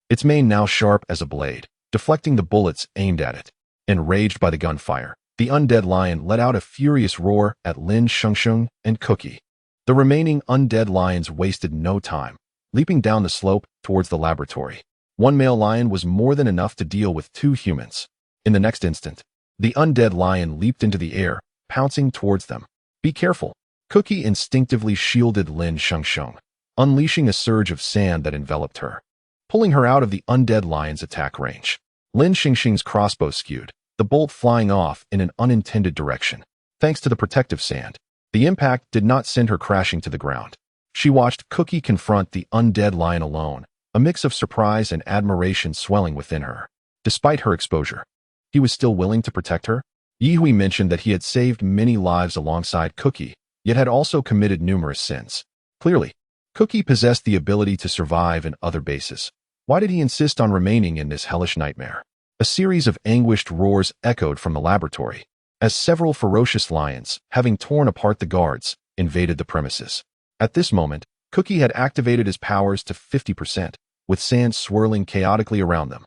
its mane now sharp as a blade, deflecting the bullets aimed at it. Enraged by the gunfire, the undead lion let out a furious roar at Lin Shengsheng and Cookie. The remaining undead lions wasted no time, leaping down the slope towards the laboratory. One male lion was more than enough to deal with 2 humans. In the next instant, the undead lion leaped into the air, pouncing towards them. Be careful. Cookie instinctively shielded Lin Shengsheng, unleashing a surge of sand that enveloped her, pulling her out of the undead lion's attack range. Lin Shengsheng's crossbow skewed, the bolt flying off in an unintended direction. Thanks to the protective sand, the impact did not send her crashing to the ground. She watched Cookie confront the undead lion alone, a mix of surprise and admiration swelling within her. Despite her exposure, he was still willing to protect her. Yihui mentioned that he had saved many lives alongside Cookie, yet had also committed numerous sins. Clearly, Cookie possessed the ability to survive in other bases. Why did he insist on remaining in this hellish nightmare? A series of anguished roars echoed from the laboratory, as several ferocious lions, having torn apart the guards, invaded the premises. At this moment, Cookie had activated his powers to 50%, with sand swirling chaotically around them.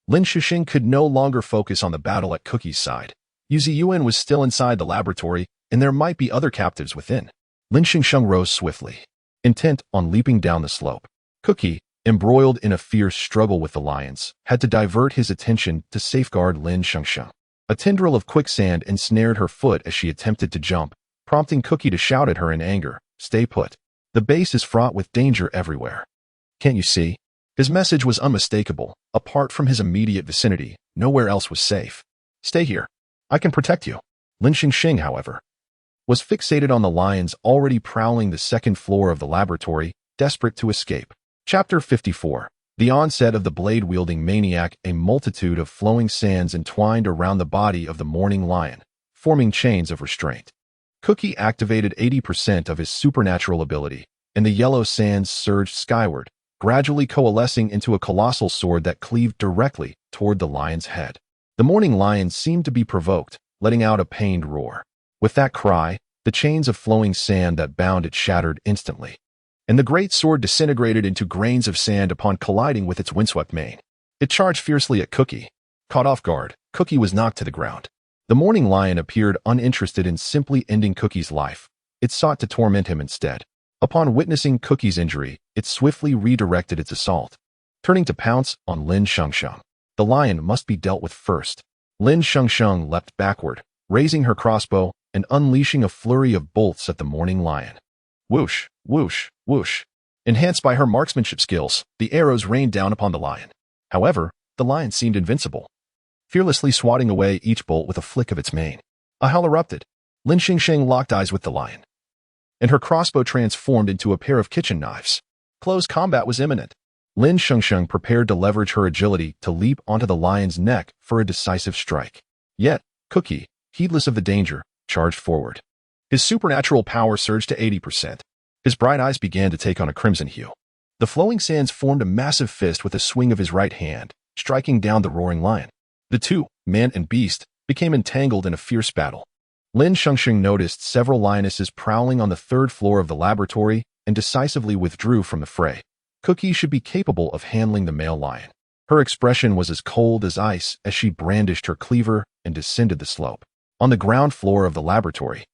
Lin Shengsheng could no longer focus on the battle at Cookie's side. Yuan was still inside the laboratory, and there might be other captives within. Lin Shengsheng rose swiftly, intent on leaping down the slope. Cookie, embroiled in a fierce struggle with the lions, had to divert his attention to safeguard Lin Shengsheng. A tendril of quicksand ensnared her foot as she attempted to jump, prompting Cookie to shout at her in anger, "Stay put. The base is fraught with danger everywhere. Can't you see?" His message was unmistakable. Apart from his immediate vicinity, nowhere else was safe. "Stay here. I can protect you." Lin Shengsheng, however, was fixated on the lions already prowling the second floor of the laboratory, desperate to escape. Chapter 54. The onset of the blade-wielding maniac. A multitude of flowing sands entwined around the body of the mourning lion, forming chains of restraint. Cookie activated 80% of his supernatural ability, and the yellow sands surged skyward, gradually coalescing into a colossal sword that cleaved directly toward the lion's head. The mourning lion seemed to be provoked, letting out a pained roar. With that cry, the chains of flowing sand that bound it shattered instantly, and the great sword disintegrated into grains of sand upon colliding with its windswept mane. It charged fiercely at Cookie. Caught off guard, Cookie was knocked to the ground. The mourning lion appeared uninterested in simply ending Cookie's life. It sought to torment him instead. Upon witnessing Cookie's injury, it swiftly redirected its assault, turning to pounce on Lin Shengsheng. The lion must be dealt with first. Lin Shengsheng leapt backward, raising her crossbow and unleashing a flurry of bolts at the mourning lion. Whoosh, whoosh, whoosh. Enhanced by her marksmanship skills, the arrows rained down upon the lion. However, the lion seemed invincible, fearlessly swatting away each bolt with a flick of its mane. A howl erupted. Lin Shengsheng locked eyes with the lion, and her crossbow transformed into a pair of kitchen knives. Close combat was imminent. Lin Shengsheng prepared to leverage her agility to leap onto the lion's neck for a decisive strike. Yet, Cookie, heedless of the danger, charged forward. His supernatural power surged to 80%. His bright eyes began to take on a crimson hue. The flowing sands formed a massive fist with a swing of his right hand, striking down the roaring lion. The two, man and beast, became entangled in a fierce battle. Lin Shengsheng noticed several lionesses prowling on the third floor of the laboratory and decisively withdrew from the fray. Cookie should be capable of handling the male lion. Her expression was as cold as ice as she brandished her cleaver and descended the slope. On the ground floor of the laboratory,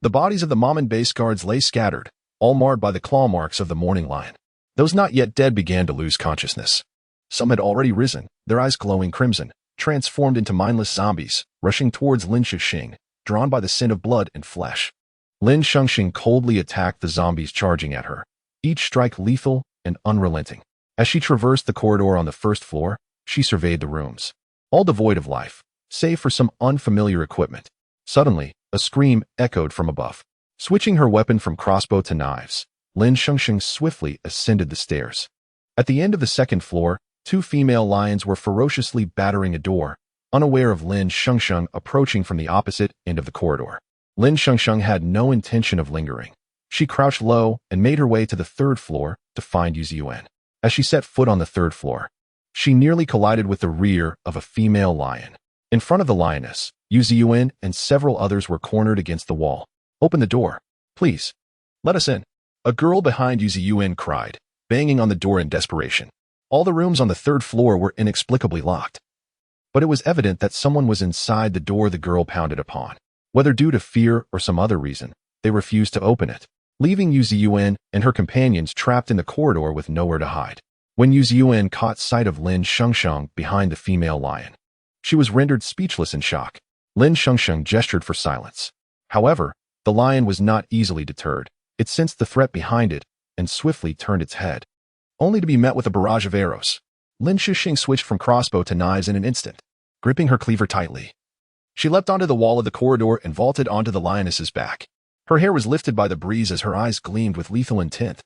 the bodies of the mom and base guards lay scattered, all marred by the claw marks of the mourning lion. Those not yet dead began to lose consciousness. Some had already risen, their eyes glowing crimson, transformed into mindless zombies, rushing towards Lin Shengsheng, drawn by the scent of blood and flesh. Lin Shengsheng coldly attacked the zombies charging at her, each strike lethal and unrelenting. As she traversed the corridor on the first floor, she surveyed the rooms, all devoid of life, save for some unfamiliar equipment. Suddenly, a scream echoed from above. Switching her weapon from crossbow to knives, Lin Shengsheng swiftly ascended the stairs. At the end of the second floor, two female lions were ferociously battering a door, unaware of Lin Shengsheng approaching from the opposite end of the corridor. Lin Shengsheng had no intention of lingering. She crouched low and made her way to the third floor to find Yu Ziyuan. As she set foot on the third floor, she nearly collided with the rear of a female lion. In front of the lioness, Yu Ziyuan and several others were cornered against the wall. "Open the door, please. Let us in." A girl behind Yu Ziyuan cried, banging on the door in desperation. All the rooms on the third floor were inexplicably locked, but it was evident that someone was inside the door the girl pounded upon. Whether due to fear or some other reason, they refused to open it, leaving Yu Ziyuan and her companions trapped in the corridor with nowhere to hide. When Yu Ziyuan caught sight of Lin Shengsheng behind the female lion, she was rendered speechless in shock. Lin Shengsheng gestured for silence. However, the lion was not easily deterred. It sensed the threat behind it and swiftly turned its head, only to be met with a barrage of arrows. Lin Shengsheng switched from crossbow to knives in an instant, gripping her cleaver tightly. She leapt onto the wall of the corridor and vaulted onto the lioness's back. Her hair was lifted by the breeze as her eyes gleamed with lethal intent.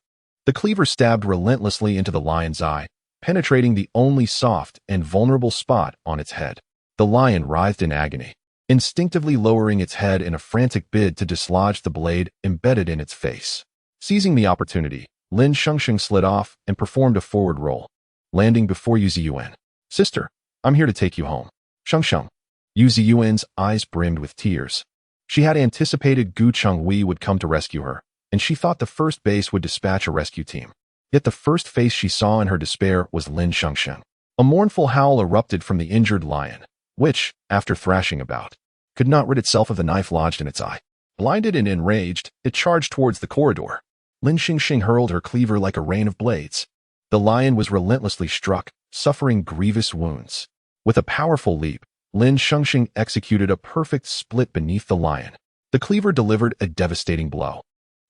The cleaver stabbed relentlessly into the lion's eye, penetrating the only soft and vulnerable spot on its head. The lion writhed in agony, instinctively lowering its head in a frantic bid to dislodge the blade embedded in its face. Seizing the opportunity, Lin Shengsheng slid off and performed a forward roll, landing before Yu Ziyuan. "Sister, I'm here to take you home." "Shengsheng." Yu Ziyuan's eyes brimmed with tears. She had anticipated Gu Chenghui would come to rescue her, and she thought the first base would dispatch a rescue team. Yet the first face she saw in her despair was Lin Shengsheng. A mournful howl erupted from the injured lion, which, after thrashing about, could not rid itself of the knife lodged in its eye. Blinded and enraged, it charged towards the corridor. Lin Shengsheng hurled her cleaver like a rain of blades. The lion was relentlessly struck, suffering grievous wounds. With a powerful leap, Lin Shengsheng executed a perfect split beneath the lion. The cleaver delivered a devastating blow,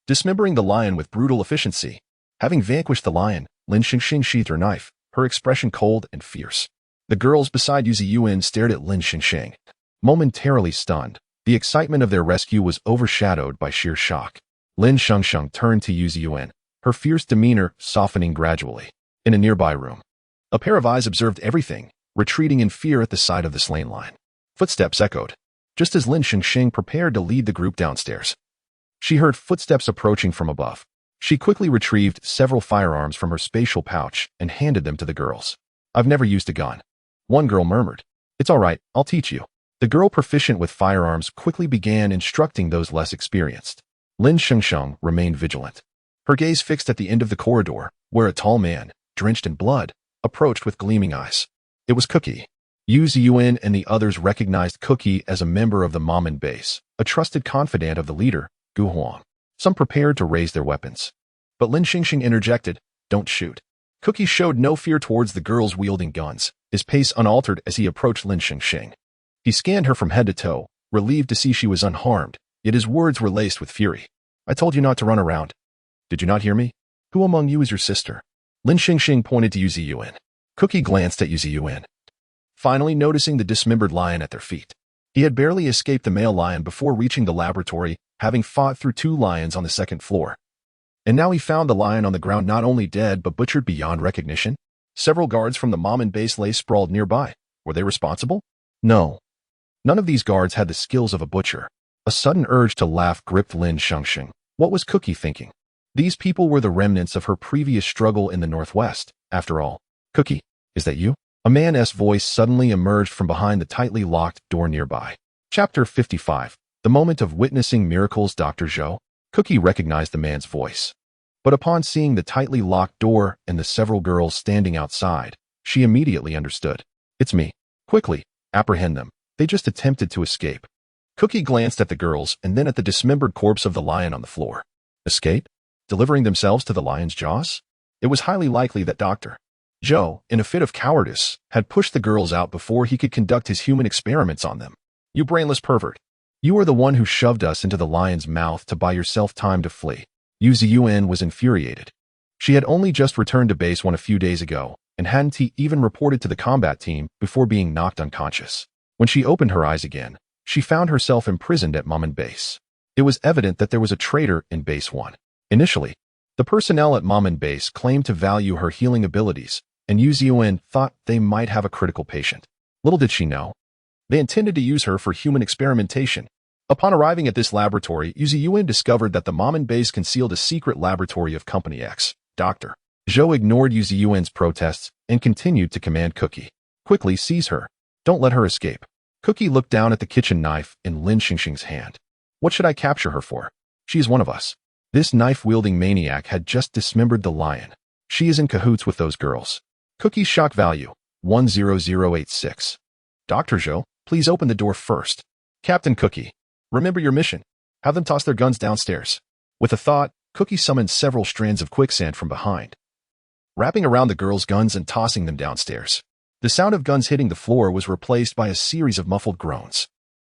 dismembering the lion with brutal efficiency. Having vanquished the lion, Lin Shengsheng sheathed her knife, her expression cold and fierce. The girls beside Yuzi Yuan stared at Lin Shengsheng, momentarily stunned. The excitement of their rescue was overshadowed by sheer shock. Lin Shengsheng turned to Yuzi Yuan, her fierce demeanor softening gradually. In a nearby room, a pair of eyes observed everything, retreating in fear at the sight of the slain lion. Footsteps echoed, just as Lin Shengsheng prepared to lead the group downstairs. She heard footsteps approaching from above. She quickly retrieved several firearms from her spatial pouch and handed them to the girls. "I've never used a gun," one girl murmured. "It's all right, I'll teach you." The girl proficient with firearms quickly began instructing those less experienced. Lin Shengsheng remained vigilant, her gaze fixed at the end of the corridor, where a tall man, drenched in blood, approached with gleaming eyes. It was Cookie. Yuzi Yuan and the others recognized Cookie as a member of the Mamen base, a trusted confidant of the leader, Gu Huang. Some prepared to raise their weapons. But Lin Shengsheng interjected, "Don't shoot." Cookie showed no fear towards the girls wielding guns, his pace unaltered as he approached Lin Shengsheng. He scanned her from head to toe, relieved to see she was unharmed, yet his words were laced with fury. "I told you not to run around. Did you not hear me? Who among you is your sister?" Lin Shengsheng pointed to Yuzi Yuan. Cookie glanced at Yuzi Yuan, finally noticing the dismembered lion at their feet. He had barely escaped the male lion before reaching the laboratory, having fought through 2 lions on the 2nd floor. And now he found the lion on the ground not only dead but butchered beyond recognition. Several guards from the Mamen base lay sprawled nearby. Were they responsible? No. None of these guards had the skills of a butcher. A sudden urge to laugh gripped Lin Shengsheng. What was Cookie thinking? These people were the remnants of her previous struggle in the Northwest, after all. "Cookie, is that you?" A man's voice suddenly emerged from behind the tightly locked door nearby. Chapter 55. The moment of witnessing miracles. Dr. Zhou. Cookie recognized the man's voice. But upon seeing the tightly locked door and the several girls standing outside, she immediately understood. "It's me. Quickly, apprehend them. They just attempted to escape." Cookie glanced at the girls and then at the dismembered corpse of the lion on the floor. Escape? Delivering themselves to the lion's jaws? It was highly likely that Dr. Zhou, in a fit of cowardice, had pushed the girls out before he could conduct his human experiments on them. "You brainless pervert. You are the one who shoved us into the lion's mouth to buy yourself time to flee." Yuzi Yuan was infuriated. She had only just returned to base 1 a few days ago, and hadn't even reported to the combat team before being knocked unconscious. When she opened her eyes again, she found herself imprisoned at Mamen base. It was evident that there was a traitor in Base 1. Initially, the personnel at Mamen base claimed to value her healing abilities, and Yuzi Yuan thought they might have a critical patient. Little did she know, they intended to use her for human experimentation. Upon arriving at this laboratory, Yuzi Yuan discovered that the Mamen base concealed a secret laboratory of Company X. Dr. Zhou ignored Yuzi Yuan's protests and continued to command Cookie. "Quickly seize her. Don't let her escape." Cookie looked down at the kitchen knife in Lin Shengsheng's hand. "What should I capture her for? She is one of us." This knife-wielding maniac had just dismembered the lion. She is in cahoots with those girls. Cookie's shock value, 10086. "Dr. Zhou, please open the door first." "Captain Cookie, remember your mission. Have them toss their guns downstairs." With a thought, Cookie summoned several strands of quicksand from behind, wrapping around the girls' guns and tossing them downstairs. The sound of guns hitting the floor was replaced by a series of muffled groans.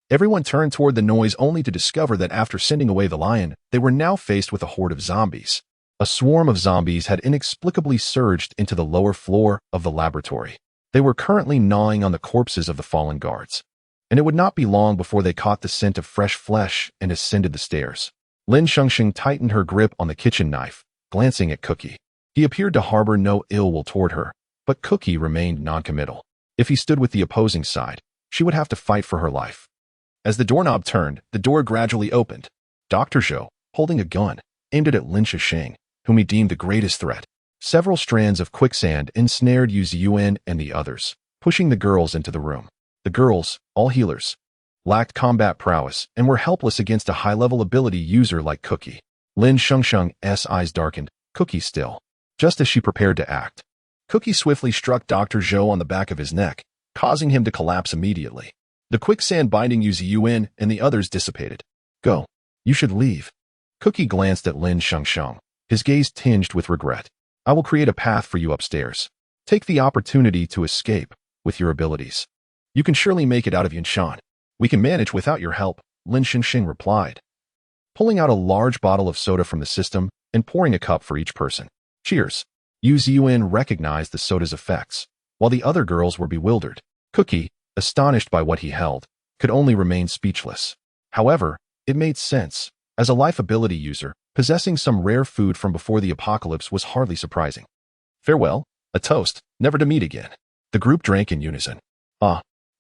Everyone turned toward the noise only to discover that after sending away the lion, they were now faced with a horde of zombies. A swarm of zombies had inexplicably surged into the lower floor of the laboratory. They were currently gnawing on the corpses of the fallen guards, and it would not be long before they caught the scent of fresh flesh and ascended the stairs. Lin Shengsheng tightened her grip on the kitchen knife, glancing at Cookie. He appeared to harbor no ill will toward her, but Cookie remained noncommittal. If he stood with the opposing side, she would have to fight for her life. As the doorknob turned, the door gradually opened. Dr. Zhou, holding a gun, aimed it at Lin Shengsheng, whom he deemed the greatest threat. Several strands of quicksand ensnared Yuzi Yuan and the others, pushing the girls into the room. The girls, all healers, lacked combat prowess and were helpless against a high-level ability user like Cookie. Lin Shengsheng's eyes darkened, Cookie still. Just as she prepared to act, Cookie swiftly struck Dr. Zhou on the back of his neck, causing him to collapse immediately. The quicksand binding Yuzi Yuan and the others dissipated. "Go. You should leave." Cookie glanced at Lin Shengsheng, his gaze tinged with regret. I will create a path for you upstairs. Take the opportunity to escape with your abilities. You can surely make it out of Yunshan. We can manage without your help, Lin Shengsheng replied, pulling out a large bottle of soda from the system and pouring a cup for each person. Cheers. Yu Ziyuan recognized the soda's effects, while the other girls were bewildered. Cookie, astonished by what he held, could only remain speechless. However, it made sense. As a life ability user, possessing some rare food from before the apocalypse was hardly surprising. Farewell, a toast, never to meet again. The group drank in unison.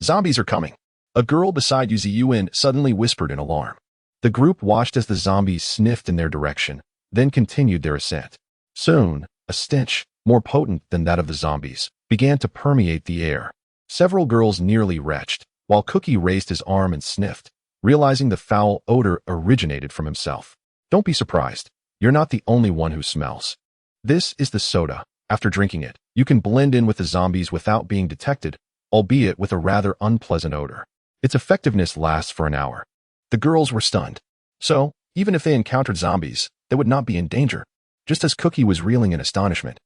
Zombies are coming. A girl beside Yu Ziyuan suddenly whispered in alarm. The group watched as the zombies sniffed in their direction, then continued their ascent. Soon, a stench, more potent than that of the zombies, began to permeate the air. Several girls nearly retched, while Cookie raised his arm and sniffed, realizing the foul odor originated from himself. Don't be surprised. You're not the only one who smells. This is the soda. After drinking it, you can blend in with the zombies without being detected, albeit with a rather unpleasant odor. Its effectiveness lasts for an hour. The girls were stunned. So, even if they encountered zombies, they would not be in danger, just as Cookie was reeling in astonishment.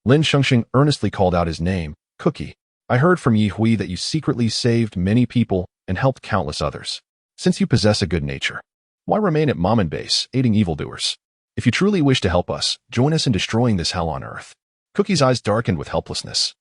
Lin Shengsheng earnestly called out his name. Cookie, I heard from Yi Hui that you secretly saved many people and helped countless others. Since you possess a good nature, why remain at Mom and Base, aiding evildoers? If you truly wish to help us, join us in destroying this hell on earth. Cookie's eyes darkened with helplessness.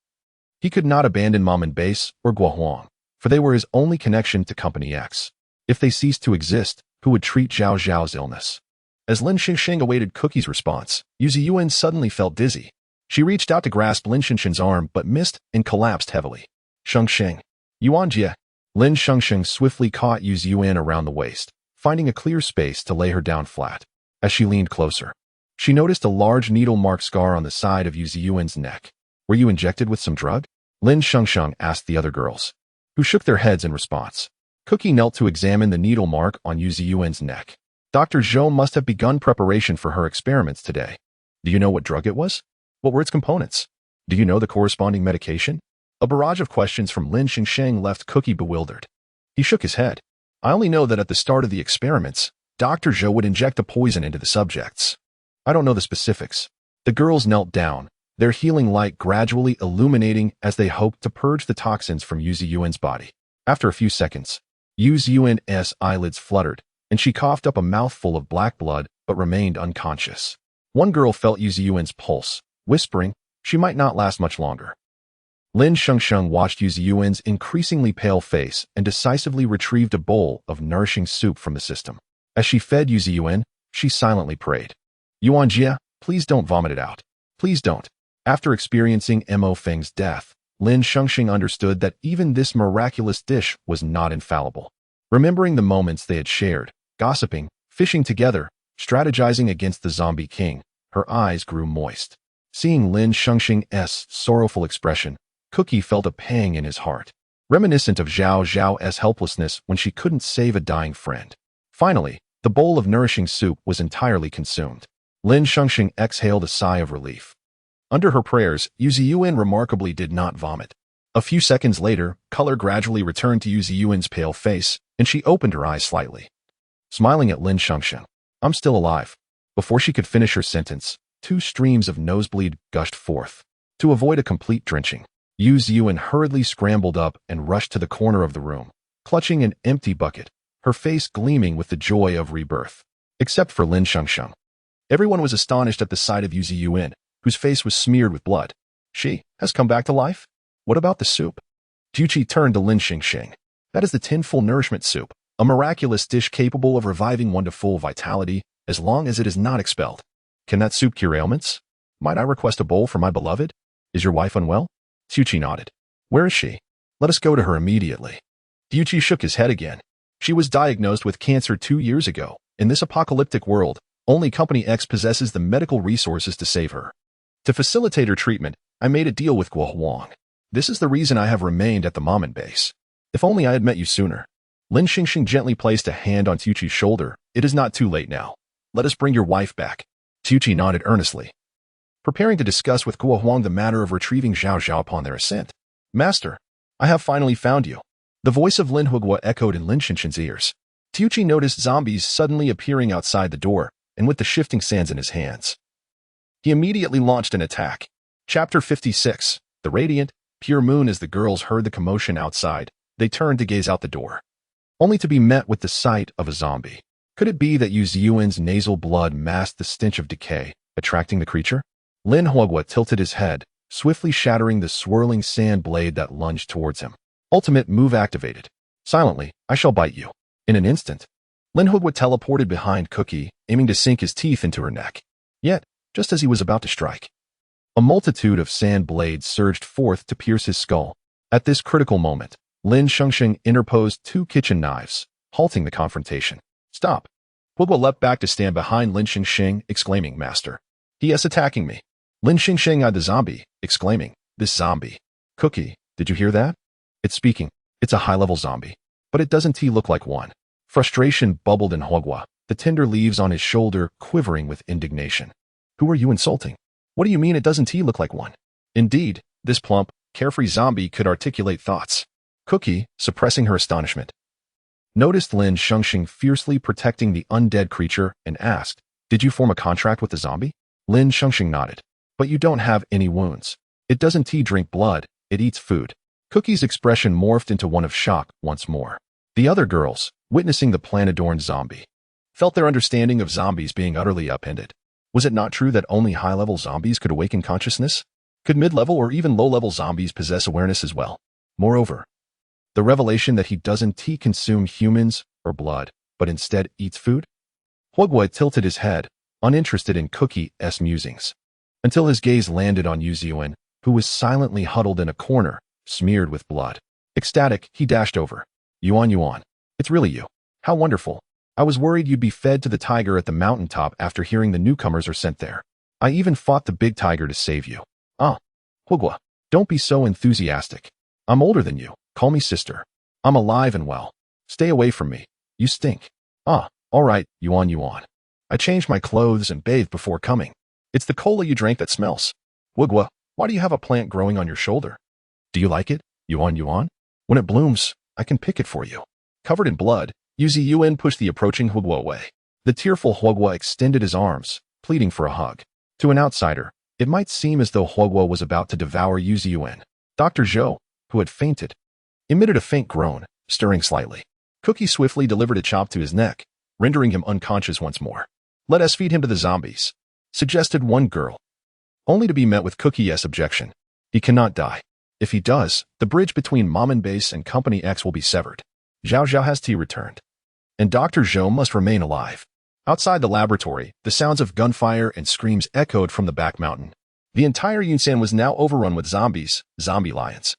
He could not abandon Mom and Base or Guohuang, for they were his only connection to Company X. If they ceased to exist, who would treat Zhao Zhao's illness? As Lin Shengsheng awaited Cookie's response, Yu Ziyuan suddenly felt dizzy. She reached out to grasp Lin Shengsheng's arm but missed and collapsed heavily. Shengsheng. Yuanjie. Lin Shengsheng swiftly caught Yu Ziyuan around the waist, finding a clear space to lay her down flat. As she leaned closer, she noticed a large needle-mark scar on the side of Yu Ziyuan's neck. Were you injected with some drug? Lin Shengsheng asked the other girls, who shook their heads in response. Cookie knelt to examine the needle mark on Yu Ziyuan's neck. Dr. Zhou must have begun preparation for her experiments today. Do you know what drug it was? What were its components? Do you know the corresponding medication? A barrage of questions from Lin Shengsheng left Cookie bewildered. He shook his head. I only know that at the start of the experiments, Dr. Zhou would inject a poison into the subjects. I don't know the specifics. The girls knelt down, their healing light gradually illuminating as they hoped to purge the toxins from Yu Ziyuan's body. After a few seconds, Yu Ziyuan's eyelids fluttered, and she coughed up a mouthful of black blood but remained unconscious. One girl felt Yu Ziyuan's pulse, whispering, she might not last much longer. Lin Shengsheng watched Yu Ziyuan's increasingly pale face and decisively retrieved a bowl of nourishing soup from the system. As she fed Yu Ziyuan, she silently prayed. Yuanjie, please don't vomit it out. Please don't. After experiencing Mo Feng's death, Lin Shengsheng understood that even this miraculous dish was not infallible. Remembering the moments they had shared, gossiping, fishing together, strategizing against the zombie king, her eyes grew moist. Seeing Lin Shengsheng's sorrowful expression, Cookie felt a pang in his heart, reminiscent of Zhao Zhao's helplessness when she couldn't save a dying friend. Finally, the bowl of nourishing soup was entirely consumed. Lin Shengsheng exhaled a sigh of relief. Under her prayers, Yu Ziyuan remarkably did not vomit. A few seconds later, color gradually returned to Yu Ziyuan's pale face, and she opened her eyes slightly. Smiling at Lin Shengsheng, I'm still alive. Before she could finish her sentence, 2 streams of nosebleed gushed forth. To avoid a complete drenching, Yu Ziyuan hurriedly scrambled up and rushed to the corner of the room, clutching an empty bucket, her face gleaming with the joy of rebirth. Except for Lin Shengsheng. Everyone was astonished at the sight of Yu Ziyuan, whose face was smeared with blood. She has come back to life? What about the soup? Juchi turned to Lin Shengsheng. That is the tin-full nourishment soup, a miraculous dish capable of reviving one to full vitality as long as it is not expelled. Can that soup cure ailments? Might I request a bowl for my beloved? Is your wife unwell? Juchi nodded. Where is she? Let us go to her immediately. Juchi shook his head again. She was diagnosed with cancer 2 years ago. In this apocalyptic world, only Company X possesses the medical resources to save her. To facilitate her treatment, I made a deal with Guohuang. This is the reason I have remained at the Mamen base. If only I had met you sooner. Lin Shengsheng gently placed a hand on Tuchi's shoulder. It is not too late now. Let us bring your wife back. Tuchi nodded earnestly, preparing to discuss with Guohuang the matter of retrieving Zhao Zhao upon their ascent. Master, I have finally found you. The voice of Lin Huguo echoed in Lin Shengsheng's ears. Tuchi noticed zombies suddenly appearing outside the door, and with the shifting sands in his hands. He immediately launched an attack. Chapter 56. The radiant, pure moon. As the girls heard the commotion outside, they turned to gaze out the door, only to be met with the sight of a zombie. Could it be that Yu Ziyuan's nasal blood masked the stench of decay, attracting the creature? Lin Huogua tilted his head, swiftly shattering the swirling sand blade that lunged towards him. Ultimate move activated. Silently, I shall bite you. In an instant, Lin Huogua teleported behind Cookie, aiming to sink his teeth into her neck. Yet, just as he was about to strike, a multitude of sand blades surged forth to pierce his skull. At this critical moment, Lin Shengsheng interposed 2 kitchen knives, halting the confrontation. Stop. Huogua leapt back to stand behind Lin Shengsheng, exclaiming, Master. He is attacking me. Lin Shengsheng eyed the zombie, exclaiming, This zombie. Cookie, did you hear that? It's speaking. It's a high-level zombie. But it doesn't look like one. Frustration bubbled in Huogua, the tender leaves on his shoulder quivering with indignation. Who are you insulting? What do you mean it doesn't look like one? Indeed, this plump, carefree zombie could articulate thoughts. Cookie, suppressing her astonishment, noticed Lin Shengsheng fiercely protecting the undead creature and asked, Did you form a contract with the zombie? Lin Shengsheng nodded. But you don't have any wounds. It doesn't drink blood, it eats food. Cookie's expression morphed into one of shock once more. The other girls, witnessing the plan-adorned zombie, felt their understanding of zombies being utterly upended. Was it not true that only high-level zombies could awaken consciousness? Could mid-level or even low-level zombies possess awareness as well? Moreover, the revelation that he doesn't consume humans or blood, but instead eats food? Huogua tilted his head, uninterested in Cookie's musings, until his gaze landed on Yu Ziyuan, who was silently huddled in a corner, smeared with blood. Ecstatic, he dashed over. Yuan. It's really you. How wonderful. I was worried you'd be fed to the tiger at the mountaintop after hearing the newcomers are sent there. I even fought the big tiger to save you. Huogua, don't be so enthusiastic. I'm older than you. Call me sister. I'm alive and well. Stay away from me. You stink. All right, Yuan. I changed my clothes and bathed before coming. It's the cola you drank that smells. Huogua, why do you have a plant growing on your shoulder? Do you like it, Yuan? When it blooms, I can pick it for you. Covered in blood, Yu Ziyuan pushed the approaching Huogua away. The tearful Huogua extended his arms, pleading for a hug. To an outsider, it might seem as though Huogua was about to devour Yu Ziyuan. Dr. Zhou, who had fainted, emitted a faint groan, stirring slightly. Cookie swiftly delivered a chop to his neck, rendering him unconscious once more. Let us feed him to the zombies, suggested one girl, only to be met with Cookie's objection. He cannot die. If he does, the bridge between Mammon Base and Company X will be severed. Zhao has returned, and Dr. Zhou must remain alive. Outside the laboratory, the sounds of gunfire and screams echoed from the back mountain. The entire Yunsan was now overrun with zombies, zombie lions,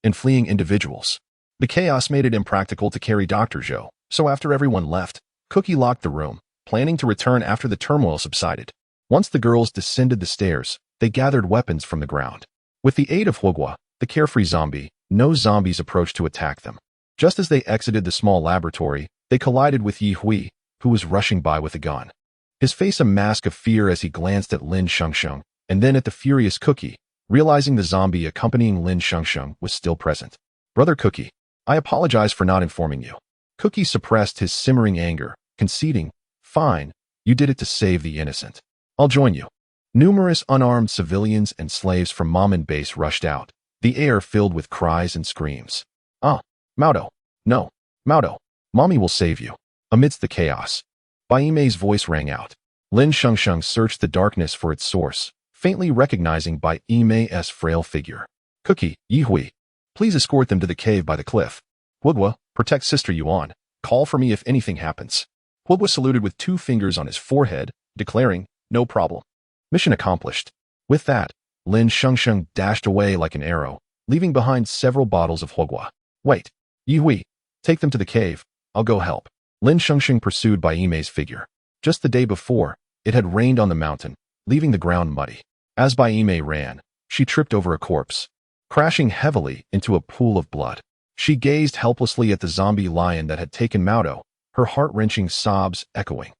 and fleeing individuals. The chaos made it impractical to carry Dr. Zhou, so after everyone left, Cookie locked the room, planning to return after the turmoil subsided. Once the girls descended the stairs, they gathered weapons from the ground. With the aid of Huogua, the carefree zombie, no zombies approached to attack them. Just as they exited the small laboratory, they collided with Yi Hui, who was rushing by with a gun. His face a mask of fear as he glanced at Lin Shengsheng, and then at the furious Cookie, realizing the zombie accompanying Lin Shengsheng was still present. Brother Cookie, I apologize for not informing you. Cookie suppressed his simmering anger, conceding, Fine, you did it to save the innocent. I'll join you. Numerous unarmed civilians and slaves from Mammon Base rushed out, the air filled with cries and screams. Maudo. No, Maudo. Mommy will save you. Amidst the chaos, Baime's voice rang out. Lin Shengsheng searched the darkness for its source, faintly recognizing Baime's frail figure. Cookie, Yi Hui, please escort them to the cave by the cliff. Huogua, protect Sister Yuan. Call for me if anything happens. Huogua saluted with 2 fingers on his forehead, declaring, No problem. Mission accomplished. With that, Lin Shengsheng dashed away like an arrow, leaving behind several bottles of Huogua. Wait, Yi Hui, take them to the cave. I'll go help. Lin Shengsheng pursued Baime's figure. Just the day before, it had rained on the mountain, leaving the ground muddy. As Baime ran, she tripped over a corpse, crashing heavily into a pool of blood. She gazed helplessly at the zombie lion that had taken Maudo, her heart-wrenching sobs echoing.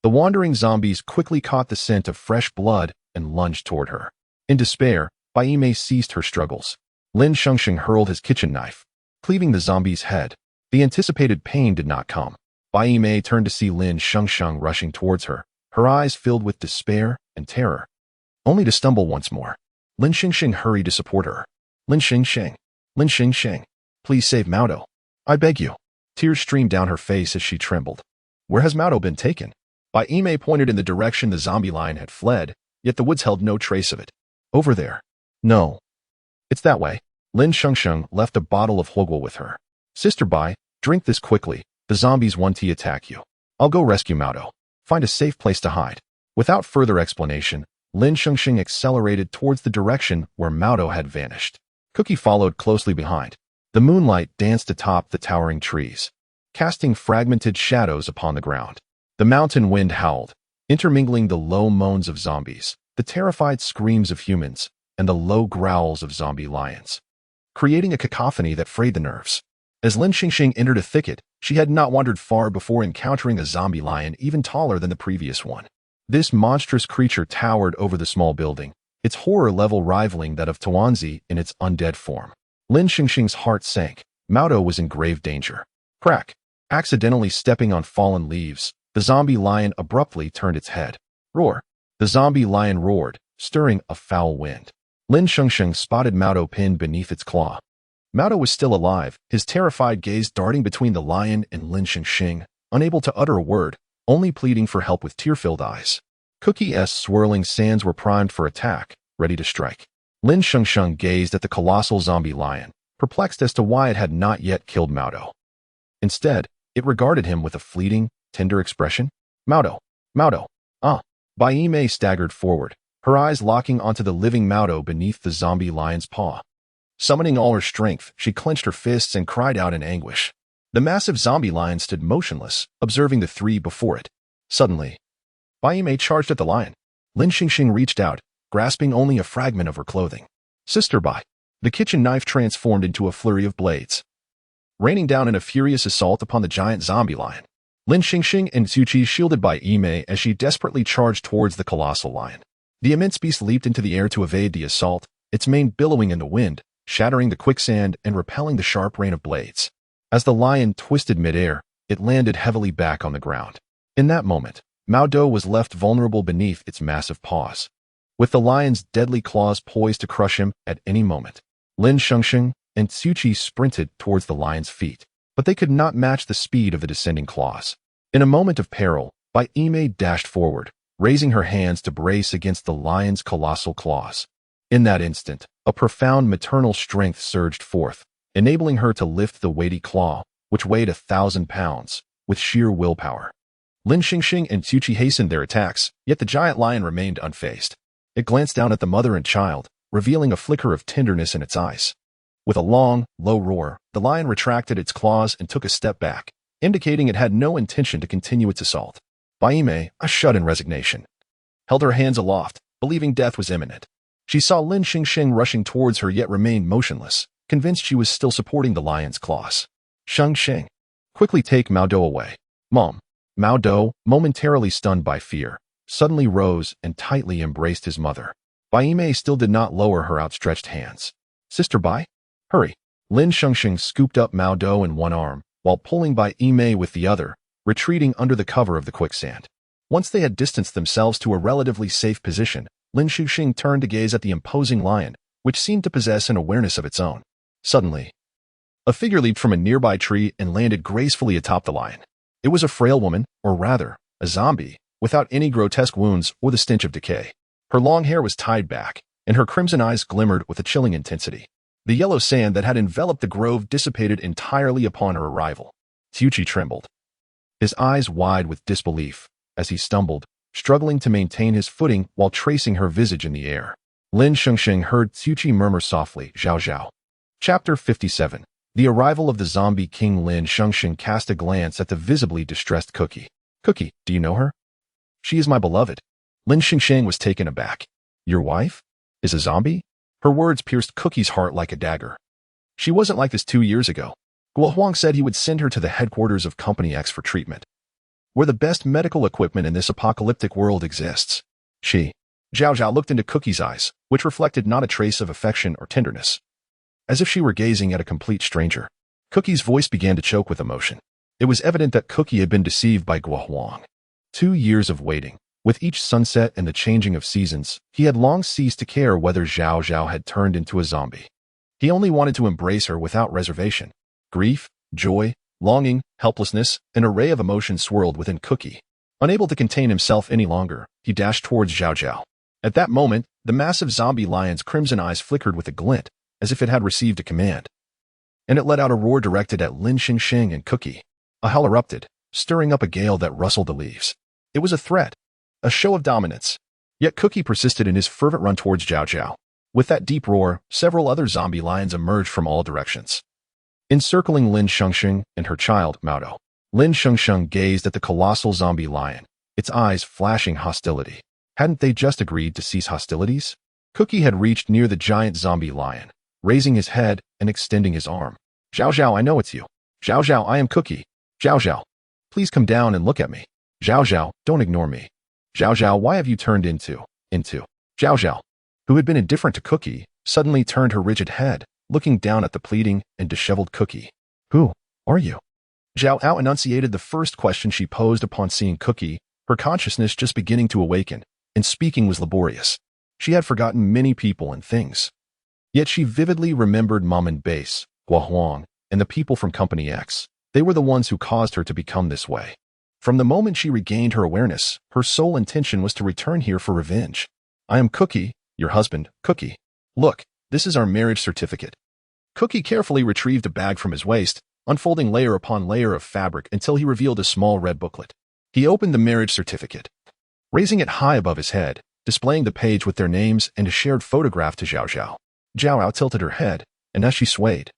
The wandering zombies quickly caught the scent of fresh blood and lunged toward her. In despair, Baime ceased her struggles. Lin Shengsheng hurled his kitchen knife, cleaving the zombie's head. The anticipated pain did not come. Baime turned to see Lin Shengsheng rushing towards her, her eyes filled with despair and terror. only to stumble once more. Lin Shengsheng hurried to support her. Lin Shengsheng, Lin Shengsheng, please save Maodo. I beg you. Tears streamed down her face as she trembled. Where has Maodo been taken? Bai Yimei pointed in the direction the zombie lion had fled, yet the woods held no trace of it. Over there. No. It's that way. Lin Shengsheng left a bottle of huoguo with her. Sister Bai, drink this quickly. The zombies want to attack you. I'll go rescue Maodo. Find a safe place to hide. Without further explanation, Lin Shengsheng accelerated towards the direction where Maodo had vanished. Cookie followed closely behind. The moonlight danced atop the towering trees, casting fragmented shadows upon the ground. The mountain wind howled, intermingling the low moans of zombies, the terrified screams of humans, and the low growls of zombie lions, creating a cacophony that frayed the nerves. As Lin Shengsheng entered a thicket, she had not wandered far before encountering a zombie lion even taller than the previous one. This monstrous creature towered over the small building, its horror level rivaling that of Tuanzi in its undead form. Lin Shengsheng's heart sank. Maodo was in grave danger. Crack! Accidentally stepping on fallen leaves, the zombie lion abruptly turned its head. Roar! The zombie lion roared, stirring a foul wind. Lin Shengsheng spotted Maodo pinned beneath its claw. Maodo was still alive, his terrified gaze darting between the lion and Lin Shengsheng, unable to utter a word, only pleading for help with tear-filled eyes. Cookie's swirling sands were primed for attack, ready to strike. Lin Shengsheng gazed at the colossal zombie lion, perplexed as to why it had not yet killed Maodo. Instead, it regarded him with a fleeting, tender expression. Maodo, Maodo, ah. Bai Yimei staggered forward, her eyes locking onto the living Maodo beneath the zombie lion's paw. Summoning all her strength, she clenched her fists and cried out in anguish. The massive zombie lion stood motionless, observing the three before it. Suddenly, Bai Yimei charged at the lion. Lin Shengsheng reached out, grasping only a fragment of her clothing. Sister Bai. The kitchen knife transformed into a flurry of blades, raining down in a furious assault upon the giant zombie lion. Lin Shengsheng and Tsuchi shielded Bai Yimei as she desperately charged towards the colossal lion. The immense beast leaped into the air to evade the assault, its mane billowing in the wind, shattering the quicksand and repelling the sharp rain of blades. As the lion twisted midair, it landed heavily back on the ground. In that moment, Maodo was left vulnerable beneath its massive paws, with the lion's deadly claws poised to crush him at any moment. Lin Shengsheng and Tsuchi sprinted towards the lion's feet, but they could not match the speed of the descending claws. In a moment of peril, Bai Yimei dashed forward, raising her hands to brace against the lion's colossal claws. In that instant, a profound maternal strength surged forth, enabling her to lift the weighty claw, which weighed 1,000 pounds, with sheer willpower. Lin Shengsheng and Tsuchi hastened their attacks, yet the giant lion remained unfazed. It glanced down at the mother and child, revealing a flicker of tenderness in its eyes. With a long, low roar, the lion retracted its claws and took a step back, indicating it had no intention to continue its assault. Bai Yimei, a shut in resignation, held her hands aloft, believing death was imminent. She saw Lin Shengsheng rushing towards her yet remained motionless, convinced she was still supporting the lion's claws. Shengsheng, quickly take Maodo away. Mom. Maodo, momentarily stunned by fear, suddenly rose and tightly embraced his mother. Bai Yimei still did not lower her outstretched hands. Sister Bai? Hurry. Lin Shengsheng scooped up Maodo in one arm, while pulling Bai Yimei with the other, retreating under the cover of the quicksand. Once they had distanced themselves to a relatively safe position, Lin Shengsheng turned to gaze at the imposing lion, which seemed to possess an awareness of its own. Suddenly, a figure leaped from a nearby tree and landed gracefully atop the lion. It was a frail woman, or rather, a zombie, without any grotesque wounds or the stench of decay. Her long hair was tied back, and her crimson eyes glimmered with a chilling intensity. The yellow sand that had enveloped the grove dissipated entirely upon her arrival. Tsuchi trembled, his eyes wide with disbelief, as he stumbled, struggling to maintain his footing while tracing her visage in the air. Lin Shengsheng heard Tsuchi murmur softly, Zhao Zhao. Chapter 57. The arrival of the zombie king. Lin Shengsheng cast a glance at the visibly distressed Cookie. Cookie, do you know her? She is my beloved. Lin Shengsheng was taken aback. Your wife? Is a zombie? Her words pierced Cookie's heart like a dagger. She wasn't like this 2 years ago. Guo Huang said he would send her to the headquarters of Company X for treatment, where the best medical equipment in this apocalyptic world exists. Zhao Zhao looked into Cookie's eyes, which reflected not a trace of affection or tenderness, as if she were gazing at a complete stranger. Cookie's voice began to choke with emotion. It was evident that Cookie had been deceived by Guo Huang. 2 years of waiting, With each sunset and the changing of seasons, he had long ceased to care whether Zhao Zhao had turned into a zombie. He only wanted to embrace her without reservation. Grief, joy, longing, helplessness, an array of emotions swirled within Cookie. Unable to contain himself any longer, he dashed towards Zhao Zhao. At that moment, the massive zombie lion's crimson eyes flickered with a glint, as if it had received a command. And it let out a roar directed at Lin Shengsheng and Cookie. A howl erupted, stirring up a gale that rustled the leaves. It was a threat, a show of dominance. Yet Cookie persisted in his fervent run towards Zhao Zhao. With that deep roar, several other zombie lions emerged from all directions, encircling Lin Shengsheng and her child, Maodo. Lin Shengsheng gazed at the colossal zombie lion, its eyes flashing hostility. Hadn't they just agreed to cease hostilities? Cookie had reached near the giant zombie lion, raising his head and extending his arm. Zhao Zhao, I know it's you. Zhao Zhao, I am Cookie. Zhao Zhao, please come down and look at me. Zhao Zhao, don't ignore me. Zhao Zhao, why have you turned into? Zhao Zhao, who had been indifferent to Cookie, suddenly turned her rigid head, looking down at the pleading and disheveled Cookie. Who are you? Zhao Zhao enunciated the first question she posed upon seeing Cookie, her consciousness just beginning to awaken, and speaking was laborious. She had forgotten many people and things. Yet she vividly remembered Mom and Base, Gua Huang, and the people from Company X. They were the ones who caused her to become this way. From the moment she regained her awareness, her sole intention was to return here for revenge. I am Cookie, your husband, Cookie. Look, this is our marriage certificate. Cookie carefully retrieved a bag from his waist, unfolding layer upon layer of fabric until he revealed a small red booklet. He opened the marriage certificate, raising it high above his head, displaying the page with their names and a shared photograph to Zhao Zhao. Zhao Zhao tilted her head, and as she swayed,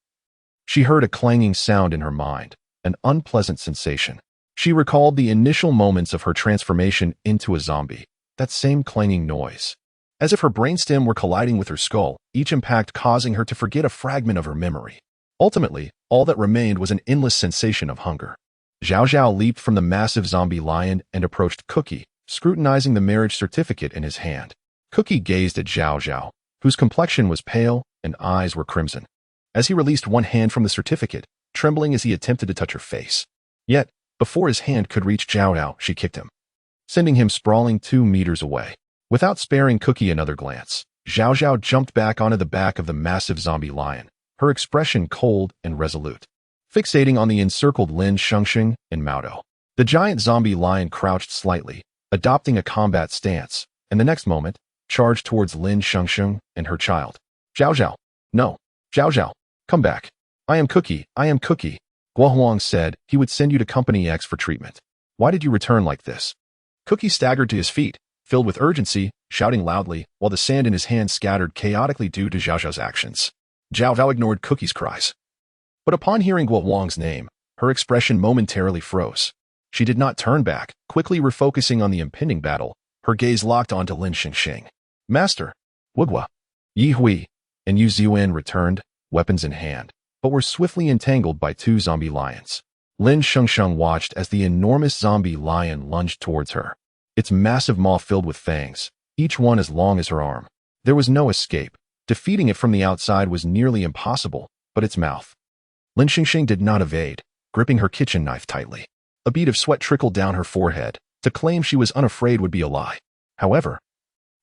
she heard a clanging sound in her mind, an unpleasant sensation. She recalled the initial moments of her transformation into a zombie, that same clanging noise. As if her brainstem were colliding with her skull, each impact causing her to forget a fragment of her memory. Ultimately, all that remained was an endless sensation of hunger. Zhao Zhao leaped from the massive zombie lion and approached Cookie, scrutinizing the marriage certificate in his hand. Cookie gazed at Zhao Zhao, whose complexion was pale and eyes were crimson, as he released one hand from the certificate, trembling as he attempted to touch her face. Yet, before his hand could reach Zhao Zhao, she kicked him, sending him sprawling 2 meters away. Without sparing Cookie another glance, Zhao Zhao jumped back onto the back of the massive zombie lion, her expression cold and resolute, fixating on the encircled Lin Shengsheng and Maodo. The giant zombie lion crouched slightly, adopting a combat stance, and the next moment, charged towards Lin Shengsheng and her child. Zhao Zhao, no. Zhao Zhao, come back. I am Cookie, I am Cookie. Gua Huang said he would send you to Company X for treatment. Why did you return like this? Cookie staggered to his feet, filled with urgency, shouting loudly, while the sand in his hand scattered chaotically due to Zhao Zhao's actions. Zhao Zhao ignored Cookie's cries. But upon hearing Gua Huang's name, her expression momentarily froze. She did not turn back, quickly refocusing on the impending battle, her gaze locked onto Lin Shengsheng. Master, Wugua, Yi Hui, and Yu Ziwen returned, weapons in hand, but were swiftly entangled by 2 zombie lions. Lin Shengsheng watched as the enormous zombie lion lunged towards her, its massive maw filled with fangs, each one as long as her arm. There was no escape. Defeating it from the outside was nearly impossible, but its mouth. Lin Shengsheng did not evade, gripping her kitchen knife tightly. A bead of sweat trickled down her forehead. To claim she was unafraid would be a lie. However,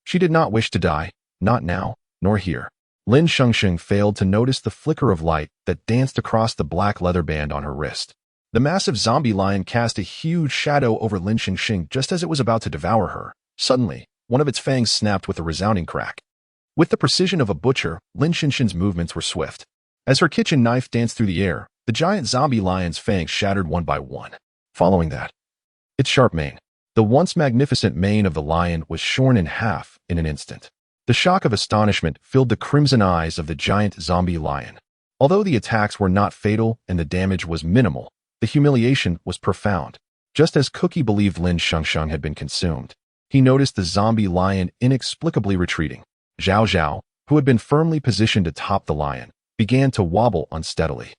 she did not wish to die, not now, nor here. Lin Shengsheng failed to notice the flicker of light that danced across the black leather band on her wrist. The massive zombie lion cast a huge shadow over Lin Shengsheng just as it was about to devour her. Suddenly, one of its fangs snapped with a resounding crack. With the precision of a butcher, Lin Shengsheng's movements were swift. As her kitchen knife danced through the air, the giant zombie lion's fangs shattered one by one. Following that, its sharp mane, the once magnificent mane of the lion, was shorn in half in an instant. The shock of astonishment filled the crimson eyes of the giant zombie lion. Although the attacks were not fatal and the damage was minimal, the humiliation was profound. Just as Cookie believed Lin Shengsheng had been consumed, he noticed the zombie lion inexplicably retreating. Zhao Zhao, who had been firmly positioned atop the lion, began to wobble unsteadily.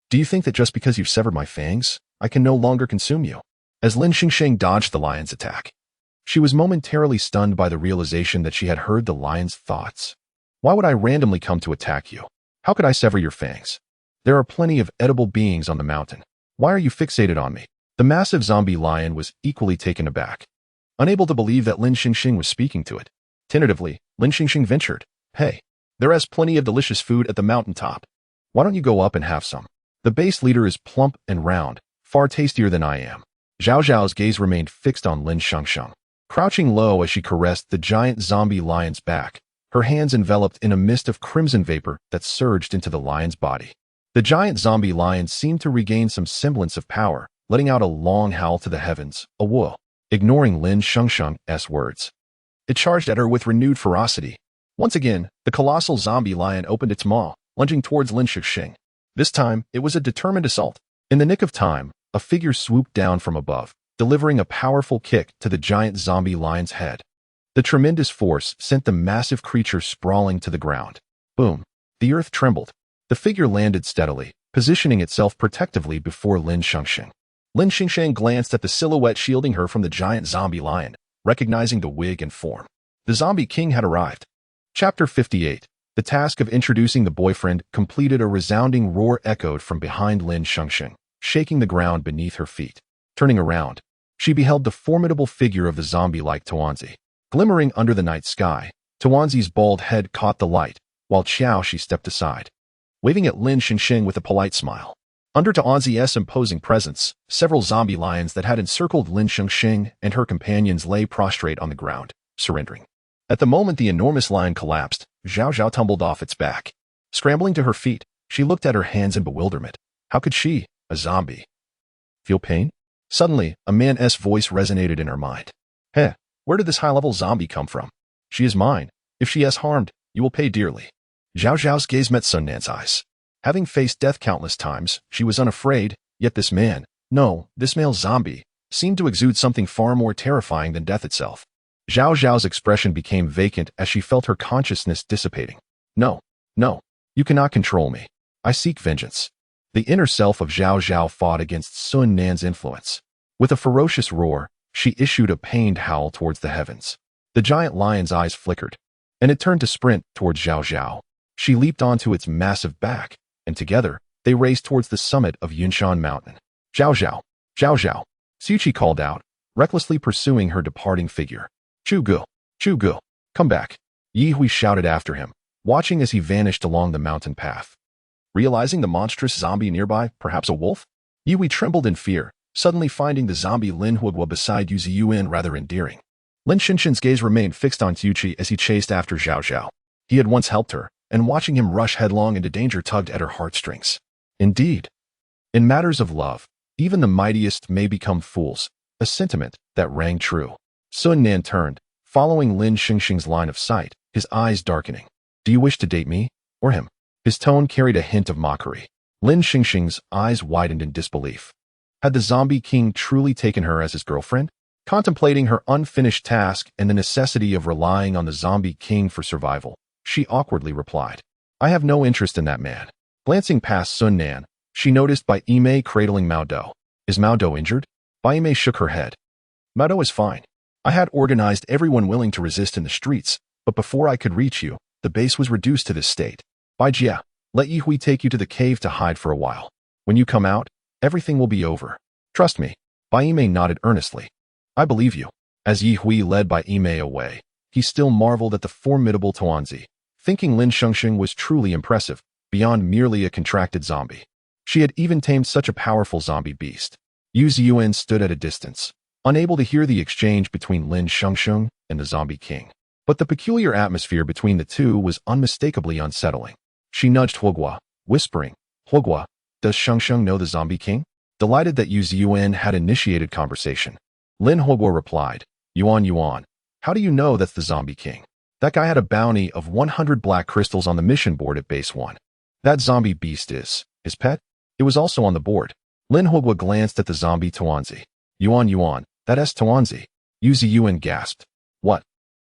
Do you think that just because you've severed my fangs, I can no longer consume you? As Lin Shengsheng dodged the lion's attack, she was momentarily stunned by the realization that she had heard the lion's thoughts. Why would I randomly come to attack you? How could I sever your fangs? There are plenty of edible beings on the mountain. Why are you fixated on me? The massive zombie lion was equally taken aback. unable to believe that Lin Shengsheng was speaking to it. Tentatively, Lin Shengsheng ventured, "Hey, there is plenty of delicious food at the mountaintop. Why don't you go up and have some? The base leader is plump and round, far tastier than I am." Zhao Zhao's gaze remained fixed on Lin Shengsheng. Crouching low as she caressed the giant zombie lion's back, her hands enveloped in a mist of crimson vapor that surged into the lion's body. The giant zombie lion seemed to regain some semblance of power, letting out a long howl to the heavens, a whoa, ignoring Lin Shengsheng's words. It charged at her with renewed ferocity. Once again, the colossal zombie lion opened its maw, lunging towards Lin Shengsheng. This time, it was a determined assault. In the nick of time, a figure swooped down from above, delivering a powerful kick to the giant zombie lion's head. The tremendous force sent the massive creature sprawling to the ground. Boom! The earth trembled. The figure landed steadily, positioning itself protectively before Lin Shengsheng. Lin Shengsheng glanced at the silhouette shielding her from the giant zombie lion, recognizing the wig and form. The zombie king had arrived. Chapter 58. The task of introducing the boyfriend completed. A resounding roar echoed from behind Lin Shengsheng, shaking the ground beneath her feet. Turning around, she beheld the formidable figure of the zombie-like Tuanzi. Glimmering under the night sky, Tuanzi's bald head caught the light, while she stepped aside, waving at Lin Shengsheng with a polite smile. Under Tuanzi's imposing presence, several zombie lions that had encircled Lin Shengsheng and her companions lay prostrate on the ground, surrendering. At the moment the enormous lion collapsed, Zhao Zhao tumbled off its back. Scrambling to her feet, she looked at her hands in bewilderment. How could she, a zombie, feel pain? Suddenly, a man's voice resonated in her mind. "Heh, where did this high-level zombie come from? She is mine. If she is harmed, you will pay dearly." Zhao Zhao's gaze met Sun Nan's eyes. Having faced death countless times, she was unafraid, yet this man, no, this male zombie, seemed to exude something far more terrifying than death itself. Zhao Zhao's expression became vacant as she felt her consciousness dissipating. No, you cannot control me. I seek vengeance." The inner self of Zhao Zhao fought against Sun Nan's influence. With a ferocious roar, she issued a pained howl towards the heavens. The giant lion's eyes flickered, and it turned to sprint towards Zhao Zhao. She leaped onto its massive back, and together, they raced towards the summit of Yunshan Mountain. "Zhao Zhao! Zhao Zhao!" Suchi called out, recklessly pursuing her departing figure. Chu Gu, come back!" Yi Hui shouted after him, watching as he vanished along the mountain path. Realizing the monstrous zombie nearby, perhaps a wolf, Yi Hui trembled in fear, suddenly finding the zombie Lin Huogua beside Yu Ziyuan rather endearing. Lin Shengsheng's gaze remained fixed on Tuchi as he chased after Zhao Zhao. He had once helped her, and watching him rush headlong into danger tugged at her heartstrings. Indeed, in matters of love, even the mightiest may become fools, a sentiment that rang true. Sun Nan turned, following Lin Shengsheng's line of sight, his eyes darkening. "Do you wish to date me, or him?" His tone carried a hint of mockery. Lin Shengsheng's eyes widened in disbelief. Had the zombie king truly taken her as his girlfriend? Contemplating her unfinished task and the necessity of relying on the zombie king for survival, she awkwardly replied, "I have no interest in that man." Glancing past Sun Nan, she noticed Bai Yimei cradling Mao Dou. "Is Mao Dou injured?" Bai Yimei shook her head. "Mao Dou is fine. I had organized everyone willing to resist in the streets, but before I could reach you, the base was reduced to this state. Bai Jia, let Yi Hui take you to the cave to hide for a while. When you come out, everything will be over. Trust me." Bai Yimei nodded earnestly. "I believe you." As Yi Hui led Bai Yimei away, he still marveled at the formidable Tuanzi, thinking Lin Shengsheng was truly impressive, beyond merely a contracted zombie. She had even tamed such a powerful zombie beast. Yu Ziyuan stood at a distance, unable to hear the exchange between Lin Shengsheng and the zombie king. But the peculiar atmosphere between the two was unmistakably unsettling. She nudged Huogua, whispering, "Huogua, does Shengsheng know the zombie king?" Delighted that Yu Ziyuan had initiated conversation, Lin Huogua replied, Yuan, how do you know that's the zombie king? That guy had a bounty of 100 black crystals on the mission board at base 1. That zombie beast is his pet? It was also on the board." Lin Huogua glanced at the zombie Tuanzi. Yuan, that's Tuanzi." Yu Ziyuan gasped. "What?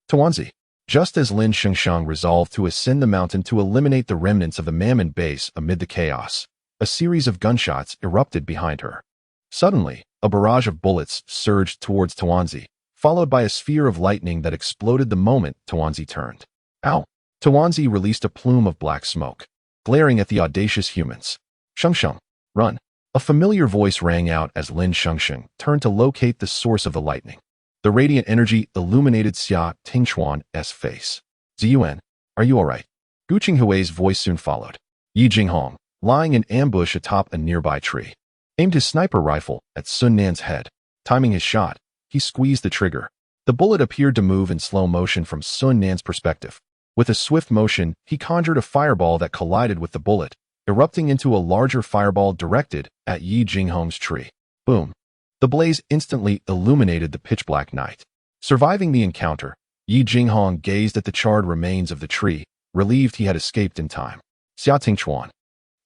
Tuanzi?" Just as Lin Shengsheng resolved to ascend the mountain to eliminate the remnants of the Mammon base amid the chaos, a series of gunshots erupted behind her. Suddenly, a barrage of bullets surged towards Tuanzi, followed by a sphere of lightning that exploded the moment Tuanzi turned. "Ow!" Tuanzi released a plume of black smoke, glaring at the audacious humans. "Shengsheng, run!" A familiar voice rang out as Lin Shengsheng turned to locate the source of the lightning. The radiant energy illuminated Xia Tingchuan's face. Ziyuan, are you alright? Gu Qinghui's voice soon followed. Yi Jinghong, lying in ambush atop a nearby tree, aimed his sniper rifle at Sun Nan's head. Timing his shot, he squeezed the trigger. The bullet appeared to move in slow motion from Sun Nan's perspective. With a swift motion, he conjured a fireball that collided with the bullet, erupting into a larger fireball directed at Yi Jinghong's tree. Boom. The blaze instantly illuminated the pitch-black night. Surviving the encounter, Yi Jinghong gazed at the charred remains of the tree, relieved he had escaped in time. Xia Tingchuan,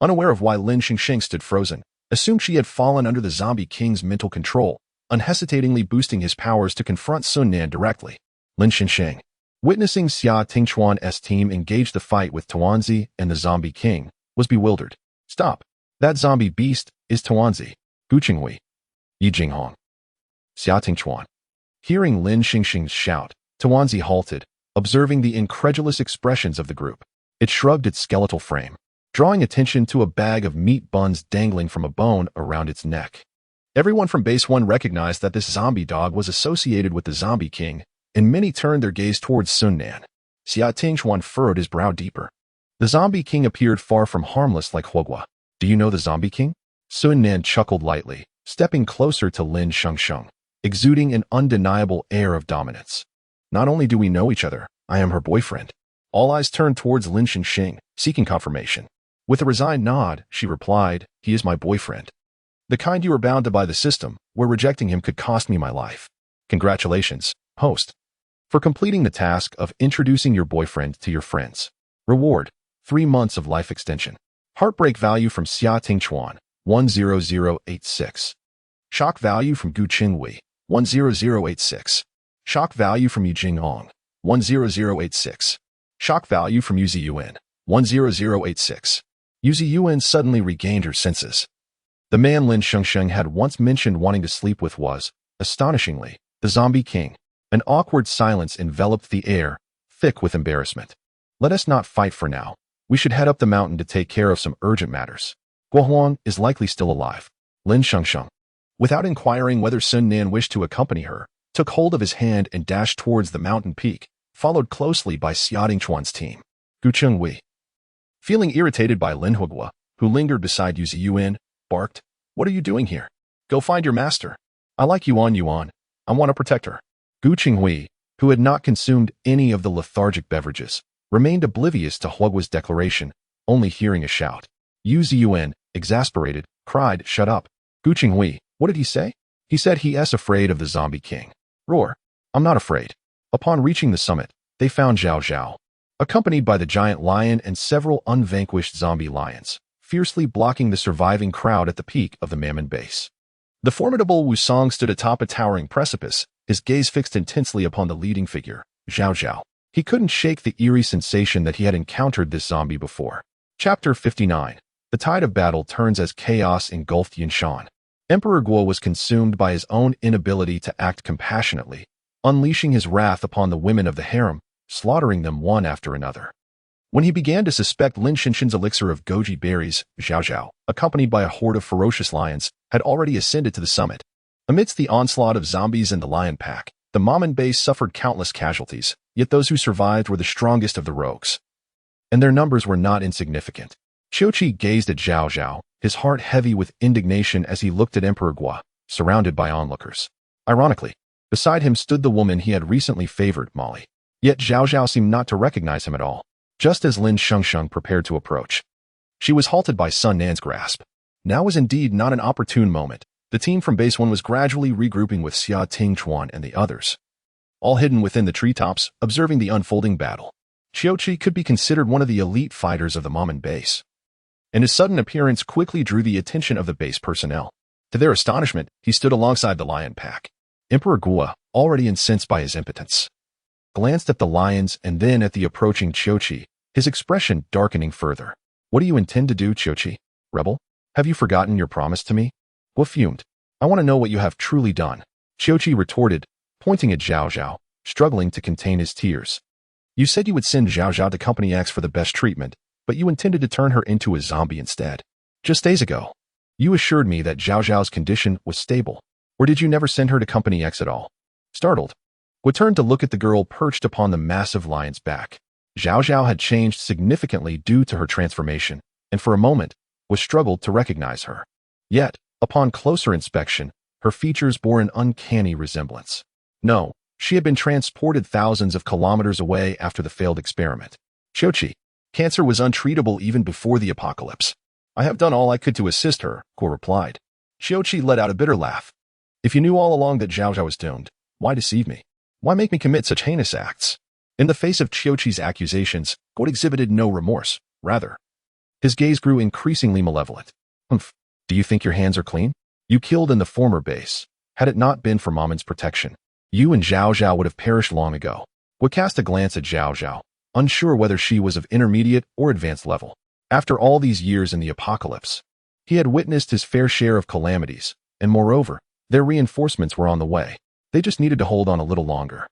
unaware of why Lin Shengsheng stood frozen, assumed she had fallen under the zombie king's mental control, unhesitatingly boosting his powers to confront Sun Nan directly. Lin Shengsheng, witnessing Xia Tingchuan's team engage the fight with Tuanzi and the zombie king, was bewildered. Stop. That zombie beast is Tuanzi. Gu Qinghui. Yi Jinghong. Xia Tingchuan. Hearing Lin Shengsheng's shout, Tuanzi halted, observing the incredulous expressions of the group. It shrugged its skeletal frame, drawing attention to a bag of meat buns dangling from a bone around its neck. Everyone from Base 1 recognized that this zombie dog was associated with the zombie king, and many turned their gaze towards Sun Nan. Xia Tingchuan furrowed his brow deeper. The zombie king appeared far from harmless like Huogua. Do you know the zombie king? Sun Nan chuckled lightly, stepping closer to Lin Shengsheng, exuding an undeniable air of dominance. Not only do we know each other, I am her boyfriend. All eyes turned towards Lin Shengsheng, seeking confirmation. With a resigned nod, she replied, he is my boyfriend. The kind you are bound to by the system, where rejecting him could cost me my life. Congratulations, host, for completing the task of introducing your boyfriend to your friends. Reward, 3 months of life extension. Heartbreak value from Xia Tingchuan, 10086. Shock value from Gu Qinghui, 10086. Shock value from Yi Jinghong, 10086. Shock value from Yu Ziyuan, 10086. Yu Ziyuan suddenly regained her senses. The man Lin Shengsheng had once mentioned wanting to sleep with was, astonishingly, the zombie king. An awkward silence enveloped the air, thick with embarrassment. Let us not fight for now. We should head up the mountain to take care of some urgent matters. Guohuang is likely still alive. Lin Shengsheng, without inquiring whether Sun Nan wished to accompany her, took hold of his hand and dashed towards the mountain peak, followed closely by Xia Tingchuan's team. Gu Qinghui, feeling irritated by Lin Huogua, who lingered beside Yu Ziyuan, barked, "What are you doing here? Go find your master. I like Yuan. I want to protect her." Gu Qinghui, who had not consumed any of the lethargic beverages, remained oblivious to Huogua's declaration, only hearing a shout. Yu Ziyuan, exasperated, cried, "Shut up." Gu Qinghui, what did he say? He said he is afraid of the zombie king. Roar. I'm not afraid. Upon reaching the summit, they found Zhao Zhao, accompanied by the giant lion and several unvanquished zombie lions, fiercely blocking the surviving crowd at the peak of the Mammon base. The formidable Wu Song stood atop a towering precipice, his gaze fixed intensely upon the leading figure, Zhao Zhao. He couldn't shake the eerie sensation that he had encountered this zombie before. Chapter 59. The tide of battle turns as chaos engulfed Yinshan. Emperor Guo was consumed by his own inability to act compassionately, unleashing his wrath upon the women of the harem, slaughtering them one after another. When he began to suspect Lin Shengsheng's elixir of goji berries, Zhao Zhao, accompanied by a horde of ferocious lions, had already ascended to the summit. Amidst the onslaught of zombies and the lion pack, the Mammon base suffered countless casualties, yet those who survived were the strongest of the rogues. And their numbers were not insignificant. Qiuqi gazed at Zhao Zhao, his heart heavy with indignation as he looked at Emperor Guo, surrounded by onlookers. Ironically, beside him stood the woman he had recently favored, Molly. Yet Zhao Zhao seemed not to recognize him at all. Just as Lin Shengsheng prepared to approach, she was halted by Sun Nan's grasp. Now was indeed not an opportune moment. The team from Base 1 was gradually regrouping with Xia Tingchuan and the others, all hidden within the treetops, observing the unfolding battle. Qiuqi could be considered one of the elite fighters of the Mammon base, and his sudden appearance quickly drew the attention of the base personnel. To their astonishment, he stood alongside the lion pack. Emperor Guo, already incensed by his impotence, glanced at the lions and then at the approaching Qiuqi, his expression darkening further. What do you intend to do, Qiuqi? Rebel? Have you forgotten your promise to me? Guo fumed. I want to know what you have truly done. Qiuqi retorted, pointing at Zhao Zhao, struggling to contain his tears. You said you would send Zhao Zhao to Company X for the best treatment, but you intended to turn her into a zombie instead. Just days ago, you assured me that Zhao Zhao's condition was stable. Or did you never send her to Company X at all? Startled, Gua turned to look at the girl perched upon the massive lion's back. Zhao Zhao had changed significantly due to her transformation, and for a moment, Gua struggled to recognize her. Yet, upon closer inspection, her features bore an uncanny resemblance. No, she had been transported thousands of kilometers away after the failed experiment. Qiuqi, cancer was untreatable even before the apocalypse. I have done all I could to assist her, Gua replied. Qiuqi let out a bitter laugh. If you knew all along that Zhao Zhao was doomed, why deceive me? Why make me commit such heinous acts? In the face of Qiuqi's accusations, Gua exhibited no remorse. Rather, his gaze grew increasingly malevolent. Humph, do you think your hands are clean? You killed in the former base. Had it not been for Mamon's protection, you and Zhao Zhao would have perished long ago. Gua cast a glance at Zhao Zhao, unsure whether she was of intermediate or advanced level. After all these years in the apocalypse, he had witnessed his fair share of calamities, and moreover, their reinforcements were on the way. They just needed to hold on a little longer.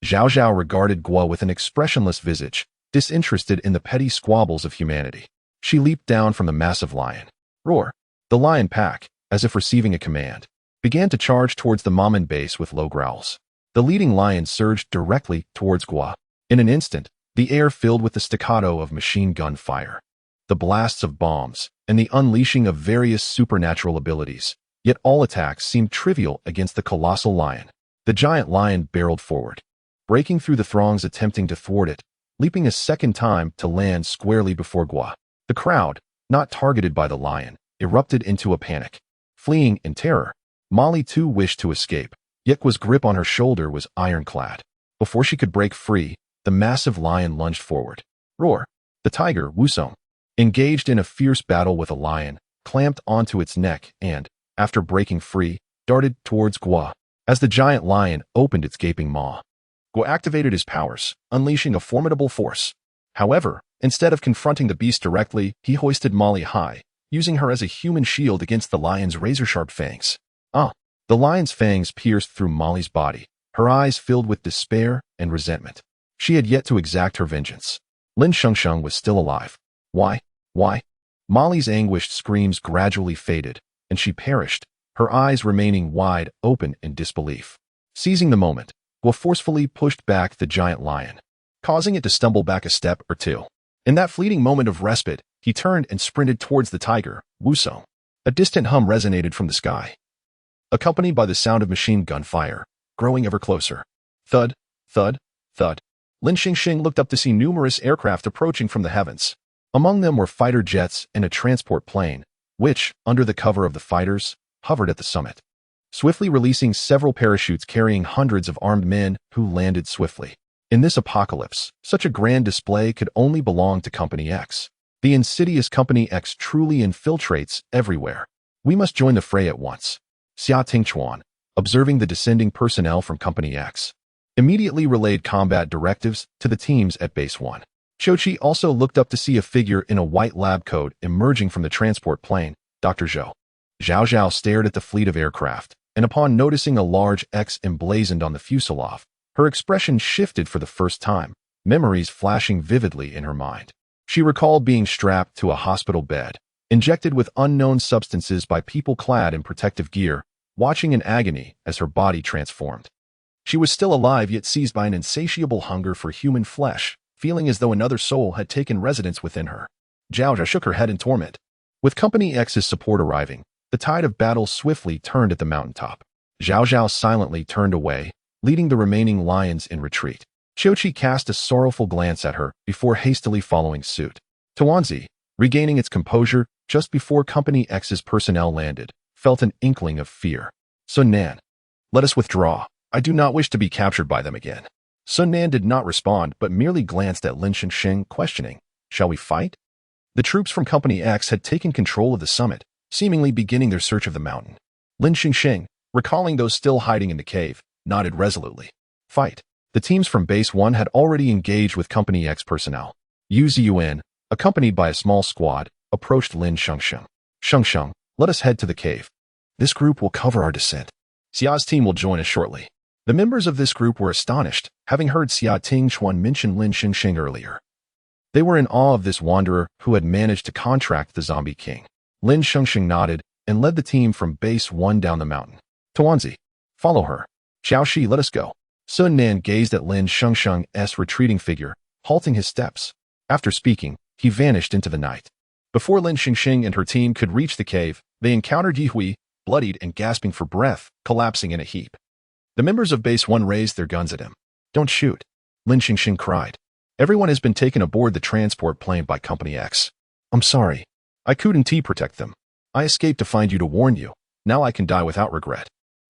Zhao Zhao regarded Gua with an expressionless visage, disinterested in the petty squabbles of humanity. She leaped down from the massive lion. Roar! The lion pack, as if receiving a command, began to charge towards the Mamon base with low growls. The leading lion surged directly towards Gua. In an instant, the air filled with the staccato of machine gun fire, the blasts of bombs, and the unleashing of various supernatural abilities. Yet all attacks seemed trivial against the colossal lion. The giant lion barreled forward, breaking through the throngs attempting to thwart it, leaping a second time to land squarely before Gua. The crowd, not targeted by the lion, erupted into a panic. Fleeing in terror, Molly too wished to escape, yet Gua's grip on her shoulder was ironclad. Before she could break free, the massive lion lunged forward. Roar! The tiger, Wusong, engaged in a fierce battle with a lion, clamped onto its neck and, after breaking free, darted towards Gua. As the giant lion opened its gaping maw, Gua activated his powers, unleashing a formidable force. However, instead of confronting the beast directly, he hoisted Molly high, using her as a human shield against the lion's razor-sharp fangs. The lion's fangs pierced through Molly's body, her eyes filled with despair and resentment. She had yet to exact her vengeance. Lin Shengsheng was still alive. Why? Molly's anguished screams gradually faded, and she perished, her eyes remaining wide open in disbelief. Seizing the moment, Gua forcefully pushed back the giant lion, causing it to stumble back a step or two. In that fleeting moment of respite, he turned and sprinted towards the tiger, Wusong. A distant hum resonated from the sky, accompanied by the sound of machine gun fire, growing ever closer. Thud, thud, thud. Lin Shengsheng looked up to see numerous aircraft approaching from the heavens. Among them were fighter jets and a transport plane, which, under the cover of the fighters, hovered at the summit, swiftly releasing several parachutes carrying hundreds of armed men who landed swiftly. In this apocalypse, such a grand display could only belong to Company X. The insidious Company X truly infiltrates everywhere. We must join the fray at once. Xia Tingchuan, observing the descending personnel from Company X, immediately relayed combat directives to the teams at Base 1. Qiuqi also looked up to see a figure in a white lab coat emerging from the transport plane, Dr. Zhou. Zhao Zhao stared at the fleet of aircraft, and upon noticing a large X emblazoned on the fuselage, her expression shifted for the first time, memories flashing vividly in her mind. She recalled being strapped to a hospital bed, injected with unknown substances by people clad in protective gear, watching in agony as her body transformed. She was still alive yet seized by an insatiable hunger for human flesh, feeling as though another soul had taken residence within her. Zhao Zhao shook her head in torment. With Company X's support arriving, the tide of battle swiftly turned at the mountaintop. Zhao Zhao silently turned away, leading the remaining lions in retreat. Qiuqi cast a sorrowful glance at her before hastily following suit. Tuanzi, regaining its composure just before Company X's personnel landed, felt an inkling of fear. Sun Nan, let us withdraw. I do not wish to be captured by them again. Sun Nan did not respond but merely glanced at Lin Shengsheng, questioning, shall we fight? The troops from Company X had taken control of the summit, seemingly beginning their search of the mountain. Lin Shengsheng, recalling those still hiding in the cave, nodded resolutely. Fight. The teams from Base 1 had already engaged with Company X personnel. Yu Ziyuan, accompanied by a small squad, approached Lin Shengsheng. Shengsheng, let us head to the cave. This group will cover our descent. Xia's team will join us shortly. The members of this group were astonished, having heard Xia Tingchuan mention Lin Shengsheng earlier. They were in awe of this wanderer who had managed to contract the Zombie King. Lin Shengsheng nodded and led the team from Base 1 down the mountain. Tuanzi, follow her. Xiaoxi, let us go. Sun Nan gazed at Lin Shengsheng's retreating figure, halting his steps. After speaking, he vanished into the night. Before Lin Shengsheng and her team could reach the cave, they encountered Yi Hui, bloodied and gasping for breath, collapsing in a heap. The members of Base 1 raised their guns at him. Don't shoot, Lin Shengsheng cried. Everyone has been taken aboard the transport plane by Company X. I'm sorry. I couldn't protect them. I escaped to find you to warn you. Now I can die without regret.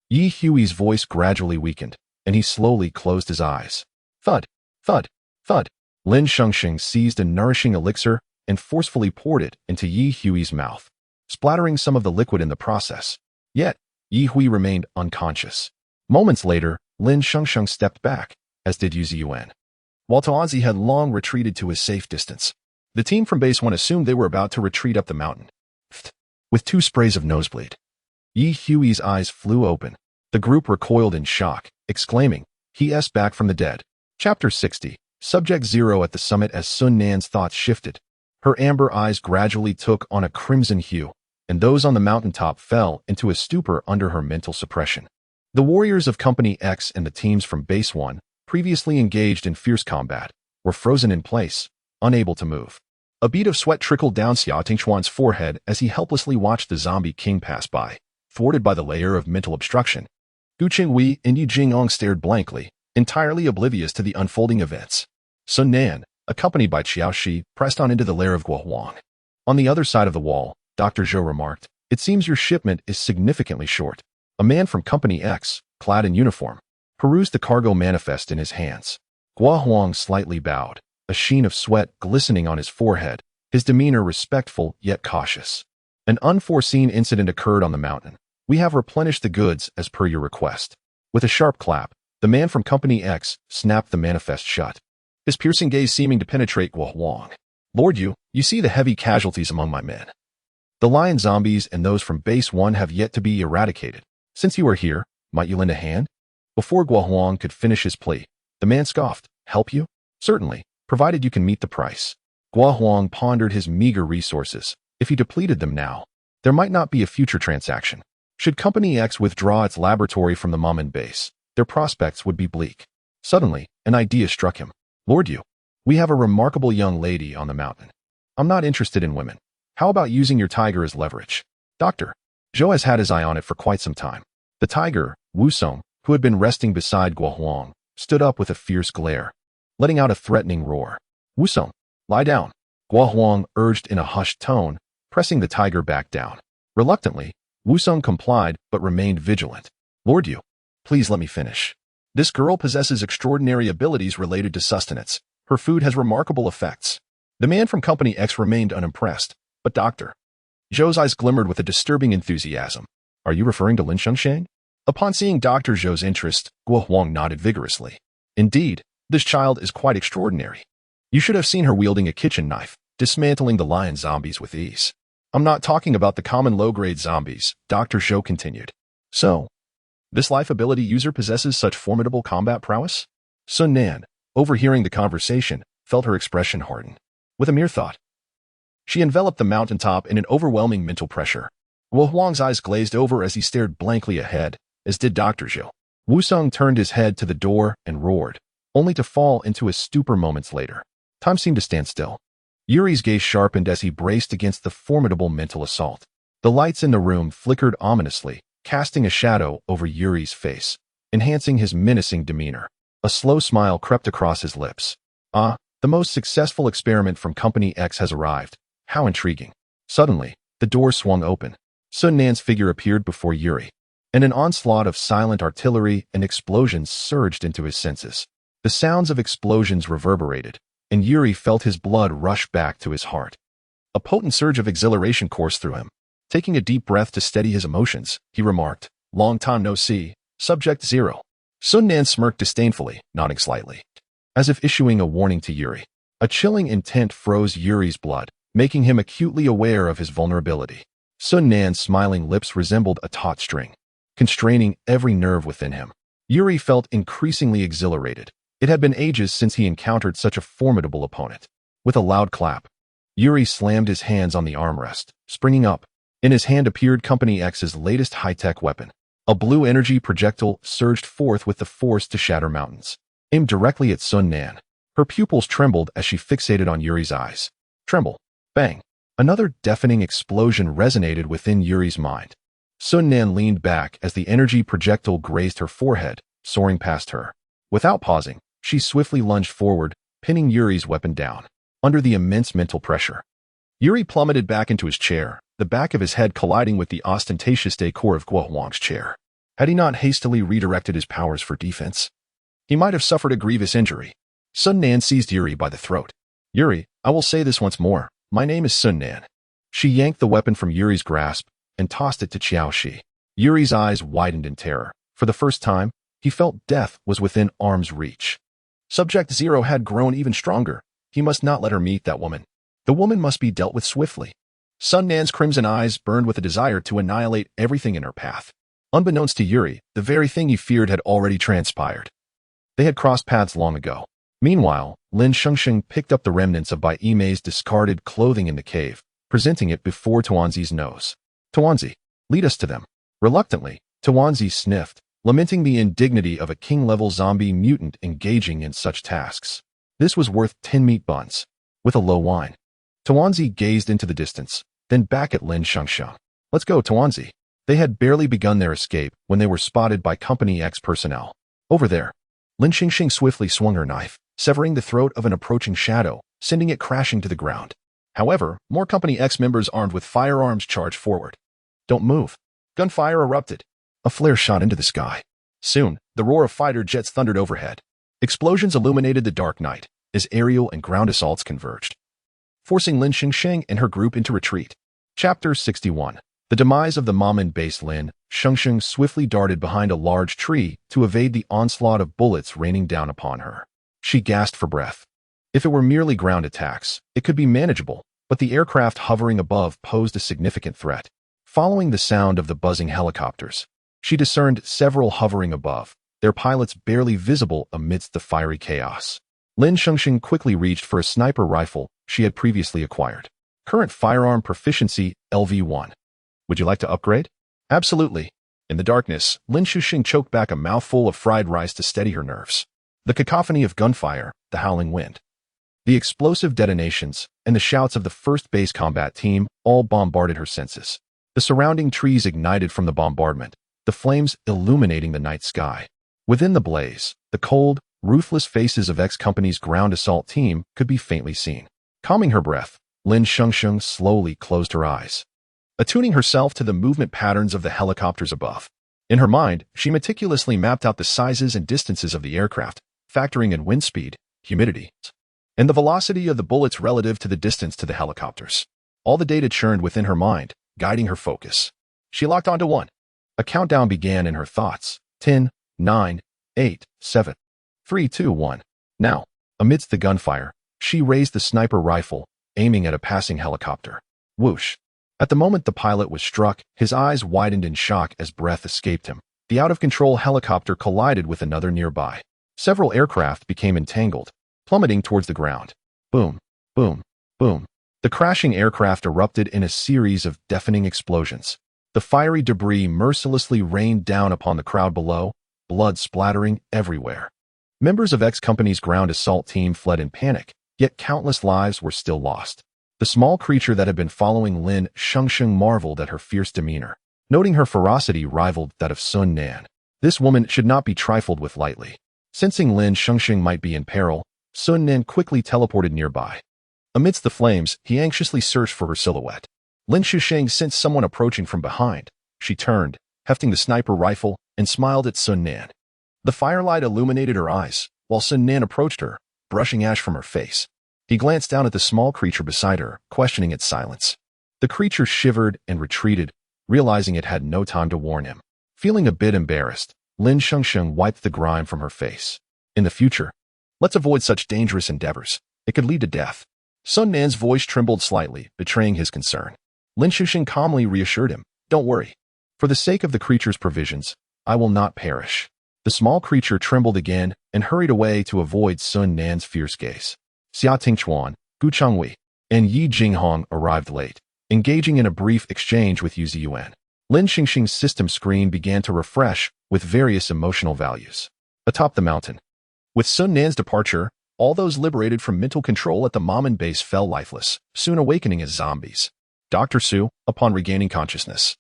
Yi Hui's voice gradually weakened, and he slowly closed his eyes. Thud, thud, thud. Lin Shengsheng seized a nourishing elixir and forcefully poured it into Yi Hui's mouth, splattering some of the liquid in the process. Yet, Yi Hui remained unconscious. Moments later, Lin Shengsheng stepped back, as did Yu Ziyuan. While Taozi had long retreated to a safe distance, the team from Base 1 assumed they were about to retreat up the mountain. With 2 sprays of nosebleed. Yi Hui's eyes flew open. The group recoiled in shock, exclaiming, "He is back from the dead." Chapter 60. Subject 0. At the summit, as Sun Nan's thoughts shifted, her amber eyes gradually took on a crimson hue, and those on the mountaintop fell into a stupor under her mental suppression. The warriors of Company X and the teams from Base 1, previously engaged in fierce combat, were frozen in place, unable to move. A bead of sweat trickled down Xia Tingchuan's forehead as he helplessly watched the zombie king pass by, thwarted by the layer of mental obstruction. Gu Qingwei and Yi Jingong stared blankly, entirely oblivious to the unfolding events. Sun Nan, accompanied by Xiaoxi, pressed on into the lair of Guohuang. On the other side of the wall, Dr. Zhou remarked, "It seems your shipment is significantly short." A man from Company X, clad in uniform, perused the cargo manifest in his hands. Guohuang slightly bowed, a sheen of sweat glistening on his forehead, his demeanor respectful yet cautious. An unforeseen incident occurred on the mountain. We have replenished the goods as per your request. With a sharp clap, the man from Company X snapped the manifest shut, his piercing gaze seeming to penetrate Guohuang. Lord Yu, you see the heavy casualties among my men. The lion zombies and those from Base 1 have yet to be eradicated. Since you are here, might you lend a hand? Before Guohuang could finish his plea, the man scoffed, "Help you? Certainly, provided you can meet the price." Guohuang pondered his meager resources. If he depleted them now, there might not be a future transaction. Should Company X withdraw its laboratory from the Mamen base, their prospects would be bleak. Suddenly, an idea struck him. Lord Yu, we have a remarkable young lady on the mountain. I'm not interested in women. How about using your tiger as leverage? Dr. Zhou has had his eye on it for quite some time. The tiger, Wusong, who had been resting beside Guohuang, stood up with a fierce glare, letting out a threatening roar. Wusong, lie down, Guohuang urged in a hushed tone, pressing the tiger back down. Reluctantly, Wusong complied but remained vigilant. Lord Yu, please let me finish. This girl possesses extraordinary abilities related to sustenance. Her food has remarkable effects. The man from Company X remained unimpressed, but Dr. Zhou's eyes glimmered with a disturbing enthusiasm. Are you referring to Lin Shengsheng? Upon seeing Dr. Zhou's interest, Guohuang nodded vigorously. Indeed, this child is quite extraordinary. You should have seen her wielding a kitchen knife, dismantling the lion zombies with ease. I'm not talking about the common low-grade zombies, Dr. Zhou continued. So, this life ability user possesses such formidable combat prowess? Sun Nan, overhearing the conversation, felt her expression harden. With a mere thought, she enveloped the mountaintop in an overwhelming mental pressure. Guohuang's eyes glazed over as he stared blankly ahead, as did Dr. Zhou. Wusong turned his head to the door and roared, only to fall into a stupor moments later. Time seemed to stand still. Yuri's gaze sharpened as he braced against the formidable mental assault. The lights in the room flickered ominously, casting a shadow over Yuri's face, enhancing his menacing demeanor. A slow smile crept across his lips. Ah, the most successful experiment from Company X has arrived. How intriguing. Suddenly, the door swung open. Sun Nan's figure appeared before Yuri, and an onslaught of silent artillery and explosions surged into his senses. The sounds of explosions reverberated, and Yuri felt his blood rush back to his heart. A potent surge of exhilaration coursed through him. Taking a deep breath to steady his emotions, he remarked, "Long time no see, Subject 0. Sun Nan smirked disdainfully, nodding slightly, as if issuing a warning to Yuri. A chilling intent froze Yuri's blood, making him acutely aware of his vulnerability. Sun Nan's smiling lips resembled a taut string, constraining every nerve within him. Yuri felt increasingly exhilarated. It had been ages since he encountered such a formidable opponent. With a loud clap, Yuri slammed his hands on the armrest, springing up. In his hand appeared Company X's latest high-tech weapon, A blue energy projectile surged forth with the force to shatter mountains, aimed directly at Sun Nan. Her pupils trembled as she fixated on Yuri's eyes. Tremble. Bang. Another deafening explosion resonated within Yuri's mind. Sun Nan leaned back as the energy projectile grazed her forehead, soaring past her. Without pausing, she swiftly lunged forward, pinning Yuri's weapon down. Under the immense mental pressure, Yuri plummeted back into his chair, the back of his head colliding with the ostentatious decor of Guo Huang's chair. Had he not hastily redirected his powers for defense, he might have suffered a grievous injury. Sun Nan seized Yuri by the throat. Yuri, I will say this once more. My name is Sun Nan. She yanked the weapon from Yuri's grasp and tossed it to Qiao Shi. Yuri's eyes widened in terror. For the first time, he felt death was within arm's reach. Subject Zero had grown even stronger. He must not let her meet that woman. The woman must be dealt with swiftly. Sun Nan's crimson eyes burned with a desire to annihilate everything in her path. Unbeknownst to Yuri, the very thing he feared had already transpired. They had crossed paths long ago. Meanwhile, Lin Shengsheng picked up the remnants of Bai Yime's discarded clothing in the cave, presenting it before Tuanzi's nose. Tuanzi, lead us to them. Reluctantly, Tuanzi sniffed, lamenting the indignity of a king-level zombie mutant engaging in such tasks. This was worth 10 meat buns. With a low whine, Tuanzi gazed into the distance, then back at Lin Shengsheng. Let's go, Tuanzi. They had barely begun their escape when they were spotted by Company X personnel. Over there. Lin Shengsheng swiftly swung her knife, severing the throat of an approaching shadow, sending it crashing to the ground. However, more Company X members armed with firearms charged forward. Don't move. Gunfire erupted. A flare shot into the sky. Soon, the roar of fighter jets thundered overhead. Explosions illuminated the dark night as aerial and ground assaults converged, forcing Lin Shengsheng and her group into retreat. Chapter 61. The demise of the Mamen-based Lin Shengsheng swiftly darted behind a large tree to evade the onslaught of bullets raining down upon her. She gasped for breath. If it were merely ground attacks, it could be manageable, but the aircraft hovering above posed a significant threat. Following the sound of the buzzing helicopters, she discerned several hovering above, their pilots barely visible amidst the fiery chaos. Lin Shengsheng quickly reached for a sniper rifle she had previously acquired. Current firearm proficiency, LV1. Would you like to upgrade? Absolutely. In the darkness, Lin Shengsheng choked back a mouthful of fried rice to steady her nerves. The cacophony of gunfire, the howling wind, the explosive detonations, and the shouts of the first base combat team all bombarded her senses. The surrounding trees ignited from the bombardment, the flames illuminating the night sky. Within the blaze, the cold, ruthless faces of X-Company's ground assault team could be faintly seen. Calming her breath, Lin Shengsheng slowly closed her eyes, attuning herself to the movement patterns of the helicopters above. In her mind, she meticulously mapped out the sizes and distances of the aircraft, factoring in wind speed, humidity, and the velocity of the bullets relative to the distance to the helicopters. All the data churned within her mind, guiding her focus. She locked onto one. A countdown began in her thoughts. 10, 9, 8, 7, 3, 2, 1. Now, amidst the gunfire, she raised the sniper rifle, aiming at a passing helicopter. Whoosh. At the moment the pilot was struck, his eyes widened in shock as breath escaped him. The out-of-control helicopter collided with another nearby. Several aircraft became entangled, plummeting towards the ground. Boom, boom, boom. The crashing aircraft erupted in a series of deafening explosions. The fiery debris mercilessly rained down upon the crowd below, blood splattering everywhere. Members of X-Company's ground assault team fled in panic, yet countless lives were still lost. The small creature that had been following Lin Shengsheng marveled at her fierce demeanor, noting her ferocity rivaled that of Sun Nan. This woman should not be trifled with lightly. Sensing Lin Shengsheng might be in peril, Sun Nan quickly teleported nearby. Amidst the flames, he anxiously searched for her silhouette. Lin Shengsheng sensed someone approaching from behind. She turned, hefting the sniper rifle, and smiled at Sun Nan. The firelight illuminated her eyes, while Sun Nan approached her, brushing ash from her face. He glanced down at the small creature beside her, questioning its silence. The creature shivered and retreated, realizing it had no time to warn him. Feeling a bit embarrassed, Lin Shengsheng wiped the grime from her face. In the future, let's avoid such dangerous endeavors. It could lead to death. Sun Nan's voice trembled slightly, betraying his concern. Lin Shengsheng calmly reassured him, "Don't worry. For the sake of the creature's provisions, I will not perish." The small creature trembled again and hurried away to avoid Sun Nan's fierce gaze. Xia Tingchuan, Gu Changwei, and Yi Jinghong arrived late, engaging in a brief exchange with Yu Ziyuan. Lin Shengsheng's system screen began to refresh with various emotional values. Atop the mountain. With Sun Nan's departure, all those liberated from mental control at the Mamen base fell lifeless, soon awakening as zombies. Dr. Su, upon regaining consciousness,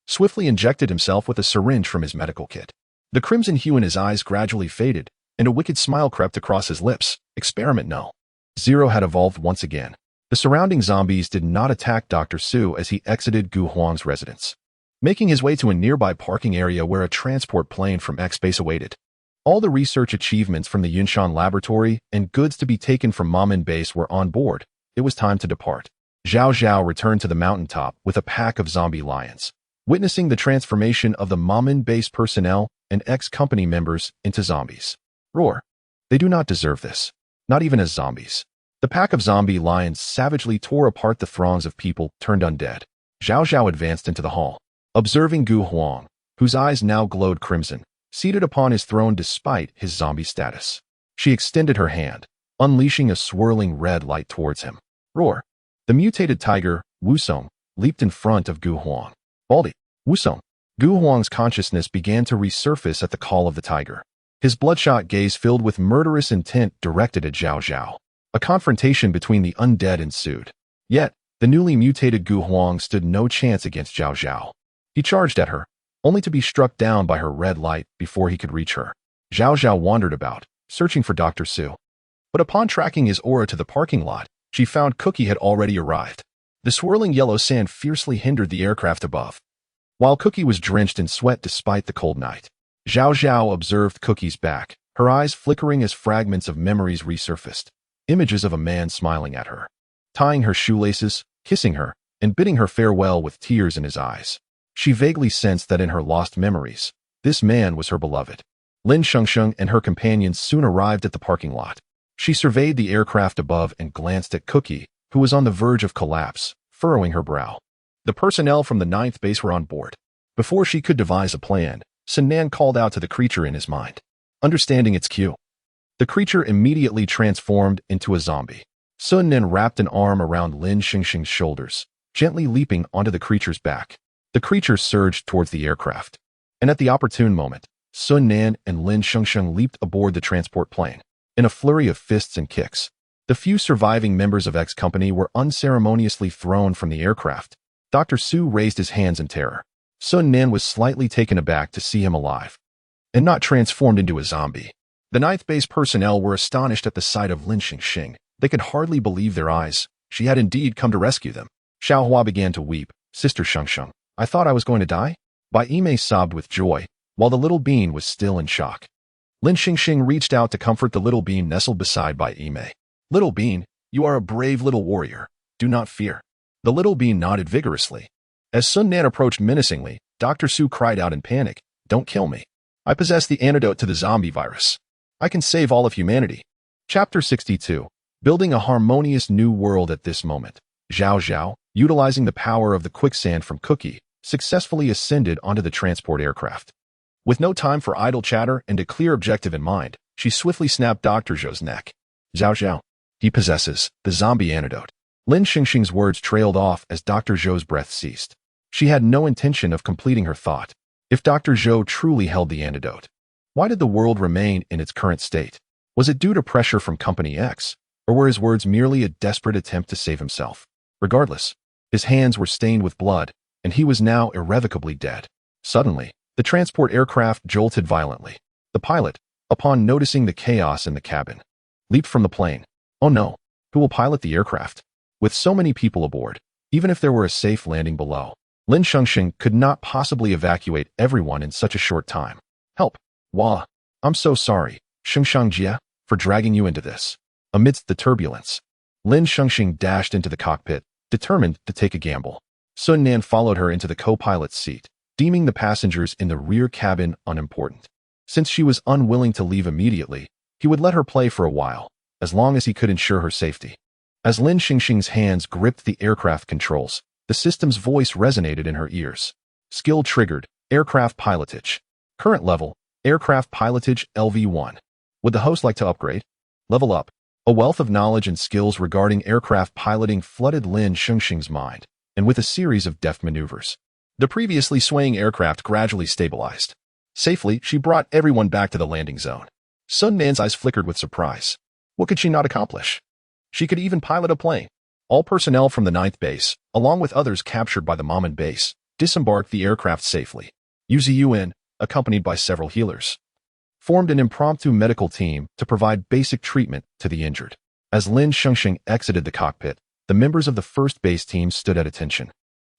swiftly injected himself with a syringe from his medical kit. The crimson hue in his eyes gradually faded, and a wicked smile crept across his lips. Experiment No. 0 had evolved once again. The surrounding zombies did not attack Dr. Su as he exited Gu Huang's residence, making his way to a nearby parking area where a transport plane from X-Base awaited. All the research achievements from the Yunshan laboratory and goods to be taken from Mamen base were on board. It was time to depart. Zhao Zhao returned to the mountaintop with a pack of zombie lions, witnessing the transformation of the Mamen base personnel and ex-company members into zombies. Roar. They do not deserve this. Not even as zombies. The pack of zombie lions savagely tore apart the throngs of people turned undead. Zhao Zhao advanced into the hall, observing Gu Huang, whose eyes now glowed crimson, seated upon his throne despite his zombie status. She extended her hand, unleashing a swirling red light towards him. Roar. The mutated tiger, Wusong, leaped in front of Gu Huang. Baldy. Wusong. Gu Huang's consciousness began to resurface at the call of the tiger. His bloodshot gaze filled with murderous intent directed at Zhao Zhao. A confrontation between the undead ensued. Yet, the newly mutated Gu Huang stood no chance against Zhao Zhao. He charged at her, only to be struck down by her red light before he could reach her. Zhao Zhao wandered about, searching for Dr. Su. But upon tracking his aura to the parking lot, she found Cookie had already arrived. The swirling yellow sand fiercely hindered the aircraft above, while Cookie was drenched in sweat despite the cold night. Zhao Zhao observed Cookie's back, her eyes flickering as fragments of memories resurfaced. Images of a man smiling at her, tying her shoelaces, kissing her, and bidding her farewell with tears in his eyes. She vaguely sensed that in her lost memories, this man was her beloved. Lin Shengsheng and her companions soon arrived at the parking lot. She surveyed the aircraft above and glanced at Cookie, who was on the verge of collapse, furrowing her brow. The personnel from the 9th base were on board. Before she could devise a plan, Sun Nan called out to the creature in his mind. Understanding its cue, the creature immediately transformed into a zombie. Sun Nan wrapped an arm around Lin Shengsheng's shoulders, gently leaping onto the creature's back. The creature surged towards the aircraft, and at the opportune moment, Sun Nan and Lin Shengsheng leaped aboard the transport plane. In a flurry of fists and kicks, the few surviving members of X Company were unceremoniously thrown from the aircraft. Dr. Su raised his hands in terror. Sun Nan was slightly taken aback to see him alive, and not transformed into a zombie. The 9th base personnel were astonished at the sight of Lin Shengsheng. They could hardly believe their eyes. She had indeed come to rescue them. Xiaohua began to weep. Sister Shengsheng, I thought I was going to die? Bai Yimei sobbed with joy, while the little bean was still in shock. Lin Shengsheng reached out to comfort the little bean nestled beside Bai Yimei. Little bean, you are a brave little warrior. Do not fear. The little bean nodded vigorously. As Sun Nan approached menacingly, Dr. Su cried out in panic, Don't kill me. I possess the antidote to the zombie virus. I can save all of humanity. Chapter 62. Building a harmonious new world at this moment. Zhao Zhao, utilizing the power of the quicksand from Cookie, successfully ascended onto the transport aircraft. With no time for idle chatter and a clear objective in mind, she swiftly snapped Dr. Zhou's neck. Zhao Zhao. He possesses the zombie antidote. Lin Shengsheng's words trailed off as Dr. Zhou's breath ceased. She had no intention of completing her thought. If Dr. Zhou truly held the antidote, why did the world remain in its current state? Was it due to pressure from Company X, or were his words merely a desperate attempt to save himself? Regardless, his hands were stained with blood, and he was now irrevocably dead. Suddenly, the transport aircraft jolted violently. The pilot, upon noticing the chaos in the cabin, leaped from the plane. Oh no, who will pilot the aircraft? With so many people aboard, even if there were a safe landing below, Lin Shengsheng could not possibly evacuate everyone in such a short time. Help! Wah! I'm so sorry, Shengsheng Jia, for dragging you into this. Amidst the turbulence, Lin Shengsheng dashed into the cockpit, determined to take a gamble. Sun Nan followed her into the co-pilot's seat, deeming the passengers in the rear cabin unimportant. Since she was unwilling to leave immediately, he would let her play for a while, as long as he could ensure her safety. As Lin Shengsheng's hands gripped the aircraft controls, the system's voice resonated in her ears. Skill triggered, aircraft pilotage. Current level, aircraft pilotage LV1. Would the host like to upgrade? Level up. A wealth of knowledge and skills regarding aircraft piloting flooded Lin Shengsheng's mind, and with a series of deft maneuvers, The previously swaying aircraft gradually stabilized. Safely, she brought everyone back to the landing zone. Sun Nan's eyes flickered with surprise. What could she not accomplish? She could even pilot a plane. All personnel from the 9th base, along with others captured by the Maman base, disembarked the aircraft safely. Yun, accompanied by several healers, formed an impromptu medical team to provide basic treatment to the injured. As Lin Shengsheng exited the cockpit, the members of the 1st base team stood at attention,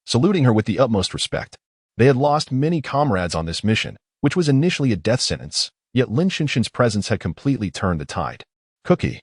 saluting her with the utmost respect. They had lost many comrades on this mission, which was initially a death sentence, yet Lin Shengsheng's presence had completely turned the tide. Cookie,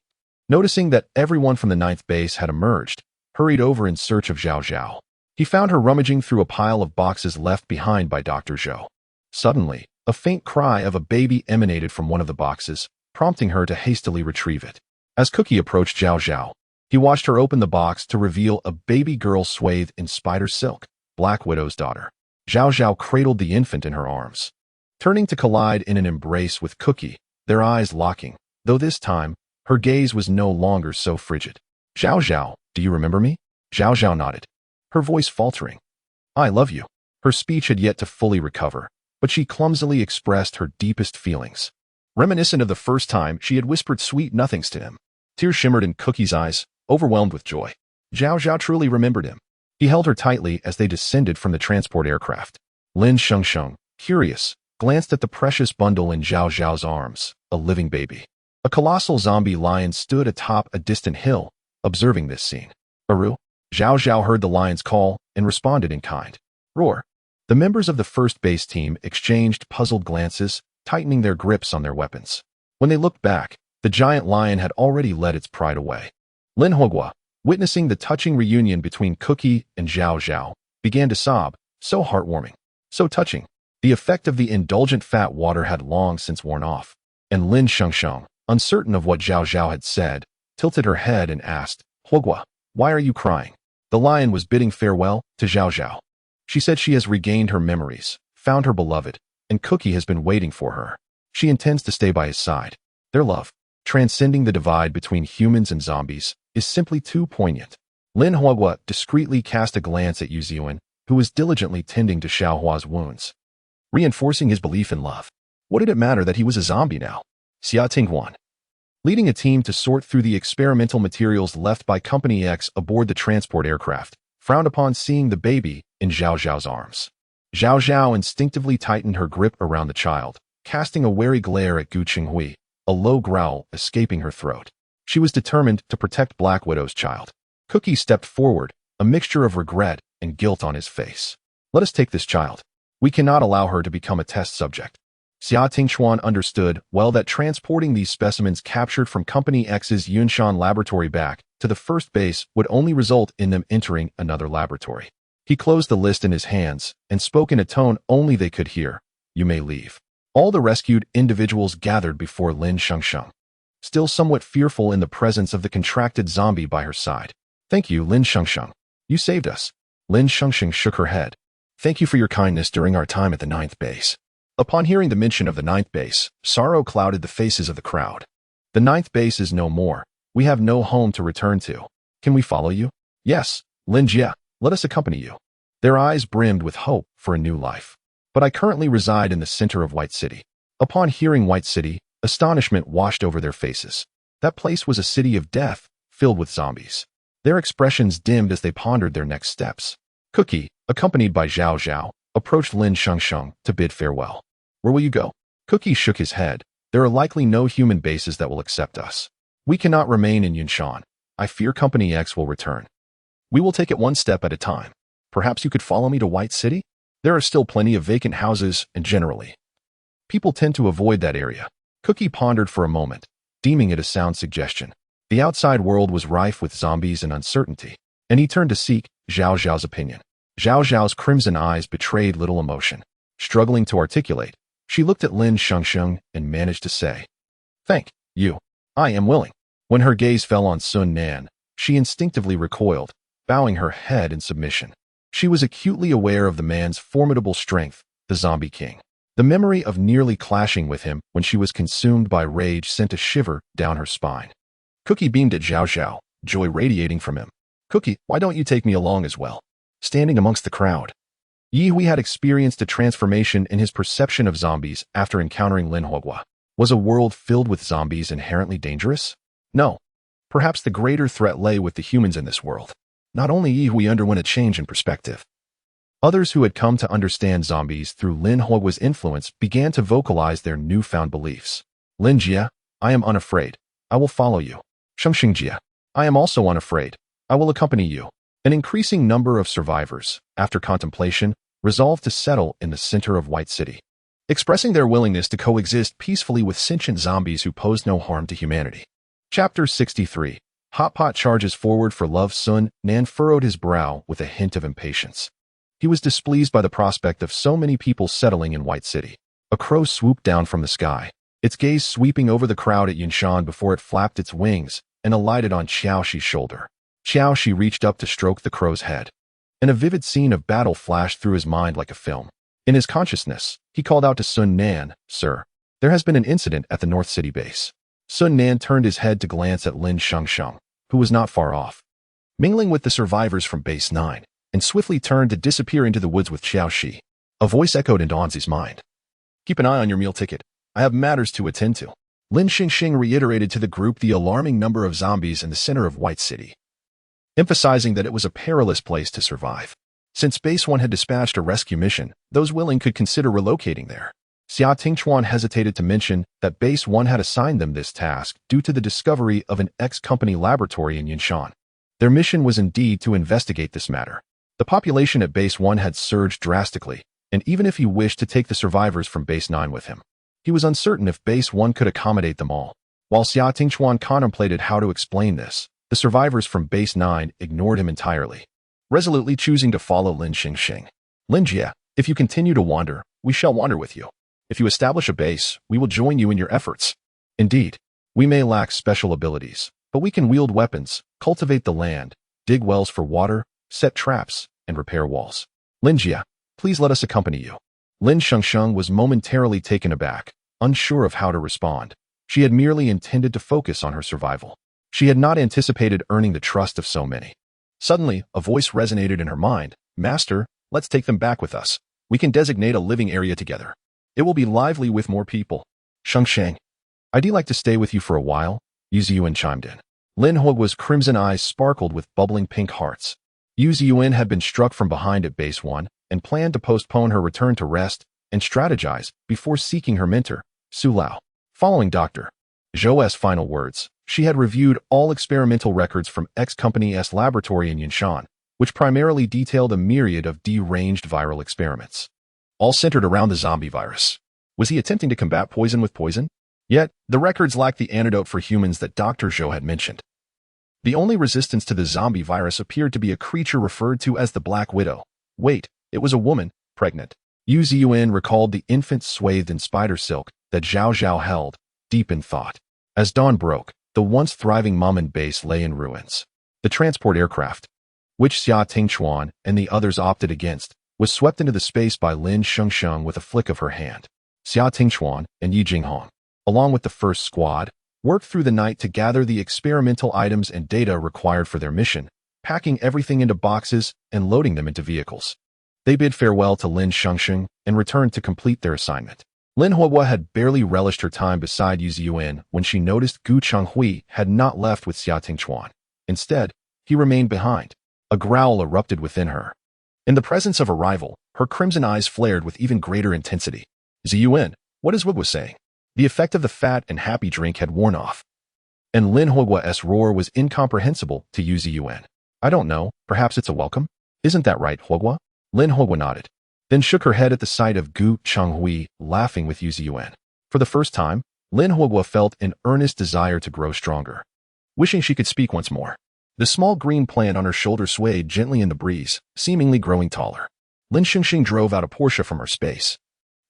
noticing that everyone from the 9th base had emerged, hurried over in search of Zhao Zhao. He found her rummaging through a pile of boxes left behind by Dr. Zhou. Suddenly, a faint cry of a baby emanated from one of the boxes, prompting her to hastily retrieve it. As Cookie approached Zhao Zhao, he watched her open the box to reveal a baby girl swathed in spider silk, Black Widow's daughter. Zhao Zhao cradled the infant in her arms, turning to collide in an embrace with Cookie, their eyes locking, though this time, her gaze was no longer so frigid. Zhao Zhao, do you remember me? Zhao Zhao nodded, her voice faltering. I love you. Her speech had yet to fully recover, but she clumsily expressed her deepest feelings. Reminiscent of the first time she had whispered sweet nothings to him. Tears shimmered in Cookie's eyes, overwhelmed with joy. Zhao Zhao truly remembered him. He held her tightly as they descended from the transport aircraft. Lin Shengsheng, curious, glanced at the precious bundle in Zhao Zhao's arms, a living baby. A colossal zombie lion stood atop a distant hill, observing this scene. Aru? Zhao Zhao heard the lion's call and responded in kind. Roar. The members of the 1st base team exchanged puzzled glances, tightening their grips on their weapons. When they looked back, the giant lion had already let its pride away. Lin Huogua, witnessing the touching reunion between Cookie and Zhao Zhao, began to sob, so heartwarming, so touching. The effect of the indulgent fat water had long since worn off, and Lin Shengsheng, uncertain of what Zhao Zhao had said, tilted her head and asked, Huogua, why are you crying? The lion was bidding farewell to Zhao Zhao. She said she has regained her memories, found her beloved, and Cookie has been waiting for her. She intends to stay by his side. Their love, transcending the divide between humans and zombies, is simply too poignant. Lin Huogua discreetly cast a glance at Yuan, who was diligently tending to Xiaohua's wounds, reinforcing his belief in love. What did it matter that he was a zombie now? Xia Tinghuan, leading a team to sort through the experimental materials left by Company X aboard the transport aircraft, frowned upon seeing the baby in Zhao Zhao's arms. Zhao Zhao instinctively tightened her grip around the child, casting a wary glare at Gu Qinghui, a low growl escaping her throat. She was determined to protect Black Widow's child. Cookie stepped forward, a mixture of regret and guilt on his face. Let us take this child. We cannot allow her to become a test subject. Xia Tingchuan understood well that transporting these specimens captured from Company X's Yunshan laboratory back to the 1st base would only result in them entering another laboratory. He closed the list in his hands and spoke in a tone only they could hear. You may leave. All the rescued individuals gathered before Lin Shengsheng, still somewhat fearful in the presence of the contracted zombie by her side. Thank you, Lin Shengsheng. You saved us. Lin Shengsheng shook her head. Thank you for your kindness during our time at the 9th base. Upon hearing the mention of the 9th base, sorrow clouded the faces of the crowd. The 9th base is no more. We have no home to return to. Can we follow you? Yes, Lin Jia, let us accompany you. Their eyes brimmed with hope for a new life. But I currently reside in the center of White City. Upon hearing White City, astonishment washed over their faces. That place was a city of death, filled with zombies. Their expressions dimmed as they pondered their next steps. Cookie, accompanied by Zhao Zhao, approached Lin Shengsheng to bid farewell. Where will you go? Cookie shook his head. There are likely no human bases that will accept us. We cannot remain in Yunshan. I fear Company X will return. We will take it one step at a time. Perhaps you could follow me to White City? There are still plenty of vacant houses, and generally, people tend to avoid that area. Cookie pondered for a moment, deeming it a sound suggestion. The outside world was rife with zombies and uncertainty, and he turned to seek Zhao Zhao's opinion. Zhao Zhao's crimson eyes betrayed little emotion. Struggling to articulate, she looked at Lin Shengsheng and managed to say, Thank you. I am willing. When her gaze fell on Sun Nan, she instinctively recoiled, bowing her head in submission. She was acutely aware of the man's formidable strength, the Zombie King. The memory of nearly clashing with him when she was consumed by rage sent a shiver down her spine. Cookie beamed at Zhao Zhao, joy radiating from him. Cookie, why don't you take me along as well? Standing amongst the crowd, Yi Hui had experienced a transformation in his perception of zombies after encountering Lin Huoguo. Was a world filled with zombies inherently dangerous? No. Perhaps the greater threat lay with the humans in this world. Not only Yi Hui underwent a change in perspective. Others who had come to understand zombies through Lin Huoguo's influence began to vocalize their newfound beliefs. Lin Jia, I am unafraid. I will follow you. Shengsheng Jia, I am also unafraid. I will accompany you. An increasing number of survivors, after contemplation, resolved to settle in the center of White City, expressing their willingness to coexist peacefully with sentient zombies who pose no harm to humanity. Chapter 63. Hotpot charges forward for love. Sun Nan furrowed his brow with a hint of impatience. He was displeased by the prospect of so many people settling in White City. A crow swooped down from the sky, its gaze sweeping over the crowd at Yinshan before it flapped its wings and alighted on Xiaoxi's shoulder. Xiaoxi reached up to stroke the crow's head, and a vivid scene of battle flashed through his mind like a film. In his consciousness, he called out to Sun Nan, Sir, there has been an incident at the North City base. Sun Nan turned his head to glance at Lin Shengsheng, who was not far off, mingling with the survivors from Base 9, and swiftly turned to disappear into the woods with Xiaoxi. A voice echoed in Donzi's mind. Keep an eye on your meal ticket. I have matters to attend to. Lin Shengsheng reiterated to the group the alarming number of zombies in the center of White City, emphasizing that it was a perilous place to survive. Since Base 1 had dispatched a rescue mission, those willing could consider relocating there. Xia Tingchuan hesitated to mention that Base 1 had assigned them this task due to the discovery of an ex-company laboratory in Yinshan. Their mission was indeed to investigate this matter. The population at Base 1 had surged drastically, and even if he wished to take the survivors from Base 9 with him, he was uncertain if Base 1 could accommodate them all. While Xia Tingchuan contemplated how to explain this, the survivors from Base 9 ignored him entirely, resolutely choosing to follow Lin Shengsheng. Lin Jia, if you continue to wander, we shall wander with you. If you establish a base, we will join you in your efforts. Indeed, we may lack special abilities, but we can wield weapons, cultivate the land, dig wells for water, set traps, and repair walls. Lin Jia, please let us accompany you. Lin Shengsheng was momentarily taken aback, unsure of how to respond. She had merely intended to focus on her survival. She had not anticipated earning the trust of so many. Suddenly, a voice resonated in her mind. Master, let's take them back with us. We can designate a living area together. It will be lively with more people. Shengsheng, I'd like to stay with you for a while, Yu Ziyuan chimed in. Lin Huoguo's crimson eyes sparkled with bubbling pink hearts. Yu Ziyuan had been struck from behind at Base 1 and planned to postpone her return to rest and strategize before seeking her mentor, Su Lao. Following Dr. Zhou's final words, she had reviewed all experimental records from X-Company's laboratory in Yinshan, which primarily detailed a myriad of deranged viral experiments, all centered around the zombie virus. Was he attempting to combat poison with poison? Yet, the records lacked the antidote for humans that Dr. Zhou had mentioned. The only resistance to the zombie virus appeared to be a creature referred to as the Black Widow. Wait, it was a woman, pregnant. Yu Ziyuan recalled the infant swathed in spider silk that Zhao Zhao held, deep in thought. As dawn broke, the once thriving Mamen base lay in ruins. The transport aircraft, which Xia Tingchuan and the others opted against, was swept into the space by Lin Shengsheng with a flick of her hand. Xia Tingchuan and Yi Jinghong, along with the first squad, worked through the night to gather the experimental items and data required for their mission, packing everything into boxes and loading them into vehicles. They bid farewell to Lin Shengsheng and returned to complete their assignment. Lin Huoguo had barely relished her time beside Yu Ziyuan when she noticed Gu Chenghui had not left with Xia Tingchuan. Instead, he remained behind. A growl erupted within her. In the presence of a rival, her crimson eyes flared with even greater intensity. Ziyuan, what is Huoguo saying? The effect of the fat and happy drink had worn off, and Lin Huoguo's roar was incomprehensible to Yu Ziyuan. I don't know, perhaps it's a welcome? Isn't that right, Huoguo? Lin Huoguo nodded, then shook her head at the sight of Gu Chenghui laughing with Yu Ziyuan. For the first time, Lin Huoguo felt an earnest desire to grow stronger, wishing she could speak once more. The small green plant on her shoulder swayed gently in the breeze, seemingly growing taller. Lin Shengsheng drove out a Porsche from her space,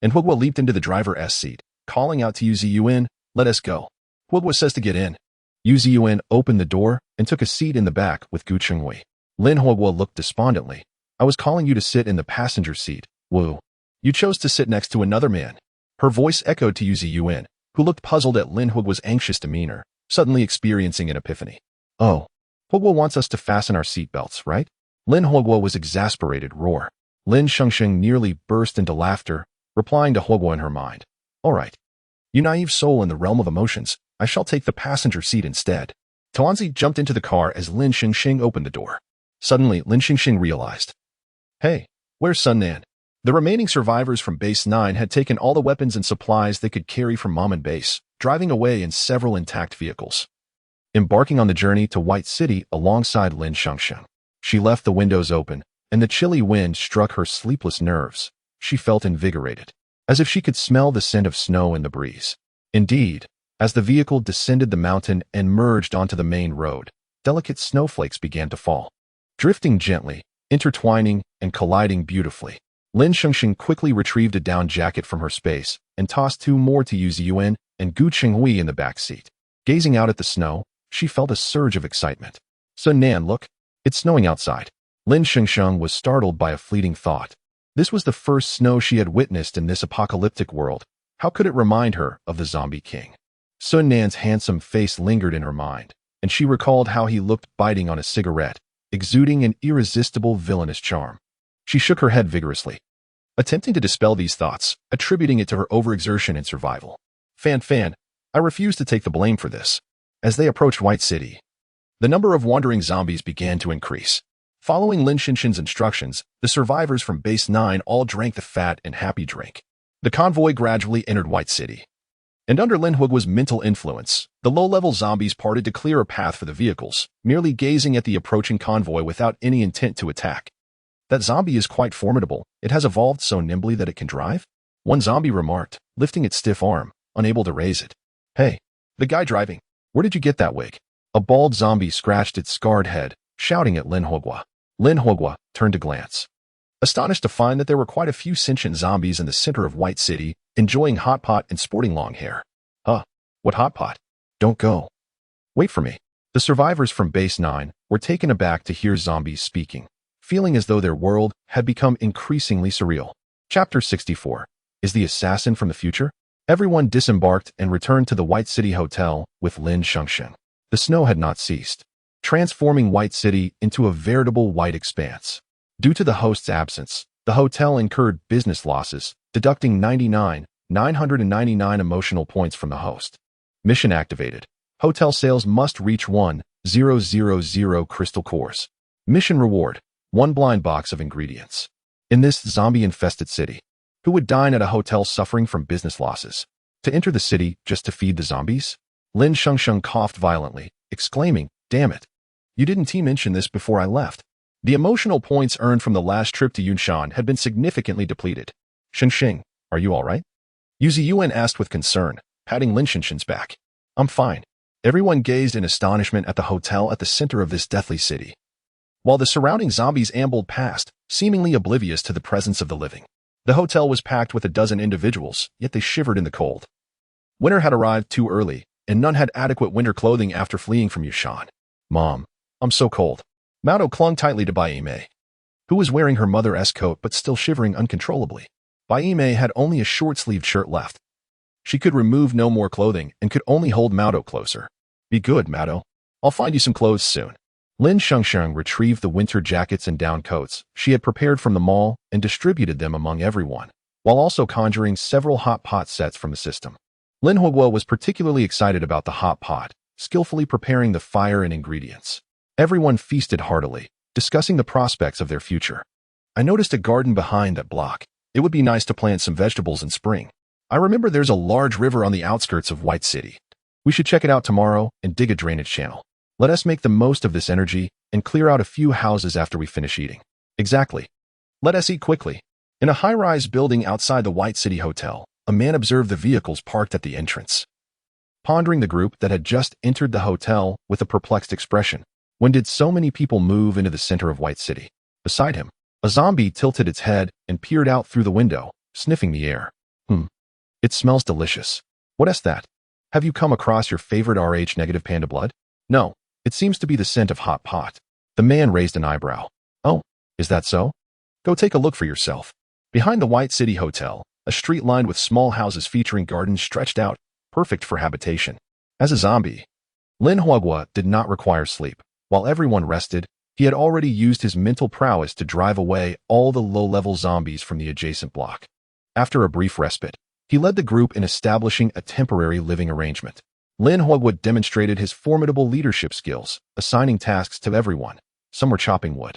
and Huoguo leaped into the driver's seat, calling out to Yu Ziyuan, let us go. Huoguo says to get in. Yu Ziyuan opened the door and took a seat in the back with Gu Chenghui. Lin Huoguo looked despondently. I was calling you to sit in the passenger seat, Wu. You chose to sit next to another man. Her voice echoed to Yu Ziyuan, who looked puzzled at Lin Huoguo's anxious demeanor, suddenly experiencing an epiphany. Oh, Huoguo wants us to fasten our seatbelts, right? Lin Huoguo was exasperated roar. Lin Shengsheng nearly burst into laughter, replying to Huoguo in her mind. All right. You naive soul in the realm of emotions, I shall take the passenger seat instead. Tuanzi jumped into the car as Lin Shengsheng opened the door. Suddenly, Lin Shengsheng realized. Hey, where's Sun Nan? The remaining survivors from Base 9 had taken all the weapons and supplies they could carry from Mom and Base, driving away in several intact vehicles. Embarking on the journey to White City alongside Lin Shengsheng. She left the windows open, and the chilly wind struck her sleepless nerves. She felt invigorated, as if she could smell the scent of snow in the breeze. Indeed, as the vehicle descended the mountain and merged onto the main road, delicate snowflakes began to fall, drifting gently, intertwining, and colliding beautifully. Lin Shengsheng quickly retrieved a down jacket from her space and tossed 2 more to Yu Ziyuan and Gu Qinghui in the back seat. Gazing out at the snow, she felt a surge of excitement. Sun Nan, look, it's snowing outside. Lin Shengsheng was startled by a fleeting thought. This was the first snow she had witnessed in this apocalyptic world. How could it remind her of the Zombie King? Sun Nan's handsome face lingered in her mind, and she recalled how he looked biting on a cigarette, exuding an irresistible villainous charm. She shook her head vigorously, attempting to dispel these thoughts, attributing it to her overexertion and survival. Fan, I refuse to take the blame for this. As they approached White City, the number of wandering zombies began to increase. Following Lin Shengsheng's instructions, the survivors from Base 9 all drank the fat and happy drink. The convoy gradually entered White City. And under Lin Huoguo's mental influence, the low-level zombies parted to clear a path for the vehicles, merely gazing at the approaching convoy without any intent to attack. That zombie is quite formidable. It has evolved so nimbly that it can drive? One zombie remarked, lifting its stiff arm, unable to raise it. Hey, the guy driving, where did you get that wig? A bald zombie scratched its scarred head, shouting at Lin Huoguo. Lin Huoguo turned to glance, astonished to find that there were quite a few sentient zombies in the center of White City, enjoying hotpot and sporting long hair. Huh, what hotpot? Don't go. Wait for me. The survivors from Base 9 were taken aback to hear zombies speaking, feeling as though their world had become increasingly surreal. Chapter 64. Is the assassin from the future? Everyone disembarked and returned to the White City Hotel with Lin Shengsheng. The snow had not ceased, transforming White City into a veritable white expanse. Due to the host's absence, the hotel incurred business losses, deducting 999 emotional points from the host. Mission activated. Hotel sales must reach 1,000 crystal cores. Mission reward. 1 blind box of ingredients. In this zombie-infested city, who would dine at a hotel suffering from business losses? To enter the city just to feed the zombies? Lin Shengsheng coughed violently, exclaiming, damn it. You didn't mention this before I left. The emotional points earned from the last trip to Yunshan had been significantly depleted. Shengsheng, are you all right? Yu Ziyuan asked with concern, patting Lin Shengsheng's back. I'm fine. Everyone gazed in astonishment at the hotel at the center of this deathly city, while the surrounding zombies ambled past, seemingly oblivious to the presence of the living. The hotel was packed with a dozen individuals, yet they shivered in the cold. Winter had arrived too early, and none had adequate winter clothing after fleeing from Yushan. Mom, I'm so cold. Mao clung tightly to Bai Yimei, who was wearing her mother's coat but still shivering uncontrollably. Bai Yimei had only a short-sleeved shirt left. She could remove no more clothing and could only hold Mao closer. Be good, Mao. I'll find you some clothes soon. Lin Shengsheng retrieved the winter jackets and down coats she had prepared from the mall and distributed them among everyone, while also conjuring several hot pot sets from the system. Lin Huoguo was particularly excited about the hot pot, skillfully preparing the fire and ingredients. Everyone feasted heartily, discussing the prospects of their future. I noticed a garden behind that block. It would be nice to plant some vegetables in spring. I remember there's a large river on the outskirts of White City. We should check it out tomorrow and dig a drainage channel. Let us make the most of this energy and clear out a few houses after we finish eating. Exactly. Let us eat quickly. In a high-rise building outside the White City Hotel, a man observed the vehicles parked at the entrance, pondering the group that had just entered the hotel with a perplexed expression. When did so many people move into the center of White City? Beside him, a zombie tilted its head and peered out through the window, sniffing the air. It smells delicious. What is that? Have you come across your favorite Rh-negative panda blood? No. It seems to be the scent of hot pot. The man raised an eyebrow. Oh, is that so? Go take a look for yourself. Behind the White City Hotel, a street lined with small houses featuring gardens stretched out, perfect for habitation. As a zombie, Lin Huoguo did not require sleep. While everyone rested, He had already used his mental prowess to drive away all the low-level zombies from the adjacent block. After a brief respite, he led the group in establishing a temporary living arrangement. Lin Shengsheng demonstrated his formidable leadership skills, assigning tasks to everyone. Some were chopping wood.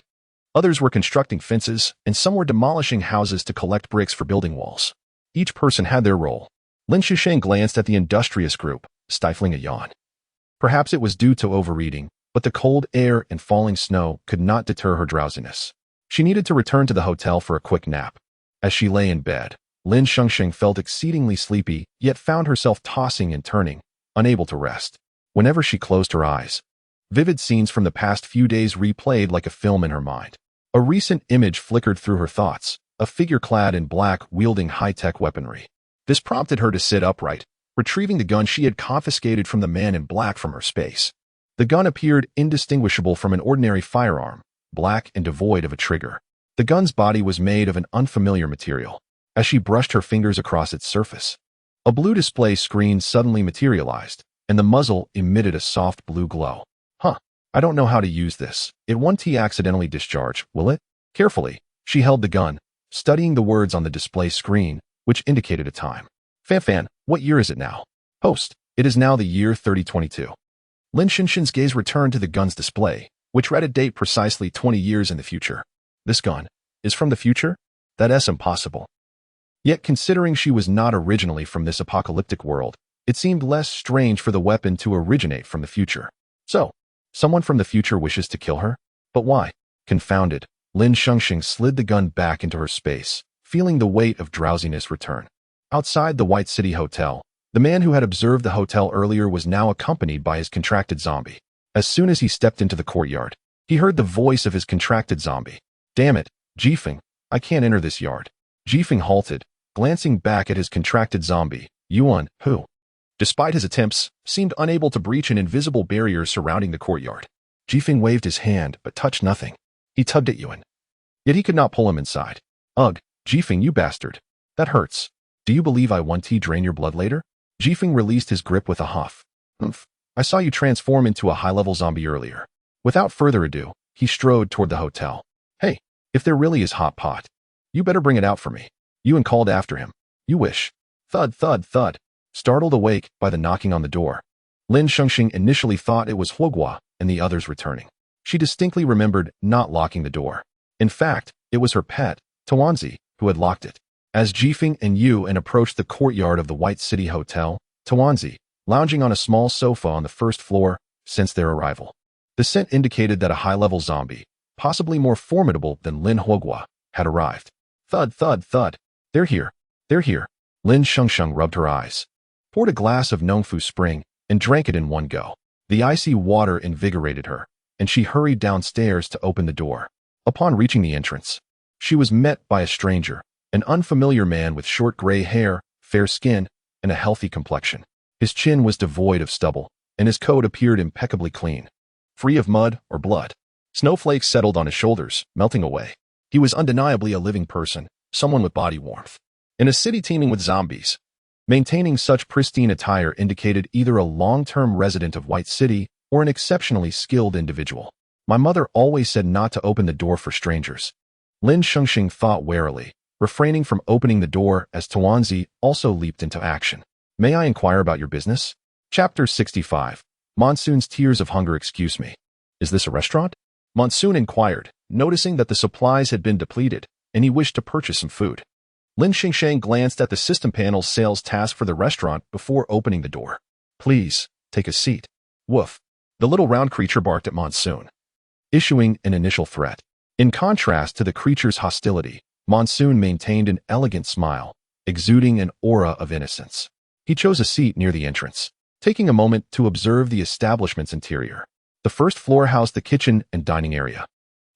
Others were constructing fences, and some were demolishing houses to collect bricks for building walls. Each person had their role. Lin Shengsheng glanced at the industrious group, stifling a yawn. Perhaps it was due to overeating, but the cold air and falling snow could not deter her drowsiness. She needed to return to the hotel for a quick nap. As she lay in bed, Lin Shengsheng felt exceedingly sleepy, yet found herself tossing and turning, unable to rest. Whenever she closed her eyes, vivid scenes from the past few days replayed like a film in her mind. A recent image flickered through her thoughts, a figure clad in black wielding high-tech weaponry. This prompted her to sit upright, retrieving the gun she had confiscated from the man in black from her space. The gun appeared indistinguishable from an ordinary firearm, black and devoid of a trigger. The gun's body was made of an unfamiliar material. As she brushed her fingers across its surface, a blue display screen suddenly materialized, and the muzzle emitted a soft blue glow. I don't know how to use this. It won't accidentally discharge, will it? Carefully, she held the gun, studying the words on the display screen, which indicated a time. Fan, what year is it now? Host, it is now the year 3022. Lin Shengsheng's gaze returned to the gun's display, which read a date precisely 20 years in the future. This gun is from the future? That's impossible. Yet considering she was not originally from this apocalyptic world, it seemed less strange for the weapon to originate from the future. So, someone from the future wishes to kill her? But why? Confounded, Lin Shengsheng slid the gun back into her space, feeling the weight of drowsiness return. Outside the White City Hotel, the man who had observed the hotel earlier was now accompanied by his contracted zombie. As soon as he stepped into the courtyard, he heard the voice of his contracted zombie. Damn it, Jifeng, I can't enter this yard. Jifeng halted, glancing back at his contracted zombie, Yuan, who, despite his attempts, seemed unable to breach an invisible barrier surrounding the courtyard. Jifeng waved his hand, but touched nothing. He tugged at Yuan. Yet he could not pull him inside. Ugh, Jifeng, you bastard. That hurts. Do you believe I want to drain your blood later? Jifeng released his grip with a huff. Umph. I saw you transform into a high-level zombie earlier. Without further ado, he strode toward the hotel. Hey, if there really is hotpot, you better bring it out for me. Yuan called after him. You wish. Thud, thud, thud. Startled awake by the knocking on the door, Lin Shengsheng initially thought it was Huogua and the others returning. She distinctly remembered not locking the door. In fact, it was her pet, Tawanzi, who had locked it. As Jifeng and Yuan approached the courtyard of the White City Hotel, Tawanzi, lounging on a small sofa on the first floor, sensed their arrival. The scent indicated that a high-level zombie, possibly more formidable than Lin Huogua, had arrived. Thud, thud, thud. They're here. They're here. Lin Shengsheng rubbed her eyes, poured a glass of Nongfu Spring, and drank it in one go. The icy water invigorated her, and she hurried downstairs to open the door. Upon reaching the entrance, she was met by a stranger, an unfamiliar man with short gray hair, fair skin, and a healthy complexion. His chin was devoid of stubble, and his coat appeared impeccably clean, free of mud or blood. Snowflakes settled on his shoulders, melting away. He was undeniably a living person, someone with body warmth. In a city teeming with zombies, maintaining such pristine attire indicated either a long-term resident of White City or an exceptionally skilled individual. My mother always said not to open the door for strangers. Lin Shengsheng thought warily, refraining from opening the door as Tawanzi also leaped into action. May I inquire about your business? Chapter 65. Monsoon's Tears of Hunger. Excuse me. Is this a restaurant? Monsoon inquired, noticing that the supplies had been depleted, and he wished to purchase some food. Lin Shengsheng glanced at the system panel's sales task for the restaurant before opening the door. Please, take a seat. Woof. The little round creature barked at Monsoon, issuing an initial threat. In contrast to the creature's hostility, Monsoon maintained an elegant smile, exuding an aura of innocence. He chose a seat near the entrance, taking a moment to observe the establishment's interior. The first floor housed the kitchen and dining area,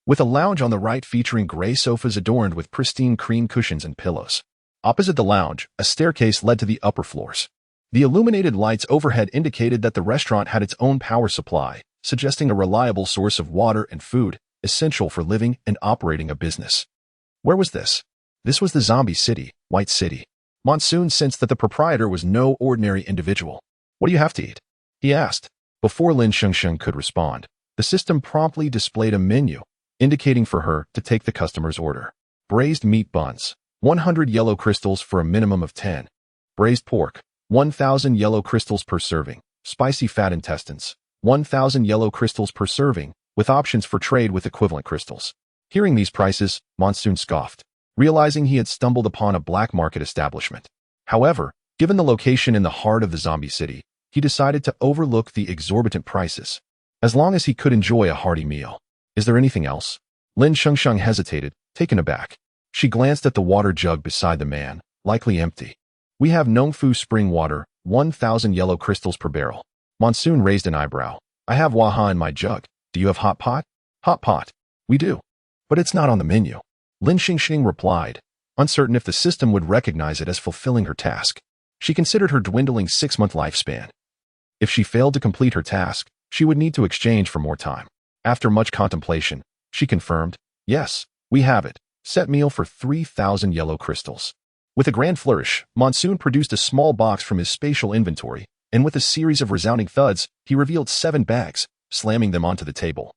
with a lounge on the right featuring gray sofas adorned with pristine cream cushions and pillows. Opposite the lounge, a staircase led to the upper floors. The illuminated lights overhead indicated that the restaurant had its own power supply, suggesting a reliable source of water and food, essential for living and operating a business. Where was this? This was the zombie city, White City. Monsoon sensed that the proprietor was no ordinary individual. What do you have to eat? He asked. Before Lin Shengsheng could respond, The system promptly displayed a menu, indicating for her to take the customer's order. Braised meat buns, 100 yellow crystals for a minimum of 10. Braised pork, 1,000 yellow crystals per serving. Spicy fat intestines, 1,000 yellow crystals per serving, with options for trade with equivalent crystals. Hearing these prices, Monsoon scoffed, realizing he had stumbled upon a black market establishment. However, given the location in the heart of the zombie city, he decided to overlook the exorbitant prices, as long as he could enjoy a hearty meal. Is there anything else? Lin Shengsheng hesitated, taken aback. She glanced at the water jug beside the man, likely empty. We have Nongfu spring water, 1,000 yellow crystals per barrel. Monsoon raised an eyebrow. I have Waha in my jug. Do you have hot pot? Hot pot. We do. But it's not on the menu. Lin Shengsheng replied, uncertain if the system would recognize it as fulfilling her task. She considered her dwindling 6-month lifespan. If she failed to complete her task, she would need to exchange for more time. After much contemplation, she confirmed, yes, we have it. Set meal for 3,000 yellow crystals. With a grand flourish, Monsoon produced a small box from his spatial inventory, and with a series of resounding thuds, he revealed 7 bags, slamming them onto the table.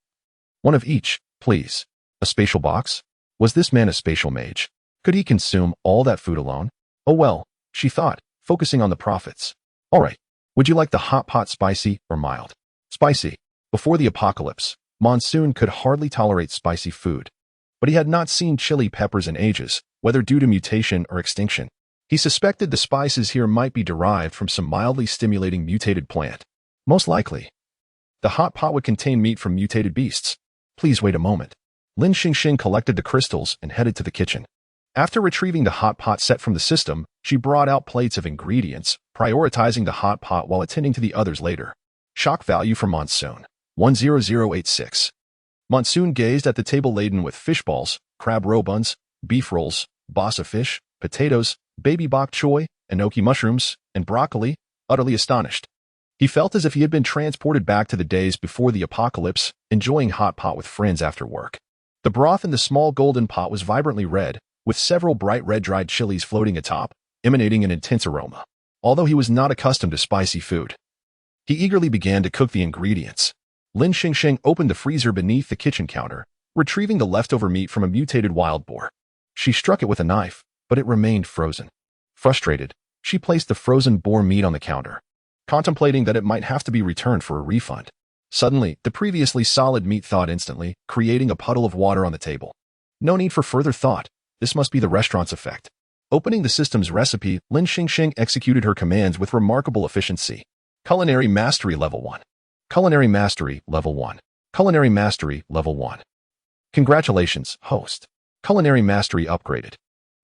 One of each, please. A spatial box? Was this man a spatial mage? Could he consume all that food alone? Oh well, she thought, focusing on the profits. All right, would you like the hot pot spicy or mild? Spicy. Before the apocalypse, Monsoon could hardly tolerate spicy food. But he had not seen chili peppers in ages, whether due to mutation or extinction. He suspected the spices here might be derived from some mildly stimulating mutated plant. Most likely. The hot pot would contain meat from mutated beasts. Please wait a moment. Lin Shengsheng collected the crystals and headed to the kitchen. After retrieving the hot pot set from the system, she brought out plates of ingredients, prioritizing the hot pot while attending to the others later. Shock value for Monsoon, 10086. Monsoon gazed at the table laden with fish balls, crab roe buns, beef rolls, basa fish, potatoes, baby bok choy, enoki mushrooms, and broccoli, utterly astonished. He felt as if he had been transported back to the days before the apocalypse, enjoying hot pot with friends after work. The broth in the small golden pot was vibrantly red, with several bright red dried chilies floating atop, emanating an intense aroma. Although he was not accustomed to spicy food, he eagerly began to cook the ingredients. Lin Shengsheng opened the freezer beneath the kitchen counter, retrieving the leftover meat from a mutated wild boar. She struck it with a knife, but it remained frozen. Frustrated, she placed the frozen boar meat on the counter, contemplating that it might have to be returned for a refund. Suddenly, the previously solid meat thawed instantly, creating a puddle of water on the table. No need for further thought. This must be the restaurant's effect. Opening the system's recipe, Lin Shengsheng executed her commands with remarkable efficiency. Culinary Mastery Level 1. Culinary Mastery Level 1. Culinary Mastery Level 1. Congratulations, host. Culinary Mastery upgraded.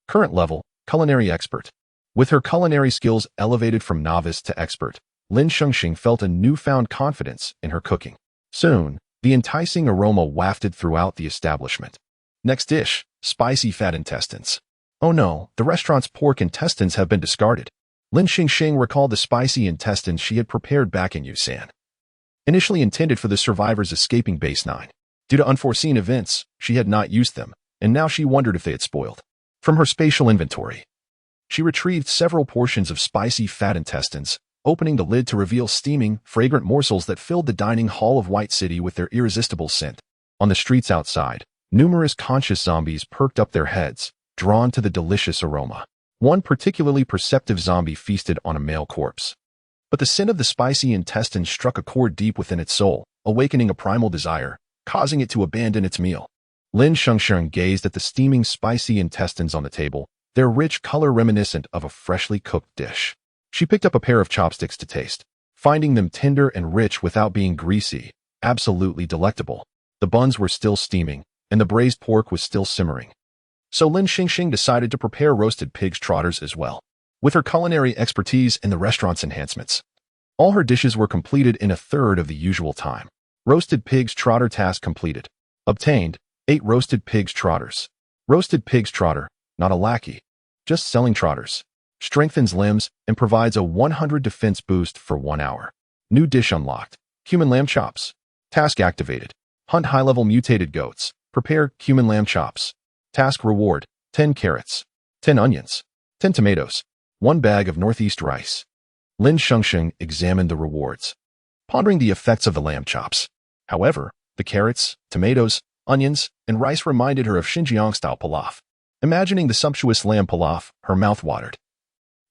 Current level, Culinary Expert. With her culinary skills elevated from novice to expert, Lin Shengsheng felt a newfound confidence in her cooking. Soon, the enticing aroma wafted throughout the establishment. Next dish, spicy fat intestines. Oh no, the restaurant's pork intestines have been discarded. Lin Shengsheng recalled the spicy intestines she had prepared back in Yusan, initially intended for the survivors escaping Base 9. Due to unforeseen events, she had not used them, and now she wondered if they had spoiled. From her spatial inventory, she retrieved several portions of spicy fat intestines, opening the lid to reveal steaming, fragrant morsels that filled the dining hall of White City with their irresistible scent. On the streets outside, numerous conscious zombies perked up their heads, drawn to the delicious aroma. One particularly perceptive zombie feasted on a male corpse. But the scent of the spicy intestines struck a chord deep within its soul, awakening a primal desire, causing it to abandon its meal. Lin Shengsheng gazed at the steaming spicy intestines on the table, their rich color reminiscent of a freshly cooked dish. She picked up a pair of chopsticks to taste, finding them tender and rich without being greasy, absolutely delectable. The buns were still steaming, and the braised pork was still simmering. So Lin Shengsheng decided to prepare roasted pig's trotters as well. With her culinary expertise and the restaurant's enhancements, all her dishes were completed in a third of the usual time. Roasted pig's trotter task completed. Obtained, 8 roasted pig's trotters. Roasted pig's trotter, not a lackey, just selling trotters. Strengthens limbs and provides a 100 defense boost for 1 hour. New dish unlocked. Cumin lamb chops. Task activated. Hunt high-level mutated goats. Prepare cumin lamb chops. Task reward, 10 carrots, 10 onions, 10 tomatoes, 1 bag of northeast rice. Lin Shengsheng examined the rewards, pondering the effects of the lamb chops. However, The carrots, tomatoes, onions, and rice reminded her of Xinjiang-style pilaf. Imagining the sumptuous lamb pilaf, her mouth watered.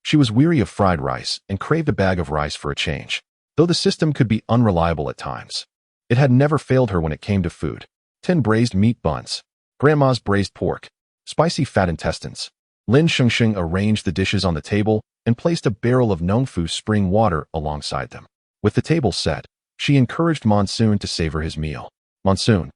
She was weary of fried rice and craved a bag of rice for a change. Though the system could be unreliable at times, it had never failed her when it came to food. 10 braised meat buns, grandma's braised pork, spicy fat intestines. Lin Shengsheng arranged the dishes on the table and placed a barrel of Nongfu spring water alongside them. With the table set, she encouraged Monsoon to savor his meal. Monsoon,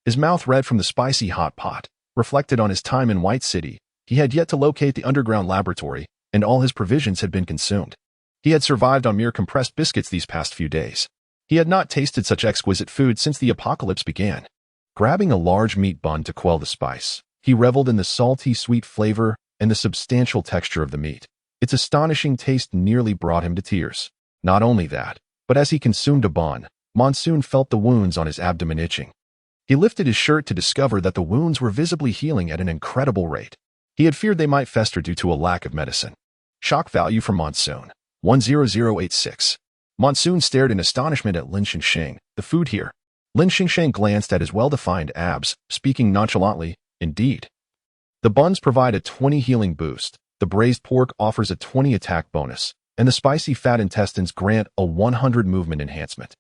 his mouth red from the spicy hot pot, reflected on his time in White City. He had yet to locate the underground laboratory, and all his provisions had been consumed. He had survived on mere compressed biscuits these past few days. He had not tasted such exquisite food since the apocalypse began. Grabbing a large meat bun to quell the spice, he reveled in the salty, sweet flavor and the substantial texture of the meat. Its astonishing taste nearly brought him to tears. Not only that, but as he consumed a bun, Monsoon felt the wounds on his abdomen itching. He lifted his shirt to discover that the wounds were visibly healing at an incredible rate. He had feared they might fester due to a lack of medicine. Shock value for Monsoon, 10086. Monsoon stared in astonishment at Lin Shengsheng. The food here. Lin Shengsheng glanced at his well-defined abs, speaking nonchalantly, indeed. The buns provide a 20 healing boost, the braised pork offers a 20 attack bonus, and the spicy fat intestines grant a 100 movement enhancement.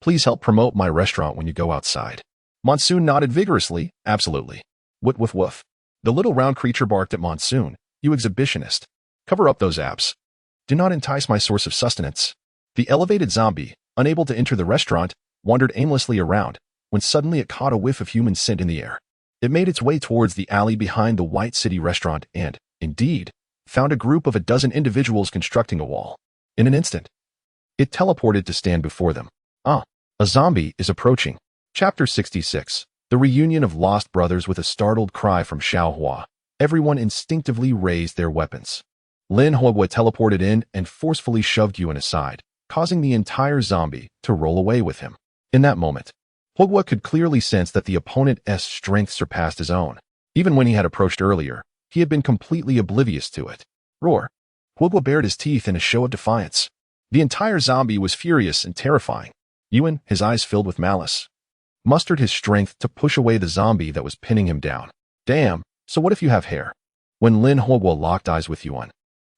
Please help promote my restaurant when you go outside. Monsoon nodded vigorously, absolutely. Woof woof woof. The little round creature barked at Monsoon. You exhibitionist. Cover up those abs. Do not entice my source of sustenance. The elevated zombie, unable to enter the restaurant, wandered aimlessly around, when suddenly it caught a whiff of human scent in the air. It made its way towards the alley behind the White City restaurant and, indeed, found a group of a dozen individuals constructing a wall. In an instant, it teleported to stand before them. Ah, a zombie is approaching. Chapter 66. The reunion of lost brothers. With a startled cry from Xiaohua, everyone instinctively raised their weapons. Lin Huogua teleported in and forcefully shoved Yuan aside, causing the entire zombie to roll away with him. In that moment, Huogua could clearly sense that the opponent's strength surpassed his own. Even when he had approached earlier, he had been completely oblivious to it. Roar! Huogua bared his teeth in a show of defiance. The entire zombie was furious and terrifying. Yuan, his eyes filled with malice, mustered his strength to push away the zombie that was pinning him down. Damn, so what if you have hair? When Lin Huogua locked eyes with Yuan,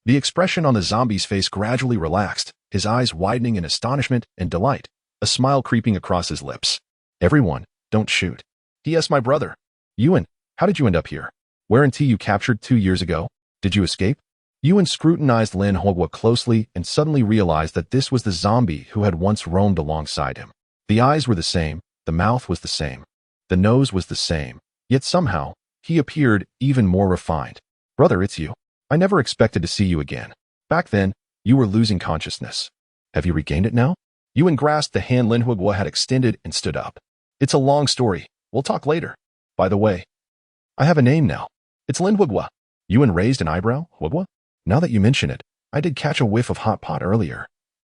the expression on the zombie's face gradually relaxed, his eyes widening in astonishment and delight, a smile creeping across his lips. Everyone, don't shoot. P.S. my brother. Yuan, how did you end up here? Where until you captured 2 years ago? Did you escape? Yuan scrutinized Lin Huogua closely and suddenly realized that this was the zombie who had once roamed alongside him. The eyes were the same, the mouth was the same, the nose was the same, yet somehow, he appeared even more refined. Brother, it's you. I never expected to see you again. Back then, you were losing consciousness. Have you regained it now? Yuan grasped the hand Lin Huogua had extended and stood up. It's a long story. We'll talk later. By the way, I have a name now. It's Lin Huogua. Yuan raised an eyebrow. Huogua? Now that you mention it, I did catch a whiff of hot pot earlier.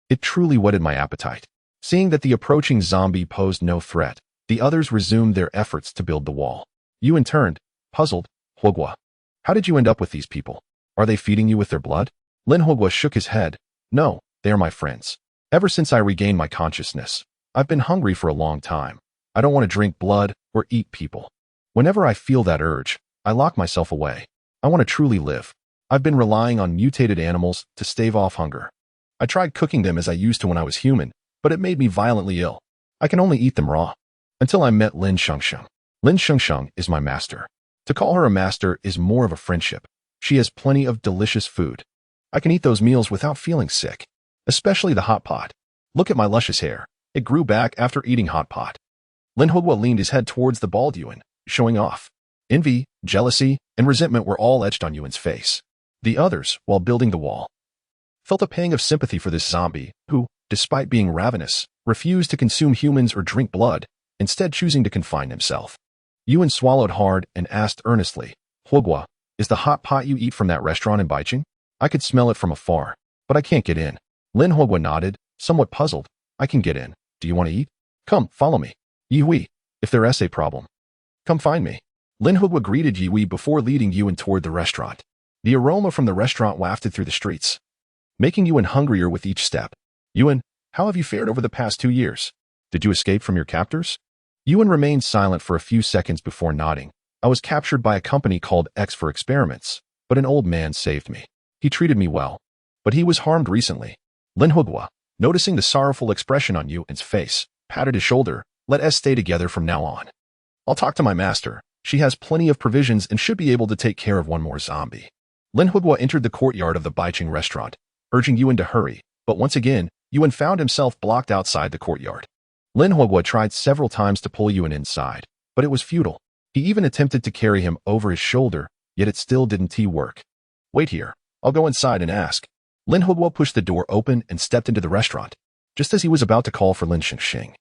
It truly whetted my appetite. Seeing that the approaching zombie posed no threat, the others resumed their efforts to build the wall. Yuan turned, puzzled. Huogua, how did you end up with these people? Are they feeding you with their blood? Lin Huogua shook his head. No, they are my friends. Ever since I regained my consciousness, I've been hungry for a long time. I don't want to drink blood or eat people. Whenever I feel that urge, I lock myself away. I want to truly live. I've been relying on mutated animals to stave off hunger. I tried cooking them as I used to when I was human, but it made me violently ill. I can only eat them raw. Until I met Lin Shengsheng. Lin Shengsheng is my master. To call her a master is more of a friendship. She has plenty of delicious food. I can eat those meals without feeling sick. Especially the hot pot. Look at my luscious hair. It grew back after eating hot pot. Lin Huogua leaned his head towards the bald Yuan, showing off. Envy, jealousy, and resentment were all etched on Yuan's face. The others, while building the wall, felt a pang of sympathy for this zombie who, despite being ravenous, refused to consume humans or drink blood, instead choosing to confine himself. Yuan swallowed hard and asked earnestly, Huogua, is the hot pot you eat from that restaurant in Baicheng? I could smell it from afar, but I can't get in. Lin Huogua nodded, somewhat puzzled. I can get in. Do you want to eat? Come, follow me. Yihui, if there's a problem, come find me. Lin Huogua greeted Yihui before leading Yuan toward the restaurant. The aroma from the restaurant wafted through the streets, making Yuan hungrier with each step. Yuan, how have you fared over the past 2 years? Did you escape from your captors? Yuan remained silent for a few seconds before nodding. I was captured by a company called X for experiments, but an old man saved me. He treated me well, but he was harmed recently. Lin Hugua, noticing the sorrowful expression on Yuan's face, patted his shoulder. Let us stay together from now on. I'll talk to my master. She has plenty of provisions and should be able to take care of one more zombie. Lin Hugua entered the courtyard of the Baiqing restaurant, urging Yuan to hurry, but once again, Yuan found himself blocked outside the courtyard. Lin Hugua tried several times to pull Yuan inside, but it was futile. He even attempted to carry him over his shoulder, yet it still didn't work. Wait here. I'll go inside and ask. Lin Hugua pushed the door open and stepped into the restaurant. Just as he was about to call for Lin Shengsheng,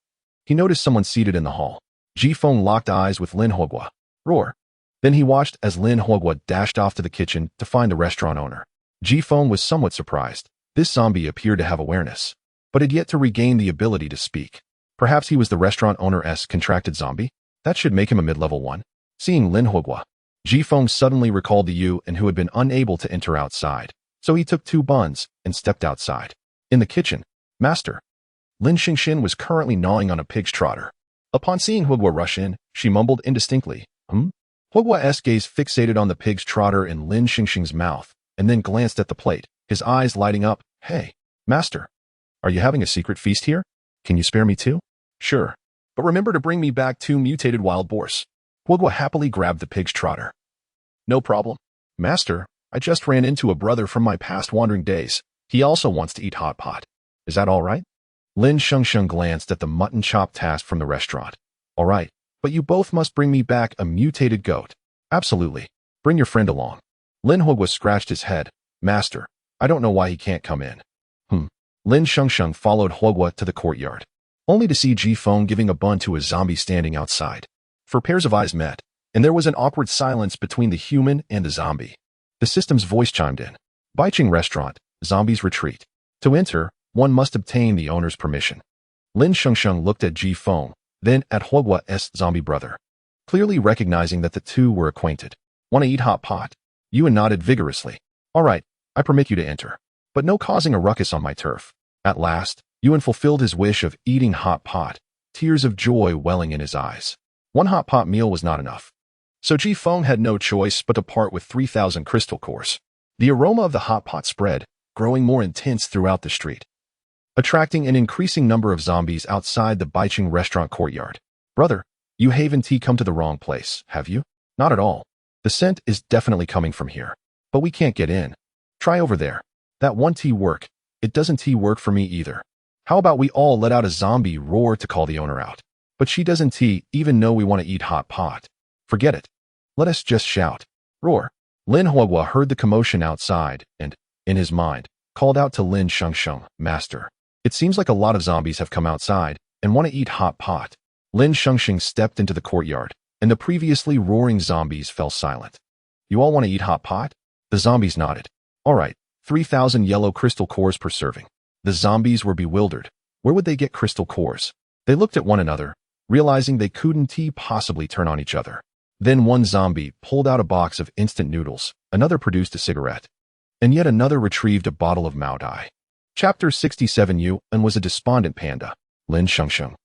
he noticed someone seated in the hall. Ji Feng locked eyes with Lin Hugua. Roar. Then he watched as Lin Hugua dashed off to the kitchen to find the restaurant owner. Ji Feng was somewhat surprised. This zombie appeared to have awareness, but had yet to regain the ability to speak. Perhaps he was the restaurant owner's contracted zombie? That should make him a mid-level one. Seeing Lin Hugua, Ji Feng suddenly recalled the Yuan who had been unable to enter outside, so he took 2 buns and stepped outside. In the kitchen, Master Lin Shengsheng was currently gnawing on a pig's trotter. Upon seeing Hugua rush in, she mumbled indistinctly, Hugua's gaze fixated on the pig's trotter in Lin Shengsheng's mouth, and then glanced at the plate, his eyes lighting up. Hey, Master, are you having a secret feast here? Can you spare me 2? Sure, but remember to bring me back 2 mutated wild boars. Hugua happily grabbed the pig's trotter. No problem. Master, I just ran into a brother from my past wandering days. He also wants to eat hotpot. Is that all right? Lin Shengsheng glanced at the mutton chop task from the restaurant. All right, but you both must bring me back a mutated goat. Absolutely. Bring your friend along. Lin Hugua scratched his head. Master, I don't know why he can't come in. Lin Shengsheng followed Hugua to the courtyard, only to see Ji Feng giving a bun to a zombie standing outside. For pairs of eyes met, and there was an awkward silence between the human and the zombie. The system's voice chimed in. Baiqing restaurant, zombies retreat. To enter, one must obtain the owner's permission. Lin Shengsheng looked at Ji Feng, then at Hugua's zombie brother, clearly recognizing that the two were acquainted. Want to eat hot pot? Yuan nodded vigorously. All right, I permit you to enter, but no causing a ruckus on my turf. At last, Yuan fulfilled his wish of eating hot pot, tears of joy welling in his eyes. 1 hot pot meal was not enough, so Ji Feng had no choice but to part with 3,000 crystal cores. The aroma of the hot pot spread, growing more intense throughout the street, attracting an increasing number of zombies outside the Baiqing restaurant courtyard. Brother, you haven't come to the wrong place, have you? Not at all. The scent is definitely coming from here, but we can't get in. Try over there. That one tea work. It doesn't work for me either. How about we all let out a zombie roar to call the owner out? But she doesn't even know we want to eat hot pot. Forget it. Let us just shout. Roar. Lin Hugua heard the commotion outside and, in his mind, called out to Lin Shengsheng, Master. It seems like a lot of zombies have come outside and want to eat hot pot. Lin Shengsheng stepped into the courtyard, and the previously roaring zombies fell silent. You all want to eat hot pot? The zombies nodded. All right, 3,000 yellow crystal cores per serving. The zombies were bewildered. Where would they get crystal cores? They looked at one another, realizing they couldn't possibly turn on each other. Then one zombie pulled out a box of instant noodles, another produced a cigarette, and yet another retrieved a bottle of Mao Dai. Chapter 67 Yuan was a despondent panda. Lin Shengsheng.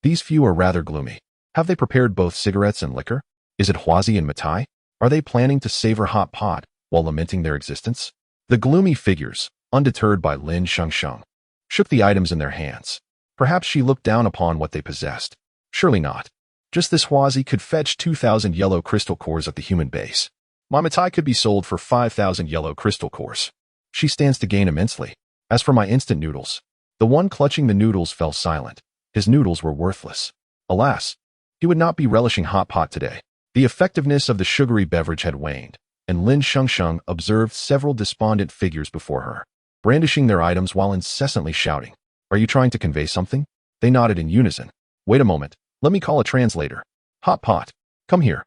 These few are rather gloomy. Have they prepared both cigarettes and liquor? Is it Huazi and Matai? Are they planning to savor hot pot while lamenting their existence? The gloomy figures, undeterred by Lin Shengsheng, shook the items in their hands. Perhaps she looked down upon what they possessed. Surely not. Just this Huazi could fetch 2,000 yellow crystal cores at the human base. My Matai could be sold for 5,000 yellow crystal cores. She stands to gain immensely. As for my instant noodles, the one clutching the noodles fell silent. His noodles were worthless. Alas, he would not be relishing hot pot today. The effectiveness of the sugary beverage had waned, and Lin Shengsheng observed several despondent figures before her, brandishing their items while incessantly shouting. Are you trying to convey something? They nodded in unison. Wait a moment. Let me call a translator. Hot pot, come here.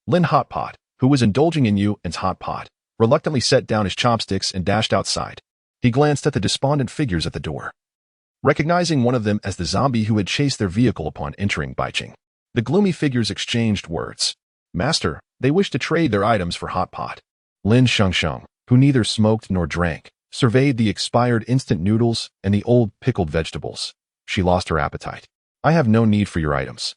Lin Hotpot, who was indulging in Yuan's hot pot, reluctantly set down his chopsticks and dashed outside. He glanced at the despondent figures at the door, recognizing one of them as the zombie who had chased their vehicle upon entering Baiqing. The gloomy figures exchanged words. Master, they wish to trade their items for hot pot. Lin Shengsheng, who neither smoked nor drank, surveyed the expired instant noodles and the old pickled vegetables. She lost her appetite. I have no need for your items.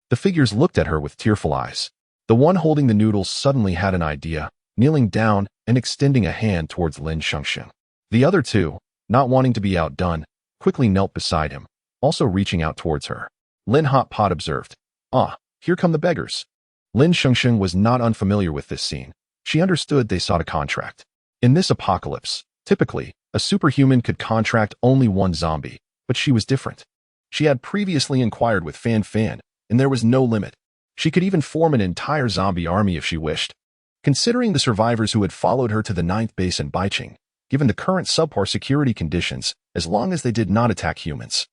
The figures looked at her with tearful eyes. The one holding the noodles suddenly had an idea, kneeling down and extending a hand towards Lin Shengsheng. The other two, not wanting to be outdone, quickly knelt beside him, also reaching out towards her. Lin Hotpot observed, "Ah, here come the beggars." Lin Shengsheng was not unfamiliar with this scene. She understood they sought a contract. In this apocalypse, typically, a superhuman could contract only one zombie, but she was different. She had previously inquired with Fan Fan, and there was no limit. She could even form an entire zombie army if she wished. Considering the survivors who had followed her to the 9th base in Baicheng, given the current subpar security conditions, as long as they did not attack humans,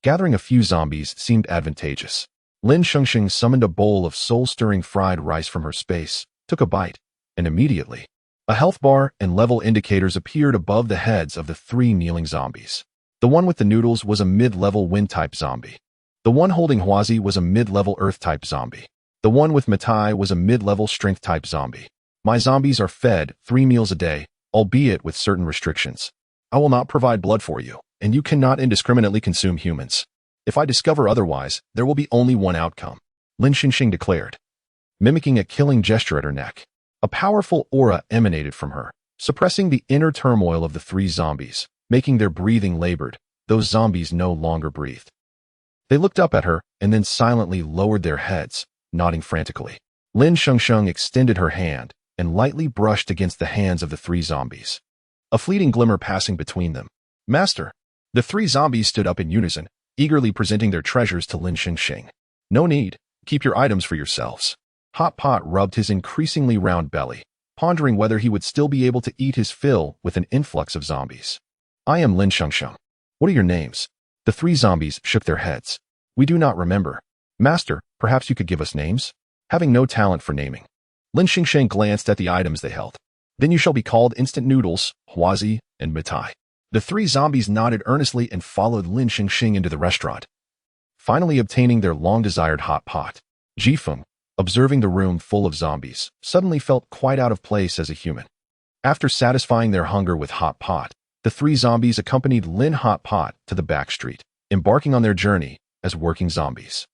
gathering a few zombies seemed advantageous. Lin Shengsheng summoned a bowl of soul-stirring fried rice from her space, took a bite, and immediately, a health bar and level indicators appeared above the heads of the 3 kneeling zombies. The one with the noodles was a mid-level wind-type zombie. The one holding Huazi was a mid-level earth-type zombie. The one with Matai was a mid-level strength-type zombie. My zombies are fed 3 meals a day, albeit with certain restrictions. I will not provide blood for you, and you cannot indiscriminately consume humans. If I discover otherwise, there will be only one outcome, Lin Shengsheng declared, mimicking a killing gesture at her neck. A powerful aura emanated from her, suppressing the inner turmoil of the 3 zombies, making their breathing labored. Those zombies no longer breathed. They looked up at her and then silently lowered their heads, nodding frantically. Lin Shengsheng extended her hand and lightly brushed against the hands of the 3 zombies, a fleeting glimmer passing between them. "Master!" The 3 zombies stood up in unison, eagerly presenting their treasures to Lin Shengsheng. "No need. Keep your items for yourselves." Hotpot rubbed his increasingly round belly, pondering whether he would still be able to eat his fill with an influx of zombies. "I am Lin Shengsheng. What are your names?" The 3 zombies shook their heads. "We do not remember." "Master, perhaps you could give us names?" Having no talent for naming, Lin Shengsheng glanced at the items they held. "Then you shall be called Instant Noodles, Huazi, and Matai." The 3 zombies nodded earnestly and followed Lin Shengsheng into the restaurant, finally obtaining their long-desired hot pot. Jifeng, observing the room full of zombies, suddenly felt quite out of place as a human. After satisfying their hunger with hot pot, the 3 zombies accompanied Lin Hotpot to the back street, embarking on their journey as working zombies.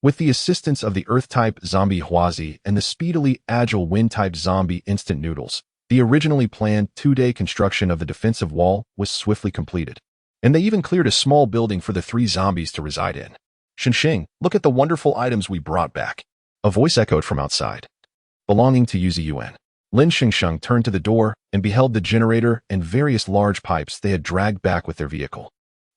With the assistance of the Earth-type zombie Huazi and the speedily agile Wind-type zombie Instant Noodles, the originally planned 2-day construction of the defensive wall was swiftly completed, and they even cleared a small building for the 3 zombies to reside in. "Shengsheng, look at the wonderful items we brought back," a voice echoed from outside. Belonging to Yuan. Lin Shengsheng turned to the door and beheld the generator and various large pipes they had dragged back with their vehicle.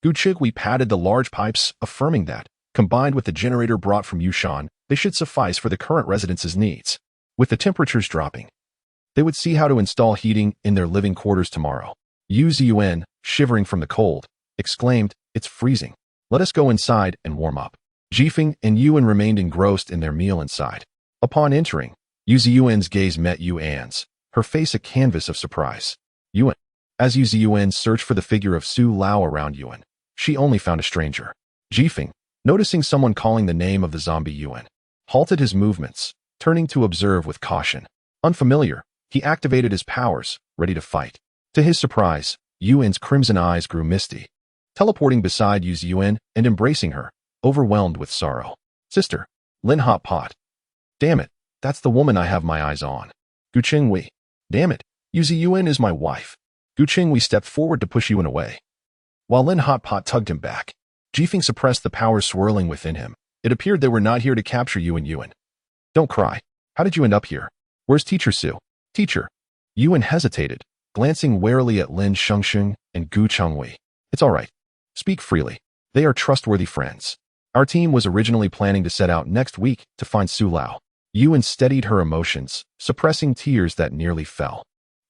Guchigui patted the large pipes, affirming that, combined with the generator brought from Yushan, they should suffice for the current residents' needs. With the temperatures dropping, they would see how to install heating in their living quarters tomorrow. Yuan, shivering from the cold, exclaimed, "It's freezing. Let us go inside and warm up." Jifeng and Yuan remained engrossed in their meal inside. Upon entering, Yuan's gaze met Yuan's, her face a canvas of surprise. Yuan. As Yuan searched for the figure of Su Lao around Yuan, she only found a stranger. Jifeng, noticing someone calling the name of the zombie Yuan, halted his movements, turning to observe with caution. Unfamiliar, he activated his powers, ready to fight. To his surprise, Yuan's crimson eyes grew misty, teleporting beside Yuan and embracing her, overwhelmed with sorrow. "Sister, Lin Hotpot." "Damn it, that's the woman I have my eyes on." "Guchingwei." "Damn it, Yuan is my wife." Guchingwei stepped forward to push Yuan away, while Lin Hotpot tugged him back. Jifeng suppressed the power swirling within him. It appeared they were not here to capture Yuan. "Don't cry. How did you end up here? Where's Teacher Su?" "Teacher." Yuan hesitated, glancing warily at Lin Shengsheng and Gu Chengwei. "It's all right. Speak freely. They are trustworthy friends. Our team was originally planning to set out next week to find Su Lao." Yuan steadied her emotions, suppressing tears that nearly fell.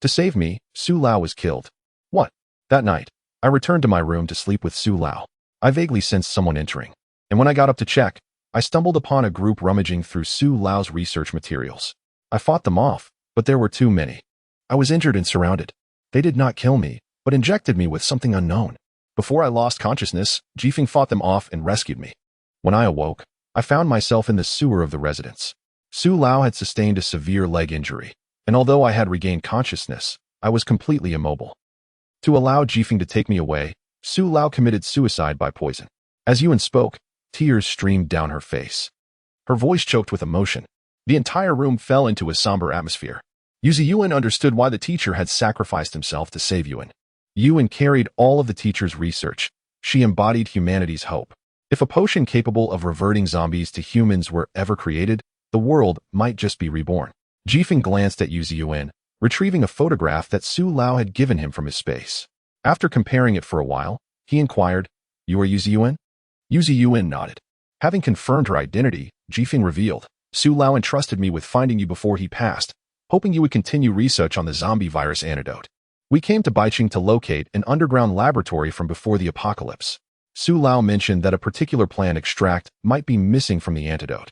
"To save me, Su Lao was killed." "What?" "That night, I returned to my room to sleep with Su Lao. I vaguely sensed someone entering, and when I got up to check, I stumbled upon a group rummaging through Su Lao's research materials. I fought them off, but there were too many. I was injured and surrounded. They did not kill me, but injected me with something unknown. Before I lost consciousness, Jifeng fought them off and rescued me. When I awoke, I found myself in the sewer of the residence. Su Lao had sustained a severe leg injury, and although I had regained consciousness, I was completely immobile. To allow Jifeng to take me away, Su Lao committed suicide by poison." As Yuan spoke, tears streamed down her face. her voice choked with emotion. The entire room fell into a somber atmosphere. Yuan understood why the teacher had sacrificed himself to save Yuan. Yuan carried all of the teacher's research. She embodied humanity's hope. If a potion capable of reverting zombies to humans were ever created, the world might just be reborn. Jifeng glanced at Yuan, retrieving a photograph that Su Lao had given him from his space. After comparing it for a while, he inquired, "You are Yuan?" Yuan nodded. Having confirmed her identity, Jifeng revealed, "Su Lao entrusted me with finding you before he passed, hoping you would continue research on the zombie virus antidote. We came to Baiqing to locate an underground laboratory from before the apocalypse." Su Lao mentioned that a particular plant extract might be missing from the antidote.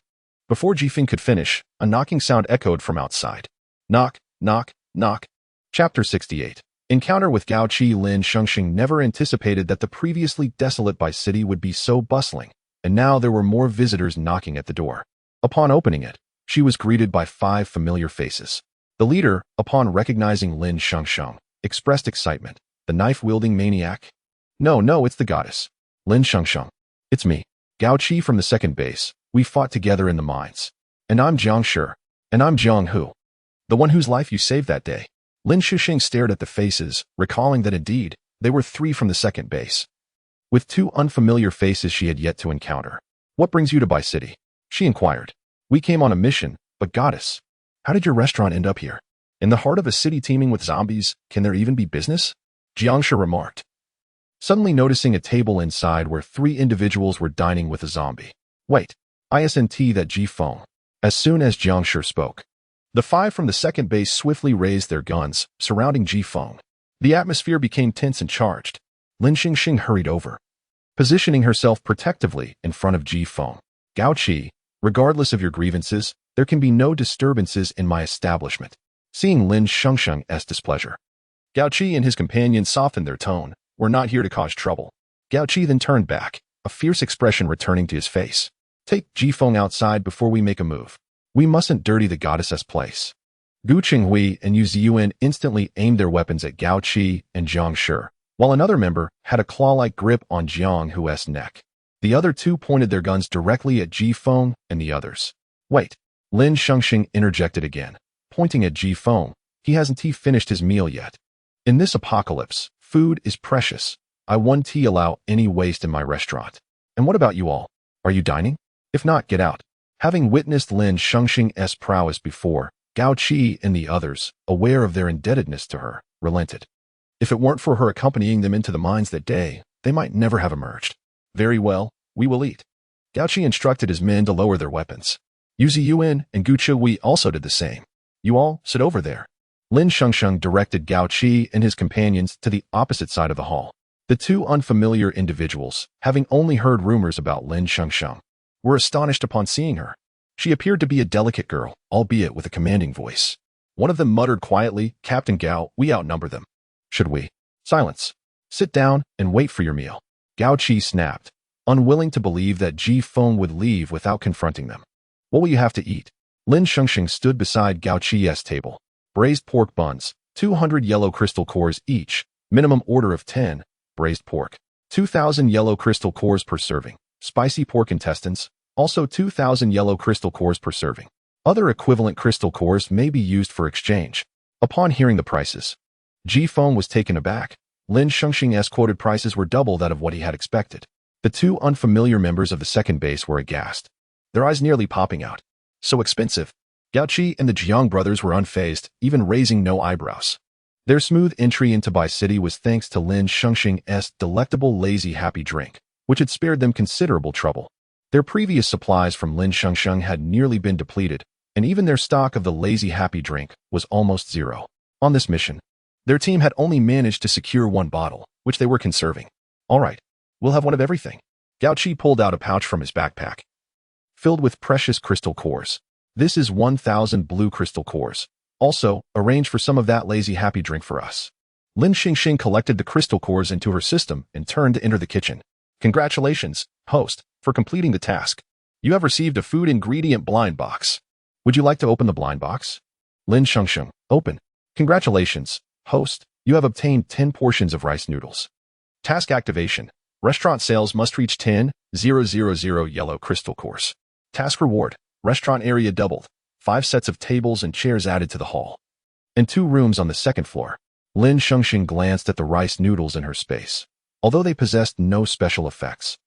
Before Jifeng could finish, a knocking sound echoed from outside. Knock, knock, knock. Chapter 68. Encounter with Gao Qi. Lin Shengsheng never anticipated that the previously desolate Bai city would be so bustling, and now there were more visitors knocking at the door. Upon opening it, she was greeted by 5 familiar faces. The leader, upon recognizing Lin Shengsheng, expressed excitement. "The knife-wielding maniac?" No, it's the goddess. Lin Shengsheng. "It's me. Gao Qi from the second base. We fought together in the mines. And I'm Jiang Shi. And I'm Jiang Hu. The one whose life you saved that day." Lin Shengsheng stared at the faces, recalling that indeed, they were 3 from the second base. With 2 unfamiliar faces she had yet to encounter. "What brings you to Bai City?" she inquired. "We came on a mission, but goddess, how did your restaurant end up here? In the heart of a city teeming with zombies, can there even be business?" Jiang Shi remarked, suddenly noticing a table inside where 3 individuals were dining with a zombie. "Wait, isn't that Jifeng?" As soon as Jiang Shi spoke, the 5 from the second base swiftly raised their guns, surrounding Jifeng. The atmosphere became tense and charged. Lin Shengsheng hurried over, positioning herself protectively in front of Jifeng. "Gao Qi, regardless of your grievances, there can be no disturbances in my establishment." Seeing Lin Shengsheng's displeasure, Gao Qi and his companions softened their tone. "We're not here to cause trouble." Gao Qi then turned back, a fierce expression returning to his face. "Take Jifeng outside before we make a move. We mustn't dirty the goddess's place." Gu Qinghui and Yuan instantly aimed their weapons at Gao Qi and Jiang Shi, while another member had a claw-like grip on Jiang Hu's neck. The other 2 pointed their guns directly at Jifeng and the others. "Wait," Lin Shengsheng interjected again, pointing at Jifeng. "He hasn't finished his meal yet. In this apocalypse, food is precious. I won't allow any waste in my restaurant. And what about you all? Are you dining? If not, get out." Having witnessed Lin Shengsheng's prowess before, Gao Qi and the others, aware of their indebtedness to her, relented. If it weren't for her accompanying them into the mines that day, they might never have emerged. "Very well, we will eat." Gao Qi instructed his men to lower their weapons. Yuan and Gu Qinghui also did the same. "You all, sit over there." Lin Shengsheng directed Gao Qi and his companions to the opposite side of the hall. The 2 unfamiliar individuals, having only heard rumors about Lin Shengsheng, were astonished upon seeing her. She appeared to be a delicate girl, albeit with a commanding voice. One of them muttered quietly, "Captain Gao, we outnumber them." "Should we?" "Silence. Sit down and wait for your meal." Gao Qi snapped, unwilling to believe that Jifeng would leave without confronting them. "What will you have to eat?" Lin Shengsheng stood beside Gao Qi's table. "Braised pork buns, 200 yellow crystal cores each, minimum order of 10, braised pork, 2,000 yellow crystal cores per serving, spicy pork intestines, also 2,000 yellow crystal cores per serving. Other equivalent crystal cores may be used for exchange." Upon hearing the prices, Jifeng was taken aback. Lin Shengsheng's quoted prices were double that of what he had expected. The 2 unfamiliar members of the second base were aghast, their eyes nearly popping out. "So expensive?" Gao Qi and the Jiang brothers were unfazed, even raising no eyebrows. Their smooth entry into Bai City was thanks to Lin Shengsheng's delectable lazy happy drink, which had spared them considerable trouble. Their previous supplies from Lin Shengsheng had nearly been depleted, and even their stock of the lazy happy drink was almost zero. On this mission, their team had only managed to secure 1 bottle, which they were conserving. "All right, we'll have one of everything." Gao Qi pulled out a pouch from his backpack, filled with precious crystal cores. "This is 1,000 blue crystal cores. Also, arrange for some of that lazy happy drink for us." Lin Shengsheng collected the crystal cores into her system and turned to enter the kitchen. "Congratulations, host, for completing the task. You have received a food ingredient blind box. Would you like to open the blind box?" Lin Shengsheng, "Open." "Congratulations, host, you have obtained 10 portions of rice noodles." Task activation. Restaurant sales must reach 10,000 yellow crystal cores. Task reward. Restaurant area doubled. 5 sets of tables and chairs added to the hall. And 2 rooms on the second floor. Lin Shengsheng glanced at the rice noodles in her space. Although they possessed no special effects,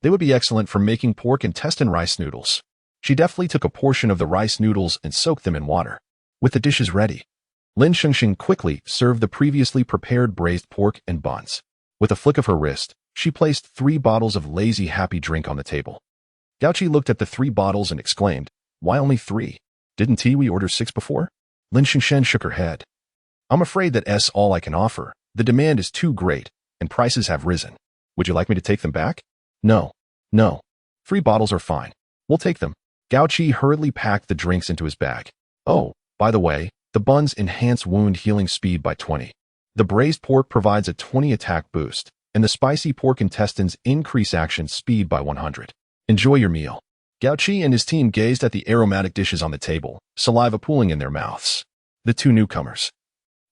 they would be excellent for making pork intestine rice noodles. She deftly took a portion of the rice noodles and soaked them in water. With the dishes ready, Lin Shengsheng quickly served the previously prepared braised pork and buns. With a flick of her wrist, she placed 3 bottles of lazy happy drink on the table. Gao-chi looked at the 3 bottles and exclaimed, "Why only 3? Didn't we order 6 before?" Lin Shengsheng shook her head. "I'm afraid that's all I can offer. The demand is too great, and prices have risen. Would you like me to take them back?" No. 3 bottles are fine. We'll take them." Gao-chi hurriedly packed the drinks into his bag. "Oh, by the way, the buns enhance wound healing speed by 20. The braised pork provides a 20 attack boost, and the spicy pork intestines increase action speed by 100. Enjoy your meal." Gao-chi and his team gazed at the aromatic dishes on the table, saliva pooling in their mouths. The 2 newcomers,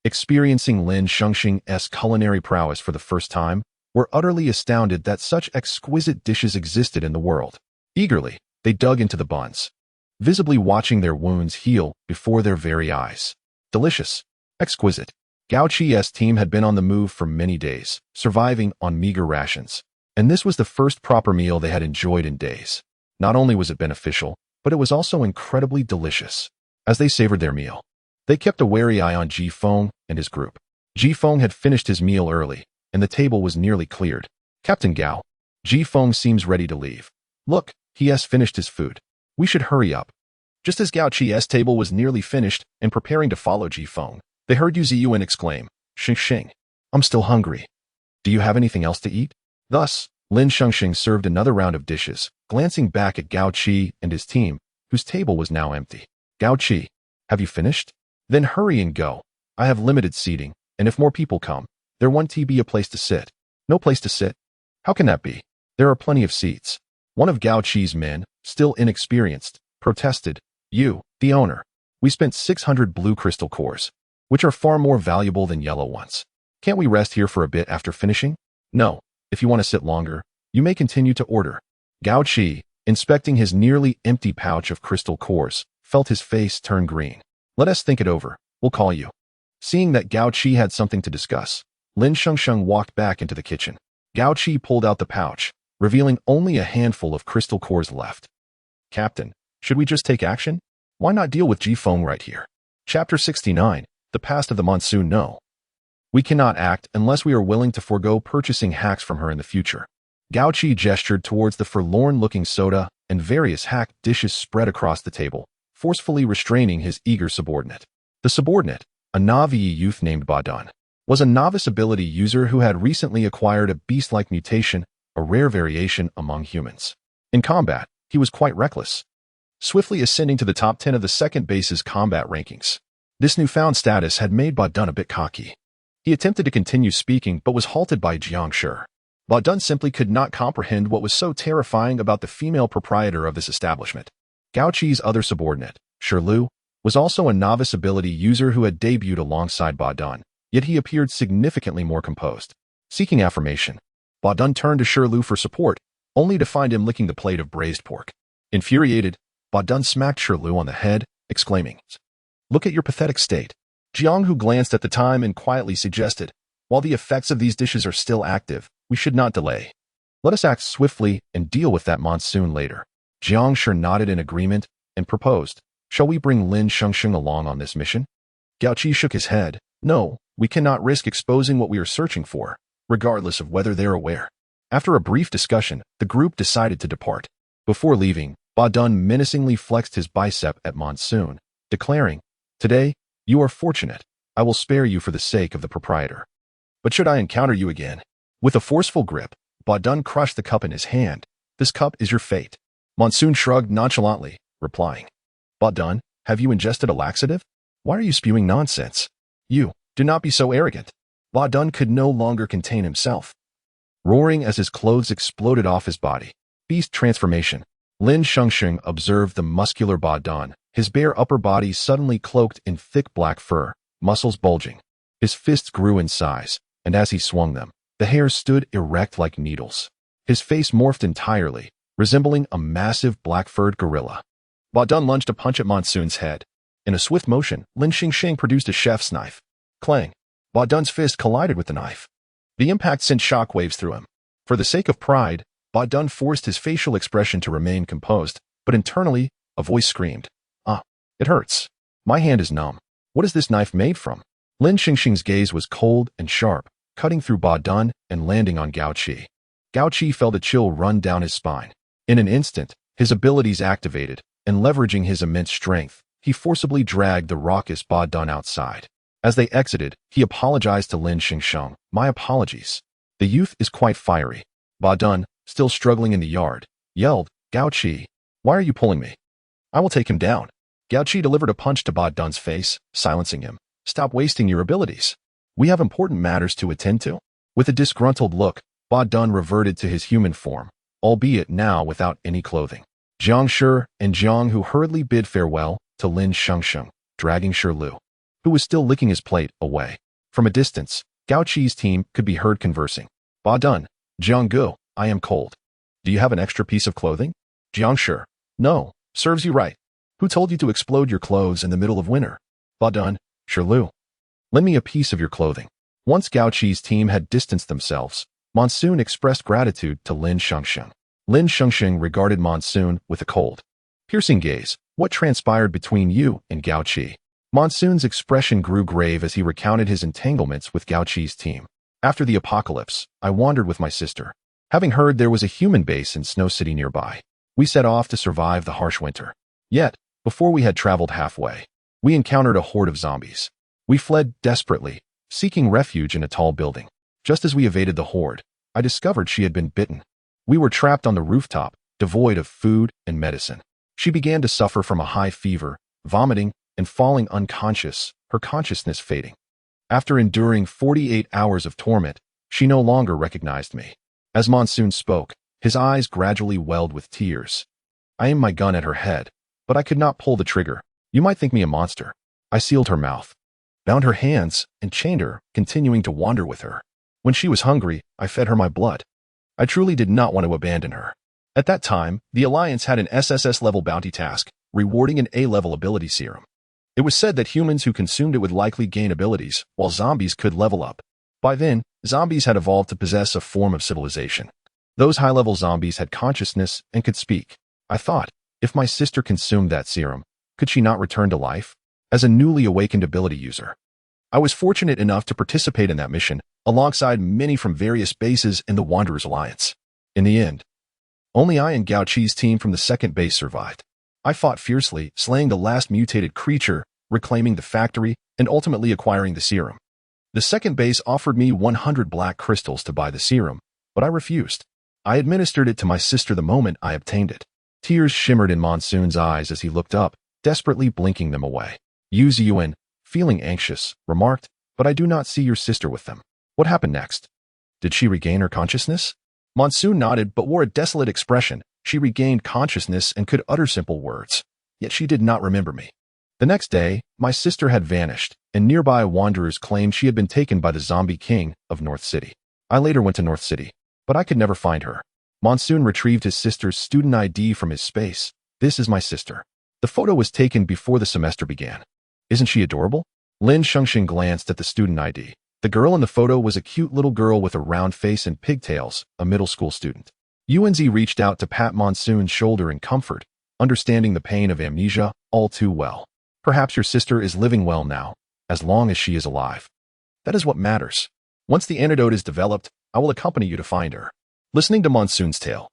experiencing Lin Shengsheng's culinary prowess for the first time, were utterly astounded that such exquisite dishes existed in the world. Eagerly, they dug into the buns, visibly watching their wounds heal before their very eyes. Delicious. Exquisite. Gao-chi's team had been on the move for many days, surviving on meager rations, and this was the first proper meal they had enjoyed in days. Not only was it beneficial, but it was also incredibly delicious. As they savored their meal, they kept a wary eye on Ji-feng and his group. Ji-feng had finished his meal early, and the table was nearly cleared. "Captain Gao, Ji-feng seems ready to leave. Look, he has finished his food. We should hurry up." Just as Gao-chi's table was nearly finished and preparing to follow Ji-feng, they heard Yu Ziyuan exclaim, "Shengsheng, I'm still hungry. Do you have anything else to eat?" Thus, Lin Shengsheng served another round of dishes, glancing back at Gao-chi and his team, whose table was now empty. "Gao-chi, have you finished? Then hurry and go. I have limited seating, and if more people come, there won't be a place to sit." "No place to sit? How can that be? There are plenty of seats." One of Gao-chi's men, still inexperienced, protested, "You, the owner, we spent 600 blue crystal cores, which are far more valuable than yellow ones. Can't we rest here for a bit after finishing?" "No, if you want to sit longer, you may continue to order." Gao-chi, inspecting his nearly empty pouch of crystal cores, felt his face turn green. "Let us think it over. We'll call you." Seeing that Gao-chi had something to discuss, Lin Shengsheng walked back into the kitchen. Gao-chi pulled out the pouch, revealing only a handful of crystal cores left. "Captain, should we just take action? Why not deal with Ji-feng right here?" Chapter 69, The Past of the Monsoon. "No. We cannot act unless we are willing to forego purchasing hacks from her in the future." Gao-chi gestured towards the forlorn-looking soda and various hacked dishes spread across the table, forcefully restraining his eager subordinate. The subordinate, a Navi youth named Ba-dun, was a novice ability user who had recently acquired a beast-like mutation, a rare variation among humans. In combat, he was quite reckless, swiftly ascending to the top 10 of the second base's combat rankings. This newfound status had made Ba-dun a bit cocky. He attempted to continue speaking but was halted by Jiang Shi. Ba-dun simply could not comprehend what was so terrifying about the female proprietor of this establishment. Gao-chi's other subordinate, Shi Lu, was also a novice ability user who had debuted alongside Ba-dun, yet he appeared significantly more composed. Seeking affirmation, Ba-dun turned to Shi Lu for support, only to find him licking the plate of braised pork. Infuriated, Ba-dun smacked Shi Lu on the head, exclaiming, "Look at your pathetic state." Jiang Hu glanced at the time and quietly suggested, "While the effects of these dishes are still active, we should not delay. Let us act swiftly and deal with that monsoon later." Jiang Shi nodded in agreement and proposed, "Shall we bring Lin Shengsheng along on this mission?" Gao-chi shook his head. "No, we cannot risk exposing what we are searching for, regardless of whether they're aware." After a brief discussion, the group decided to depart. Before leaving, Ba-dun menacingly flexed his bicep at Monsoon, declaring, "Today, you are fortunate. I will spare you for the sake of the proprietor. But should I encounter you again?" With a forceful grip, Ba-dun crushed the cup in his hand. "This cup is your fate." Monsoon shrugged nonchalantly, replying, "Ba-dun, have you ingested a laxative? Why are you spewing nonsense? You, do not be so arrogant." Ba-dun could no longer contain himself, roaring as his clothes exploded off his body. Beast transformation. Lin Shengsheng observed the muscular Ba-dun, his bare upper body suddenly cloaked in thick black fur, muscles bulging. His fists grew in size, and as he swung them, the hairs stood erect like needles. His face morphed entirely, resembling a massive black-furred gorilla. Ba Dun lunged a punch at Monsoon's head. In a swift motion, Lin Shengsheng produced a chef's knife. Clang! Ba Dun's fist collided with the knife. The impact sent shockwaves through him. For the sake of pride, Ba Dun forced his facial expression to remain composed, but internally, a voice screamed. Ah, it hurts. My hand is numb. What is this knife made from? Lin Shengsheng's gaze was cold and sharp, cutting through Ba Dun and landing on Gao Qi. Gao Qi felt a chill run down his spine. In an instant, his abilities activated, and leveraging his immense strength, he forcibly dragged the raucous Ba Dun outside. As they exited, he apologized to Lin Shengsheng. My apologies. The youth is quite fiery. Ba Dun, still struggling in the yard, yelled, Gao Qi, why are you pulling me? I will take him down. Gao Qi delivered a punch to Ba Dun's face, silencing him. Stop wasting your abilities. We have important matters to attend to. With a disgruntled look, Ba Dun reverted to his human form, albeit now without any clothing. Jiang Shi and Jiang Hu hurriedly bid farewell to Lin Shengsheng, dragging Shi Lu, who was still licking his plate, away. From a distance, Gao Qi's team could be heard conversing. Ba Dun, Jiang Gu, I am cold. Do you have an extra piece of clothing? Jiang Shi, no, serves you right. Who told you to explode your clothes in the middle of winter? Ba Dun, Shi Lu, lend me a piece of your clothing. Once Gao Qi's team had distanced themselves, Monsoon expressed gratitude to Lin Shengsheng. Lin Shengsheng regarded Monsoon with a cold, piercing gaze. What transpired between you and Gao Qi? Monsoon's expression grew grave as he recounted his entanglements with Gao Qi's team. After the apocalypse, I wandered with my sister. Having heard there was a human base in Snow City nearby, we set off to survive the harsh winter. Yet, before we had traveled halfway, we encountered a horde of zombies. We fled desperately, seeking refuge in a tall building. Just as we evaded the horde, I discovered she had been bitten. We were trapped on the rooftop, devoid of food and medicine. She began to suffer from a high fever, vomiting, and falling unconscious, her consciousness fading. After enduring 48 hours of torment, she no longer recognized me. As Monsoon spoke, his eyes gradually welled with tears. I aimed my gun at her head, but I could not pull the trigger. You might think me a monster. I sealed her mouth, bound her hands, and chained her, continuing to wander with her. When she was hungry, I fed her my blood. I truly did not want to abandon her. At that time, the Alliance had an SSS-level bounty task, rewarding an A-level ability serum. It was said that humans who consumed it would likely gain abilities, while zombies could level up. By then, zombies had evolved to possess a form of civilization. Those high-level zombies had consciousness and could speak. I thought, if my sister consumed that serum, could she not return to life? As a newly awakened ability user, I was fortunate enough to participate in that mission, alongside many from various bases in the Wanderers Alliance. In the end, only I and Gao Qi's team from the second base survived. I fought fiercely, slaying the last mutated creature, reclaiming the factory, and ultimately acquiring the serum. The second base offered me 100 black crystals to buy the serum, but I refused. I administered it to my sister the moment I obtained it. Tears shimmered in Monsoon's eyes as he looked up, desperately blinking them away. Yu Ziyuan, feeling anxious, remarked, but I do not see your sister with them. What happened next? Did she regain her consciousness? Monsoon nodded but wore a desolate expression. She regained consciousness and could utter simple words. Yet she did not remember me. The next day, my sister had vanished, and nearby wanderers claimed she had been taken by the zombie king of North City. I later went to North City, but I could never find her. Monsoon retrieved his sister's student ID from his space. This is my sister. The photo was taken before the semester began. Isn't she adorable? Lin Shengsheng glanced at the student ID. The girl in the photo was a cute little girl with a round face and pigtails, a middle school student. Yuanzi reached out to pat Monsoon's shoulder in comfort, understanding the pain of amnesia all too well. Perhaps your sister is living well now, as long as she is alive. That is what matters. Once the antidote is developed, I will accompany you to find her. Listening to Monsoon's tale,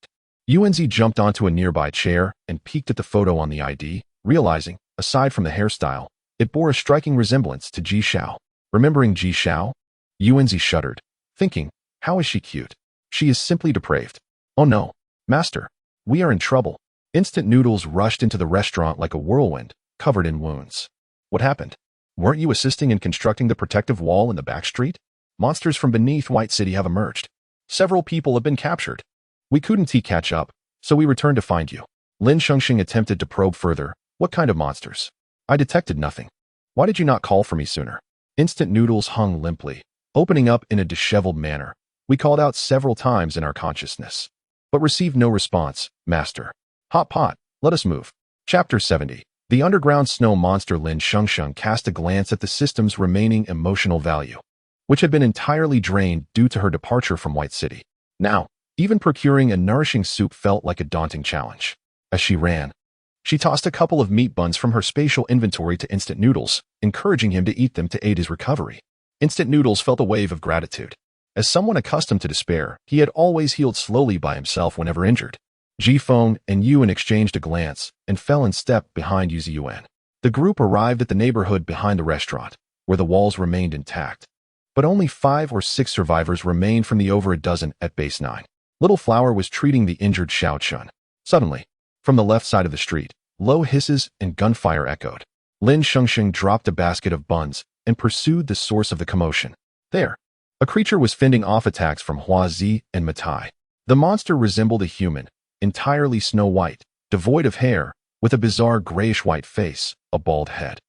Yuanzi jumped onto a nearby chair and peeked at the photo on the ID, realizing, aside from the hairstyle, it bore a striking resemblance to Ji Xiao. Remembering Ji Xiao, Yuanzi shuddered, thinking, how is she cute? She is simply depraved. Oh no, master, we are in trouble. Instant noodles rushed into the restaurant like a whirlwind, covered in wounds. What happened? Weren't you assisting in constructing the protective wall in the back street? Monsters from beneath White City have emerged. Several people have been captured. We couldn't catch up, so we returned to find you. Lin Shengsheng attempted to probe further. What kind of monsters? I detected nothing. Why did you not call for me sooner? Instant noodles hung limply, opening up in a disheveled manner. We called out several times in our consciousness, but received no response, master. Hotpot, let us move. Chapter 70. The underground snow monster Lin Shengsheng cast a glance at the system's remaining emotional value, which had been entirely drained due to her departure from White City. Now, even procuring a nourishing soup felt like a daunting challenge. As she ran, she tossed a couple of meat buns from her spatial inventory to Instant Noodles, encouraging him to eat them to aid his recovery. Instant Noodles felt a wave of gratitude. As someone accustomed to despair, he had always healed slowly by himself whenever injured. Jifeng and Yuan exchanged a glance and fell in step behind Yuan. The group arrived at the neighborhood behind the restaurant, where the walls remained intact. But only 5 or 6 survivors remained from the over a dozen at base 9. Little Flower was treating the injured Xiao Chun. Suddenly, from the left side of the street, low hisses and gunfire echoed. Lin Shengsheng dropped a basket of buns and pursued the source of the commotion. There, a creature was fending off attacks from Huazi and Matai. The monster resembled a human, entirely snow-white, devoid of hair, with a bizarre grayish-white face, a bald head,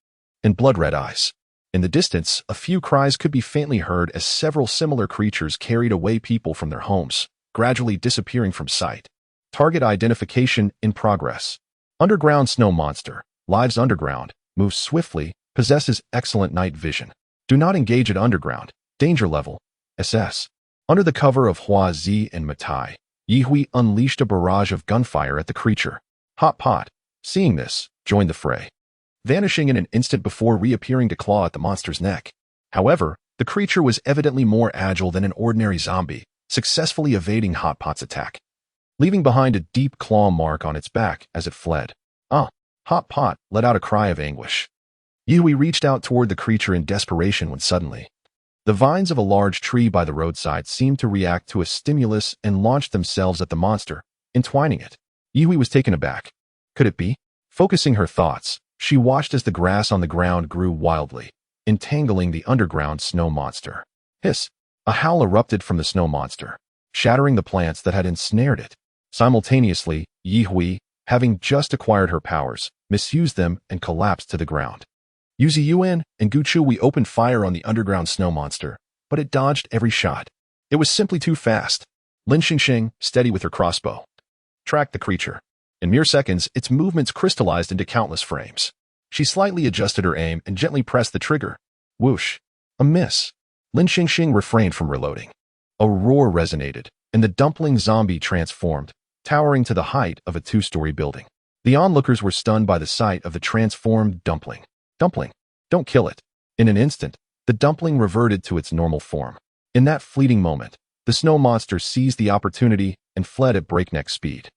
and blood-red eyes. In the distance, a few cries could be faintly heard as several similar creatures carried away people from their homes, gradually disappearing from sight. Target identification in progress. Underground snow monster, lives underground, moves swiftly, possesses excellent night vision. Do not engage at underground. Danger level, SS. Under the cover of Huazi and Matai, Yihui unleashed a barrage of gunfire at the creature. Hotpot, seeing this, joined the fray, vanishing in an instant before reappearing to claw at the monster's neck. However, the creature was evidently more agile than an ordinary zombie, successfully evading Hotpot's attack, leaving behind a deep claw mark on its back as it fled. Hotpot let out a cry of anguish. Yihui reached out toward the creature in desperation when suddenly, the vines of a large tree by the roadside seemed to react to a stimulus and launched themselves at the monster, entwining it. Yihui was taken aback. Could it be? Focusing her thoughts, she watched as the grass on the ground grew wildly, entangling the underground snow monster. Hiss! A howl erupted from the snow monster, shattering the plants that had ensnared it. Simultaneously, Yihui, having just acquired her powers, misused them and collapsed to the ground. Yuan and Guchui opened fire on the underground snow monster, but it dodged every shot. It was simply too fast. Lin Shengsheng, steady with her crossbow, tracked the creature. In mere seconds, its movements crystallized into countless frames. She slightly adjusted her aim and gently pressed the trigger. Whoosh! A miss. Lin Shengsheng refrained from reloading. A roar resonated, and the dumpling zombie transformed, towering to the height of a 2-story building. The onlookers were stunned by the sight of the transformed dumpling. Dumpling, don't kill it. In an instant, the dumpling reverted to its normal form. In that fleeting moment, the snow monster seized the opportunity and fled at breakneck speed.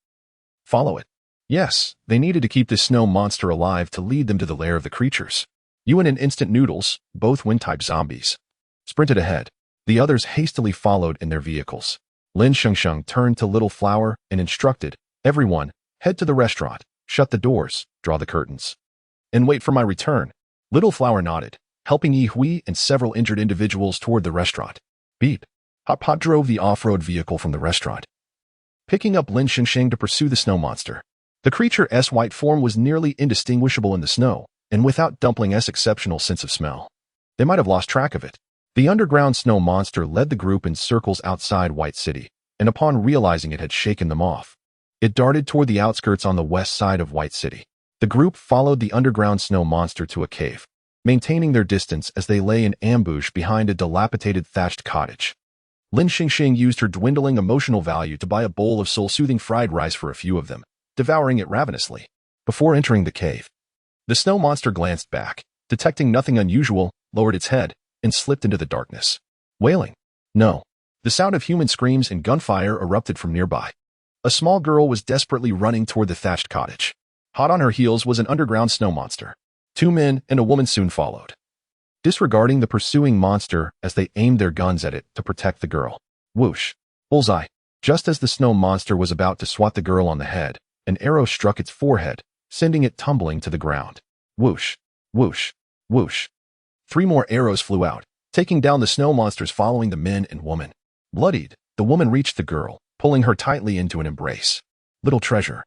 Follow it. Yes, they needed to keep the snow monster alive to lead them to the lair of the creatures. Yuan and Instant Noodles, both wind-type zombies, sprinted ahead. The others hastily followed in their vehicles. Lin Shengsheng turned to Little Flower and instructed, everyone, head to the restaurant, shut the doors, draw the curtains, and wait for my return. Little Flower nodded, helping Yihui and several injured individuals toward the restaurant. Beep. Hotpot drove the off-road vehicle from the restaurant, picking up Lin Shengsheng to pursue the snow monster. The creature's white form was nearly indistinguishable in the snow, and without Dumpling's exceptional sense of smell, they might have lost track of it. The underground snow monster led the group in circles outside White City, and upon realizing it had shaken them off, it darted toward the outskirts on the west side of White City. The group followed the underground snow monster to a cave, maintaining their distance as they lay in ambush behind a dilapidated thatched cottage. Lin Shengsheng used her dwindling emotional value to buy a bowl of soul-soothing fried rice for a few of them, devouring it ravenously. Before entering the cave, the snow monster glanced back, detecting nothing unusual, lowered its head, and slipped into the darkness. Wailing. No. The sound of human screams and gunfire erupted from nearby. A small girl was desperately running toward the thatched cottage. Hot on her heels was an underground snow monster. 2 men and a woman soon followed, disregarding the pursuing monster as they aimed their guns at it to protect the girl. Whoosh. Bullseye. Just as the snow monster was about to swat the girl on the head, an arrow struck its forehead, sending it tumbling to the ground. Whoosh. Whoosh. Whoosh. 3 more arrows flew out, taking down the snow monsters following the men and woman. Bloodied, the woman reached the girl, pulling her tightly into an embrace. Little treasure.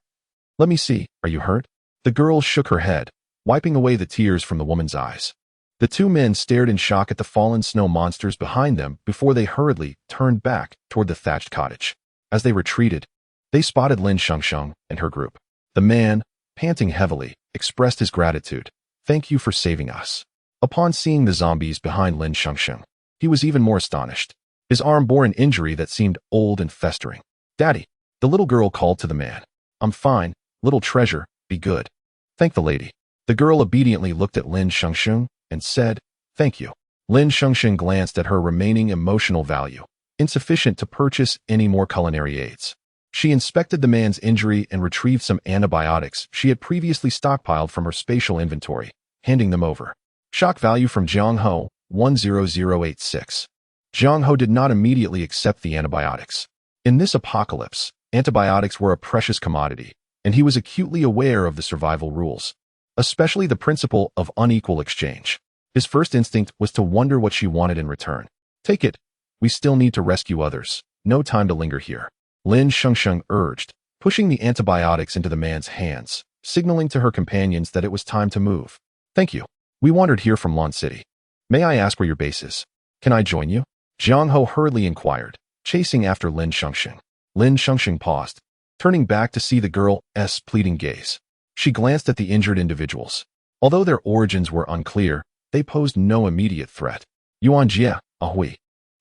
Let me see, are you hurt? The girl shook her head, wiping away the tears from the woman's eyes. The 2 men stared in shock at the fallen snow monsters behind them before they hurriedly turned back toward the thatched cottage. As they retreated, they spotted Lin Shengsheng and her group. The man, panting heavily, expressed his gratitude. "Thank you for saving us." Upon seeing the zombies behind Lin Shengsheng, he was even more astonished. His arm bore an injury that seemed old and festering. "Daddy," the little girl called to the man. "I'm fine, little treasure, be good." "Thank the lady." The girl obediently looked at Lin Shengsheng and said, "Thank you." Lin Shengsheng glanced at her remaining emotional value, insufficient to purchase any more culinary aids. She inspected the man's injury and retrieved some antibiotics she had previously stockpiled from her spatial inventory, handing them over. Shock value from Jiang Ho, 10086. Jiang Ho did not immediately accept the antibiotics. In this apocalypse, antibiotics were a precious commodity, and he was acutely aware of the survival rules, especially the principle of unequal exchange. His first instinct was to wonder what she wanted in return. "Take it. We still need to rescue others. No time to linger here," Lin Shengsheng urged, pushing the antibiotics into the man's hands, signaling to her companions that it was time to move. "Thank you. We wandered here from Lan City. May I ask where your base is? Can I join you?" Jiang Ho hurriedly inquired, chasing after Lin Shengsheng. Lin Shengsheng paused, turning back to see the girl's pleading gaze. She glanced at the injured individuals. Although their origins were unclear, they posed no immediate threat. "Yuan Jie, Ahui.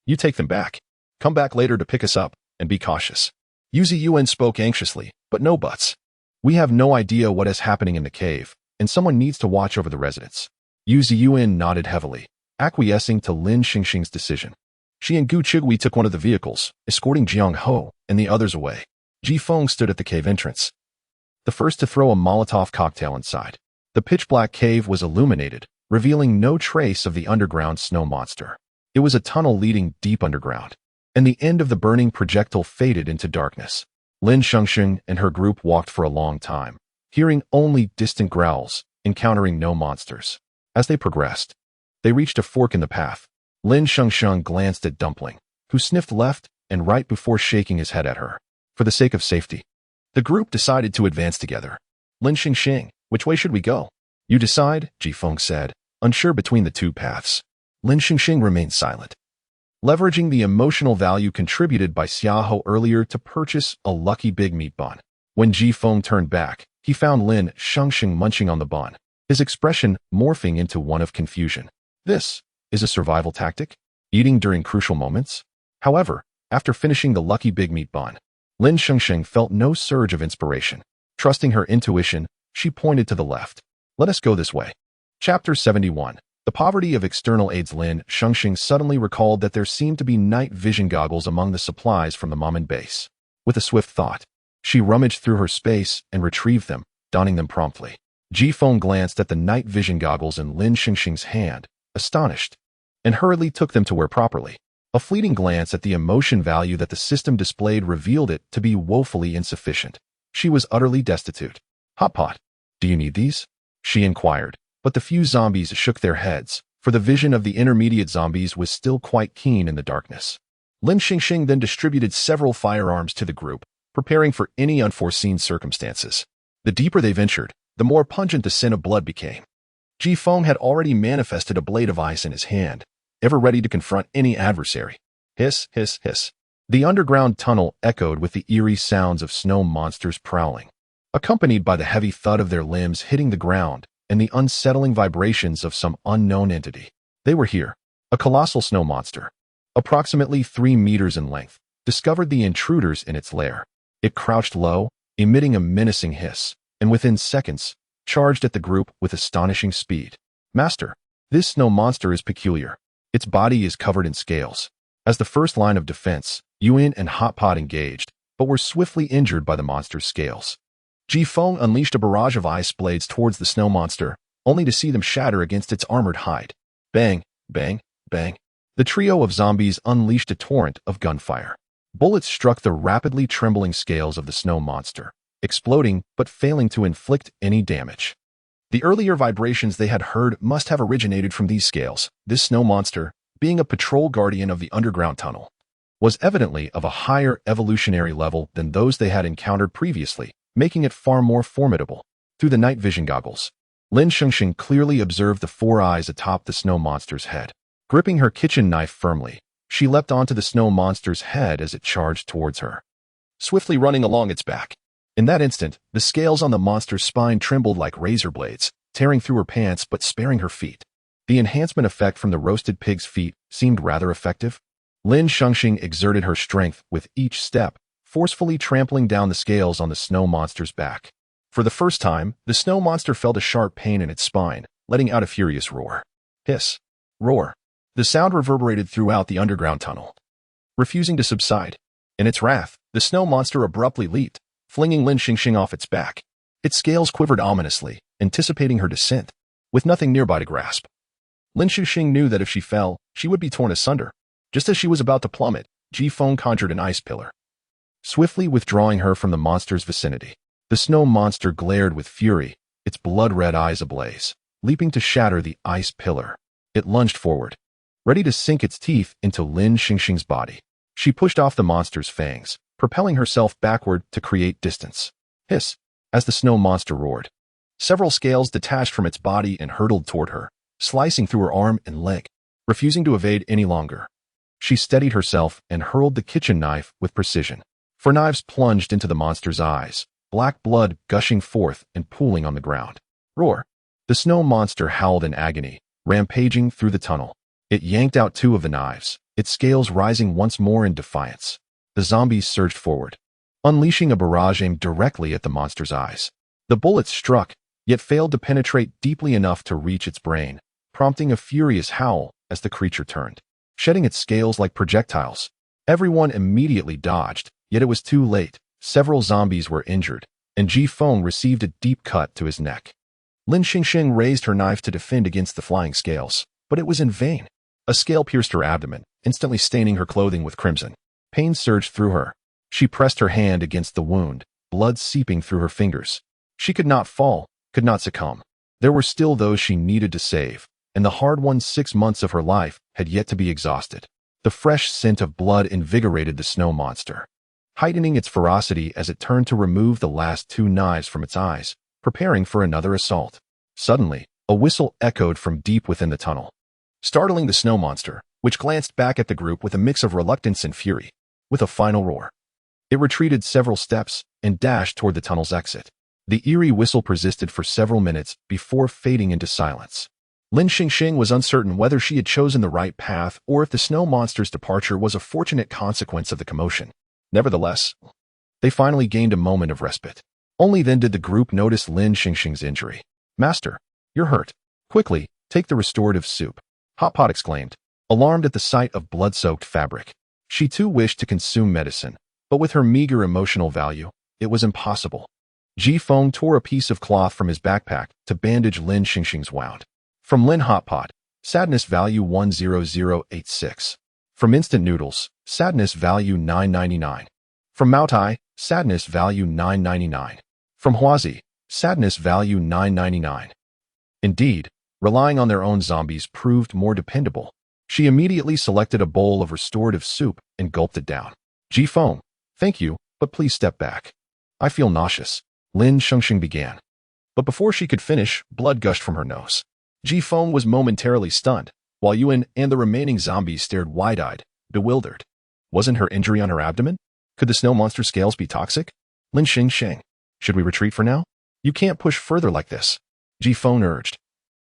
You take them back. Come back later to pick us up, and be cautious." Yuzi Yuan spoke anxiously, but no buts. "We have no idea what is happening in the cave, and someone needs to watch over the residents." Yuzi Yuan nodded heavily, acquiescing to Lin Shengsheng's decision. She and Gu Chigui took one of the vehicles, escorting Jiang Ho and the others away. Ji Feng stood at the cave entrance, the first to throw a Molotov cocktail inside. The pitch-black cave was illuminated, revealing no trace of the underground snow monster. It was a tunnel leading deep underground, and the end of the burning projectile faded into darkness. Lin Shengsheng and her group walked for a long time, hearing only distant growls, encountering no monsters. As they progressed, they reached a fork in the path. Lin Shengsheng glanced at Dumpling, who sniffed left and right before shaking his head at her. For the sake of safety, the group decided to advance together. "Lin Shengsheng, which way should we go?" "You decide," Ji Feng said, unsure between the two paths. Lin Shengsheng remained silent, leveraging the emotional value contributed by Xiaoho earlier to purchase a lucky big meat bun. When Ji Feng turned back, he found Lin Shengsheng munching on the bun, his expression morphing into one of confusion. This is a survival tactic? Eating during crucial moments? However, after finishing the lucky big meat bun, Lin Shengsheng felt no surge of inspiration. Trusting her intuition, she pointed to the left. "Let us go this way." Chapter 71. The poverty of external aids. Lin Shengsheng suddenly recalled that there seemed to be night vision goggles among the supplies from the Mamen base. With a swift thought, she rummaged through her space and retrieved them, donning them promptly. Ji Feng glanced at the night vision goggles in Lin Shengsheng's hand, astonished, and hurriedly took them to wear properly. A fleeting glance at the emotion value that the system displayed revealed it to be woefully insufficient. She was utterly destitute. "Hotpot, do you need these?" she inquired, but the few zombies shook their heads, for the vision of the intermediate zombies was still quite keen in the darkness. Lin Shengsheng then distributed several firearms to the group, preparing for any unforeseen circumstances. The deeper they ventured, the more pungent the scent of blood became. Ji Feng had already manifested a blade of ice in his hand, ever ready to confront any adversary. Hiss, hiss, hiss. The underground tunnel echoed with the eerie sounds of snow monsters prowling, accompanied by the heavy thud of their limbs hitting the ground and the unsettling vibrations of some unknown entity. They were here. A colossal snow monster, approximately 3 meters in length, discovered the intruders in its lair. It crouched low, emitting a menacing hiss, and within seconds, charged at the group with astonishing speed. "Master, this snow monster is peculiar. Its body is covered in scales." As the first line of defense, Yuan and Hotpot engaged, but were swiftly injured by the monster's scales. Ji Feng unleashed a barrage of ice blades towards the snow monster, only to see them shatter against its armored hide. Bang, bang, bang. The trio of zombies unleashed a torrent of gunfire. Bullets struck the rapidly trembling scales of the snow monster, exploding but failing to inflict any damage. The earlier vibrations they had heard must have originated from these scales. This snow monster, being a patrol guardian of the underground tunnel, was evidently of a higher evolutionary level than those they had encountered previously, making it far more formidable. Through the night vision goggles, Lin Shengsheng clearly observed the 4 eyes atop the snow monster's head. Gripping her kitchen knife firmly, she leapt onto the snow monster's head as it charged towards her, swiftly running along its back. In that instant, the scales on the monster's spine trembled like razor blades, tearing through her pants but sparing her feet. The enhancement effect from the roasted pig's feet seemed rather effective. Lin Shengsheng exerted her strength with each step, forcefully trampling down the scales on the snow monster's back. For the first time, the snow monster felt a sharp pain in its spine, letting out a furious roar. Hiss. Roar. The sound reverberated throughout the underground tunnel, refusing to subside. In its wrath, the snow monster abruptly leaped, flinging Lin Shengsheng off its back. Its scales quivered ominously, anticipating her descent, with nothing nearby to grasp. Lin Shengsheng knew that if she fell, she would be torn asunder. Just as she was about to plummet, Ji-Feng conjured an ice pillar, swiftly withdrawing her from the monster's vicinity. The snow monster glared with fury, its blood-red eyes ablaze. Leaping to shatter the ice pillar, it lunged forward, ready to sink its teeth into Lin Shengsheng's body. She pushed off the monster's fangs, propelling herself backward to create distance. Hiss, as the snow monster roared. Several scales detached from its body and hurtled toward her, slicing through her arm and leg. Refusing to evade any longer, she steadied herself and hurled the kitchen knife with precision. Four knives plunged into the monster's eyes, black blood gushing forth and pooling on the ground. Roar. The snow monster howled in agony, rampaging through the tunnel. It yanked out two of the knives, its scales rising once more in defiance. The zombies surged forward, unleashing a barrage aimed directly at the monster's eyes. The bullets struck, yet failed to penetrate deeply enough to reach its brain, prompting a furious howl as the creature turned, shedding its scales like projectiles. Everyone immediately dodged, yet it was too late. Several zombies were injured, and Ji-Feng received a deep cut to his neck. Lin Shengsheng raised her knife to defend against the flying scales, but it was in vain. A scale pierced her abdomen, instantly staining her clothing with crimson. Pain surged through her. She pressed her hand against the wound, blood seeping through her fingers. She could not fall, could not succumb. There were still those she needed to save, and the hard-won 6 months of her life had yet to be exhausted. The fresh scent of blood invigorated the snow monster, heightening its ferocity as it turned to remove the last 2 knives from its eyes, preparing for another assault. Suddenly, a whistle echoed from deep within the tunnel, startling the snow monster, which glanced back at the group with a mix of reluctance and fury. With a final roar, it retreated several steps and dashed toward the tunnel's exit. The eerie whistle persisted for several minutes before fading into silence. Lin Shengsheng was uncertain whether she had chosen the right path or if the snow monster's departure was a fortunate consequence of the commotion. Nevertheless, they finally gained a moment of respite. Only then did the group notice Lin Shengsheng's injury. "Master, you're hurt. Quickly, take the restorative soup," Hotpot exclaimed, alarmed at the sight of blood-soaked fabric. She too wished to consume medicine, but with her meager emotional value, it was impossible. Ji-Feng tore a piece of cloth from his backpack to bandage Lin Shengsheng's wound. From Lin Hotpot, sadness value 10086. From Instant Noodles, sadness value 999. From Maotai, sadness value 999. From Huazi, sadness value 999. Indeed, relying on their own zombies proved more dependable. She immediately selected a bowl of restorative soup and gulped it down. "Ji-Feng, thank you, but please step back. I feel nauseous," Lin Shengsheng began. But before she could finish, blood gushed from her nose. Ji-Feng was momentarily stunned, while Yuan and the remaining zombies stared wide-eyed, bewildered. Wasn't her injury on her abdomen? Could the snow monster's scales be toxic? Lin Shengsheng, should we retreat for now? You can't push further like this, Ji-Feng urged.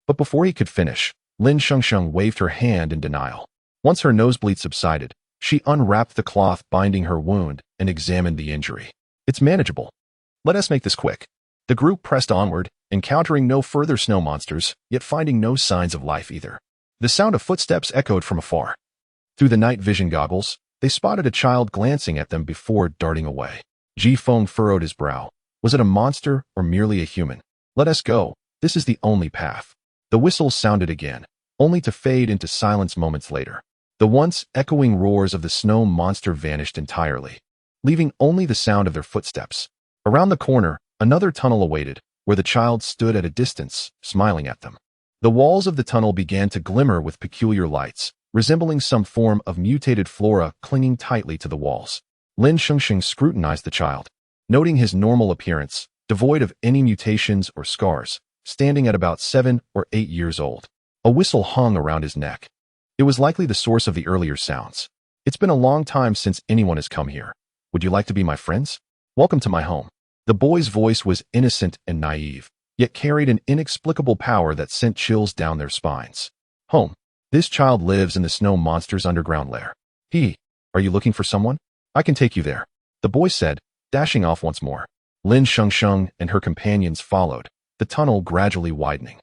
But before he could finish, Lin Shengsheng waved her hand in denial. Once her nosebleed subsided, she unwrapped the cloth binding her wound and examined the injury. "It's manageable. Let us make this quick." The group pressed onward, encountering no further snow monsters, yet finding no signs of life either. The sound of footsteps echoed from afar. Through the night vision goggles, they spotted a child glancing at them before darting away. Ji-Feng furrowed his brow. Was it a monster or merely a human? "Let us go. This is the only path." The whistle sounded again, only to fade into silence moments later. The once echoing roars of the snow monster vanished entirely, leaving only the sound of their footsteps. Around the corner, another tunnel awaited, where the child stood at a distance, smiling at them. The walls of the tunnel began to glimmer with peculiar lights, resembling some form of mutated flora clinging tightly to the walls. Lin Shengsheng scrutinized the child, noting his normal appearance, devoid of any mutations or scars, standing at about 7 or 8 years old. A whistle hung around his neck. It was likely the source of the earlier sounds. "It's been a long time since anyone has come here. Would you like to be my friends? Welcome to my home." The boy's voice was innocent and naive, yet carried an inexplicable power that sent chills down their spines. Home. This child lives in the snow monster's underground lair. Are you looking for someone? I can take you there, the boy said, dashing off once more. Lin Shengsheng and her companions followed, the tunnel gradually widening.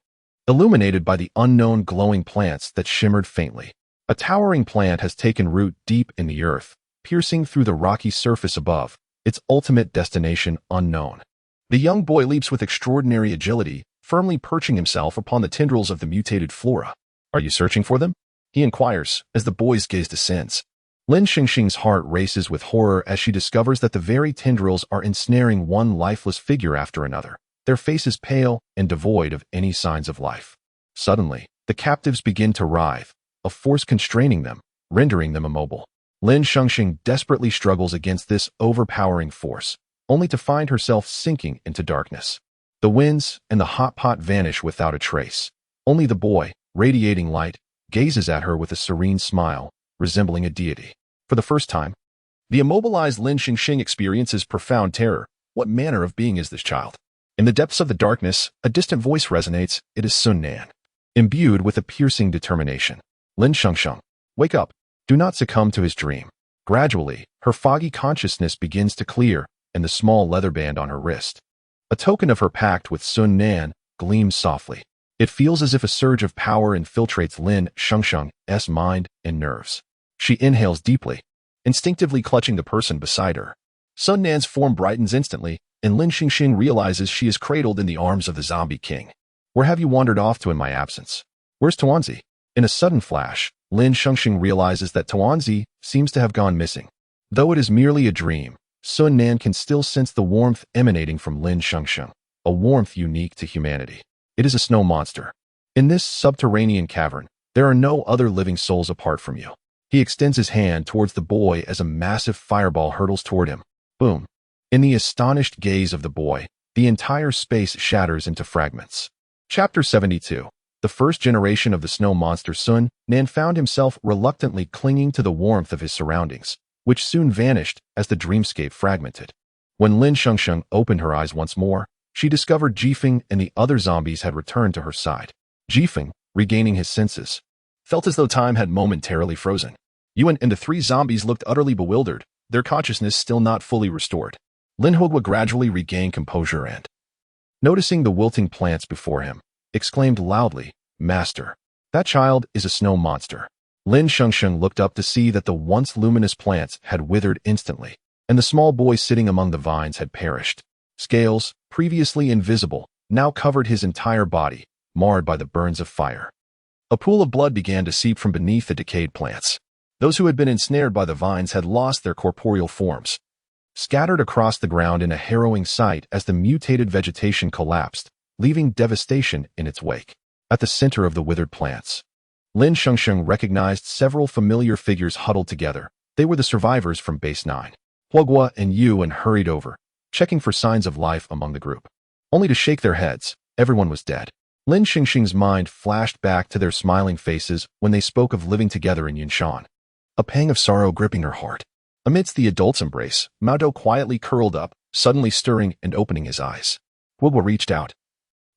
Illuminated by the unknown glowing plants that shimmered faintly. A towering plant has taken root deep in the earth, piercing through the rocky surface above, its ultimate destination unknown. The young boy leaps with extraordinary agility, firmly perching himself upon the tendrils of the mutated flora. Are you searching for them? He inquires, as the boy's gaze descends. Lin Shengsheng's heart races with horror as she discovers that the very tendrils are ensnaring one lifeless figure after another, their faces pale and devoid of any signs of life. Suddenly, the captives begin to writhe, a force constraining them, rendering them immobile. Lin Shengsheng desperately struggles against this overpowering force, only to find herself sinking into darkness. The winds and the hotpot vanish without a trace. Only the boy, radiating light, gazes at her with a serene smile, resembling a deity. For the first time, the immobilized Lin Shengsheng experiences profound terror. What manner of being is this child? In the depths of the darkness, a distant voice resonates. It is Sun Nan. Imbued with a piercing determination. Lin Shengsheng, wake up. Do not succumb to his dream. Gradually, her foggy consciousness begins to clear, and the small leather band on her wrist, a token of her pact with Sun Nan, gleams softly. It feels as if a surge of power infiltrates Lin Shengsheng's mind and nerves. She inhales deeply, instinctively clutching the person beside her. Sun Nan's form brightens instantly, and Lin Shengsheng realizes she is cradled in the arms of the zombie king. Where have you wandered off to in my absence? Where's Tuanzi? In a sudden flash, Lin Shengsheng realizes that Tuanzi seems to have gone missing. Though it is merely a dream, Sun Nan can still sense the warmth emanating from Lin Shengsheng, a warmth unique to humanity. It is a snow monster. In this subterranean cavern, there are no other living souls apart from you. He extends his hand towards the boy as a massive fireball hurtles toward him. Boom. In the astonished gaze of the boy, the entire space shatters into fragments. Chapter 72. The first generation of the snow monster Sun Nan found himself reluctantly clinging to the warmth of his surroundings, which soon vanished as the dreamscape fragmented. When Lin Shengsheng opened her eyes once more, she discovered Jifeng and the other zombies had returned to her side. Jifeng, regaining his senses, felt as though time had momentarily frozen. Yuan and the three zombies looked utterly bewildered, their consciousness still not fully restored. Lin Hogwa gradually regained composure and, noticing the wilting plants before him, exclaimed loudly, "Master, that child is a snow monster." Lin Shengsheng looked up to see that the once luminous plants had withered instantly, and the small boy sitting among the vines had perished. Scales, previously invisible, now covered his entire body, marred by the burns of fire. A pool of blood began to seep from beneath the decayed plants. Those who had been ensnared by the vines had lost their corporeal forms, scattered across the ground in a harrowing sight as the mutated vegetation collapsed, leaving devastation in its wake. At the center of the withered plants, Lin Shengsheng recognized several familiar figures huddled together. They were the survivors from Base 9. Huogua and Yuan hurried over, checking for signs of life among the group. Only to shake their heads, everyone was dead. Lin Shengsheng's mind flashed back to their smiling faces when they spoke of living together in Yinshan. A pang of sorrow gripping her heart. Amidst the adult's embrace, Mao Dou quietly curled up, suddenly stirring and opening his eyes. Huogua reached out,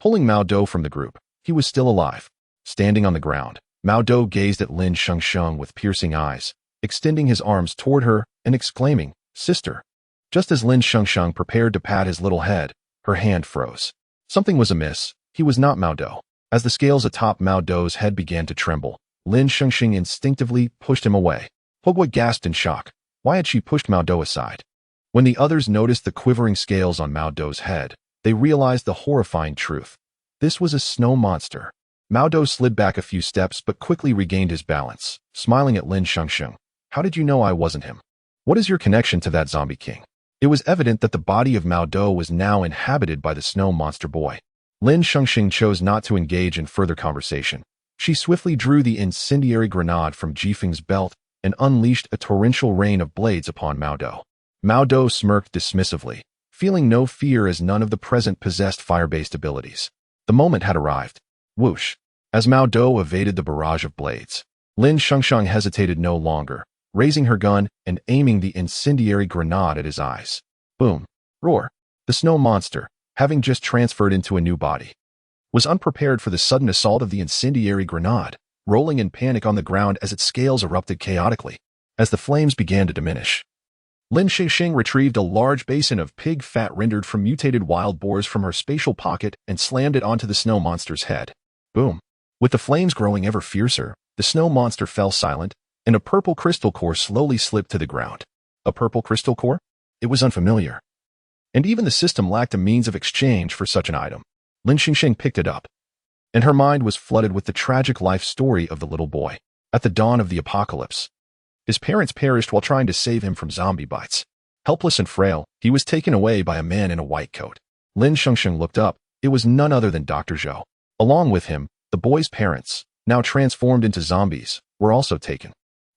pulling Mao Dou from the group. He was still alive. Standing on the ground, Mao Dou gazed at Lin Shengsheng with piercing eyes, extending his arms toward her and exclaiming, "Sister." Just as Lin Shengsheng prepared to pat his little head, her hand froze. Something was amiss. He was not Mao Dou. As the scales atop Mao Dou's head began to tremble, Lin Shengsheng instinctively pushed him away. Huogua gasped in shock. Why had she pushed Mao Dou aside? When the others noticed the quivering scales on Mao Dou's head, they realized the horrifying truth. This was a snow monster. Mao Dou slid back a few steps but quickly regained his balance, smiling at Lin Shengsheng. How did you know I wasn't him? What is your connection to that zombie king? It was evident that the body of Mao Dou was now inhabited by the snow monster boy. Lin Shengsheng chose not to engage in further conversation. She swiftly drew the incendiary grenade from Jifeng's belt and unleashed a torrential rain of blades upon Mao Dou. Mao Dou smirked dismissively, feeling no fear as none of the present possessed fire-based abilities. The moment had arrived. Whoosh! As Mao Dou evaded the barrage of blades, Lin Shengsheng hesitated no longer, raising her gun and aiming the incendiary grenade at his eyes. Boom! Roar! The snow monster, having just transferred into a new body, was unprepared for the sudden assault of the incendiary grenade, rolling in panic on the ground as its scales erupted chaotically. As the flames began to diminish, Lin Shengsheng retrieved a large basin of pig fat rendered from mutated wild boars from her spatial pocket and slammed it onto the snow monster's head. Boom! With the flames growing ever fiercer, the snow monster fell silent, and a purple crystal core slowly slipped to the ground. A purple crystal core? It was unfamiliar. And even the system lacked a means of exchange for such an item. Lin Shengsheng picked it up, and her mind was flooded with the tragic life story of the little boy. At the dawn of the apocalypse, his parents perished while trying to save him from zombie bites. Helpless and frail, he was taken away by a man in a white coat. Lin Shengsheng looked up. It was none other than Dr. Zhou. Along with him, the boy's parents, now transformed into zombies, were also taken.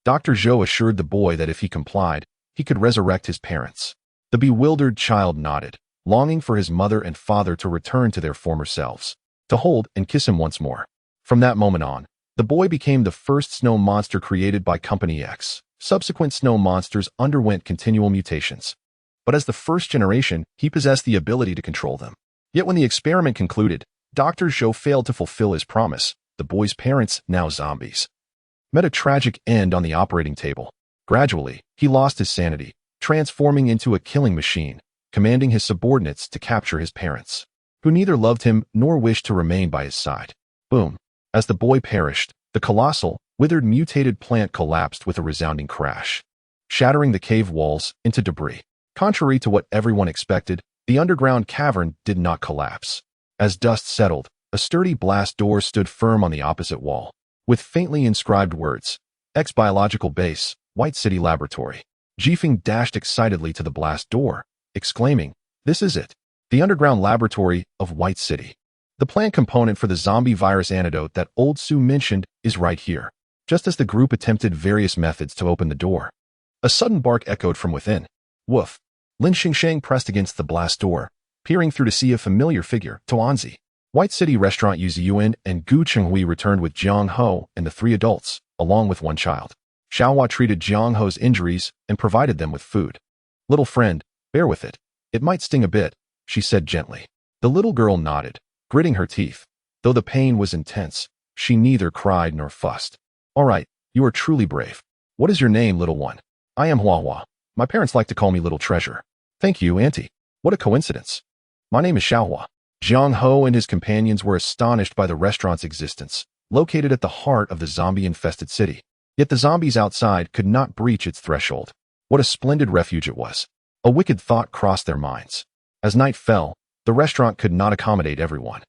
Dr. Zhou assured the boy that if he complied, he could resurrect his parents. The bewildered child nodded, longing for his mother and father to return to their former selves, to hold and kiss him once more. From that moment on, the boy became the first snow monster created by Company X. Subsequent snow monsters underwent continual mutations, but as the first generation, he possessed the ability to control them. Yet when the experiment concluded, Dr. Zhou failed to fulfill his promise. The boy's parents, now zombies, met a tragic end on the operating table. Gradually, he lost his sanity, transforming into a killing machine, commanding his subordinates to capture his parents, who neither loved him nor wished to remain by his side. Boom! As the boy perished, the colossal, withered mutated plant collapsed with a resounding crash, shattering the cave walls into debris. Contrary to what everyone expected, the underground cavern did not collapse. As dust settled, a sturdy blast door stood firm on the opposite wall, with faintly inscribed words, X-Biological Base, White City Laboratory. Jifeng dashed excitedly to the blast door, exclaiming, "This is it, the underground laboratory of White City. The plant component for the zombie virus antidote that old Su mentioned is right here." Just as the group attempted various methods to open the door, a sudden bark echoed from within. Woof! Lin Shengsheng pressed against the blast door, peering through to see a familiar figure, Tuanzi. White City Restaurant Yu Ziyuan and Gu Chenghui returned with Jiang Ho and the 3 adults, along with 1 child. Xiaohua treated Jiang Ho's injuries and provided them with food. "Little friend, bear with it. It might sting a bit," she said gently. The little girl nodded, gritting her teeth. Though the pain was intense, she neither cried nor fussed. "All right, you are truly brave. What is your name, little one?" "I am Huahua. My parents like to call me Little Treasure." "Thank you, Auntie. What a coincidence. My name is Xiaohua." Jiang Ho and his companions were astonished by the restaurant's existence, located at the heart of the zombie-infested city. Yet the zombies outside could not breach its threshold. What a splendid refuge it was. A wicked thought crossed their minds. As night fell, the restaurant could not accommodate everyone.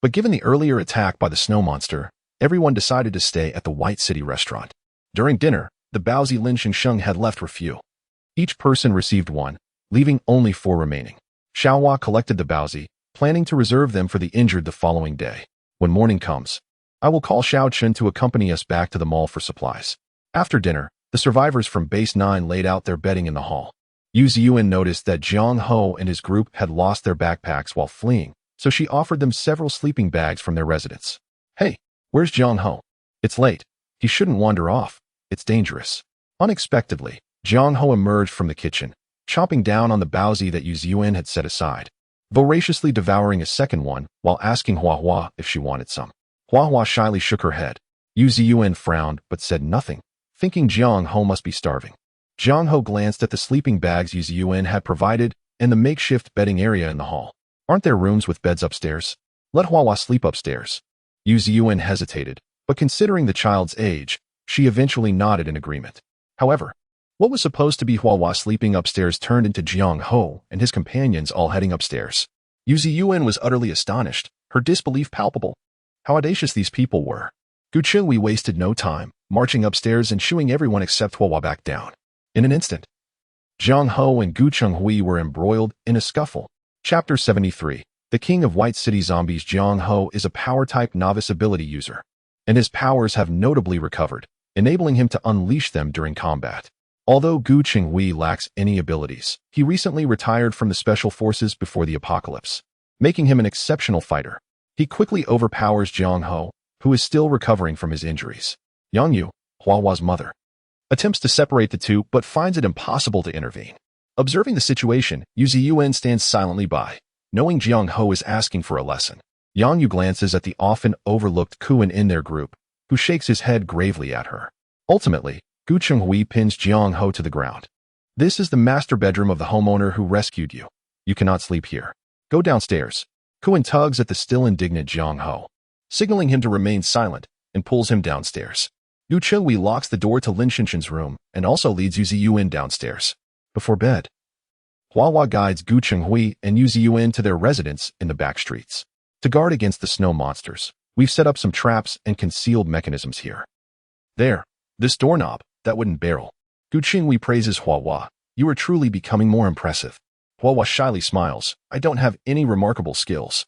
But given the earlier attack by the snow monster, everyone decided to stay at the White City restaurant. During dinner, the Baozi Lin Shengsheng had left for few. Each person received 1, leaving only 4 remaining. Xiaohua collected the Baozi, planning to reserve them for the injured the following day. "When morning comes, I will call Xiao Chen to accompany us back to the mall for supplies." After dinner, the survivors from Base 9 laid out their bedding in the hall. Yu Ziyuan noticed that Jiang Ho and his group had lost their backpacks while fleeing, so she offered them several sleeping bags from their residence. "Hey, where's Jiang Ho? It's late. He shouldn't wander off. It's dangerous." Unexpectedly, Jiang Ho emerged from the kitchen, chomping down on the baozi that Yu Ziyuan had set aside, voraciously devouring a second one while asking Huahua if she wanted some. Huahua shyly shook her head. Yu Ziyuan frowned but said nothing, thinking Jiang Ho must be starving. Jiang Ho glanced at the sleeping bags Yu Ziyuan had provided and the makeshift bedding area in the hall. "Aren't there rooms with beds upstairs? Let Huahua sleep upstairs." Yu Ziyuan hesitated, but considering the child's age, she eventually nodded in agreement. However, what was supposed to be Huahua sleeping upstairs turned into Jiang Ho and his companions all heading upstairs. Yu Ziyuan was utterly astonished, her disbelief palpable. How audacious these people were. Gu Chenghui wasted no time, marching upstairs and shooing everyone except Huahua back down. In an instant, Jiang Ho and Gu Chenghui were embroiled in a scuffle. Chapter 73. The King of White City Zombies. Jiang Ho is a power-type novice ability user, and his powers have notably recovered, enabling him to unleash them during combat. Although Gu Chenghui lacks any abilities, he recently retired from the Special Forces before the apocalypse, making him an exceptional fighter. He quickly overpowers Jiang Ho, who is still recovering from his injuries. Yang Yu, Huahua's mother, attempts to separate the two but finds it impossible to intervene. Observing the situation, Yu Ziyuan stands silently by, knowing Jiang Ho is asking for a lesson. Yang Yu glances at the often overlooked Kuan in their group, who shakes his head gravely at her. Ultimately, Gu Chenghui pins Jiang Ho to the ground. This is the master bedroom of the homeowner who rescued you. You cannot sleep here. Go downstairs. Kuan tugs at the still indignant Jiang Ho, signaling him to remain silent, and pulls him downstairs. Gu Chenghui locks the door to Lin Shengsheng's room and also leads Yu Ziyuan downstairs. Before bed, Hua guides Gu Chenghui and Yu Ziyuan to their residence in the back streets. To guard against the snow monsters, we've set up some traps and concealed mechanisms here. There, this doorknob, that wooden barrel. Gu Chenghui praises Hua. You are truly becoming more impressive. Hua shyly smiles. I don't have any remarkable skills.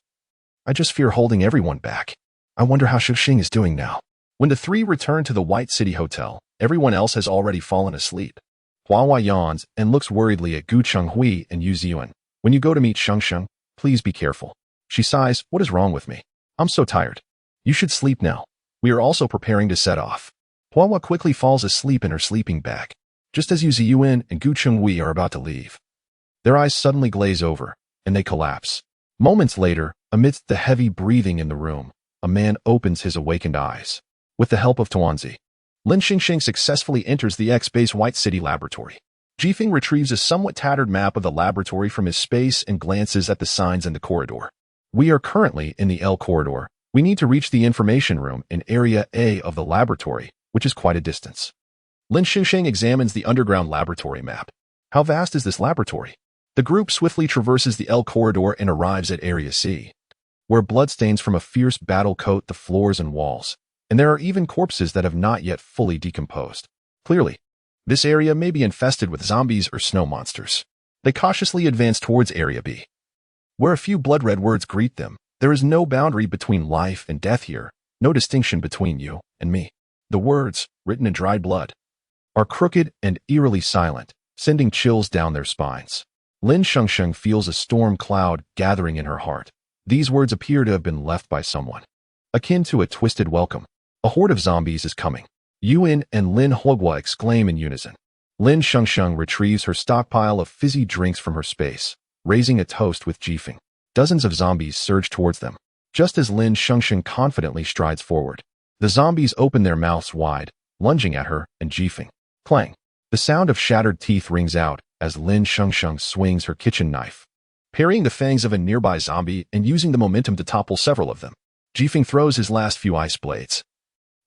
I just fear holding everyone back. I wonder how Shengsheng is doing now. When the three return to the White City Hotel, everyone else has already fallen asleep. Hua yawns and looks worriedly at Gu Chenghui and Yu Ziyuan. When you go to meet Shengsheng, please be careful. She sighs. What is wrong with me? I'm so tired. You should sleep now. We are also preparing to set off. Hua quickly falls asleep in her sleeping bag, just as Yu Ziyuan and Gu Chenghui are about to leave. Their eyes suddenly glaze over, and they collapse. Moments later, amidst the heavy breathing in the room, a man opens his awakened eyes. With the help of Tuanzi, Lin Shengsheng successfully enters the X-Base White City laboratory. Jifeng retrieves a somewhat tattered map of the laboratory from his space and glances at the signs in the corridor. We are currently in the L corridor. We need to reach the information room in Area A of the laboratory, which is quite a distance. Lin Shengsheng examines the underground laboratory map. How vast is this laboratory? The group swiftly traverses the L corridor and arrives at Area C, where bloodstains from a fierce battle coat the floors and walls, and there are even corpses that have not yet fully decomposed. Clearly, this area may be infested with zombies or snow monsters. They cautiously advance towards Area B, where a few blood-red words greet them. There is no boundary between life and death here, no distinction between you and me. The words, written in dried blood, are crooked and eerily silent, sending chills down their spines. Lin Shengsheng feels a storm cloud gathering in her heart. These words appear to have been left by someone, akin to a twisted welcome. A horde of zombies is coming. Yuan and Lin Hua exclaim in unison. Lin Shengsheng retrieves her stockpile of fizzy drinks from her space, raising a toast with Jifeng. Dozens of zombies surge towards them. Just as Lin Shengsheng confidently strides forward, the zombies open their mouths wide, lunging at her and Jifeng. Clang! The sound of shattered teeth rings out as Lin Shengsheng swings her kitchen knife, parrying the fangs of a nearby zombie and using the momentum to topple several of them. Jifeng throws his last few ice blades.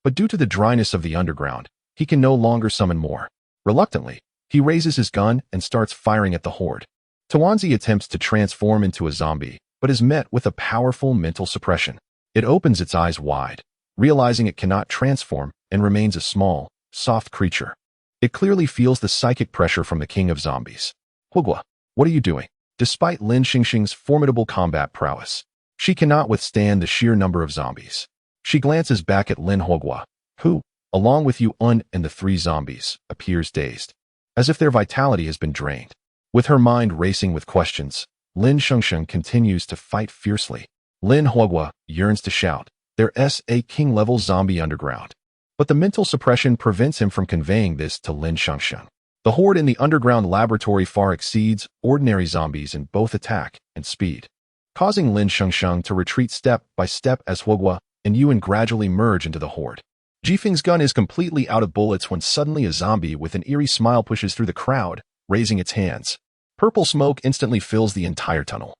But due to the dryness of the underground, he can no longer summon more. Reluctantly, he raises his gun and starts firing at the horde. Tuanzi attempts to transform into a zombie, but is met with a powerful mental suppression. It opens its eyes wide, realizing it cannot transform and remains a small, soft creature. It clearly feels the psychic pressure from the king of zombies. Hua, what are you doing? Despite Lin Shengsheng's formidable combat prowess, she cannot withstand the sheer number of zombies. She glances back at Lin Hua, who, along with Yuan and the three zombies, appears dazed, as if their vitality has been drained. With her mind racing with questions, Lin Shengsheng continues to fight fiercely. Lin Hua yearns to shout, "There's a king-level zombie underground." But the mental suppression prevents him from conveying this to Lin Shengsheng. The horde in the underground laboratory far exceeds ordinary zombies in both attack and speed, causing Lin Shengsheng to retreat step by step as Hua and Yuan gradually merge into the horde. Jifeng's gun is completely out of bullets when suddenly a zombie with an eerie smile pushes through the crowd, raising its hands. Purple smoke instantly fills the entire tunnel,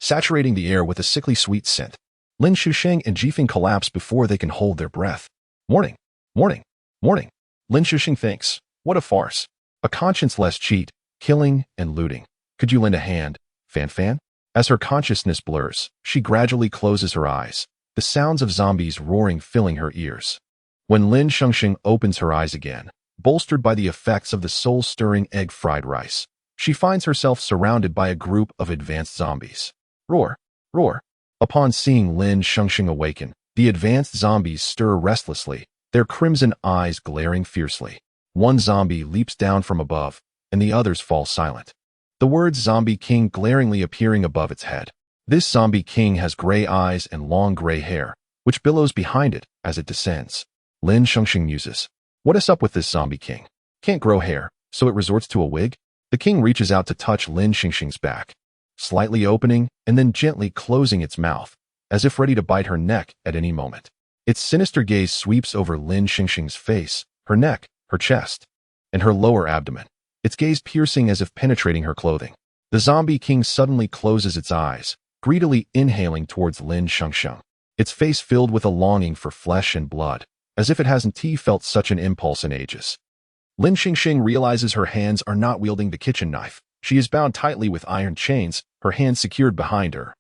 saturating the air with a sickly sweet scent. Lin Shengsheng and Jifeng collapse before they can hold their breath. Morning, morning, morning. Lin Shengsheng thinks, what a farce. A conscience-less cheat, killing and looting. Could you lend a hand, Fan? As her consciousness blurs, she gradually closes her eyes, the sounds of zombies roaring filling her ears. When Lin Shengsheng opens her eyes again, bolstered by the effects of the soul-stirring egg fried rice, she finds herself surrounded by a group of advanced zombies. Roar, roar. Upon seeing Lin Shengsheng awaken, the advanced zombies stir restlessly, their crimson eyes glaring fiercely. One zombie leaps down from above, and the others fall silent. The words Zombie King glaringly appearing above its head. This Zombie King has gray eyes and long gray hair, which billows behind it as it descends. Lin Shengsheng muses, what is up with this Zombie King? Can't grow hair, so it resorts to a wig? The king reaches out to touch Lin Shengsheng's back, slightly opening and then gently closing its mouth, as if ready to bite her neck at any moment. Its sinister gaze sweeps over Lin Shengsheng's face, her neck, her chest, and her lower abdomen, its gaze piercing as if penetrating her clothing. The zombie king suddenly closes its eyes, greedily inhaling towards Lin Shengsheng, its face filled with a longing for flesh and blood, as if it hasn't felt such an impulse in ages. Lin Shengsheng realizes her hands are not wielding the kitchen knife. She is bound tightly with iron chains, her hands secured behind her.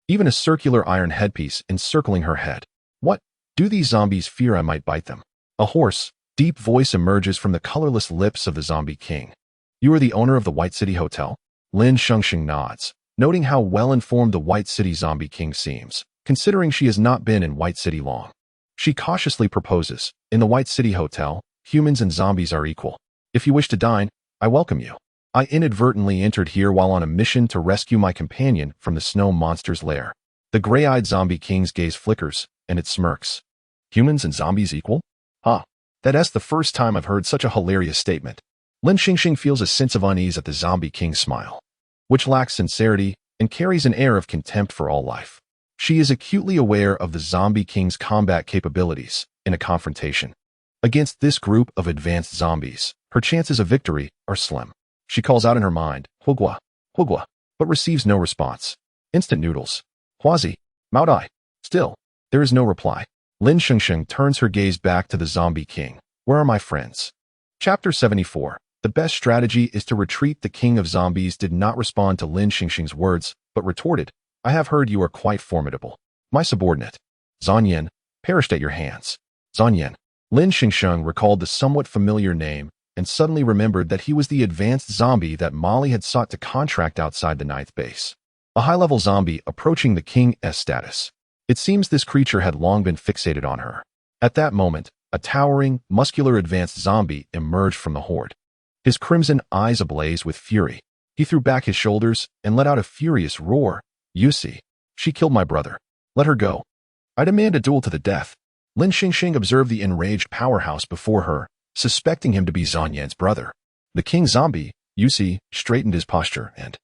Even a circular iron headpiece encircling her head. What? Do these zombies fear I might bite them? A hoarse, deep voice emerges from the colorless lips of the zombie king. You are the owner of the White City Hotel? Lin Shengsheng nods, noting how well-informed the White City zombie king seems, considering she has not been in White City long. She cautiously proposes, in the White City Hotel, humans and zombies are equal. If you wish to dine, I welcome you. I inadvertently entered here while on a mission to rescue my companion from the snow monster's lair. The gray-eyed zombie king's gaze flickers, and it smirks. Humans and zombies equal? Huh. That's the first time I've heard such a hilarious statement. Lin Shengsheng feels a sense of unease at the zombie king's smile, which lacks sincerity and carries an air of contempt for all life. She is acutely aware of the zombie king's combat capabilities in a confrontation. Against this group of advanced zombies, her chances of victory are slim. She calls out in her mind, Hugua, Hugua, but receives no response. Instant noodles. Huazi, Maodai. Still, there is no reply. Lin Shengsheng turns her gaze back to the zombie king. Where are my friends? Chapter 74. The best strategy is to retreat. The king of zombies did not respond to Lin Shengsheng's words, but retorted, I have heard you are quite formidable. My subordinate, Zhang perished at your hands. Zhang. Lin Shengsheng recalled the somewhat familiar name and suddenly remembered that he was the advanced zombie that Molly had sought to contract outside the 9th base. A high-level zombie approaching the king's status. It seems this creature had long been fixated on her. At that moment, a towering, muscular advanced zombie emerged from the horde. His crimson eyes ablaze with fury. He threw back his shoulders and let out a furious roar. You see, she killed my brother. Let her go. I demand a duel to the death. Lin Shengsheng observed the enraged powerhouse before her, suspecting him to be Zhang Yan's brother. The king zombie, Yusi, straightened his posture and,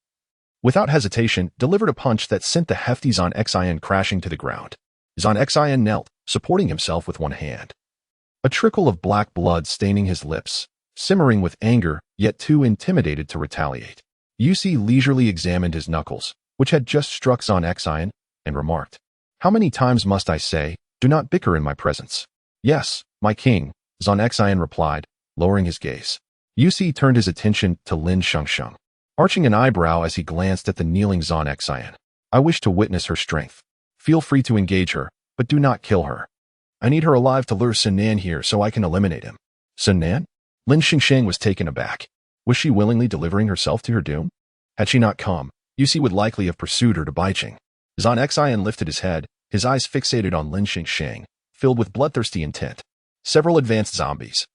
without hesitation, delivered a punch that sent the hefty Zhang Xian crashing to the ground. Zhang Xian knelt, supporting himself with one hand. A trickle of black blood staining his lips, simmering with anger, yet too intimidated to retaliate. Yusi leisurely examined his knuckles, which had just struck Zhang Xian, and remarked, How many times must I say, do not bicker in my presence? Yes, my king, Zhang Xian replied, lowering his gaze. Yusi turned his attention to Lin Shengsheng, arching an eyebrow as he glanced at the kneeling Zhang Xian. I wish to witness her strength. Feel free to engage her, but do not kill her. I need her alive to lure Sun Nan here so I can eliminate him. Sun Nan? Lin Shengsheng was taken aback. Was she willingly delivering herself to her doom? Had she not come, Yusi would likely have pursued her to Baiqing. Zhang Xian lifted his head, his eyes fixated on Lin Shengsheng, filled with bloodthirsty intent. Several advanced zombies,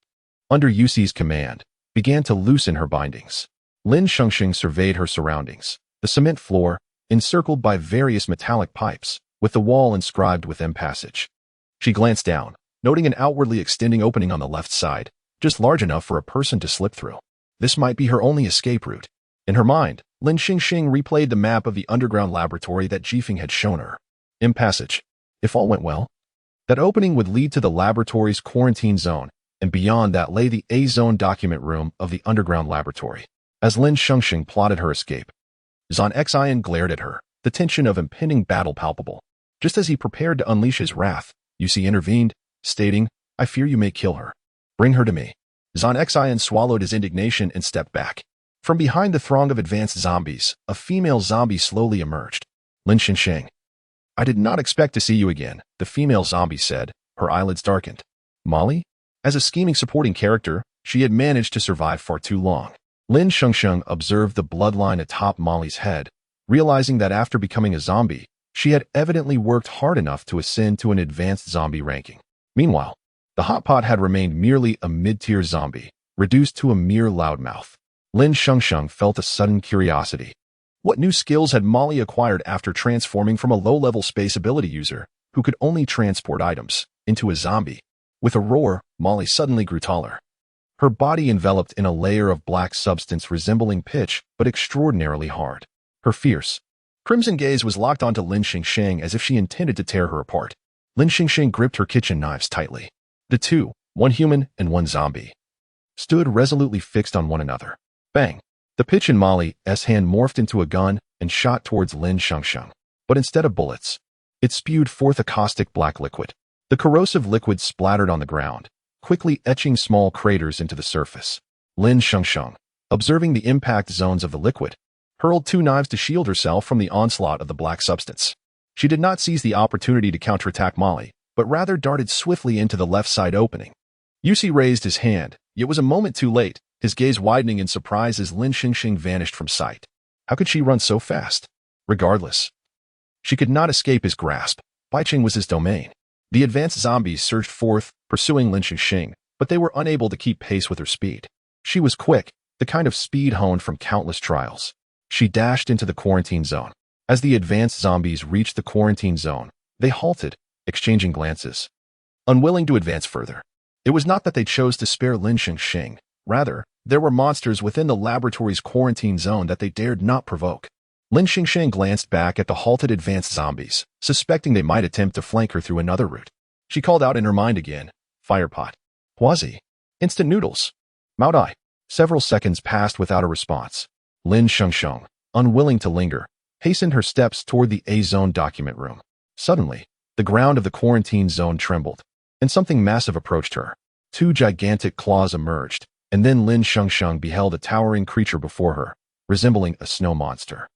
under Yusi's command, began to loosen her bindings. Lin Shengsheng surveyed her surroundings. The cement floor, encircled by various metallic pipes, with the wall inscribed with M passage. She glanced down, noting an outwardly extending opening on the left side, just large enough for a person to slip through. This might be her only escape route. In her mind, Lin Shengsheng replayed the map of the underground laboratory that Jifeng had shown her. M passage. If all went well, that opening would lead to the laboratory's quarantine zone, and beyond that lay the A-zone document room of the underground laboratory. As Lin Shengsheng plotted her escape, Zhang Xian glared at her, the tension of impending battle palpable. Just as he prepared to unleash his wrath, Yusi intervened, stating, I fear you may kill her. Bring her to me. Zhang Xian swallowed his indignation and stepped back. From behind the throng of advanced zombies, a female zombie slowly emerged. Lin Shengsheng. I did not expect to see you again, the female zombie said, her eyelids darkened. Molly? As a scheming supporting character, she had managed to survive far too long. Lin Shengsheng observed the bloodline atop Molly's head, realizing that after becoming a zombie, she had evidently worked hard enough to ascend to an advanced zombie ranking. Meanwhile, the hotpot had remained merely a mid-tier zombie, reduced to a mere loudmouth. Lin Shengsheng felt a sudden curiosity. What new skills had Molly acquired after transforming from a low-level space ability user, who could only transport items, into a zombie? With a roar, Molly suddenly grew taller. her body enveloped in a layer of black substance resembling pitch but extraordinarily hard. Her fierce, crimson gaze was locked onto Lin Shengsheng as if she intended to tear her apart. Lin Shengsheng gripped her kitchen knives tightly. The two, one human and one zombie, stood resolutely fixed on one another. Bang! The pitch in Molly's hand morphed into a gun and shot towards Lin Shengsheng. But instead of bullets, it spewed forth a caustic black liquid. The corrosive liquid splattered on the ground, quickly etching small craters into the surface. Lin Shengsheng, observing the impact zones of the liquid, hurled two knives to shield herself from the onslaught of the black substance. She did not seize the opportunity to counterattack Molly, but rather darted swiftly into the left side opening. Yusi raised his hand, yet was a moment too late, his gaze widening in surprise as Lin Shengsheng vanished from sight. How could she run so fast? Regardless, she could not escape his grasp. Baicheng was his domain. The advanced zombies surged forth, pursuing Lin Shengsheng, but they were unable to keep pace with her speed. She was quick, the kind of speed honed from countless trials. She dashed into the quarantine zone. As the advanced zombies reached the quarantine zone, they halted, exchanging glances, unwilling to advance further. It was not that they chose to spare Lin Shengsheng. Rather, there were monsters within the laboratory's quarantine zone that they dared not provoke. Lin Shengsheng glanced back at the halted advanced zombies, suspecting they might attempt to flank her through another route. She called out in her mind again, "Fire pot. Huazi. Instant noodles. Mao Dai." Several seconds passed without a response. Lin Shengsheng, unwilling to linger, hastened her steps toward the A-zone document room. Suddenly, the ground of the quarantine zone trembled, and something massive approached her. Two gigantic claws emerged, and then Lin Shengsheng beheld a towering creature before her, resembling a snow monster.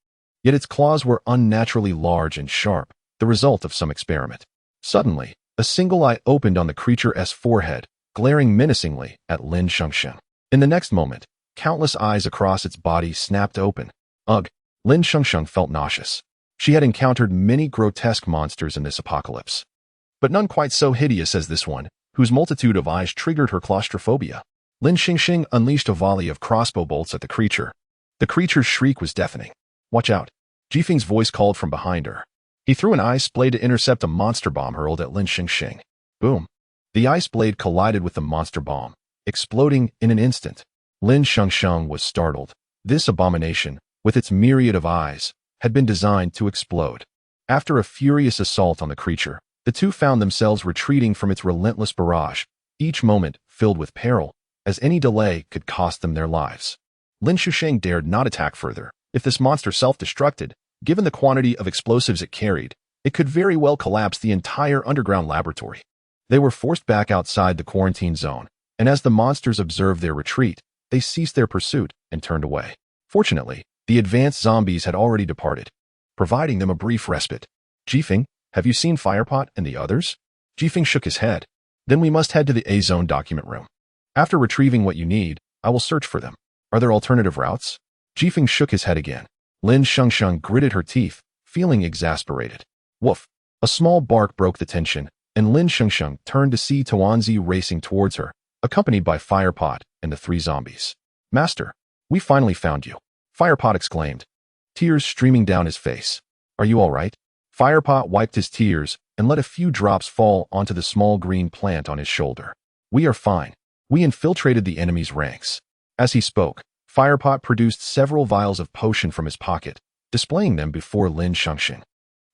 Yet its claws were unnaturally large and sharp, the result of some experiment. Suddenly, a single eye opened on the creature's forehead, glaring menacingly at Lin Shengsheng. In the next moment, countless eyes across its body snapped open. Ugh! Lin Shengsheng felt nauseous. She had encountered many grotesque monsters in this apocalypse, but none quite so hideous as this one, whose multitude of eyes triggered her claustrophobia. Lin Shengsheng unleashed a volley of crossbow bolts at the creature. The creature's shriek was deafening. "Watch out!" Jifeng's voice called from behind her. He threw an ice blade to intercept a monster bomb hurled at Lin Shengsheng. Boom! The ice blade collided with the monster bomb, exploding in an instant. Lin Shengsheng was startled. This abomination, with its myriad of eyes, had been designed to explode. After a furious assault on the creature, the two found themselves retreating from its relentless barrage, each moment filled with peril, as any delay could cost them their lives. Lin Shengsheng dared not attack further. If this monster self-destructed, given the quantity of explosives it carried, it could very well collapse the entire underground laboratory. They were forced back outside the quarantine zone, and as the monsters observed their retreat, they ceased their pursuit and turned away. Fortunately, the advanced zombies had already departed, providing them a brief respite. "Jifeng, have you seen Firepot and the others?" Jifeng shook his head. "Then we must head to the A-zone document room. After retrieving what you need, I will search for them. Are there alternative routes?" Jifeng shook his head again. Lin Shengsheng gritted her teeth, feeling exasperated. Woof! A small bark broke the tension, and Lin Shengsheng turned to see Tuanzi racing towards her, accompanied by Firepot and the three zombies. "Master, we finally found you," Firepot exclaimed, tears streaming down his face. "Are you all right?" Firepot wiped his tears and let a few drops fall onto the small green plant on his shoulder. "We are fine. We infiltrated the enemy's ranks." As he spoke, Firepot produced several vials of potion from his pocket, displaying them before Lin Shengsheng.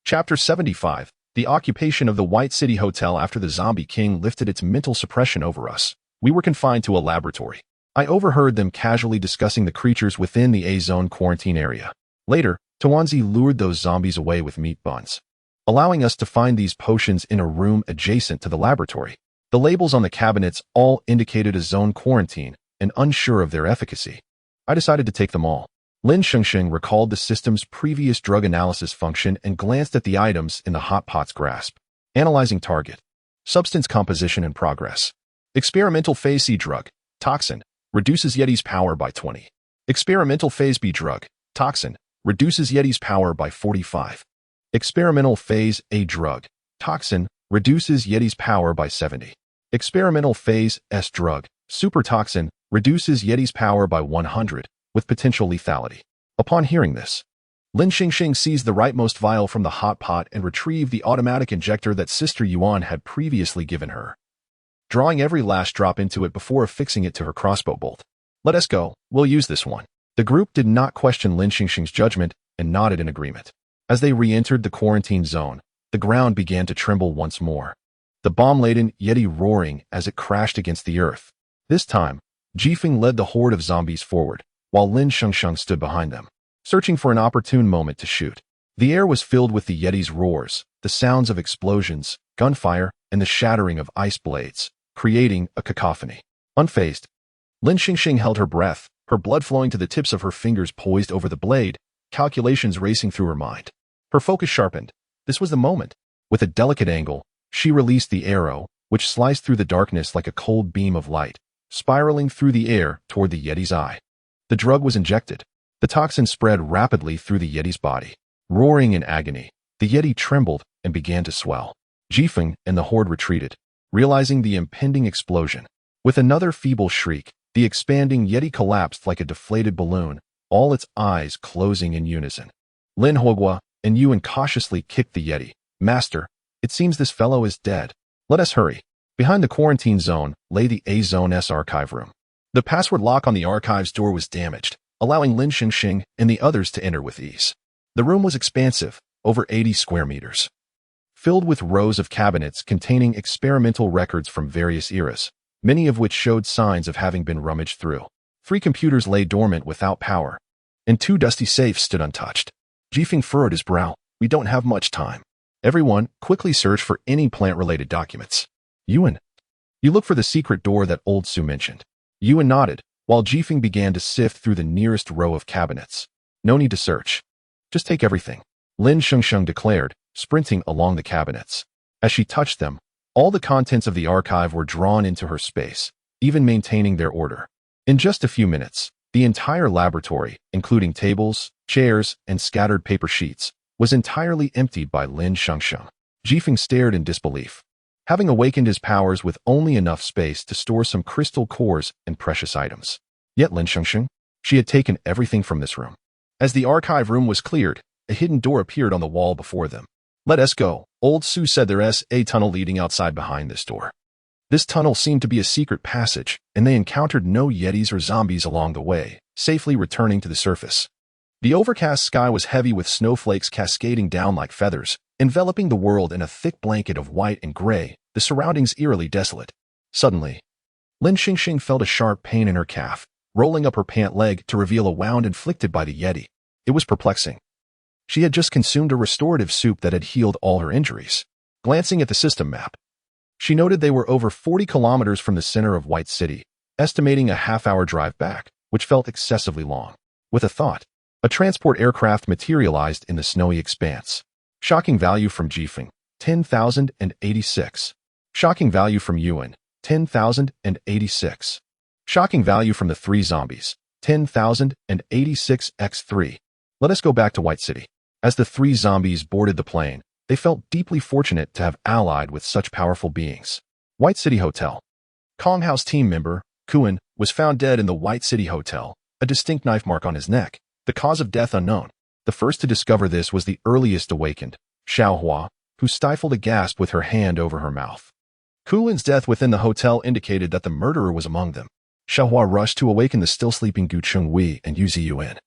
Chapter 75. The occupation of the White City Hotel. After the Zombie King lifted its mental suppression over us, we were confined to a laboratory. I overheard them casually discussing the creatures within the A-zone quarantine area. Later, Tuanzi lured those zombies away with meat buns, allowing us to find these potions in a room adjacent to the laboratory. The labels on the cabinets all indicated a zone quarantine, and unsure of their efficacy, I decided to take them all. Lin Shengsheng recalled the system's previous drug analysis function and glanced at the items in the hotpot's grasp. Analyzing target. Substance composition in progress. Experimental phase C drug. Toxin. Reduces Yeti's power by 20. Experimental phase B drug. Toxin. Reduces Yeti's power by 45. Experimental phase A drug. Toxin. Reduces Yeti's power by 70. Experimental phase S drug. Super toxin. Reduces Yeti's power by 100, with potential lethality. Upon hearing this, Lin Shengsheng seized the rightmost vial from the hot pot and retrieved the automatic injector that Sister Yuan had previously given her. drawing every last drop into it before affixing it to her crossbow bolt. "Let us go. We'll use this one." The group did not question Lin Shengsheng's judgment and nodded in agreement. As they re-entered the quarantine zone, the ground began to tremble once more, the bomb-laden Yeti roaring as it crashed against the earth. This time, Jifeng led the horde of zombies forward, while Lin Shengsheng stood behind them, searching for an opportune moment to shoot. The air was filled with the Yeti's roars, the sounds of explosions, gunfire, and the shattering of ice blades, creating a cacophony. Unfazed, Lin Shengsheng held her breath, her blood flowing to the tips of her fingers poised over the blade, calculations racing through her mind. Her focus sharpened. This was the moment. With a delicate angle, she released the arrow, which sliced through the darkness like a cold beam of light, spiraling through the air toward the Yeti's eye. The drug was injected. The toxin spread rapidly through the Yeti's body. Roaring in agony, the Yeti trembled and began to swell. Jifeng and the horde retreated, realizing the impending explosion. With another feeble shriek, the expanding Yeti collapsed like a deflated balloon, all its eyes closing in unison. Lin Hogua and Yuan cautiously kicked the Yeti. "Master, it seems this fellow is dead. Let us hurry." Behind the quarantine zone lay the A-Zone's archive room. The password lock on the archive's door was damaged, allowing Lin Shengsheng and the others to enter with ease. The room was expansive, over 80 square meters, filled with rows of cabinets containing experimental records from various eras, many of which showed signs of having been rummaged through. 3 computers lay dormant without power, and 2 dusty safes stood untouched. Jifeng furrowed his brow. "We don't have much time. Everyone, quickly search for any plant-related documents." "Yuan, you look for the secret door that old Su mentioned." Yuan nodded, while Jifeng began to sift through the nearest row of cabinets. "No need to search. Just take everything," Lin Shengsheng declared, sprinting along the cabinets. As she touched them, all the contents of the archive were drawn into her space, even maintaining their order. In just a few minutes, the entire laboratory, including tables, chairs, and scattered paper sheets, was entirely emptied by Lin Shengsheng. Jifeng stared in disbelief. Having awakened his powers with only enough space to store some crystal cores and precious items. Yet Lin Shengsheng, she had taken everything from this room. As the archive room was cleared, a hidden door appeared on the wall before them. "Let us go." Old Su said there's a tunnel leading outside behind this door. This tunnel seemed to be a secret passage, and they encountered no Yetis or zombies along the way, safely returning to the surface. The overcast sky was heavy with snowflakes cascading down like feathers, enveloping the world in a thick blanket of white and gray, the surroundings eerily desolate. Suddenly, Lin Shengsheng felt a sharp pain in her calf, rolling up her pant leg to reveal a wound inflicted by the Yeti. It was perplexing. She had just consumed a restorative soup that had healed all her injuries. Glancing at the system map, she noted they were over 40 kilometers from the center of White City, estimating a half-hour drive back, which felt excessively long. With a thought, a transport aircraft materialized in the snowy expanse. Shocking value from Jifeng, 10,086. Shocking value from Yuan, 10,086. Shocking value from the 3 zombies, 10,086 x 3. Let us go back to White City. As the 3 zombies boarded the plane, they felt deeply fortunate to have allied with such powerful beings. White City Hotel. Kong House team member, Kuan, was found dead in the White City Hotel, a distinct knife mark on his neck, the cause of death unknown. The first to discover this was the earliest awakened, Xiaohua, who stifled a gasp with her hand over her mouth. Kuan's death within the hotel indicated that the murderer was among them. Xiaohua rushed to awaken the still sleeping Gu Chenghui and Yu Ziyuan,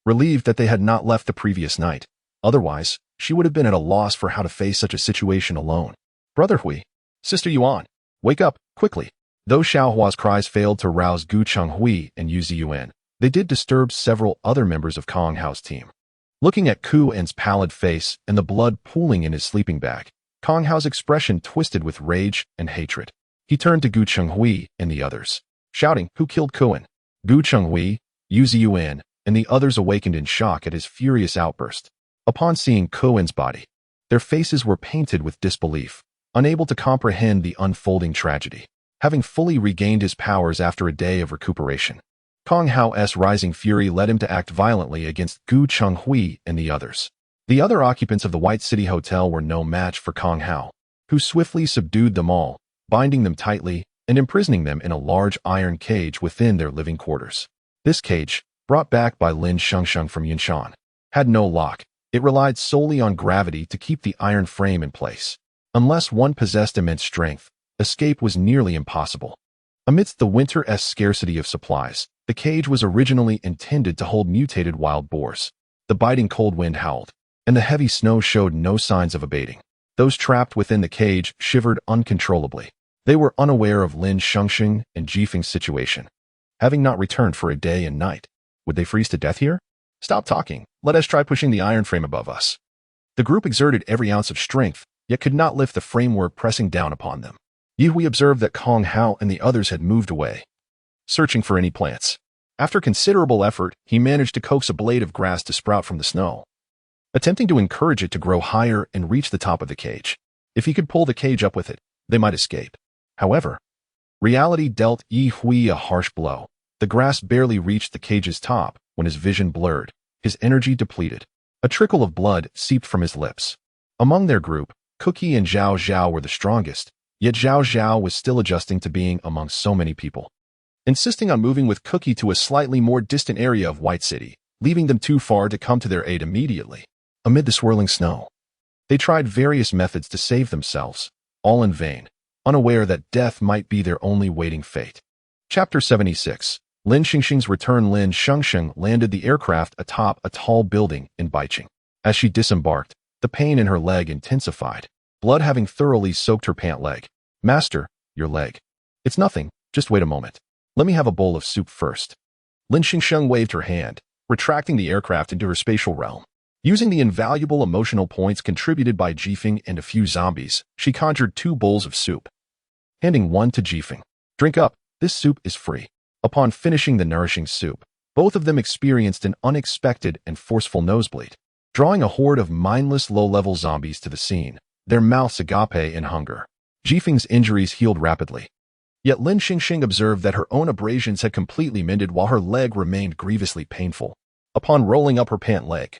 relieved that they had not left the previous night. Otherwise, she would have been at a loss for how to face such a situation alone. "Brother Hui, Sister Yuan, wake up, quickly." Though Xiaohua's cries failed to rouse Gu Chenghui and Yu Ziyuan, they did disturb several other members of Kong House team. Looking at Kuan's pallid face and the blood pooling in his sleeping bag, Kong Hao's expression twisted with rage and hatred. He turned to Gu Chenghui and the others, shouting, "Who killed Kuan?" Gu Chenghui, Yu Ziyuan, and the others awakened in shock at his furious outburst. Upon seeing Kuan's body, their faces were painted with disbelief, unable to comprehend the unfolding tragedy. Having fully regained his powers after a day of recuperation, Kong Hao's rising fury led him to act violently against Gu Chenghui and the others. The other occupants of the White City Hotel were no match for Kong Hao, who swiftly subdued them all, binding them tightly and imprisoning them in a large iron cage within their living quarters. This cage, brought back by Lin Shengsheng from Yinshan, had no lock. It relied solely on gravity to keep the iron frame in place. Unless one possessed immense strength, Escape was nearly impossible. Amidst the winter-esque scarcity of supplies, the cage was originally intended to hold mutated wild boars. The biting cold wind howled, and the heavy snow showed no signs of abating. Those trapped within the cage shivered uncontrollably. They were unaware of Lin Shengsheng and Jifeng's situation. Having not returned for a day and night, would they freeze to death here? Stop talking. Let us try pushing the iron frame above us. The group exerted every ounce of strength, yet could not lift the framework pressing down upon them. Yihui observed that Kong Hao and the others had moved away, searching for any plants. After considerable effort, he managed to coax a blade of grass to sprout from the snow, attempting to encourage it to grow higher and reach the top of the cage. If he could pull the cage up with it, they might escape. However, reality dealt Yihui a harsh blow. The grass barely reached the cage's top when his vision blurred, his energy depleted. A trickle of blood seeped from his lips. Among their group, Cookie and Zhao Zhao were the strongest, yet Zhao Zhao was still adjusting to being among so many people. Insisting on moving with Cookie to a slightly more distant area of White City, leaving them too far to come to their aid immediately. Amid the swirling snow, they tried various methods to save themselves, all in vain, unaware that death might be their only waiting fate. Chapter 76. Lin Shengsheng's return. Lin Shengsheng landed the aircraft atop a tall building in Baiqing. As she disembarked, the pain in her leg intensified, blood having thoroughly soaked her pant leg. Master, your leg. It's nothing, just wait a moment. Let me have a bowl of soup first. Lin Shengsheng waved her hand, retracting the aircraft into her spatial realm. Using the invaluable emotional points contributed by Jifeng and a few zombies, she conjured 2 bowls of soup, handing one to Jifeng. Drink up, this soup is free. Upon finishing the nourishing soup, both of them experienced an unexpected and forceful nosebleed, drawing a horde of mindless low-level zombies to the scene, their mouths agape in hunger. Jifeng's injuries healed rapidly. Yet Lin Shengsheng observed that her own abrasions had completely mended while her leg remained grievously painful. Upon rolling up her pant leg,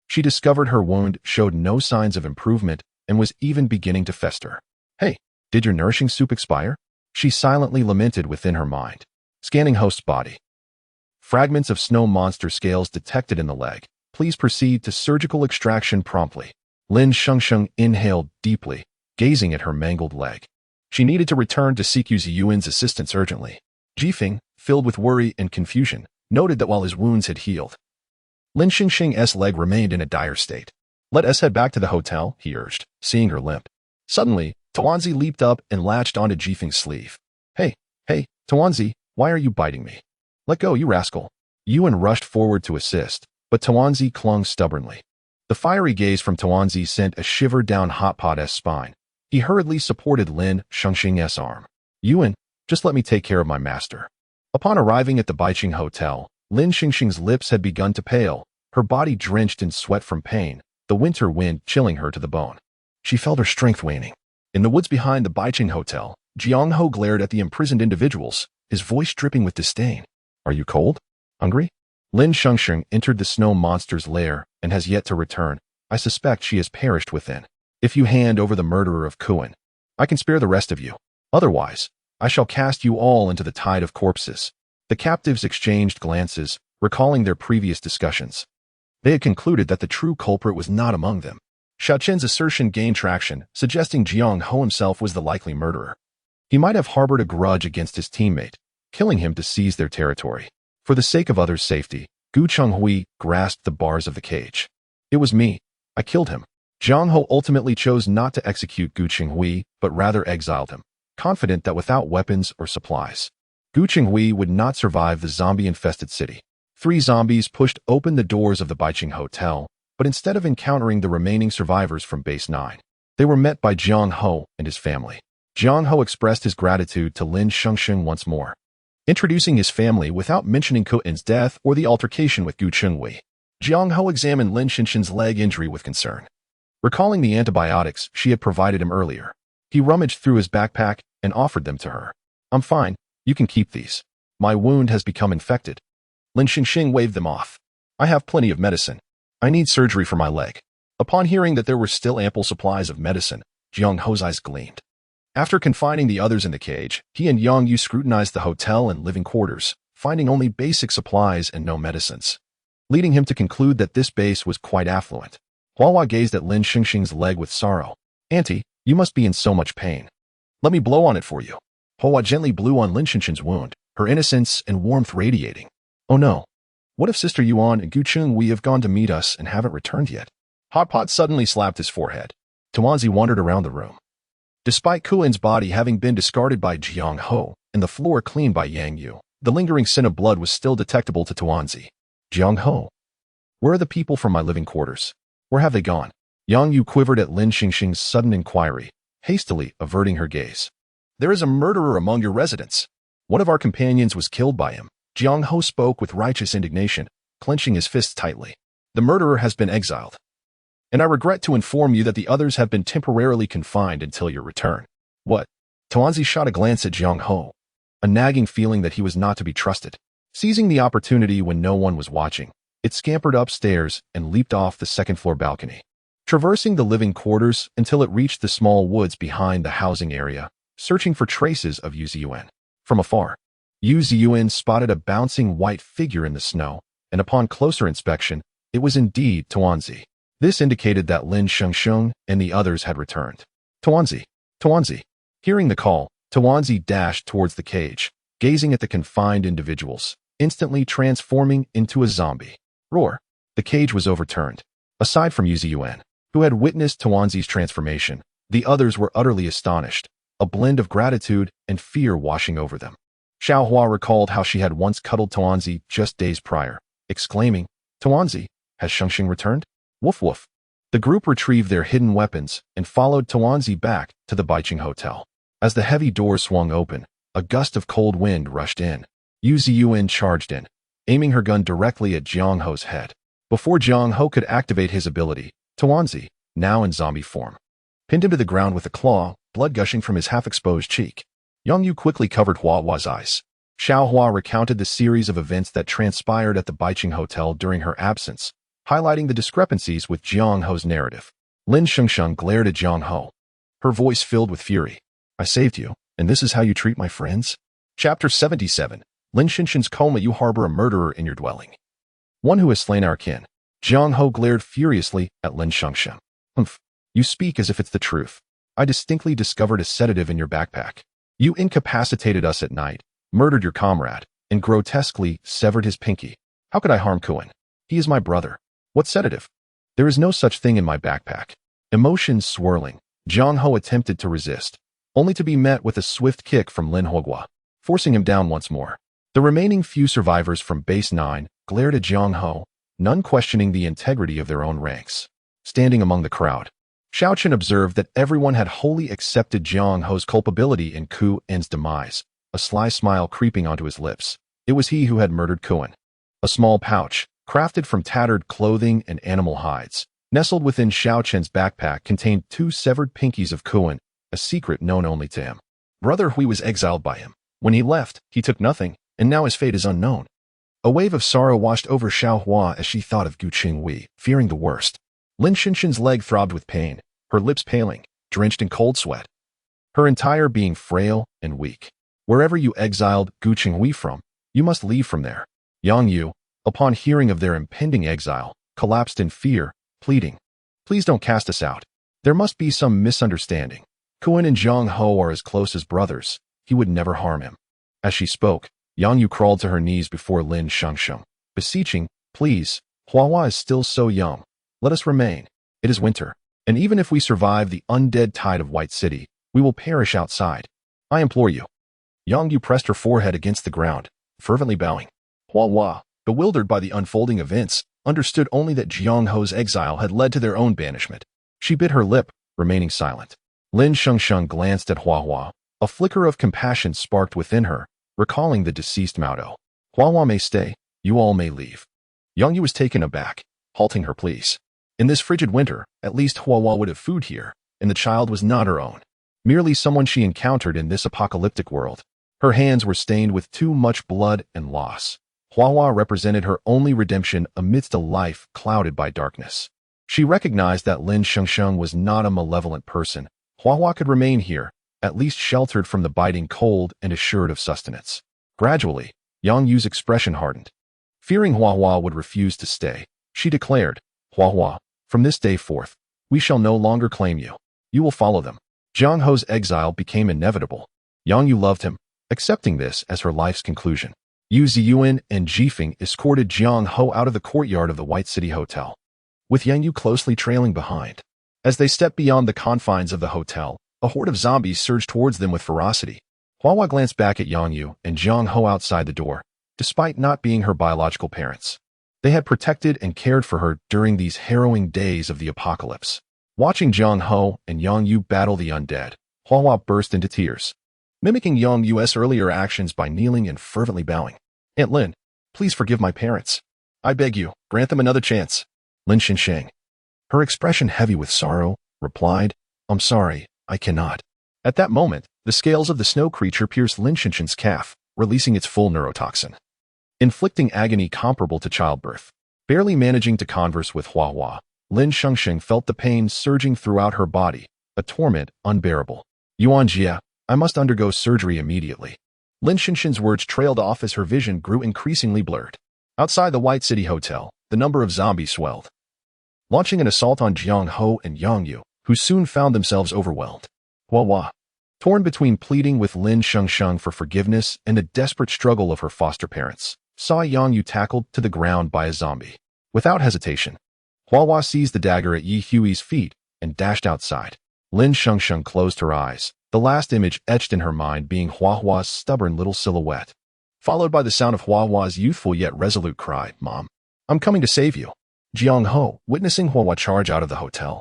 she discovered her wound showed no signs of improvement and was even beginning to fester. Hey, did your nourishing soup expire? She silently lamented within her mind. Scanning host's body. Fragments of snow monster scales detected in the leg. Please proceed to surgical extraction promptly. Lin Shengsheng inhaled deeply, gazing at her mangled leg. She needed to return to seek Yuan's assistance urgently. Jifeng, filled with worry and confusion, noted that while his wounds had healed, Lin Shengsheng's leg remained in a dire state. Let us head back to the hotel, he urged, seeing her limp. Suddenly, Tawanzi leaped up and latched onto Jifeng's sleeve. Hey, Tawanzi, why are you biting me? Let go, you rascal. Yuan rushed forward to assist, but Tawanzi clung stubbornly. The fiery gaze from Tawanzi sent a shiver down Hotpot's spine. He hurriedly supported Lin Shengsheng's arm. Yuan, just let me take care of my master. Upon arriving at the Baiqing Hotel, Lin Shengsheng's lips had begun to pale, her body drenched in sweat from pain, the winter wind chilling her to the bone. She felt her strength waning. In the woods behind the Baiqing Hotel, Jiang Ho glared at the imprisoned individuals, his voice dripping with disdain. Are you cold? Hungry? Lin Shengsheng entered the snow monster's lair and has yet to return. I suspect she has perished within. If you hand over the murderer of Kuan, I can spare the rest of you. Otherwise, I shall cast you all into the tide of corpses. The captives exchanged glances, recalling their previous discussions. They had concluded that the true culprit was not among them. Xiaoqian's assertion gained traction, suggesting Jiang Ho himself was the likely murderer. He might have harbored a grudge against his teammate, killing him to seize their territory. For the sake of others' safety, Gu Chenghui grasped the bars of the cage. It was me. I killed him. Jiang Ho ultimately chose not to execute Gu Chenghui, but rather exiled him, confident that without weapons or supplies, Gu Chenghui would not survive the zombie-infested city. 3 zombies pushed open the doors of the Baiqing Hotel, but instead of encountering the remaining survivors from Base 9, they were met by Jiang Ho and his family. Jiang Ho expressed his gratitude to Lin Shengsheng once more, introducing his family without mentioning Kuan's death or the altercation with Gu Chenghui. Jiang Ho examined Lin Shengsheng's leg injury with concern. Recalling the antibiotics she had provided him earlier, he rummaged through his backpack and offered them to her. I'm fine, you can keep these. My wound has become infected. Lin Shengsheng waved them off. I have plenty of medicine. I need surgery for my leg. Upon hearing that there were still ample supplies of medicine, Jiang Ho's eyes gleamed. After confining the others in the cage, he and Yang Yu scrutinized the hotel and living quarters, finding only basic supplies and no medicines, leading him to conclude that this base was quite affluent. Huahua gazed at Lin Shengsheng's leg with sorrow. Auntie, you must be in so much pain. Let me blow on it for you. Hua gently blew on Lin Shengsheng's wound, her innocence and warmth radiating. Oh no. What if Sister Yuan and Gucheng Wei have gone to meet us and haven't returned yet? Hotpot suddenly slapped his forehead. Tuanzi wandered around the room. Despite Kuin's body having been discarded by Jiang Ho and the floor cleaned by Yang Yu, the lingering sin of blood was still detectable to Tuanzi. Jiang Ho. Where are the people from my living quarters? Where have they gone? Yang Yu quivered at Lin Shengsheng's sudden inquiry, hastily averting her gaze. There is a murderer among your residents. One of our companions was killed by him. Jiang Ho spoke with righteous indignation, clenching his fists tightly. The murderer has been exiled. And I regret to inform you that the others have been temporarily confined until your return. What? Tuanzi shot a glance at Jiang Ho, a nagging feeling that he was not to be trusted. Seizing the opportunity when no one was watching, it scampered upstairs and leaped off the second-floor balcony, traversing the living quarters until it reached the small woods behind the housing area, searching for traces of Yu Ziyuan. From afar, Yu Ziyuan spotted a bouncing white figure in the snow, and upon closer inspection, it was indeed Tuanzi. This indicated that Lin Shengsheng and the others had returned. Tuanzi! Tuanzi! Hearing the call, Tuanzi dashed towards the cage, gazing at the confined individuals, instantly transforming into a zombie. Roar! The cage was overturned. Aside from Yu Ziyuan, who had witnessed Tuanzi's transformation, the others were utterly astonished, a blend of gratitude and fear washing over them. Xiaohua recalled how she had once cuddled Tuanzi just days prior, exclaiming, Tuanzi, has Shengsheng returned? Woof woof. The group retrieved their hidden weapons and followed Tuanzi back to the Baiqing Hotel. As the heavy door swung open, a gust of cold wind rushed in. Yu Ziyuan charged in, aiming her gun directly at Jiang Ho's head. Before Jiang Ho could activate his ability, Tuanzi, now in zombie form, pinned him to the ground with a claw, blood gushing from his half-exposed cheek. Yang Yu quickly covered Hua's eyes. Xiaohua recounted the series of events that transpired at the Baiqing Hotel during her absence, highlighting the discrepancies with Jiang Ho's narrative. Lin Shengsheng glared at Jiang Ho, her voice filled with fury. I saved you, and this is how you treat my friends? Chapter 77. Lin Shengsheng's coma. You harbor a murderer in your dwelling. One who has slain our kin. Jiang Ho glared furiously at Lin Shengsheng. Humph. You speak as if it's the truth. I distinctly discovered a sedative in your backpack. You incapacitated us at night, murdered your comrade, and grotesquely severed his pinky. How could I harm Kuin? He is my brother. What sedative? There is no such thing in my backpack. Emotions swirling, Jiang Ho attempted to resist, only to be met with a swift kick from Lin Hogua, forcing him down once more. The remaining few survivors from Base 9 glared at Jiang Ho, none questioning the integrity of their own ranks. Standing among the crowd, Xiaochen observed that everyone had wholly accepted Jiang Ho's culpability in Kuin's demise, a sly smile creeping onto his lips. It was he who had murdered Kuin. A small pouch, crafted from tattered clothing and animal hides, nestled within Xiaochen's backpack, contained 2 severed pinkies of Kuin, a secret known only to him. Brother Hui was exiled by him. When he left, he took nothing, and now his fate is unknown. A wave of sorrow washed over Xiaohua as she thought of Gucheng Wei, fearing the worst. Lin Shengsheng's leg throbbed with pain, her lips paling, drenched in cold sweat, her entire being frail and weak. Wherever you exiled Gucheng Wei from, you must leave from there. Yang Yu, upon hearing of their impending exile, collapsed in fear, pleading, please don't cast us out. There must be some misunderstanding. Kuin and Jiang Ho are as close as brothers. He would never harm him. As she spoke, Yang Yu crawled to her knees before Lin Shengsheng, beseeching, please, Hua is still so young. Let us remain. It is winter, and even if we survive the undead tide of White City, we will perish outside. I implore you. Yang Yu pressed her forehead against the ground, fervently bowing. Hua, bewildered by the unfolding events, understood only that Jiang Ho's exile had led to their own banishment. She bit her lip, remaining silent. Lin Shengsheng glanced at Hua. A flicker of compassion sparked within her, recalling the deceased Maodo. Hua may stay, you all may leave. Yang Yu was taken aback, halting her pleas. In this frigid winter, at least Hua would have food here, and the child was not her own, merely someone she encountered in this apocalyptic world. Her hands were stained with too much blood and loss. Hua represented her only redemption amidst a life clouded by darkness. She recognized that Lin Shengsheng was not a malevolent person. Hua could remain here, at least sheltered from the biting cold and assured of sustenance. Gradually, Yang Yu's expression hardened. Fearing Hua would refuse to stay, she declared, Hua, from this day forth, we shall no longer claim you. You will follow them. Jiang Ho's exile became inevitable. Yang Yu loved him, accepting this as her life's conclusion. Yu Ziyuan and Jifeng escorted Jiang Ho out of the courtyard of the White City Hotel, with Yang Yu closely trailing behind. As they stepped beyond the confines of the hotel, a horde of zombies surged towards them with ferocity. Huahua glanced back at Yang Yu and Jiang Ho outside the door, despite not being her biological parents. They had protected and cared for her during these harrowing days of the apocalypse. Watching Jiang Ho and Yang Yu battle the undead, Huahua burst into tears, mimicking Yang Yu's earlier actions by kneeling and fervently bowing. "Aunt Lin, please forgive my parents. I beg you, grant them another chance." Lin Shengsheng, her expression heavy with sorrow, replied, "I'm sorry, I cannot." At that moment, the scales of the snow creature pierced Lin Shengsheng's calf, releasing its full neurotoxin, inflicting agony comparable to childbirth. Barely managing to converse with Huahua, Lin Shengsheng felt the pain surging throughout her body, a torment unbearable. "Yuan Jia, I must undergo surgery immediately." Lin Shengsheng's words trailed off as her vision grew increasingly blurred. Outside the White City Hotel, the number of zombies swelled, launching an assault on Jiang Ho and Yang Yu, who soon found themselves overwhelmed. Huahua, torn between pleading with Lin Shengsheng for forgiveness and the desperate struggle of her foster parents, saw Yang Yu tackled to the ground by a zombie. Without hesitation, Huahua seized the dagger at Yi Hui's feet and dashed outside. Lin Shengsheng closed her eyes, the last image etched in her mind being Huahua's stubborn little silhouette, followed by the sound of Huahua's youthful yet resolute cry, "Mom, I'm coming to save you." Jiang Ho, witnessing Huahua charge out of the hotel,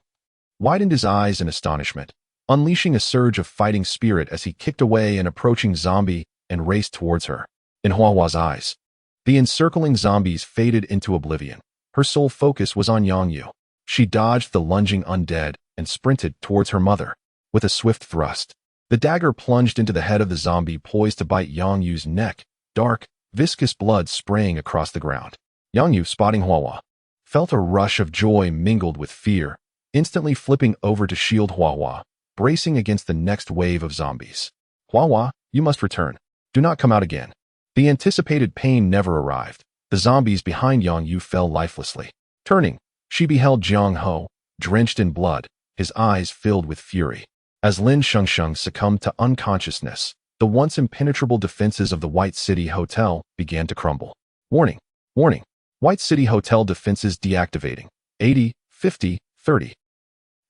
widened his eyes in astonishment, unleashing a surge of fighting spirit as he kicked away an approaching zombie and raced towards her. In Huahua's eyes, the encircling zombies faded into oblivion. Her sole focus was on Yang Yu. She dodged the lunging undead and sprinted towards her mother. With a swift thrust, the dagger plunged into the head of the zombie poised to bite Yang Yu's neck, dark, viscous blood spraying across the ground. Yang Yu, spotting Huahua, felt a rush of joy mingled with fear, instantly flipping over to shield Huahua, bracing against the next wave of zombies. "Huahua, you must return. Do not come out again." The anticipated pain never arrived. The zombies behind Yang Yu fell lifelessly. Turning, she beheld Jiang Ho, drenched in blood, his eyes filled with fury. As Lin Shengsheng succumbed to unconsciousness, the once impenetrable defenses of the White City Hotel began to crumble. Warning! Warning! White City Hotel defenses deactivating. 80, 50, 30.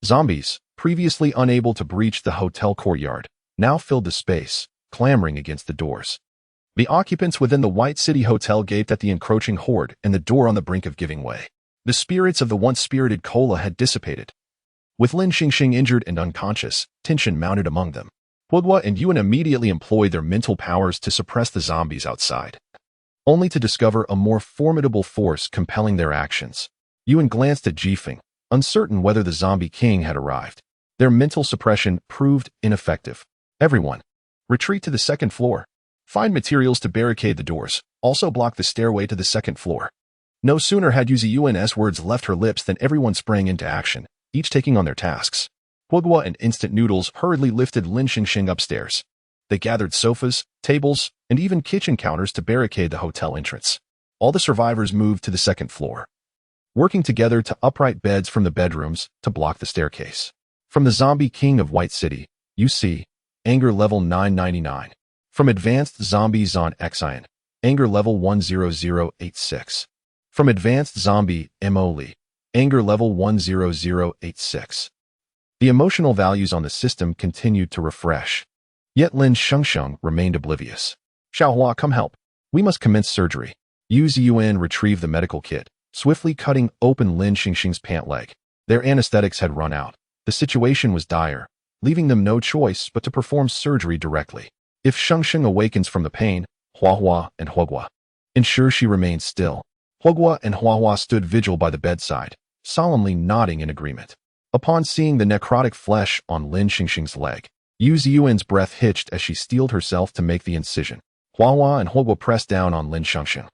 Zombies, previously unable to breach the hotel courtyard, now filled the space, clamoring against the doors. The occupants within the White City Hotel gaped at the encroaching horde and the door on the brink of giving way. The spirits of the once spirited Kola had dissipated. With Lin Shengsheng injured and unconscious, tension mounted among them. Huahua and Yuan immediately employed their mental powers to suppress the zombies outside, only to discover a more formidable force compelling their actions. Yuan glanced at Jifeng, uncertain whether the zombie king had arrived. Their mental suppression proved ineffective. "Everyone, retreat to the second floor. Find materials to barricade the doors. Also block the stairway to the second floor." No sooner had Yu Ziyuan's words left her lips than everyone sprang into action, each taking on their tasks. Huahua and Instant Noodles hurriedly lifted Lin Shengsheng upstairs. They gathered sofas, tables, and even kitchen counters to barricade the hotel entrance. All the survivors moved to the second floor, working together to upright beds from the bedrooms to block the staircase. From the zombie king of White City, UC, anger level 999. From advanced zombies on Xian, anger level 10086. From advanced zombie Emoli, anger level 10086. The emotional values on the system continued to refresh. Yet Lin Shengsheng remained oblivious. "Xiaohua, come help. We must commence surgery." Yu Ziyuan retrieved the medical kit, swiftly cutting open Lin Shengsheng's pant leg. Their anesthetics had run out. The situation was dire, leaving them no choice but to perform surgery directly. If Shengsheng awakens from the pain, Huahua and Huahua ensure she remains still. Huahua and Huahua stood vigil by the bedside, solemnly nodding in agreement. Upon seeing the necrotic flesh on Lin Shengsheng's leg, Yu Ziyuan's breath hitched as she steeled herself to make the incision. Huahua and Huahua pressed down on Lin Shengsheng.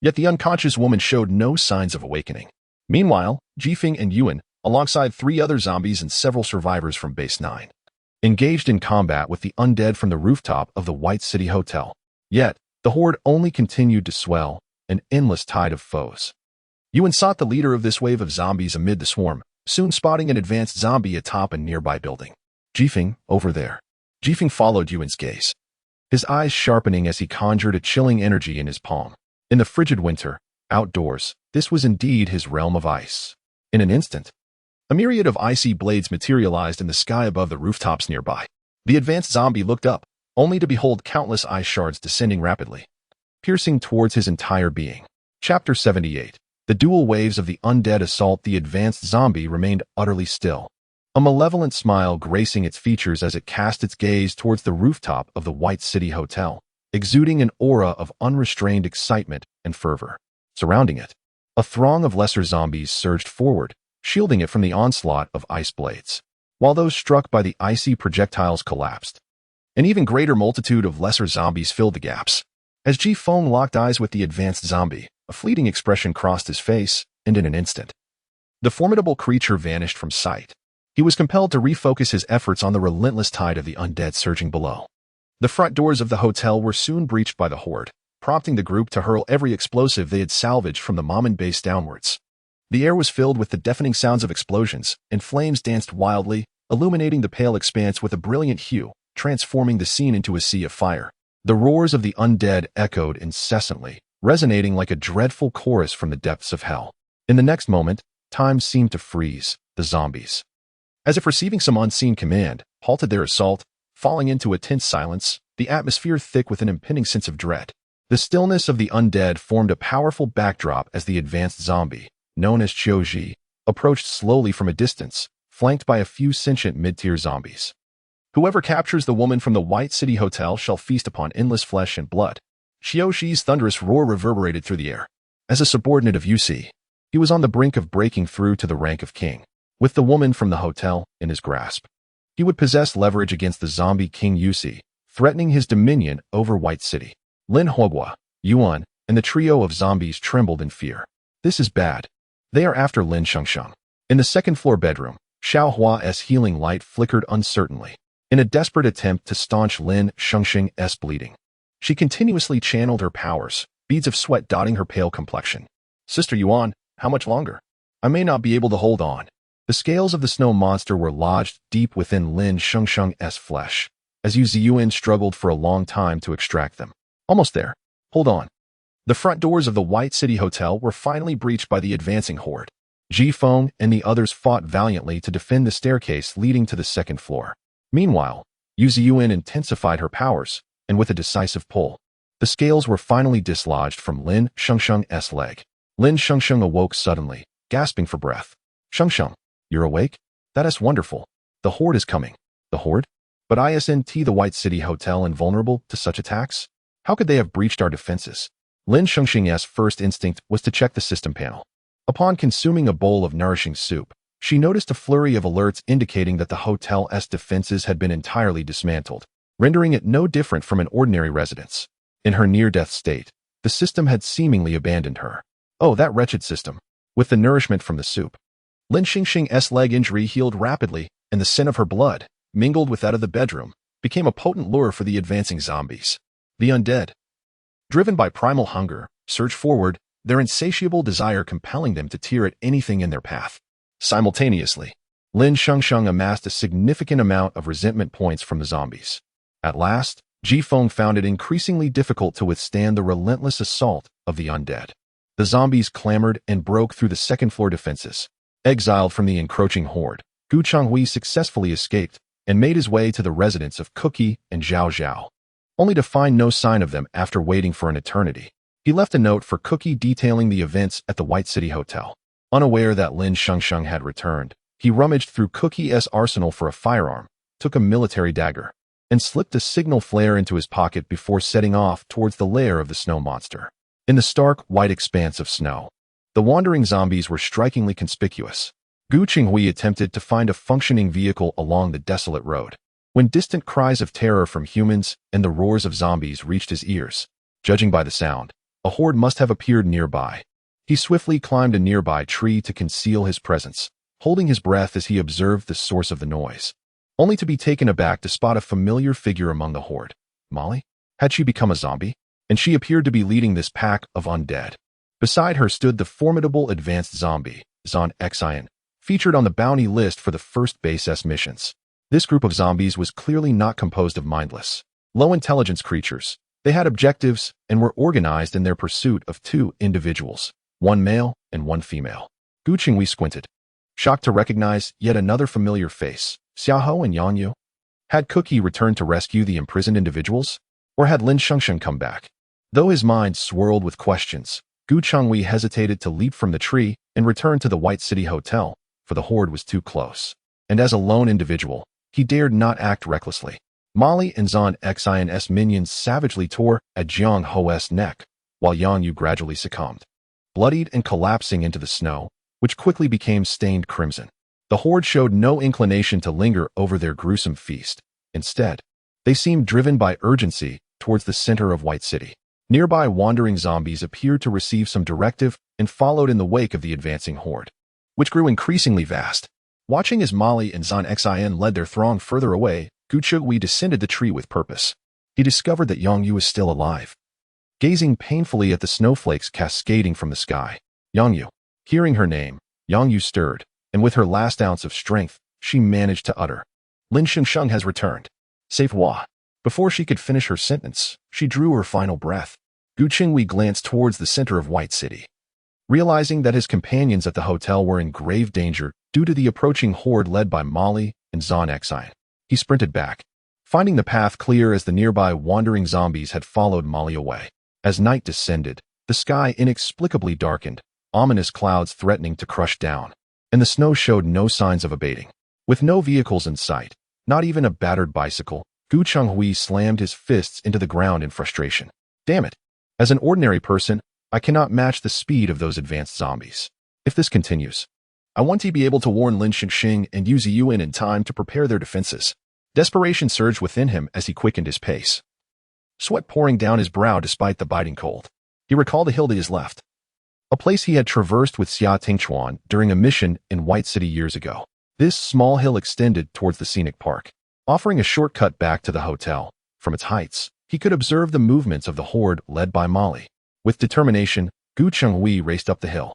Yet the unconscious woman showed no signs of awakening. Meanwhile, Jifeng and Yuan, alongside 3 other zombies and several survivors from Base 9, engaged in combat with the undead from the rooftop of the White City Hotel. Yet, the horde only continued to swell, an endless tide of foes. Yuan sought the leader of this wave of zombies amid the swarm, soon spotting an advanced zombie atop a nearby building. Jifeng, over there. Jifeng followed Yuan's gaze, his eyes sharpening as he conjured a chilling energy in his palm. In the frigid winter, outdoors, this was indeed his realm of ice. In an instant, a myriad of icy blades materialized in the sky above the rooftops nearby. The advanced zombie looked up, only to behold countless ice shards descending rapidly, piercing towards his entire being. Chapter 78. The dual waves of the undead assault. The advanced zombie remained utterly still, a malevolent smile gracing its features as it cast its gaze towards the rooftop of the White City Hotel, exuding an aura of unrestrained excitement and fervor. Surrounding it, a throng of lesser zombies surged forward, shielding it from the onslaught of ice blades, while those struck by the icy projectiles collapsed. An even greater multitude of lesser zombies filled the gaps. As Jifeng locked eyes with the advanced zombie, a fleeting expression crossed his face, and in an instant, the formidable creature vanished from sight. He was compelled to refocus his efforts on the relentless tide of the undead surging below. The front doors of the hotel were soon breached by the horde, prompting the group to hurl every explosive they had salvaged from the Mammon base downwards. The air was filled with the deafening sounds of explosions, and flames danced wildly, illuminating the pale expanse with a brilliant hue, transforming the scene into a sea of fire. The roars of the undead echoed incessantly, resonating like a dreadful chorus from the depths of hell. In the next moment, time seemed to freeze. The zombies, as if receiving some unseen command, halted their assault, falling into a tense silence, the atmosphere thick with an impending sense of dread. The stillness of the undead formed a powerful backdrop as the advanced zombie, known as Qiuji, approached slowly from a distance, flanked by a few sentient mid-tier zombies. Whoever captures the woman from the White City Hotel shall feast upon endless flesh and blood. Qiuji's thunderous roar reverberated through the air. As a subordinate of UC, he was on the brink of breaking through to the rank of king. With the woman from the hotel in his grasp, he would possess leverage against the zombie king UC, threatening his dominion over White City. Lin Hongwa, Yuan, and the trio of zombies trembled in fear. This is bad. They are after Lin Shengsheng. In the second-floor bedroom, Xiao Hua's healing light flickered uncertainly. In a desperate attempt to staunch Lin Shengsheng's bleeding, she continuously channeled her powers, beads of sweat dotting her pale complexion. Sister Yuan, how much longer? I may not be able to hold on. The scales of the snow monster were lodged deep within Lin Shengsheng's flesh, as Yu Ziyuan struggled for a long time to extract them. Almost there. Hold on. The front doors of the White City Hotel were finally breached by the advancing horde. Jifeng and the others fought valiantly to defend the staircase leading to the second floor. Meanwhile, Yu Ziyuan intensified her powers, and with a decisive pull, the scales were finally dislodged from Lin Shengsheng's leg. Lin Shengsheng awoke suddenly, gasping for breath. Shengsheng, you're awake? That is wonderful. The horde is coming. The horde? But isn't the White City Hotel invulnerable to such attacks? How could they have breached our defenses? Lin Shengsheng's first instinct was to check the system panel. Upon consuming a bowl of nourishing soup, she noticed a flurry of alerts indicating that the hotel's defenses had been entirely dismantled, rendering it no different from an ordinary residence. In her near-death state, the system had seemingly abandoned her. Oh, that wretched system. With the nourishment from the soup, Lin Shengsheng's leg injury healed rapidly, and the scent of her blood, mingled with that of the bedroom, became a potent lure for the advancing zombies. The undead, driven by primal hunger, surged forward, their insatiable desire compelling them to tear at anything in their path. Simultaneously, Lin Shengsheng amassed a significant amount of resentment points from the zombies. At last, Jifeng found it increasingly difficult to withstand the relentless assault of the undead. The zombies clamored and broke through the second-floor defenses. Exiled from the encroaching horde, Gu Changhui successfully escaped and made his way to the residence of Cookie and Zhao Zhao, only to find no sign of them after waiting for an eternity. He left a note for Cookie detailing the events at the White City Hotel. Unaware that Lin Shengsheng had returned, he rummaged through Cookie's arsenal for a firearm, took a military dagger, and slipped a signal flare into his pocket before setting off towards the lair of the snow monster. In the stark, white expanse of snow, the wandering zombies were strikingly conspicuous. Gu Qinghui attempted to find a functioning vehicle along the desolate road, when distant cries of terror from humans and the roars of zombies reached his ears. Judging by the sound, a horde must have appeared nearby. He swiftly climbed a nearby tree to conceal his presence, holding his breath as he observed the source of the noise, only to be taken aback to spot a familiar figure among the horde. Molly? Had she become a zombie? And she appeared to be leading this pack of undead. Beside her stood the formidable advanced zombie, Zon Xian, featured on the bounty list for the first base S missions. This group of zombies was clearly not composed of mindless, low-intelligence creatures. They had objectives and were organized in their pursuit of two individuals, one male and one female. Gu Qingwei squinted, shocked to recognize yet another familiar face. Xiaohou and Yang Yu? Had Cookie returned to rescue the imprisoned individuals? Or had Lin Shengsheng come back? Though his mind swirled with questions, Gu Qingwei hesitated to leap from the tree and return to the White City Hotel, for the horde was too close. And as a lone individual, he dared not act recklessly. Molly and Zan Xin's minions savagely tore at Jiang Ho's neck, while Yang Yu gradually succumbed, bloodied and collapsing into the snow, which quickly became stained crimson. The horde showed no inclination to linger over their gruesome feast. Instead, they seemed driven by urgency towards the center of White City. Nearby wandering zombies appeared to receive some directive and followed in the wake of the advancing horde, which grew increasingly vast. Watching as Molly and Zan Xin led their throng further away, Gu Qingwei descended the tree with purpose. He discovered that Yang Yu was still alive. Gazing painfully at the snowflakes cascading from the sky, Yang Yu. Hearing her name, Yang Yu stirred, and with her last ounce of strength, she managed to utter, "Lin Shengsheng has returned. Safe wa." Before she could finish her sentence, she drew her final breath. Gu Qingwei glanced towards the center of White City. Realizing that his companions at the hotel were in grave danger due to the approaching horde led by Molly and Zan Xin, he sprinted back, finding the path clear as the nearby wandering zombies had followed Molly away. As night descended, the sky inexplicably darkened, ominous clouds threatening to crush down, and the snow showed no signs of abating. With no vehicles in sight, not even a battered bicycle, Gu Qingwei slammed his fists into the ground in frustration. Damn it! As an ordinary person, I cannot match the speed of those advanced zombies. If this continues, I want to be able to warn Lin Shengsheng and Yu Ziyuan in time to prepare their defenses. Desperation surged within him as he quickened his pace, sweat pouring down his brow despite the biting cold. He recalled a hill to his left, a place he had traversed with Xia Tingchuan during a mission in White City years ago. This small hill extended towards the scenic park, offering a shortcut back to the hotel. From its heights, he could observe the movements of the horde led by Molly. With determination, Gu Qingwei raced up the hill.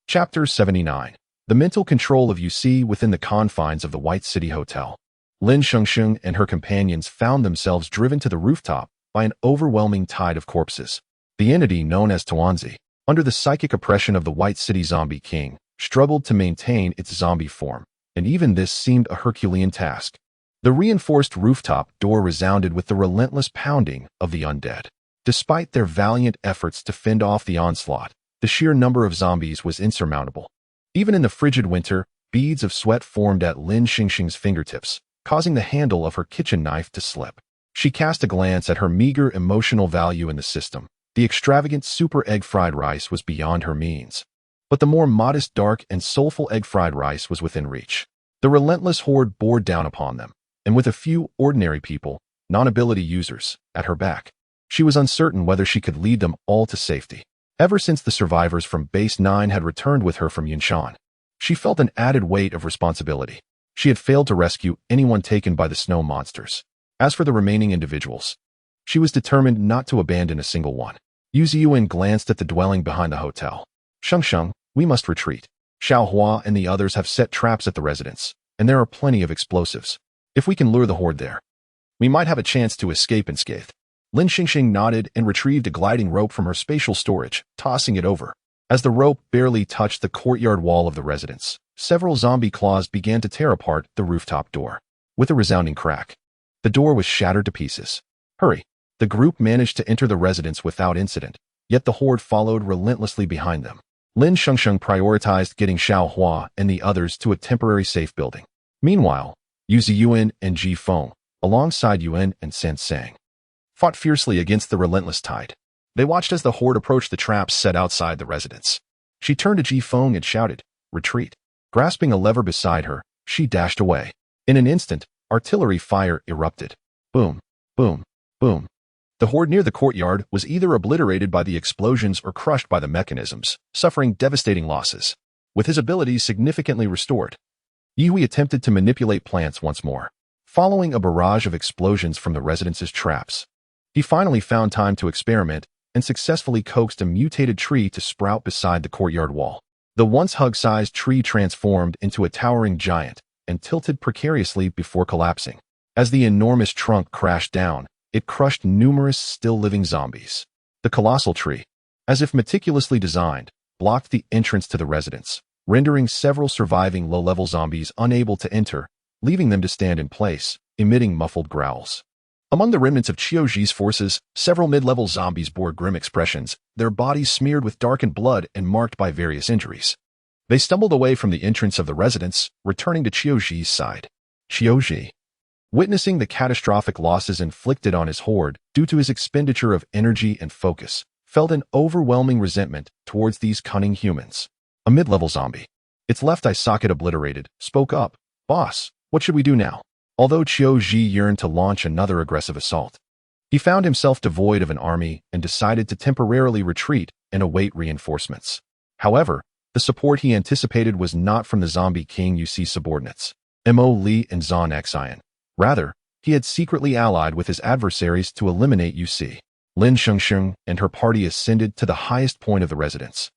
Chapter 79. The mental control of UC within the confines of the White City Hotel. Lin Shengsheng and her companions found themselves driven to the rooftop by an overwhelming tide of corpses. The entity known as Tuanzi, under the psychic oppression of the White City Zombie King, struggled to maintain its zombie form, and even this seemed a Herculean task. The reinforced rooftop door resounded with the relentless pounding of the undead. Despite their valiant efforts to fend off the onslaught, the sheer number of zombies was insurmountable. Even in the frigid winter, beads of sweat formed at Lin Shengsheng's fingertips, causing the handle of her kitchen knife to slip. She cast a glance at her meager emotional value in the system. The extravagant super egg fried rice was beyond her means. But the more modest dark and soulful egg fried rice was within reach. The relentless horde bore down upon them, and with a few ordinary people, non-ability users, at her back, she was uncertain whether she could lead them all to safety. Ever since the survivors from Base 9 had returned with her from Yunshan, she felt an added weight of responsibility. She had failed to rescue anyone taken by the snow monsters. As for the remaining individuals, she was determined not to abandon a single one. Yu Ziyuan glanced at the dwelling behind the hotel. Shengsheng, we must retreat. Xiao Hua and the others have set traps at the residence, and there are plenty of explosives. If we can lure the horde there, we might have a chance to escape unscathed. Lin Shengsheng nodded and retrieved a gliding rope from her spatial storage, tossing it over. As the rope barely touched the courtyard wall of the residence, several zombie claws began to tear apart the rooftop door. With a resounding crack, the door was shattered to pieces. Hurry! The group managed to enter the residence without incident, yet the horde followed relentlessly behind them. Lin Shengsheng prioritized getting Xiao Hua and the others to a temporary safe building. Meanwhile, Yu Ziyuan and Ji Feng, alongside Yuan and San Sang, fought fiercely against the relentless tide. They watched as the horde approached the traps set outside the residence. She turned to Ji Feng and shouted, "Retreat." Grasping a lever beside her, she dashed away. In an instant, artillery fire erupted. Boom, boom, boom. The horde near the courtyard was either obliterated by the explosions or crushed by the mechanisms, suffering devastating losses. With his abilities significantly restored, Yui attempted to manipulate plants once more. Following a barrage of explosions from the residence's traps, he finally found time to experiment and successfully coaxed a mutated tree to sprout beside the courtyard wall. The once hug-sized tree transformed into a towering giant, and tilted precariously before collapsing. As the enormous trunk crashed down, it crushed numerous still-living zombies. The colossal tree, as if meticulously designed, blocked the entrance to the residence, rendering several surviving low-level zombies unable to enter, leaving them to stand in place, emitting muffled growls. Among the remnants of Qiuji's forces, several mid-level zombies bore grim expressions, their bodies smeared with darkened blood and marked by various injuries. They stumbled away from the entrance of the residence, returning to Qiuji's side. Qiuji, witnessing the catastrophic losses inflicted on his horde due to his expenditure of energy and focus, felt an overwhelming resentment towards these cunning humans. A mid-level zombie, its left eye socket obliterated, spoke up, "Boss, what should we do now?" Although Qiuji yearned to launch another aggressive assault, he found himself devoid of an army and decided to temporarily retreat and await reinforcements. However, the support he anticipated was not from the Zombie King UC subordinates, Mo Li and Zhan Xian. Rather, he had secretly allied with his adversaries to eliminate UC. Lin Shengsheng and her party ascended to the highest point of the residence.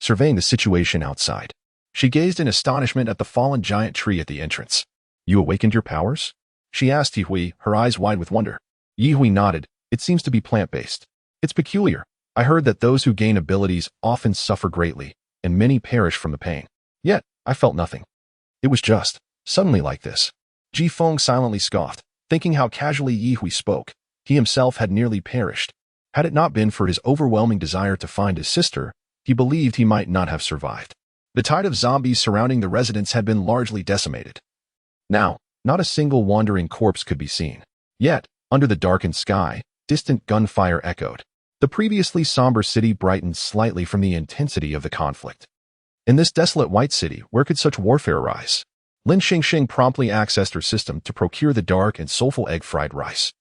Surveying the situation outside, she gazed in astonishment at the fallen giant tree at the entrance. "You awakened your powers?" she asked Yihui, her eyes wide with wonder. Yihui nodded. "It seems to be plant-based. It's peculiar. I heard that those who gain abilities often suffer greatly, and many perish from the pain. Yet, I felt nothing. It was just suddenly like this." Ji Feng silently scoffed, thinking how casually Yihui spoke. He himself had nearly perished. Had it not been for his overwhelming desire to find his sister, he believed he might not have survived. The tide of zombies surrounding the residence had been largely decimated. Now, not a single wandering corpse could be seen. Yet, under the darkened sky, distant gunfire echoed. The previously somber city brightened slightly from the intensity of the conflict. In this desolate white city, where could such warfare arise? Lin Shengsheng promptly accessed her system to procure the dark and soulful egg-fried rice,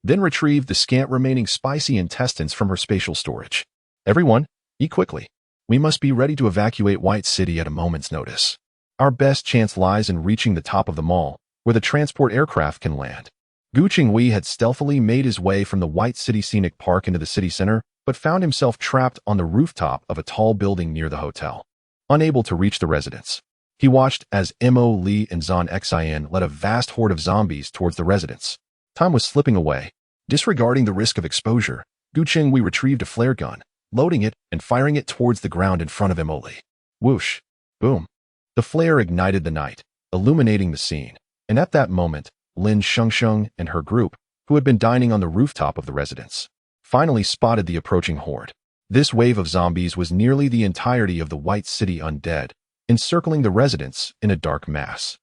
then retrieved the scant remaining spicy intestines from her spatial storage. "Everyone, eat quickly. We must be ready to evacuate White City at a moment's notice. Our best chance lies in reaching the top of the mall, where the transport aircraft can land." Gu Qinghui had stealthily made his way from the White City Scenic Park into the city center, but found himself trapped on the rooftop of a tall building near the hotel. Unable to reach the residence, he watched as Mo Li and Zhan Xian led a vast horde of zombies towards the residence. Time was slipping away. Disregarding the risk of exposure, Gu Qinghui retrieved a flare gun, loading it and firing it towards the ground in front of Mo Li. Whoosh! Boom! The flare ignited the night, illuminating the scene, and at that moment, Lin Shengsheng and her group, who had been dining on the rooftop of the residence, finally spotted the approaching horde. This wave of zombies was nearly the entirety of the White City undead, encircling the residence in a dark mass.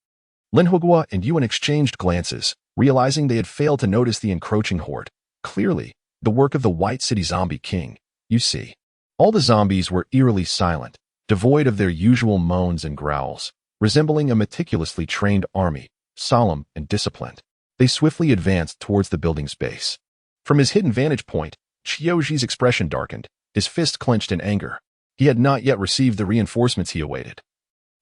Lin Huguo and Yuan exchanged glances, realizing they had failed to notice the encroaching horde. Clearly, the work of the White City Zombie King, you see. All the zombies were eerily silent, devoid of their usual moans and growls, resembling a meticulously trained army, solemn and disciplined. They swiftly advanced towards the building's base. From his hidden vantage point, Qiuji's expression darkened, his fist clenched in anger. He had not yet received the reinforcements he awaited.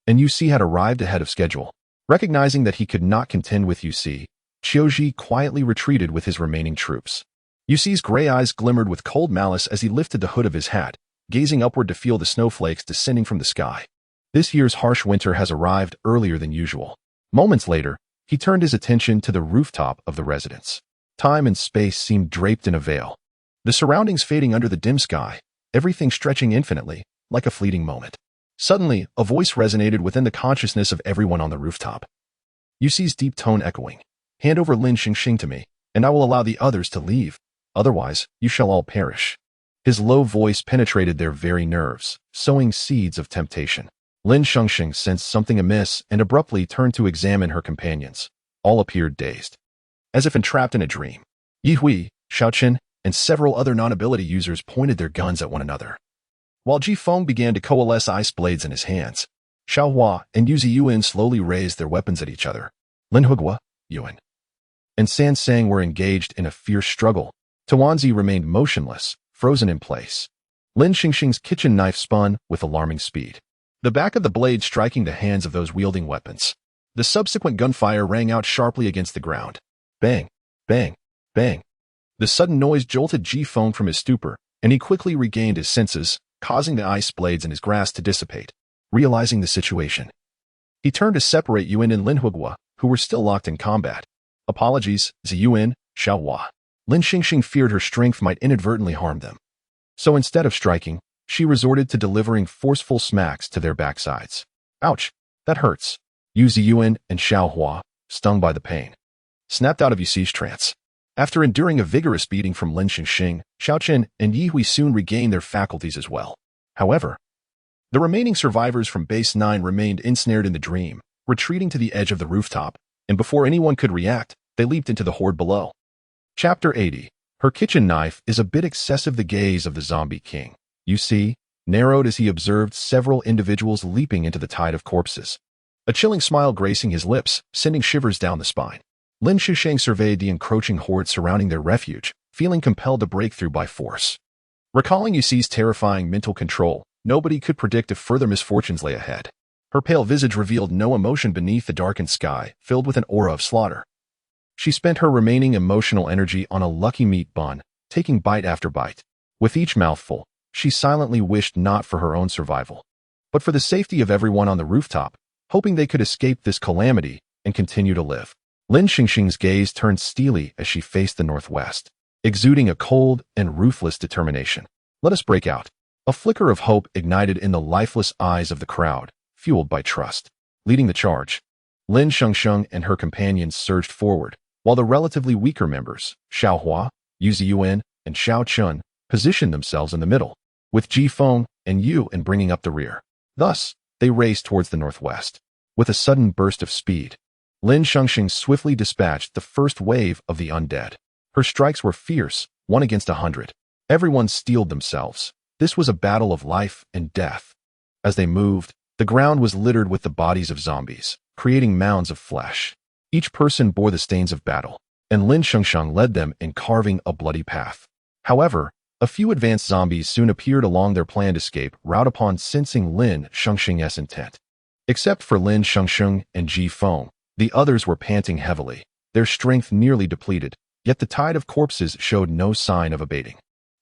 And UC had arrived ahead of schedule. Recognizing that he could not contend with UC, Qiuji quietly retreated with his remaining troops. UC's gray eyes glimmered with cold malice as he lifted the hood of his hat, gazing upward to feel the snowflakes descending from the sky. This year's harsh winter has arrived earlier than usual. Moments later, he turned his attention to the rooftop of the residence. Time and space seemed draped in a veil. The surroundings fading under the dim sky, everything stretching infinitely, like a fleeting moment. Suddenly, a voice resonated within the consciousness of everyone on the rooftop. UC's deep tone echoing. "Hand over Lin Shengsheng to me, and I will allow the others to leave. Otherwise, you shall all perish." His low voice penetrated their very nerves, sowing seeds of temptation. Lin Shengsheng sensed something amiss and abruptly turned to examine her companions. All appeared dazed, as if entrapped in a dream. Yihui, Shaoqin, and several other non-ability users pointed their guns at one another, while Ji Feng began to coalesce ice blades in his hands. Xiao Hua and Yuzi Yuan slowly raised their weapons at each other. Lin Huguo, Yuan, and San Sang were engaged in a fierce struggle. Tuanzi remained motionless, frozen in place. Lin Shengsheng's kitchen knife spun with alarming speed, the back of the blade striking the hands of those wielding weapons. The subsequent gunfire rang out sharply against the ground. Bang, bang, bang. The sudden noise jolted Ji Feng from his stupor, and he quickly regained his senses, causing the ice blades in his grasp to dissipate. Realizing the situation, He turned to separate Yuan and Lin Huguo, who were still locked in combat. Apologies, Ziyuan, Xiaohua. Lin Shengsheng feared her strength might inadvertently harm them. So instead of striking, she resorted to delivering forceful smacks to their backsides. Ouch, that hurts. Yu Ziyuan and Xiaohua, stung by the pain, snapped out of Yuxi's trance. After enduring a vigorous beating from Lin Shengsheng, Xiaoqian and Yi Hui soon regained their faculties as well. However, the remaining survivors from Base 9 remained ensnared in the dream, retreating to the edge of the rooftop, and before anyone could react, they leaped into the horde below. Chapter 80. Her kitchen knife is a bit excessive. The gaze of the zombie king, you see, narrowed as he observed several individuals leaping into the tide of corpses. A chilling smile gracing his lips, sending shivers down the spine. Lin Shengsheng surveyed the encroaching horde surrounding their refuge, feeling compelled to break through by force. Recalling Yuxi's terrifying mental control, nobody could predict if further misfortunes lay ahead. Her pale visage revealed no emotion beneath the darkened sky, filled with an aura of slaughter. She spent her remaining emotional energy on a lucky meat bun, taking bite after bite. With each mouthful, she silently wished not for her own survival, but for the safety of everyone on the rooftop, hoping they could escape this calamity and continue to live. Lin Shengsheng's gaze turned steely as she faced the northwest, exuding a cold and ruthless determination. Let us break out. A flicker of hope ignited in the lifeless eyes of the crowd, fueled by trust. Leading the charge, Lin Shengsheng and her companions surged forward, while the relatively weaker members, Xiaohua, Yu Ziyuan, and Xiaoqian, positioned themselves in the middle, with Ji Feng and Yu in bringing up the rear. Thus, they raced towards the northwest. With a sudden burst of speed, Lin Shengsheng swiftly dispatched the first wave of the undead. Her strikes were fierce, 1 against 100. Everyone steeled themselves. This was a battle of life and death. As they moved, the ground was littered with the bodies of zombies, creating mounds of flesh. Each person bore the stains of battle, and Lin Shengsheng led them in carving a bloody path. However, a few advanced zombies soon appeared along their planned escape route upon sensing Lin Shengsheng's intent. Except for Lin Shengsheng and Ji Feng, the others were panting heavily, their strength nearly depleted, yet the tide of corpses showed no sign of abating.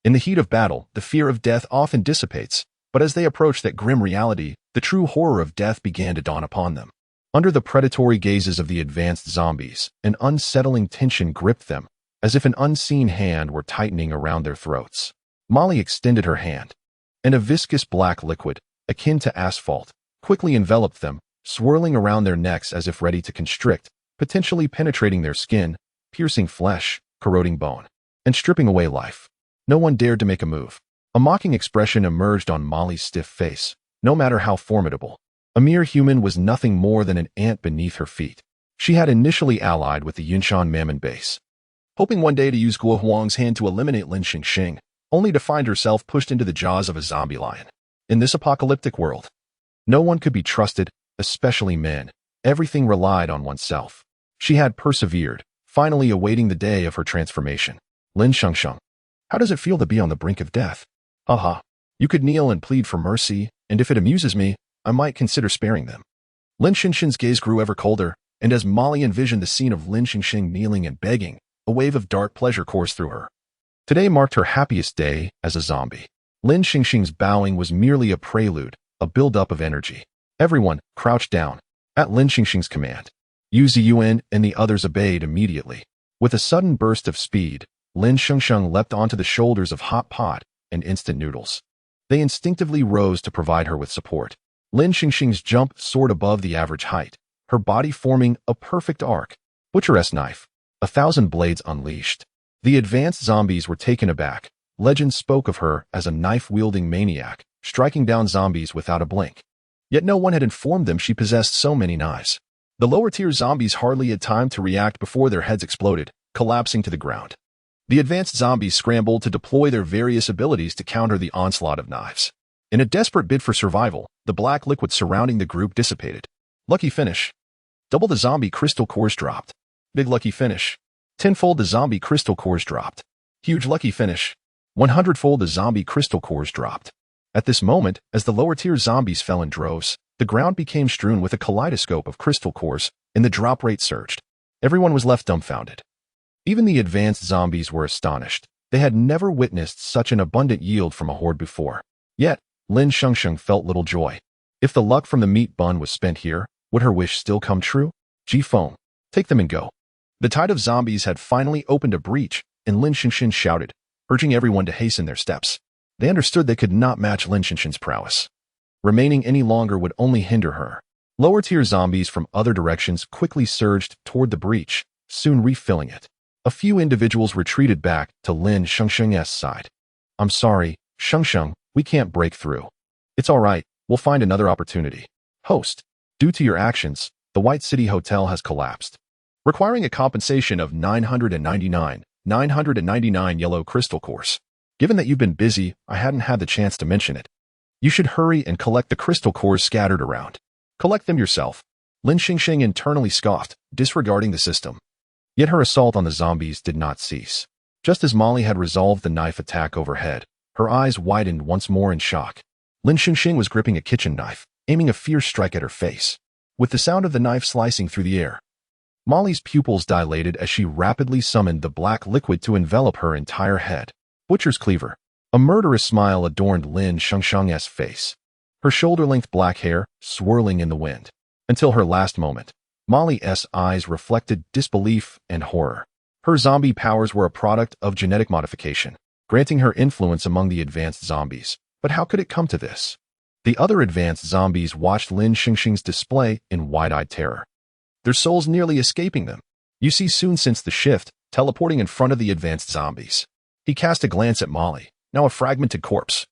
In the heat of battle, the fear of death often dissipates, but as they approached that grim reality, the true horror of death began to dawn upon them. Under the predatory gazes of the advanced zombies, an unsettling tension gripped them, as if an unseen hand were tightening around their throats. Molly extended her hand, and a viscous black liquid, akin to asphalt, quickly enveloped them, swirling around their necks as if ready to constrict, potentially penetrating their skin, piercing flesh, corroding bone, and stripping away life. No one dared to make a move. A mocking expression emerged on Molly's stiff face. No matter how formidable, a mere human was nothing more than an ant beneath her feet. She had initially allied with the Yunshan Mammon base, hoping one day to use Guo Huang's hand to eliminate Lin Shengsheng, only to find herself pushed into the jaws of a zombie lion. In this apocalyptic world, no one could be trusted, especially men. Everything relied on oneself. She had persevered, finally awaiting the day of her transformation. Lin Shengsheng, how does it feel to be on the brink of death? Haha. You could kneel and plead for mercy, and if it amuses me, I might consider sparing them. Lin Shengsheng's gaze grew ever colder, and as Molly envisioned the scene of Lin Shengsheng kneeling and begging, a wave of dark pleasure coursed through her. Today marked her happiest day as a zombie. Lin Shengsheng's bowing was merely a prelude, a build-up of energy. Everyone crouched down at Lin Shengsheng's command. Yu Ziyuan and the others obeyed immediately. With a sudden burst of speed, Lin Shengsheng leapt onto the shoulders of hotpot and instant noodles. They instinctively rose to provide her with support. Lin Shengsheng's jump soared above the average height, her body forming a perfect arc. Butcheress knife, 1,000 blades unleashed. The advanced zombies were taken aback. Legend spoke of her as a knife-wielding maniac, striking down zombies without a blink. Yet no one had informed them she possessed so many knives. The lower-tier zombies hardly had time to react before their heads exploded, collapsing to the ground. The advanced zombies scrambled to deploy their various abilities to counter the onslaught of knives. In a desperate bid for survival, the black liquid surrounding the group dissipated. Lucky finish. Double the zombie crystal cores dropped. Big lucky finish. Tenfold the zombie crystal cores dropped. Huge lucky finish. 100-fold the zombie crystal cores dropped. At this moment, as the lower-tier zombies fell in droves, the ground became strewn with a kaleidoscope of crystal cores, and the drop rate surged. Everyone was left dumbfounded. Even the advanced zombies were astonished. They had never witnessed such an abundant yield from a horde before. Yet, Lin Shengsheng felt little joy. If the luck from the meat bun was spent here, Would her wish still come true? Ji-Feng, take them and go. The tide of zombies had finally opened a breach, and Lin Shengsheng shouted, urging everyone to hasten their steps. They understood they could not match Lin Shengsheng's prowess. Remaining any longer would only hinder her. Lower-tier zombies from other directions quickly surged toward the breach, soon refilling it. A few individuals retreated back to Lin Shengsheng's side. I'm sorry, Shengsheng, we can't break through. It's all right, we'll find another opportunity. Host, due to your actions, the White City Hotel has collapsed, requiring a compensation of 999 yellow crystal cores. Given that you've been busy, I hadn't had the chance to mention it. You should hurry and collect the crystal cores scattered around. Collect them yourself. Lin Shengsheng internally scoffed, disregarding the system. Yet her assault on the zombies did not cease. Just as Molly had resolved the knife attack overhead, her eyes widened once more in shock. Lin Shengsheng was gripping a kitchen knife, aiming a fierce strike at her face. With the sound of the knife slicing through the air, Molly's pupils dilated as she rapidly summoned the black liquid to envelop her entire head. Butcher's cleaver. A murderous smile adorned Lin Shengsheng's face, her shoulder-length black hair swirling in the wind. Until her last moment, Molly's eyes reflected disbelief and horror. Her zombie powers were a product of genetic modification, granting her influence among the advanced zombies. But how could it come to this? The other advanced zombies watched Lin Shengsheng's display in wide-eyed terror, their souls nearly escaping them. You see Soon sensed the shift, teleporting in front of the advanced zombies. He cast a glance at Molly, now a fragmented corpse,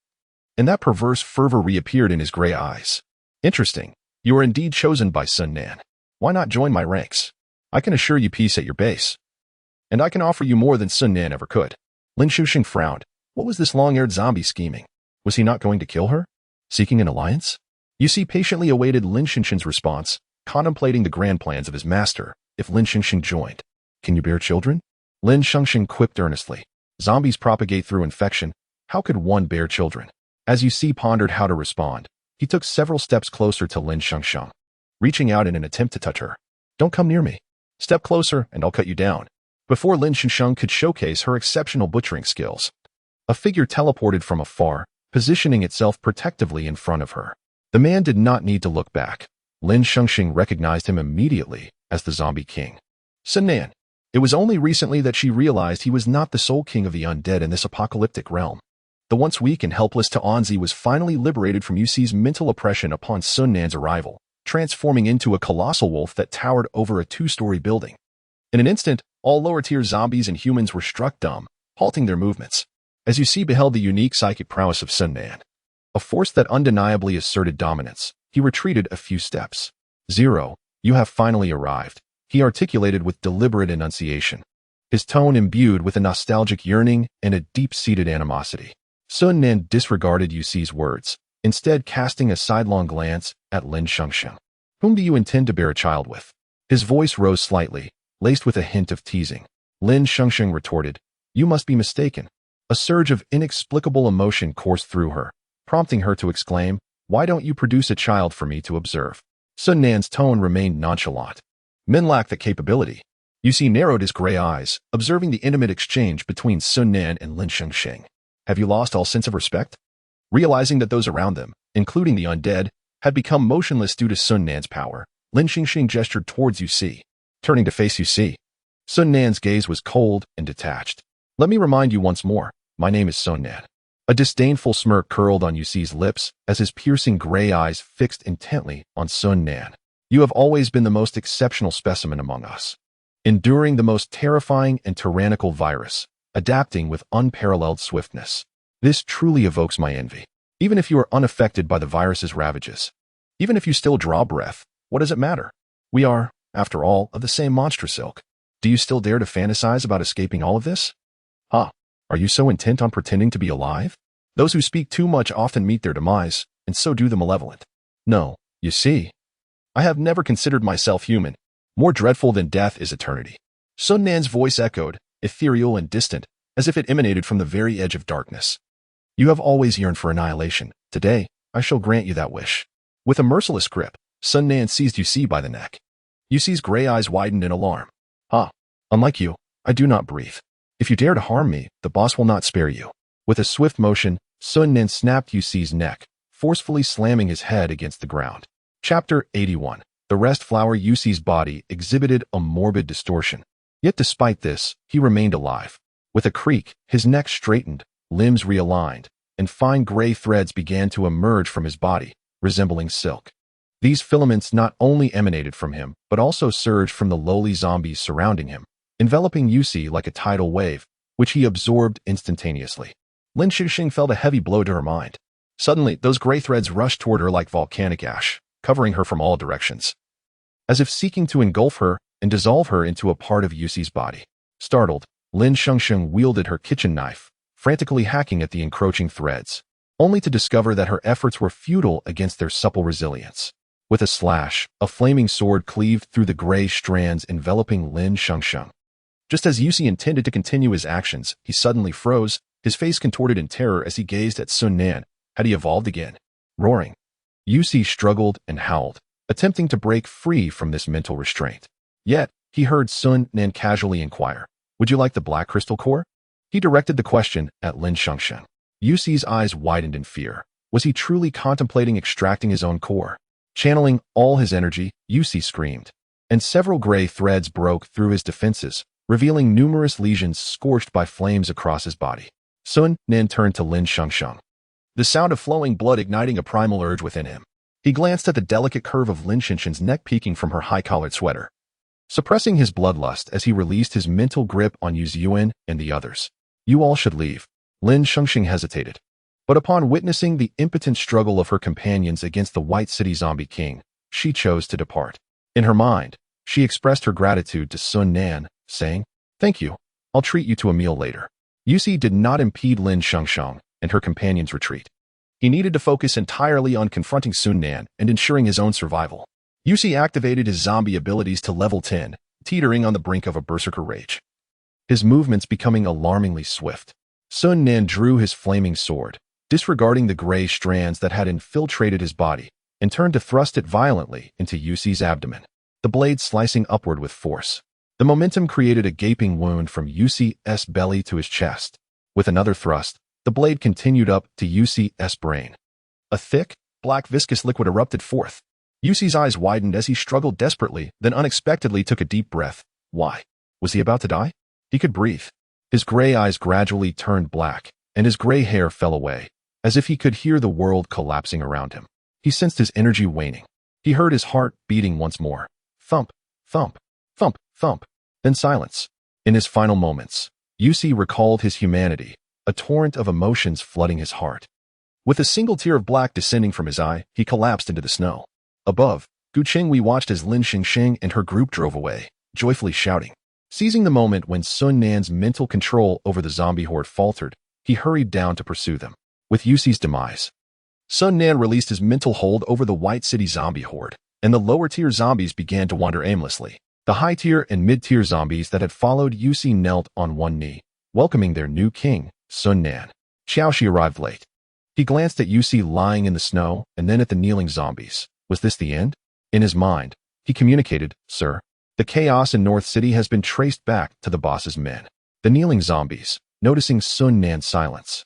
and that perverse fervor reappeared in his gray eyes. Interesting. You are indeed chosen by Sun Nan. Why not join my ranks? I can assure you peace at your base, and I can offer you more than Sun Nan ever could. Lin Shengsheng frowned. What was this long-haired zombie scheming? Was he not going to kill her? Seeking an alliance? You see patiently awaited Lin Shengsheng's response, contemplating the grand plans of his master if Lin Shengsheng joined. Can you bear children? Lin Shengsheng quipped earnestly. Zombies propagate through infection. How could one bear children? As you see pondered how to respond, he took several steps closer to Lin Shengsheng, reaching out in an attempt to touch her. Don't come near me. Step closer and I'll cut you down. Before Lin Shengsheng could showcase her exceptional butchering skills, a figure teleported from afar, positioning itself protectively in front of her. The man did not need to look back. Lin Shengsheng recognized him immediately as the zombie king. Sun Nan. It was only recently that she realized he was not the sole king of the undead in this apocalyptic realm. The once weak and helpless Taonzi was finally liberated from UC's mental oppression upon Sun Nan's arrival, transforming into a colossal wolf that towered over a two-story building. In an instant, all lower-tier zombies and humans were struck dumb, halting their movements. As you see beheld the unique psychic prowess of Sun Nan, a force that undeniably asserted dominance, he retreated a few steps. Zero, you have finally arrived, he articulated with deliberate enunciation, his tone imbued with a nostalgic yearning and a deep-seated animosity. Sun Nan disregarded UC's words, instead casting a sidelong glance at Lin Shengsheng. Whom do you intend to bear a child with? His voice rose slightly, laced with a hint of teasing. Lin Shengsheng retorted, you must be mistaken. A surge of inexplicable emotion coursed through her, prompting her to exclaim, why don't you produce a child for me to observe? Sun Nan's tone remained nonchalant. Men lack that capability. UC narrowed his gray eyes, observing the intimate exchange between Sun Nan and Lin Shengsheng. Have you lost all sense of respect? Realizing that those around them, including the undead, had become motionless due to Sun Nan's power, Lin Shengsheng gestured towards UC. Turning to face UC, Sun Nan's gaze was cold and detached. Let me remind you once more, my name is Sun Nan. A disdainful smirk curled on UC's lips as his piercing gray eyes fixed intently on Sun Nan. You have always been the most exceptional specimen among us, enduring the most terrifying and tyrannical virus, adapting with unparalleled swiftness. This truly evokes my envy. Even if you are unaffected by the virus's ravages, even if you still draw breath, what does it matter? We are, after all, of the same monstrous ilk. Do you still dare to fantasize about escaping all of this? Huh? Are you so intent on pretending to be alive? Those who speak too much often meet their demise, and so do the malevolent. No, you see, I have never considered myself human. More dreadful than death is eternity. Sun Nan's voice echoed, ethereal and distant, as if it emanated from the very edge of darkness. You have always yearned for annihilation. Today, I shall grant you that wish. With a merciless grip, Sun Nan seized UC by the neck. UC's gray eyes widened in alarm. Unlike you, I do not breathe. If you dare to harm me, the boss will not spare you. With a swift motion, Sun Nan snapped UC's neck, forcefully slamming his head against the ground. Chapter 81. The rest flower Yusi's body exhibited a morbid distortion. Yet despite this, he remained alive. With a creak, his neck straightened, limbs realigned, and fine gray threads began to emerge from his body, resembling silk. These filaments not only emanated from him, but also surged from the lowly zombies surrounding him, enveloping Yusi like a tidal wave, which he absorbed instantaneously. Lin Shengsheng felt a heavy blow to her mind. Suddenly, those gray threads rushed toward her like volcanic ash, covering her from all directions, as if seeking to engulf her and dissolve her into a part of Yusi's body. Startled, Lin Shengsheng wielded her kitchen knife, frantically hacking at the encroaching threads, only to discover that her efforts were futile against their supple resilience. With a slash, a flaming sword cleaved through the gray strands enveloping Lin Shengsheng. Just as Yusi intended to continue his actions, he suddenly froze, his face contorted in terror as he gazed at Sun Nan. Had he evolved again? Roaring. Yusi struggled and howled, attempting to break free from this mental restraint. Yet, he heard Sun Nan casually inquire, "Would you like the black crystal core?" He directed the question at Lin Shengsheng. Yusi's eyes widened in fear. Was he truly contemplating extracting his own core? Channeling all his energy, Yusi screamed, and several gray threads broke through his defenses, revealing numerous lesions scorched by flames across his body. Sun Nan turned to Lin Shengsheng, the sound of flowing blood igniting a primal urge within him. He glanced at the delicate curve of Lin Shengsheng's neck peeking from her high-collared sweater, suppressing his bloodlust as he released his mental grip on Yu Ziyuan and the others. "You all should leave." Lin Shengsheng hesitated, but upon witnessing the impotent struggle of her companions against the White City Zombie King, she chose to depart. In her mind, she expressed her gratitude to Sun Nan, saying, "Thank you. I'll treat you to a meal later." Yusi did not impede Lin Shengsheng and her companions' retreat. He needed to focus entirely on confronting Sun Nan and ensuring his own survival. Yusi activated his zombie abilities to level 10, teetering on the brink of a berserker rage, his movements becoming alarmingly swift. Sun Nan drew his flaming sword, disregarding the gray strands that had infiltrated his body, and turned to thrust it violently into Yusi's abdomen, the blade slicing upward with force. The momentum created a gaping wound from Yusi's belly to his chest. With another thrust, the blade continued up to Yusi's brain. A thick, black viscous liquid erupted forth. Yusi's eyes widened as he struggled desperately, then unexpectedly took a deep breath. Why? Was he about to die? He could breathe. His gray eyes gradually turned black, and his gray hair fell away, as if he could hear the world collapsing around him. He sensed his energy waning. He heard his heart beating once more. Thump, thump, thump, thump. Then silence. In his final moments, Yusi recalled his humanity, a torrent of emotions flooding his heart. With a single tear of black descending from his eye, he collapsed into the snow. Above, Gu Qingwei watched as Lin Shengsheng and her group drove away, joyfully shouting. Seizing the moment when Sun Nan's mental control over the zombie horde faltered, he hurried down to pursue them. With Yusi's demise, Sun Nan released his mental hold over the White City zombie horde, and the lower-tier zombies began to wander aimlessly. The high-tier and mid-tier zombies that had followed Yusi knelt on one knee, welcoming their new king, Sun Nan. Xiaoxi arrived late. He glanced at Yusi lying in the snow and then at the kneeling zombies. Was this the end? In his mind, he communicated, "Sir, the chaos in North City has been traced back to the boss's men." The kneeling zombies, noticing Sun Nan's silence,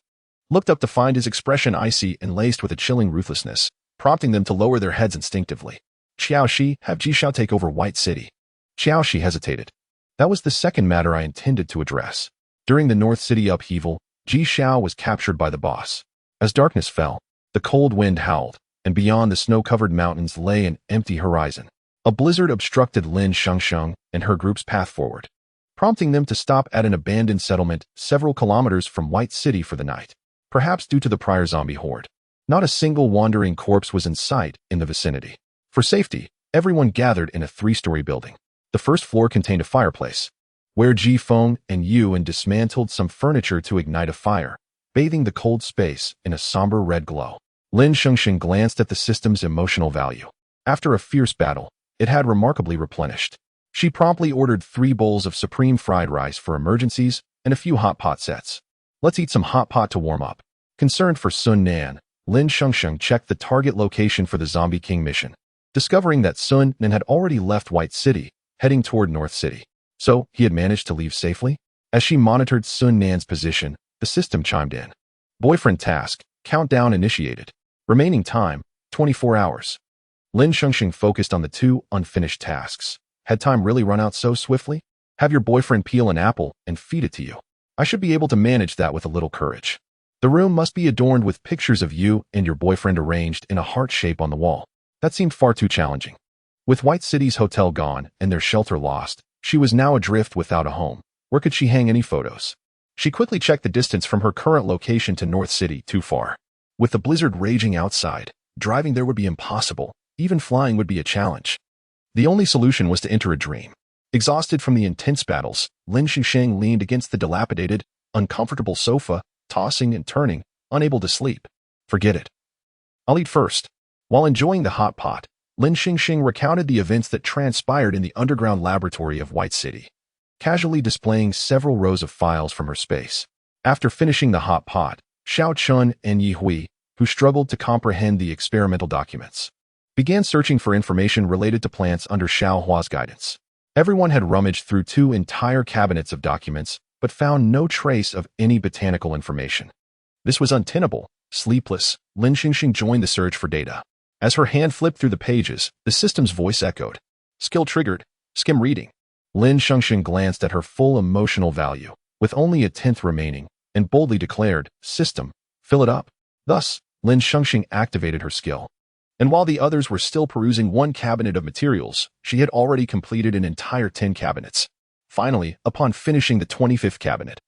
looked up to find his expression icy and laced with a chilling ruthlessness, prompting them to lower their heads instinctively. "Xiaoxi, have Jishao take over White City." Xiaoxi hesitated. "That was the second matter I intended to address. During the North City upheaval, Jishao was captured by the boss. As darkness fell, the cold wind howled, and beyond the snow-covered mountains lay an empty horizon. A blizzard obstructed Lin Shengsheng and her group's path forward, prompting them to stop at an abandoned settlement several kilometers from White City for the night. Perhaps due to the prior zombie horde, not a single wandering corpse was in sight in the vicinity. For safety, everyone gathered in a 3-story building. The first floor contained a fireplace, where Ji Feng and Yuan dismantled some furniture to ignite a fire, bathing the cold space in a somber red glow. Lin Shengsheng glanced at the system's emotional value. After a fierce battle, it had remarkably replenished. She promptly ordered 3 bowls of supreme fried rice for emergencies and a few hot pot sets. "Let's eat some hot pot to warm up." Concerned for Sun Nan, Lin Shengsheng checked the target location for the Zombie King mission, discovering that Sun Nan had already left White City, heading toward North City. So, he had managed to leave safely? As she monitored Sun Nan's position, the system chimed in. "Boyfriend task, countdown initiated. Remaining time, 24 hours." Lin Shengsheng focused on the two unfinished tasks. Had time really run out so swiftly? Have your boyfriend peel an apple and feed it to you. I should be able to manage that with a little courage. The room must be adorned with pictures of you and your boyfriend arranged in a heart shape on the wall. That seemed far too challenging. With White City's hotel gone and their shelter lost, she was now adrift without a home. Where could she hang any photos? She quickly checked the distance from her current location to North City, too far. With the blizzard raging outside, driving there would be impossible. Even flying would be a challenge. The only solution was to enter a dream. Exhausted from the intense battles, Lin Shengsheng leaned against the dilapidated, uncomfortable sofa, tossing and turning, unable to sleep. Forget it. I'll eat first. While enjoying the hot pot, Lin Shengsheng recounted the events that transpired in the underground laboratory of White City, casually displaying several rows of files from her space. After finishing the hot pot, Xiao Chun and Yi Hui, who struggled to comprehend the experimental documents, began searching for information related to plants under Xiao Hua's guidance. Everyone had rummaged through 2 entire cabinets of documents, but found no trace of any botanical information. This was untenable. Sleepless, Lin Shengsheng joined the search for data. As her hand flipped through the pages, the system's voice echoed. Skill triggered. Skim reading. Lin Shengsheng glanced at her full emotional value, with only a 10th remaining, and boldly declared, System, fill it up. Thus, Lin Shengsheng activated her skill. And while the others were still perusing 1 cabinet of materials, she had already completed an entire 10 cabinets. Finally, upon finishing the 25th cabinet,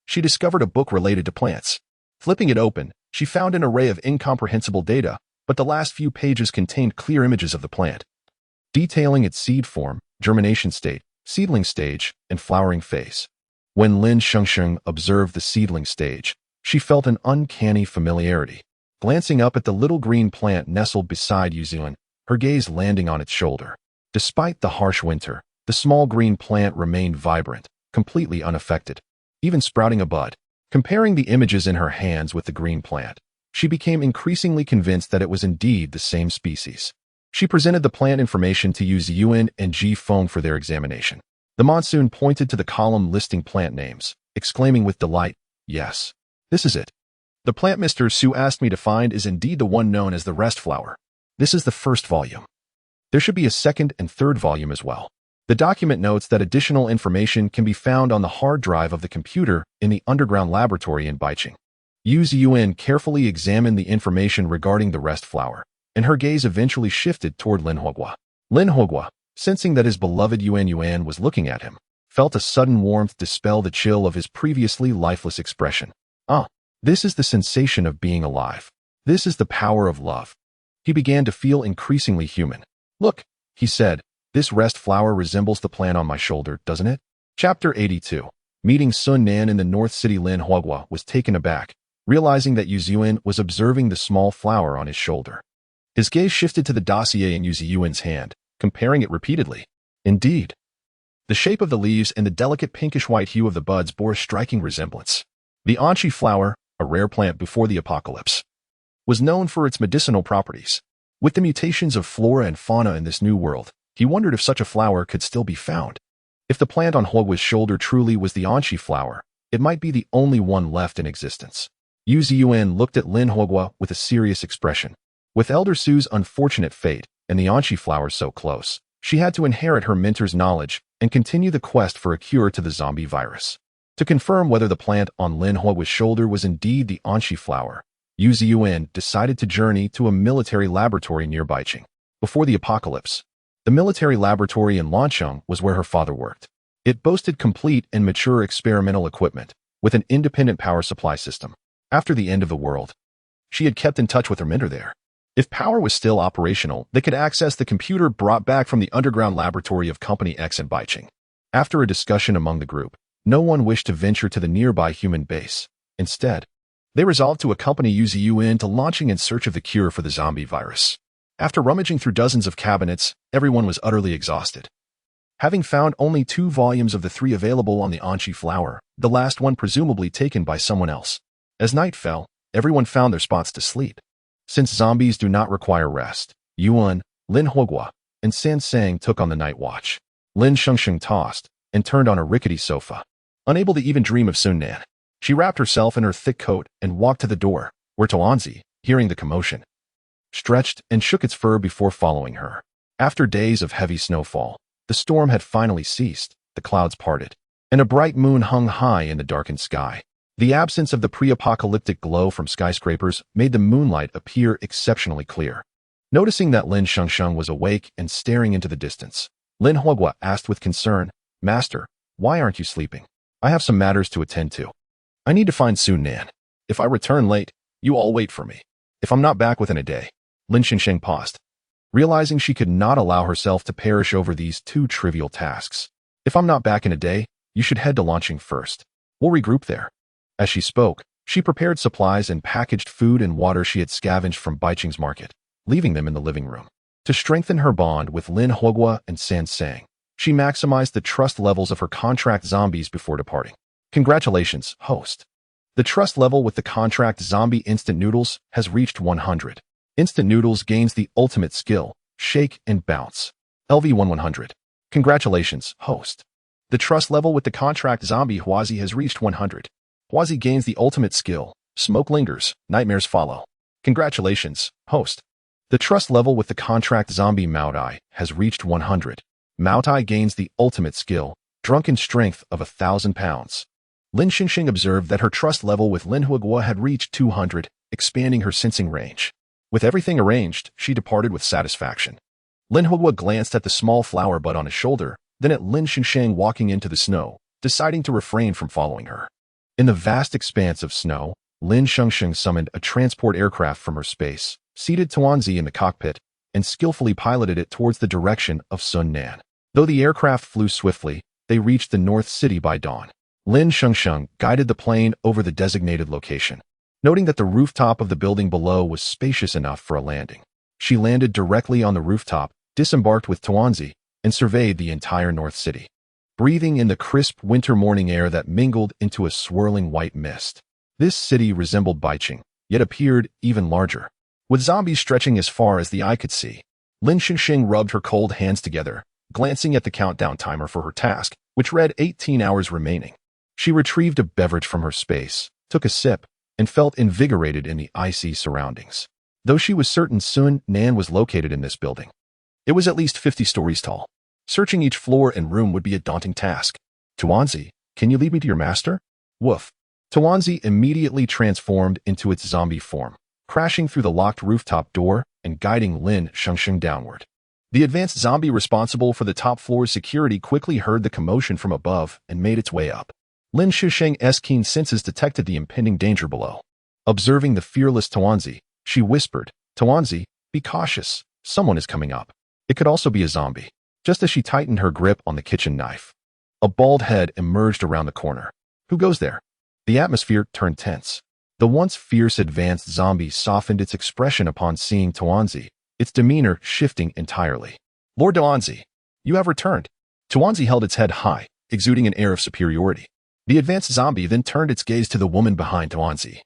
she discovered a book related to plants. Flipping it open, she found an array of incomprehensible data, but the last few pages contained clear images of the plant, detailing its seed form, germination state, seedling stage, and flowering phase. When Lin Shengsheng observed the seedling stage, she felt an uncanny familiarity. Glancing up at the little green plant nestled beside Yuzuan, her gaze landing on its shoulder. Despite the harsh winter, the small green plant remained vibrant, completely unaffected, even sprouting a bud. Comparing the images in her hands with the green plant, she became increasingly convinced that it was indeed the same species. She presented the plant information to Yu Ziyuan and Ji Feng for their examination. The monsoon pointed to the column listing plant names, exclaiming with delight, Yes, this is it. The plant Mr. Su asked me to find is indeed the one known as the rest flower. This is the first volume. There should be a second and third volume as well. The document notes that additional information can be found on the hard drive of the computer in the underground laboratory in Baiqing. Yu Ziyuan carefully examined the information regarding the rest flower, and her gaze eventually shifted toward Lin Huogua. Lin Huogua, sensing that his beloved Yuan was looking at him, felt a sudden warmth dispel the chill of his previously lifeless expression. This is the sensation of being alive. This is the power of love. He began to feel increasingly human. Look, he said, this rest flower resembles the plant on my shoulder, doesn't it? Chapter 82. Meeting Sun Nan in the North City. Lin Huogua was taken aback, realizing that Yu Ziyuan was observing the small flower on his shoulder. His gaze shifted to the dossier in Yu Ziyuan's hand, comparing it repeatedly. Indeed, the shape of the leaves and the delicate pinkish-white hue of the buds bore a striking resemblance. The anchi flower, a rare plant before the apocalypse, was known for its medicinal properties. With the mutations of flora and fauna in this new world, he wondered if such a flower could still be found. If the plant on Huogua's shoulder truly was the anchi flower, it might be the only one left in existence. Yu Ziyuan looked at Lin Huogua with a serious expression. With Elder Su's unfortunate fate and the anchi flower so close, she had to inherit her mentor's knowledge and continue the quest for a cure to the zombie virus. To confirm whether the plant on Lin Huogua's shoulder was indeed the anchi flower, Yu Ziyuan decided to journey to a military laboratory near Baiqing. Before the apocalypse, the military laboratory in Lancheng was where her father worked. It boasted complete and mature experimental equipment, with an independent power supply system. After the end of the world, she had kept in touch with her mentor there. If power was still operational, they could access the computer brought back from the underground laboratory of Company X in Baiqing. After a discussion among the group, no one wished to venture to the nearby human base. Instead, they resolved to accompany Yu Ziyuan to launching in search of the cure for the zombie virus. After rummaging through dozens of cabinets, everyone was utterly exhausted. Having found only 2 volumes of the 3 available on the anchi flower, the last one presumably taken by someone else. As night fell, everyone found their spots to sleep. Since zombies do not require rest, Yuan, Lin Huogua, and San Sang took on the night watch. Lin Shengsheng tossed and turned on a rickety sofa, unable to even dream of Sun Nan. She wrapped herself in her thick coat and walked to the door, where Toanzi, hearing the commotion, stretched, and shook its fur before following her. After days of heavy snowfall, the storm had finally ceased, the clouds parted, and a bright moon hung high in the darkened sky. The absence of the pre-apocalyptic glow from skyscrapers made the moonlight appear exceptionally clear. Noticing that Lin Shengsheng was awake and staring into the distance, Lin Huogua asked with concern, "Master, why aren't you sleeping? I have some matters to attend to. I need to find Sun Nan. If I return late, you all wait for me. If I'm not back within a day." Lin Shengsheng paused, realizing she could not allow herself to perish over these two trivial tasks. "If I'm not back in a day, you should head to launching first. We'll regroup there." As she spoke, she prepared supplies and packaged food and water she had scavenged from Baiqing's market, leaving them in the living room. To strengthen her bond with Lin Huogua and San Sang, she maximized the trust levels of her contract zombies before departing. "Congratulations, host. The trust level with the contract zombie Instant Noodles has reached 100. Instant Noodles gains the ultimate skill, Shake and Bounce. LV100. Congratulations, host. The trust level with the contract zombie Huazi has reached 100. Huazi gains the ultimate skill, Smoke Lingers, Nightmares Follow. Congratulations, host. The trust level with the contract zombie Mao Tai has reached 100. Mao Tai gains the ultimate skill, Drunken Strength of 1,000 pounds. Lin Shengsheng observed that her trust level with Lin Huogua had reached 200, expanding her sensing range. With everything arranged, she departed with satisfaction. Lin Huogua glanced at the small flower bud on his shoulder, then at Lin Shengsheng walking into the snow, deciding to refrain from following her. In the vast expanse of snow, Lin Shengsheng summoned a transport aircraft from her space, seated Tuanzi in the cockpit, and skillfully piloted it towards the direction of Sun Nan. Though the aircraft flew swiftly, they reached the North City by dawn. Lin Shengsheng guided the plane over the designated location. Noting that the rooftop of the building below was spacious enough for a landing, she landed directly on the rooftop, disembarked with Tuanzi, and surveyed the entire North City, breathing in the crisp winter morning air that mingled into a swirling white mist. This city resembled Baiqing, yet appeared even larger. With zombies stretching as far as the eye could see, Lin Shengsheng rubbed her cold hands together, glancing at the countdown timer for her task, which read 18 hours remaining. She retrieved a beverage from her space, took a sip, and felt invigorated in the icy surroundings. Though she was certain Sun Nan was located in this building, it was at least 50 stories tall. Searching each floor and room would be a daunting task. "Tuanzi, can you lead me to your master?" Woof. Tuanzi immediately transformed into its zombie form, crashing through the locked rooftop door and guiding Lin Shengsheng downward. The advanced zombie responsible for the top floor's security quickly heard the commotion from above and made its way up. Lin Shengsheng's keen senses detected the impending danger below. Observing the fearless Tuanzi, she whispered, "Tuanzi, be cautious. Someone is coming up. It could also be a zombie." Just as she tightened her grip on the kitchen knife, a bald head emerged around the corner. "Who goes there?" The atmosphere turned tense. The once fierce advanced zombie softened its expression upon seeing Tuanzi, its demeanor shifting entirely. "Lord Tuanzi, you have returned." Tuanzi held its head high, exuding an air of superiority. The advanced zombie then turned its gaze to the woman behind Tuanzi,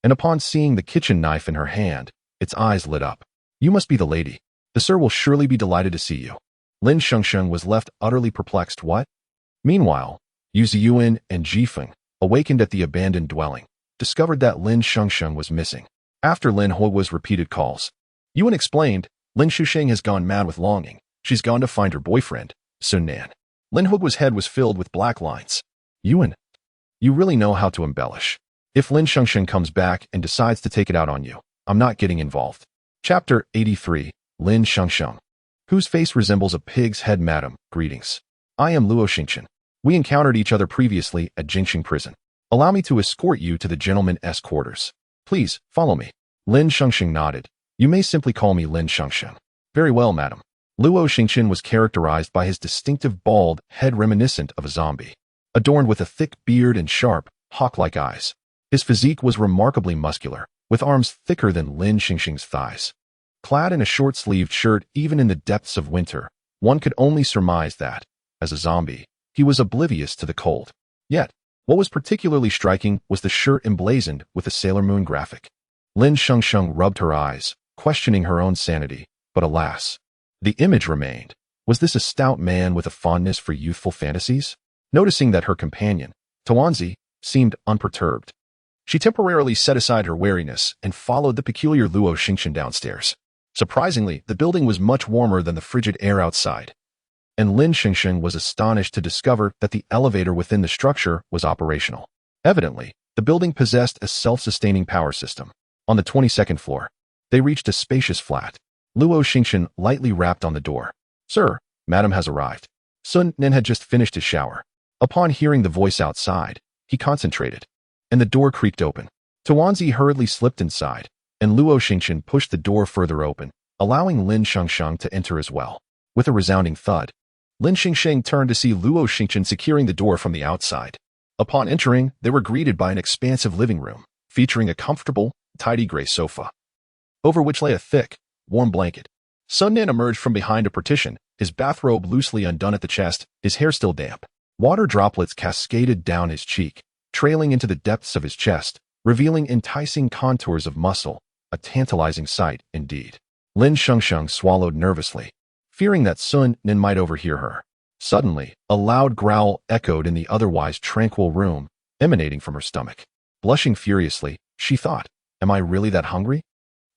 and upon seeing the kitchen knife in her hand, its eyes lit up. "You must be the lady. The sir will surely be delighted to see you." Lin Shengsheng was left utterly perplexed. What? Meanwhile, Yu Ziyuan and Jifeng, awakened at the abandoned dwelling, discovered that Lin Shengsheng was missing. After Lin Huogua's repeated calls, Yuan explained, "Lin Shengsheng has gone mad with longing. She's gone to find her boyfriend, Sun Nan." Lin Huogua's head was filled with black lines. "Yuan, you really know how to embellish. If Lin Shengsheng comes back and decides to take it out on you, I'm not getting involved." Chapter 83, Lin Shengsheng. Whose face resembles a pig's head. Madam, greetings. I am Luo Xingchen. We encountered each other previously at Jingxing prison. Allow me to escort you to the gentleman's quarters. Please, follow me. Lin Shengsheng nodded. You may simply call me Lin Shengsheng. Very well, madam. Luo Xingchen was characterized by his distinctive bald head reminiscent of a zombie, adorned with a thick beard and sharp, hawk-like eyes. His physique was remarkably muscular, with arms thicker than Lin Shengsheng's thighs. Clad in a short-sleeved shirt even in the depths of winter, one could only surmise that, as a zombie, he was oblivious to the cold. Yet, what was particularly striking was the shirt emblazoned with a Sailor Moon graphic. Lin Shengsheng rubbed her eyes, questioning her own sanity, but alas, the image remained. Was this a stout man with a fondness for youthful fantasies? Noticing that her companion, Tuanzi, seemed unperturbed, She temporarily set aside her wariness and followed the peculiar Lin Shengsheng downstairs. Surprisingly, the building was much warmer than the frigid air outside, and Lin Shengsheng was astonished to discover that the elevator within the structure was operational. Evidently, the building possessed a self-sustaining power system. On the 22nd floor, they reached a spacious flat. Lin Shengsheng lightly rapped on the door. "Sir, Madam has arrived." Sun Nen had just finished his shower. Upon hearing the voice outside, he concentrated, and the door creaked open. Tuanzi hurriedly slipped inside, and Lin Shengsheng pushed the door further open, allowing Lin Shengsheng to enter as well. With a resounding thud, Lin Shengsheng turned to see Lin Shengsheng securing the door from the outside. Upon entering, they were greeted by an expansive living room, featuring a comfortable, tidy gray sofa, over which lay a thick, warm blanket. Sun Nan emerged from behind a partition, his bathrobe loosely undone at the chest, his hair still damp. Water droplets cascaded down his cheek, trailing into the depths of his chest, revealing enticing contours of muscle, a tantalizing sight indeed. Lin Shengsheng swallowed nervously, fearing that Sun Nen might overhear her. Suddenly, a loud growl echoed in the otherwise tranquil room, emanating from her stomach. Blushing furiously, she thought, "Am I really that hungry?"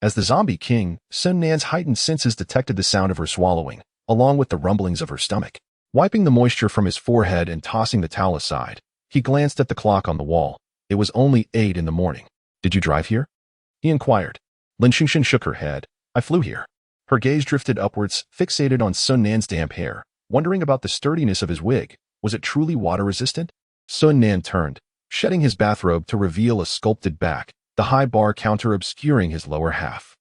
As the zombie king, Sun Nan's heightened senses detected the sound of her swallowing, along with the rumblings of her stomach. Wiping the moisture from his forehead and tossing the towel aside, he glanced at the clock on the wall. It was only 8 in the morning. "Did you drive here?" he inquired. Lin Shengsheng shook her head. "I flew here." Her gaze drifted upwards, fixated on Sun Nan's damp hair, wondering about the sturdiness of his wig. Was it truly water-resistant? Sun Nan turned, shedding his bathrobe to reveal a sculpted back, the high bar counter obscuring his lower half.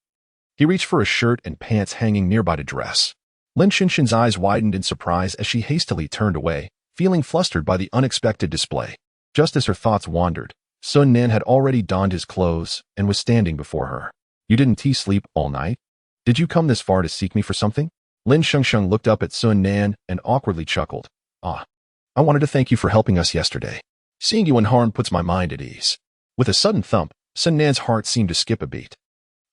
He reached for a shirt and pants hanging nearby to dress. Lin Shengsheng's eyes widened in surprise as she hastily turned away, feeling flustered by the unexpected display. Just as her thoughts wandered, Sun Nan had already donned his clothes and was standing before her. "You didn't sleep all night? Did you come this far to seek me for something?" Lin Shengsheng looked up at Sun Nan and awkwardly chuckled. "Ah, I wanted to thank you for helping us yesterday. Seeing you unharmed puts my mind at ease." With a sudden thump, Sun Nan's heart seemed to skip a beat.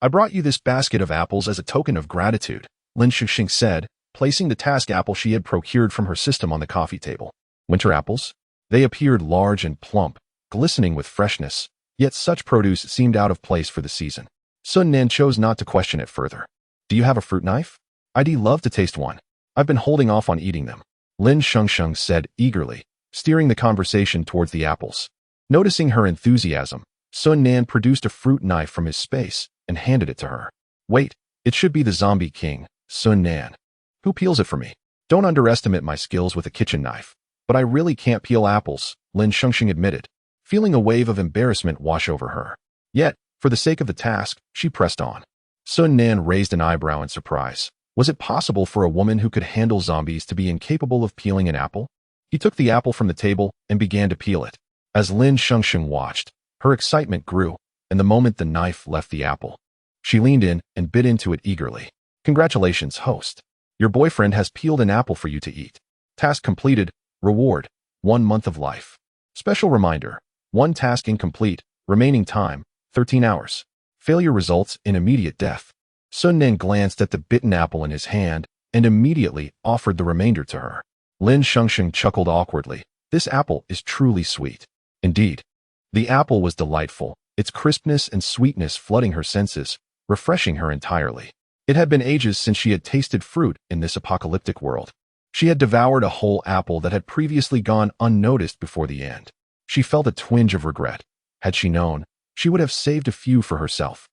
"I brought you this basket of apples as a token of gratitude," Lin Shengsheng said, placing the task apple she had procured from her system on the coffee table. Winter apples? They appeared large and plump, glistening with freshness, yet such produce seemed out of place for the season. Sun Nan chose not to question it further. "Do you have a fruit knife? I'd love to taste one. I've been holding off on eating them," Lin Shengsheng said eagerly, steering the conversation towards the apples. Noticing her enthusiasm, Sun Nan produced a fruit knife from his space and handed it to her. "Wait, it should be the zombie king, Sun Nan. Who peels it for me? Don't underestimate my skills with a kitchen knife." "But I really can't peel apples," Lin Shengsheng admitted, feeling a wave of embarrassment wash over her. Yet, for the sake of the task, she pressed on. Sun Nan raised an eyebrow in surprise. Was it possible for a woman who could handle zombies to be incapable of peeling an apple? He took the apple from the table and began to peel it. As Lin Shengsheng watched, her excitement grew, and the moment the knife left the apple, she leaned in and bit into it eagerly. "Congratulations, host. Your boyfriend has peeled an apple for you to eat. Task completed. Reward, 1 month of life. Special reminder, 1 task incomplete, remaining time, 13 hours. Failure results in immediate death." Sun Nan glanced at the bitten apple in his hand and immediately offered the remainder to her. Lin Shengsheng chuckled awkwardly. "This apple is truly sweet." Indeed, the apple was delightful, its crispness and sweetness flooding her senses, refreshing her entirely. It had been ages since she had tasted fruit in this apocalyptic world. She had devoured a whole apple that had previously gone unnoticed before the end. She felt a twinge of regret. Had she known, she would have saved a few for herself.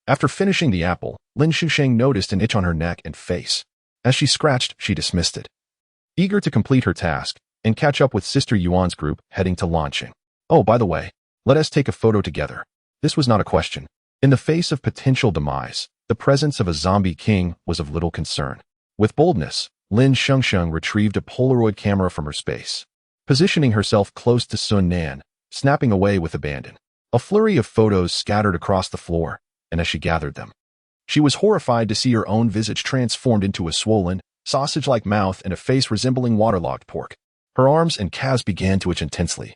After finishing the apple, Lin Shengsheng noticed an itch on her neck and face. As she scratched, she dismissed it, eager to complete her task and catch up with Sister Yuan's group heading to launching. "Oh, by the way, let us take a photo together." This was not a question. In the face of potential demise, the presence of a zombie king was of little concern. With boldness, Lin Shengsheng retrieved a Polaroid camera from her space, positioning herself close to Sun Nan, snapping away with abandon. A flurry of photos scattered across the floor, and as she gathered them, she was horrified to see her own visage transformed into a swollen, sausage-like mouth and a face resembling waterlogged pork. Her arms and calves began to itch intensely,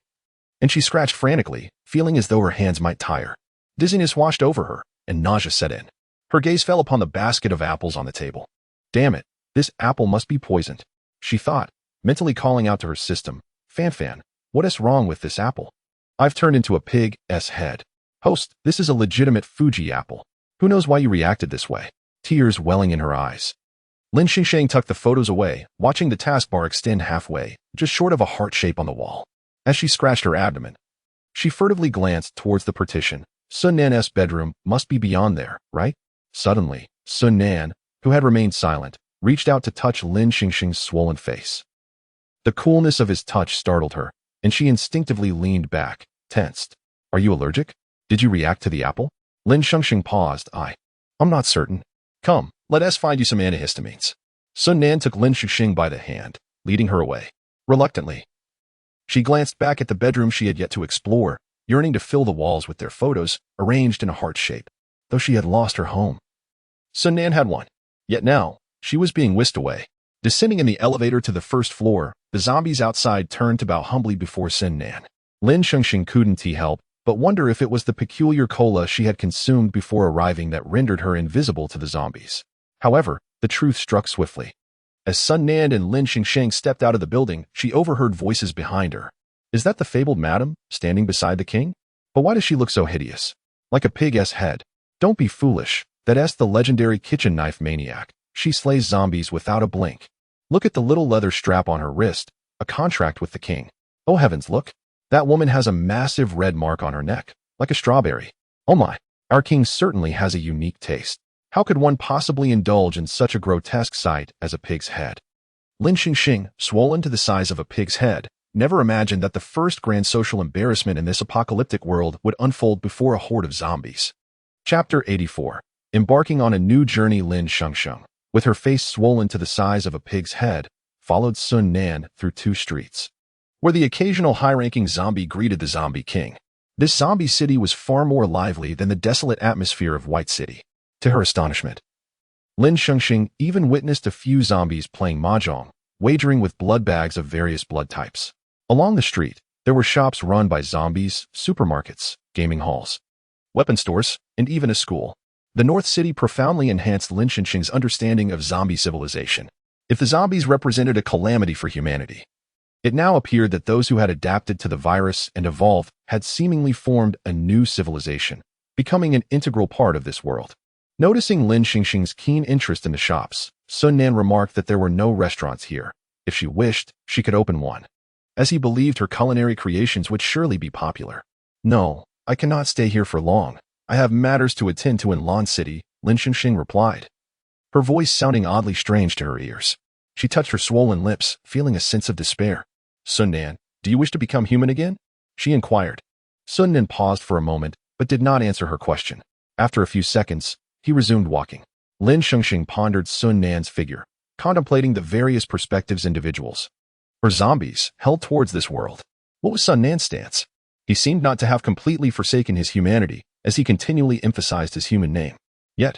and she scratched frantically, feeling as though her hands might tire. Dizziness washed over her, and nausea set in. Her gaze fell upon the basket of apples on the table. "Damn it, this apple must be poisoned," she thought, mentally calling out to her system. Fan, what is wrong with this apple? I've turned into a pig's head." Host, this is a legitimate Fuji apple. Who knows why you reacted this way? Tears welling in her eyes. Lin Shengsheng tucked the photos away, watching the taskbar extend halfway, just short of a heart shape on the wall. As she scratched her abdomen, she furtively glanced towards the partition. Sun Nan's bedroom must be beyond there, right? Suddenly, Sun Nan, who had remained silent, reached out to touch Lin Shengsheng's swollen face. The coolness of his touch startled her, and she instinctively leaned back, tensed. Are you allergic? Did you react to the apple? Lin Shengsheng paused. I'm not certain. Come, let us find you some antihistamines. Sun Nan took Lin Shengsheng by the hand, leading her away. Reluctantly, she glanced back at the bedroom she had yet to explore, yearning to fill the walls with their photos, arranged in a heart shape, though she had lost her home. Sun Nan had one. Yet now, she was being whisked away. Descending in the elevator to the first floor, the zombies outside turned to bow humbly before Sun Nan. Lin Shengsheng couldn't help but wonder if it was the peculiar cola she had consumed before arriving that rendered her invisible to the zombies. However, the truth struck swiftly. As Sun Nan and Lin Shengsheng stepped out of the building, she overheard voices behind her. Is that the fabled madam, standing beside the king? But why does she look so hideous? Like a pig's head. Don't be foolish. That's the legendary kitchen knife maniac. She slays zombies without a blink. Look at the little leather strap on her wrist, a contract with the king. Oh heavens, look. That woman has a massive red mark on her neck, like a strawberry. Oh my, our king certainly has a unique taste. How could one possibly indulge in such a grotesque sight as a pig's head? Lin Shengsheng, swollen to the size of a pig's head, never imagined that the first grand social embarrassment in this apocalyptic world would unfold before a horde of zombies. Chapter 84. Embarking on a new journey. Lin Shengsheng, with her face swollen to the size of a pig's head, followed Sun Nan through 2 streets, where the occasional high-ranking zombie greeted the zombie king. This zombie city was far more lively than the desolate atmosphere of White City. To her astonishment, Lin Shengsheng even witnessed a few zombies playing mahjong, wagering with blood bags of various blood types. Along the street, there were shops run by zombies, supermarkets, gaming halls, weapon stores, and even a school. The North City profoundly enhanced Lin Shengsheng's understanding of zombie civilization. If the zombies represented a calamity for humanity, it now appeared that those who had adapted to the virus and evolved had seemingly formed a new civilization, becoming an integral part of this world. Noticing Lin Shengsheng's keen interest in the shops, Sun Nan remarked that there were no restaurants here. If she wished, she could open one, as he believed her culinary creations would surely be popular. No, I cannot stay here for long. I have matters to attend to in Lan City, Lin Shengsheng replied, her voice sounding oddly strange to her ears. She touched her swollen lips, feeling a sense of despair. Sun Nan, do you wish to become human again? She inquired. Sun Nan paused for a moment, but did not answer her question. After a few seconds, he resumed walking. Lin Shengsheng pondered Sun Nan's figure, contemplating the various perspectives individuals or zombies held towards this world. What was Sun Nan's stance? He seemed not to have completely forsaken his humanity, as he continually emphasized his human name. Yet,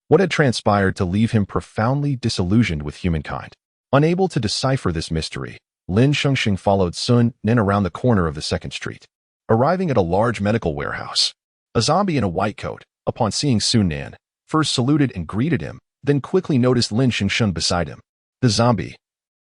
what had transpired to leave him profoundly disillusioned with humankind? Unable to decipher this mystery, Lin Shengsheng followed Sun Nan around the corner of the 2nd street, arriving at a large medical warehouse. A zombie in a white coat, upon seeing Sun Nan, first saluted and greeted him, then quickly noticed Lin Shengsheng beside him. The zombie,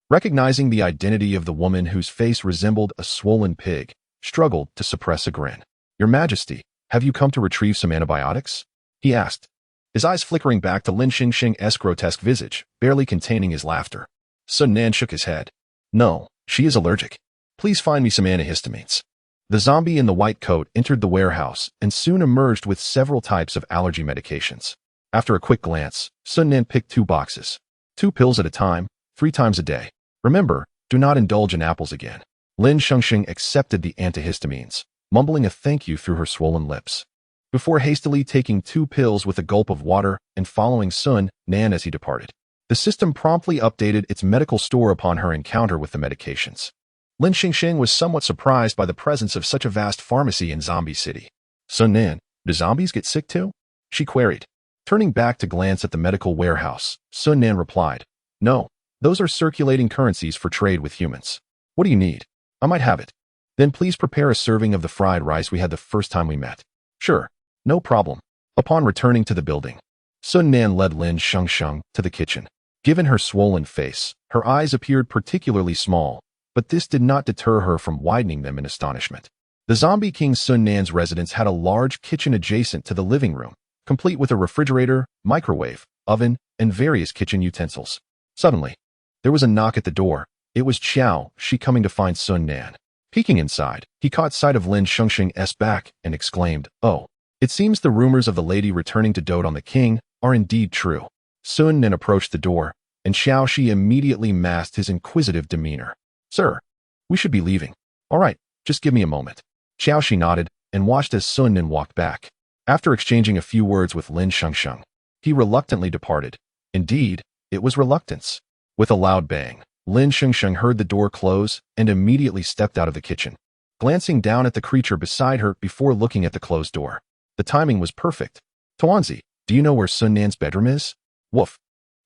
recognizing the identity of the woman whose face resembled a swollen pig, struggled to suppress a grin. Your Majesty, have you come to retrieve some antibiotics? He asked, his eyes flickering back to Lin Shengsheng's grotesque visage, barely containing his laughter. Sun Nan shook his head. No, she is allergic. Please find me some antihistamines. The zombie in the white coat entered the warehouse and soon emerged with several types of allergy medications. After a quick glance, Sun Nan picked 2 boxes. 2 pills at a time, 3 times a day. Remember, do not indulge in apples again. Lin Shengsheng accepted the antihistamines, mumbling a thank you through her swollen lips, before hastily taking 2 pills with a gulp of water and following Sun Nan as he departed. The system promptly updated its medical store upon her encounter with the medications. Lin Shengsheng was somewhat surprised by the presence of such a vast pharmacy in Zombie City. Sun Nan, do zombies get sick too? She queried. Turning back to glance at the medical warehouse, Sun Nan replied, no, those are circulating currencies for trade with humans. What do you need? I might have it. Then please prepare a serving of the fried rice we had the first time we met. Sure, no problem. Upon returning to the building, Sun Nan led Lin Shengsheng to the kitchen. Given her swollen face, her eyes appeared particularly small, but this did not deter her from widening them in astonishment. The zombie king Sun Nan's residence had a large kitchen adjacent to the living room, complete with a refrigerator, microwave, oven, and various kitchen utensils. Suddenly, there was a knock at the door. It was Xiao Shi coming to find Sun Nan. Peeking inside, he caught sight of Lin Shengsheng's back and exclaimed, "Oh, it seems the rumors of the lady returning to dote on the king are indeed true." Sun Nan approached the door, and Xiao Shi immediately masked his inquisitive demeanor. "Sir, we should be leaving." "All right, just give me a moment." Xiao Shi nodded and watched as Sun Nan walked back. After exchanging a few words with Lin Shengsheng, he reluctantly departed. Indeed, it was reluctance. With a loud bang, Lin Shengsheng heard the door close and immediately stepped out of the kitchen, glancing down at the creature beside her before looking at the closed door. The timing was perfect. "Tuanzi, do you know where Sun Nan's bedroom is?" "Woof.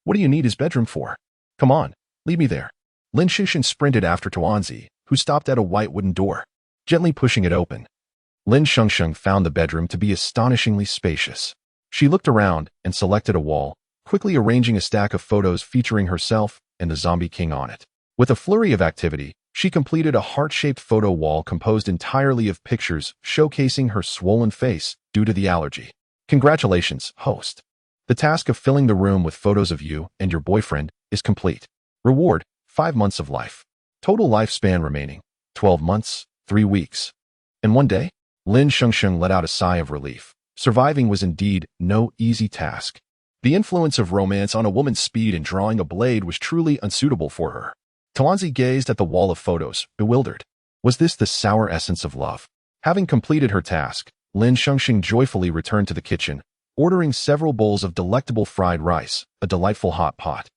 What do you need his bedroom for?" "Come on, lead me there." Lin Shengsheng sprinted after Tuanzi, who stopped at a white wooden door, gently pushing it open. Lin Shengsheng found the bedroom to be astonishingly spacious. She looked around and selected a wall, quickly arranging a stack of photos featuring herself and the zombie king on it. With a flurry of activity, she completed a heart-shaped photo wall composed entirely of pictures showcasing her swollen face due to the allergy. "Congratulations, host. The task of filling the room with photos of you and your boyfriend is complete. Reward, 5 months of life. Total lifespan remaining, 12 months, 3 weeks. And 1 day?" Lin Shengsheng let out a sigh of relief. Surviving was indeed no easy task. The influence of romance on a woman's speed in drawing a blade was truly unsuitable for her. Tuanzi gazed at the wall of photos, bewildered. Was this the sour essence of love? Having completed her task, Lin Shengsheng joyfully returned to the kitchen, ordering several bowls of delectable fried rice, a delightful hot pot,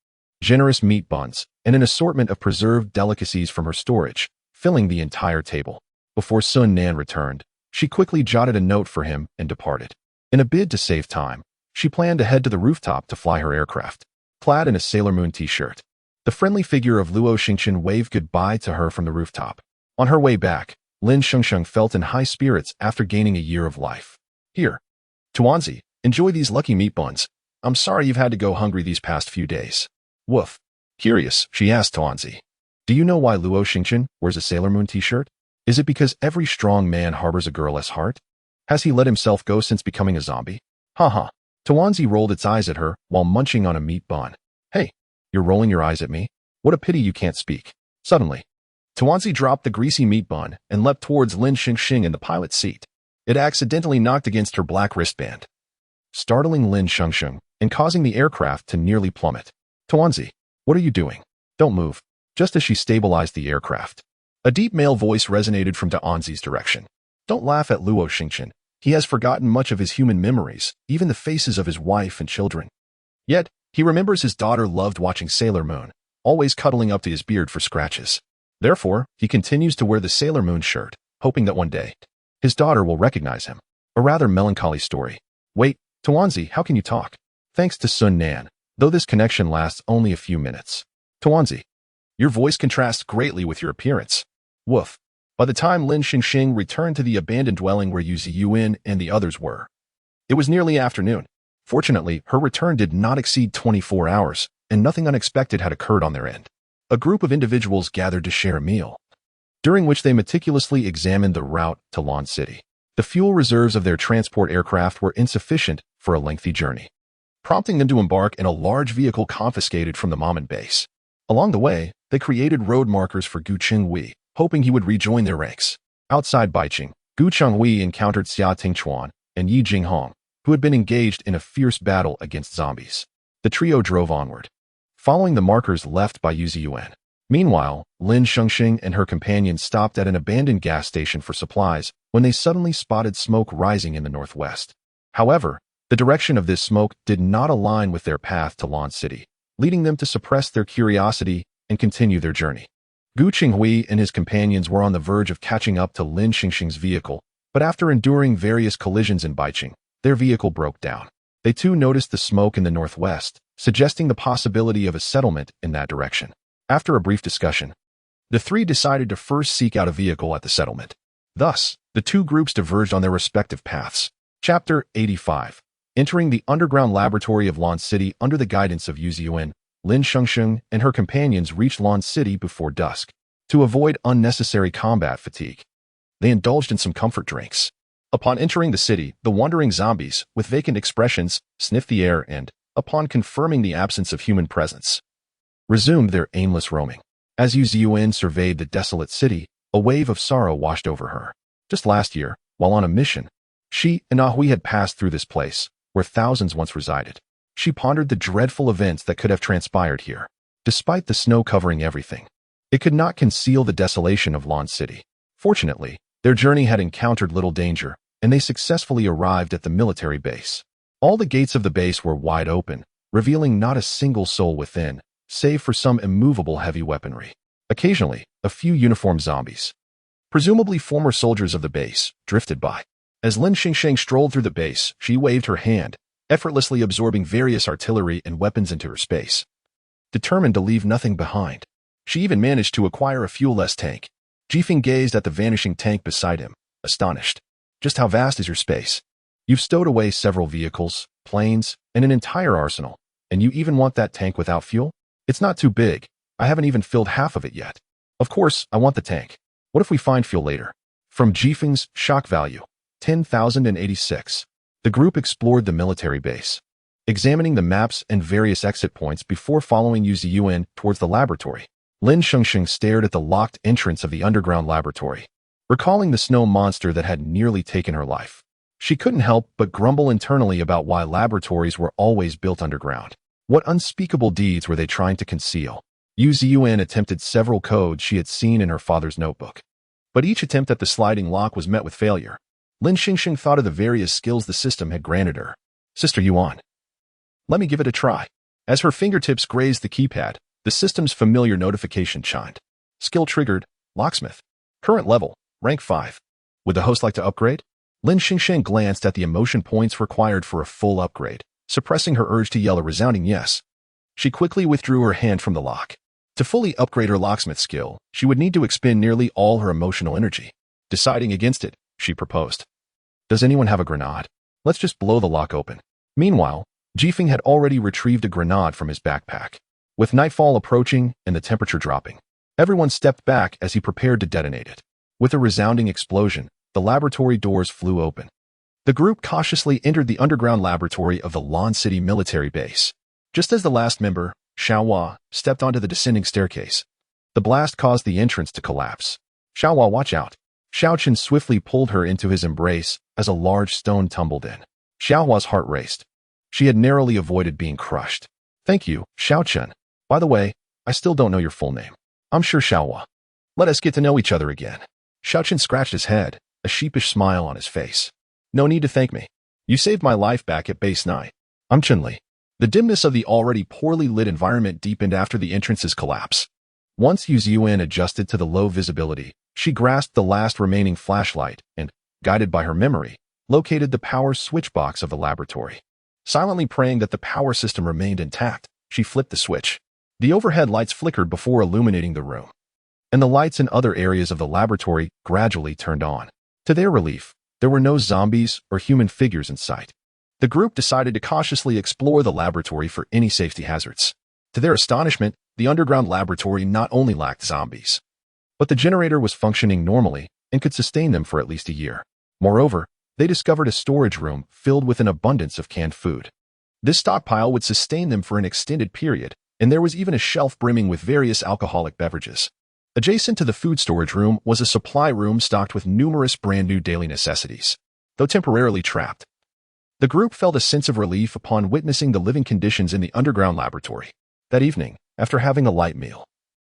generous meat buns, and an assortment of preserved delicacies from her storage, filling the entire table. Before Sun Nan returned, she quickly jotted a note for him and departed. In a bid to save time, she planned to head to the rooftop to fly her aircraft, clad in a Sailor Moon t-shirt. The friendly figure of Luo Xingqian waved goodbye to her from the rooftop. On her way back, Lin Shengsheng felt in high spirits after gaining a year of life. "Here, Tuanzi, enjoy these lucky meat buns. I'm sorry you've had to go hungry these past few days." "Woof." Curious, she asked Tuanzi, "Do you know why Luo Xingqian wears a Sailor Moon t-shirt? Is it because every strong man harbors a girl-less heart? Has he let himself go since becoming a zombie?" "Haha." Tuanzi rolled its eyes at her while munching on a meat bun. "Hey, you're rolling your eyes at me? What a pity you can't speak." Suddenly, Tuanzi dropped the greasy meat bun and leapt towards Lin Shengsheng in the pilot's seat. It accidentally knocked against her black wristband, startling Lin Shengsheng and causing the aircraft to nearly plummet. "Tuanzi, what are you doing? Don't move." Just as she stabilized the aircraft, a deep male voice resonated from Tuanzi's direction. "Don't laugh at Luo Xingqian. He has forgotten much of his human memories, even the faces of his wife and children. Yet, he remembers his daughter loved watching Sailor Moon, always cuddling up to his beard for scratches. Therefore, he continues to wear the Sailor Moon shirt, hoping that one day, his daughter will recognize him." A rather melancholy story. "Wait, Tuanzi, how can you talk?" "Thanks to Sun Nan, though this connection lasts only a few minutes." "Tuanzi, your voice contrasts greatly with your appearance." "Woof." By the time Lin Shengsheng returned to the abandoned dwelling where Yu Ziyuan and the others were, it was nearly afternoon. Fortunately, her return did not exceed 24 hours, and nothing unexpected had occurred on their end. A group of individuals gathered to share a meal, during which they meticulously examined the route to Lan City. The fuel reserves of their transport aircraft were insufficient for a lengthy journey, prompting them to embark in a large vehicle confiscated from the Mamen base. Along the way, they created road markers for Gu Chenghui, hoping he would rejoin their ranks. Outside Baiqing, Gu Chenghui encountered Xia Tingchuan and Yi Jinghong, who had been engaged in a fierce battle against zombies. The trio drove onward, following the markers left by Yu Ziyuan. Meanwhile, Lin Shengsheng and her companions stopped at an abandoned gas station for supplies when they suddenly spotted smoke rising in the northwest. However, the direction of this smoke did not align with their path to Lan City, leading them to suppress their curiosity and continue their journey. Gu Chenghui and his companions were on the verge of catching up to Lin Shengsheng's vehicle, but after enduring various collisions in Baiqing, their vehicle broke down. They too noticed the smoke in the northwest, suggesting the possibility of a settlement in that direction. After a brief discussion, the three decided to first seek out a vehicle at the settlement. Thus, the two groups diverged on their respective paths. Chapter 85. Entering the underground laboratory of Lan City under the guidance of Yu Ziyuan, Lin Shengsheng and her companions reached Lan City before dusk. To avoid unnecessary combat fatigue, They indulged in some comfort drinks. Upon entering the city, the wandering zombies, with vacant expressions, sniffed the air and, upon confirming the absence of human presence, resumed their aimless roaming. As Yu Ziyuan surveyed the desolate city, a wave of sorrow washed over her. Just last year, while on a mission, she and Ahui had passed through this place, where thousands once resided. She pondered the dreadful events that could have transpired here. Despite the snow covering everything, it could not conceal the desolation of Lan City. Fortunately, their journey had encountered little danger, and they successfully arrived at the military base. All the gates of the base were wide open, revealing not a single soul within, save for some immovable heavy weaponry. Occasionally, a few uniformed zombies, presumably former soldiers of the base, drifted by. As Lin Shengsheng strolled through the base, she waved her hand, effortlessly absorbing various artillery and weapons into her space. Determined to leave nothing behind, she even managed to acquire a fuel-less tank. Jifeng gazed at the vanishing tank beside him, astonished. Just how vast is your space? You've stowed away several vehicles, planes, and an entire arsenal, and you even want that tank without fuel? It's not too big. I haven't even filled half of it yet. Of course, I want the tank. What if we find fuel later? From Jifeng's shock value, 10,086. The group explored the military base, examining the maps and various exit points before following Yu Ziyuan towards the laboratory. Lin Shengsheng stared at the locked entrance of the underground laboratory, recalling the snow monster that had nearly taken her life. She couldn't help but grumble internally about why laboratories were always built underground. What unspeakable deeds were they trying to conceal? Yu Ziyuan attempted several codes she had seen in her father's notebook, but each attempt at the sliding lock was met with failure. Lin Shengsheng thought of the various skills the system had granted her. Sister Yuan, let me give it a try. As her fingertips grazed the keypad, the system's familiar notification chimed. Skill triggered, locksmith. Current level, rank 5. Would the host like to upgrade? Lin Shengsheng glanced at the emotion points required for a full upgrade, suppressing her urge to yell a resounding yes. She quickly withdrew her hand from the lock. To fully upgrade her locksmith skill, she would need to expend nearly all her emotional energy. Deciding against it, she proposed. Does anyone have a grenade? Let's just blow the lock open. Meanwhile, Jifeng had already retrieved a grenade from his backpack. With nightfall approaching and the temperature dropping, everyone stepped back as he prepared to detonate it. With a resounding explosion, the laboratory doors flew open. The group cautiously entered the underground laboratory of the Lan City military base. Just as the last member, Xiaohua, stepped onto the descending staircase, the blast caused the entrance to collapse. Xiaohua, watch out. Xiaochen swiftly pulled her into his embrace as a large stone tumbled in. Xiaohua's heart raced. She had narrowly avoided being crushed. Thank you, Xiaochen. By the way, I still don't know your full name. I'm sure Xiaohua. Let us get to know each other again. Xiaochen scratched his head, a sheepish smile on his face. No need to thank me. You saved my life back at Base 9. I'm Chunli. The dimness of the already poorly lit environment deepened after the entrance's collapse. Once Yu Ziyuan adjusted to the low visibility, she grasped the last remaining flashlight and, guided by her memory, located the power switch box of the laboratory. Silently praying that the power system remained intact, she flipped the switch. The overhead lights flickered before illuminating the room, and the lights in other areas of the laboratory gradually turned on. To their relief, there were no zombies or human figures in sight. The group decided to cautiously explore the laboratory for any safety hazards. To their astonishment, the underground laboratory not only lacked zombies, but the generator was functioning normally and could sustain them for at least a year. Moreover, they discovered a storage room filled with an abundance of canned food. This stockpile would sustain them for an extended period, and there was even a shelf brimming with various alcoholic beverages. Adjacent to the food storage room was a supply room stocked with numerous brand-new daily necessities. Though temporarily trapped, the group felt a sense of relief upon witnessing the living conditions in the underground laboratory. That evening, after having a light meal,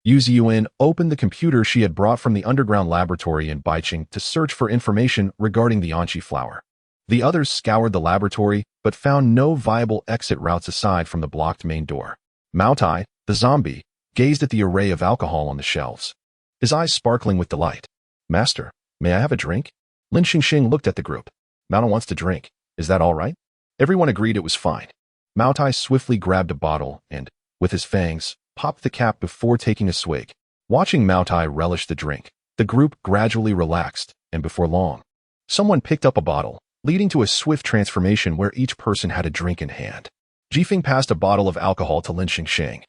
Yu Ziyuan opened the computer she had brought from the underground laboratory in Baiqing to search for information regarding the anchi flower. The others scoured the laboratory, but found no viable exit routes aside from the blocked main door. Mao Tai, the zombie, gazed at the array of alcohol on the shelves, his eyes sparkling with delight. Master, may I have a drink? Lin Shengsheng looked at the group. Mao Tai wants to drink. Is that all right? Everyone agreed it was fine. Mao Tai swiftly grabbed a bottle and, with his fangs, popped the cap before taking a swig. Watching Mao Tai relish the drink, the group gradually relaxed, and before long, someone picked up a bottle, leading to a swift transformation where each person had a drink in hand. Jifeng passed a bottle of alcohol to Lin Shengsheng,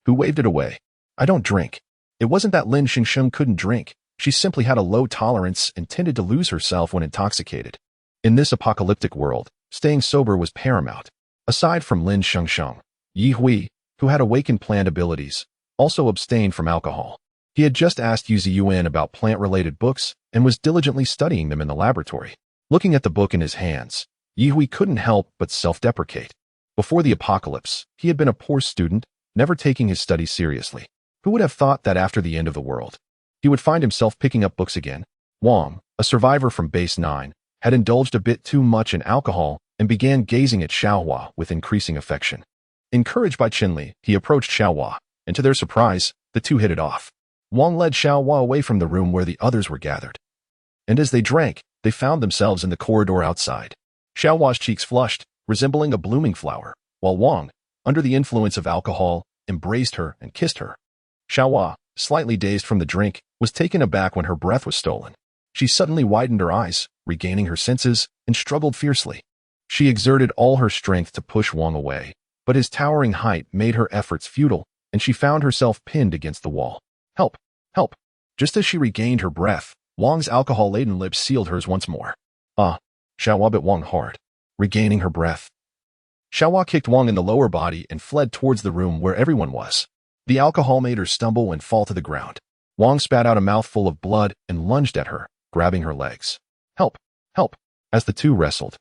who waved it away. I don't drink. It wasn't that Lin Shengsheng couldn't drink. She simply had a low tolerance and tended to lose herself when intoxicated. In this apocalyptic world, staying sober was paramount. Aside from Lin Shengsheng, Yi Hui, who had awakened plant abilities, also abstained from alcohol. He had just asked Yu Ziyuan about plant-related books and was diligently studying them in the laboratory. Looking at the book in his hands, Yi Hui couldn't help but self-deprecate. Before the apocalypse, he had been a poor student, never taking his studies seriously. Who would have thought that after the end of the world, he would find himself picking up books again? Wang, a survivor from Base 9, had indulged a bit too much in alcohol and began gazing at Xiaohua with increasing affection. Encouraged by Qinli, he approached Xiaohua, and to their surprise, the two hit it off. Wang led Xiaohua away from the room where the others were gathered. And as they drank, they found themselves in the corridor outside. Xiaohua's cheeks flushed, resembling a blooming flower, while Wang, under the influence of alcohol, embraced her and kissed her. Xiaohua, slightly dazed from the drink, was taken aback when her breath was stolen. She suddenly widened her eyes, regaining her senses, and struggled fiercely. She exerted all her strength to push Wang away, but his towering height made her efforts futile, and she found herself pinned against the wall. Help! Help! Just as she regained her breath, Wang's alcohol-laden lips sealed hers once more. Xiaohua bit Wang hard, regaining her breath. Xiaohua kicked Wang in the lower body and fled towards the room where everyone was. The alcohol made her stumble and fall to the ground. Wang spat out a mouthful of blood and lunged at her, grabbing her legs. Help! Help! As the two wrestled,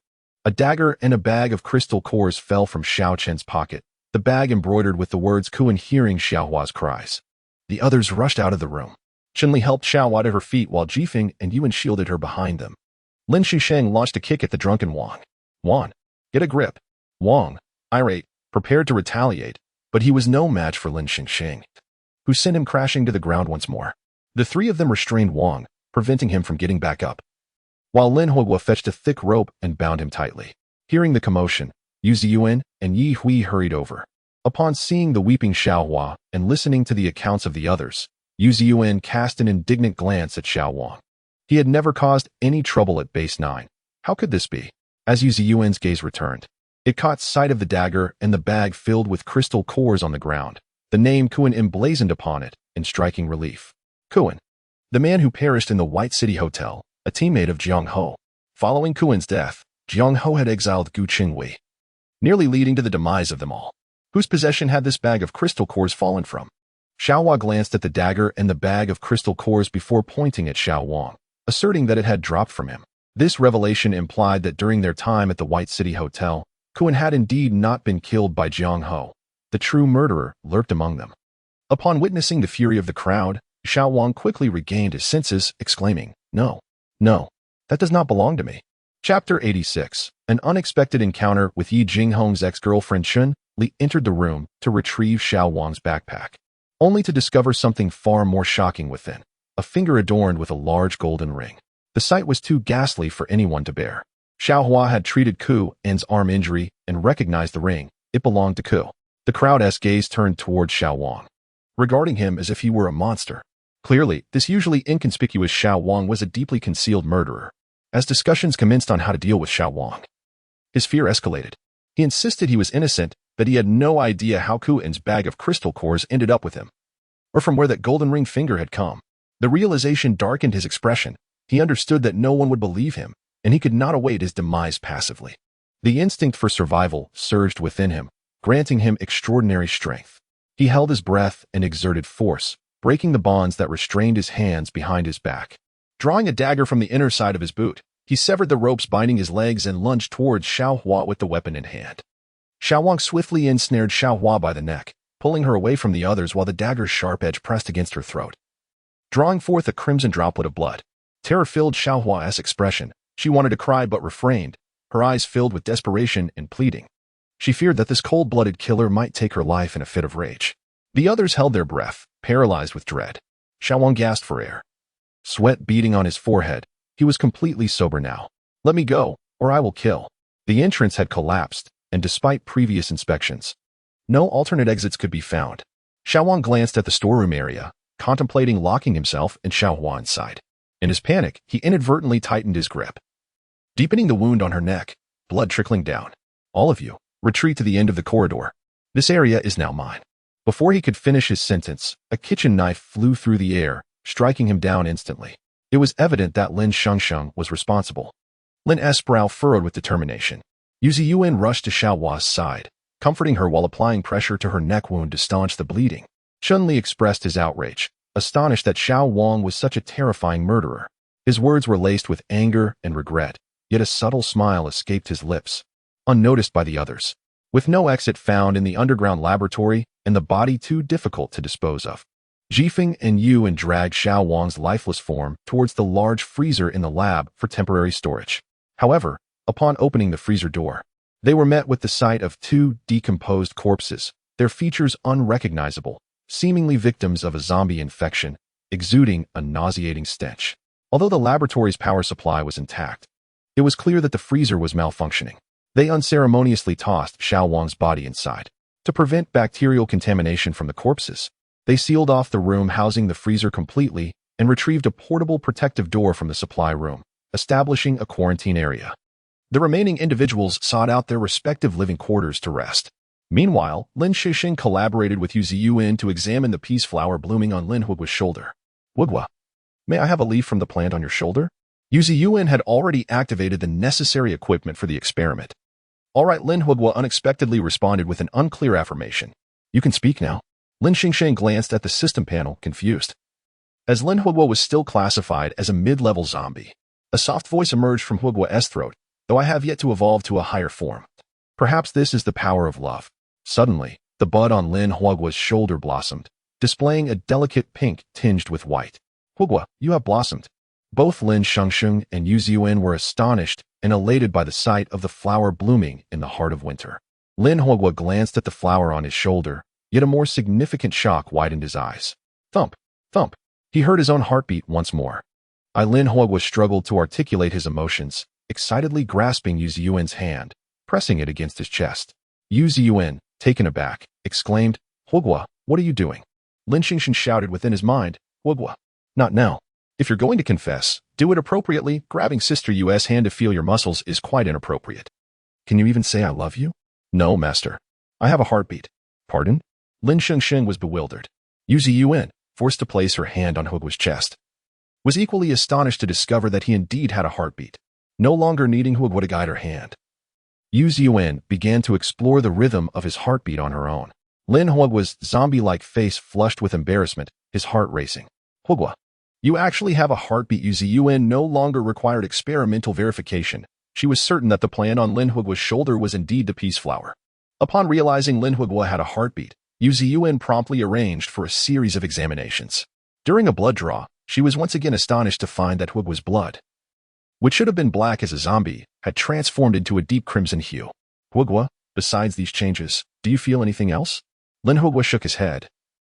a dagger and a bag of crystal cores fell from Xiao Chen's pocket, the bag embroidered with the words Kuan. Hearing Xiaohua's cries, the others rushed out of the room. Qinli helped Xiaohua to her feet while Jifeng and Yuan shielded her behind them. Lin Shengsheng launched a kick at the drunken Wang. Wang, get a grip. Wang, irate, prepared to retaliate, but he was no match for Lin Shengsheng, who sent him crashing to the ground once more. The three of them restrained Wang, preventing him from getting back up, while Lin Huogua fetched a thick rope and bound him tightly. Hearing the commotion, Yu Ziyuan and Yi Hui hurried over. Upon seeing the weeping Xiaohua and listening to the accounts of the others, Yu Ziyuan cast an indignant glance at Xiao Wang. He had never caused any trouble at Base 9. How could this be? As Yu Ziyuan's gaze returned, it caught sight of the dagger and the bag filled with crystal cores on the ground, the name Kuan emblazoned upon it, in striking relief. Kuan, the man who perished in the White City Hotel, a teammate of Jiang Ho. Following Kuan's death, Jiang Ho had exiled Gu Qingwei, nearly leading to the demise of them all. Whose possession had this bag of crystal cores fallen from? Xiaohua glanced at the dagger and the bag of crystal cores before pointing at Xiao Wang, asserting that it had dropped from him. This revelation implied that during their time at the White City Hotel, Kuan had indeed not been killed by Jiang Ho. The true murderer lurked among them. Upon witnessing the fury of the crowd, Xiao Wang quickly regained his senses, exclaiming, No, that does not belong to me. Chapter 86. An unexpected encounter with Yi Jinghong's ex-girlfriend Chun Li entered the room to retrieve Xiao Wang's backpack, only to discover something far more shocking within, a finger adorned with a large golden ring. The sight was too ghastly for anyone to bear. Xiaohua had treated Kuan's arm injury and recognized the ring. It belonged to Ku. The crowd's gaze turned toward Xiao Wang, regarding him as if he were a monster. Clearly, this usually inconspicuous Xiao Wang was a deeply concealed murderer. As discussions commenced on how to deal with Xiao Wang, his fear escalated. He insisted he was innocent, that he had no idea how Kuan's bag of crystal cores ended up with him, or from where that golden ring finger had come. The realization darkened his expression. He understood that no one would believe him, and he could not await his demise passively. The instinct for survival surged within him, granting him extraordinary strength. He held his breath and exerted force, breaking the bonds that restrained his hands behind his back. Drawing a dagger from the inner side of his boot, he severed the ropes binding his legs and lunged towards Xiaohua with the weapon in hand. Xiao Wang swiftly ensnared Xiaohua by the neck, pulling her away from the others while the dagger's sharp edge pressed against her throat, drawing forth a crimson droplet of blood. Terror filled Xiaohua's expression. She wanted to cry but refrained, her eyes filled with desperation and pleading. She feared that this cold-blooded killer might take her life in a fit of rage. The others held their breath, paralyzed with dread. Xiao Wang gasped for air, sweat beading on his forehead. He was completely sober now. Let me go, or I will kill. The entrance had collapsed, and despite previous inspections, no alternate exits could be found. Xiao Wang glanced at the storeroom area, contemplating locking himself and Xiaohua inside. In his panic, he inadvertently tightened his grip, deepening the wound on her neck, blood trickling down. All of you, retreat to the end of the corridor. This area is now mine. Before he could finish his sentence, a kitchen knife flew through the air, striking him down instantly. It was evident that Lin Shengsheng was responsible. Lin's brow furrowed with determination. Yu Ziyuan rushed to Xiaohua's side, comforting her while applying pressure to her neck wound to staunch the bleeding. Chun-Li expressed his outrage, astonished that Xiao Wang was such a terrifying murderer. His words were laced with anger and regret, yet a subtle smile escaped his lips, unnoticed by the others. With no exit found in the underground laboratory and the body too difficult to dispose of, Zhifeng and Yuan dragged Xiao Wang's lifeless form towards the large freezer in the lab for temporary storage. However, upon opening the freezer door, they were met with the sight of two decomposed corpses, their features unrecognizable, seemingly victims of a zombie infection, exuding a nauseating stench. Although the laboratory's power supply was intact, it was clear that the freezer was malfunctioning. They unceremoniously tossed Xiao Wang's body inside. To prevent bacterial contamination from the corpses, they sealed off the room housing the freezer completely and retrieved a portable protective door from the supply room, establishing a quarantine area. The remaining individuals sought out their respective living quarters to rest. Meanwhile, Lin Shengsheng collaborated with Yu Ziyuan to examine the peace flower blooming on Lin Hugua's shoulder. "Hugua, may I have a leaf from the plant on your shoulder?" Yu Ziyuan had already activated the necessary equipment for the experiment. "All right," Lin Hugua unexpectedly responded with an unclear affirmation. "You can speak now." Lin Shengsheng glanced at the system panel, confused. As Lin Hugua was still classified as a mid-level zombie, a soft voice emerged from Hugua's throat, "Though I have yet to evolve to a higher form. Perhaps this is the power of love." Suddenly, the bud on Lin Hugua's shoulder blossomed, displaying a delicate pink tinged with white. "Hugua, you have blossomed." Both Lin Shengsheng and Yu Ziyuan were astonished and elated by the sight of the flower blooming in the heart of winter. Lin Hugua glanced at the flower on his shoulder, yet a more significant shock widened his eyes. Thump, thump. He heard his own heartbeat once more. Lin Hugua struggled to articulate his emotions, excitedly grasping Yu Ziyuan's hand, pressing it against his chest. Yu Ziyuan, taken aback, exclaimed, "Hugua, what are you doing?" Lin Shengsheng shouted within his mind, "Hugua, not now. If you're going to confess, do it appropriately. Grabbing Sister Yu's hand to feel your muscles is quite inappropriate." "Can you even say I love you?" "No, master. I have a heartbeat." "Pardon?" Lin Shengsheng was bewildered. Yu Ziyuan, forced to place her hand on Hugua's chest, was equally astonished to discover that he indeed had a heartbeat, no longer needing Hugua to guide her hand. Yu Ziyuan began to explore the rhythm of his heartbeat on her own. Lin Hugua's zombie-like face flushed with embarrassment, his heart racing. "Hugua, you actually have a heartbeat." Yu Ziyuan no longer required experimental verification. She was certain that the plant on Lin Hugua's shoulder was indeed the peace flower. Upon realizing Lin Hugua had a heartbeat, Yu Ziyuan promptly arranged for a series of examinations. During a blood draw, she was once again astonished to find that Hugua's blood, which should have been black as a zombie, had transformed into a deep crimson hue. "Hugua, besides these changes, do you feel anything else?" Lin Hugua shook his head,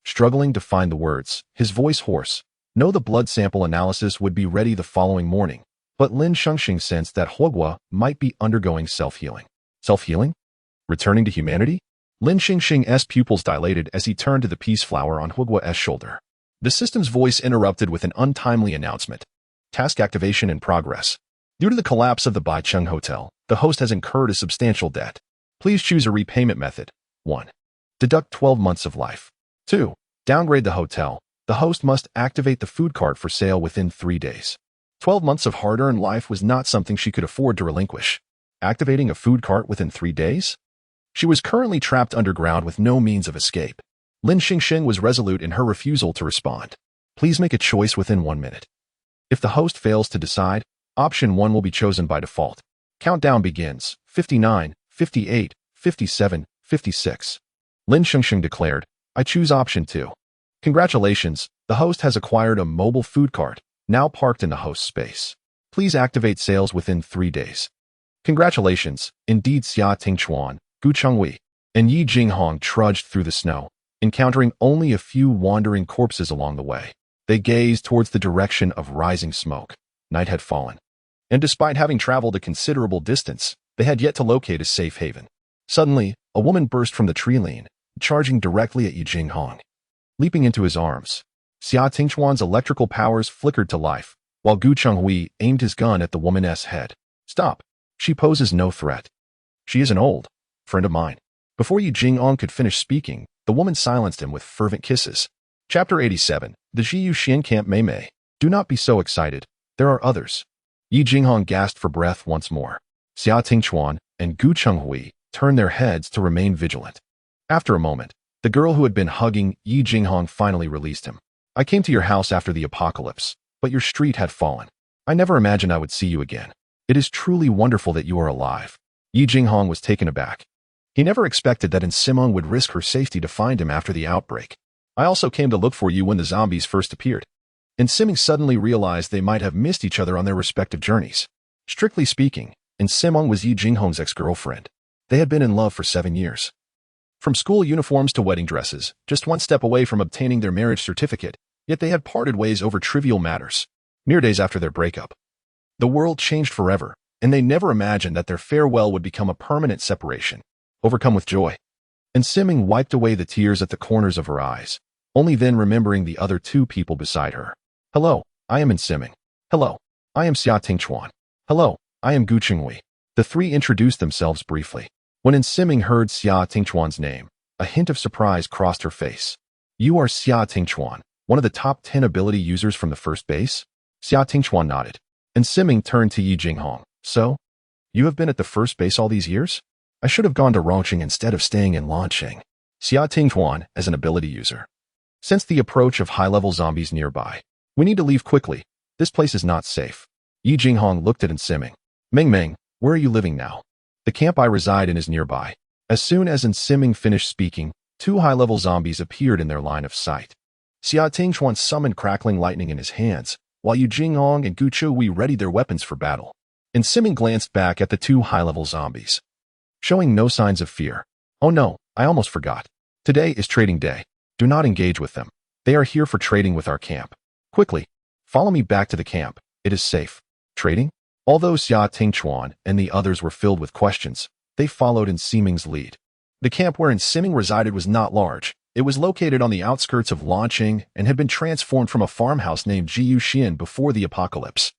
struggling to find the words, his voice hoarse. No, the blood sample analysis would be ready the following morning, but Lin Shengsheng sensed that Hugua might be undergoing self-healing. Self-healing? Returning to humanity? Lin Shengsheng's pupils dilated as he turned to the peace flower on Hugua's shoulder. The system's voice interrupted with an untimely announcement. "Task activation in progress. Due to the collapse of the Baicheng Hotel, the host has incurred a substantial debt. Please choose a repayment method. 1. Deduct 12 months of life. 2. Downgrade the hotel. The host must activate the food cart for sale within 3 days." 12 months of hard-earned life was not something she could afford to relinquish. Activating a food cart within 3 days? She was currently trapped underground with no means of escape. Lin Shengsheng was resolute in her refusal to respond. "Please make a choice within 1 minute. If the host fails to decide, option 1 will be chosen by default. Countdown begins. 59, 58, 57, 56. Lin Shengsheng declared, "I choose option 2. Congratulations, the host has acquired a mobile food cart, now parked in the host's space. Please activate sales within 3 days." Congratulations, indeed. Xia Tingchuan, Gu Chengwei, and Yi Jinghong trudged through the snow, encountering only a few wandering corpses along the way. They gazed towards the direction of rising smoke. Night had fallen, and despite having traveled a considerable distance, they had yet to locate a safe haven. Suddenly, a woman burst from the tree line, charging directly at Yi Jinghong. Leaping into his arms, Xia Tingchuan's electrical powers flickered to life, while Gu Chenghui aimed his gun at the woman's head. "Stop. She poses no threat. She is an old friend of mine." Before Yi Jinghong could finish speaking, the woman silenced him with fervent kisses. Chapter 87. The Jiyu Xian Camp Mei Mei. Do not be so excited. There are others. Yi Jinghong gasped for breath once more. Xia Tingchuan and Gu Chenghui turned their heads to remain vigilant. After a moment, the girl who had been hugging Yi Jinghong finally released him. I came to your house after the apocalypse, but your street had fallen. I never imagined I would see you again. It is truly wonderful that you are alive. Yi Jinghong was taken aback. He never expected that Simeng would risk her safety to find him after the outbreak. I also came to look for you when the zombies first appeared. Simeng suddenly realized they might have missed each other on their respective journeys. Strictly speaking, Simeng was Yi Jinghong's ex-girlfriend. They had been in love for 7 years. From school uniforms to wedding dresses, just one step away from obtaining their marriage certificate, yet they had parted ways over trivial matters, mere days after their breakup. The world changed forever, and they never imagined that their farewell would become a permanent separation. Overcome with joy, Simeng wiped away the tears at the corners of her eyes, only then remembering the other two people beside her. Hello, I am Simeng. Hello, I am Xia Tingchuan. Hello, I am Gu Chenghui. The three introduced themselves briefly. When Simeng heard Xia Tingchuan's name, a hint of surprise crossed her face. You are Xia Tingchuan, one of the top 10 ability users from the first base? Xia Tingchuan nodded. Simeng turned to Yi Jinghong. So? You have been at the first base all these years? I should have gone to Rongqing instead of staying in Lanqing. Xia Tingchuan as an ability user. Since the approach of high-level zombies nearby, we need to leave quickly. This place is not safe. Yi Jinghong looked at Simeng. Meng, where are you living now? The camp I reside in is nearby. As soon as Simeng finished speaking, 2 high-level zombies appeared in their line of sight. Xia Tingchuan summoned crackling lightning in his hands, while Yi Jinghong and Gu Chenghui readied their weapons for battle. Simeng glanced back at the 2 high-level zombies, showing no signs of fear. Oh no, I almost forgot. Today is trading day. Do not engage with them. They are here for trading with our camp. Quickly, follow me back to the camp. It is safe. Trading? Although Xia Tingchuan and the others were filled with questions, they followed Simeng's lead. The camp where Simeng resided was not large. It was located on the outskirts of Lanqing and had been transformed from a farmhouse named Jiyu Xian before the apocalypse.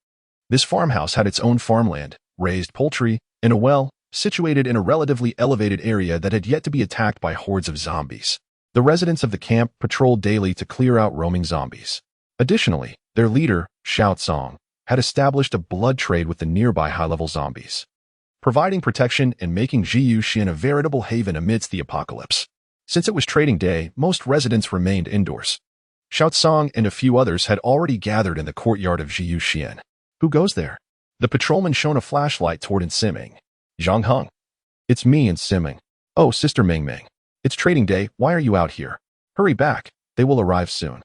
This farmhouse had its own farmland, raised poultry, and a well, situated in a relatively elevated area that had yet to be attacked by hordes of zombies. The residents of the camp patrolled daily to clear out roaming zombies. Additionally, their leader, Shao Tsong, had established a blood trade with the nearby high-level zombies, providing protection and making Jiyu Xian a veritable haven amidst the apocalypse. Since it was trading day, most residents remained indoors. Shao Tsong and a few others had already gathered in the courtyard of Jiyu Xian. Who goes there? The patrolman shone a flashlight toward Simeng. Zhang Heng. It's me Simeng. Oh, Sister Meng. It's trading day, why are you out here? Hurry back, they will arrive soon.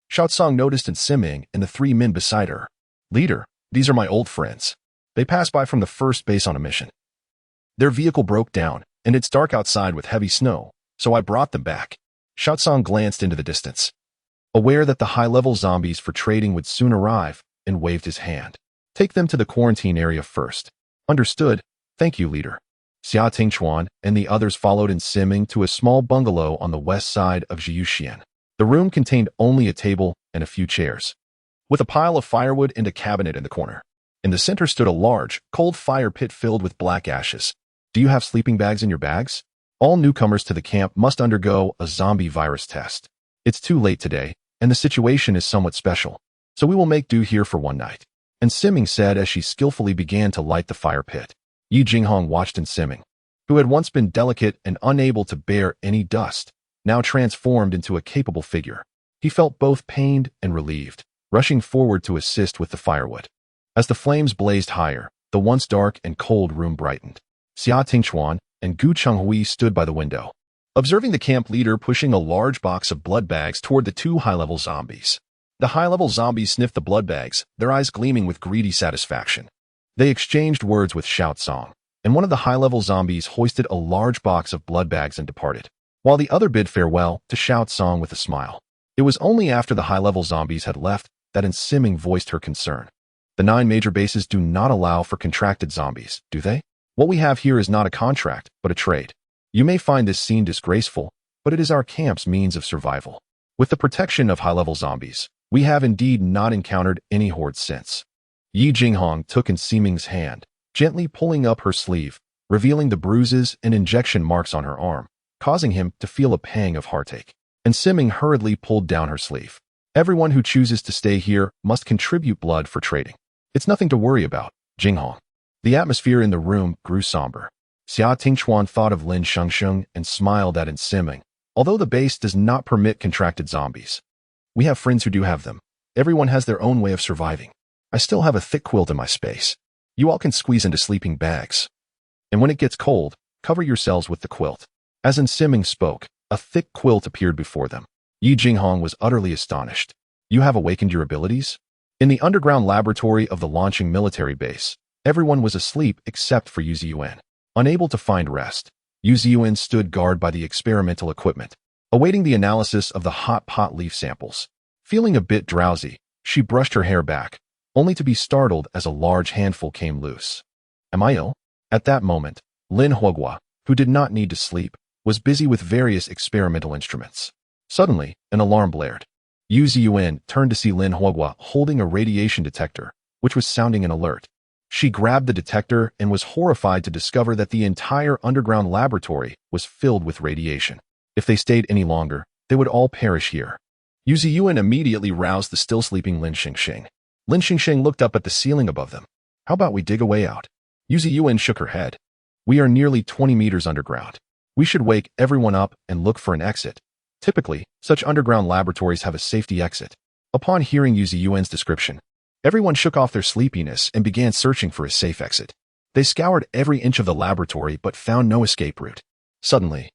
Shao Tsong noticed Simeng and the 3 men beside her. Leader, these are my old friends. They passed by from the first base on a mission. Their vehicle broke down, and it's dark outside with heavy snow, so I brought them back. Shao Tsong glanced into the distance, aware that the high-level zombies for trading would soon arrive, and waved his hand. Take them to the quarantine area first. Understood. Thank you, leader. Xia Tingchuan and the others followed Simeng to a small bungalow on the west side of Jiyu Xian. The room contained only a table and a few chairs, with a pile of firewood and a cabinet in the corner. In the center stood a large, cold fire pit filled with black ashes. Do you have sleeping bags in your bags? All newcomers to the camp must undergo a zombie virus test. It's too late today, and the situation is somewhat special, so we will make do here for one night. Simeng said as she skillfully began to light the fire pit. Yi Jinghong watched Simeng, who had once been delicate and unable to bear any dust, now transformed into a capable figure. He felt both pained and relieved, rushing forward to assist with the firewood. As the flames blazed higher, the once dark and cold room brightened. Xia Tingchuan and Gu Chenghui stood by the window, observing the camp leader pushing a large box of blood bags toward the 2 high-level zombies. The high-level zombies sniffed the blood bags, their eyes gleaming with greedy satisfaction. They exchanged words with Shao Tsong, and one of the high-level zombies hoisted a large box of blood bags and departed, while the other bid farewell to Shao Tsong with a smile. It was only after the high-level zombies had left that Simeng voiced her concern. The 9 major bases do not allow for contracted zombies, do they? What we have here is not a contract, but a trade. You may find this scene disgraceful, but it is our camp's means of survival. With the protection of high-level zombies, we have indeed not encountered any hordes since. Yi Jinghong took Simeng's hand, gently pulling up her sleeve, revealing the bruises and injection marks on her arm, causing him to feel a pang of heartache. and Simming hurriedly pulled down her sleeve. Everyone who chooses to stay here must contribute blood for trading. It's nothing to worry about, Jinghong. The atmosphere in the room grew somber. Xia Tingchuan thought of Lin Shengsheng and smiled at Simming. Although the base does not permit contracted zombies, we have friends who do have them. Everyone has their own way of surviving. I still have a thick quilt in my space. You all can squeeze into sleeping bags. And when it gets cold, cover yourselves with the quilt. As Simming spoke, a thick quilt appeared before them. Yi Jinghong was utterly astonished. You have awakened your abilities? In the underground laboratory of the launching military base, everyone was asleep except for Yu Ziyuan. Unable to find rest, Yu Ziyuan stood guard by the experimental equipment, awaiting the analysis of the hotpot leaf samples. Feeling a bit drowsy, she brushed her hair back, only to be startled as a large handful came loose. Am I ill? At that moment, Lin Huoguo, who did not need to sleep, was busy with various experimental instruments. Suddenly, an alarm blared. Yu Ziyuan turned to see Lin Huoguo holding a radiation detector, which was sounding an alert. She grabbed the detector and was horrified to discover that the entire underground laboratory was filled with radiation. If they stayed any longer, they would all perish here. Yu Ziyuan immediately roused the still sleeping Lin Shengsheng. Lin Shengsheng looked up at the ceiling above them. How about we dig a way out? Yu Ziyuan shook her head. We are nearly 20 meters underground. We should wake everyone up and look for an exit. Typically, such underground laboratories have a safety exit. Upon hearing Yu Ziyuan's description, everyone shook off their sleepiness and began searching for a safe exit. They scoured every inch of the laboratory but found no escape route. Suddenly,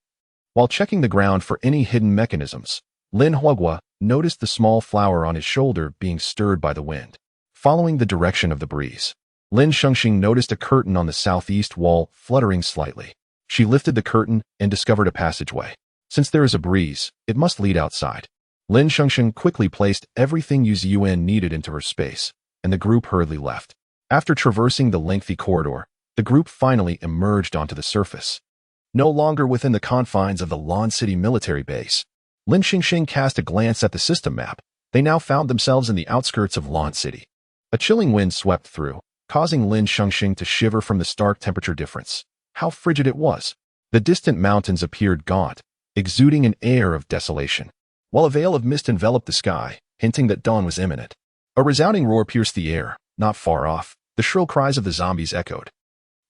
while checking the ground for any hidden mechanisms, Lin Huoguo noticed the small flower on his shoulder being stirred by the wind. Following the direction of the breeze, Lin Shengsheng noticed a curtain on the southeast wall fluttering slightly. She lifted the curtain and discovered a passageway. Since there is a breeze, it must lead outside. Lin Shengsheng quickly placed everything Yu Ziyuan needed into her space, and the group hurriedly left. After traversing the lengthy corridor, the group finally emerged onto the surface. No longer within the confines of the Lan City military base, Lin Shengsheng cast a glance at the system map. They now found themselves in the outskirts of Lan City. A chilling wind swept through, causing Lin Shengsheng to shiver from the stark temperature difference. How frigid it was! The distant mountains appeared gaunt, exuding an air of desolation, while a veil of mist enveloped the sky, hinting that dawn was imminent. A resounding roar pierced the air. Not far off, the shrill cries of the zombies echoed.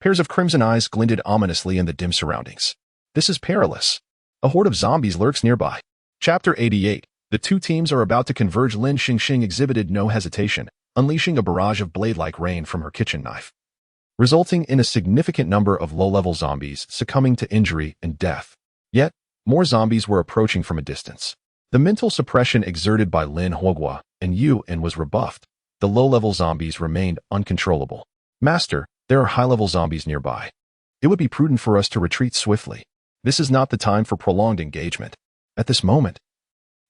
Pairs of crimson eyes glinted ominously in the dim surroundings. This is perilous. A horde of zombies lurks nearby. Chapter 88. The two teams are about to converge. Lin Shengsheng exhibited no hesitation, unleashing a barrage of blade-like rain from her kitchen knife, resulting in a significant number of low-level zombies succumbing to injury and death. Yet, more zombies were approaching from a distance. The mental suppression exerted by Lin Huoguo and Yuan was rebuffed. The low-level zombies remained uncontrollable. Master, there are high-level zombies nearby. It would be prudent for us to retreat swiftly. This is not the time for prolonged engagement. At this moment,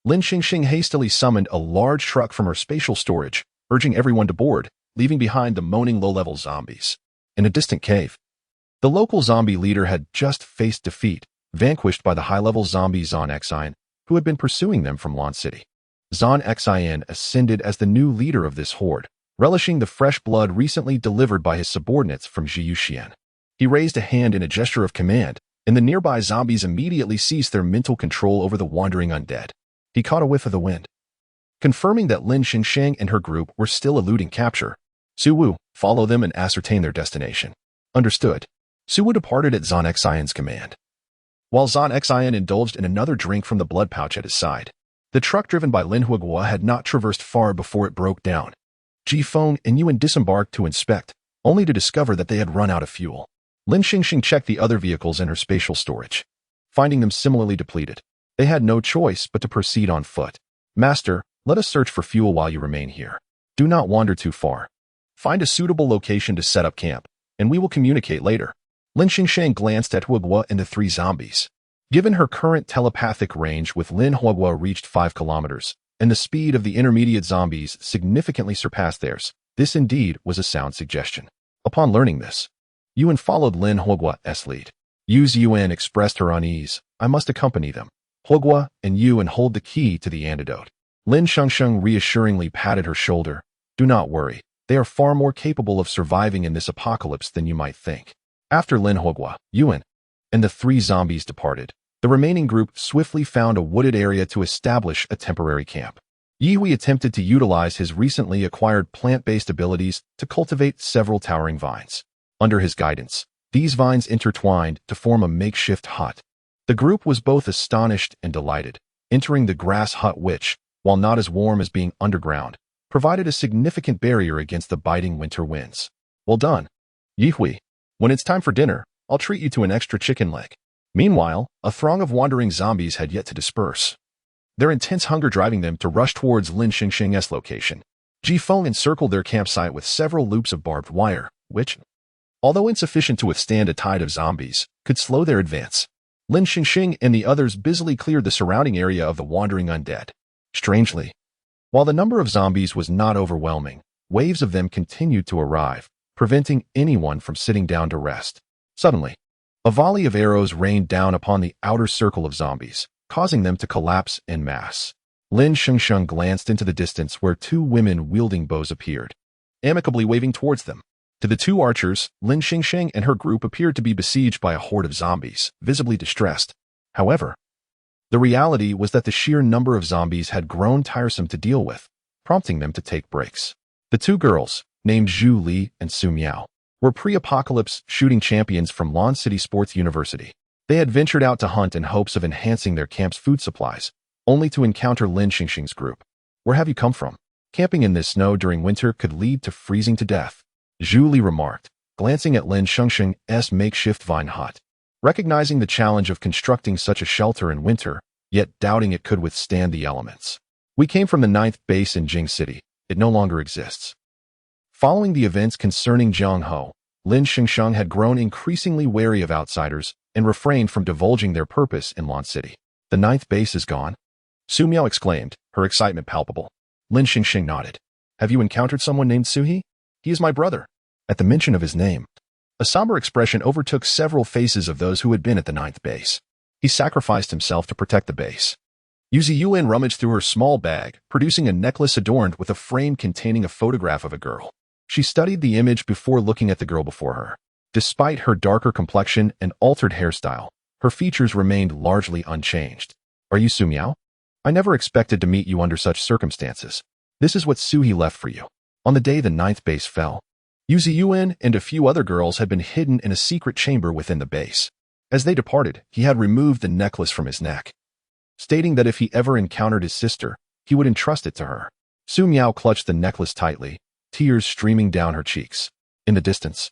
Lin Shengsheng hastily summoned a large truck from her spatial storage, urging everyone to board, leaving behind the moaning low-level zombies. In a distant cave, the local zombie leader had just faced defeat, vanquished by the high-level zombie Zon Xian, who had been pursuing them from Lan City. Zon Xian ascended as the new leader of this horde, relishing the fresh blood recently delivered by his subordinates from Zhiyuxian. He raised a hand in a gesture of command, and the nearby zombies immediately ceased their mental control over the wandering undead. He caught a whiff of the wind, confirming that Lin Shengsheng and her group were still eluding capture. Su Wu, follow them and ascertain their destination. Understood. Su Wu departed at Zon Xian's command, while Zon Xian indulged in another drink from the blood pouch at his side. The truck driven by Lin Huoguo had not traversed far before it broke down. Ji Feng and Yuan disembarked to inspect, only to discover that they had run out of fuel. Lin Shengsheng checked the other vehicles in her spatial storage, finding them similarly depleted. They had no choice but to proceed on foot. Master, let us search for fuel while you remain here. Do not wander too far. Find a suitable location to set up camp, and we will communicate later. Lin Shengsheng glanced at Huoguo and the three zombies. Given her current telepathic range with Lin Huoguo reached 5 kilometers, and the speed of the intermediate zombies significantly surpassed theirs, this indeed was a sound suggestion. Upon learning this, Yuan followed Lin Huoguo's lead. Yu Ziyuan expressed her unease. I must accompany them. Huoguo and Yuan hold the key to the antidote. Lin Shengsheng reassuringly patted her shoulder. Do not worry. They are far more capable of surviving in this apocalypse than you might think. After Lin Huoguo, Yuan, and the three zombies departed, The remaining group swiftly found a wooded area to establish a temporary camp. Yihui attempted to utilize his recently acquired plant-based abilities to cultivate several towering vines. Under his guidance, these vines intertwined to form a makeshift hut. The group was both astonished and delighted. Entering the grass hut which, while not as warm as being underground, provided a significant barrier against the biting winter winds. Well done, Yihui. When it's time for dinner, I'll treat you to an extra chicken leg. Meanwhile, a throng of wandering zombies had yet to disperse, their intense hunger driving them to rush towards Lin Shengsheng's location. Jifeng encircled their campsite with several loops of barbed wire, which, although insufficient to withstand a tide of zombies, could slow their advance. Lin Shengsheng and the others busily cleared the surrounding area of the wandering undead. Strangely, while the number of zombies was not overwhelming, waves of them continued to arrive, preventing anyone from sitting down to rest. Suddenly, a volley of arrows rained down upon the outer circle of zombies, causing them to collapse en masse. Lin Shengsheng glanced into the distance where two women wielding bows appeared, amicably waving towards them. To the two archers, Lin Shengsheng and her group appeared to be besieged by a horde of zombies, visibly distressed. However, the reality was that the sheer number of zombies had grown tiresome to deal with, prompting them to take breaks. The two girls, named Zhu Li and Su Miao, were pre-apocalypse shooting champions from Lan City Sports University. They had ventured out to hunt in hopes of enhancing their camp's food supplies, only to encounter Lin Shengsheng's group. Where have you come from? Camping in this snow during winter could lead to freezing to death, Zhu Li remarked, glancing at Lin Shengsheng's makeshift vine hut. Recognizing the challenge of constructing such a shelter in winter, yet doubting it could withstand the elements. We came from the 9th base in Jing City. It no longer exists. Following the events concerning Jiangho, Lin Shengsheng had grown increasingly wary of outsiders and refrained from divulging their purpose in Lan City. The 9th base is gone? Su Miao exclaimed, her excitement palpable. Lin Shengsheng nodded. Have you encountered someone named Suhi? He is my brother. At the mention of his name, a somber expression overtook several faces of those who had been at the 9th base. He sacrificed himself to protect the base. Yuzi Yuan rummaged through her small bag, producing a necklace adorned with a frame containing a photograph of a girl. She studied the image before looking at the girl before her. Despite her darker complexion and altered hairstyle, her features remained largely unchanged. Are you Su Miao? I never expected to meet you under such circumstances. This is what Suhi left for you. On the day the 9th base fell, Yuzi Yuan and a few other girls had been hidden in a secret chamber within the base. As they departed, he had removed the necklace from his neck, stating that if he ever encountered his sister, he would entrust it to her. Su Miao clutched the necklace tightly, tears streaming down her cheeks. In the distance,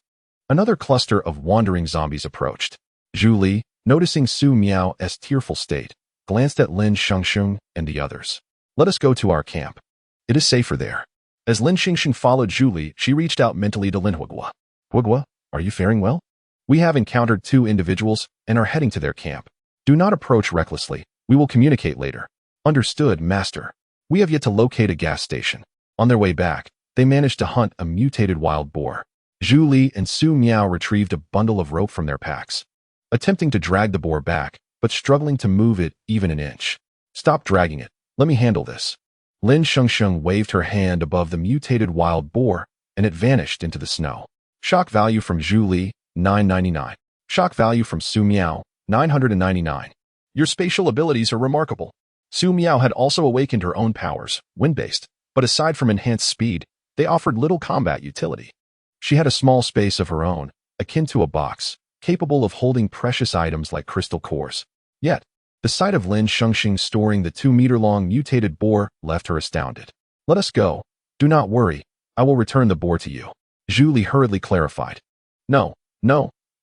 another cluster of wandering zombies approached. Zhu Li, noticing Su Miao's tearful state, glanced at Lin Shengsheng and the others. Let us go to our camp. It is safer there. As Lin Shengsheng followed Zhu Li, she reached out mentally to Lin Huguo. Huguo, are you faring well? We have encountered two individuals and are heading to their camp. Do not approach recklessly. We will communicate later. Understood, master. We have yet to locate a gas station. On their way back, they managed to hunt a mutated wild boar. Zhu Li and Su Miao retrieved a bundle of rope from their packs, attempting to drag the boar back, but struggling to move it even an inch. Stop dragging it. Let me handle this. Lin Shengsheng waved her hand above the mutated wild boar, and it vanished into the snow. Shock value from Zhu Li, 999. Shock value from Su Miao, 999. Your spatial abilities are remarkable. Su Miao had also awakened her own powers, wind-based, but aside from enhanced speed, they offered little combat utility. She had a small space of her own, akin to a box, capable of holding precious items like crystal cores. Yet, the sight of Lin Shengsheng storing the 2-meter-long mutated boar left her astounded. Let us go. Do not worry. I will return the boar to you. Zhu Li hurriedly clarified. No,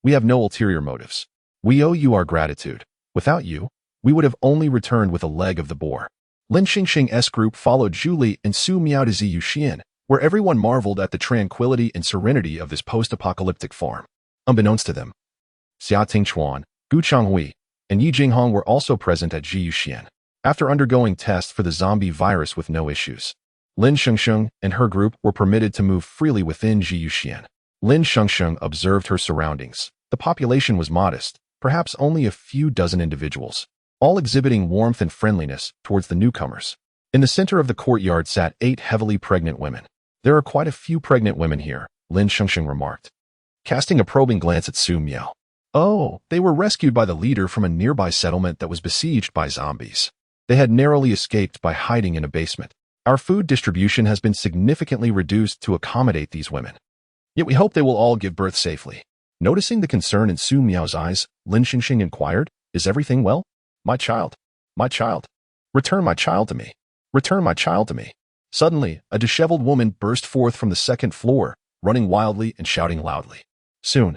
we have no ulterior motives. We owe you our gratitude. Without you, we would have only returned with a leg of the boar. Lin Shengsheng's group followed Zhu Li and Su Miao to Ziyuxian, where everyone marveled at the tranquility and serenity of this post-apocalyptic farm. Unbeknownst to them, Xia Tingchuan, Gu Changhui, and Yi Jinghong were also present at Ziyuxian. After undergoing tests for the zombie virus with no issues, Lin Shengsheng and her group were permitted to move freely within Ziyuxian. Lin Shengsheng observed her surroundings. The population was modest, perhaps only a few dozen individuals, all exhibiting warmth and friendliness towards the newcomers. In the center of the courtyard sat 8 heavily pregnant women. There are quite a few pregnant women here, Lin Shengsheng remarked, casting a probing glance at Su Miao. Oh, they were rescued by the leader from a nearby settlement that was besieged by zombies. They had narrowly escaped by hiding in a basement. Our food distribution has been significantly reduced to accommodate these women. Yet we hope they will all give birth safely. Noticing the concern in Su Miao's eyes, Lin Shengsheng inquired, "Is everything well? My child. My child. Return my child to me. Return my child to me." Suddenly, a disheveled woman burst forth from the second floor, running wildly and shouting loudly. Soon,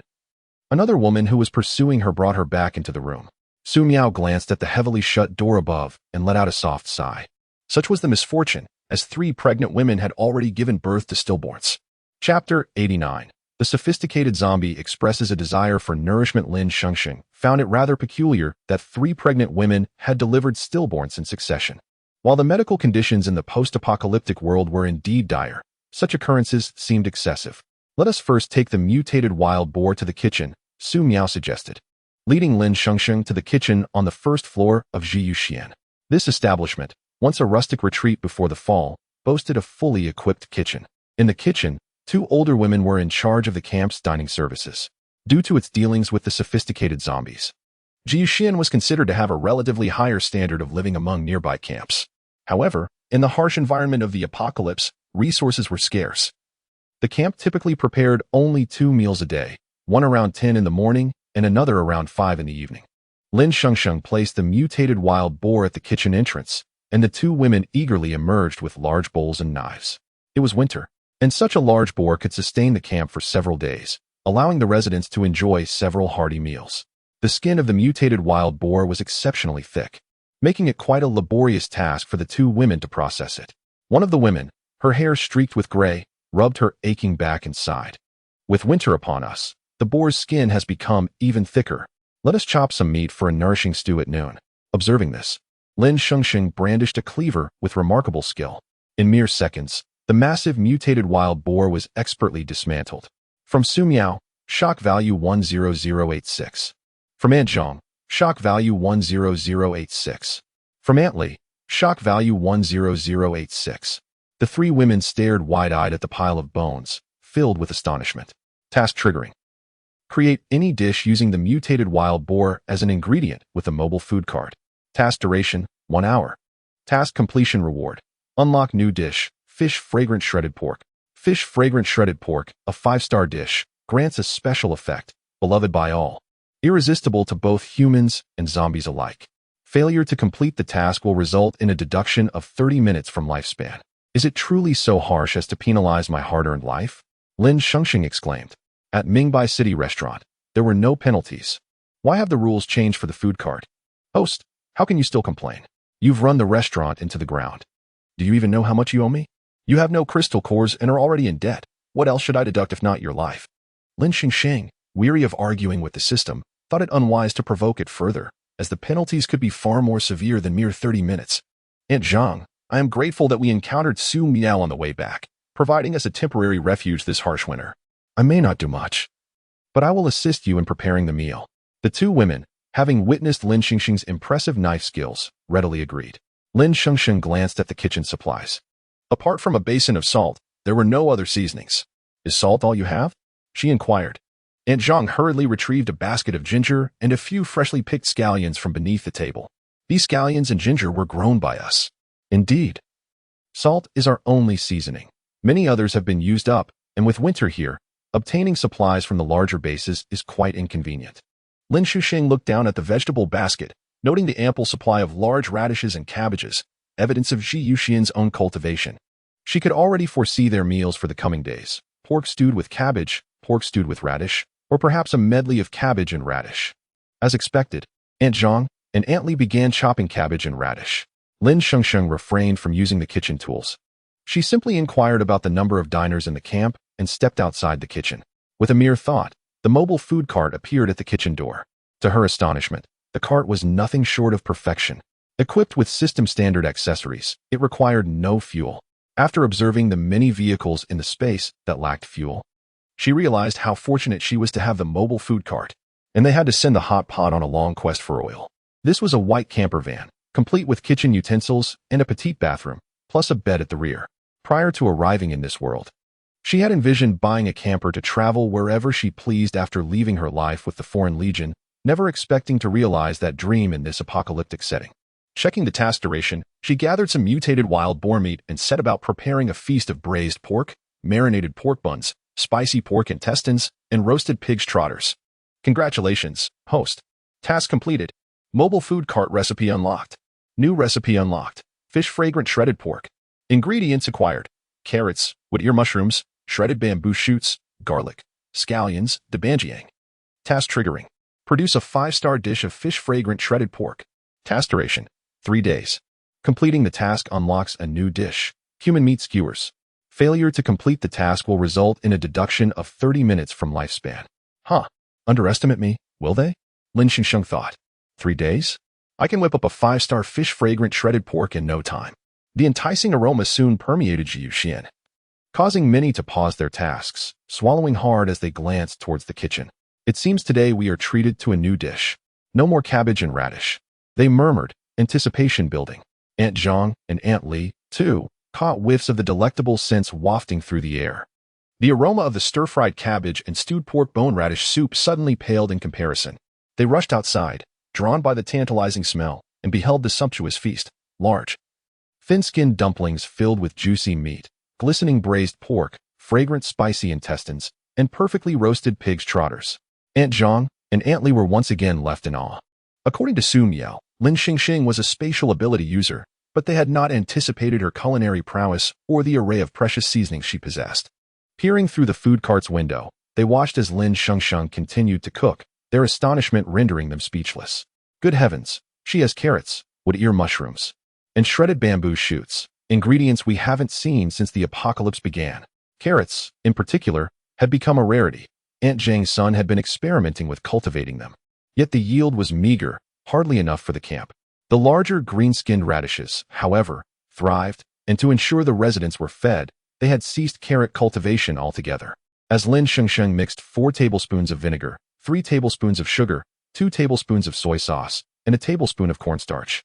another woman who was pursuing her brought her back into the room. Su Miao glanced at the heavily shut door above and let out a soft sigh. Such was the misfortune, as 3 pregnant women had already given birth to stillborns. Chapter 89. The sophisticated zombie expresses a desire for nourishment. Lin Shengsheng found it rather peculiar that 3 pregnant women had delivered stillborns in succession. While the medical conditions in the post-apocalyptic world were indeed dire, such occurrences seemed excessive. "Let us first take the mutated wild boar to the kitchen," Su Miao suggested, leading Lin Shengsheng to the kitchen on the first floor of Zhiyuxian. This establishment, once a rustic retreat before the fall, boasted a fully equipped kitchen. In the kitchen, 2 older women were in charge of the camp's dining services. Due to its dealings with the sophisticated zombies, Zhiyuxian was considered to have a relatively higher standard of living among nearby camps. However, in the harsh environment of the apocalypse, resources were scarce. The camp typically prepared only 2 meals a day, one around 10 in the morning and another around 5 in the evening. Lin Shengsheng placed the mutated wild boar at the kitchen entrance, and the 2 women eagerly emerged with large bowls and knives. It was winter, and such a large boar could sustain the camp for several days, allowing the residents to enjoy several hearty meals. The skin of the mutated wild boar was exceptionally thick, making it quite a laborious task for the 2 women to process it. One of the women, her hair streaked with gray, rubbed her aching back and sighed. "With winter upon us, the boar's skin has become even thicker. Let us chop some meat for a nourishing stew at noon." Observing this, Lin Shengsheng brandished a cleaver with remarkable skill. In mere seconds, the massive mutated wild boar was expertly dismantled. From Su Miao, shock value 10086. From Aunt Zhang, shock value 10086. From Aunt Li, shock value 10086. The 3 women stared wide-eyed at the pile of bones, filled with astonishment. Task triggering. Create any dish using the mutated wild boar as an ingredient with a mobile food cart. Task duration, 1 hour. Task completion reward. Unlock new dish, fish fragrant shredded pork. Fish fragrant shredded pork, a 5-star dish, grants a special effect, beloved by all, irresistible to both humans and zombies alike. Failure to complete the task will result in a deduction of 30 minutes from lifespan. Is it truly so harsh as to penalize my hard-earned life? Lin Shengsheng exclaimed. At Mingbai City Restaurant, there were no penalties. Why have the rules changed for the food cart? Host, how can you still complain? You've run the restaurant into the ground. Do you even know how much you owe me? You have no crystal cores and are already in debt. What else should I deduct if not your life? Lin Shengsheng, weary of arguing with the system, thought it unwise to provoke it further, as the penalties could be far more severe than mere 30 minutes. Aunt Zhang, I am grateful that we encountered Su Miao on the way back, providing us a temporary refuge this harsh winter. I may not do much, but I will assist you in preparing the meal. The 2 women, having witnessed Lin Shengsheng's impressive knife skills, readily agreed. Lin Shengsheng glanced at the kitchen supplies. Apart from a basin of salt, there were no other seasonings. Is salt all you have? She inquired. Aunt Zhang hurriedly retrieved a basket of ginger and a few freshly picked scallions from beneath the table. These scallions and ginger were grown by us. Indeed. Salt is our only seasoning. Many others have been used up, and with winter here, obtaining supplies from the larger bases is quite inconvenient. Lin Shengsheng looked down at the vegetable basket, noting the ample supply of large radishes and cabbages, evidence of Zhiyuxian's own cultivation. She could already foresee their meals for the coming days: pork stewed with cabbage, pork stewed with radish, or perhaps a medley of cabbage and radish. As expected, Aunt Zhang and Aunt Li began chopping cabbage and radish. Lin Shengsheng refrained from using the kitchen tools. She simply inquired about the number of diners in the camp and stepped outside the kitchen. With a mere thought, the mobile food cart appeared at the kitchen door. To her astonishment, the cart was nothing short of perfection. Equipped with system-standard accessories, it required no fuel. After observing the many vehicles in the space that lacked fuel, she realized how fortunate she was to have the mobile food cart, and they had to send the hotpot on a long quest for oil. This was a white camper van, complete with kitchen utensils and a petite bathroom, plus a bed at the rear. Prior to arriving in this world, She had envisioned buying a camper to travel wherever she pleased after leaving her life with the Foreign Legion, never expecting to realize that dream in this apocalyptic setting. Checking the task duration, she gathered some mutated wild boar meat and set about preparing a feast of braised pork, marinated pork buns, spicy pork intestines, and roasted pig's trotters. Congratulations, host. Task completed. Mobile food cart recipe unlocked. New recipe unlocked. Fish fragrant shredded pork. Ingredients acquired. Carrots, wood ear mushrooms, shredded bamboo shoots, garlic, scallions, debanjiang. Task triggering. Produce a 5-star dish of fish fragrant shredded pork. Task duration, 3 days. Completing the task unlocks a new dish, human meat skewers. Failure to complete the task will result in a deduction of 30 minutes from lifespan. Underestimate me, will they? Lin Shengsheng thought. 3 days? I can whip up a 5-star fish fragrant shredded pork in no time. The enticing aroma soon permeated Jiuxian, causing many to pause their tasks, swallowing hard as they glanced towards the kitchen. It seems today we are treated to a new dish. No more cabbage and radish. They murmured, anticipation building. Aunt Zhang and Aunt Li, too, caught whiffs of the delectable scents wafting through the air. The aroma of the stir-fried cabbage and stewed pork bone radish soup suddenly paled in comparison. They rushed outside, drawn by the tantalizing smell, and beheld the sumptuous feast. Large, thin-skinned dumplings filled with juicy meat, glistening braised pork, fragrant spicy intestines, and perfectly roasted pig's trotters. Aunt Zhang and Aunt Li were once again left in awe. According to Su Miao, Lin Shengsheng was a spatial ability user, but they had not anticipated her culinary prowess or the array of precious seasonings she possessed. Peering through the food cart's window, they watched as Lin Shengsheng continued to cook, their astonishment rendering them speechless. Good heavens, she has carrots, wood ear mushrooms, and shredded bamboo shoots, ingredients we haven't seen since the apocalypse began. Carrots, in particular, had become a rarity. Aunt Zhang's son had been experimenting with cultivating them. Yet the yield was meager, hardly enough for the camp. The larger green-skinned radishes, however, thrived, and to ensure the residents were fed, they had ceased carrot cultivation altogether. As Lin Shengsheng mixed 4 tablespoons of vinegar, 3 tablespoons of sugar, 2 tablespoons of soy sauce, and a tablespoon of cornstarch.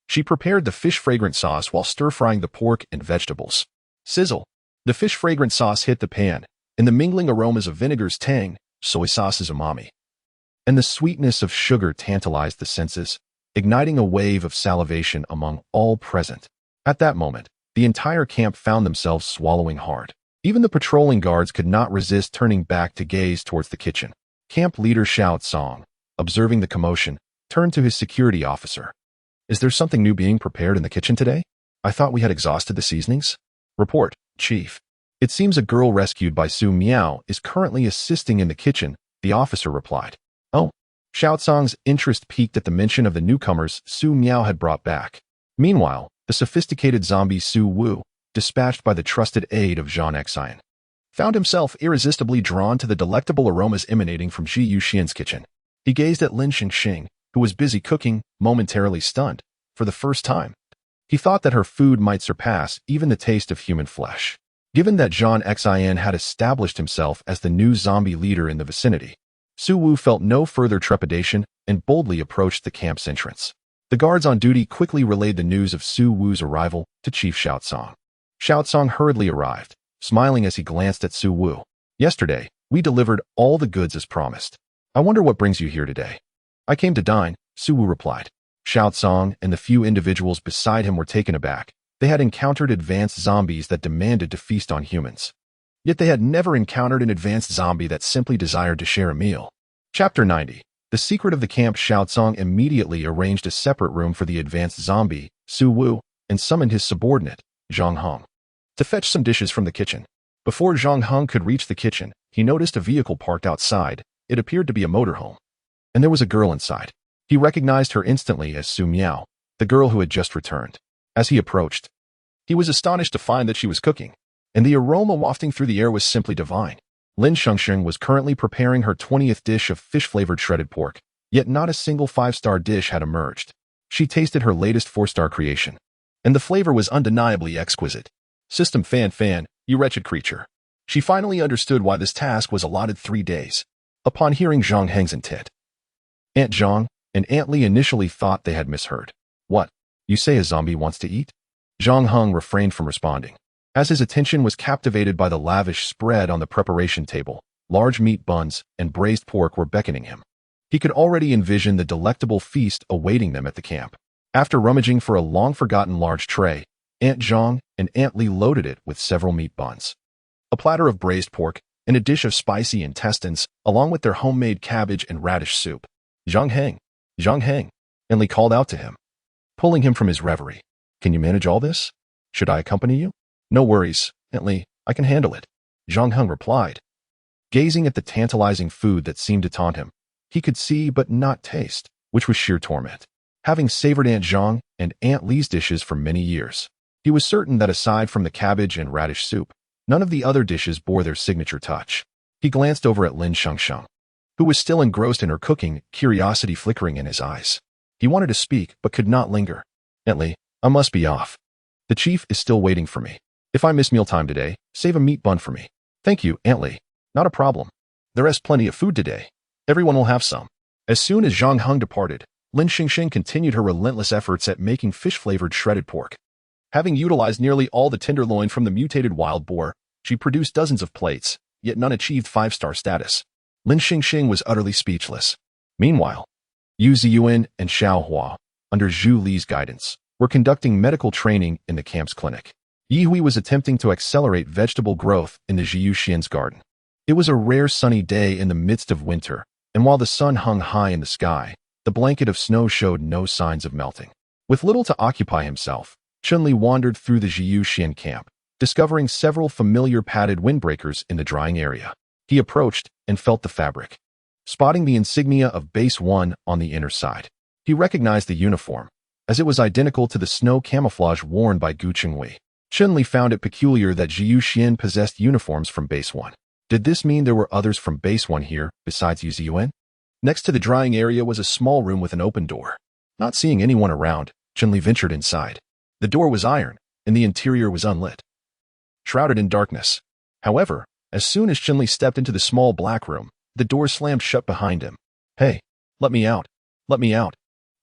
She prepared the fish-fragrant sauce while stir-frying the pork and vegetables. Sizzle. The fish-fragrant sauce hit the pan, and the mingling aromas of vinegar's tang, soy sauce's umami, and the sweetness of sugar tantalized the senses, igniting a wave of salivation among all present. At that moment, the entire camp found themselves swallowing hard. Even the patrolling guards could not resist turning back to gaze towards the kitchen. Camp leader Xiao Song, observing the commotion, turned to his security officer. Is there something new being prepared in the kitchen today? I thought we had exhausted the seasonings. Report, Chief. It seems a girl rescued by Su Miao is currently assisting in the kitchen, the officer replied. Oh. Xiao Song's interest peaked at the mention of the newcomers Su Miao had brought back. Meanwhile, the sophisticated zombie Su Wu, dispatched by the trusted aid of Zhang Xian, found himself irresistibly drawn to the delectable aromas emanating from Ji Yuxian's kitchen. He gazed at Lin Shengsheng, who was busy cooking, momentarily stunned. For the first time, he thought that her food might surpass even the taste of human flesh. Given that Zhang Xian had established himself as the new zombie leader in the vicinity, Su Wu felt no further trepidation and boldly approached the camp's entrance. The guards on duty quickly relayed the news of Su Wu's arrival to Chief Xiao Song. Xiao Song hurriedly arrived, smiling as he glanced at Su Wu. Yesterday, we delivered all the goods as promised. I wonder what brings you here today. I came to dine, Su Wu replied. Xiao Song and the few individuals beside him were taken aback. They had encountered advanced zombies that demanded to feast on humans. Yet they had never encountered an advanced zombie that simply desired to share a meal. Chapter 90. The secret of the camp. Xiao Song immediately arranged a separate room for the advanced zombie, Su Wu, and summoned his subordinate, Zhang Heng, to fetch some dishes from the kitchen. Before Zhang Heng could reach the kitchen, he noticed a vehicle parked outside. It appeared to be a motorhome. And there was a girl inside. He recognized her instantly as Su Miao, the girl who had just returned. As he approached, he was astonished to find that she was cooking, and the aroma wafting through the air was simply divine. Lin Shengsheng was currently preparing her 20th dish of fish-flavored shredded pork, yet not a single 5-star dish had emerged. She tasted her latest 4-star creation, and the flavor was undeniably exquisite. System fan, you wretched creature. She finally understood why this task was allotted 3 days. Upon hearing Zhang Heng's intent, Aunt Zhang and Aunt Li initially thought they had misheard. What? You say a zombie wants to eat? Zhang Heng refrained from responding. As his attention was captivated by the lavish spread on the preparation table, large meat buns and braised pork were beckoning him. He could already envision the delectable feast awaiting them at the camp. After rummaging for a long-forgotten large tray, Aunt Zhang and Aunt Li loaded it with several meat buns, a platter of braised pork, and a dish of spicy intestines, along with their homemade cabbage and radish soup. Zhang Heng, Aunt Li called out to him, pulling him from his reverie. Can you manage all this? Should I accompany you? No worries, Aunt Li, I can handle it, Zhang Heng replied. Gazing at the tantalizing food that seemed to taunt him, he could see but not taste, which was sheer torment. Having savored Aunt Zhang and Aunt Li's dishes for many years, he was certain that aside from the cabbage and radish soup, none of the other dishes bore their signature touch. He glanced over at Lin Shengsheng, who was still engrossed in her cooking, curiosity flickering in his eyes. He wanted to speak but could not linger. Aunt Li, I must be off. The chief is still waiting for me. If I miss mealtime today, save a meat bun for me. Thank you, Aunt Li. Not a problem. There is plenty of food today. Everyone will have some. As soon as Zhang Heng departed, Lin Shengsheng continued her relentless efforts at making fish-flavored shredded pork. Having utilized nearly all the tenderloin from the mutated wild boar, she produced dozens of plates, yet none achieved 5-star status. Lin Shengsheng was utterly speechless. Meanwhile, Yu Ziyuan and Xiao Hua, under Zhu Li's guidance, were conducting medical training in the camp's clinic. Yi Hui was attempting to accelerate vegetable growth in the Zhiyu Xian's garden. It was a rare sunny day in the midst of winter, and while the sun hung high in the sky, the blanket of snow showed no signs of melting. With little to occupy himself, Chun-Li wandered through the Zhiyu Xian camp, discovering several familiar padded windbreakers in the drying area. He approached and felt the fabric. Spotting the insignia of Base 1 on the inner side, he recognized the uniform, as it was identical to the snow camouflage worn by Gu Qinghui. Chun-Li found it peculiar that Zhiyu Xian possessed uniforms from Base 1. Did this mean there were others from Base 1 here, besides Yu Ziyuan? Next to the drying area was a small room with an open door. Not seeing anyone around, Chun-Li ventured inside. The door was iron, and the interior was unlit, shrouded in darkness. However, as soon as Chun-Li stepped into the small black room, the door slammed shut behind him. Hey, let me out. Let me out.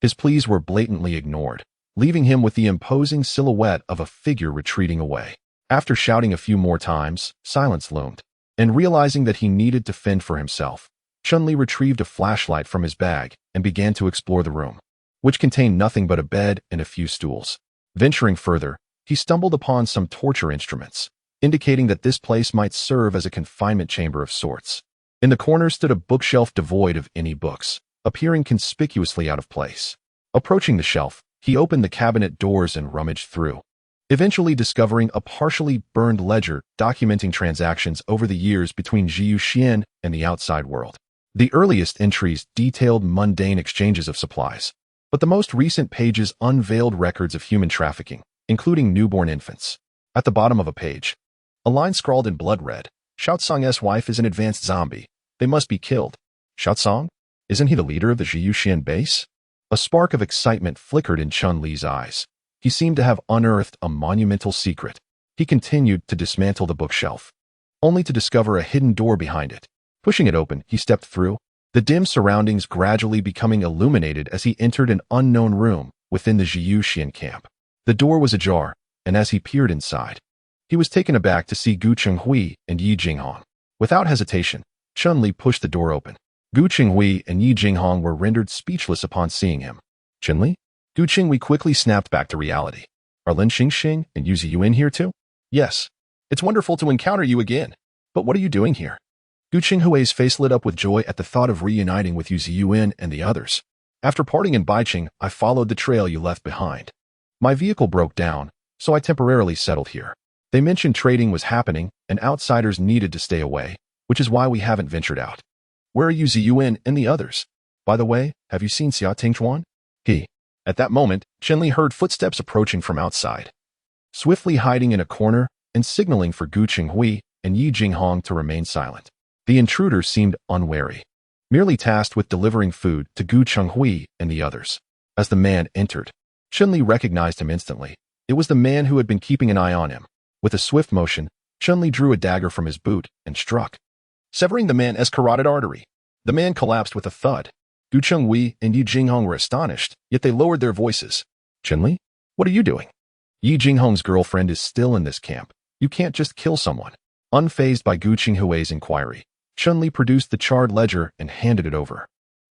His pleas were blatantly ignored, leaving him with the imposing silhouette of a figure retreating away. After shouting a few more times, silence loomed. And realizing that he needed to fend for himself, Chun-Li retrieved a flashlight from his bag and began to explore the room, which contained nothing but a bed and a few stools. Venturing further, he stumbled upon some torture instruments, indicating that this place might serve as a confinement chamber of sorts. In the corner stood a bookshelf devoid of any books, appearing conspicuously out of place. Approaching the shelf, he opened the cabinet doors and rummaged through, eventually discovering a partially burned ledger documenting transactions over the years between Zhiyu Xian and the outside world. The earliest entries detailed mundane exchanges of supplies, but the most recent pages unveiled records of human trafficking, including newborn infants. At the bottom of a page, a line scrawled in blood read, Xiaocang's wife is an advanced zombie. They must be killed. Xiaocang? Isn't he the leader of the Zhiyu Xian base? A spark of excitement flickered in Chun-Li's eyes. He seemed to have unearthed a monumental secret. He continued to dismantle the bookshelf, only to discover a hidden door behind it. Pushing it open, he stepped through, the dim surroundings gradually becoming illuminated as he entered an unknown room within the Zhiyu Xian camp. The door was ajar, and as he peered inside, he was taken aback to see Gu Qinghui and Yi Jinghong. Without hesitation, Chun-Li pushed the door open. Gu Qinghui and Yi Jinghong were rendered speechless upon seeing him. Chun-Li? Gu Qinghui quickly snapped back to reality. Are Lin Shengsheng and Yu Ziyuan here too? Yes. It's wonderful to encounter you again. But what are you doing here? Gu Qinghui's face lit up with joy at the thought of reuniting with Yu Ziyuan and the others. After parting in Baiqing, I followed the trail you left behind. My vehicle broke down, so I temporarily settled here. They mentioned trading was happening and outsiders needed to stay away, which is why we haven't ventured out. Where are Yu Ziyuan and the others? By the way, have you seen Xia Tingchuan? At that moment, Chun-Li heard footsteps approaching from outside, swiftly hiding in a corner and signaling for Gu Qinghui and Yi Jinghong to remain silent. The intruder seemed unwary, merely tasked with delivering food to Gu Qinghui and the others. As the man entered, Chun-Li recognized him instantly. It was the man who had been keeping an eye on him. With a swift motion, Chun-Li drew a dagger from his boot and struck, severing the man's carotid artery. The man collapsed with a thud. Gu Qinghui and Yi Jinghong were astonished, yet they lowered their voices. Chun-Li? What are you doing? Yi Jinghong's girlfriend is still in this camp. You can't just kill someone. Unfazed by Gu Qinghui's inquiry, Chun-Li produced the charred ledger and handed it over.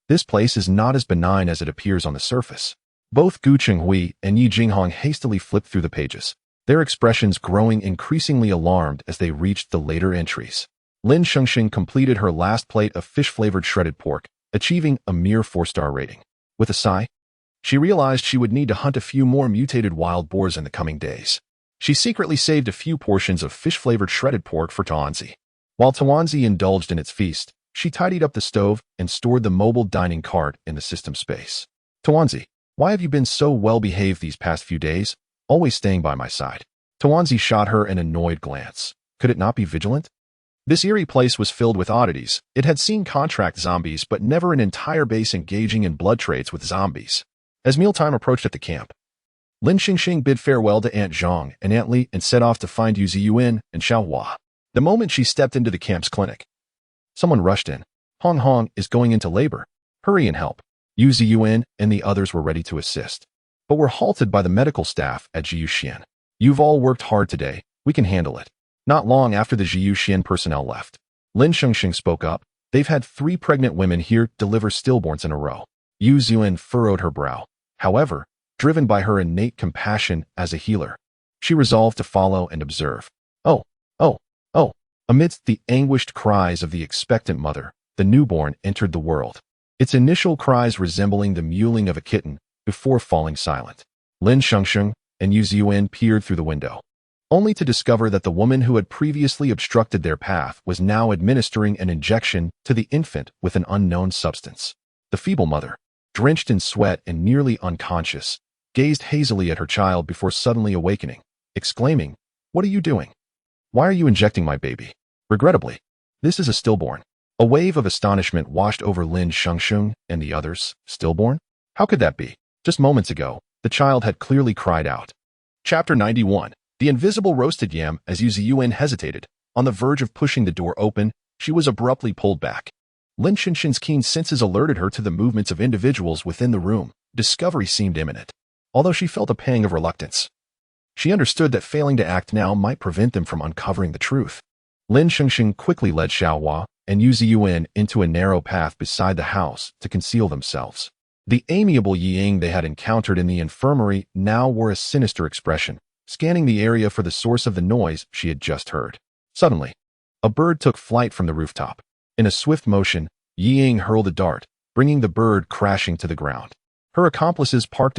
This place is not as benign as it appears on the surface. Both Gu Qinghui and Yi Jinghong hastily flipped through the pages, their expressions growing increasingly alarmed as they reached the later entries. Lin Shengsheng completed her last plate of fish-flavored shredded pork, achieving a mere 4-star rating. With a sigh, she realized she would need to hunt a few more mutated wild boars in the coming days. She secretly saved a few portions of fish-flavored shredded pork for Tawanzi. While Tawanzi indulged in its feast, she tidied up the stove and stored the mobile dining cart in the system space. Tawanzi, why have you been so well-behaved these past few days, always staying by my side? Tawanzi shot her an annoyed glance. Could it not be vigilant? This eerie place was filled with oddities. It had seen contract zombies, but never an entire base engaging in blood trades with zombies. As mealtime approached at the camp, Lin Shengsheng bid farewell to Aunt Zhang and Aunt Li and set off to find Yu Ziyuan and Xiao Hua. The moment she stepped into the camp's clinic, someone rushed in. Hong Hong is going into labor. Hurry and help. Yu Ziyuan and the others were ready to assist, but were halted by the medical staff at Jiyuxian. You've all worked hard today. We can handle it. Not long after the Jiyuxian personnel left, Lin Shengsheng spoke up. They've had 3 pregnant women here deliver stillborns in a row. Yu Ziyuan furrowed her brow. However, driven by her innate compassion as a healer, she resolved to follow and observe. Oh, oh, oh. Amidst the anguished cries of the expectant mother, the newborn entered the world, its initial cries resembling the mewling of a kitten before falling silent. Lin Shengsheng and Yu Ziyuan peered through the window, only to discover that the woman who had previously obstructed their path was now administering an injection to the infant with an unknown substance. The feeble mother, drenched in sweat and nearly unconscious, gazed hazily at her child before suddenly awakening, exclaiming, "What are you doing? Why are you injecting my baby?" Regrettably, this is a stillborn. A wave of astonishment washed over Lin Shengsheng and the others. Stillborn? How could that be? Just moments ago, the child had clearly cried out. Chapter 91. The invisible roasted yam. As Yu Ziyuan hesitated, on the verge of pushing the door open, she was abruptly pulled back. Lin Shengsheng's keen senses alerted her to the movements of individuals within the room. Discovery seemed imminent, although she felt a pang of reluctance. She understood that failing to act now might prevent them from uncovering the truth. Lin Shengsheng quickly led Xiao Hua and Yu Ziyuan into a narrow path beside the house to conceal themselves. The amiable Yiying they had encountered in the infirmary now wore a sinister expression, scanning the area for the source of the noise she had just heard. Suddenly, a bird took flight from the rooftop. In a swift motion, Yiying hurled a dart, bringing the bird crashing to the ground. Her accomplices parked